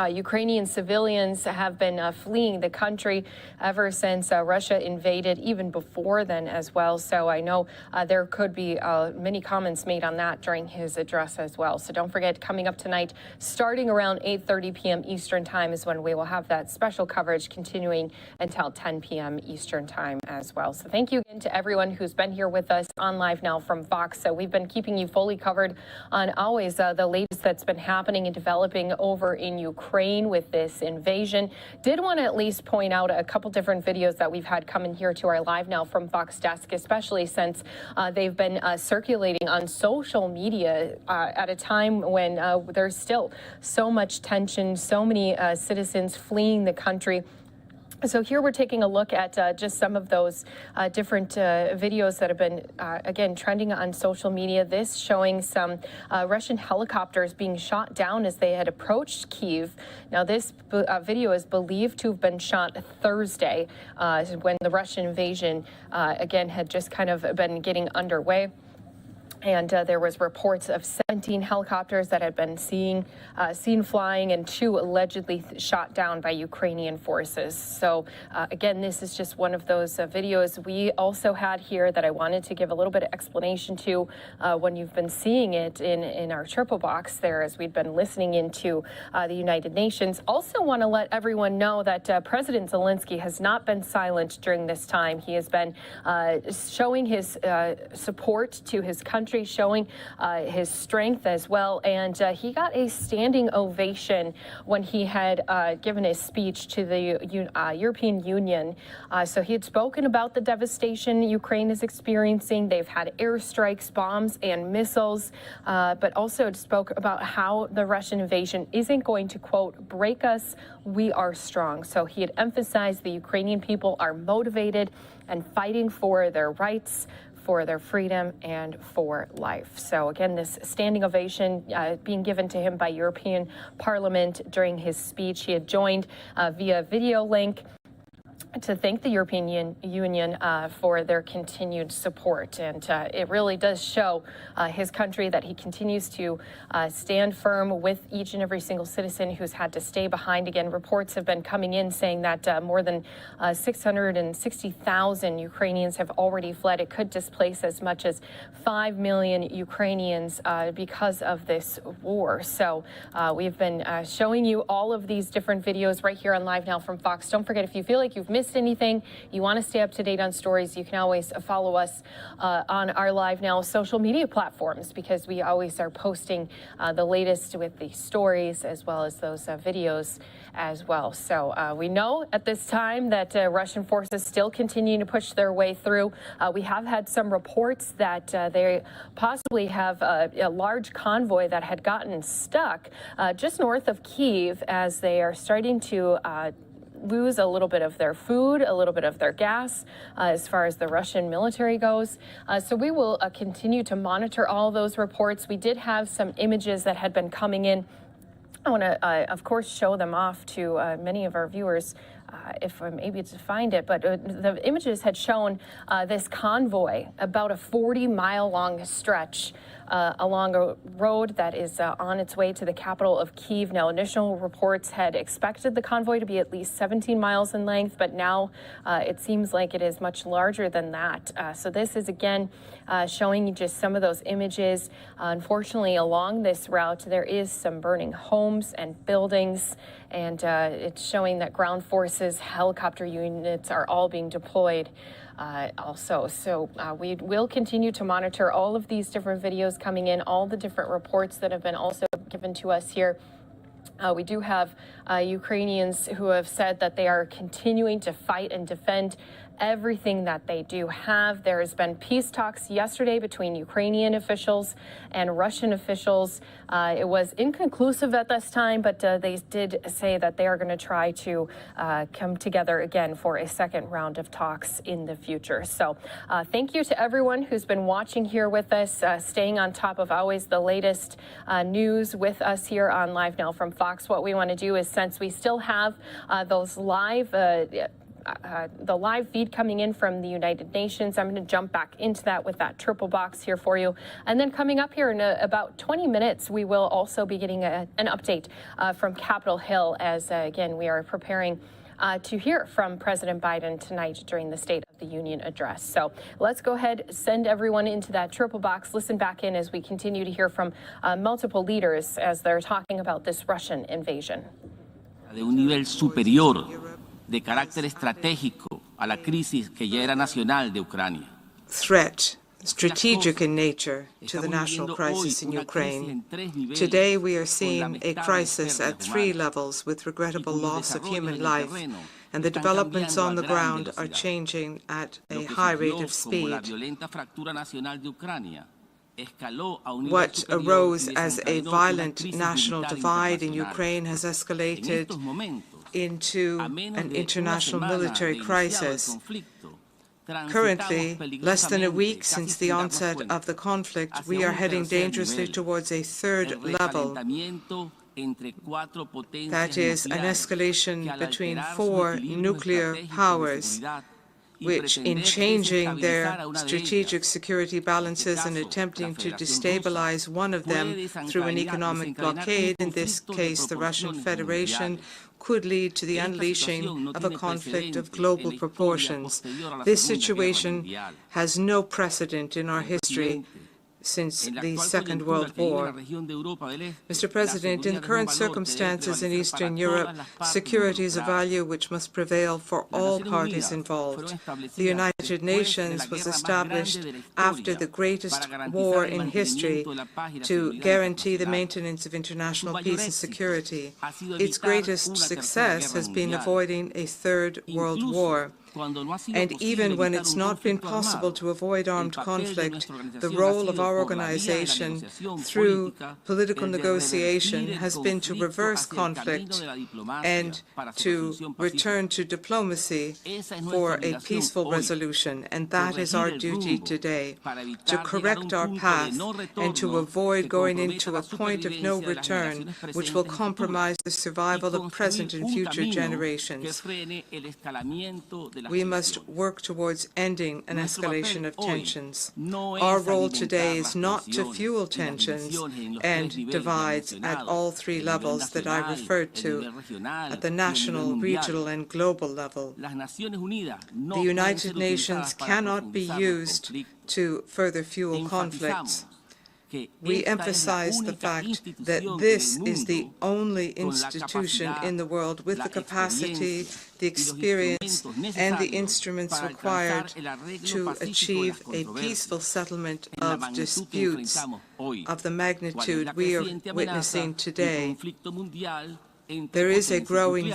Ukrainian civilians have been fleeing the country ever since Russia invaded, even before then as well. So I know there could be many comments made on that during his address as well. So don't forget, coming up tonight, starting around 8:30 p.m. Eastern time is when we will have that special coverage continuing until 10 p.m. Eastern time as well. So thank you again to everyone who's been here with us on Live Now from Fox. So we've been keeping you fully covered on always the latest that's been happening and developing over in Ukraine with this invasion. Did want to at least point out a couple different videos that we've had coming here to our Live Now from Fox desk, especially since they've been circulating on social media at a time when there's still so much tension, so many citizens fleeing the country. So here we're taking a look at just some of those different videos that have been, again, trending on social media. This showing some Russian helicopters being shot down as they had approached Kyiv. Now, this video is believed to have been shot Thursday when the Russian invasion, again, had just kind of been getting underway. And there was reports of 17 helicopters that had been seen flying and 2 allegedly shot down by Ukrainian forces. So again, this is just one of those videos we also had here that I wanted to give a little bit of explanation to when you've been seeing it in our triple box there as we've been listening into the United Nations. Also want to let everyone know that President Zelensky has not been silent during this time. He has been showing his support to his country, showing his strength as well. And he got a standing ovation when he had given his speech to the European Union. So he had spoken about the devastation Ukraine is experiencing. They've had airstrikes, bombs, and missiles, but also spoke about how the Russian invasion isn't going to, quote, break us. We are strong. So he had emphasized the Ukrainian people are motivated and fighting for their rights, for their freedom, and for life. So again, this standing ovation being given to him by European Parliament during his speech. He had joined via video link to thank the European Union for their continued support. And it really does show his country that he continues to stand firm with each and every single citizen who's had to stay behind. Again, reports have been coming in saying that more than 660,000 Ukrainians have already fled. It could displace as much as 5 million Ukrainians because of this war. So we've been showing you all of these different videos right here on Live Now from Fox. Don't forget, if you feel like you've missed anything, you want to stay up to date on stories, you can always follow us on our Live Now social media platforms, because we always are posting the latest with the stories as well as those videos as well. So we know at this time that Russian forces still continue to push their way through. We have had some reports that they possibly have a large convoy that had gotten stuck just north of Kyiv as they are starting to lose a little bit of their food, a little bit of their gas as far as the Russian military goes. So we will continue to monitor all those reports. We did have some images that had been coming in. I want to, of course, show them off to many of our viewers if I'm able to find it. But the images had shown this convoy, about a 40-mile long stretch along a road that is on its way to the capital of Kyiv. Now, initial reports had expected the convoy to be at least 17 miles in length, but now it seems like it is much larger than that. So this is, again, showing you just some of those images. Unfortunately, along this route, there is some burning homes and buildings, and it's showing that ground forces, helicopter units are all being deployed also. So we will continue to monitor all of these different videos coming in, all the different reports that have been also given to us here We do have Ukrainians who have said that they are continuing to fight and defend everything that they do have. There has been peace talks yesterday between Ukrainian officials and Russian officials. It was inconclusive at this time, but they did say that they are going to try to come together again for a second round of talks in the future. So thank you to everyone who's been watching here with us, staying on top of always the latest news with us here on Live Now from Fox. What we want to do is, since we still have those live the live feed coming in from the United Nations, I'm going to jump back into that with that triple box here for you. And then coming up here in about 20 minutes, we will also be getting an update from Capitol Hill as, again, we are preparing to hear from President Biden tonight during the State of the Union address. So let's go ahead, send everyone into that triple box, listen back in as we continue to hear from multiple leaders as they're talking about this Russian invasion. De un nivel superior de carácter estratégico a la crisis que ya era nacional de Ucrania. Threat, strategic in nature to the national crisis in Ukraine. Today we are seeing a crisis at 3 levels with regrettable loss of human life, and the developments on the ground are changing at a high rate of speed. What arose as a violent national divide in Ukraine has escalated into an international military crisis. Currently, less than a week since the onset of the conflict, we are heading dangerously towards a third level. That is, an escalation between 4 nuclear powers, which, in changing their strategic security balances and attempting to destabilize one of them through an economic blockade, in this case the Russian Federation, could lead to the unleashing of a conflict of global proportions. This situation has no precedent in our history since the Second World War. Mr. President, in the current circumstances in Eastern Europe, security is a value which must prevail for all parties involved. The United Nations was established after the greatest war in history to guarantee the maintenance of international peace and security. Its greatest success has been avoiding a third world war. And even when it's not been possible to avoid armed conflict, the role of our organization through political negotiation has been to reverse conflict and to return to diplomacy for a peaceful resolution. And that is our duty today, to correct our path and to avoid going into a point of no return which will compromise the survival of present and future generations. We must work towards ending an escalation of tensions. Our role today is not to fuel tensions and divides at all 3 levels that I referred to, at the national, regional, and global level. The United Nations cannot be used to further fuel conflicts. We emphasize the fact that this is the only institution in the world with the capacity, the experience, and the instruments required to achieve a peaceful settlement of disputes of the magnitude we are witnessing today. There is a growing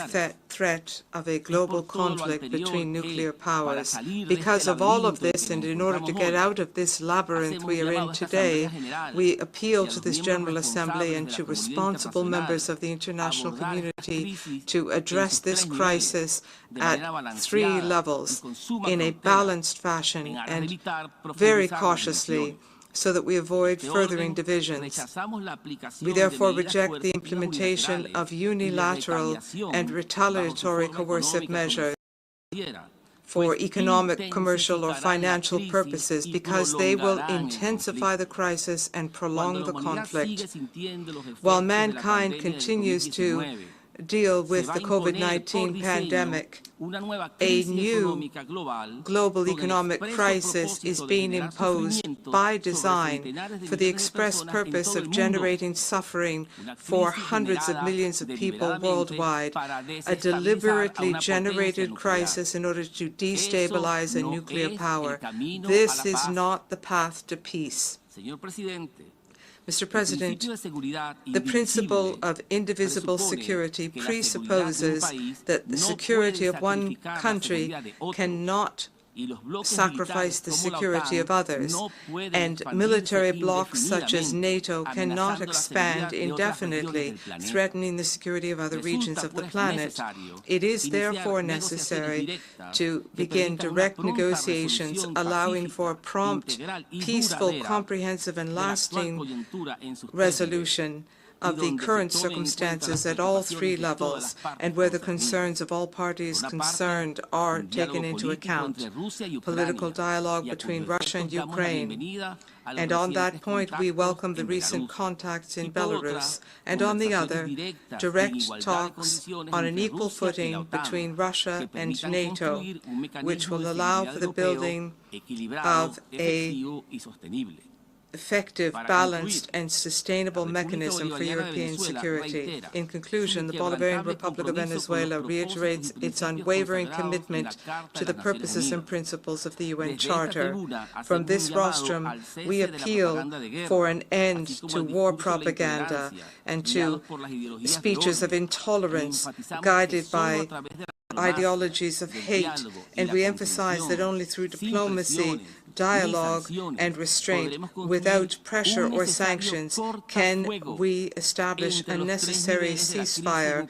threat of a global conflict between nuclear powers. Because of all of this, and in order to get out of this labyrinth we are in today, we appeal to this General Assembly and to responsible members of the international community to address this crisis at 3 levels in a balanced fashion and very cautiously, so that we avoid furthering divisions. We therefore reject the implementation of unilateral and retaliatory coercive measures for economic, commercial, or financial purposes, because they will intensify the crisis and prolong the conflict. While mankind continues to deal with the COVID-19 pandemic, a new global economic crisis is being imposed by design for the express purpose of generating suffering for hundreds of millions of people worldwide, a deliberately generated crisis in order to destabilize a nuclear power. This is not the path to peace. Mr. President, the principle of indivisible security presupposes that the security of one country cannot sacrifice the security of others, and military blocs such as NATO cannot expand indefinitely, threatening the security of other regions of the planet. It is therefore necessary to begin direct negotiations allowing for prompt, peaceful, comprehensive and lasting resolution of the current circumstances at all three levels, and where the concerns of all parties concerned are taken into account. Political dialogue between Russia and Ukraine. And on that point, we welcome the recent contacts in Belarus, and on the other, direct talks on an equal footing between Russia and NATO, which will allow for the building of an effective, balanced and sustainable mechanism for European security. In conclusion, the Bolivarian Republic of Venezuela reiterates its unwavering commitment to the purposes and principles of the UN Charter. From this rostrum, we appeal for an end to war propaganda and to speeches of intolerance guided by ideologies of hate, and we emphasize that only through diplomacy, dialogue and restraint, without pressure or sanctions, can we establish a necessary ceasefire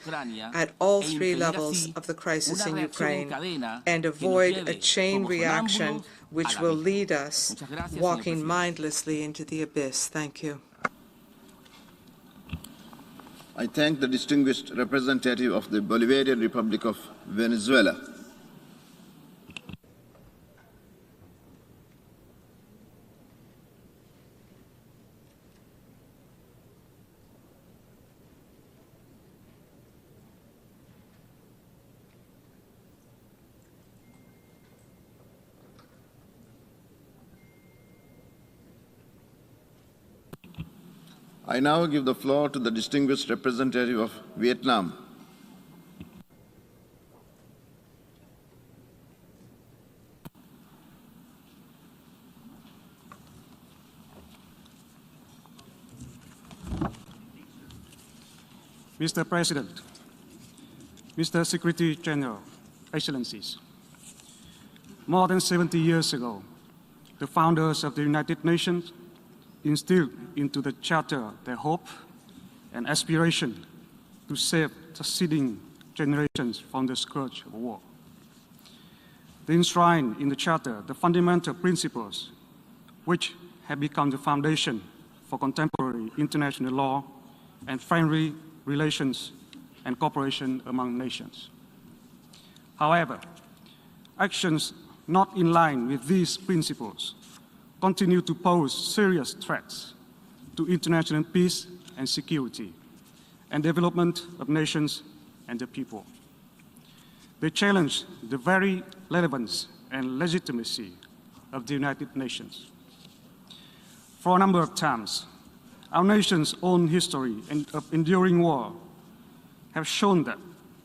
at all three levels of the crisis in Ukraine and avoid a chain reaction which will lead us walking mindlessly into the abyss. Thank you. I thank the distinguished representative of the Bolivarian Republic of Venezuela. I now give the floor to the distinguished representative of Vietnam. Mr. President, Mr. Secretary General, Excellencies, more than 70 years ago, the founders of the United Nations instilled into the Charter their hope and aspiration to save succeeding generations from the scourge of war. They enshrine in the Charter the fundamental principles which have become the foundation for contemporary international law and friendly relations and cooperation among nations. However, actions not in line with these principles continue to pose serious threats to international peace and security and development of nations and the people. They challenge the very relevance and legitimacy of the United Nations. For a number of times, our nation's own history of enduring war have shown that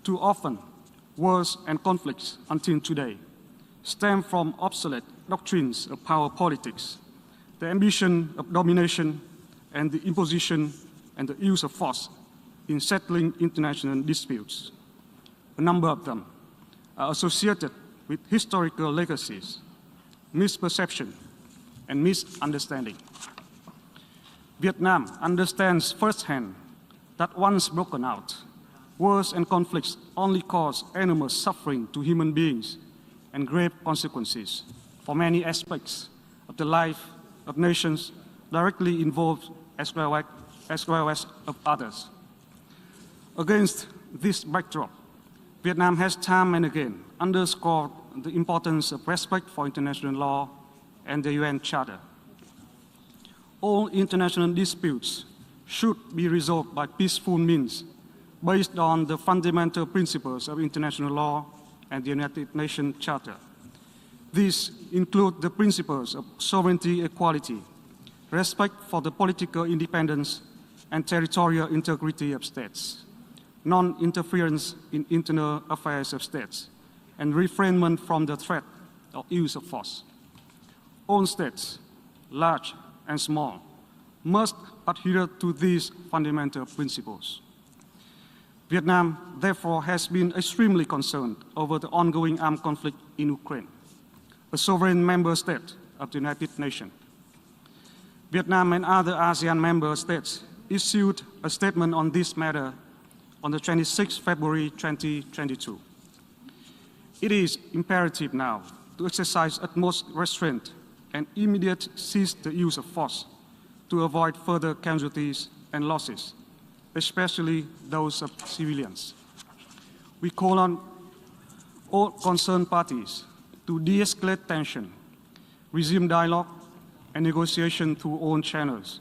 too often wars and conflicts until today stem from obsolete doctrines of power politics, the ambition of domination, and the imposition and the use of force in settling international disputes. A number of them are associated with historical legacies, misperception, and misunderstanding. Vietnam understands firsthand that once broken out, wars and conflicts only cause enormous suffering to human beings and grave consequences for many aspects of the life of nations directly involved as well as of others. Against this backdrop, Vietnam has time and again underscored the importance of respect for international law and the UN Charter. All international disputes should be resolved by peaceful means based on the fundamental principles of international law and the United Nations Charter. These include the principles of sovereignty equality, respect for the political independence and territorial integrity of states, non-interference in internal affairs of states, and refrainment from the threat of use of force. All states, large and small, must adhere to these fundamental principles. Vietnam, therefore, has been extremely concerned over the ongoing armed conflict in Ukraine, a sovereign member state of the United Nations. Vietnam and other ASEAN member states issued a statement on this matter on the 26th February 2022. It is imperative now to exercise utmost restraint and immediate cease the use of force to avoid further casualties and losses, especially those of civilians. We call on all concerned parties to de-escalate tension, resume dialogue and negotiation through all channels,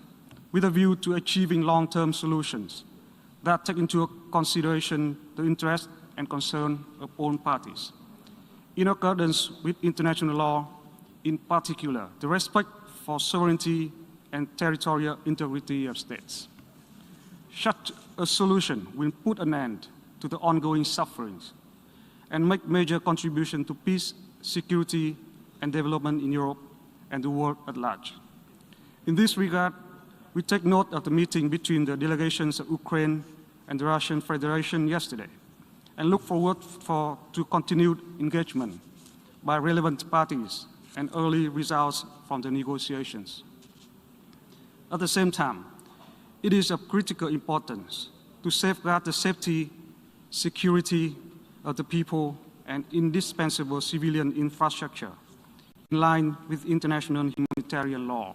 with a view to achieving long-term solutions that take into consideration the interest and concern of all parties. In accordance with international law, in particular, the respect for sovereignty and territorial integrity of states. Such a solution will put an end to the ongoing sufferings and make major contribution to peace, security, and development in Europe and the world at large. In this regard, we take note of the meeting between the delegations of Ukraine and the Russian Federation yesterday, and look forward to continued engagement by relevant parties and early results from the negotiations. At the same time, it is of critical importance to safeguard the safety, security of the people and indispensable civilian infrastructure in line with international humanitarian law.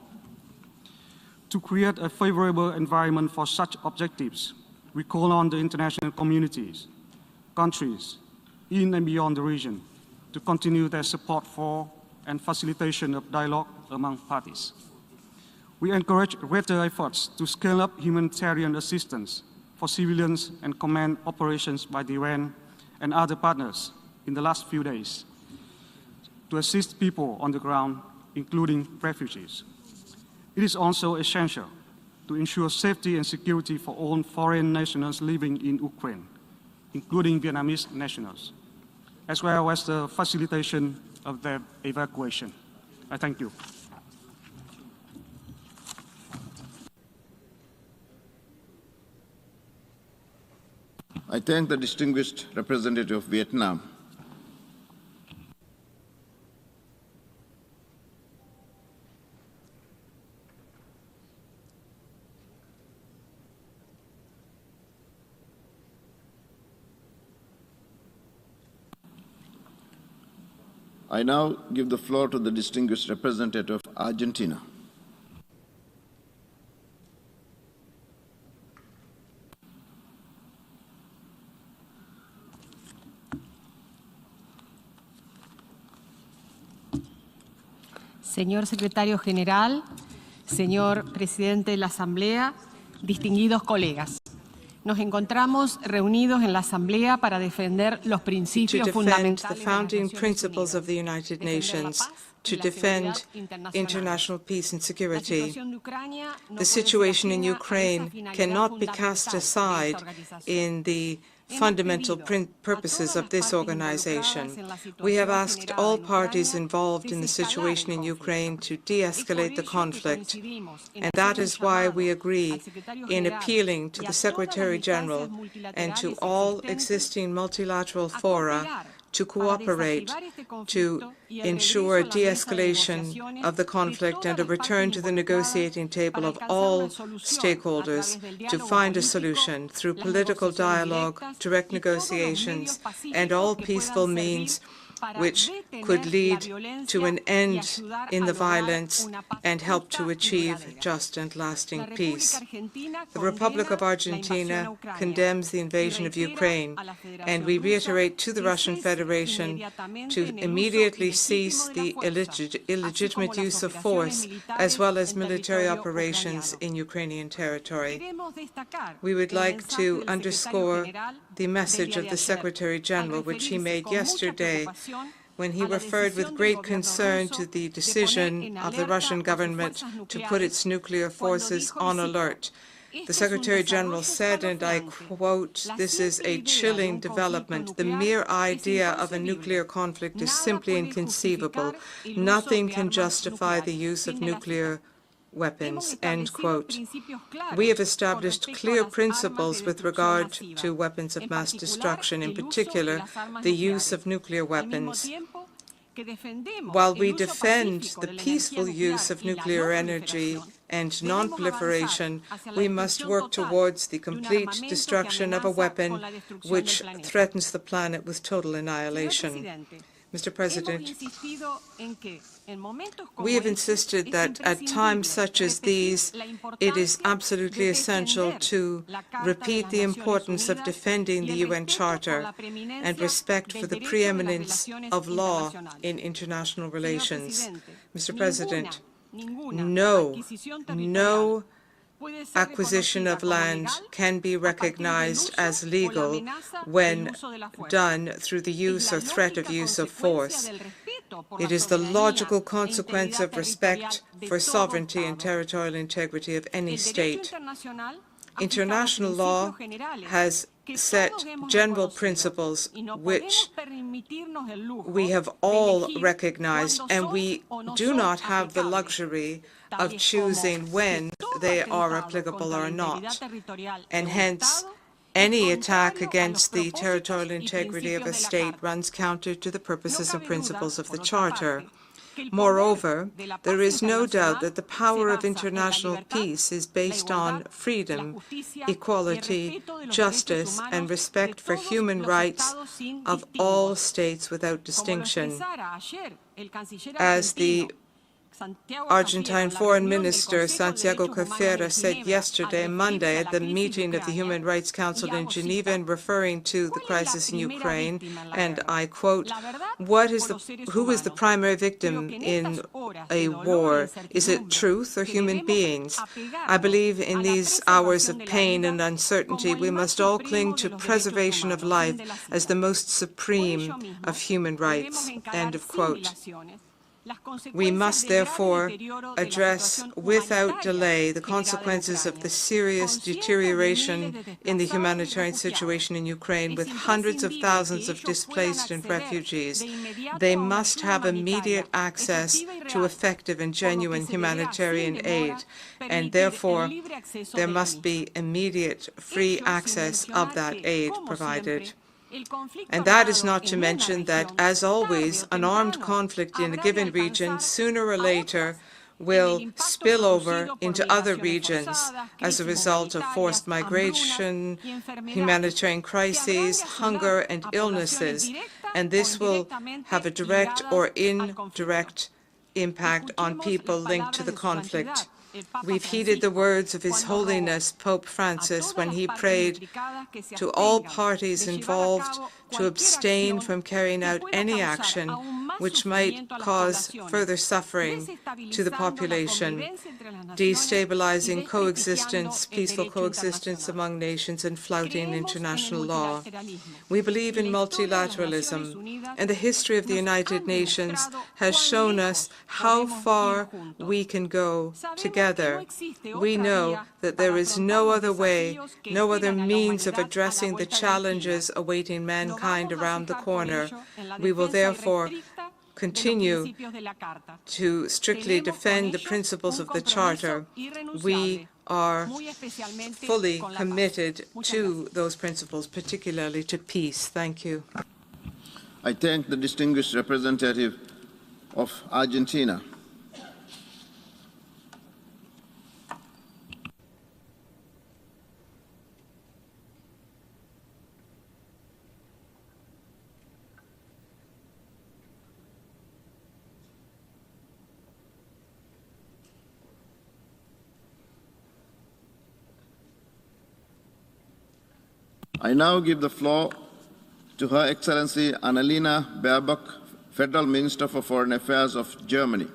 To create a favorable environment for such objectives, we call on the international communities, countries in and beyond the region to continue their support for and facilitation of dialogue among parties. We encourage greater efforts to scale up humanitarian assistance for civilians and command operations by the UN and other partners in the last few days to assist people on the ground, including refugees. It is also essential to ensure safety and security for all foreign nationals living in Ukraine, including Vietnamese nationals, as well as the facilitation of their evacuation. I thank you. I thank the distinguished representative of Vietnam. I now give the floor to the distinguished representative of Argentina. Señor Secretario General, señor Presidente de la Asamblea, distinguidos colegas. Nos encontramos reunidos en la Asamblea para defender los principios fundamentales the founding principles of the United Nations, to defend international peace and security. The situation in Ukraine cannot be cast aside in the fundamental purposes of this organization. We have asked all parties involved in the situation in Ukraine to de-escalate the conflict, and that is why we agree in appealing to the Secretary General and to all existing multilateral fora to cooperate to ensure de-escalation of the conflict and a return to the negotiating table of all stakeholders to find a solution through political dialogue, direct negotiations, and all peaceful means which could lead to an end in the violence and help to achieve just and lasting peace. The Republic of Argentina condemns the invasion of Ukraine, and we reiterate to the Russian Federation to immediately cease the illegitimate use of force as well as military operations in Ukrainian territory. We would like to underscore the message of the Secretary General, which he made yesterday when he referred with great concern to the decision of the Russian government to put its nuclear forces on alert. The Secretary General said, and I quote, "This is a chilling development. The mere idea of a nuclear conflict is simply inconceivable. Nothing can justify the use of nuclear weapons, end quote. We have established clear principles with regard to weapons of mass destruction, in particular the use of nuclear weapons. While we defend the peaceful use of nuclear energy and non-proliferation, we must work towards the complete destruction of a weapon which threatens the planet with total annihilation. Mr. President, we have insisted that at times such as these, it is absolutely essential to repeat the importance of defending the UN Charter and respect for the preeminence of law in international relations. Mr. President, no acquisition of land can be recognized as legal when done through the use or threat of use of force. It is the logical consequence of respect for sovereignty and territorial integrity of any state. International law has set general principles which we have all recognized, and we do not have the luxury of choosing when they are applicable or not. And hence, any attack against the territorial integrity of a state runs counter to the purposes and principles of the Charter. Moreover, there is no doubt that the power of international peace is based on freedom, equality, justice, and respect for human rights of all states without distinction. As the Argentine Foreign Minister Santiago Cafiero said yesterday, Monday, at the meeting of the Human Rights Council in Geneva, in referring to the crisis in Ukraine, and I quote, who is the primary victim in a war? Is it truth or human beings? I believe in these hours of pain and uncertainty, we must all cling to preservation of life as the most supreme of human rights, end of quote. We must therefore address without delay the consequences of the serious deterioration in the humanitarian situation in Ukraine, with hundreds of thousands of displaced and refugees. They must have immediate access to effective and genuine humanitarian aid, and therefore there must be immediate free access of that aid provided. And that is not to mention that, as always, an armed conflict in a given region sooner or later will spill over into other regions as a result of forced migration, humanitarian crises, hunger, and illnesses, and this will have a direct or indirect impact on people linked to the conflict. We've heeded the words of His Holiness Pope Francis when he prayed to all parties involved to abstain from carrying out any action which might cause further suffering to the population, destabilizing coexistence, peaceful coexistence among nations, and flouting international law. We believe in multilateralism, and the history of the United Nations has shown us how far we can go together. We know that there is no other way, no other means of addressing the challenges awaiting mankind around the corner. We will therefore continue to strictly defend the principles of the Charter. We are fully committed to those principles, particularly to peace. Thank you. I thank the distinguished representative of Argentina. I now give the floor to Her Excellency Annalena Baerbock, Federal Minister for Foreign Affairs of Germany.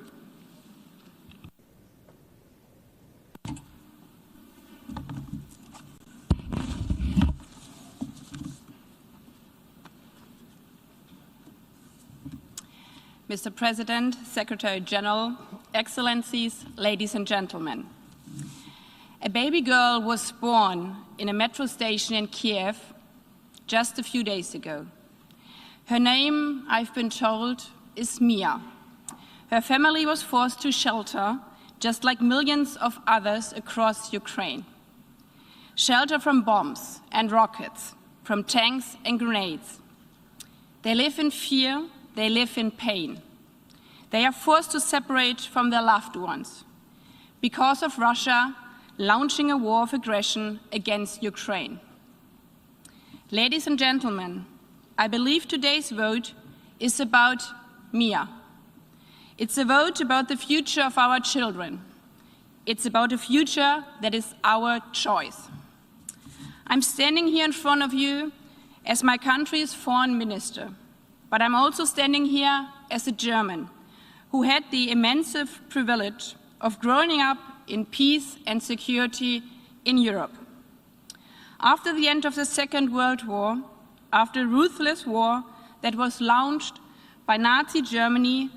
Mr. President, Secretary General, Excellencies, ladies and gentlemen. A baby girl was born in a metro station in Kiev just a few days ago. Her name, I've been told, is Mia. Her family was forced to shelter just like millions of others across Ukraine. Shelter from bombs and rockets, from tanks and grenades. They live in fear, they live in pain. They are forced to separate from their loved ones because of Russia launching a war of aggression against Ukraine. Ladies and gentlemen, I believe today's vote is about Mia. It's a vote about the future of our children. It's about a future that is our choice. I'm standing here in front of you as my country's foreign minister, but I'm also standing here as a German who had the immense privilege of growing up in peace and security in Europe. After the end of the Second World War, after a ruthless war that was launched by Nazi Germany,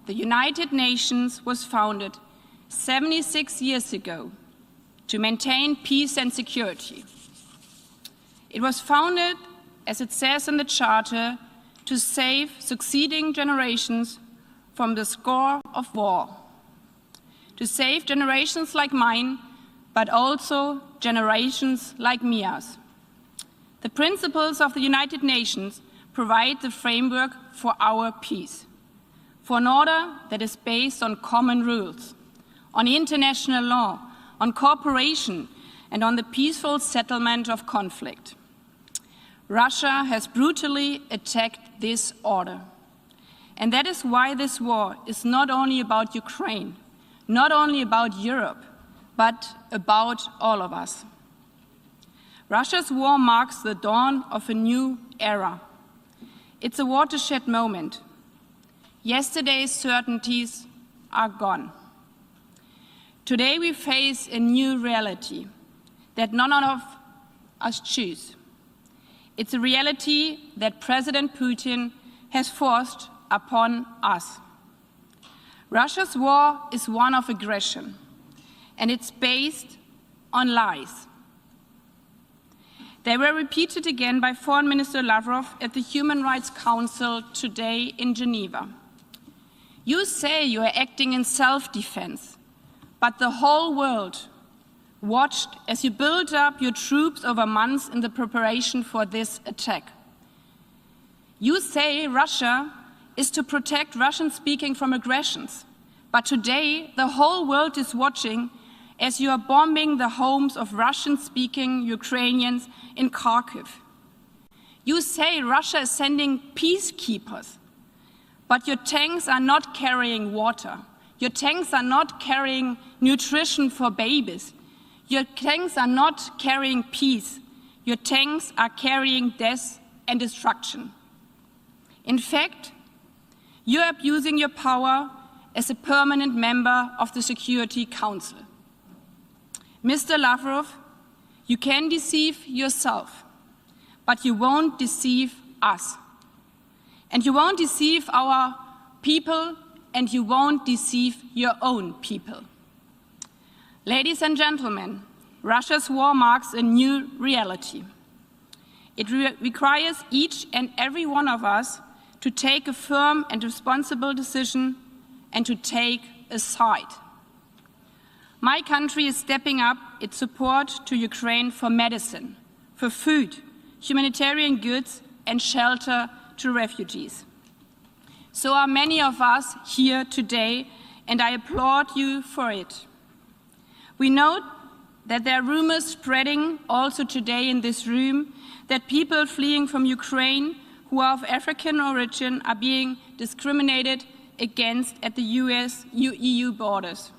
the United Nations was founded 76 years ago to maintain peace and security. It was founded, as it says in the Charter, to save succeeding generations from the scourge of war, to save generations like mine, but also generations like Mia's. The principles of the United Nations provide the framework for our peace, for an order that is based on common rules, on international law, on cooperation, and on the peaceful settlement of conflict. Russia has brutally attacked this order. And that is why this war is not only about Ukraine, not only about Europe, but about all of us. Russia's war marks the dawn of a new era. It's a watershed moment. Yesterday's certainties are gone. Today we face a new reality that none of us choose. It's a reality that President Putin has forced upon us. Russia's war is one of aggression, and it's based on lies. They were repeated again by Foreign Minister Lavrov at the Human Rights Council today in Geneva. You say you are acting in self-defense, but the whole world watched as you built up your troops over months in the preparation for this attack. You say Russia is to protect Russian speaking from aggressions, but today the whole world is watching as you are bombing the homes of Russian-speaking Ukrainians in Kharkiv. You say Russia is sending peacekeepers, but your tanks are not carrying water. Your tanks are not carrying nutrition for babies. Your tanks are not carrying peace. Your tanks are carrying death and destruction. In fact, you are abusing your power as a permanent member of the Security Council. Mr. Lavrov, you can deceive yourself, but you won't deceive us. And you won't deceive our people, and you won't deceive your own people. Ladies and gentlemen, Russia's war marks a new reality. It requires each and every one of us to take a firm and responsible decision and to take a side. My country is stepping up its support to Ukraine for medicine, for food, humanitarian goods, and shelter to refugees. So are many of us here today, and I applaud you for it. We know that there are rumors spreading also today in this room that people fleeing from Ukraine who are of African origin are being discriminated against at the US-EU borders.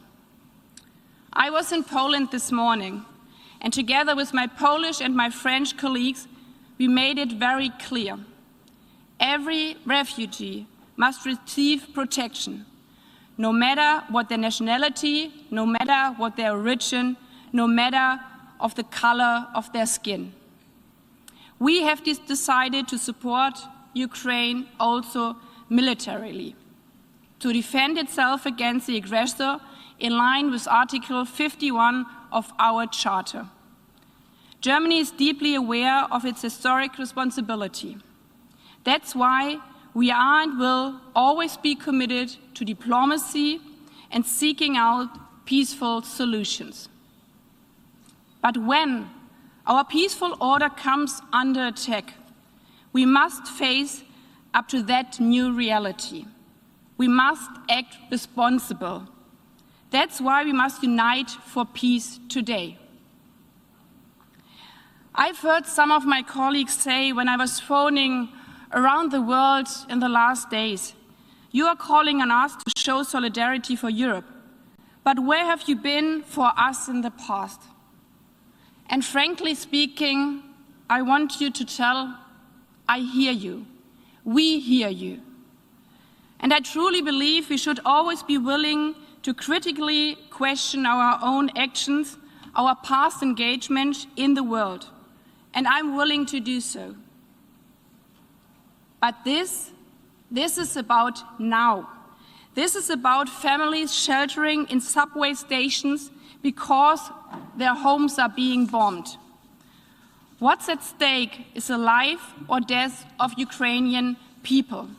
I was in Poland this morning, and together with my Polish and my French colleagues, we made it very clear. Every refugee must receive protection, no matter what their nationality, no matter what their origin, no matter of the color of their skin. We have decided to support Ukraine also militarily, to defend itself against the aggressor in line with Article 51 of our Charter. Germany is deeply aware of its historic responsibility. That's why we are and will always be committed to diplomacy and seeking out peaceful solutions. But when our peaceful order comes under attack, we must face up to that new reality. We must act responsible. That's why we must unite for peace today. I've heard some of my colleagues say when I was phoning around the world in the last days, you are calling on us to show solidarity for Europe. But where have you been for us in the past? And frankly speaking, I want you to tell, I hear you. We hear you. And I truly believe we should always be willing to critically question our own actions, our past engagement in the world. And I'm willing to do so. But this is about now. This is about families sheltering in subway stations because their homes are being bombed. What's at stake is the life or death of Ukrainian people.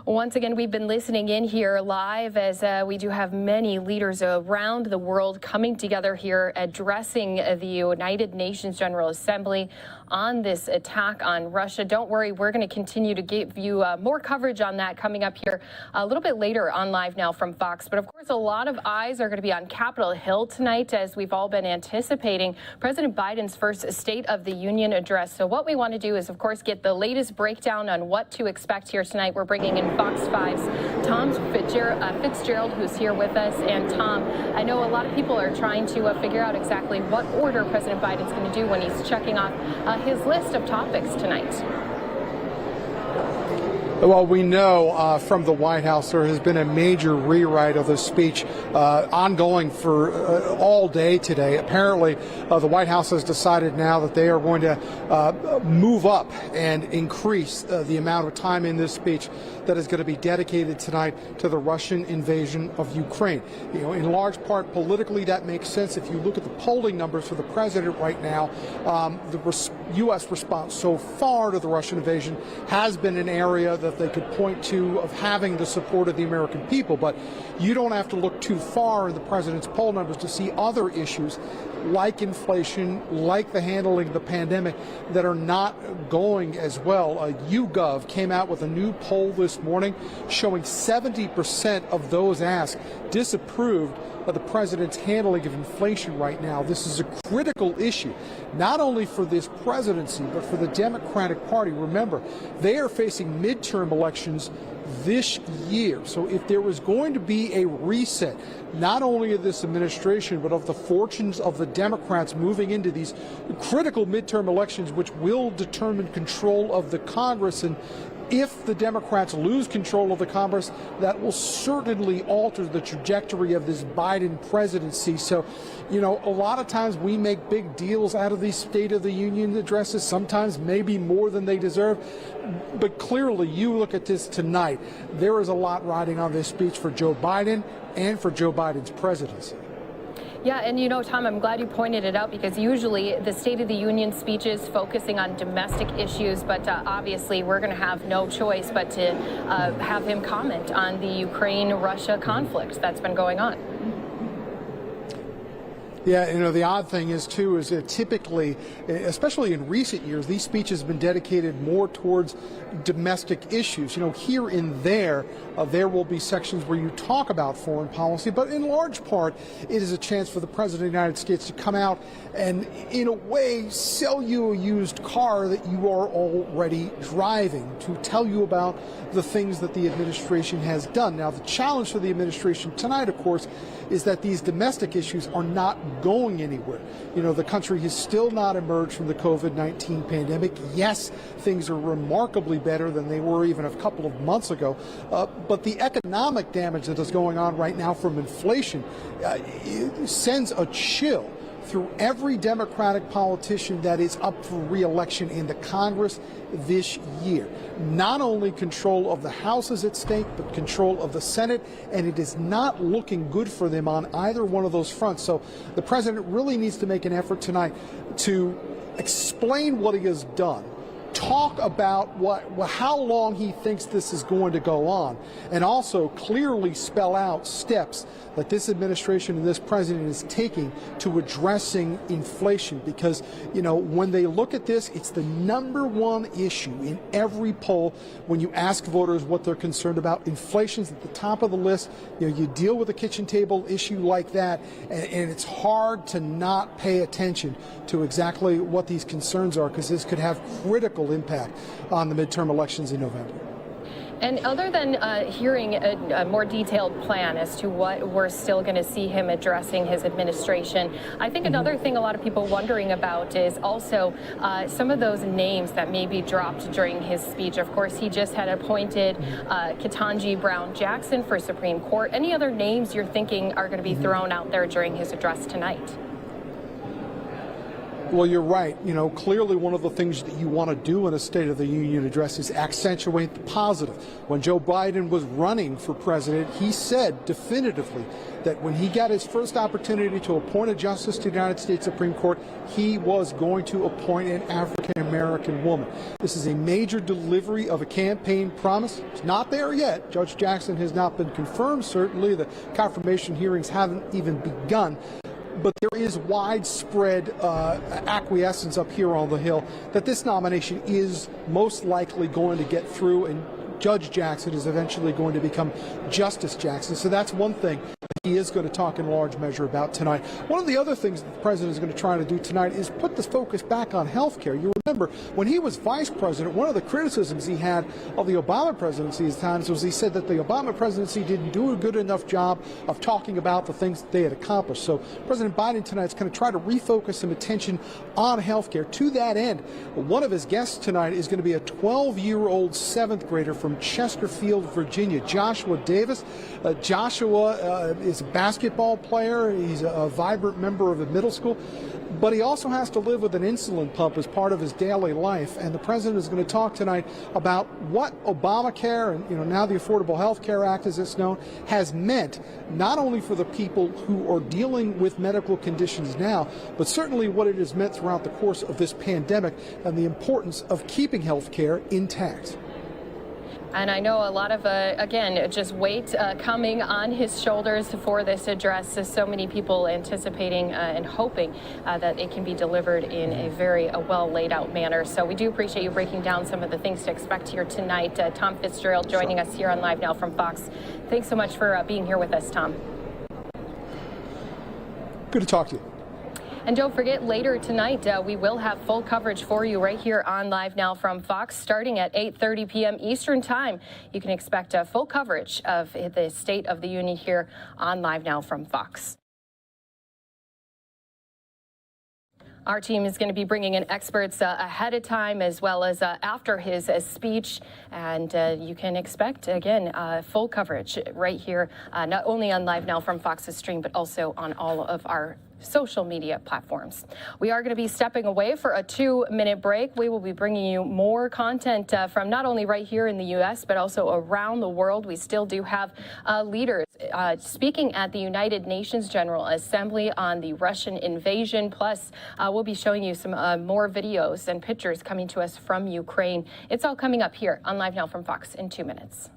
Once again, we've been listening in here live as we do have many leaders around the world coming together here addressing the United Nations General Assembly on this attack on Russia. Don't worry, we're going to continue to give you more coverage on that coming up here a little bit later on Live Now from Fox. But of course, a lot of eyes are going to be on Capitol Hill tonight, as we've all been anticipating President Biden's first State of the Union address. So what we want to do is, of course, get the latest breakdown on what to expect here tonight. We're bringing in Fox 5's Tom Fitzgerald, who's here with us. And Tom, I know a lot of people are trying to figure out exactly what order President Biden's going to do when he's checking off his list of topics tonight. Well, we know from the White House there has been a major rewrite of the speech ongoing for all day today. Apparently, the White House has decided now that they are going to move up and increase the amount of time in this speech that is going to be dedicated tonight to the Russian invasion of Ukraine. You know, in large part politically, that makes sense. If you look at the polling numbers for the president right now, the U.S. response so far to the Russian invasion has been an area that they could point to of having the support of the American people. But you don't have to look too far in the president's poll numbers to see other issues like inflation, like the handling of the pandemic, that are not going as well. YouGov came out with a new poll this morning showing 70% of those asked disapproved of the president's handling of inflation right now. This is a critical issue, not only for this presidency, but for the Democratic Party. Remember, they are facing midterm elections this year. So if there was going to be a reset, not only of this administration, but of the fortunes of the Democrats moving into these critical midterm elections, which will determine control of the Congress, and if the Democrats lose control of the Congress, that will certainly alter the trajectory of this Biden presidency. So, you know, a lot of times we make big deals out of these State of the Union addresses, sometimes maybe more than they deserve. But clearly, you look at this tonight, there is a lot riding on this speech for Joe Biden and for Joe Biden's presidency. Yeah, and you know, Tom, I'm glad you pointed it out, because usually the State of the Union speeches focusing on domestic issues, but obviously we're going to have no choice but to have him comment on the Ukraine-Russia conflict that's been going on. Yeah, you know, the odd thing is, too, is that typically, especially in recent years, these speeches have been dedicated more towards domestic issues. You know, here and there will be sections where you talk about foreign policy, but in large part, it is a chance for the President of the United States to come out and, in a way, sell you a used car that you are already driving, to tell you about the things that the administration has done. Now, the challenge for the administration tonight, of course, is that these domestic issues are not going anywhere. You know, the country has still not emerged from the COVID-19 pandemic. Yes, things are remarkably better than they were even a couple of months ago, but the economic damage that is going on right now from inflation sends a chill through every Democratic politician that is up for re-election in the Congress this year. Not only control of the House is at stake, but control of the Senate, and it is not looking good for them on either one of those fronts. So the president really needs to make an effort tonight to explain what he has done, talk about how long he thinks this is going to go on, and also clearly spell out steps that this administration and this president is taking to addressing inflation. Because, you know, when they look at this, it's the #1 issue in every poll when you ask voters what they're concerned about. Inflation's at the top of the list. You know, you deal with a kitchen table issue like that, and it's hard to not pay attention to exactly what these concerns are, because this could have critical impact on the midterm elections in November. And other than hearing a more detailed plan as to what we're still going to see him addressing his administration, I think another thing a lot of people wondering about is also some of those names that may be dropped during his speech. Of course, he just had appointed Ketanji Brown Jackson for Supreme Court. Any other names you're thinking are going to be thrown out there during his address tonight? Well, you're right. You know, clearly one of the things that you want to do in a State of the Union address is accentuate the positive. When Joe Biden was running for president, he said definitively that when he got his first opportunity to appoint a justice to the United States Supreme Court, he was going to appoint an African-American woman. This is a major delivery of a campaign promise. It's not there yet. Judge Jackson has not been confirmed. Certainly, the confirmation hearings haven't even begun. But there is widespread acquiescence up here on the Hill that this nomination is most likely going to get through, and Judge Jackson is eventually going to become Justice Jackson. So that's one thing he is going to talk in large measure about tonight. One of the other things that the president is going to try to do tonight is put the focus back on health care. You remember, when he was vice president, one of the criticisms he had of the Obama presidency at times was he said that the Obama presidency didn't do a good enough job of talking about the things that they had accomplished. So President Biden tonight is going to try to refocus some attention on health care. To that end, one of his guests tonight is going to be a 12-year-old seventh grader from Chesterfield, Virginia, Joshua Davis. Joshua is a basketball player. He's a vibrant member of a middle school, but he also has to live with an insulin pump as part of his daily life. And the president is going to talk tonight about what Obamacare and, you know, now the Affordable Health Care Act, as it's known, has meant not only for the people who are dealing with medical conditions now, but certainly what it has meant throughout the course of this pandemic and the importance of keeping health care intact. And I know a lot of, again, just weight coming on his shoulders for this address. So many people anticipating and hoping that it can be delivered in a very well laid out manner. So we do appreciate you breaking down some of the things to expect here tonight. Tom Fitzgerald joining us here on Live Now from Fox. Thanks so much for being here with us, Tom. Good to talk to you. And don't forget, later tonight, we will have full coverage for you right here on Live Now from Fox, starting at 8:30 p.m. Eastern Time. You can expect full coverage of the State of the Union here on Live Now from Fox. Our team is going to be bringing in experts ahead of time as well as after his speech. And you can expect, again, full coverage right here, not only on Live Now from Fox's stream, but also on all of our social media platforms. We are going to be stepping away for a 2-minute break. We will be bringing you more content from not only right here in the U.S., but also around the world. We still do have leaders speaking at the United Nations General Assembly on the Russian invasion. Plus, we'll be showing you some more videos and pictures coming to us from Ukraine. It's all coming up here on Live Now from Fox in 2 minutes.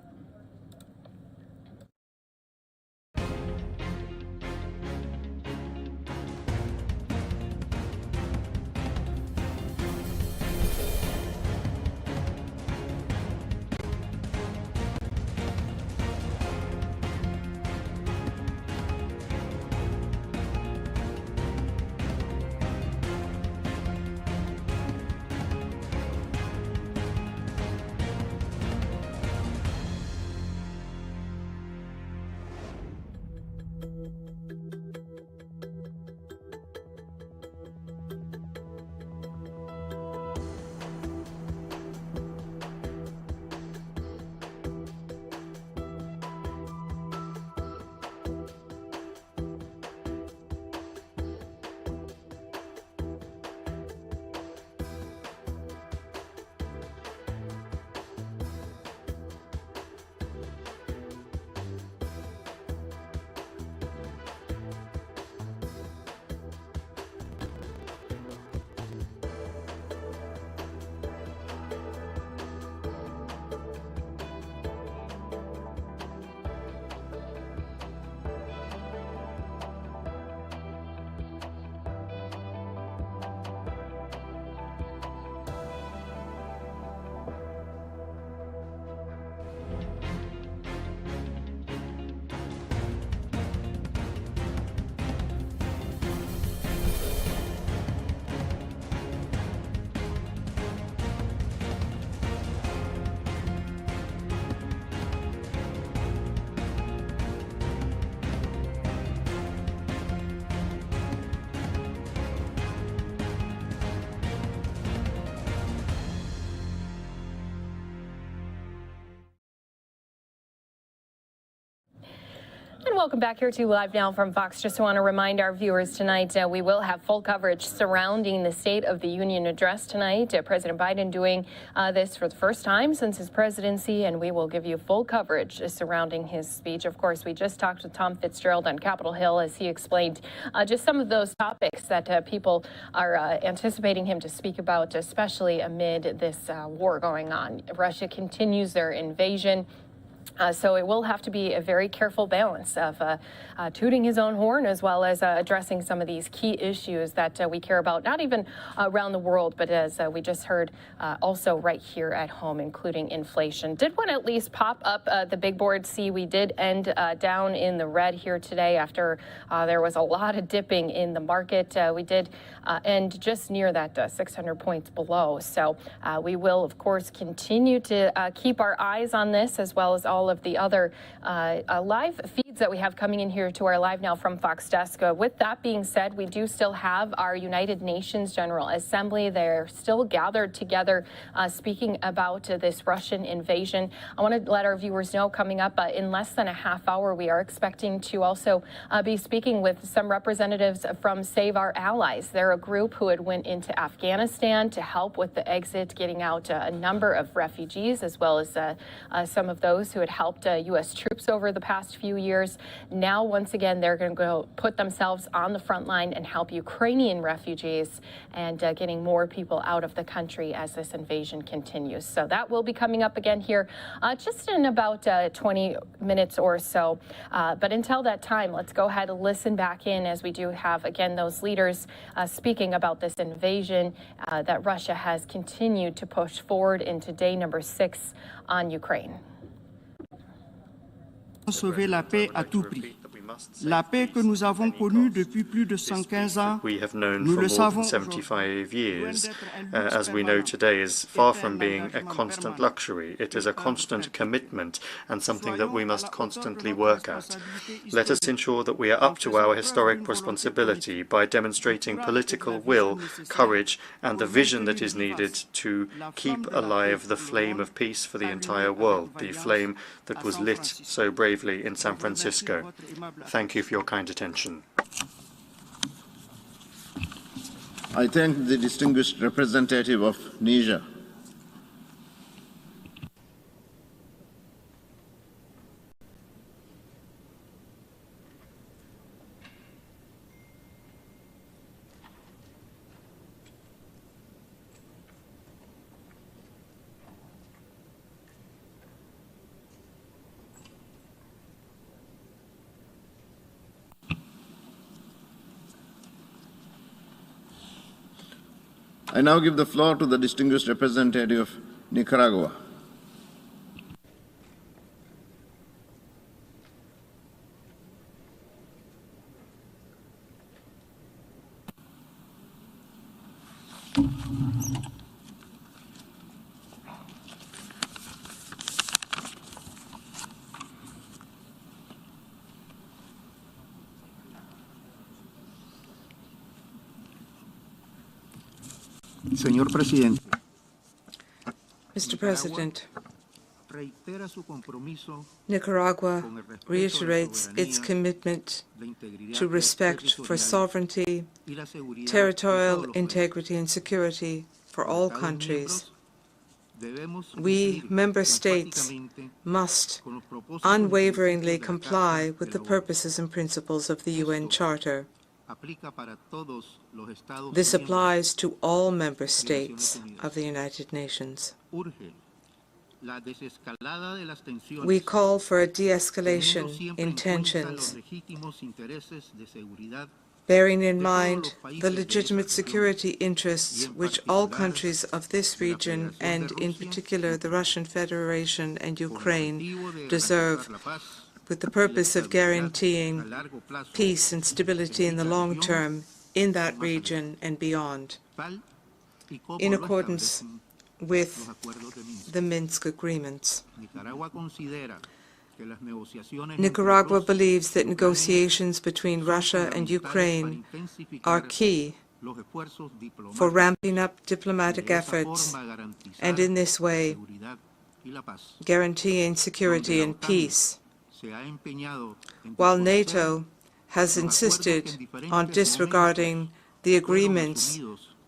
welcome back here to Live Now from Fox. Just want to remind our viewers tonight, we will have full coverage surrounding the State of the Union address tonight. President Biden doing this for the first time since his presidency, and we will give you full coverage surrounding his speech. Of course, we just talked with Tom Fitzgerald on Capitol Hill as he explained just some of those topics that people are anticipating him to speak about, especially amid this war going on. Russia continues their invasion. So it will have to be a very careful balance of tooting his own horn as well as addressing some of these key issues that we care about, not even around the world, but as we just heard, also right here at home, including inflation. Did want to at least pop up the big board. See, we did end down in the red here today after there was a lot of dipping in the market. We did end just near that 600 points below. So we will, of course, continue to keep our eyes on this as well as all of the other live feeds that we have coming in here to our Live Now from Fox desk. With that being said, we do still have our United Nations General Assembly. They're still gathered together speaking about this Russian invasion. I want to let our viewers know coming up in less than a half hour, we are expecting to also be speaking with some representatives from Save Our Allies. They're a group who had went into Afghanistan to help with the exit, getting out a number of refugees as well as some of those who had helped U.S. troops over the past few years. Now, once again, they're going to go put themselves on the front line and help Ukrainian refugees and getting more people out of the country as this invasion continues. So that will be coming up again here just in about 20 minutes or so. But until that time, let's go ahead and listen back in as we do have, again, those leaders speaking about this invasion that Russia has continued to push forward into day number 6 on Ukraine. Sauver la paix à tout prix. La paix que nous avons connue depuis plus de 115 ans, we have known for more than 75 years, as we know today, is far from being a constant luxury. It is a constant commitment and something that we must constantly work at. Let us ensure that we are up to our historic responsibility by demonstrating political will, courage, and the vision that is needed to keep alive the flame of peace for the entire world, the flame that was lit so bravely in San Francisco. Thank you for your kind attention. I thank the distinguished representative of Niger. I now give the floor to the distinguished representative of Nicaragua. Señor Presidente. Mr. President, Nicaragua reiterates its commitment to respect for sovereignty, territorial integrity, and security for all countries. We, member states, must unwaveringly comply with the purposes and principles of the UN Charter. This applies to all member states of the United Nations. We call for a de-escalation in tensions, bearing in mind the legitimate security interests which all countries of this region, and in particular the Russian Federation and Ukraine, deserve, with the purpose of guaranteeing peace and stability in the long term in that region and beyond, in accordance with the Minsk agreements. Nicaragua believes that negotiations between Russia and Ukraine are key for ramping up diplomatic efforts and in this way guaranteeing security and peace While NATO has insisted on disregarding the agreements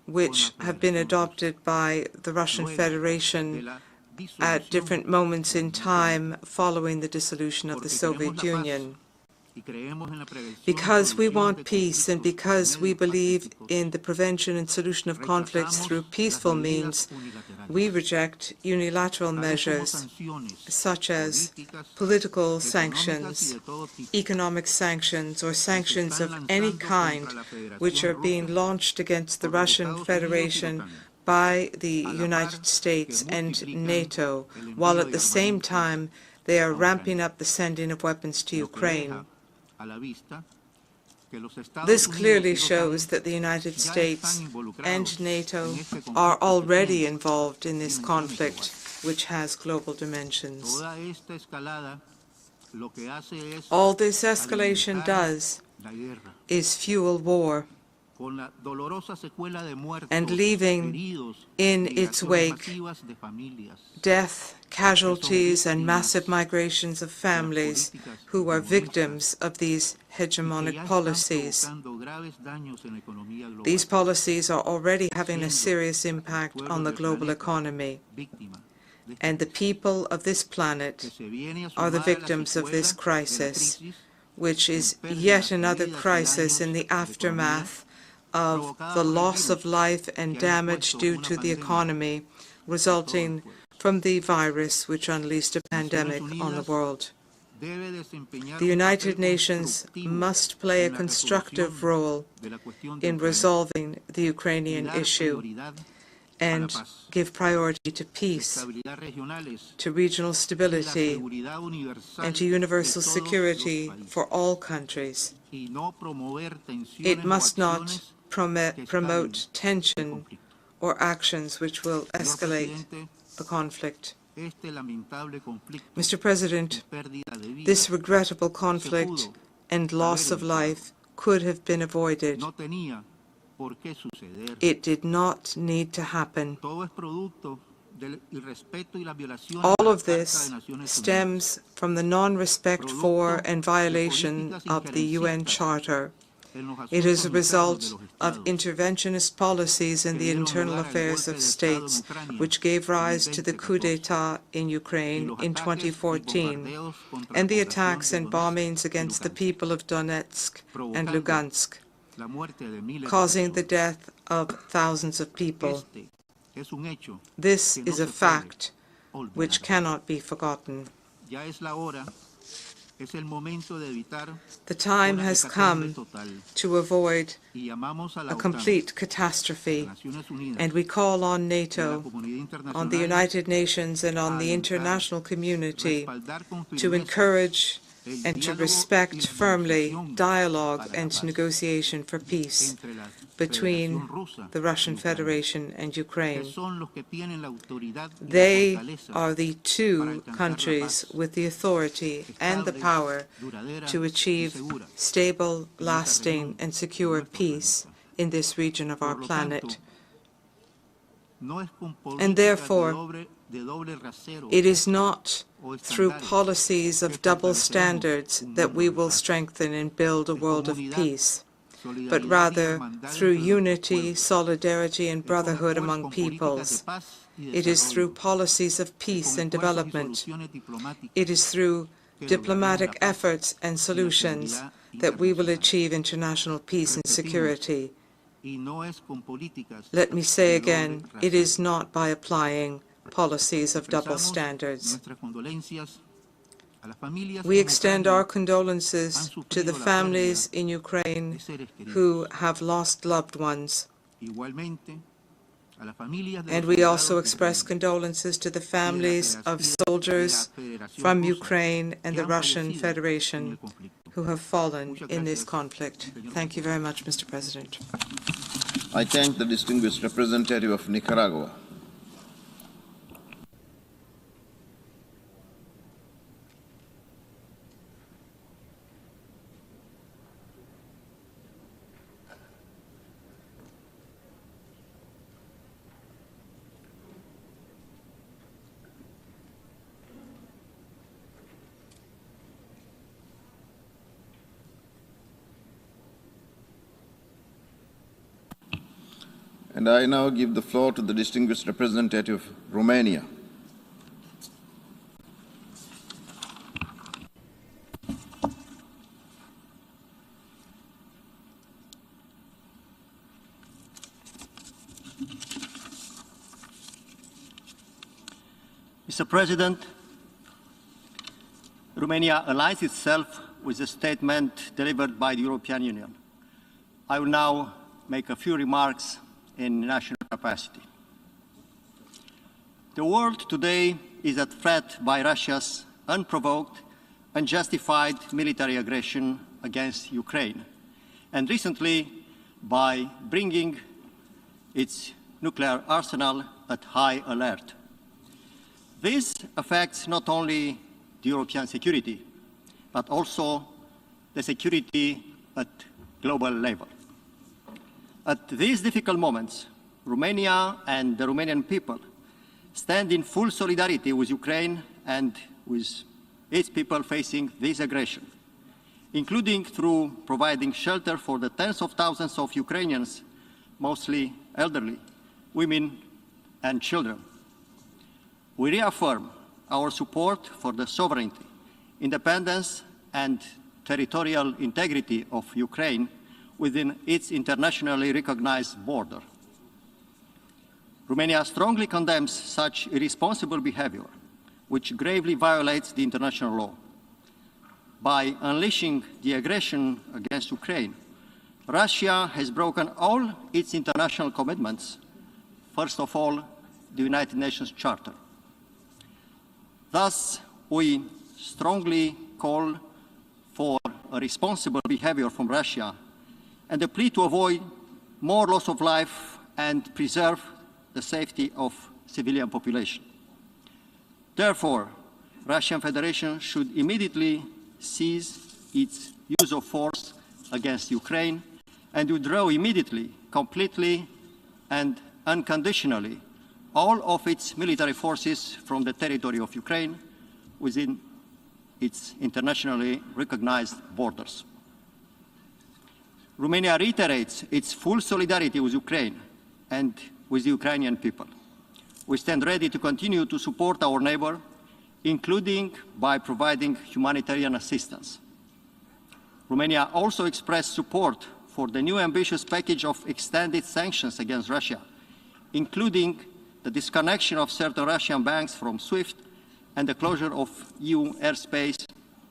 which have been adopted by the Russian Federation at different moments in time following the dissolution of the Soviet Union. Because we want peace and because we believe in the prevention and solution of conflicts through peaceful means, we reject unilateral measures such as political sanctions, economic sanctions, or sanctions of any kind which are being launched against the Russian Federation by the United States and NATO, while at the same time they are ramping up the sending of weapons to Ukraine. This clearly shows that the United States and NATO are already involved in this conflict, which has global dimensions. All this escalation does is fuel war, and leaving in its wake death, casualties, and massive migrations of families who are victims of these hegemonic policies. These policies are already having a serious impact on the global economy, and the people of this planet are the victims of this crisis, which is yet another crisis in the aftermath of the loss of life and damage due to the economy resulting from the virus which unleashed a pandemic on the world. The United Nations must play a constructive role in resolving the Ukrainian issue and give priority to peace, to regional stability, and to universal security for all countries. It must not promote tension or actions which will escalate the conflict. Mr. President, this regrettable conflict and loss of life could have been avoided. It did not need to happen. All of this stems from the non-respect for and violation of the UN Charter. It is a result of interventionist policies in the internal affairs of states, which gave rise to the coup d'etat in Ukraine in 2014, and the attacks and bombings against the people of Donetsk and Lugansk, causing the death of thousands of people. This is a fact which cannot be forgotten. The time has come to avoid a complete catastrophe, and we call on NATO, on the United Nations, and on the international community to encourage and to respect firmly dialogue and negotiation for peace between the Russian Federation and Ukraine. They are the two countries with the authority and the power to achieve stable, lasting, and secure peace in this region of our planet. And therefore, it is not through policies of double standards that we will strengthen and build a world of peace, but rather through unity, solidarity, and brotherhood among peoples. It is through policies of peace and development. It is through diplomatic efforts and solutions that we will achieve international peace and security. Let me say again, it is not by applying policies of double standards. We extend our condolences to the families in Ukraine who have lost loved ones. And we also express condolences to the families of soldiers from Ukraine and the Russian Federation who have fallen in this conflict. Thank you very much, Mr. President. I thank the distinguished representative of Nicaragua. And I now give the floor to the distinguished representative of Romania. Mr. President, Romania aligns itself with the statement delivered by the European Union. I will now make a few remarks in national capacity. The world today is at threat by Russia's unprovoked, unjustified military aggression against Ukraine, and recently by bringing its nuclear arsenal at high alert. This affects not only the European security, but also the security at global level. At these difficult moments, Romania and the Romanian people stand in full solidarity with Ukraine and with its people facing this aggression, including through providing shelter for the tens of thousands of Ukrainians, mostly elderly, women and children. We reaffirm our support for the sovereignty, independence and territorial integrity of Ukraine within its internationally recognized border. Romania strongly condemns such irresponsible behavior, which gravely violates the international law. By unleashing the aggression against Ukraine, Russia has broken all its international commitments, first of all, the United Nations Charter. Thus, we strongly call for a responsible behavior from Russia and a plea to avoid more loss of life and preserve the safety of civilian population. Therefore, Russian Federation should immediately cease its use of force against Ukraine and withdraw immediately, completely and unconditionally all of its military forces from the territory of Ukraine within its internationally recognized borders. Romania reiterates its full solidarity with Ukraine and with the Ukrainian people. We stand ready to continue to support our neighbor, including by providing humanitarian assistance. Romania also expressed support for the new ambitious package of extended sanctions against Russia, including the disconnection of certain Russian banks from SWIFT and the closure of EU airspace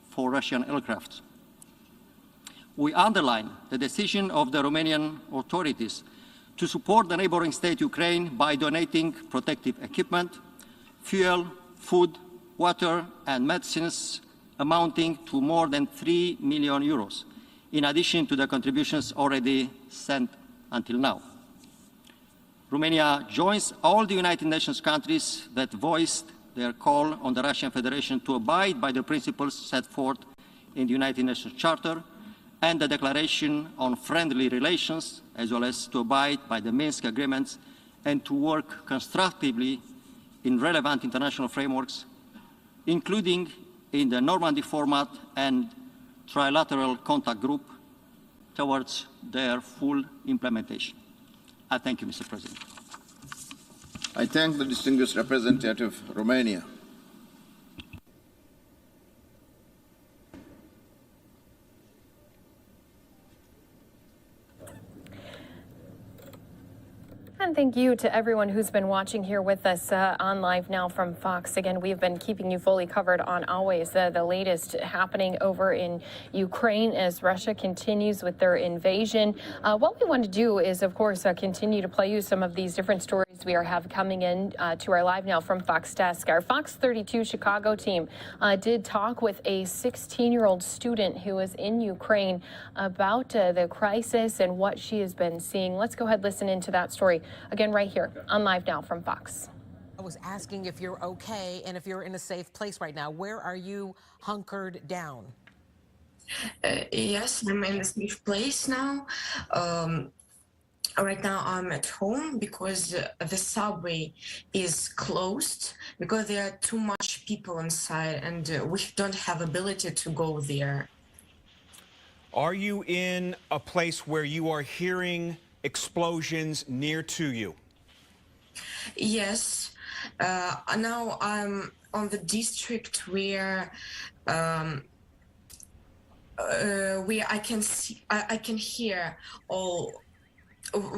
for Russian aircraft. We underline the decision of the Romanian authorities to support the neighboring state Ukraine by donating protective equipment, fuel, food, water and medicines amounting to more than 3 million euros, in addition to the contributions already sent until now. Romania joins all the United Nations countries that voiced their call on the Russian Federation to abide by the principles set forth in the United Nations Charter and the Declaration on Friendly Relations, as well as to abide by the Minsk agreements and to work constructively in relevant international frameworks, including in the Normandy format and trilateral contact group, towards their full implementation. I thank you, Mr. President. I thank the distinguished representative of Romania. And thank you to everyone who's been watching here with us on Live Now from Fox. Again, we've been keeping you fully covered on always the latest happening over in Ukraine as Russia continues with their invasion. What we want to do is, of course, continue to play you some of these different stories we have coming in to our Live Now from Fox desk. Our Fox 32 Chicago team did talk with a 16-year-old student who is in Ukraine about the crisis and what she has been seeing. Let's go ahead and listen into that story. Again, right here on Live Now from Fox. I was asking if you're okay and if you're in a safe place right now. Where are you hunkered down? Yes, I'm in a safe place now. Right now I'm at home because the subway is closed because there are too much people inside and we don't have ability to go there. Are you in a place where you are hearing explosions near to you? Yes. Now I'm on the district where I can see, I can hear all,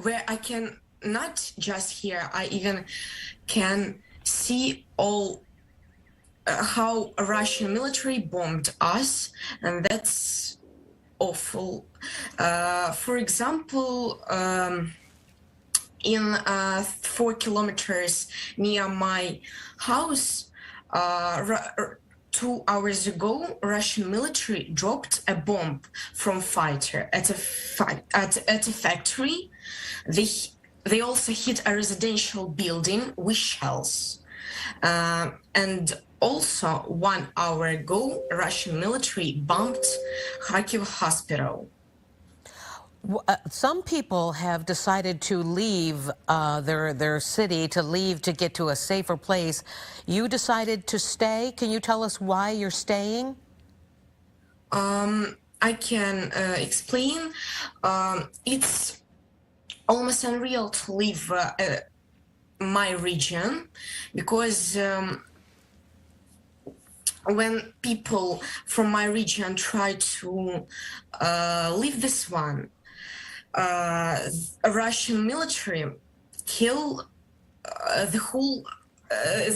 where I can not just hear, I even can see all how Russian military bombed us, and that's awful. For example, in 4 kilometers near my house, 2 hours ago, Russian military dropped a bomb from fighter at a factory. They also hit a residential building with shells. And also 1 hour ago, Russian military bombed Kharkiv hospital. Some people have decided to leave their city, to leave to get to a safer place. You decided to stay. Can you tell us why you're staying? I can explain. It's almost unreal to leave my region, because when people from my region try to leave this one, Russian military kill the whole.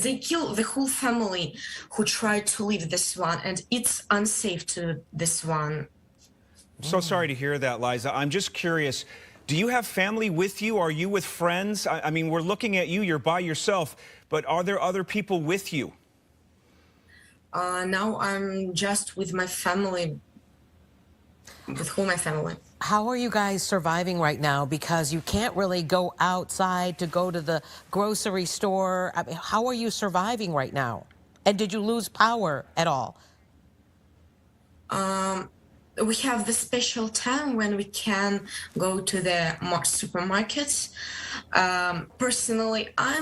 They kill the whole family who tried to leave this one, and it's unsafe to this one. I'm so sorry to hear that, Liza. I'm just curious, do you have family with you? Are you with friends? I mean, we're looking at you, you're by yourself, but are there other people with you? Now I'm just with my family, with whole my family. How are you guys surviving right now? Because you can't really go outside to go to the grocery store. I mean, how are you surviving right now? And did you lose power at all? We have the special time when we can go to the supermarkets. Personally, I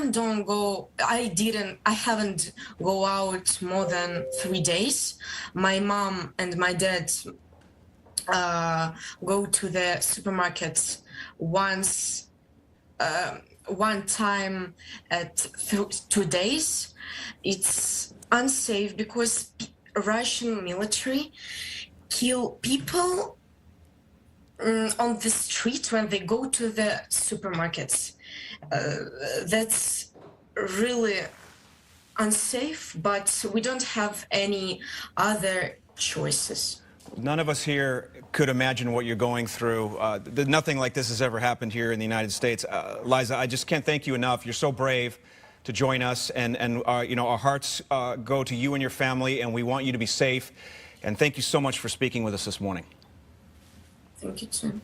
haven't go out more than 3 days. My mom and my dad go to the supermarkets one time at 2 days. It's unsafe because Russian military kill people on the street when they go to the supermarkets. That's really unsafe, but we don't have any other choices. None of us here could imagine what you're going through. Nothing like this has ever happened here in the United States. Liza, I just can't thank you enough. You're so brave to join us, and you know, our hearts go to you and your family, and we want you to be safe. And thank you so much for speaking with us this morning. Thank you, too.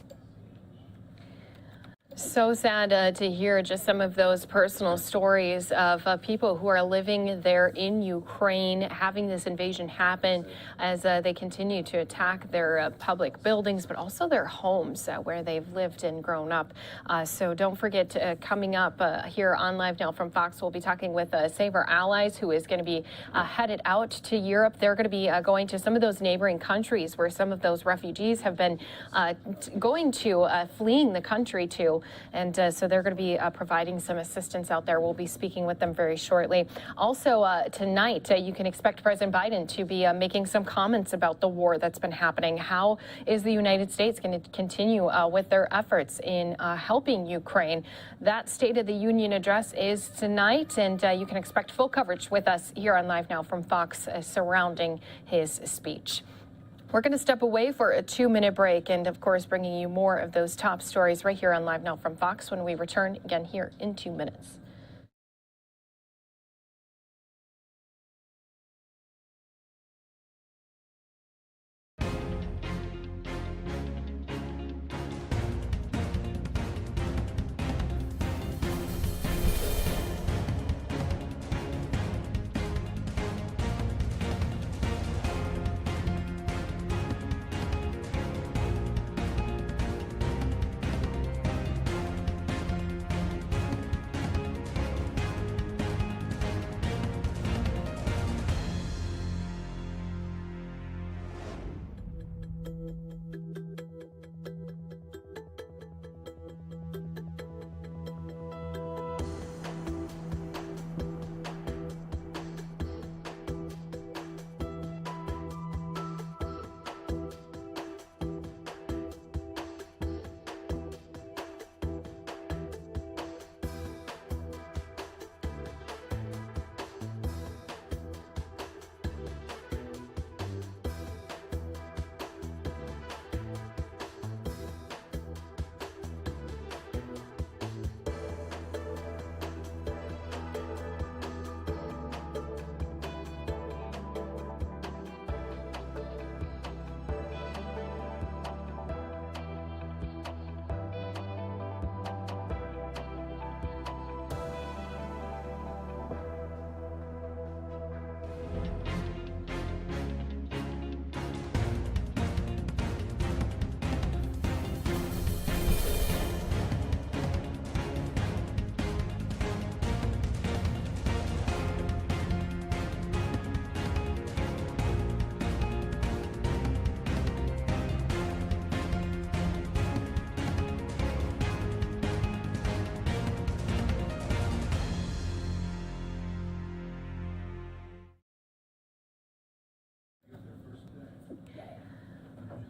So sad to hear just some of those personal stories of people who are living there in Ukraine, having this invasion happen as they continue to attack their public buildings, but also their homes where they've lived and grown up. So don't forget, coming up here on Live Now from Fox, we'll be talking with Save Our Allies, who is going to be headed out to Europe. They're going to be going to some of those neighboring countries where some of those refugees have been fleeing the country to. And so they're going to be providing some assistance out there. We'll be speaking with them very shortly. Also, tonight, you can expect President Biden to be making some comments about the war that's been happening. How is the United States going to continue with their efforts in helping Ukraine? That State of the Union address is tonight, and you can expect full coverage with us here on Live Now from Fox surrounding his speech. We're going to step away for a 2-minute break and, of course, bringing you more of those top stories right here on Live Now from Fox when we return again here in 2 minutes.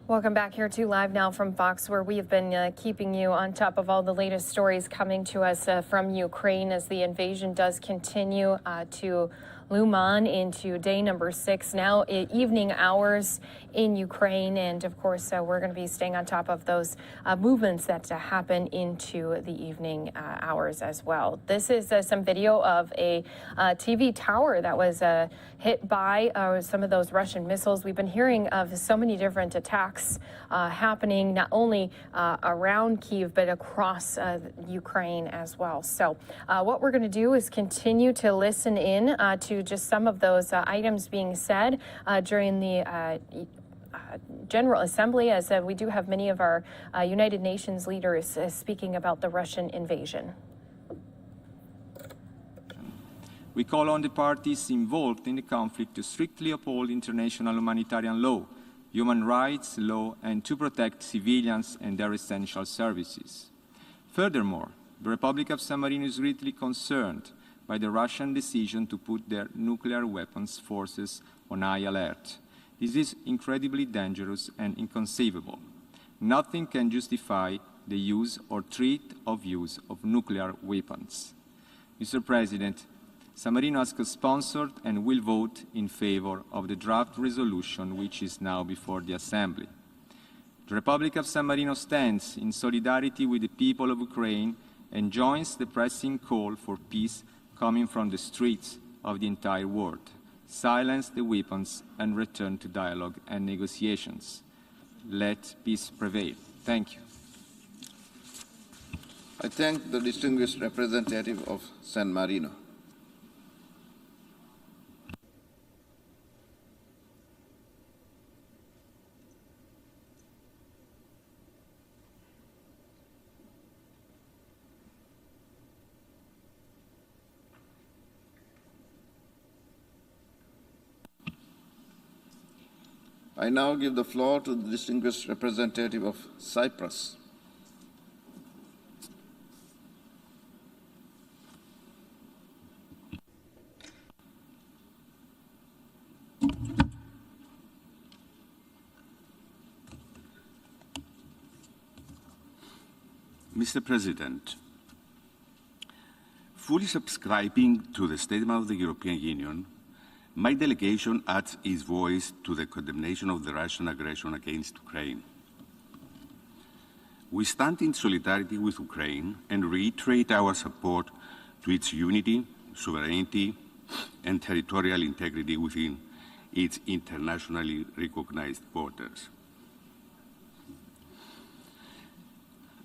Welcome back here to Live Now from Fox, where we have been keeping you on top of all the latest stories coming to us from Ukraine as the invasion does continue to loom on into day number 6 now, evening hours in Ukraine. And of course, we're going to be staying on top of those movements that happen into the evening hours as well. This is some video of a TV tower that was hit by some of those Russian missiles. We've been hearing of so many different attacks happening not only around Kyiv, but across Ukraine as well. So what we're going to do is continue to listen in to just some of those items being said during the General Assembly, as we do have many of our United Nations leaders speaking about the Russian invasion. We call on the parties involved in the conflict to strictly uphold international humanitarian law, human rights law, and to protect civilians and their essential services. Furthermore, the Republic of San Marino is greatly concerned by the Russian decision to put their nuclear weapons forces on high alert. This is incredibly dangerous and inconceivable. Nothing can justify the use or threat of use of nuclear weapons. Mr. President, San Marino has co-sponsored and will vote in favor of the draft resolution which is now before the Assembly. The Republic of San Marino stands in solidarity with the people of Ukraine and joins the pressing call for peace coming from the streets of the entire world. Silence the weapons and return to dialogue and negotiations. Let peace prevail. Thank you. I thank the distinguished representative of San Marino. I now give the floor to the distinguished representative of Cyprus. Mr. President, fully subscribing to the statement of the European Union, my delegation adds its voice to the condemnation of the Russian aggression against Ukraine. We stand in solidarity with Ukraine and reiterate our support to its unity, sovereignty, and territorial integrity within its internationally recognized borders.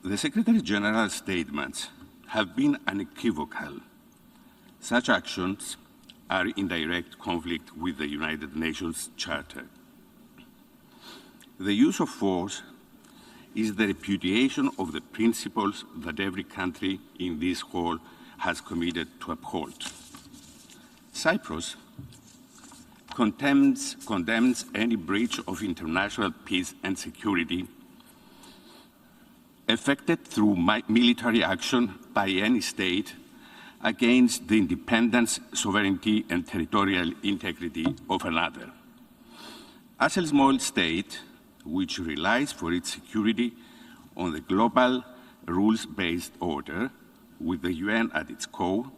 The Secretary General's statements have been unequivocal. Such actions are in direct conflict with the United Nations Charter. The use of force is the repudiation of the principles that every country in this hall has committed to uphold. Cyprus condemns any breach of international peace and security effected through military action by any state against the independence, sovereignty, and territorial integrity of another. As a small state, which relies for its security on the global rules-based order, with the UN at its core,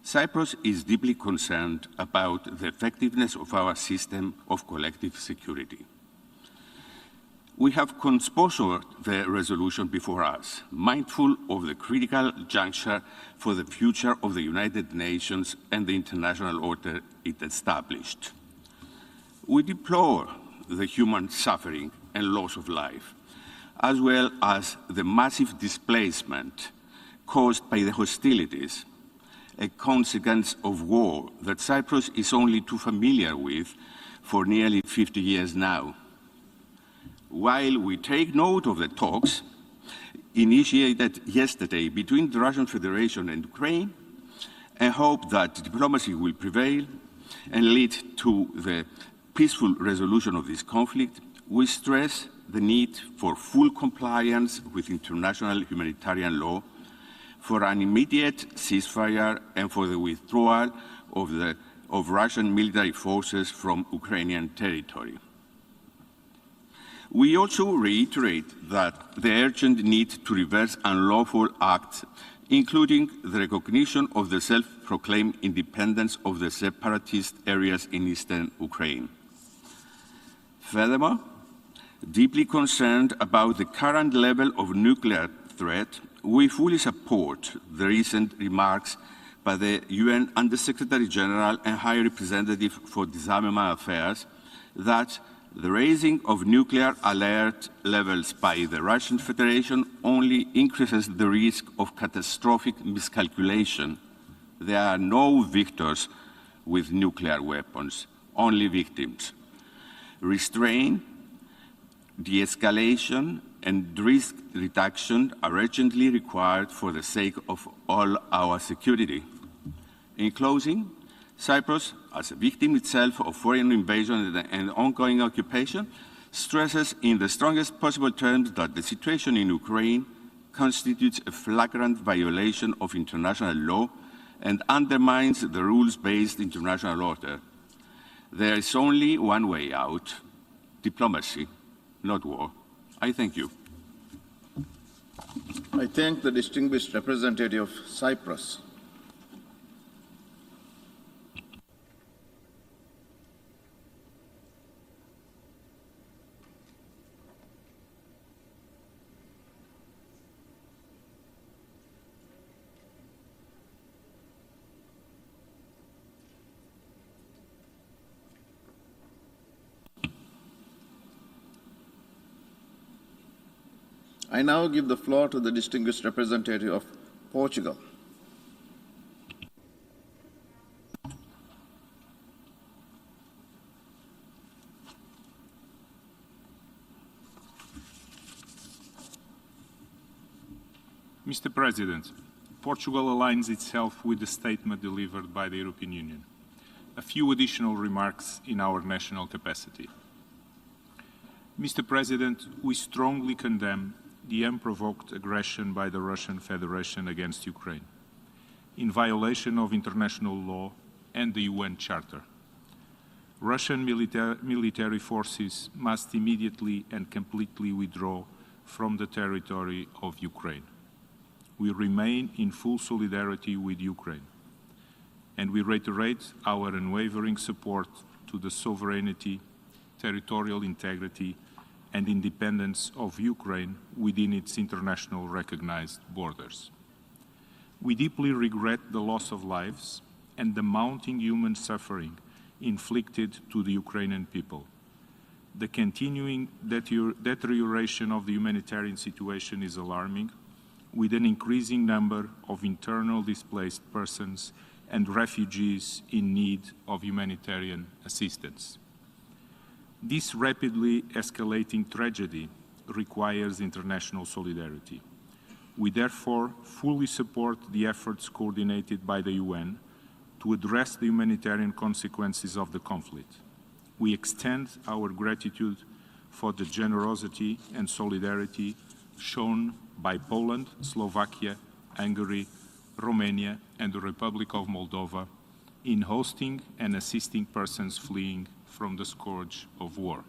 Cyprus is deeply concerned about the effectiveness of our system of collective security. We have co-sponsored the resolution before us, mindful of the critical juncture for the future of the United Nations and the international order it established. We deplore the human suffering and loss of life, as well as the massive displacement caused by the hostilities, a consequence of war that Cyprus is only too familiar with for nearly 50 years now. While we take note of the talks initiated yesterday between the Russian Federation and Ukraine, and hope that diplomacy will prevail and lead to the peaceful resolution of this conflict, we stress the need for full compliance with international humanitarian law, for an immediate ceasefire, and for the withdrawal of Russian military forces from Ukrainian territory. We also reiterate that the urgent need to reverse unlawful acts, including the recognition of the self-proclaimed independence of the separatist areas in eastern Ukraine. Furthermore, deeply concerned about the current level of nuclear threat, we fully support the recent remarks by the UN Under-Secretary General and High Representative for Disarmament Affairs that the raising of nuclear alert levels by the Russian Federation only increases the risk of catastrophic miscalculation. There are no victors with nuclear weapons, only victims. Restraint, de-escalation, and risk reduction are urgently required for the sake of all our security. In closing, Cyprus, as a victim itself of foreign invasion and ongoing occupation, stresses in the strongest possible terms that the situation in Ukraine constitutes a flagrant violation of international law and undermines the rules-based international order. There is only one way out: diplomacy, not war. I thank you. I thank the distinguished representative of Cyprus. I now give the floor to the distinguished representative of Portugal. Mr. President, Portugal aligns itself with the statement delivered by the European Union. A few additional remarks in our national capacity. Mr. President, we strongly condemn the unprovoked aggression by the Russian Federation against Ukraine, in violation of international law and the UN Charter. Russian military forces must immediately and completely withdraw from the territory of Ukraine. We remain in full solidarity with Ukraine, and we reiterate our unwavering support to the sovereignty, territorial integrity, and independence of Ukraine within its international recognized borders. We deeply regret the loss of lives and the mounting human suffering inflicted to the Ukrainian people. The continuing deterioration of the humanitarian situation is alarming, with an increasing number of internal displaced persons and refugees in need of humanitarian assistance. This rapidly escalating tragedy requires international solidarity. We therefore fully support the efforts coordinated by the UN to address the humanitarian consequences of the conflict. We extend our gratitude for the generosity and solidarity shown by Poland, Slovakia, Hungary, Romania, and the Republic of Moldova in hosting and assisting persons fleeing from the scourge of war.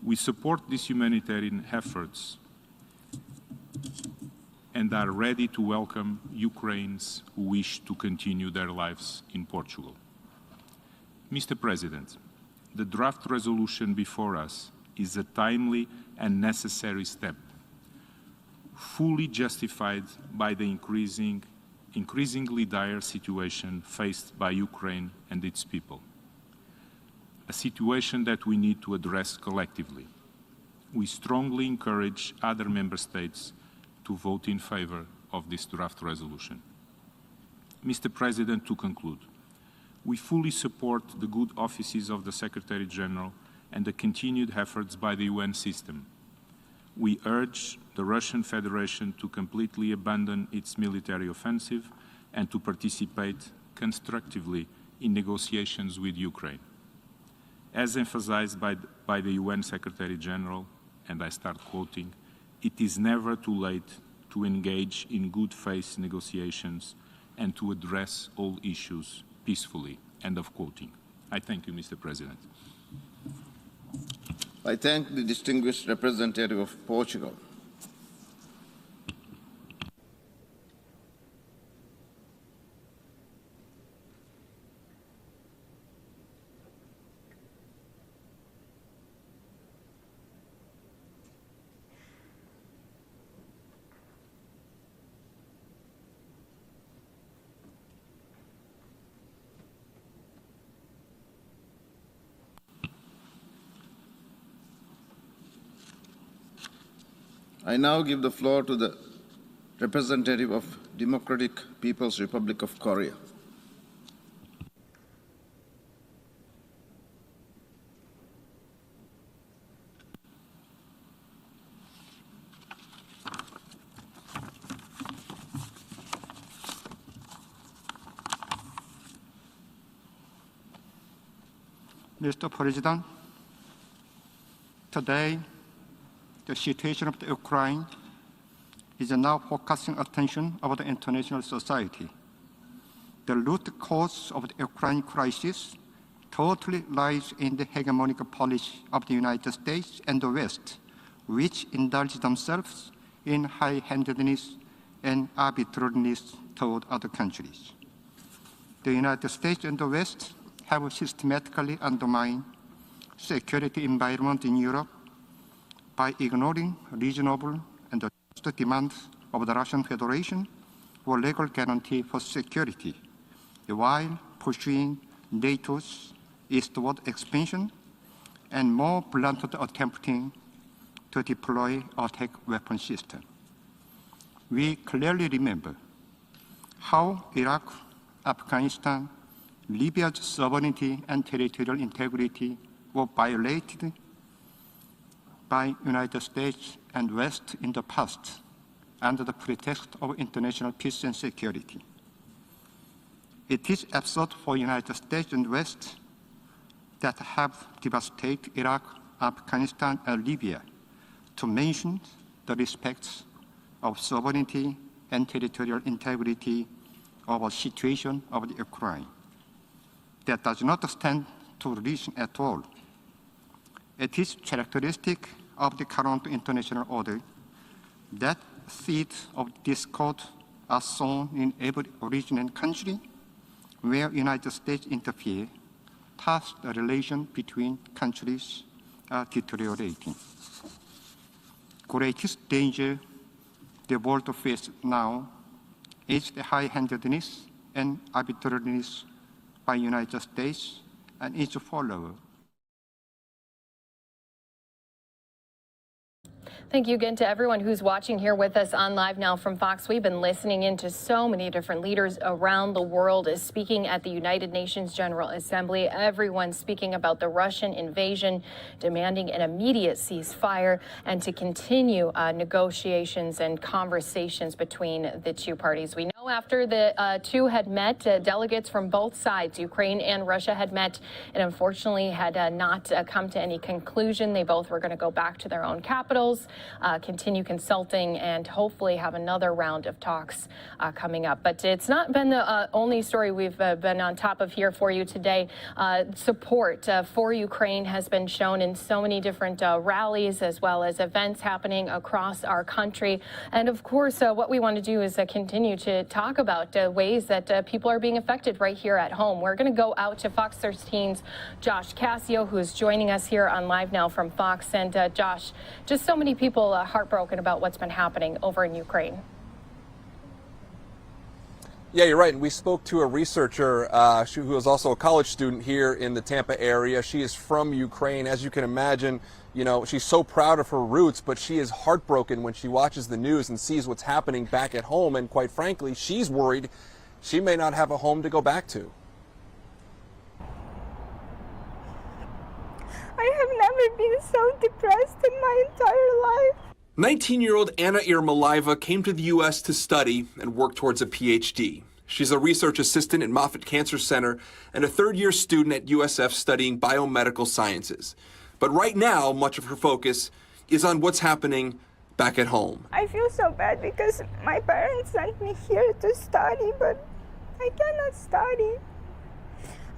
We support these humanitarian efforts and are ready to welcome Ukrainians who wish to continue their lives in Portugal. Mr. President, the draft resolution before us is a timely and necessary step, fully justified by the increasingly dire situation faced by Ukraine and its people, a situation that we need to address collectively. We strongly encourage other member states to vote in favor of this draft resolution. Mr. President, to conclude, we fully support the good offices of the Secretary General and the continued efforts by the UN system. We urge the Russian Federation to completely abandon its military offensive and to participate constructively in negotiations with Ukraine. As emphasized by the UN Secretary General, and I start quoting, "It is never too late to engage in good faith negotiations and to address all issues peacefully." End of quoting. I thank you, Mr. President. I thank the distinguished representative of Portugal. I now give the floor to the representative of Democratic People's Republic of Korea. Mr. President, today, the situation of the Ukraine is now focusing attention of the international society. The root cause of the Ukraine crisis totally lies in the hegemonic policy of the United States and the West, which indulge themselves in high-handedness and arbitrariness toward other countries. The United States and the West have systematically undermined security environment in Europe by ignoring reasonable and just demands of the Russian Federation for legal guarantee for security, while pursuing NATO's eastward expansion and more bluntly attempting to deploy attack weapon system. We clearly remember how Iraq, Afghanistan, Libya's sovereignty and territorial integrity were violated by United States and West in the past under the pretext of international peace and security. It is absurd for United States and West that have devastated Iraq, Afghanistan, and Libya to mention the respect of sovereignty and territorial integrity of a situation of the Ukraine. That does not stand to reason at all. It is characteristic of the current international order that seeds of discord are sown in every region and country where United States interfere, thus the relation between countries are deteriorating. Greatest danger the world faces now is the high-handedness and arbitrariness by United States and its followers. Thank you again to everyone who's watching here with us on Live Now from Fox. We've been listening into so many different leaders around the world speaking at the United Nations General Assembly. Everyone speaking about the Russian invasion, demanding an immediate ceasefire and to continue negotiations and conversations between the two parties. We know after the two had met, delegates from both sides, Ukraine and Russia, had met and unfortunately had not come to any conclusion. They both were going to go back to their own capitals, continue consulting, and hopefully have another round of talks coming up. But it's not been the only story we've been on top of here for you today. Support for Ukraine has been shown in so many different rallies as well as events happening across our country. And of course, what we want to do is continue to talk about ways that people are being affected right here at home. We're going to go out to Fox 13's Josh Cassio, who's joining us here on Live Now from Fox. And Josh, just so many people heartbroken about what's been happening over in Ukraine. Yeah, you're right. And we spoke to a researcher who is also a college student here in the Tampa area. She is from Ukraine. As you can imagine, you know, she's so proud of her roots, but she is heartbroken when she watches the news and sees what's happening back at home. And quite frankly, she's worried she may not have a home to go back to. I have never been so depressed in my entire life. 19-year-old Anna Irmalieva came to the U.S. to study and work towards a Ph.D. She's a research assistant at Moffitt Cancer Center and a third-year student at USF studying biomedical sciences. But right now, much of her focus is on what's happening back at home. I feel so bad because my parents sent me here to study, but I cannot study.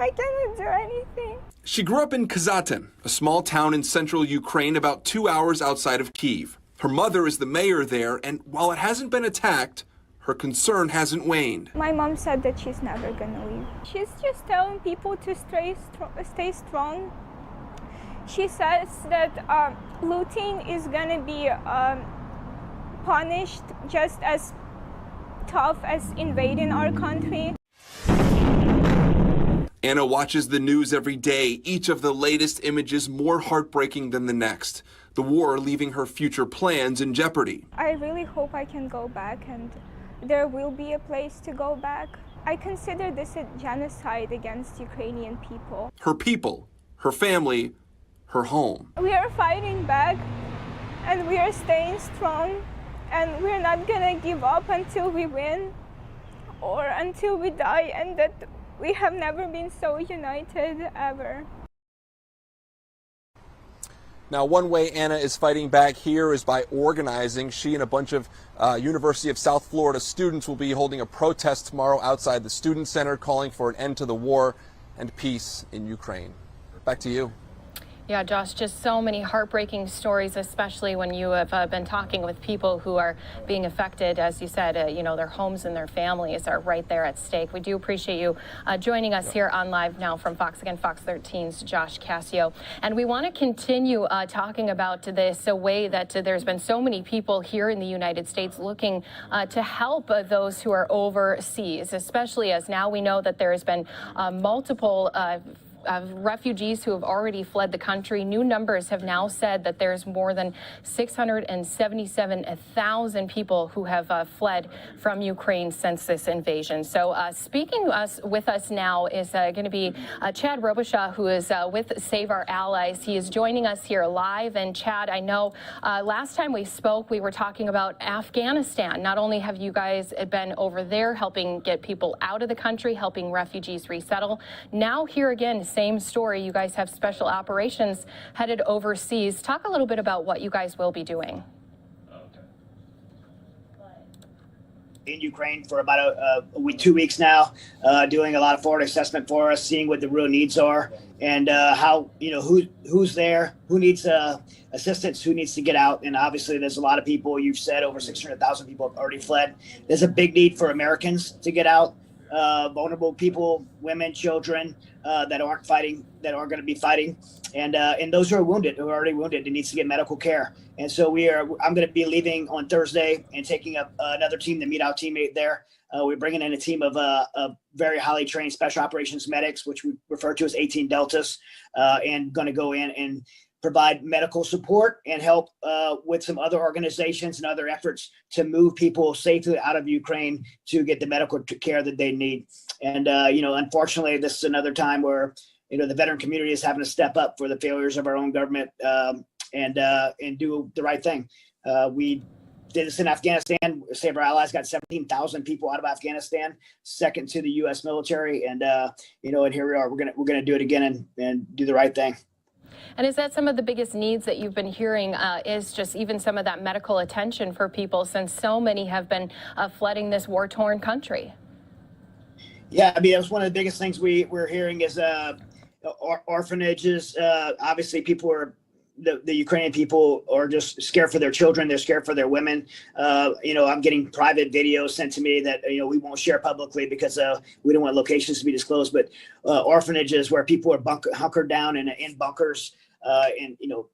I cannot do anything. She grew up in Kazatan, a small town in central Ukraine about 2 hours outside of Kyiv. Her mother is the mayor there, and while it hasn't been attacked, her concern hasn't waned. My mom said that she's never gonna leave. She's just telling people to stay strong. She says that looting is gonna be punished just as tough as invading our country. Anna watches the news every day, each of the latest images more heartbreaking than the next. The war leaving her future plans in jeopardy. I really hope I can go back and there will be a place to go back. I consider this a genocide against Ukrainian people. Her people, her family, her home. We are fighting back and we are staying strong and we're not gonna give up until we win or until we die, and that we have never been so united ever. Now, one way Anna is fighting back here is by organizing. She and a bunch of University of South Florida students will be holding a protest tomorrow outside the Student Center, calling for an end to the war and peace in Ukraine. Back to you. Yeah, Josh, just so many heartbreaking stories, especially when you have been talking with people who are being affected. As you said, you know, their homes and their families are right there at stake. We do appreciate you joining us here on Live Now from Fox. Again, Fox 13's Josh Cassio. And we want to continue talking about this way that there's been so many people here in the United States looking to help those who are overseas, especially as now we know that there has been multiple refugees who have already fled the country. New numbers have now said that there's more than 677,000 people who have fled from Ukraine since this invasion. So speaking with us now is going to be Chad Robichaud, who is with Save Our Allies. He is joining us here live. And Chad, I know last time we spoke, we were talking about Afghanistan. Not only have you guys been over there helping get people out of the country, helping refugees resettle, now here again, same story. You guys have special operations headed overseas. Talk a little bit about what you guys will be doing. In Ukraine for about 2 weeks now, doing a lot of forward assessment for us, seeing what the real needs are and how, you know, who's there, who needs assistance, who needs to get out. And obviously there's a lot of people, you've said over 600,000 people have already fled. There's a big need for Americans to get out. Vulnerable people, women, children that aren't fighting, that aren't going to be fighting, and those who are wounded, who are already wounded, and needs to get medical care. And so I'm going to be leaving on Thursday and taking up another team to meet our teammate there. We're bringing in a team of very highly trained special operations medics, which we refer to as 18 Deltas, and going to go in and provide medical support and help with some other organizations and other efforts to move people safely out of Ukraine to get the medical care that they need. And, you know, unfortunately, this is another time where, you know, the veteran community is having to step up for the failures of our own government and do the right thing. We did this in Afghanistan. Save Our Allies got 17,000 people out of Afghanistan, second to the U.S. military. And, you know, and here we are. We're gonna do it again and do the right thing. And is that some of the biggest needs that you've been hearing, is just even some of that medical attention for people, since so many have been flooding this war-torn country? Yeah, I mean, that was one of the biggest things we're hearing is orphanages. Obviously, people are, the Ukrainian people are just scared for their children. They're scared for their women. You know, I'm getting private videos sent to me that, you know, we won't share publicly because we don't want locations to be disclosed, but orphanages where people are hunkered down in bunkers and, you know,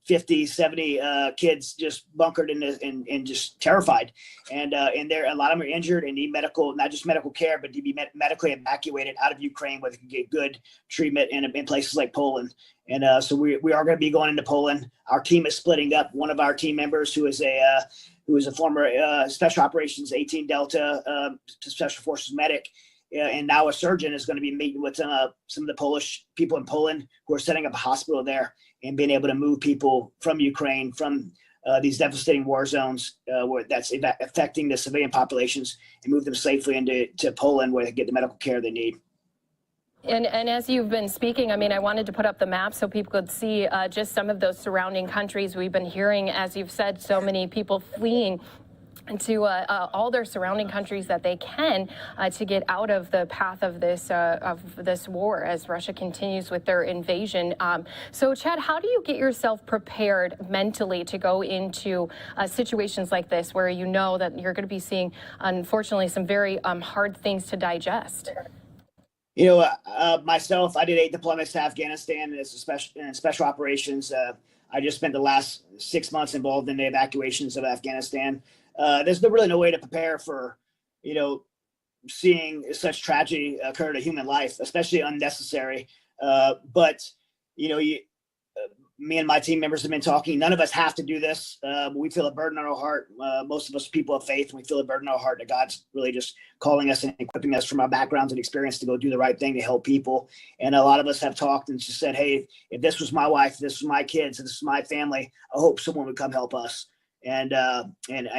50, 70 kids just bunkered and just terrified. And there, a lot of them are injured and need medical, not just medical care, but to be medically evacuated out of Ukraine where they can get good treatment in places like Poland. And so we are going to be going into Poland. Our team is splitting up. One of our team members who is a former Special Operations 18 Delta Special Forces medic and now a surgeon is going to be meeting with some of the Polish people in Poland who are setting up a hospital there and being able to move people from Ukraine, from these devastating war zones where that's affecting the civilian populations, and move them safely into Poland where they get the medical care they need. And as you've been speaking, I mean, I wanted to put up the map so people could see just some of those surrounding countries. We've been hearing, as you've said, so many people fleeing to all their surrounding countries that they can to get out of the path of this war as Russia continues with their invasion. So, Chad, how do you get yourself prepared mentally to go into situations like this, where you know that you're going to be seeing, unfortunately, some very hard things to digest? You know, myself, I did 8 deployments to Afghanistan as special operations. I just spent the last 6 months involved in the evacuations of Afghanistan. There's really no way to prepare for, you know, seeing such tragedy occur to human life, especially unnecessary. But, you know, me and my team members have been talking. None of us have to do this. We feel a burden on our heart. Most of us people of faith, and we feel a burden on our heart that God's really just calling us and equipping us from our backgrounds and experience to go do the right thing to help people. And a lot of us have talked and just said, hey, if this was my wife, this was my kids, if this is my family, I hope someone would come help us. And I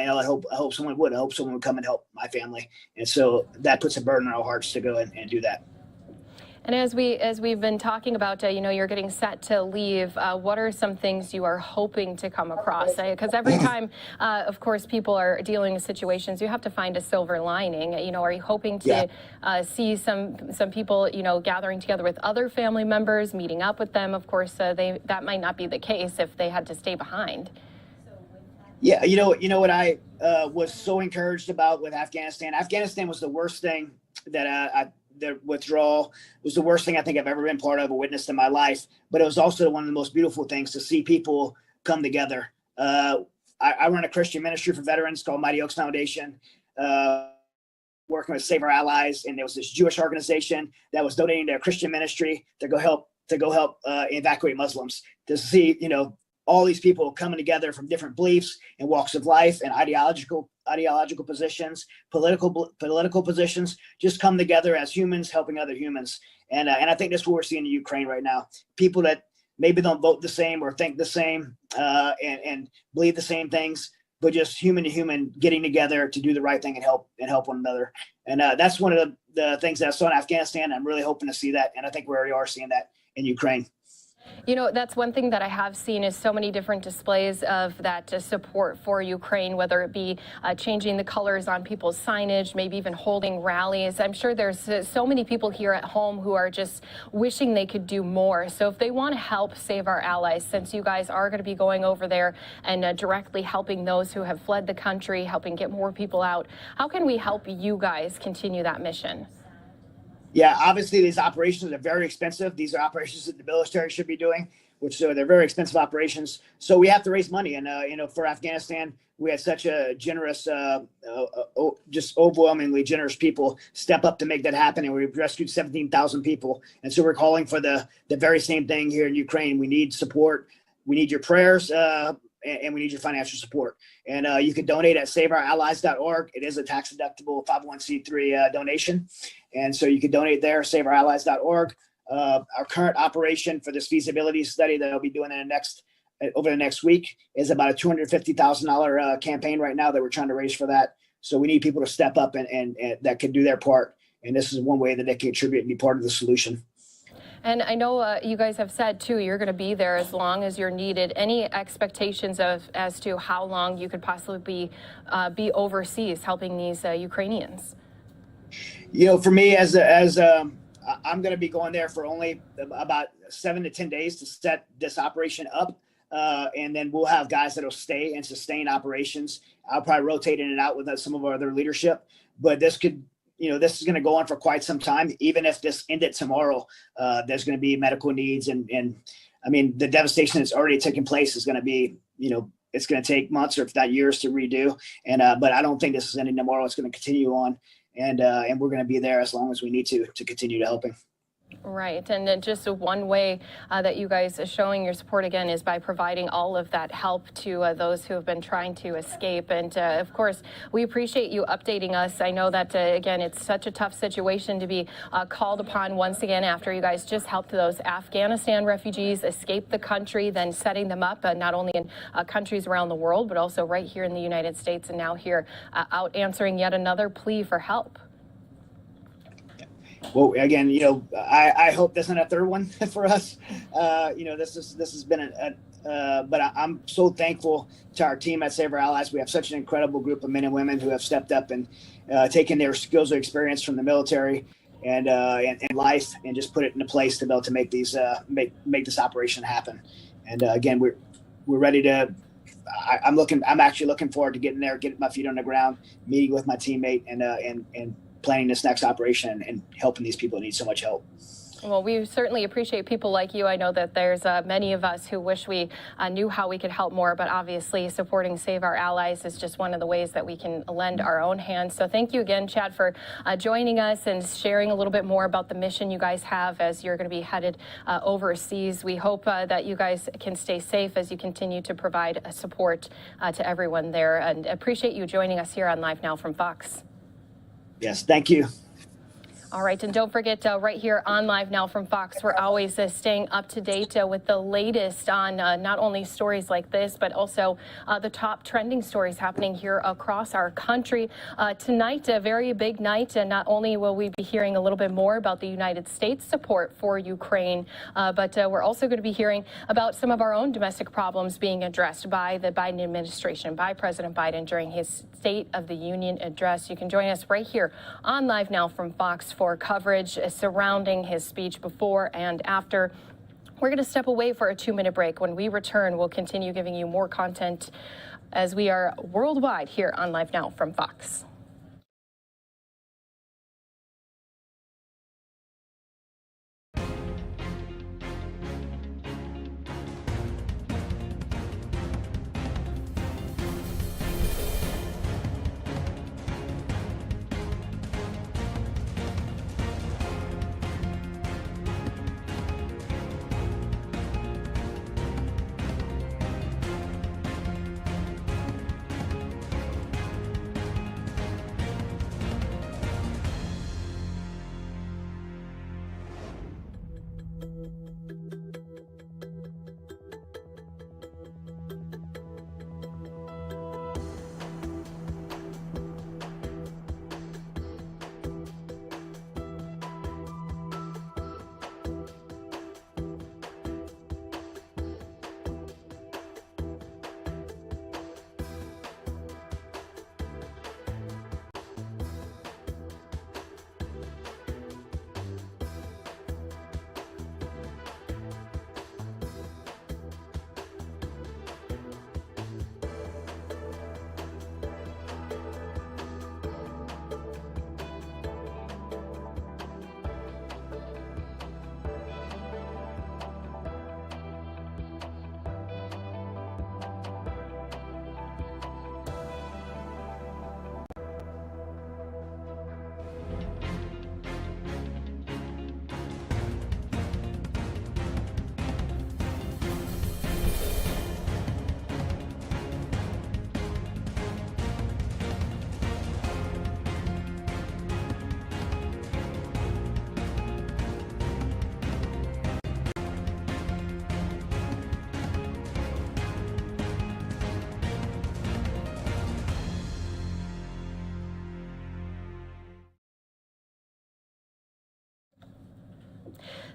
know I hope someone would. I hope someone would come and help my family. And so that puts a burden on our hearts to go and do that. And as we've been talking about, you know, you're getting set to leave. What are some things you are hoping to come across? Because every time, of course, people are dealing with situations, you have to find a silver lining. You know, are you hoping to see some people, you know, gathering together with other family members, meeting up with them? Of course, that might not be the case if they had to stay behind. Yeah, you know what I was so encouraged about with Afghanistan. Afghanistan was the worst thing that the withdrawal was the worst thing I think I've ever been part of or witnessed in my life. But it was also one of the most beautiful things to see people come together. I run a Christian ministry for veterans called Mighty Oaks Foundation, working with Save Our Allies, and there was this Jewish organization that was donating to a Christian ministry to go help evacuate Muslims. To see, you know, all these people coming together from different beliefs and walks of life and ideological positions, political positions, just come together as humans helping other humans. And I think that's what we're seeing in Ukraine right now. People that maybe don't vote the same or think the same and believe the same things, but just human to human getting together to do the right thing and help one another. And that's one of the things that I saw in Afghanistan. I'm really hoping to see that, and I think we already are seeing that in Ukraine. You know, that's one thing that I have seen is so many different displays of that support for Ukraine, whether it be changing the colors on people's signage, maybe even holding rallies. I'm sure there's so many people here at home who are just wishing they could do more. So if they want to help Save Our Allies, since you guys are going to be going over there and directly helping those who have fled the country, helping get more people out, how can we help you guys continue that mission? Yeah, obviously these operations are very expensive. These are operations that the military should be doing, which they're very expensive operations. So we have to raise money. And, you know, for Afghanistan, we had such a generous, just overwhelmingly generous people step up to make that happen. And we rescued 17,000 people. And so we're calling for the very same thing here in Ukraine. We need support. We need your prayers. And we need your financial support. And you can donate at saveourallies.org. It is a tax-deductible 501c3 donation. And so you can donate there, saveourallies.org. Our current operation for this feasibility study that I'll be doing over the next week is about a $250,000 campaign right now that we're trying to raise for that. So we need people to step up and that can do their part. And this is one way that they can contribute and be part of the solution. And I know you guys have said, too, you're going to be there as long as you're needed. Any expectations as to how long you could possibly be overseas helping these Ukrainians? You know, for me, I'm going to be going there for only about 7 to 10 days to set this operation up. And then we'll have guys that'll stay and sustain operations. I'll probably rotate in and out with some of our other leadership. But this is going to go on for quite some time. Even if this ended tomorrow, there's going to be medical needs. And I mean, the devastation that's already taken place is going to be, you know, it's going to take months or if not years to redo. And but I don't think this is ending tomorrow. It's going to continue on. And we're going to be there as long as we need to continue to helping. Right. And then just one way that you guys are showing your support again is by providing all of that help to those who have been trying to escape. And of course, we appreciate you updating us. I know that, again, it's such a tough situation to be called upon once again after you guys just helped those Afghanistan refugees escape the country, then setting them up not only in countries around the world, but also right here in the United States. And now here out answering yet another plea for help. Well, again, you know, I hope this isn't a third one for us. You know, this has been But I'm so thankful to our team at Save Our Allies. We have such an incredible group of men and women who have stepped up and taken their skills or experience from the military and life and just put it into place to be able to make these make this operation happen. And again, we're ready to. I'm actually looking forward to getting there, getting my feet on the ground, meeting with my teammate, and planning this next operation and helping these people who need so much help. Well, we certainly appreciate people like you. I know that there's many of us who wish we knew how we could help more, but obviously supporting Save Our Allies is just one of the ways that we can lend our own hand. So thank you again, Chad, for joining us and sharing a little bit more about the mission you guys have as you're going to be headed overseas. We hope that you guys can stay safe as you continue to provide support to everyone there, and appreciate you joining us here on Live Now from Fox. Yes, thank you. All right, and don't forget, right here on Live Now from Fox, we're always staying up to date with the latest on not only stories like this, but also the top trending stories happening here across our country. Tonight, a very big night, and not only will we be hearing a little bit more about the United States support for Ukraine, but we're also going to be hearing about some of our own domestic problems being addressed by the Biden administration, by President Biden during his State of the Union address. You can join us right here on Live Now from Fox for coverage surrounding his speech before and after. We're going to step away for a 2-minute break. When we return, we'll continue giving you more content as we are worldwide here on Live Now from Fox.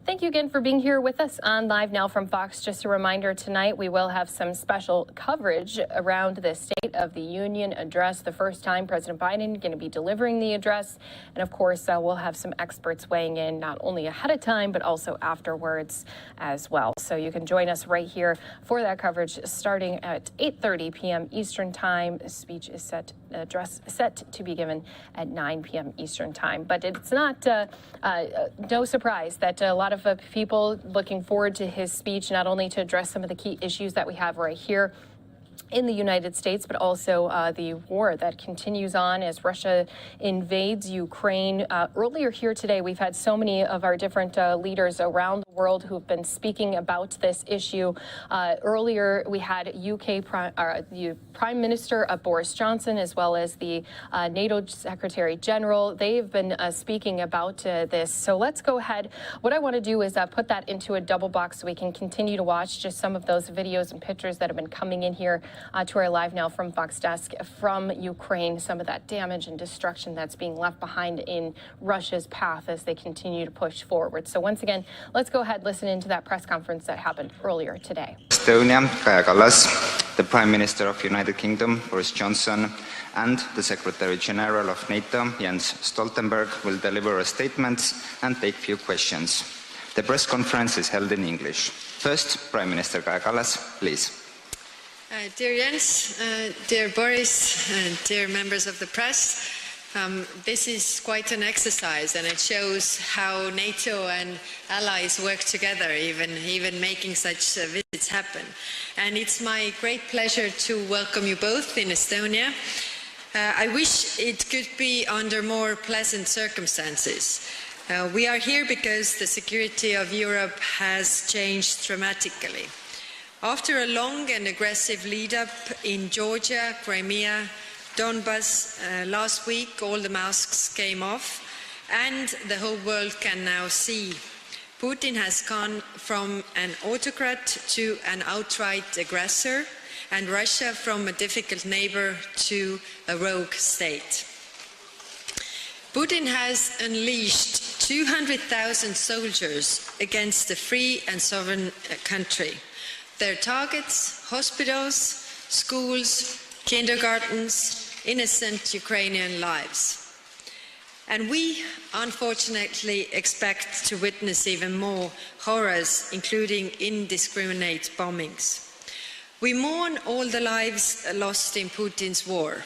Thank you again for being here with us on Live Now from Fox. Just a reminder, tonight we will have some special coverage around the State of the Union address. The first time President Biden going to be delivering the address. And of course, we'll have some experts weighing in not only ahead of time, but also afterwards as well. So you can join us right here for that coverage starting at 8:30 p.m. Eastern Time. The speech is address set to be given at 9 p.m. Eastern Time. But it's not no surprise that a lot of people looking forward to his speech, not only to address some of the key issues that we have right here in the United States, but also the war that continues on as Russia invades Ukraine. Earlier here today, we've had so many of our different leaders around the world who've been speaking about this issue. Earlier, we had UK Prime Minister Boris Johnson, as well as the NATO Secretary General. They've been speaking about this. So let's go ahead. What I want to do is put that into a double box so we can continue to watch just some of those videos and pictures that have been coming in here to our Live Now from Fox desk from Ukraine, some of that damage and destruction that's being left behind in Russia's path as they continue to push forward. So once again, let's go ahead and listen into that press conference that happened earlier today. Estonia, Kaja Kallas, the Prime Minister of United Kingdom, Boris Johnson, and the Secretary General of NATO, Jens Stoltenberg, will deliver a statement and take few questions. The press conference is held in English. First, Prime Minister Kaja Kallas, please. Dear Jens, dear Boris, dear members of the press, this is quite an exercise, and it shows how NATO and allies work together, even making such visits happen. And it's my great pleasure to welcome you both in Estonia. I wish it could be under more pleasant circumstances. We are here because the security of Europe has changed dramatically. After a long and aggressive lead-up in Georgia, Crimea, Donbas, last week all the masks came off, and the whole world can now see Putin has gone from an autocrat to an outright aggressor, and Russia from a difficult neighbor to a rogue state. Putin has unleashed 200,000 soldiers against a free and sovereign country. Their targets: hospitals, schools, kindergartens, innocent Ukrainian lives. And we, unfortunately, expect to witness even more horrors, including indiscriminate bombings. We mourn all the lives lost in Putin's war.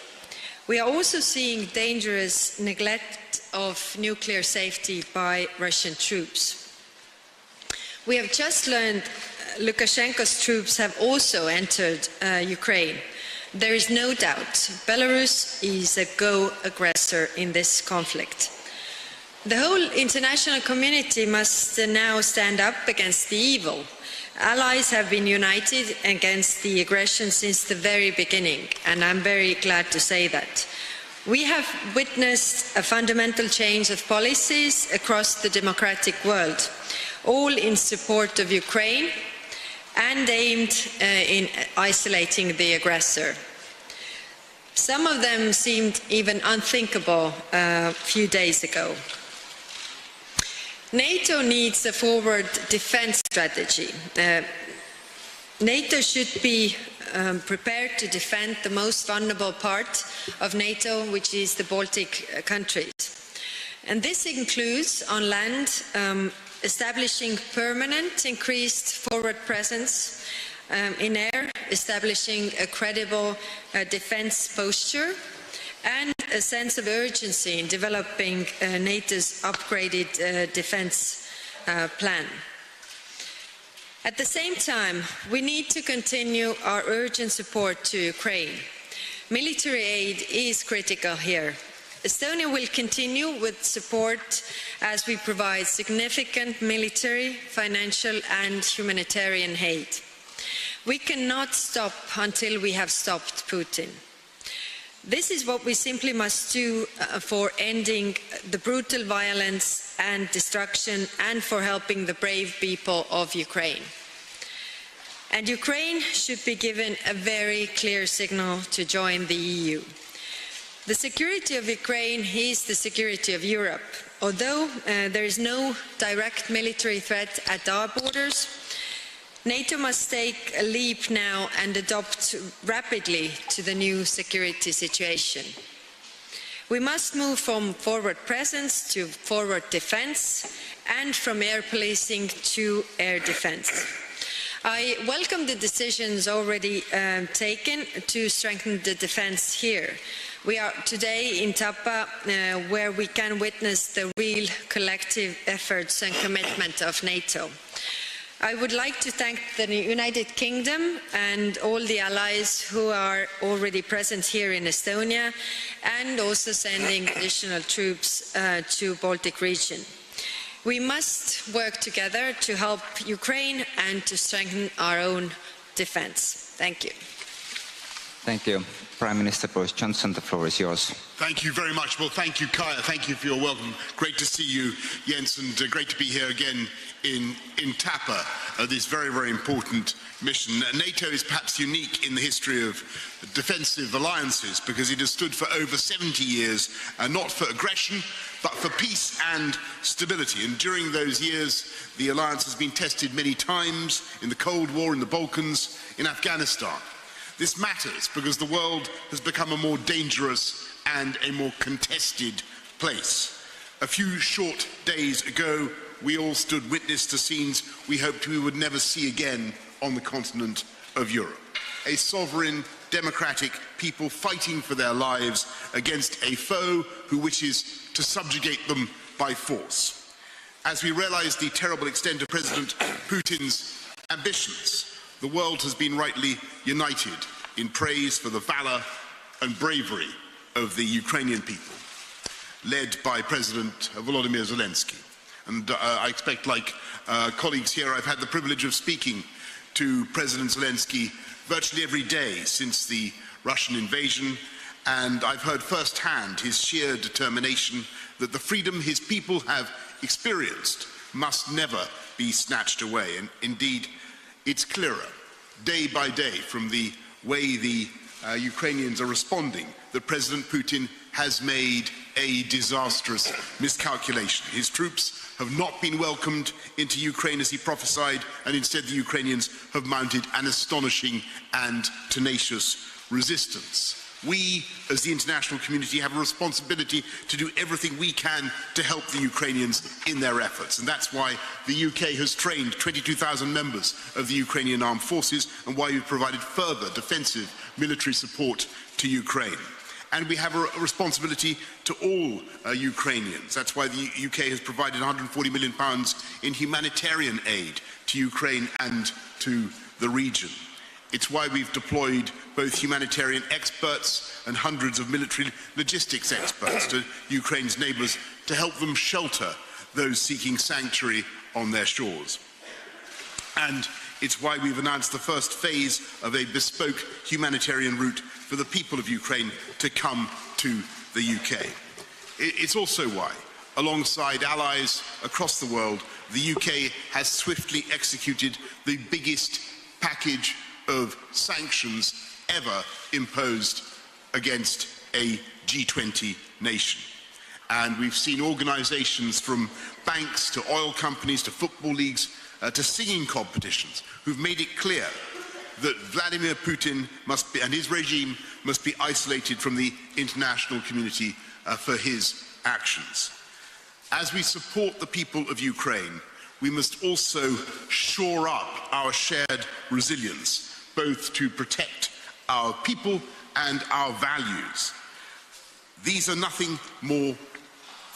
We are also seeing dangerous neglect of nuclear safety by Russian troops. We have just learned Lukashenko's troops have also entered Ukraine. There is no doubt Belarus is a co-aggressor in this conflict. The whole international community must now stand up against the evil. Allies have been united against the aggression since the very beginning, and I'm very glad to say that. We have witnessed a fundamental change of policies across the democratic world, all in support of Ukraine and aimed in isolating the aggressor. Some of them seemed even unthinkable a few days ago. NATO needs a forward defense strategy. NATO should be prepared to defend the most vulnerable part of NATO, which is the Baltic countries. And this includes, on land, establishing permanent increased forward presence, in air, establishing a credible defense posture, and a sense of urgency in developing NATO's upgraded defense plan. At the same time, we need to continue our urgent support to Ukraine. Military aid is critical here. Estonia will continue with support as we provide significant military, financial and humanitarian aid. We cannot stop until we have stopped Putin. This is what we simply must do for ending the brutal violence and destruction and for helping the brave people of Ukraine. And Ukraine should be given a very clear signal to join the EU. The security of Ukraine is the security of Europe. Although there is no direct military threat at our borders, NATO must take a leap now and adopt rapidly to the new security situation. We must move from forward presence to forward defense and from air policing to air defense. I welcome the decisions already taken to strengthen the defense here. We are today in Tapa, where we can witness the real collective efforts and commitment of NATO. I would like to thank the United Kingdom and all the allies who are already present here in Estonia, and also sending additional troops to Baltic region. We must work together to help Ukraine and to strengthen our own defense. Thank you. Thank you. Prime Minister Boris Johnson, the floor is yours. Thank you very much. Well, thank you, Kaya. Thank you for your welcome. Great to see you, Jens, and great to be here again in Tapa, this very, very important mission. NATO is perhaps unique in the history of defensive alliances because it has stood for over 70 years, not for aggression, but for peace and stability. And during those years, the alliance has been tested many times in the Cold War, in the Balkans, in Afghanistan. This matters because the world has become a more dangerous and a more contested place. A few short days ago, we all stood witness to scenes we hoped we would never see again on the continent of Europe. A sovereign, democratic people fighting for their lives against a foe who wishes to subjugate them by force. As we realize the terrible extent of President Putin's ambitions, the world has been rightly united in praise for the valor and bravery of the Ukrainian people, led by President Volodymyr Zelensky. And I expect, like colleagues here, I've had the privilege of speaking to President Zelensky virtually every day since the Russian invasion, and I've heard firsthand his sheer determination that the freedom his people have experienced must never be snatched away. And indeed, it's clearer day by day from the way the Ukrainians are responding that President Putin has made a disastrous miscalculation. His troops have not been welcomed into Ukraine as he prophesied, and instead the Ukrainians have mounted an astonishing and tenacious resistance. We, as the international community, have a responsibility to do everything we can to help the Ukrainians in their efforts. And that's why the UK has trained 22,000 members of the Ukrainian armed forces and why we've provided further defensive military support to Ukraine. And we have a responsibility to all Ukrainians. That's why the UK has provided £140 million in humanitarian aid to Ukraine and to the region. It's why we've deployed both humanitarian experts and hundreds of military logistics experts to Ukraine's neighbours to help them shelter those seeking sanctuary on their shores. And it's why we've announced the first phase of a bespoke humanitarian route for the people of Ukraine to come to the UK. It's also why, alongside allies across the world, the UK has swiftly executed the biggest package of sanctions ever imposed against a G20 nation. And we've seen organizations from banks to oil companies to football leagues to singing competitions who've made it clear that Vladimir Putin and his regime must be isolated from the international community for his actions. As we support the people of Ukraine, we must also shore up our shared resilience, both to protect our people and our values. These are nothing more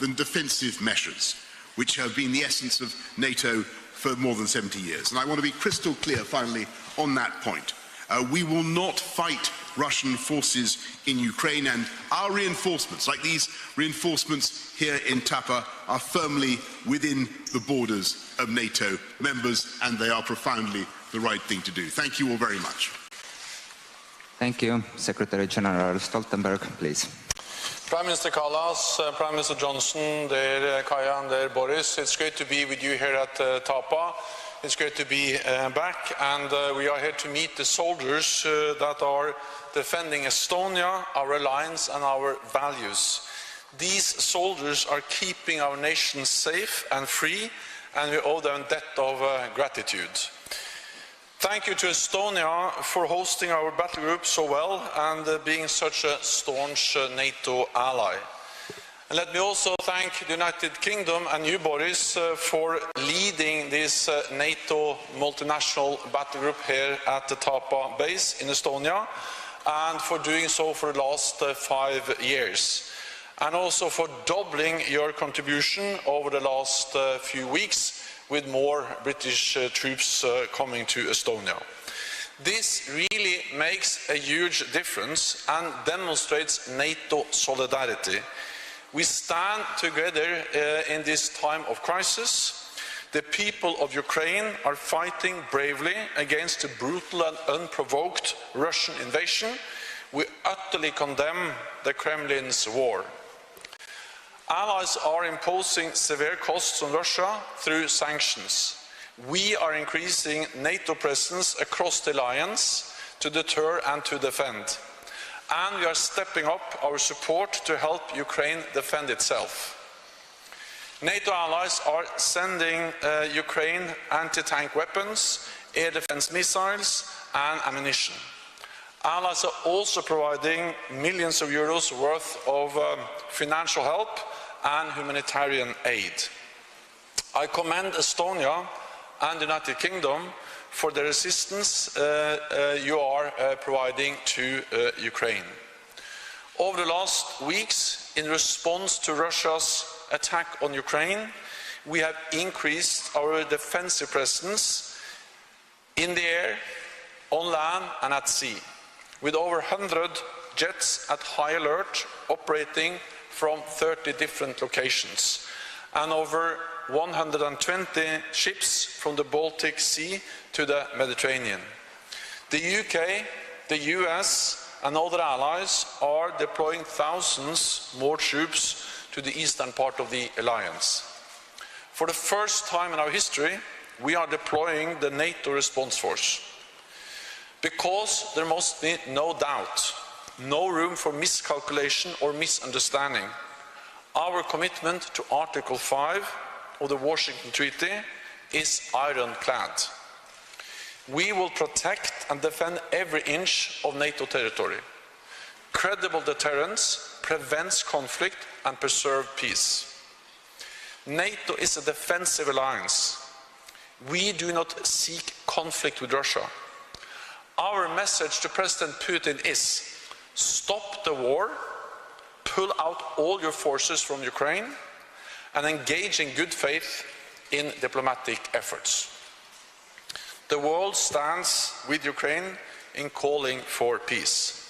than defensive measures, which have been the essence of NATO for more than 70 years. And I want to be crystal clear, finally, on that point. We will not fight Russian forces in Ukraine, and our reinforcements, like these reinforcements here in Tapa, are firmly within the borders of NATO members, and they are profoundly the right thing to do. Thank you all very much. Thank you. Secretary General Stoltenberg, please. Prime Minister Kallas, Prime Minister Johnson, dear Kaya and dear Boris, it's great to be with you here at Tapa. It's great to be back, and we are here to meet the soldiers that are defending Estonia, our alliance and our values. These soldiers are keeping our nation safe and free, and we owe them a debt of gratitude. Thank you to Estonia for hosting our battle group so well and being such a staunch NATO ally. And let me also thank the United Kingdom and you, Boris, for leading this NATO multinational battle group here at the Tapa base in Estonia, and for doing so for the last 5 years. And also for doubling your contribution over the last few weeks, with more British troops coming to Estonia. This really makes a huge difference and demonstrates NATO solidarity. We stand together in this time of crisis. The people of Ukraine are fighting bravely against a brutal and unprovoked Russian invasion. We utterly condemn the Kremlin's war. Allies are imposing severe costs on Russia through sanctions. We are increasing NATO presence across the alliance to deter and to defend. And we are stepping up our support to help Ukraine defend itself. NATO allies are sending Ukraine anti-tank weapons, air defense missiles and ammunition. Allies are also providing millions of euros worth of financial help and humanitarian aid. I commend Estonia and the United Kingdom for the assistance you are providing to Ukraine. Over the last weeks, in response to Russia's attack on Ukraine, we have increased our defensive presence in the air, on land and at sea, with over 100 jets at high alert operating from 30 different locations, and over 120 ships from the Baltic Sea to the Mediterranean. The UK, the US and other allies are deploying thousands more troops to the eastern part of the alliance. For the first time in our history, we are deploying the NATO response force. Because there must be no doubt, no room for miscalculation or misunderstanding. Our commitment to Article 5 of the Washington Treaty is ironclad. We will protect and defend every inch of NATO territory. Credible deterrence prevents conflict and preserves peace. NATO is a defensive alliance. We do not seek conflict with Russia. Our message to President Putin is: stop the war, pull out all your forces from Ukraine, and engage in good faith in diplomatic efforts. The world stands with Ukraine in calling for peace.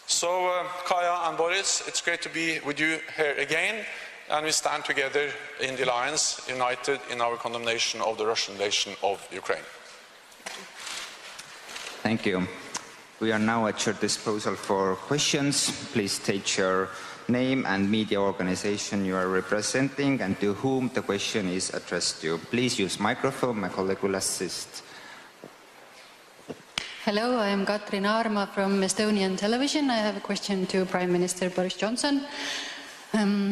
So, Kaya and Boris, it's great to be with you here again, and we stand together in the alliance, united in our condemnation of the Russian invasion of Ukraine. Thank you. We are now at your disposal for questions. Please state your name and media organization you are representing and to whom the question is addressed to. Please use microphone. My colleague will assist. Hello, I am Katrin Aarma from Estonian television. I have a question to Prime Minister Boris Johnson.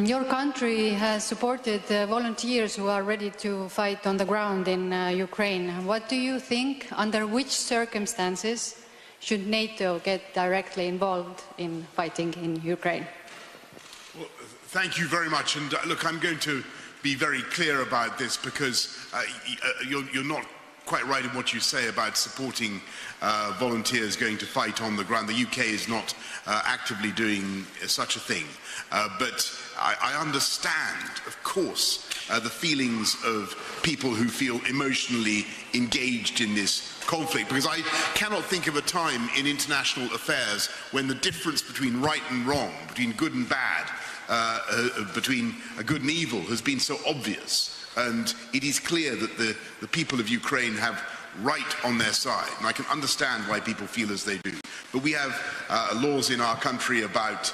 Your country has supported volunteers who are ready to fight on the ground in Ukraine. What do you think, under which circumstances should NATO get directly involved in fighting in Ukraine? Well, thank you very much. And look, I'm going to be very clear about this because you're not quite right in what you say about supporting volunteers going to fight on the ground. The UK is not actively doing such a thing. But I understand, of course, the feelings of people who feel emotionally engaged in this conflict, because I cannot think of a time in international affairs when the difference between right and wrong, between good and bad, between good and evil has been so obvious. And it is clear that the people of Ukraine have right on their side. And I can understand why people feel as they do. But we have laws in our country about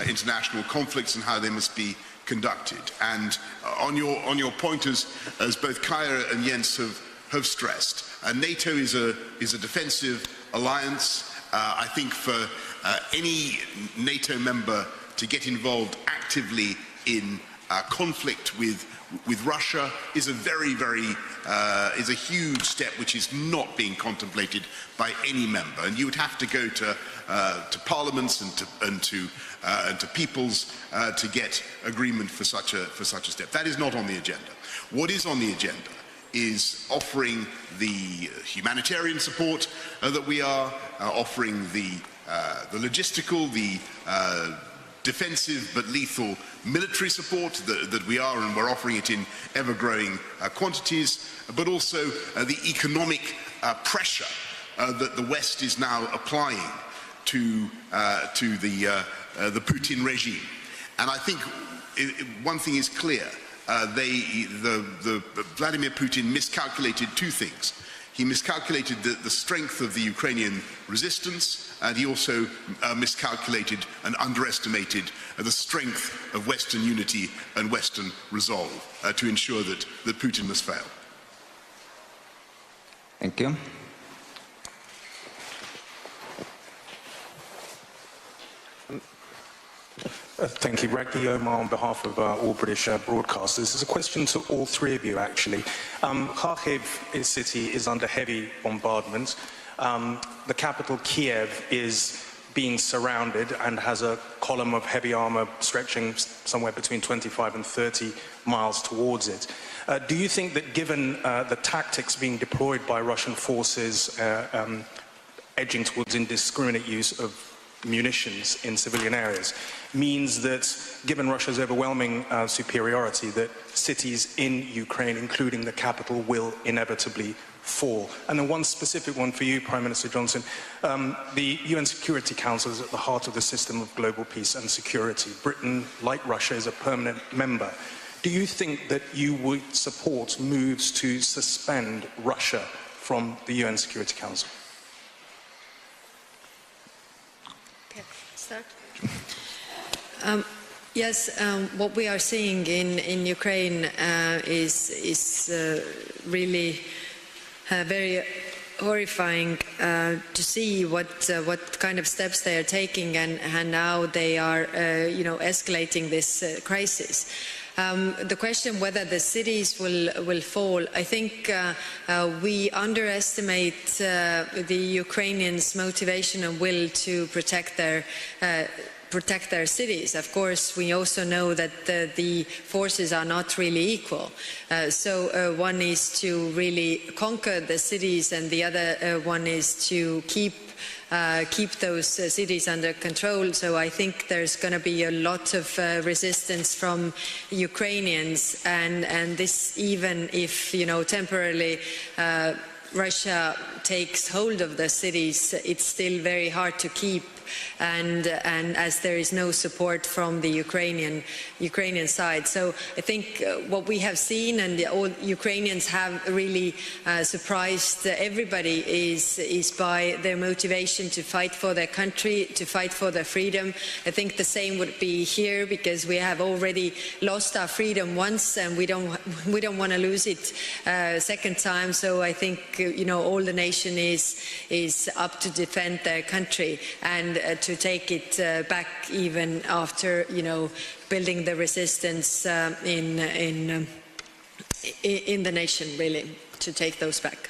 international conflicts and how they must be conducted. And on your point, as both Kaya and Jens have stressed, NATO is a defensive alliance. I think for any NATO member to get involved actively in conflict with Russia is a is a huge step which is not being contemplated by any member, and you would have to go to parliaments and to peoples to get agreement for such a step. That is not on the agenda. What is on the agenda is offering the humanitarian support that we are offering, the logistical, the defensive but lethal military support that we are, and we're offering it in ever-growing quantities, but also the economic pressure that the West is now applying to the Putin regime. And I think one thing is clear: Vladimir Putin miscalculated two things. He miscalculated the strength of the Ukrainian resistance, and he also miscalculated and underestimated the strength of Western unity and Western resolve to ensure that Putin must fail. Thank you. Thank you. Raghi Omar on behalf of all British broadcasters. It's a question to all three of you, actually. Kharkiv city is under heavy bombardment. The capital, Kiev, is being surrounded and has a column of heavy armor stretching somewhere between 25 and 30 miles towards it. Do you think that given the tactics being deployed by Russian forces edging towards indiscriminate use of munitions in civilian areas means that, given Russia's overwhelming superiority, that cities in Ukraine, including the capital, will inevitably fall? And then one specific one for you, Prime Minister Johnson. The UN Security Council is at the heart of the system of global peace and security. Britain, like Russia, is a permanent member. Do you think that you would support moves to suspend Russia from the UN Security Council? Yes, what we are seeing in Ukraine is really very horrifying to see what kind of steps they are taking, and now they are escalating this crisis. The question whether the cities will fall, I think we underestimate the Ukrainians' motivation and will to protect their cities. Of course, we also know that the forces are not really equal. So one is to really conquer the cities, and the other one is to keep those cities under control. So I think there's going to be a lot of resistance from Ukrainians, and this, even if temporarily Russia takes hold of the cities, it's still very hard to keep. And as there is no support from the Ukrainian side. So I think what we have seen, and all Ukrainians have really surprised everybody, is by their motivation to fight for their country, to fight for their freedom. I think the same would be here, because we have already lost our freedom once, and we don't want to lose it second time. So I think all the nation is up to defend their country and to take it back, even after building the resistance in the nation, really, to take those back.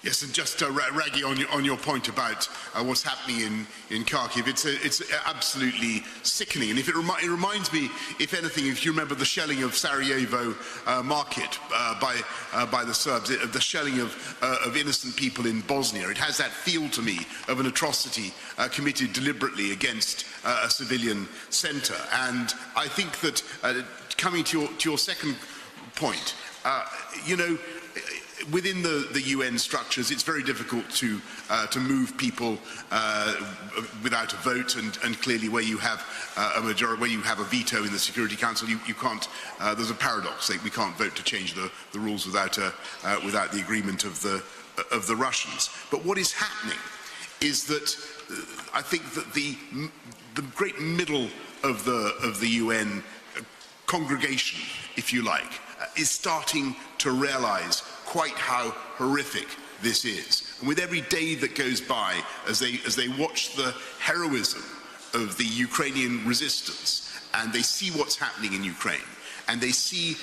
Yes, and just Raghi, on your point about what's happening in Kharkiv, it's absolutely sickening. And if it reminds me, if anything, if you remember the shelling of Sarajevo market by the Serbs, the shelling of innocent people in Bosnia, it has that feel to me of an atrocity committed deliberately against a civilian centre. And I think that coming to your second point, within the UN structures, it's very difficult to move people without a vote, and clearly where you have a majority, where you have a veto in the Security Council, you can't. There's a paradox. We can't vote to change the rules without the agreement of the Russians. But what is happening is that I think that the great middle of the UN congregation, if you like, is starting to realise quite how horrific this is. And with every day that goes by, as they watch the heroism of the Ukrainian resistance, and they see what's happening in Ukraine, and they see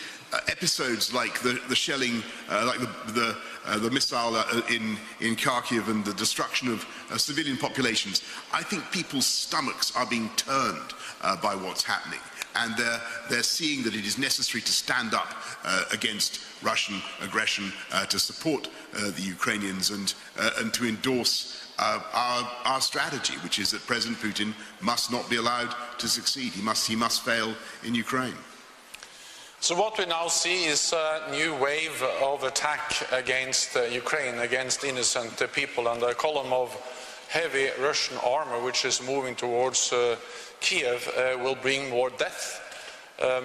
episodes like the shelling, like the missile in Kharkiv, and the destruction of civilian populations, I think people's stomachs are being turned by what's happening. And they're seeing that it is necessary to stand up against Russian aggression, to support the Ukrainians, and to endorse our strategy, which is that President Putin must not be allowed to succeed. He must fail in Ukraine. So what we now see is a new wave of attack against Ukraine, against innocent people, and a column of heavy Russian armor which is moving towards Kiev will bring more death,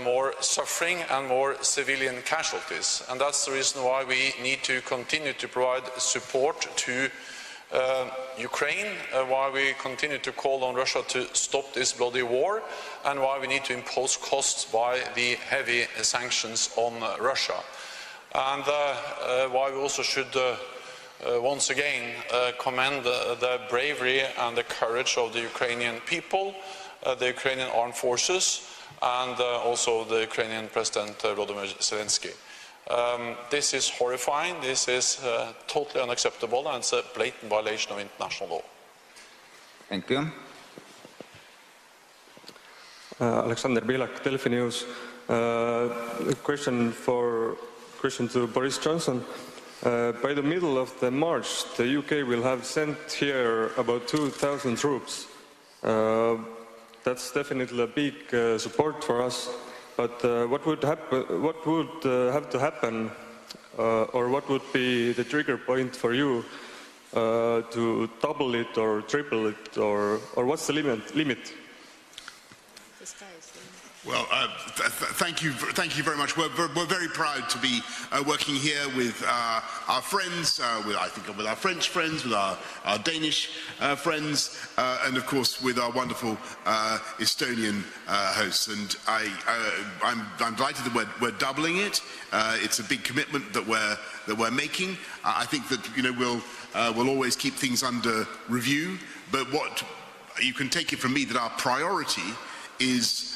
more suffering, and more civilian casualties. And that's the reason why we need to continue to provide support to Ukraine, why we continue to call on Russia to stop this bloody war, and why we need to impose costs by the heavy sanctions on Russia. And why we also should once again commend the bravery and the courage of the Ukrainian people, the Ukrainian armed forces, and also the Ukrainian President Volodymyr Zelensky. This is horrifying, this is totally unacceptable, and it's a blatant violation of international law. Thank you. Alexander Bilak, Delphi News. Question to Boris Johnson. By the middle of March, the UK will have sent here about 2,000 troops. That's definitely a big support for us. But what would have to happen, or what would be the trigger point for you to double it or triple it, or what's the limit? Well, thank you very much. We're very proud to be working here with our friends, with our French friends, with our Danish friends, and of course with our wonderful Estonian hosts. And I'm delighted that we're doubling it. It's a big commitment that we're making. I think that we'll always keep things under review. But what you can take it from me that our priority is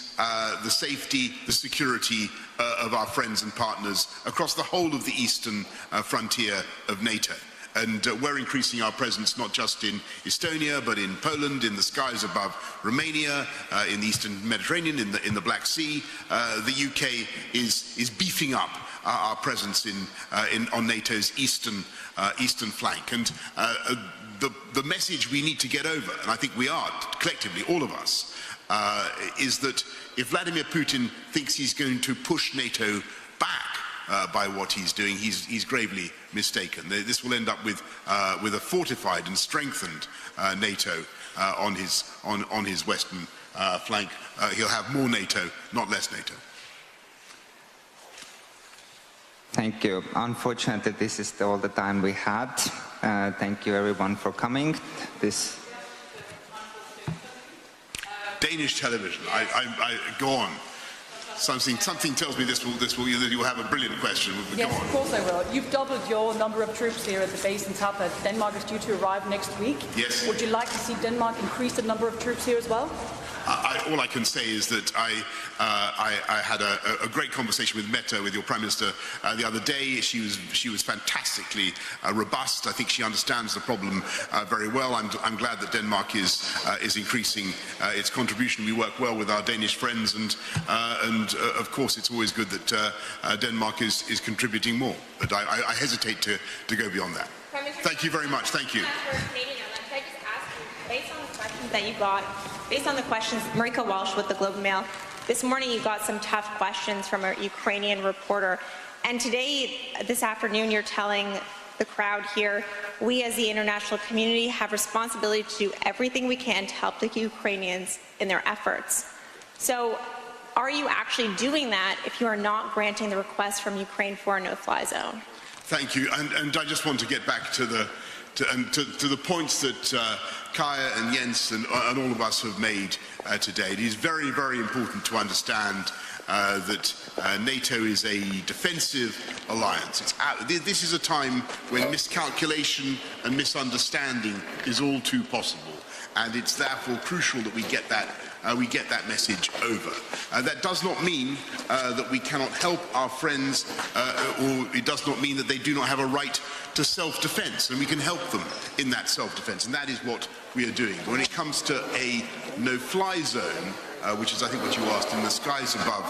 the safety, the security of our friends and partners across the whole of the eastern frontier of NATO. And we're increasing our presence not just in Estonia, but in Poland, in the skies above Romania, in the eastern Mediterranean, in the Black Sea. The UK is beefing up our presence on NATO's eastern flank. And the message we need to get over, and I think we are collectively, all of us, is that if Vladimir Putin thinks he's going to push NATO back by what he's doing, he's gravely mistaken. This will end up with a fortified and strengthened NATO on his western flank. He'll have more NATO, not less NATO. Thank you. Unfortunately, this is all the time we had. Thank you everyone for coming. Danish television. I go on. Something tells me you'll have a brilliant question. Yes, of course I will. You've doubled your number of troops here at the base in Tapa. Denmark is due to arrive next week. Yes. Would you like to see Denmark increase the number of troops here as well? All I can say is that I had a great conversation with Mette, with your Prime Minister, the other day. She was fantastically robust. I think she understands the problem very well. I'm glad that Denmark is increasing its contribution. We work well with our Danish friends, and of course it's always good that Denmark is contributing more. But I hesitate to go beyond that. Thank you very much. Thank you. Based on the questions that you got, based on the questions, Marika Walsh with the Globe and Mail, this morning you got some tough questions from a Ukrainian reporter. And today, this afternoon, you're telling the crowd here, we as the international community have responsibility to do everything we can to help the Ukrainians in their efforts. So are you actually doing that if you are not granting the request from Ukraine for a no-fly zone? Thank you. And I just want to get back to the points that Kaya and Jens and all of us have made today. It is very, very important to understand that NATO is a defensive alliance. This is a time when miscalculation and misunderstanding is all too possible, and it's therefore crucial that we get that message over. That does not mean that we cannot help our friends, or it does not mean that they do not have a right to self-defense, and we can help them in that self-defense, and that is what we are doing. When it comes to a no-fly zone, which is I think what you asked, in the skies above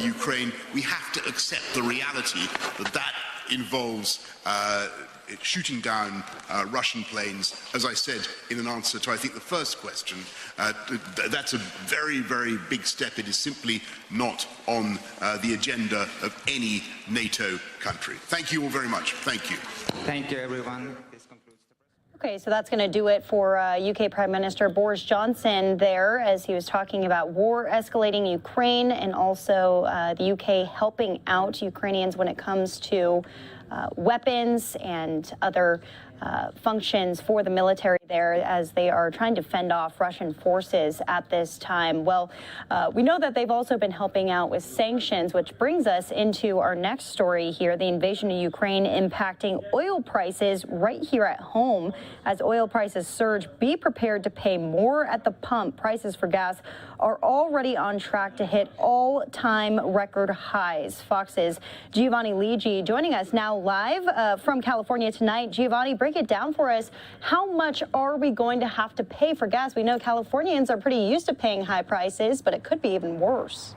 Ukraine, we have to accept the reality that involves shooting down Russian planes. As I said in an answer to, I think, the first question, that's a very, very big step. It is simply not on the agenda of any NATO country. Thank you all very much. Thank you. Thank you, everyone. Okay, so that's going to do it for UK Prime Minister Boris Johnson there, as he was talking about war escalating Ukraine and also the UK helping out Ukrainians when it comes to weapons and other functions for the military there as they are trying to fend off Russian forces at this time. Well, we know that they've also been helping out with sanctions, which brings us into our next story here, the invasion of Ukraine impacting oil prices right here at home. As oil prices surge, be prepared to pay more at the pump. Prices for gas are already on track to hit all-time record highs. Fox's Giovanni Ligi joining us now live from California tonight. Giovanni, break it down for us. How much are we going to have to pay for gas? We know Californians are pretty used to paying high prices, but it could be even worse.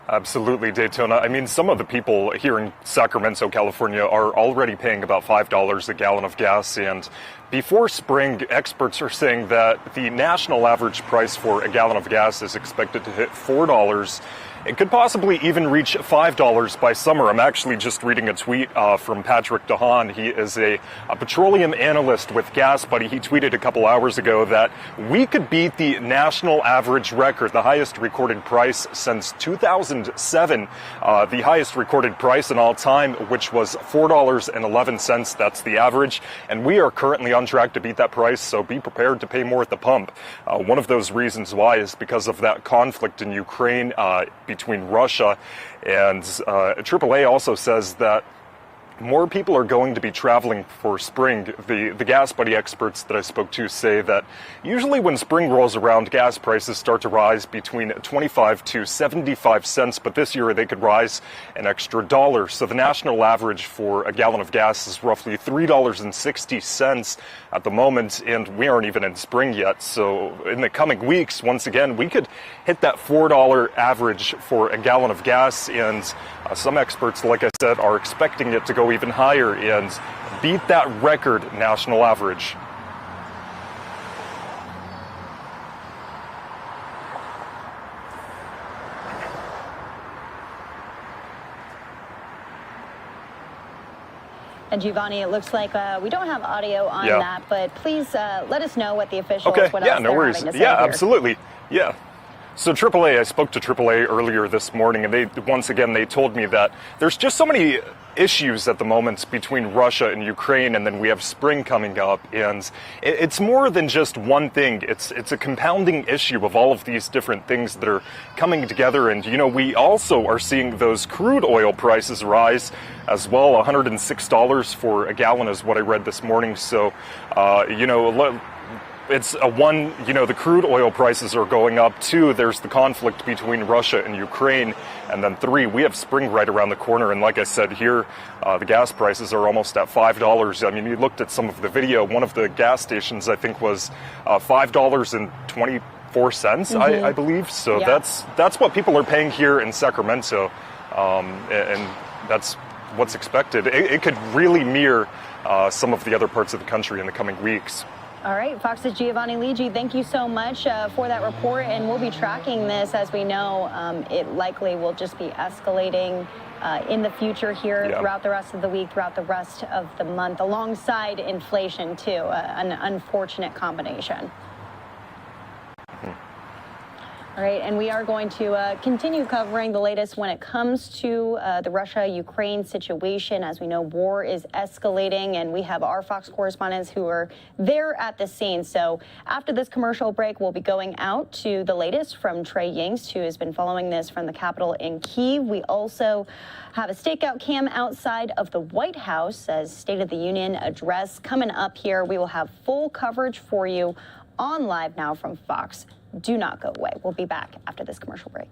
Absolutely, Daytona. I mean, some of the people here in Sacramento, California, are already paying about $5 a gallon of gas. And before spring, experts are saying that the national average price for a gallon of gas is expected to hit $4. It could possibly even reach $5 by summer. I'm actually just reading a tweet from Patrick DeHaan. He is a petroleum analyst with Gas Buddy. He tweeted a couple hours ago that we could beat the national average record, the highest recorded price since 2007, the highest recorded price in all time, which was $4.11. That's the average. And we are currently on track to beat that price, so be prepared to pay more at the pump. One of those reasons why is because of that conflict in Ukraine between Russia, and AAA also says that more people are going to be traveling for spring. The Gas Buddy experts that I spoke to say that usually when spring rolls around, gas prices start to rise between 25 to 75 cents, but this year they could rise an extra $1. So the national average for a gallon of gas is roughly $3.60 at the moment, and we aren't even in spring yet. So in the coming weeks, once again, we could hit that $4 average for a gallon of gas, and some experts, like I said, are expecting it to go even higher and beat that record national average. And Giovanni, it looks like we don't have audio on that, but please let us know what the officials, Okay, what yeah, else no they're worries. having to say Yeah, here. absolutely. Yeah. So AAA, I spoke to AAA earlier this morning, and they told me that there's just so many issues at the moment between Russia and Ukraine, and then we have spring coming up, and it's more than just one thing. It's a compounding issue of all of these different things that are coming together, and we also are seeing those crude oil prices rise as well. $106 for a gallon is what I read this morning. So it's the crude oil prices are going up. 2, there's the conflict between Russia and Ukraine. And then 3, we have spring right around the corner. And like I said here, the gas prices are almost at $5. I mean, you looked at some of the video. One of the gas stations, I think, was $5.24, I believe. So that's what people are paying here in Sacramento. And that's what's expected. It could really mirror some of the other parts of the country in the coming weeks. All right, Fox's Giovanni Ligi, thank you so much for that report, and we'll be tracking this. As we know, it likely will just be escalating in the future here throughout the rest of the week, throughout the rest of the month, alongside inflation too, an unfortunate combination. All right, and we are going to continue covering the latest when it comes to the Russia-Ukraine situation. As we know, war is escalating, and we have our Fox correspondents who are there at the scene. So after this commercial break, we'll be going out to the latest from Trey Yingst, who has been following this from the Capitol in Kyiv. We also have a stakeout cam outside of the White House as State of the Union address coming up here. We will have full coverage for you on Live Now from Fox. Do not go away. We'll be back after this commercial break.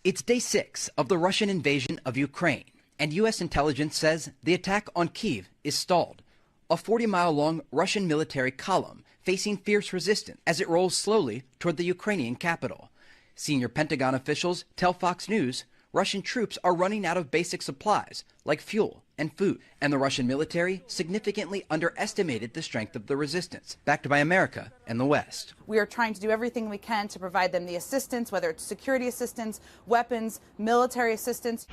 It's day 6 of the Russian invasion of Ukraine, and U.S. intelligence says the attack on Kyiv is stalled. A 40-mile-long Russian military column facing fierce resistance as it rolls slowly toward the Ukrainian capital. Senior Pentagon officials tell Fox News Russian troops are running out of basic supplies like fuel and food, and the Russian military significantly underestimated the strength of the resistance, backed by America and the West. We are trying to do everything we can to provide them the assistance, whether it's security assistance, weapons, military assistance.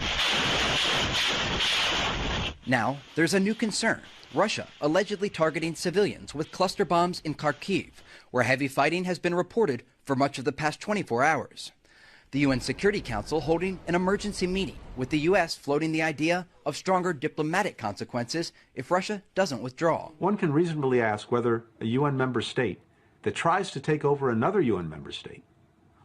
Now, there's a new concern. Russia allegedly targeting civilians with cluster bombs in Kharkiv, where heavy fighting has been reported for much of the past 24 hours. The UN Security Council holding an emergency meeting, with the U.S. floating the idea of stronger diplomatic consequences if Russia doesn't withdraw. One can reasonably ask whether a UN member state that tries to take over another UN member state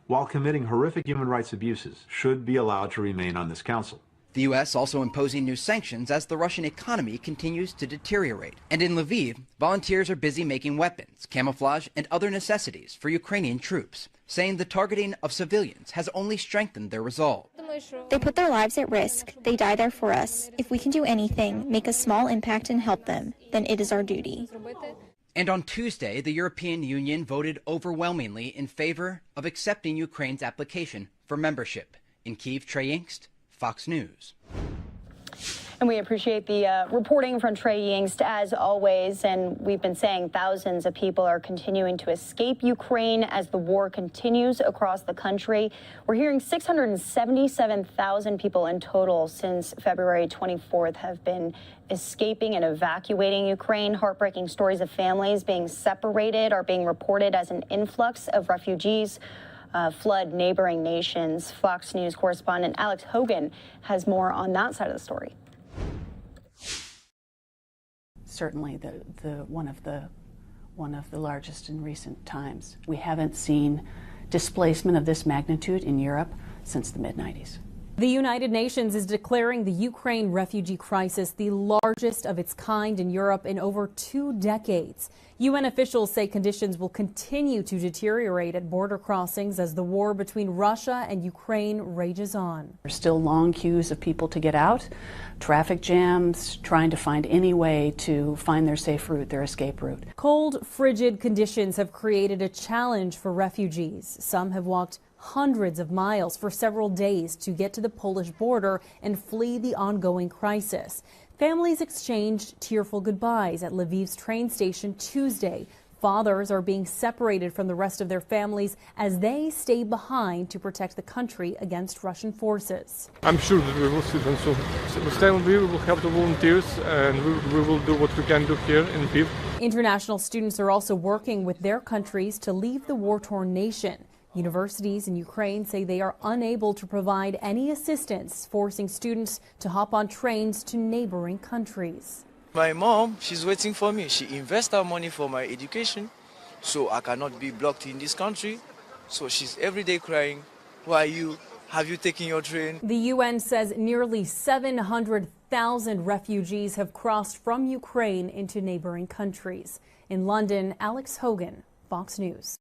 while committing horrific human rights abuses should be allowed to remain on this council. The U.S. also imposing new sanctions as the Russian economy continues to deteriorate. And in Lviv, volunteers are busy making weapons, camouflage, and other necessities for Ukrainian troops, saying the targeting of civilians has only strengthened their resolve. They put their lives at risk. They die there for us. If we can do anything, make a small impact and help them, then it is our duty. And on Tuesday, the European Union voted overwhelmingly in favor of accepting Ukraine's application for membership. In Kyiv, Trey Yingst, Fox News. And we appreciate the reporting from Trey Yingst, as always. And we've been saying thousands of people are continuing to escape Ukraine as the war continues across the country. We're hearing 677,000 people in total since February 24th have been escaping and evacuating Ukraine. Heartbreaking stories of families being separated are being reported as an influx of refugees flood neighboring nations. Fox News correspondent Alex Hogan has more on that side of the story. Certainly one of the largest in recent times. We haven't seen displacement of this magnitude in Europe since the mid-90s. The United Nations is declaring the Ukraine refugee crisis the largest of its kind in Europe in over 2 decades. UN officials say conditions will continue to deteriorate at border crossings as the war between Russia and Ukraine rages on. There's still long queues of people to get out, traffic jams, trying to find any way to find their safe route, their escape route. Cold, frigid conditions have created a challenge for refugees. Some have walked hundreds of miles for several days to get to the Polish border and flee the ongoing crisis. Families exchanged tearful goodbyes at Lviv's train station Tuesday. Fathers are being separated from the rest of their families as they stay behind to protect the country against Russian forces. I'm sure that we will see them soon. We stay in Lviv, we will help the volunteers, and we will do what we can do here in Lviv. International students are also working with their countries to leave the war-torn nation. Universities in Ukraine say they are unable to provide any assistance, forcing students to hop on trains to neighboring countries. My mom, she's waiting for me. She invests her money for my education, so I cannot be blocked in this country. So she's every day crying, "Why have you taken your train?" The UN says nearly 700,000 refugees have crossed from Ukraine into neighboring countries. In London, Alex Hogan, Fox News.